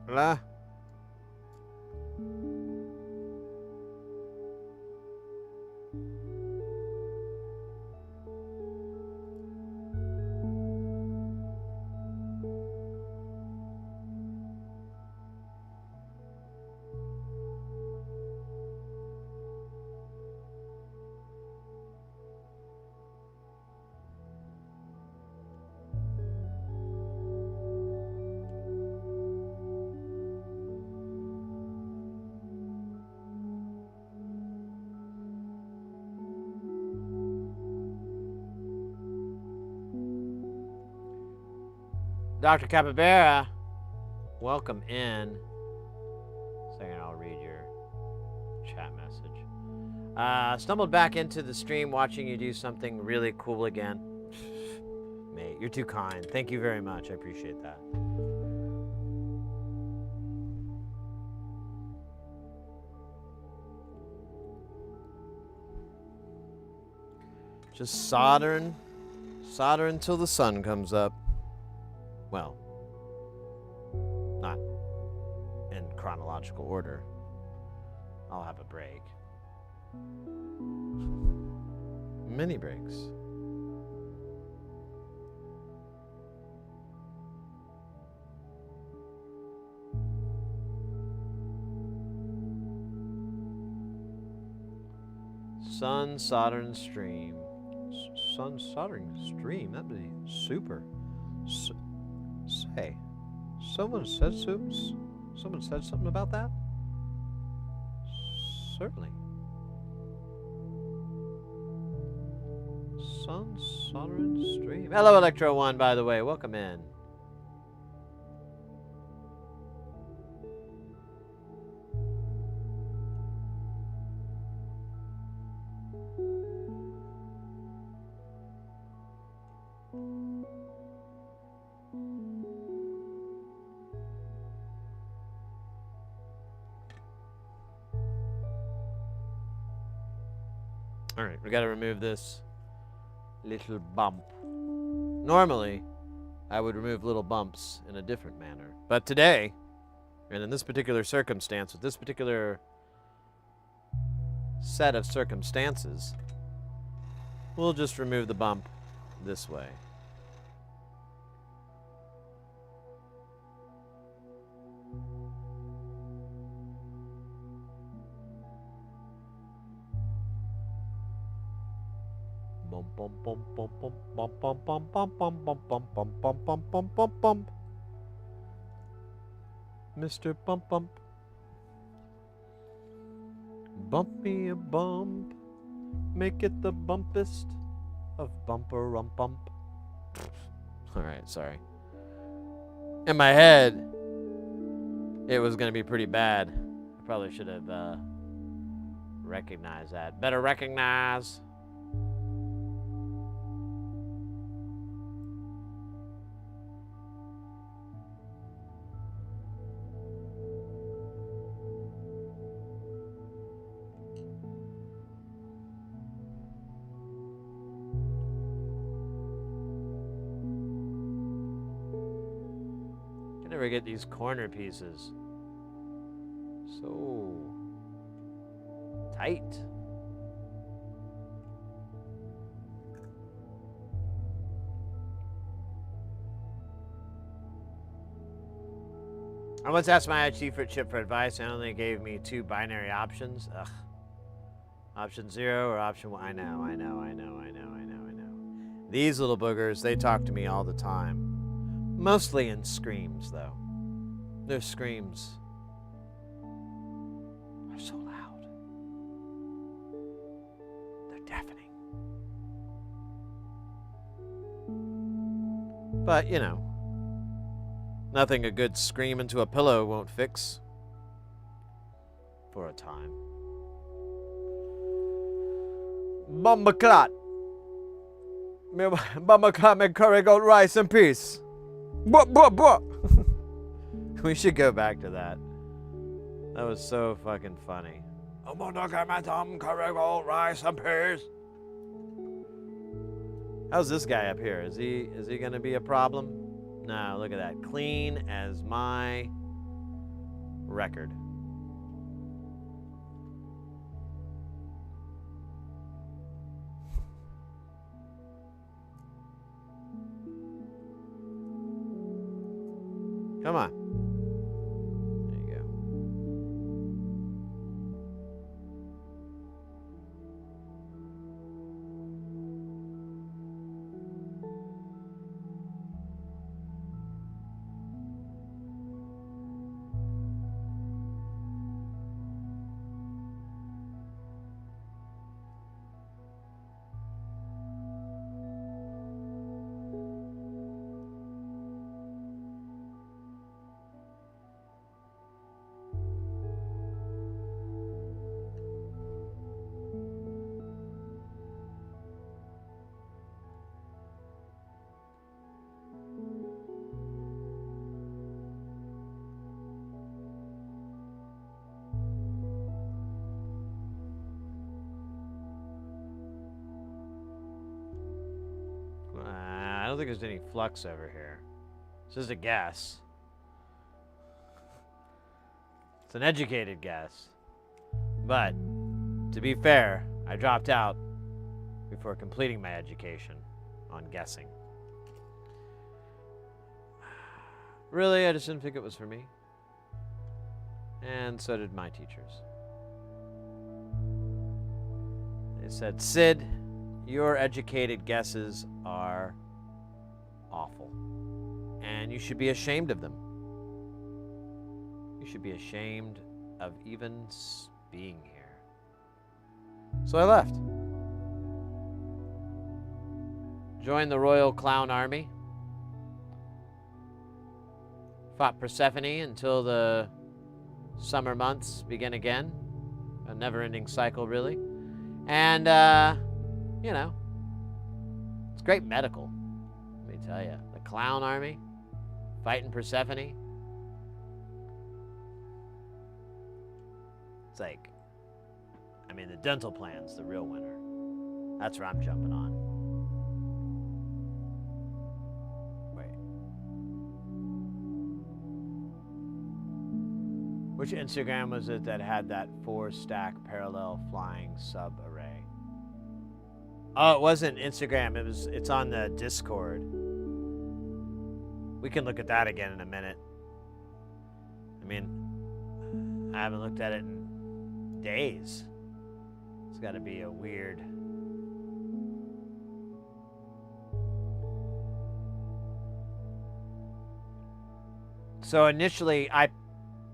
Hola. Dr. Capybara, welcome in. Second, I'll read your chat message. Stumbled back into the stream watching you do something really cool again. Mate, you're too kind. Thank you very much. I appreciate that. Just soldering until the sun comes up. Well, not in chronological order. I'll have a break. Mini breaks. Sun soldering stream. Sun soldering stream. That'd be super. Say, someone said something about that? Certainly. Soldering stream. Hello, Electro One, by the way. Welcome in. All right, we got to remove this little bump. Normally, I would remove little bumps in a different manner. But today, and in this particular circumstance, with this particular set of circumstances, we'll just remove the bump this way. Bum bum bum bum bum bum bum bum bum bum bum bum bum bum bum bum bum. Mr. Bump Bump. Bump me a bump. Make it the bumpest of bumper rump bump. Alright, sorry. In my head, it was gonna be pretty bad. I probably should have recognized that. Better recognize. Never get these corner pieces so tight. I once asked my IT for chip for advice and only gave me 2 binary options. Ugh. Option 0 or option 1. I know. These little boogers, they talk to me all the time. Mostly in screams, though. Their screams are so loud. They're deafening. But, you know, nothing a good scream into a pillow won't fix. For a time. Bumbaclot. Bumbaclot make curry goat rice and peace. We should go back to that. That was so fucking funny. I'm gonna get my dumb curry goat rice and peas. How's this guy up here? Is he gonna be a problem? No, look at that. Clean as my record. Come on. There you go. I don't think there's any flux over here. It's just a guess. It's an educated guess. But, to be fair, I dropped out before completing my education on guessing. Really, I just didn't think it was for me. And so did my teachers. They said, Sid, your educated guesses are awful. And you should be ashamed of them. You should be ashamed of even being here. So I left. Joined the Royal Clown Army. Fought Persephone until the summer months begin again. A never-ending cycle, really. And, you know, it's great medical, let me tell you. The Clown Army, fighting Persephone. It's like, I mean, the dental plan's the real winner. That's where I'm jumping on. Wait. Which Instagram was it that had that 4-stack parallel flying sub-array? Oh, it wasn't Instagram. It's on the Discord. We can look at that again in a minute. I mean, I haven't looked at it in days. It's got to be a weird... So initially, I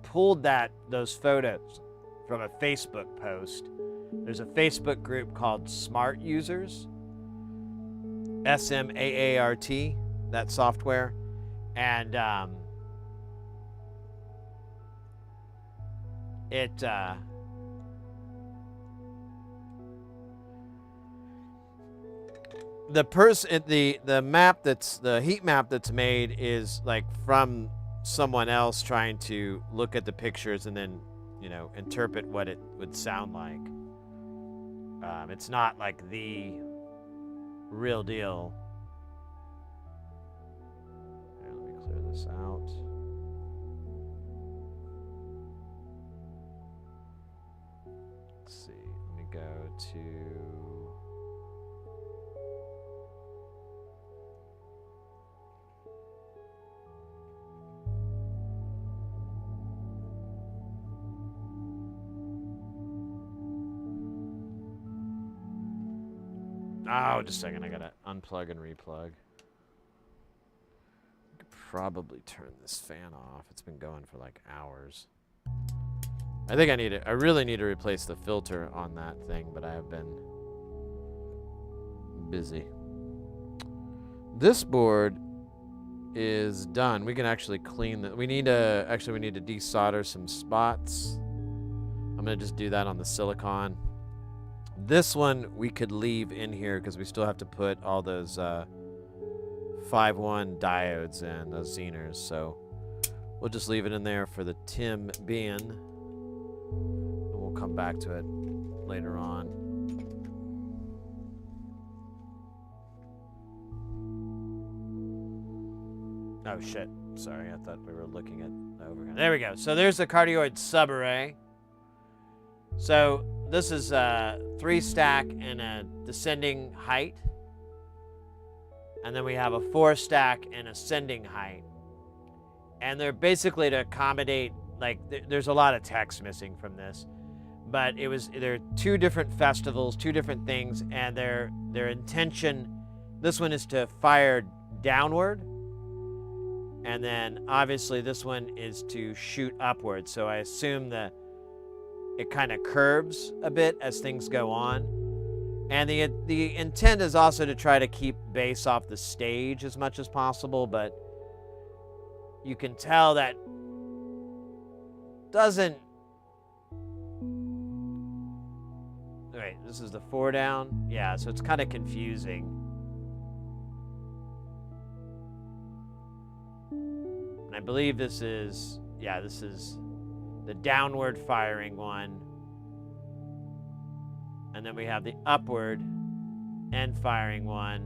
pulled those photos from a Facebook post. There's a Facebook group called Smart Users, SMAART, that software, and the map the heat map that's made is like from someone else trying to look at the pictures and then, you know, interpret what it would sound like. It's not like the real deal. Here, let me clear this out. Let's see. Let me go to... Oh, just a second. I gotta unplug and replug. I could probably turn this fan off. It's been going for like hours. I think I really need to replace the filter on that thing, but I have been busy. This board is done. We can actually clean the... we need to desolder some spots. I'm gonna just do that on the silicon. This one we could leave in here because we still have to put all those 5-1 diodes in, those Zeners. So we'll just leave it in there for the time being. And we'll come back to it later on. Oh shit, sorry, I thought we were looking at the overhead. There we go. So there's the cardioid subarray. So this is a 3-stack in a descending height. And then we have a 4-stack in ascending height. And they're basically to accommodate, like, there's a lot of text missing from this. But they're 2 different festivals, 2 different things, and their intention, this one is to fire downward. And then obviously this one is to shoot upward. So I assume it kind of curves a bit as things go on. And the intent is also to try to keep bass off the stage as much as possible, but you can tell that doesn't... Wait, this is the 4 down? Yeah, so it's kind of confusing. And I believe this is the downward firing one. And then we have the upward end firing one.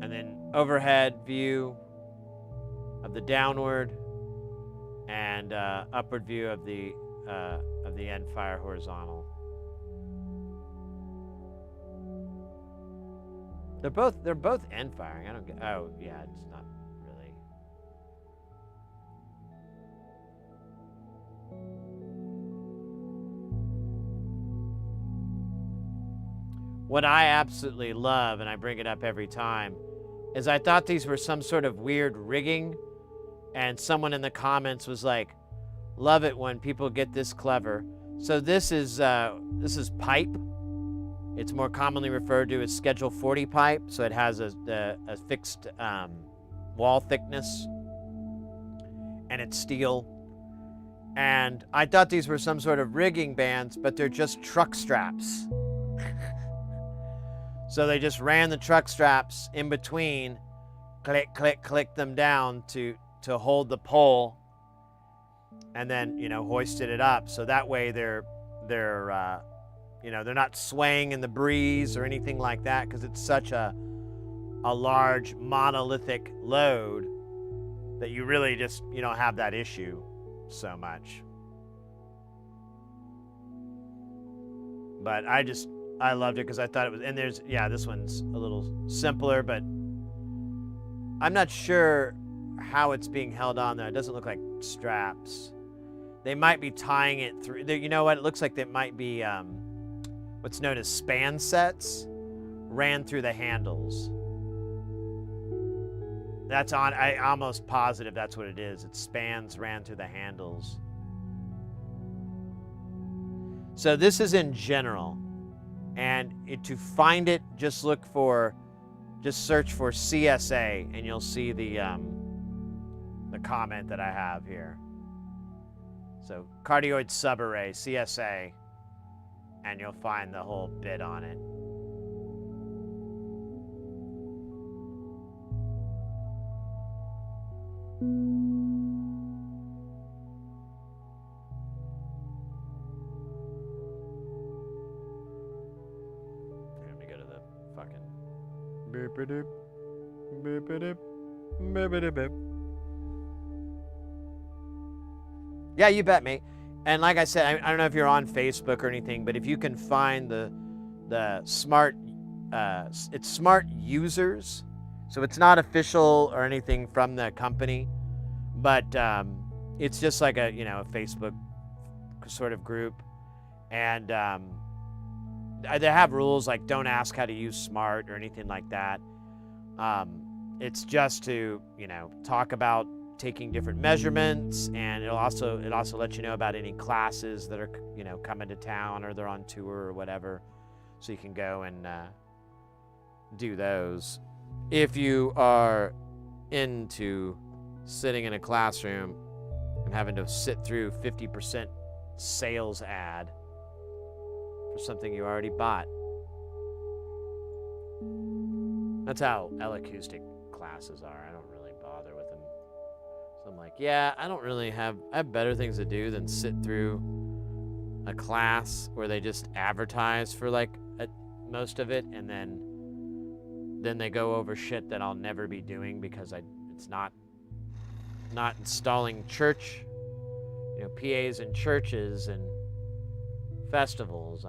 And then overhead view of the downward and upward view of the end fire horizontal. They're both end firing. I don't get... Oh, yeah, it's not really. What I absolutely love, and I bring it up every time, is I thought these were some sort of weird rigging, and someone in the comments was like, love it when people get this clever. So this is pipe. It's more commonly referred to as Schedule 40 pipe. So it has a fixed wall thickness, and it's steel. And I thought these were some sort of rigging bands, but they're just truck straps. So they just ran the truck straps in between, click, click, click them down to hold the pole, and then, you know, hoisted it up. So that way they're not swaying in the breeze or anything like that, because it's such a large monolithic load that you really just, you don't have that issue so much. But I loved it because I thought it was, and this one's a little simpler, but I'm not sure how it's being held on there. It doesn't look like straps. They might be tying it through. You know what? It looks like they might be what's known as span sets ran through the handles. I'm almost positive that's what it is. It's spans ran through the handles. So this is in general. And to find it, just search for CSA, and you'll see the comment that I have here. So cardioid subarray, CSA, and you'll find the whole bit on it. Let me go to the fucking beep-a-doop, beep-a-doop, beep-a-doop. Yeah, you bet, mate. And like I said, I don't know if you're on Facebook or anything, but if you can find the smart, it's smart users. So it's not official or anything from the company, but it's just like a Facebook sort of group, and they have rules like don't ask how to use smart or anything like that. It's just to talk about taking different measurements, and it'll also let you know about any classes that are coming to town, or they're on tour or whatever, so you can go and do those. If you are into sitting in a classroom and having to sit through 50% sales ad for something you already bought. That's how L-acoustic classes are. I don't really bother with them. So I'm like, yeah, I have better things to do than sit through a class where they just advertise for most of it, and then they go over shit that I'll never be doing because it's not installing church, PAs in churches and festivals.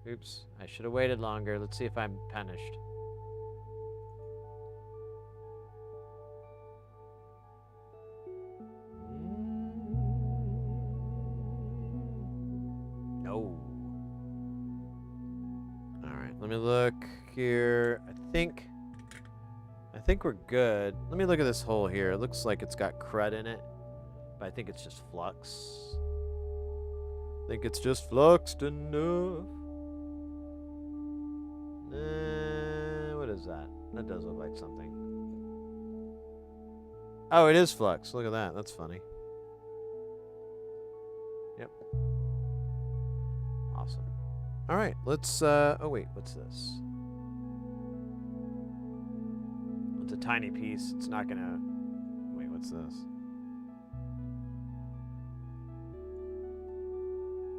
Oops, I should have waited longer. Let's see if I'm punished. No. All right, let me look here. I think we're good. Let me look at this hole here. It looks like it's got crud in it, but I think it's just flux. I think it's just fluxed enough. What is that? That does look like something. Oh, it is flux. Look at that. That's funny. Yep. Awesome. All right, let's, oh wait, what's this? It's a tiny piece. It's not gonna, wait, what's this?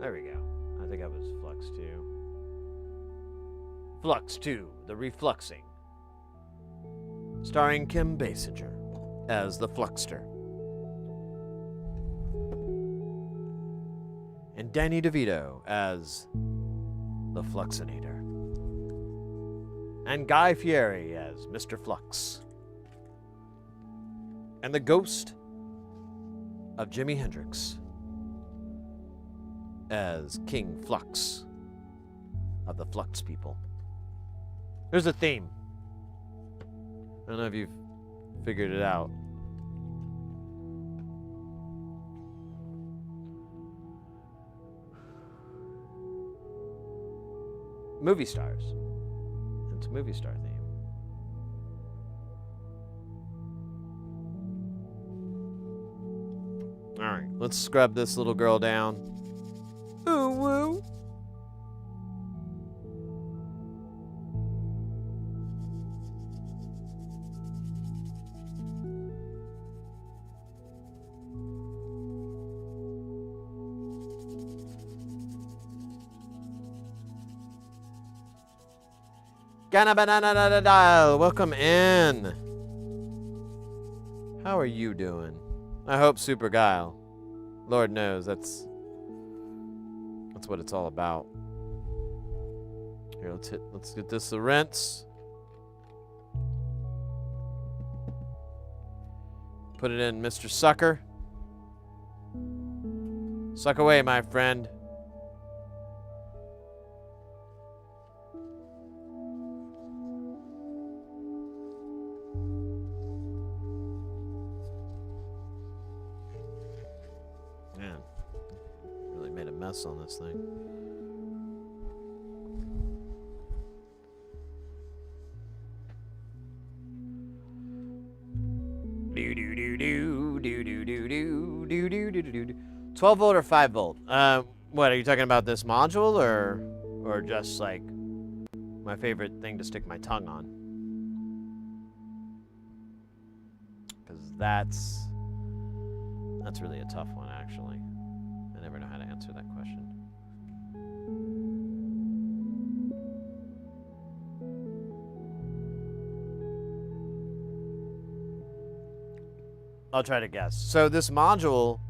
There we go. I think that was Flux 2. Flux 2, The Refluxing. Starring Kim Basinger as the Fluxter. And Danny DeVito as the Fluxinator. And Guy Fieri as Mr. Flux. And the ghost of Jimi Hendrix as King Flux of the Flux people. There's a theme. I don't know if you've figured it out. movie stars. It's a movie star theme. All right, let's scrub this little girl down. Ooh woo. Gana banana da da da. Welcome in. How are you doing? I hope super guile. Lord knows that's what it's all about. Here, let's get this a rinse. Put it in, Mr. Sucker. Suck away, my friend. Man, really made a mess on this thing. Do do do do do do do do do do do do do. 12 volt or 5 volt? What are you talking about? This module or just like my favorite thing to stick my tongue on? Because that's really a tough one, actually. I never know how to answer that question. I'll try to guess. So this module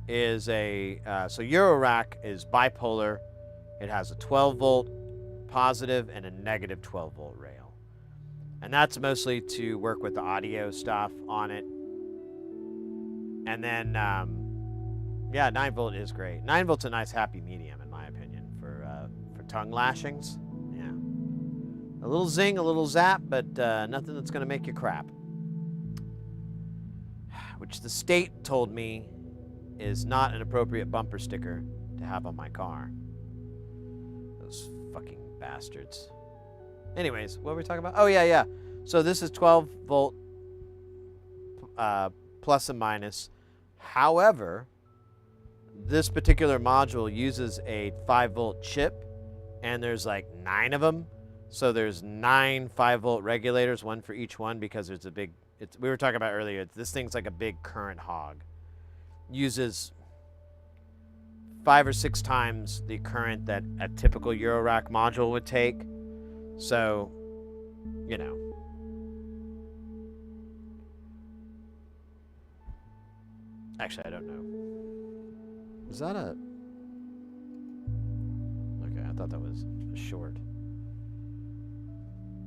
is so eurorack is bipolar. It has a 12 volt positive and a negative 12 volt rail. And that's mostly to work with the audio stuff on it. And then, yeah, 9 volt is great. 9 volt's a nice happy medium, in my opinion, for tongue lashings. Yeah. A little zing, a little zap, but nothing that's going to make you crap. Which the state told me is not an appropriate bumper sticker to have on my car. Those fucking bastards. Anyways, what were we talking about? Oh, yeah. So this is 12 volt plus and minus. However, this particular module uses a 5 volt chip, and there's like 9 of them. So there's 9 5 volt regulators, one for each one, because there's a big, we were talking about earlier, this thing's like a big current hog. Uses 5 or 6 times the current that a typical eurorack module would take. So, you know. Actually, I don't know. Is that a... Okay, I thought that was a short.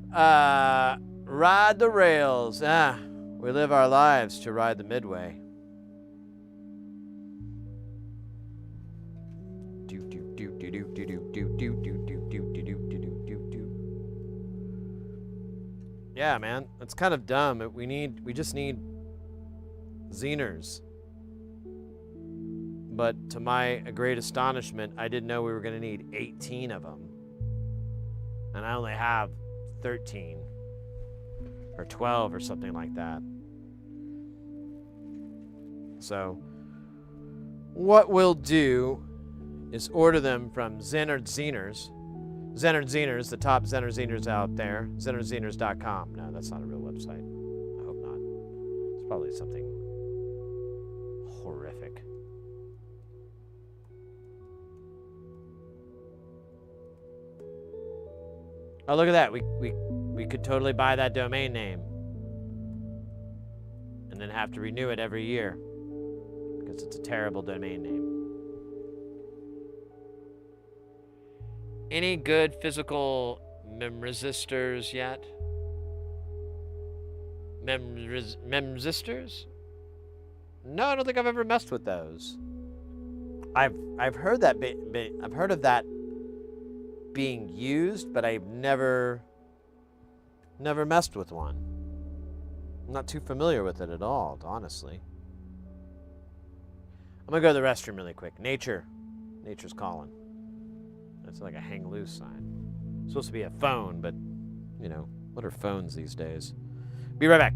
Ride the rails. We live our lives to ride the midway. Yeah, man, it's kind of dumb. We just need Zeners. But to my great astonishment, I didn't know we were going to need 18 of them. And I only have 13 or 12 or something like that. So what we'll do is order them from Zenard Zeners. Zenard Zeners, the top Zenard Zeners out there. ZenardZeners.com. No, that's not a real website. I hope not. It's probably something horrific. Oh, look at that. We could totally buy that domain name. And then have to renew it every year. Because it's a terrible domain name. Any good physical resistors yet? Resistors? No, I don't think I've ever messed with those. I've heard that I've heard of that being used, but I've never messed with one. I'm not too familiar with it at all, honestly. I'm gonna go to the restroom really quick. Nature's calling. That's like a hang loose sign. supposed to be a phone, but, you know, what are phones these days? Be right back.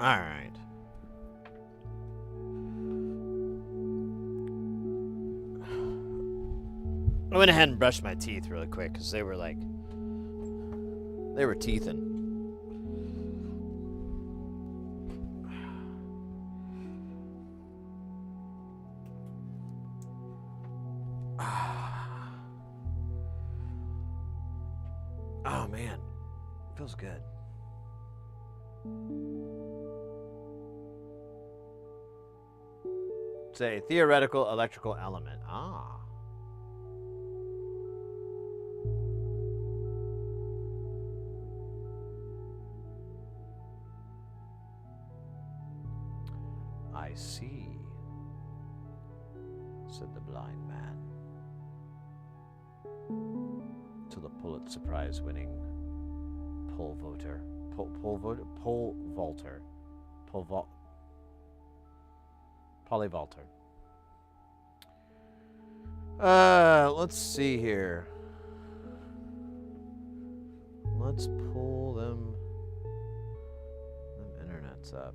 All right. I went ahead and brushed my teeth really quick because they were teething. Oh man, feels good. It's a theoretical electrical element. Ah. I see, said the blind man to the Pulitzer Prize winning pole vaulter. Polyvaulter. Let's see here. Let's pull them internets up.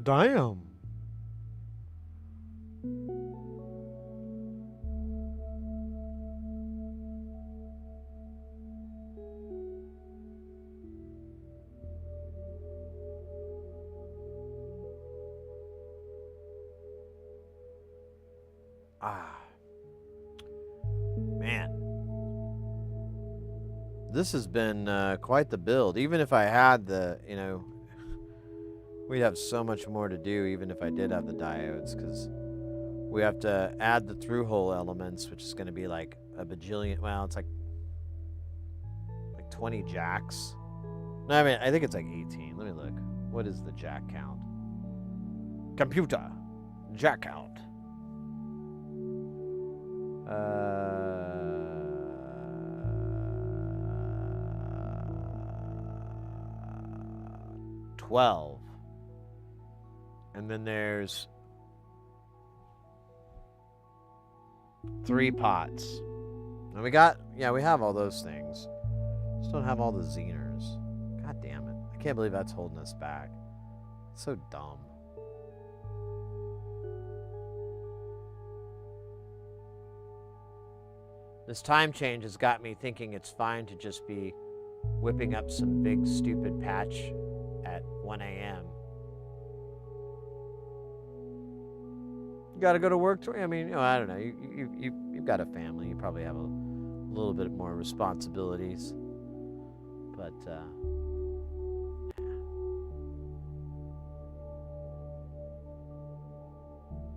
Damn. Ah. Man. This has been quite the build. Even if I had the, we'd have so much more to do even if I did have the diodes, because we have to add the through-hole elements, which is going to be like a bajillion. Well, it's like 20 jacks. No, I mean, I think it's like 18. Let me look. What is the jack count? Computer. Jack count. 12. And then there's 3 pots. And we have all those things. Just don't have all the Zeners. God damn it. I can't believe that's holding us back. It's so dumb. This time change has got me thinking it's fine to just be whipping up some big stupid patch at 1 a.m. You gotta go to work. I mean, I don't know. You've got a family. You probably have a little bit more responsibilities. But,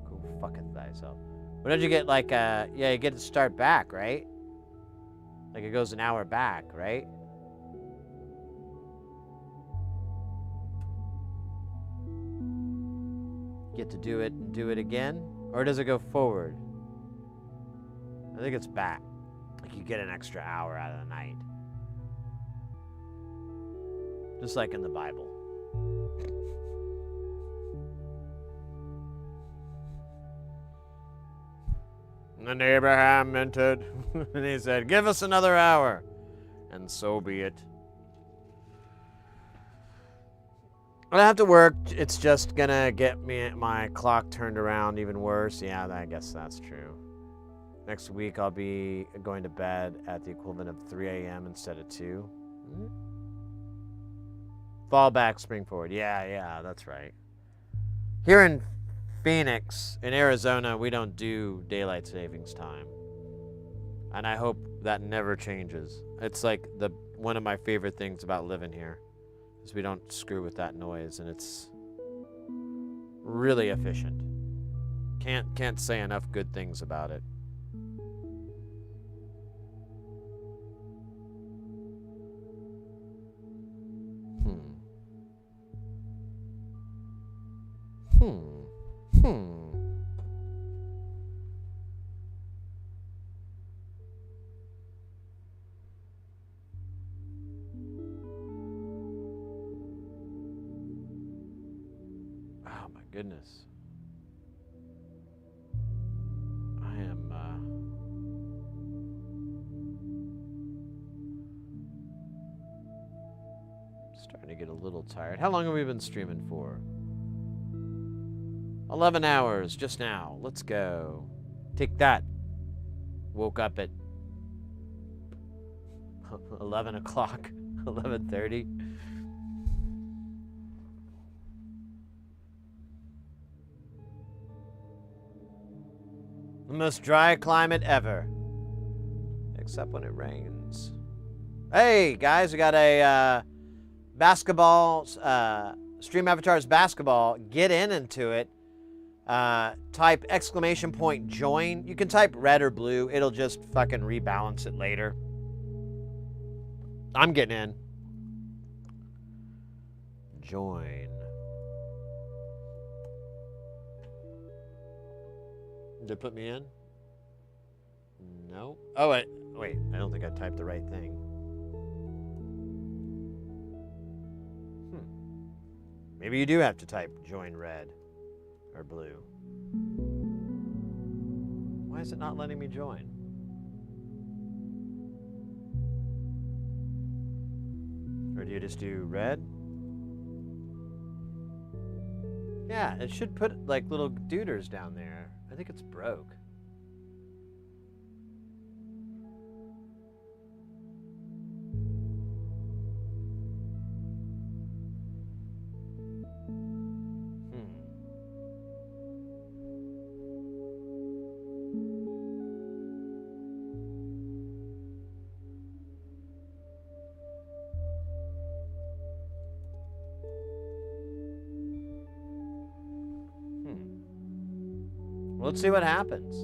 go fucketh thyself. But don't you get like, you get to start back, right? Like it goes an hour back, right? Get to do it and do it again? Or does it go forward? I think it's back. Like you get an extra hour out of the night. Just like in the Bible. And Abraham meant it. And he said, give us another hour. And so be it. I have to work. It's just gonna get my clock turned around even worse. Yeah, I guess that's true. Next week I'll be going to bed at the equivalent of 3 a.m. instead of 2. Fall back, spring forward. Yeah, that's right. Here in Phoenix, in Arizona, we don't do daylight savings time. And I hope that never changes. It's like one of my favorite things about living here is we don't screw with that noise, and it's really efficient. Can't say enough good things about it. Oh my goodness. I am starting to get a little tired. How long have we been streaming for? 11 hours just now. Let's go. Take that. Woke up at 11 o'clock, 11:30. The most dry climate ever. Except when it rains. Hey, guys, we got a basketball, Stream Avatars basketball. Get into it. Type !join. You can type red or blue. It'll just fucking rebalance it later. I'm getting in. Join. Did it put me in? No. Oh, wait. I don't think I typed the right thing. Maybe you do have to type join red or blue. Why is it not letting me join? Or do you just do red? Yeah, it should put like little duders down there. I think it's broke. Let's see what happens.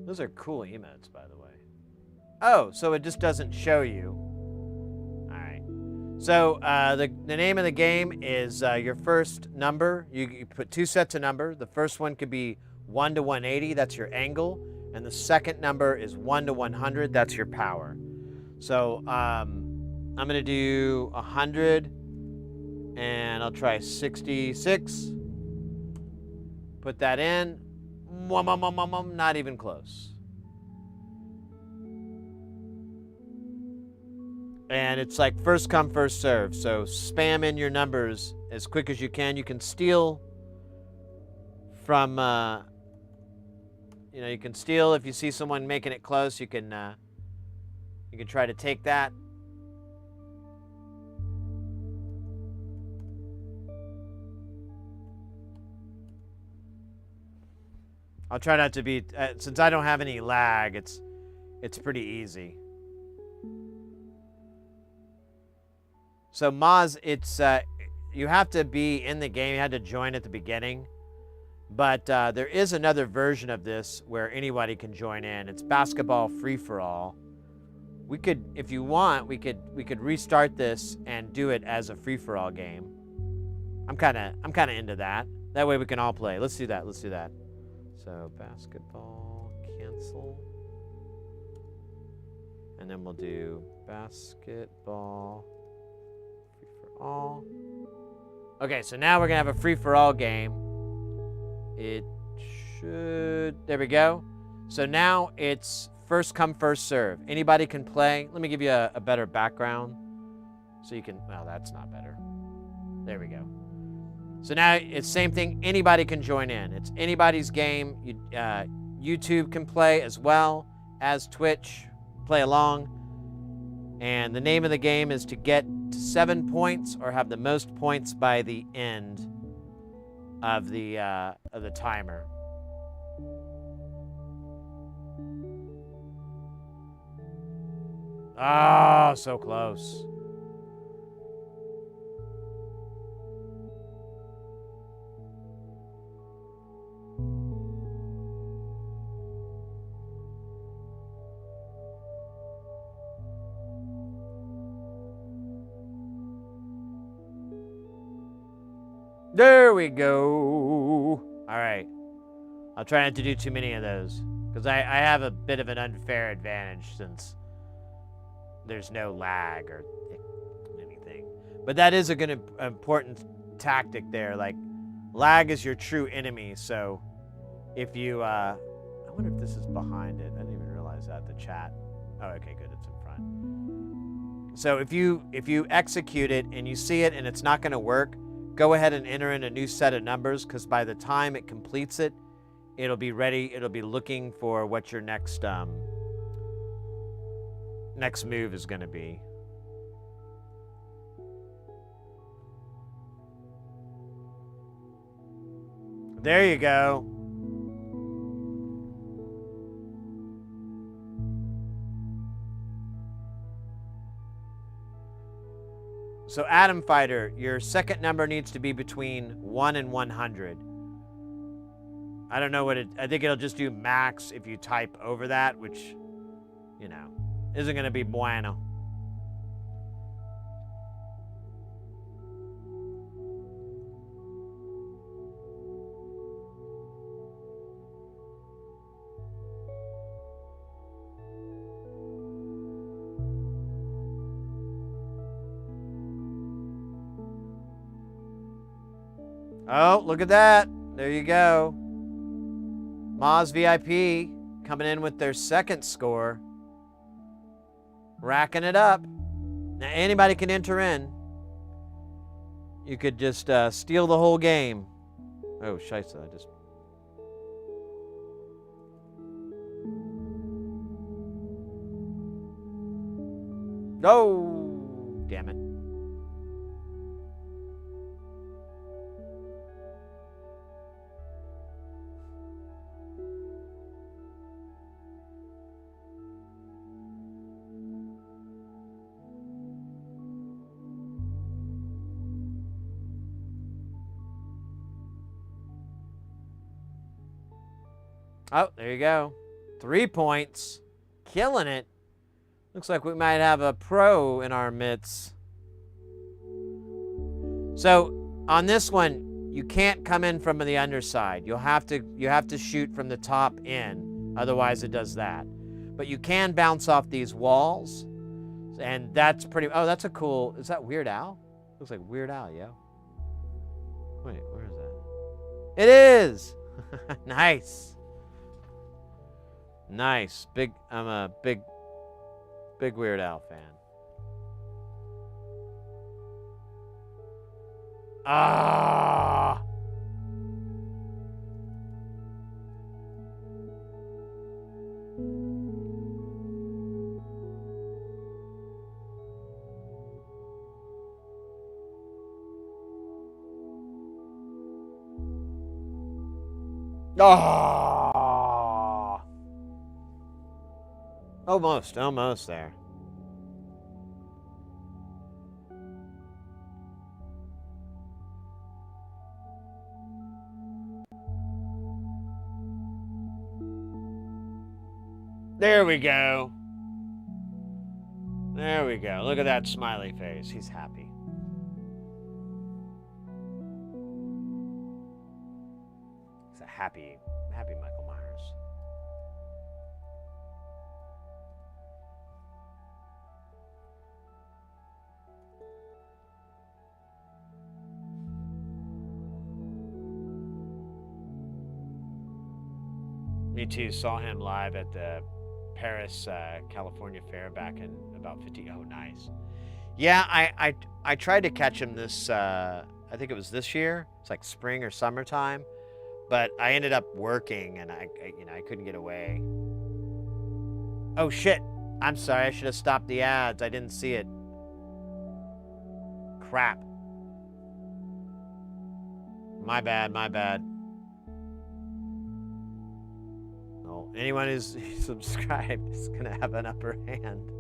Those are cool emotes, by the way. Oh, so it just doesn't show you. All right. So the name of the game is your first number. You put 2 sets of number. The first one could be 1 to 180. That's your angle. And the second number is 1 to 100. That's your power. So I'm going to do 100. And I'll try 66. Put that in. Not even close. And it's like first come, first serve. So spam in your numbers as quick as you can. You can steal from, you can steal if you see someone making it close. You can try to take that. I'll try not to be, since I don't have any lag, it's pretty easy. So Moz, it's, you have to be in the game. You had to join at the beginning. But there is another version of this where anybody can join in. It's basketball free-for-all. We could, if you want, we could restart this and do it as a free-for-all game. I'm kind of into that. That way we can all play. Let's do that. Let's do that. So basketball, cancel. And then we'll do basketball, free-for-all. Okay, so now we're going to have a free-for-all game. It should, there we go. So now it's first come, first serve. Anybody can play. Let me give you a better background. So you can, well, that's not better. There we go. So now it's same thing. Anybody can join in. It's anybody's game. YouTube can play as well as Twitch. Play along. And the name of the game is to get to 7 points or have the most points by the end of the timer. Oh, so close. There we go. All right. I'll try not to do too many of those because I have a bit of an unfair advantage since there's no lag or anything. But that is a good important tactic there. Like, lag is your true enemy. So if you, I wonder if this is behind it. I didn't even realize that, the chat. Oh, okay, good. It's in front. So if you execute it and you see it and it's not going to work, go ahead and enter in a new set of numbers because by the time it completes it, it'll be ready. It'll be looking for what your next next move is going to be. There you go. So Atom Fighter, your second number needs to be between 1 and 100. I don't know what I think it'll just do max if you type over that, which, isn't going to be bueno. Oh, look at that. There you go. Moz VIP coming in with their second score. Racking it up. Now, anybody can enter in. You could just steal the whole game. Oh, scheisse, I just... Oh, damn it. Oh, there you go. 3 points. Killing it. Looks like we might have a pro in our midst. So on this one, you can't come in from the underside. You have to shoot from the top in. Otherwise, it does that. But you can bounce off these walls, and that's pretty. Oh, that's a cool. Is that Weird Al? Looks like Weird Al, yo. Wait, where is that? It is. Nice. Nice. I'm a big Weird Al fan. Ah. Ah. Almost there. There we go. There we go. Look at that smiley face. He's happy. It's a happy Michael Myers. Me too. Saw him live at the Paris, California Fair back in about 50. Oh, nice. Yeah, I tried to catch him this. I think it was this year. It's like spring or summertime, but I ended up working and I couldn't get away. Oh shit! I'm sorry. I should have stopped the ads. I didn't see it. Crap. My bad. Anyone who's subscribed is gonna have an upper hand.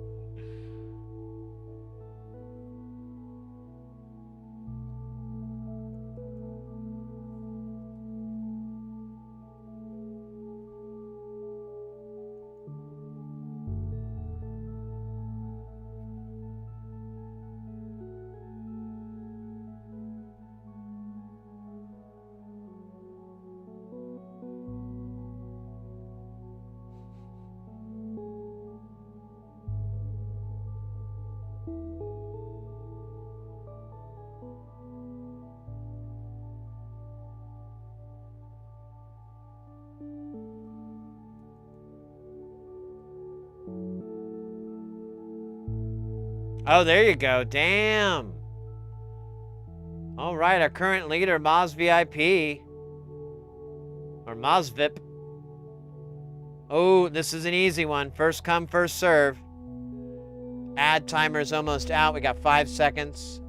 Oh, there you go. Damn. All right, our current leader, Moz VIP. Or Moz VIP. Oh, this is an easy one. First come, first serve. Ad timer is almost out. We got 5 seconds.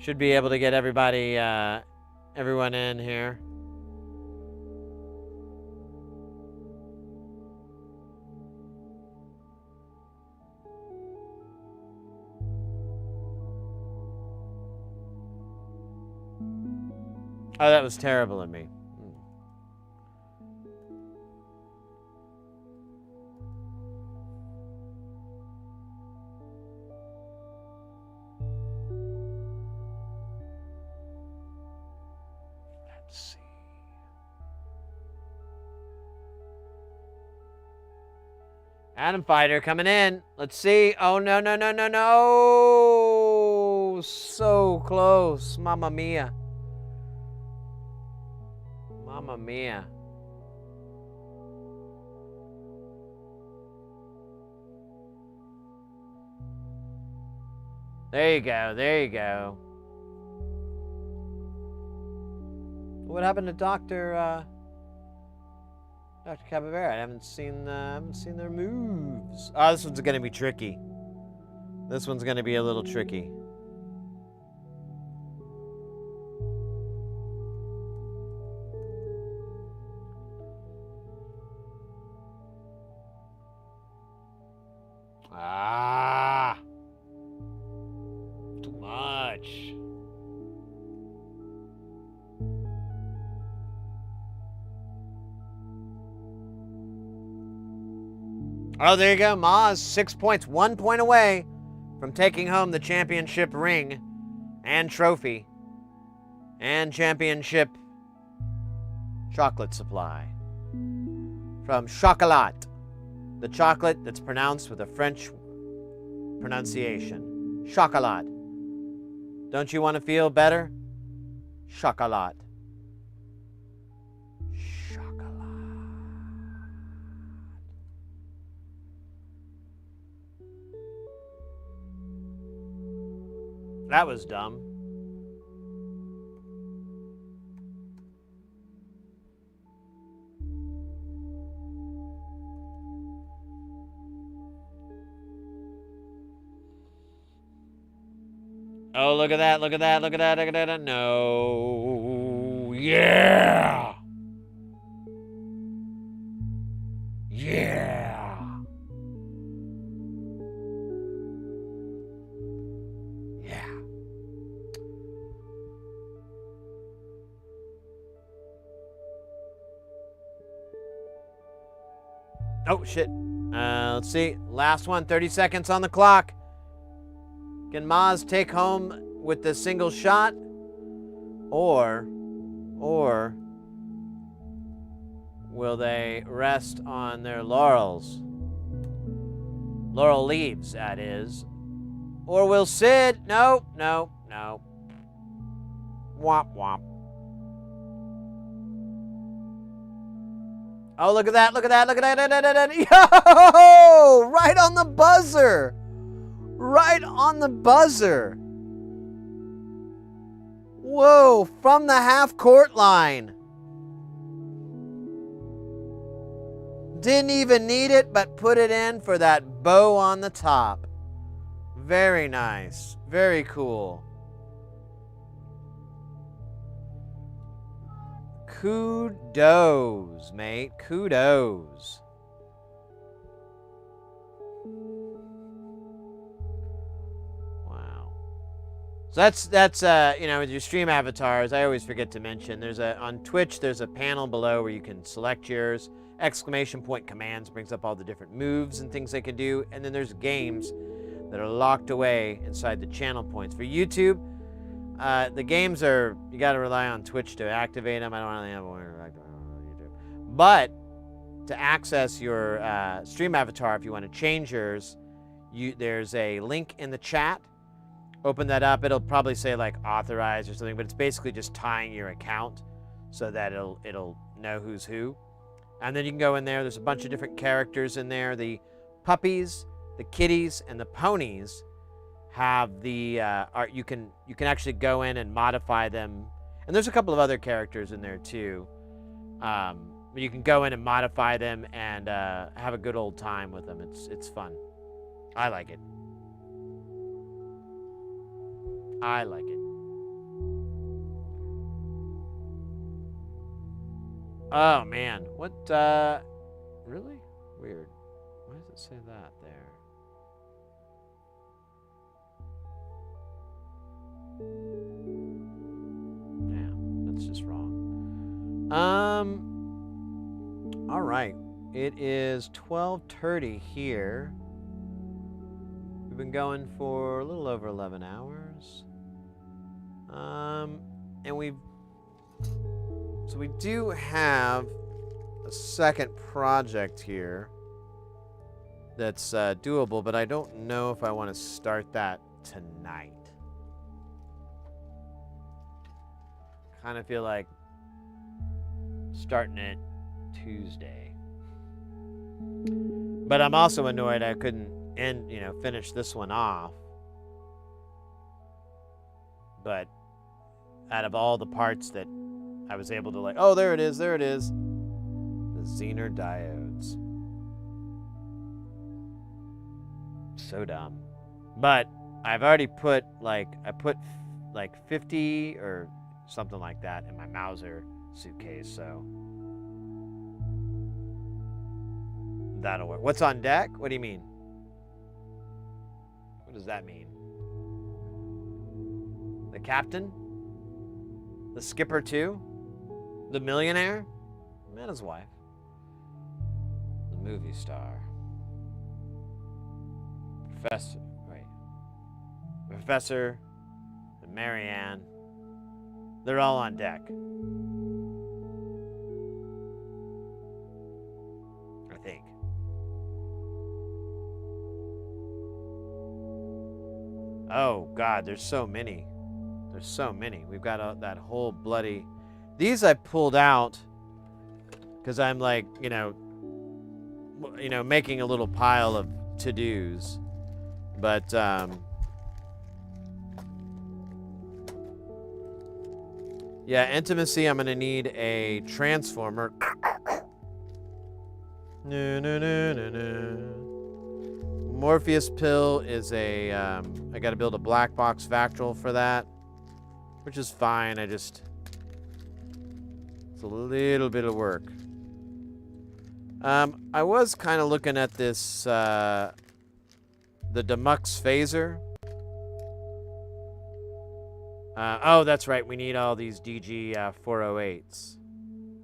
Should be able to get everybody, everyone in here. Oh, that was terrible of me. Let's see. Atom Fighter coming in. Let's see. Oh, no. So close. Mamma mia. Mamma mia. There you go. What happened to Dr. Caballero? I haven't seen their moves. Oh, this one's gonna be tricky. This one's gonna be a little tricky. Ah, too much. Oh, there you go. Maz, 6 points. 1 point away from taking home the championship ring and trophy and championship chocolate supply. From Chocolat, the chocolate that's pronounced with a French pronunciation. Chocolat. Don't you want to feel better? Chocolat. Chocolat. That was dumb. Oh, look at that, look at that, look at that, look at that. No. Yeah. Yeah. Yeah. Oh, shit. Let's see. Last one, 30 seconds on the clock. Can Maz take home with the single shot? Or will they rest on their laurels? Laurel leaves, that is. Or will Sid? No. Womp womp. Oh, look at that, look at that, look at that. Yo! Right on the buzzer. Right on the buzzer. Whoa, from the half-court line. Didn't even need it, but put it in for that bow on the top. Very nice. Very cool. Kudos, mate. Kudos. Wow. So that's you know, with your stream avatars, I always forget to mention, on Twitch there's a panel below where you can select yours. Exclamation point commands brings up all the different moves and things they can do, and then there's games that are locked away inside the channel points. For YouTube, the games are, you got to rely on Twitch to activate them. I don't really have one to activate on YouTube. But to access your stream avatar, if you want to change yours, there's a link in the chat. Open that up. It'll probably say like authorize or something, but it's basically just tying your account so that it'll know who's who. And then you can go in there. There's a bunch of different characters in there. The puppies, the kitties, and the ponies have the you can actually go in and modify them. And there's a couple of other characters in there too. You can go in and modify them and have a good old time with them. It's fun. I like it. I like it. Oh man, what? Really weird. Why does it say that there? Yeah, that's just wrong. All right. It is 12:30 here. We've been going for a little over 11 hours. And we do have a second project here that's doable, but I don't know if I want to start that tonight. Kind of feel like starting it Tuesday. But I'm also annoyed I couldn't finish this one off. But out of all the parts that I was able to oh, there it is. The Zener diodes. So dumb. But I've already put I put 50 or something like that in my Mauser suitcase, so that'll work. What's on deck? What do you mean? What does that mean? The captain? The skipper too? The millionaire? And his wife. The movie star. Professor, right? Professor and Marianne, they're all on deck. I think. Oh God, there's so many. There's so many. We've got that whole bloody. These I pulled out because I'm like, making a little pile of to-dos. But yeah, intimacy. I'm gonna need a transformer. No, no, no, no, no. Morpheus pill is a. I got to build a black box Vactral for that, which is fine. It's a little bit of work. I was kind of looking at this, the Demux phaser. Oh, that's right. We need all these DG 408s.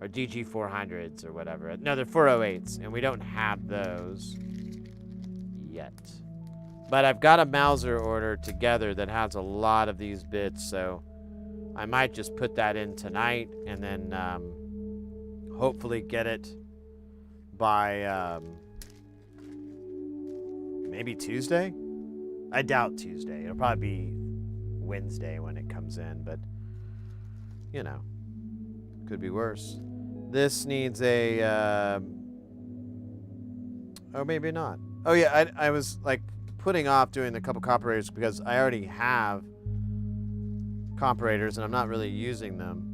Or DG 400s or whatever. No, they're 408s, and we don't have those yet. But I've got a Mauser order together that has a lot of these bits, so I might just put that in tonight and then hopefully get it by maybe Tuesday? I doubt Tuesday. It'll probably be Wednesday when it comes in, but could be worse. This needs a oh, maybe not. Oh yeah, I was like putting off doing the couple comparators because I already have comparators and I'm not really using them.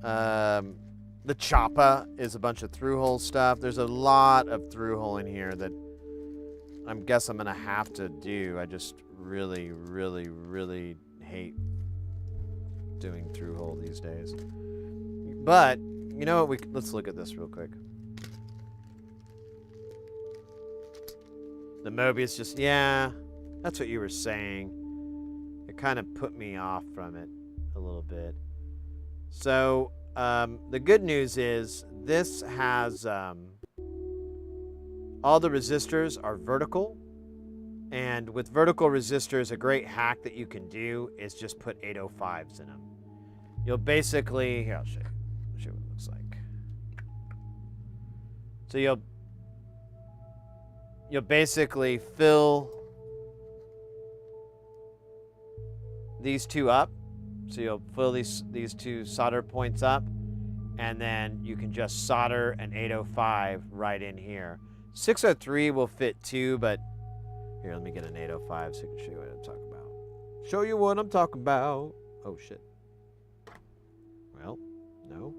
The Choppa is a bunch of through-hole stuff. There's a lot of through-hole in here that I guess I'm gonna have to do. I just really, really, really hate doing through-hole these days. But you know what? Let's look at this real quick. The Mobius just, yeah, that's what you were saying. It kind of put me off from it a little bit. So the good news is this has all the resistors are vertical. And with vertical resistors, a great hack that you can do is just put 805s in them. You'll basically, here, I'll show you. Show you what it looks like. So you'll basically fill these two up. So you'll fill these two solder points up, and then you can just solder an 805 right in here. 603 will fit too, but here, let me get an 805 so I can show you what I'm talking about. Show you what I'm talking about. Oh shit. Well, no.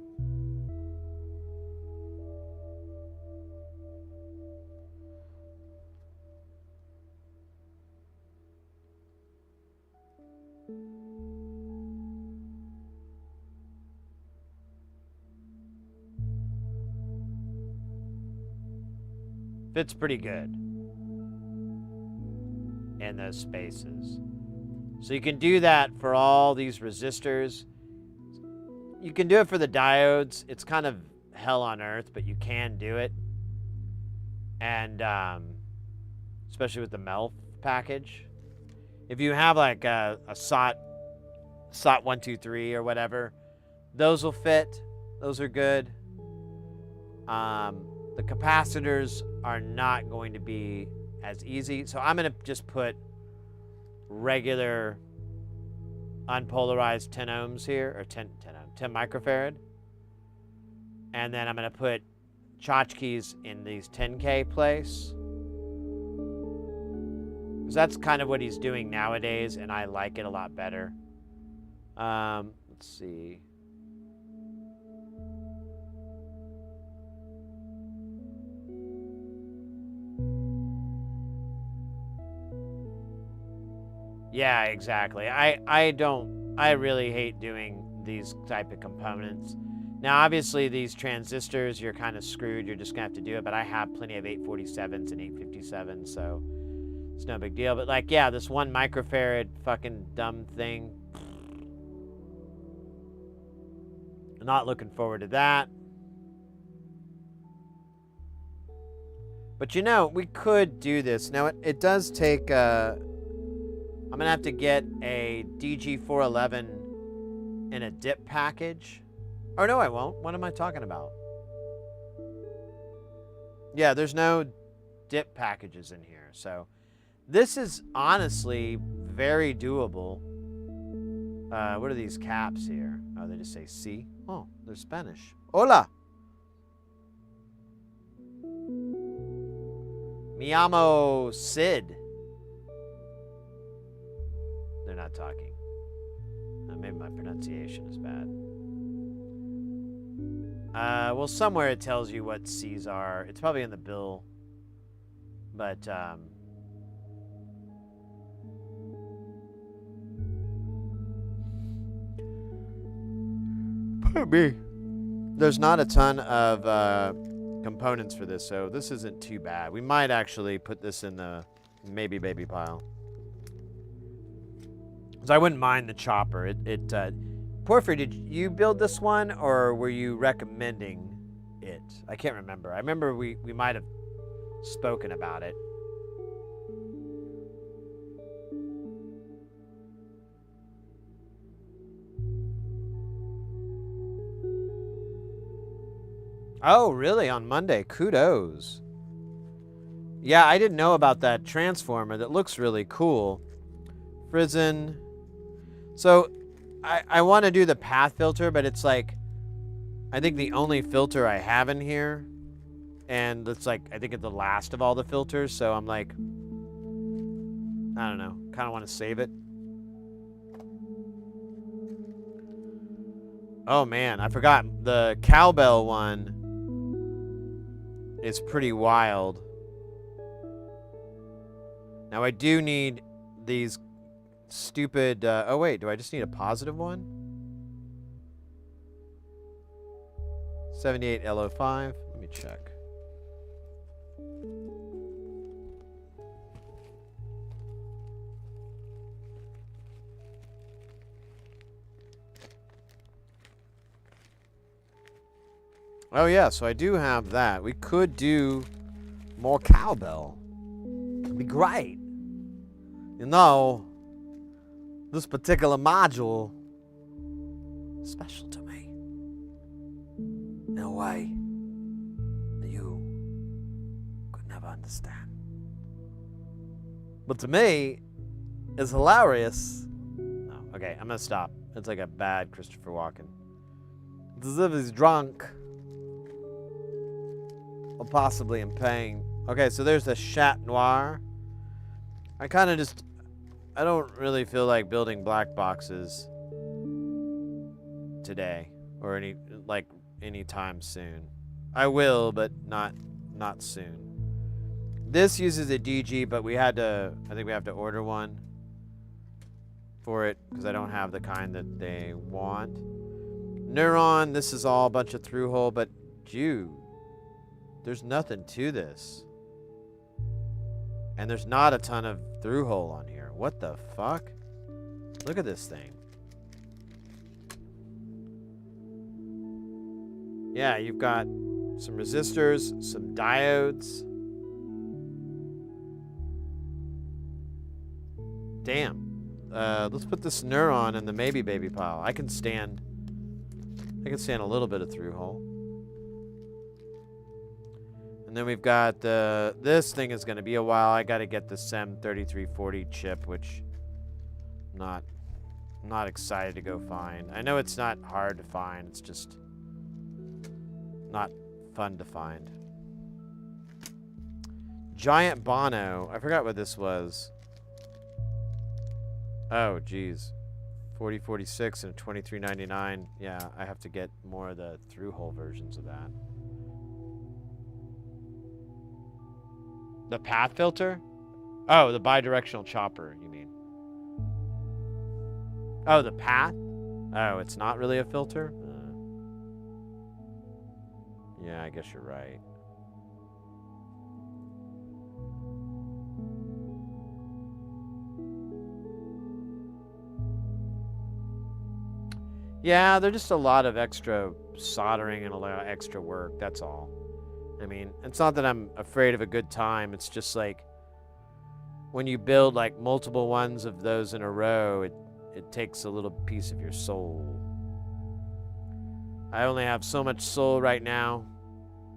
Fits pretty good in those spaces. So you can do that for all these resistors. You can do it for the diodes. It's kind of hell on earth, but you can do it. And especially with the MELF package. If you have like a SOT 123 or whatever, those will fit. Those are good. The capacitors are not going to be as easy. So I'm going to just put regular unpolarized 10 ohms here, or 10 microfarad. And then I'm going to put tchotchkes in these 10K place. Because that's kind of what he's doing nowadays, and I like it a lot better. Let's see. Yeah, exactly. I really hate doing these type of components. Now, obviously, these transistors, you're kind of screwed. You're just going to have to do it. But I have plenty of 847s and 857s, so it's no big deal. But, like, yeah, this 1 microfarad fucking dumb thing. Not looking forward to that. But you know, we could do this. Now, it does take, I'm going to have to get a DG411 in a dip package. Oh, no, I won't. What am I talking about? Yeah, there's no dip packages in here. So this is honestly very doable. What are these caps here? Oh, they just say C. Oh, they're Spanish. Hola. Me llamo Sid. They're not talking. Maybe my pronunciation is bad. Well, somewhere it tells you what C's are. It's probably in the bill. But, pardon me. There's not a ton of components for this, so this isn't too bad. We might actually put this in the maybe baby pile. So I wouldn't mind the chopper. Porphyry, did you build this one, or were you recommending it? I can't remember. I remember we might have spoken about it. Oh, really? On Monday? Kudos. Yeah, I didn't know about that transformer. That looks really cool. Prison. So, I want to do the path filter, but it's like, I think the only filter I have in here. And it's like, I think it's the last of all the filters. So I'm like, I don't know. Kind of want to save it. Oh, man. I forgot. The cowbell one is pretty wild. Now I do need these stupid, oh wait, do I just need a positive one? 78 LO5, let me check. Oh yeah, so I do have that. We could do more cowbell. It'd be great. You know, this particular module is special to me in a way that you could never understand. But to me, it's hilarious. No, okay, I'm gonna stop. It's like a bad Christopher Walken. It's as if he's drunk. Or possibly in pain. Okay, so there's the Chat Noir. I don't really feel like building black boxes today or anytime soon. I will, but not soon. This uses a DG, but I think we have to order one for it because I don't have the kind that they want. Neuron, this is all a bunch of through hole, but dude, there's nothing to this. And there's not a ton of through hole on here. What the fuck? Look at this thing. Yeah, you've got some resistors, some diodes. Damn. Let's put this neuron in the maybe baby pile. I can stand a little bit of through hole. And then we've got this thing is going to be a while. I got to get the SEM 3340 chip, which I'm not excited to go find. I know it's not hard to find. It's just not fun to find. Giant Bono. I forgot what this was. Oh, geez. 4046 and 2399. Yeah, I have to get more of the through-hole versions of that. The path filter? Oh, the bidirectional chopper, you mean. Oh, the path? Oh, it's not really a filter? Yeah, I guess you're right. Yeah, there's just a lot of extra soldering and a lot of extra work, that's all. I mean, it's not that I'm afraid of a good time. It's just like when you build like multiple ones of those in a row, it takes a little piece of your soul. I only have so much soul right now.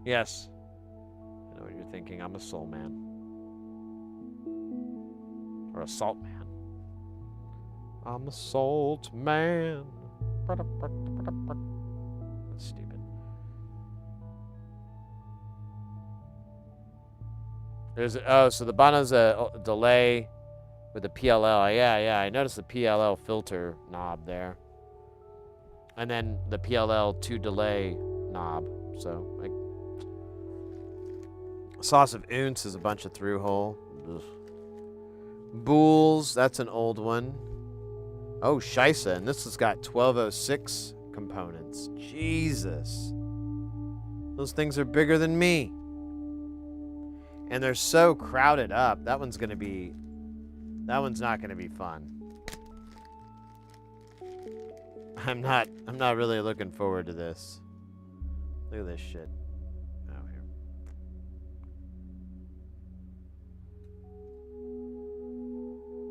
Yes. I know what you're thinking. I'm a soul man. Or a salt man. I'm a salt man. That's stupid. So the bottom's a delay with the PLL. Yeah, I noticed the PLL filter knob there. And then the PLL 2 delay knob. So, like, Sauce of Ounce is a bunch of through hole. Ugh. Bools, that's an old one. Oh, Scheisse, and this has got 1206 components. Jesus. Those things are bigger than me. And they're so crowded up. That one's not going to be fun. I'm not really looking forward to this. Look at this shit. Oh, here.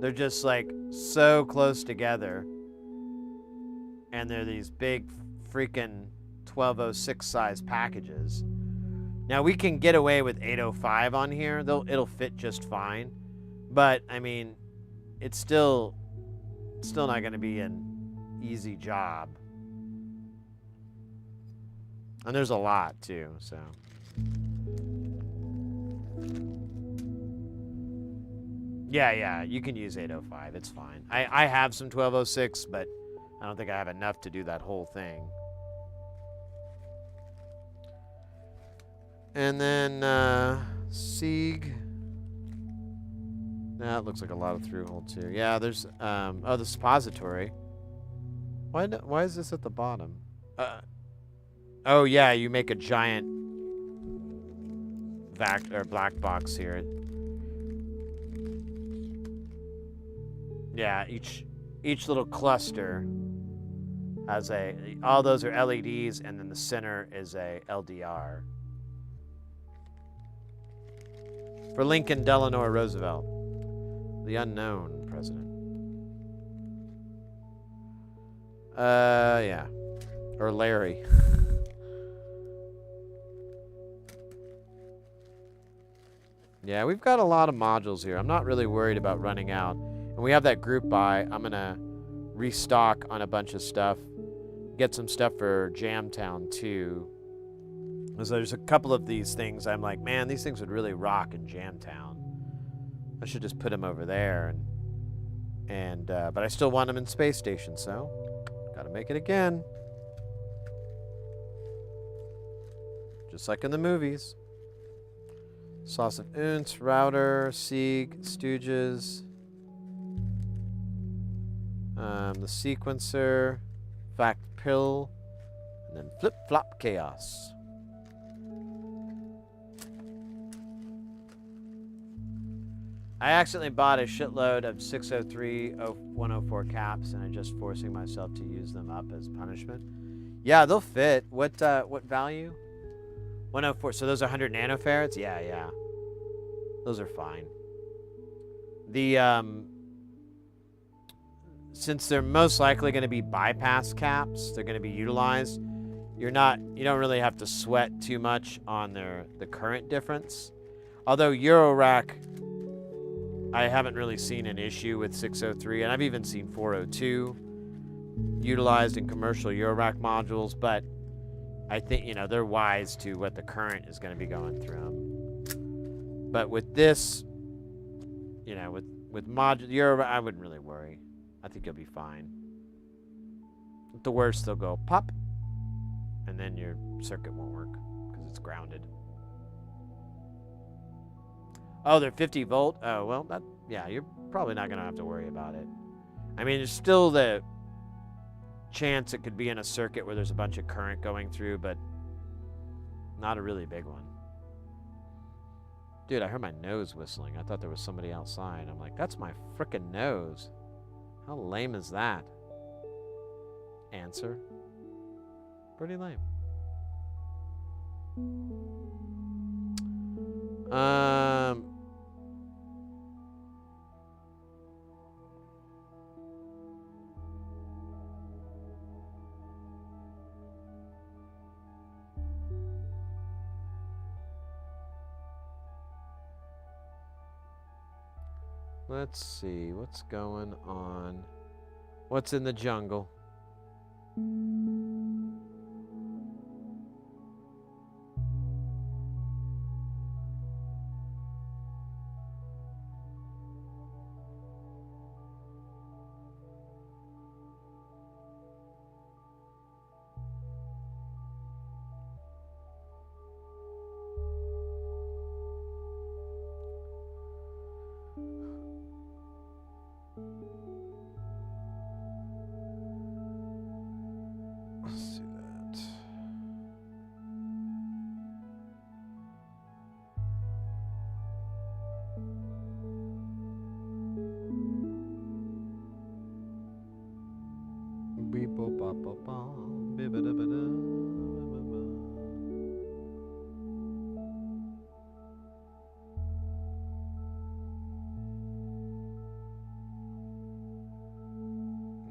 They're just like so close together. And they're these big freaking 1206 size packages. Now we can get away with 805 on here. It'll fit just fine. But I mean, it's still not going to be an easy job. And there's a lot too, so. Yeah, you can use 805. It's fine. I have some 1206, but I don't think I have enough to do that whole thing. And then Sieg. That looks like a lot of through hole too. Yeah, there's the suppository. Why is this at the bottom? Oh yeah, you make a giant black box here. Yeah, each little cluster has all those are LEDs, and then the center is a LDR. For Lincoln Delano Roosevelt, the unknown president. Yeah. Or Larry. Yeah, we've got a lot of modules here. I'm not really worried about running out. And we have that group buy. I'm going to restock on a bunch of stuff. Get some stuff for Jamtown, too. So there's a couple of these things I'm like, man, these things would really rock in Jamtown. I should just put them over there. But I still want them in Space Station, so gotta make it again. Just like in the movies. Sauce of Ounce, Router, Sieg, Stooges. The Sequencer, Fact Pill, and then Flip Flop Chaos. I accidentally bought a shitload of 603-104 caps, and I'm just forcing myself to use them up as punishment. Yeah, they'll fit. What value? 104. So those are 100 nanofarads? Yeah. Those are fine. Since they're most likely going to be bypass caps, they're going to be utilized. You don't really have to sweat too much on the current difference. Although eurorack, I haven't really seen an issue with 603, and I've even seen 402 utilized in commercial eurorack modules, but I think, they're wise to what the current is going to be going through them. But with this, with module eurorack, I wouldn't really worry. I think you'll be fine. At the worst, they'll go pop, and then your circuit won't work because it's grounded. Oh, they're 50 volt? Oh, well, you're probably not going to have to worry about it. I mean, there's still the chance it could be in a circuit where there's a bunch of current going through, but not a really big one. Dude, I heard my nose whistling. I thought there was somebody outside. I'm like, that's my frickin' nose. How lame is that? Answer. Pretty lame. Let's see what's going on. What's in the jungle? Let's see that.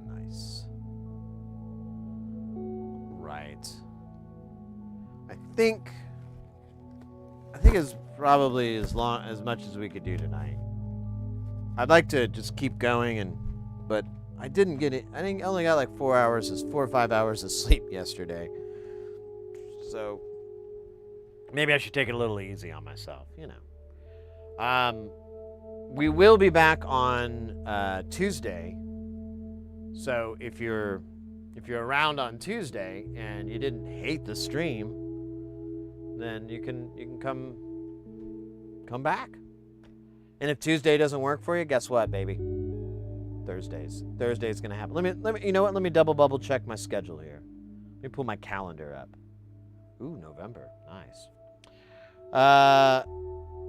Nice. Right. I think it's probably as much as we could do tonight. I'd like to just keep going, but I didn't get it. I think I only got like 4 or 5 hours of sleep yesterday. So maybe I should take it a little easy on myself, you know. We will be back on Tuesday. So if you're around on Tuesday and you didn't hate the stream, then you can come back. And if Tuesday doesn't work for you, guess what, baby? Thursday's gonna happen. Let me you know what? Let me double check my schedule here. Let me pull my calendar up. Ooh, November. Nice.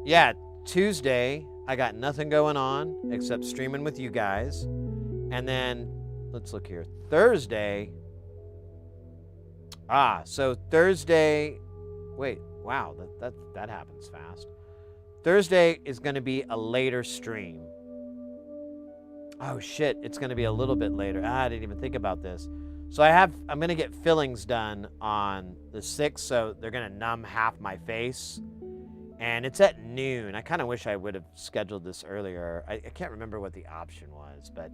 Yeah, Tuesday I got nothing going on except streaming with you guys. And then let's look here. Thursday. So Thursday. Wait, wow, that happens fast. Thursday is going to be a later stream. Oh shit, it's going to be a little bit later. I didn't even think about this. So I'm going to get fillings done on the 6th, so they're going to numb half my face. And it's at noon. I kind of wish I would have scheduled this earlier. I can't remember what the option was, but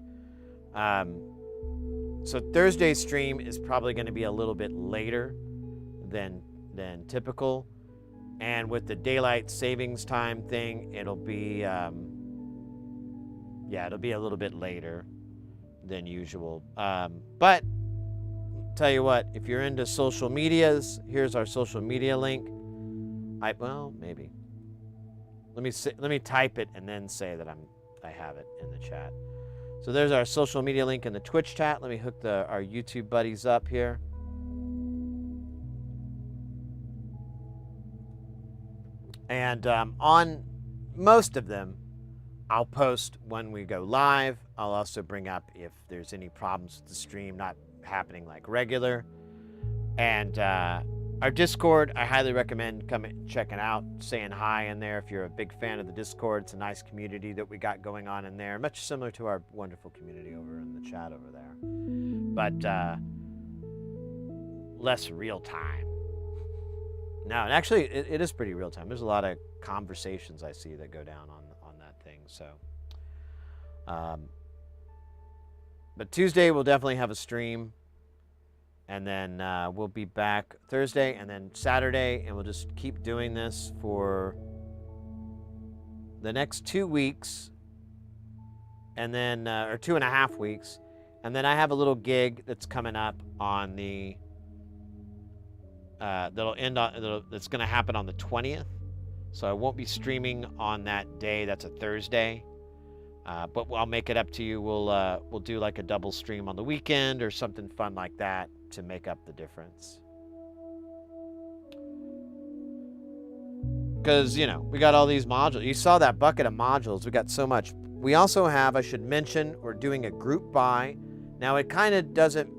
so Thursday's stream is probably going to be a little bit later than typical. And with the daylight savings time thing, it'll be it'll be a little bit later than usual. But tell you what, if you're into social medias, here's our social media link. Maybe. Let me type it and then say that I have it in the chat. So there's our social media link in the Twitch chat. Let me hook our YouTube buddies up here. And on most of them, I'll post when we go live. I'll also bring up if there's any problems with the stream not happening like regular. And our Discord, I highly recommend coming checking out, saying hi in there if you're a big fan of the Discord. It's a nice community that we got going on in there, much similar to our wonderful community over in the chat over there, but less real time. No, and actually it is pretty real time. There's a lot of conversations I see that go down on that thing. So, but Tuesday we'll definitely have a stream. And then we'll be back Thursday and then Saturday, and we'll just keep doing this for the next 2 weeks, and then or 2.5 weeks, and then I have a little gig that's coming up on the that's going to happen on the 20th. So I won't be streaming on that day. That's a Thursday. But I'll make it up to you. We'll do like a double stream on the weekend or something fun like that to make up the difference. Because, we got all these modules. You saw that bucket of modules. We got so much. We also have, I should mention, we're doing a group buy. Now, it kind of doesn't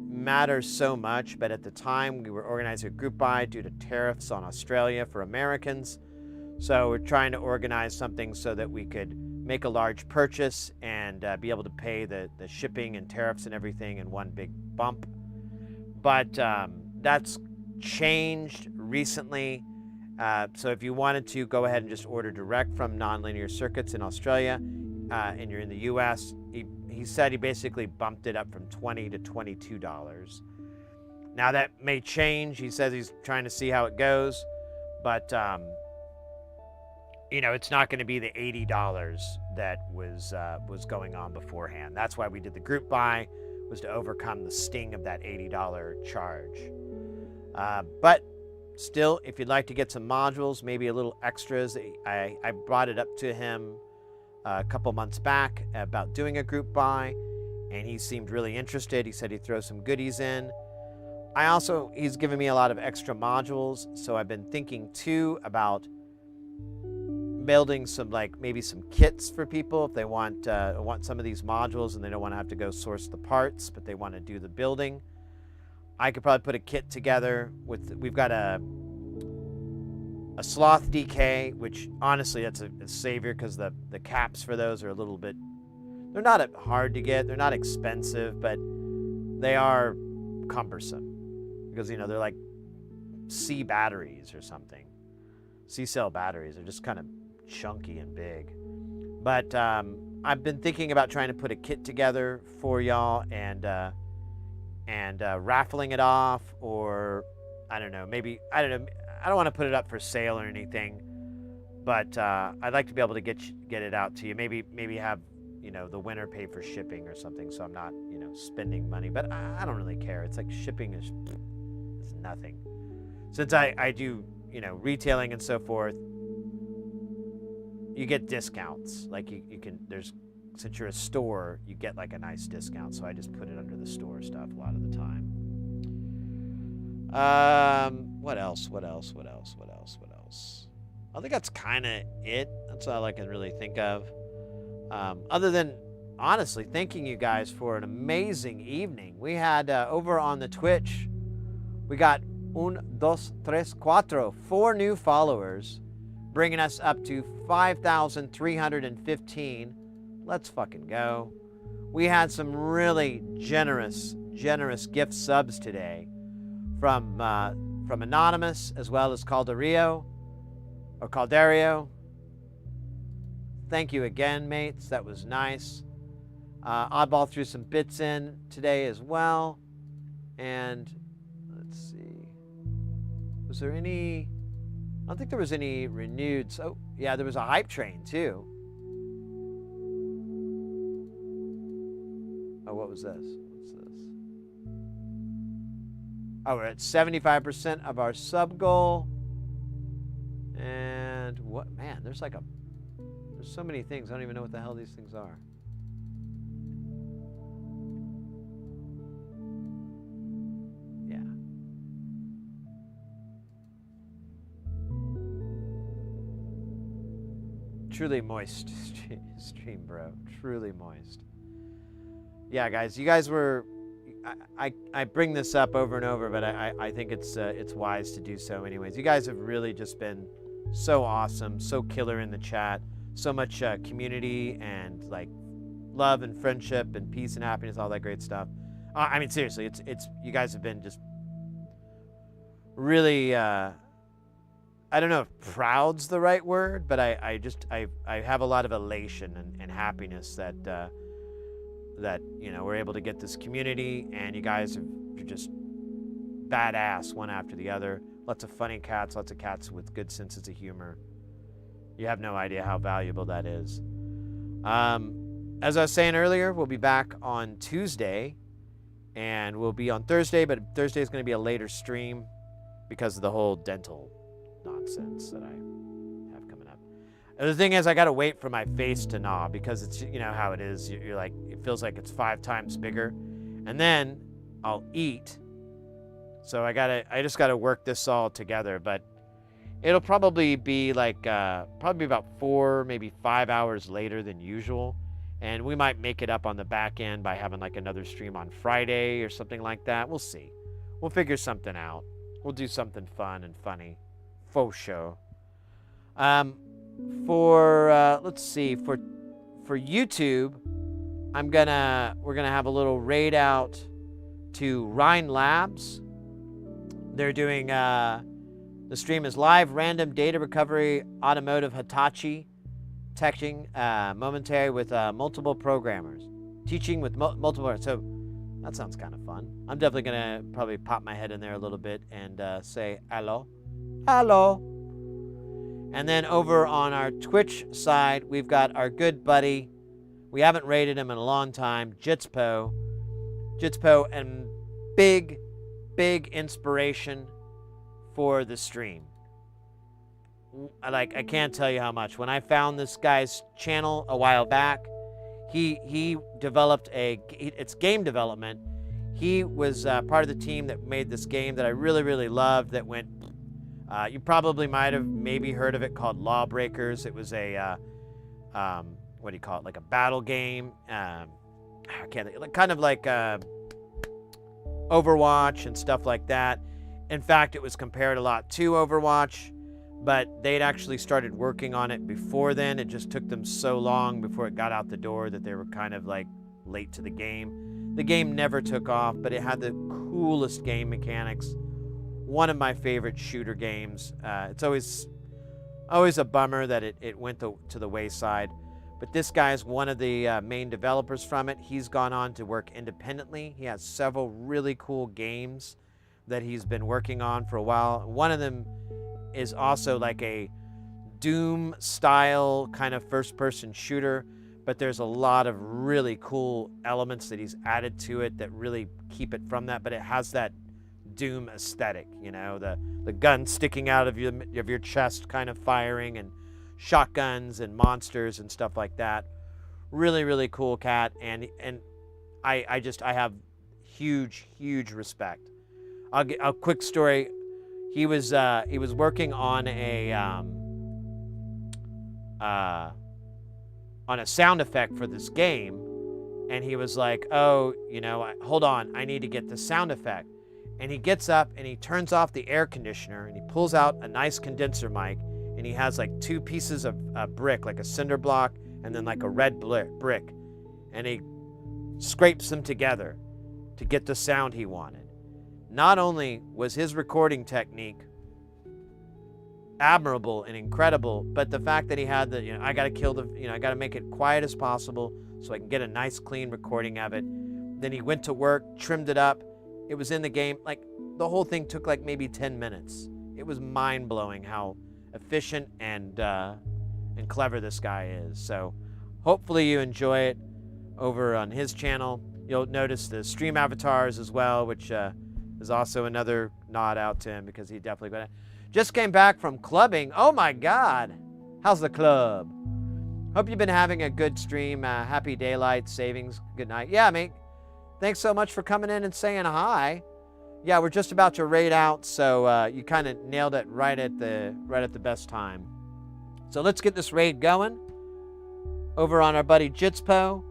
matter so much, but at the time we were organizing a group buy due to tariffs on Australia for Americans. So we're trying to organize something so that we could make a large purchase and be able to pay the shipping and tariffs and everything in one big bump. But that's changed recently. So if you wanted to go ahead and just order direct from Nonlinear Circuits in Australia and you're in the US, he said he basically bumped it up from $20 to $22. Now that may change. He says he's trying to see how it goes, but you know, it's not going to be the $80 that was going on beforehand. That's why we did the group buy, was to overcome the sting of that $80 charge. But still, if you'd like to get some modules, maybe a little extras, I brought it up to him a couple months back about doing a group buy, and he seemed really interested. He said he'd throw some goodies in. He's given me a lot of extra modules, so I've been thinking too about building some, like, maybe some kits for people if they want some of these modules and they don't want to have to go source the parts, but they want to do the building. I could probably put a kit together we've got a sloth DK, which honestly that's a savior because the caps for those are a little bit, they're not hard to get, they're not expensive, but they are cumbersome because, you know, they're like C batteries or something. C-cell batteries are just kind of chunky and big. But I've been thinking about trying to put a kit together for y'all and raffling it off, or I don't know, I don't want to put it up for sale or anything, but I'd like to be able to get it out to you. Maybe have, you know, the winner pay for shipping or something, so I'm not, you know, spending money. But I don't really care. It's like shipping is nothing. Since I do, you know, retailing and so forth, you get discounts. Like you can, since you're a store, you get like a nice discount. So I just put it under the store stuff a lot of the time. What else? I think that's kind of it. That's all I can really think of. Other than, honestly, thanking you guys for an amazing evening. We had, over on the Twitch, we got 4 new followers, bringing us up to 5,315. Let's fucking go. We had some really generous gift subs today from Anonymous as well as Caldario. Thank you again, mates. That was nice. Oddball threw some bits in today as well. And let's see. Was there any? I don't think there was any renewed. Oh, yeah, there was a hype train too. Oh, what was this? What's this? Oh, we're at 75% of our sub goal. And what, man, there's so many things. I don't even know what the hell these things are. Yeah. Truly moist stream, bro. Truly moist. Yeah, guys, you guys were, I bring this up over and over, but I think it's wise to do so anyways. You guys have really just been so awesome, so killer in the chat, so much community and like love and friendship and peace and happiness, all that great stuff. I mean, seriously, it's you guys have been just really, I don't know if proud's the right word, but I have a lot of elation and happiness that you know, we're able to get this community, and you guys are just badass one after the other. Lots of funny cats, lots of cats with good senses of humor. You have no idea how valuable that is. As I was saying earlier, we'll be back on Tuesday, and we'll be on Thursday, but Thursday is going to be a later stream because of the whole dental nonsense that I have coming up. And the thing is, I got to wait for my face to gnaw because it's, you know how it is. You're like, it feels like it's 5 times bigger. And then I'll eat. So I just got to work this all together, but it'll probably be like, probably about 4, maybe 5 hours later than usual. And we might make it up on the back end by having like another stream on Friday or something like that. We'll see. We'll figure something out. We'll do something fun and funny. Faux show. Let's see, for YouTube, we're gonna have a little raid out to Rhine Labs. They're doing the stream is live random data recovery automotive Hitachi texting momentary with multiple programmers, teaching with multiple. So that sounds kind of fun. I'm definitely gonna probably pop my head in there a little bit and say hello, hello. And then over on our Twitch side, we've got our good buddy. We haven't rated him in a long time, Jitspo, and big inspiration for the stream. Like, I can't tell you how much. When I found this guy's channel a while back, he developed it's game development. He was part of the team that made this game that I really loved that went, you probably might have maybe heard of it, called Lawbreakers. It was a, what do you call it, like a battle game. I can't think, kind of like Overwatch and stuff like that. In fact, it was compared a lot to Overwatch, but they'd actually started working on it before then. It just took them so long before it got out the door that they were kind of like late to the game. The game never took off, but it had the coolest game mechanics. One of my favorite shooter games. It's always a bummer that it went to the wayside. But this guy is one of the main developers from it. He's gone on to work independently. He has several really cool games that he's been working on for a while. One of them is also like a Doom style kind of first-person shooter, but there's a lot of really cool elements that he's added to it that really keep it from that, but it has that Doom aesthetic, you know, the gun sticking out of your chest kind of firing, and shotguns and monsters and stuff like that. Really cool cat, and I have huge respect. A quick story. He was working on a sound effect for this game, and he was like, oh, you know, hold on, I need to get the sound effect. And he gets up and he turns off the air conditioner and he pulls out a nice condenser mic, and he has like two pieces of brick, like a cinder block and then like a red brick, and he scrapes them together to get the sound he wanted. Not only was his recording technique admirable and incredible, but the fact that he had the, I got to make it quiet as possible so I can get a nice clean recording of it. Then he went to work, trimmed it up. It was in the game. Like, the whole thing took like maybe 10 minutes. It was mind-blowing how efficient and clever this guy is. So hopefully you enjoy it over on his channel. You'll notice the stream avatars as well, which is also another nod out to him, because he definitely just came back from clubbing. Oh my God. How's the club? Hope you've been having a good stream. Happy daylight savings. Good night. Yeah, mate. Thanks so much for coming in and saying hi. Yeah, we're just about to raid out, so you kind of nailed it right at the best time. So let's get this raid going over on our buddy Jitspo.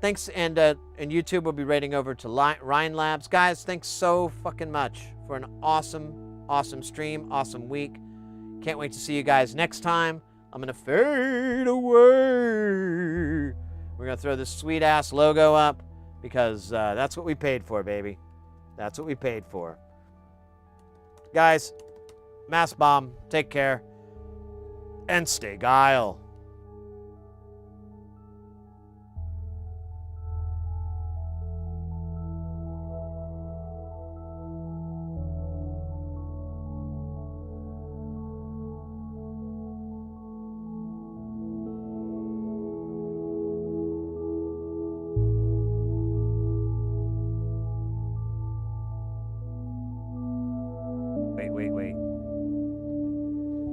Thanks, and YouTube will be raiding over to Rhine Labs. Guys, thanks so fucking much for an awesome stream, awesome week. Can't wait to see you guys next time. I'm gonna fade away. We're gonna throw this sweet ass logo up, because that's what we paid for, baby. That's what we paid for. Guys, mass bomb, take care, and stay guile. Wait.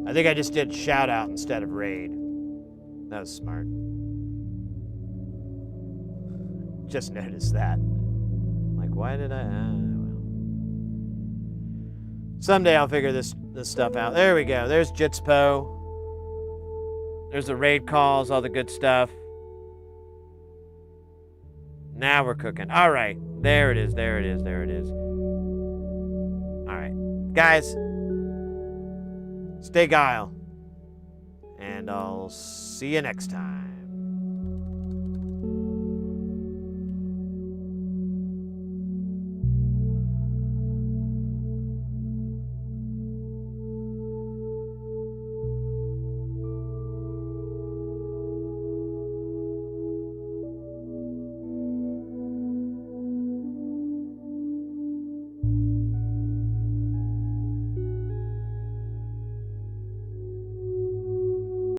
I think I just did shout out instead of raid. That was smart. Just noticed that. Like, why did I? Well. Someday I'll figure this stuff out. There we go. There's Jitspo. There's the raid calls, all the good stuff. Now we're cooking. All right. There it is. All right. Guys, stay guile. and I'll see you next time.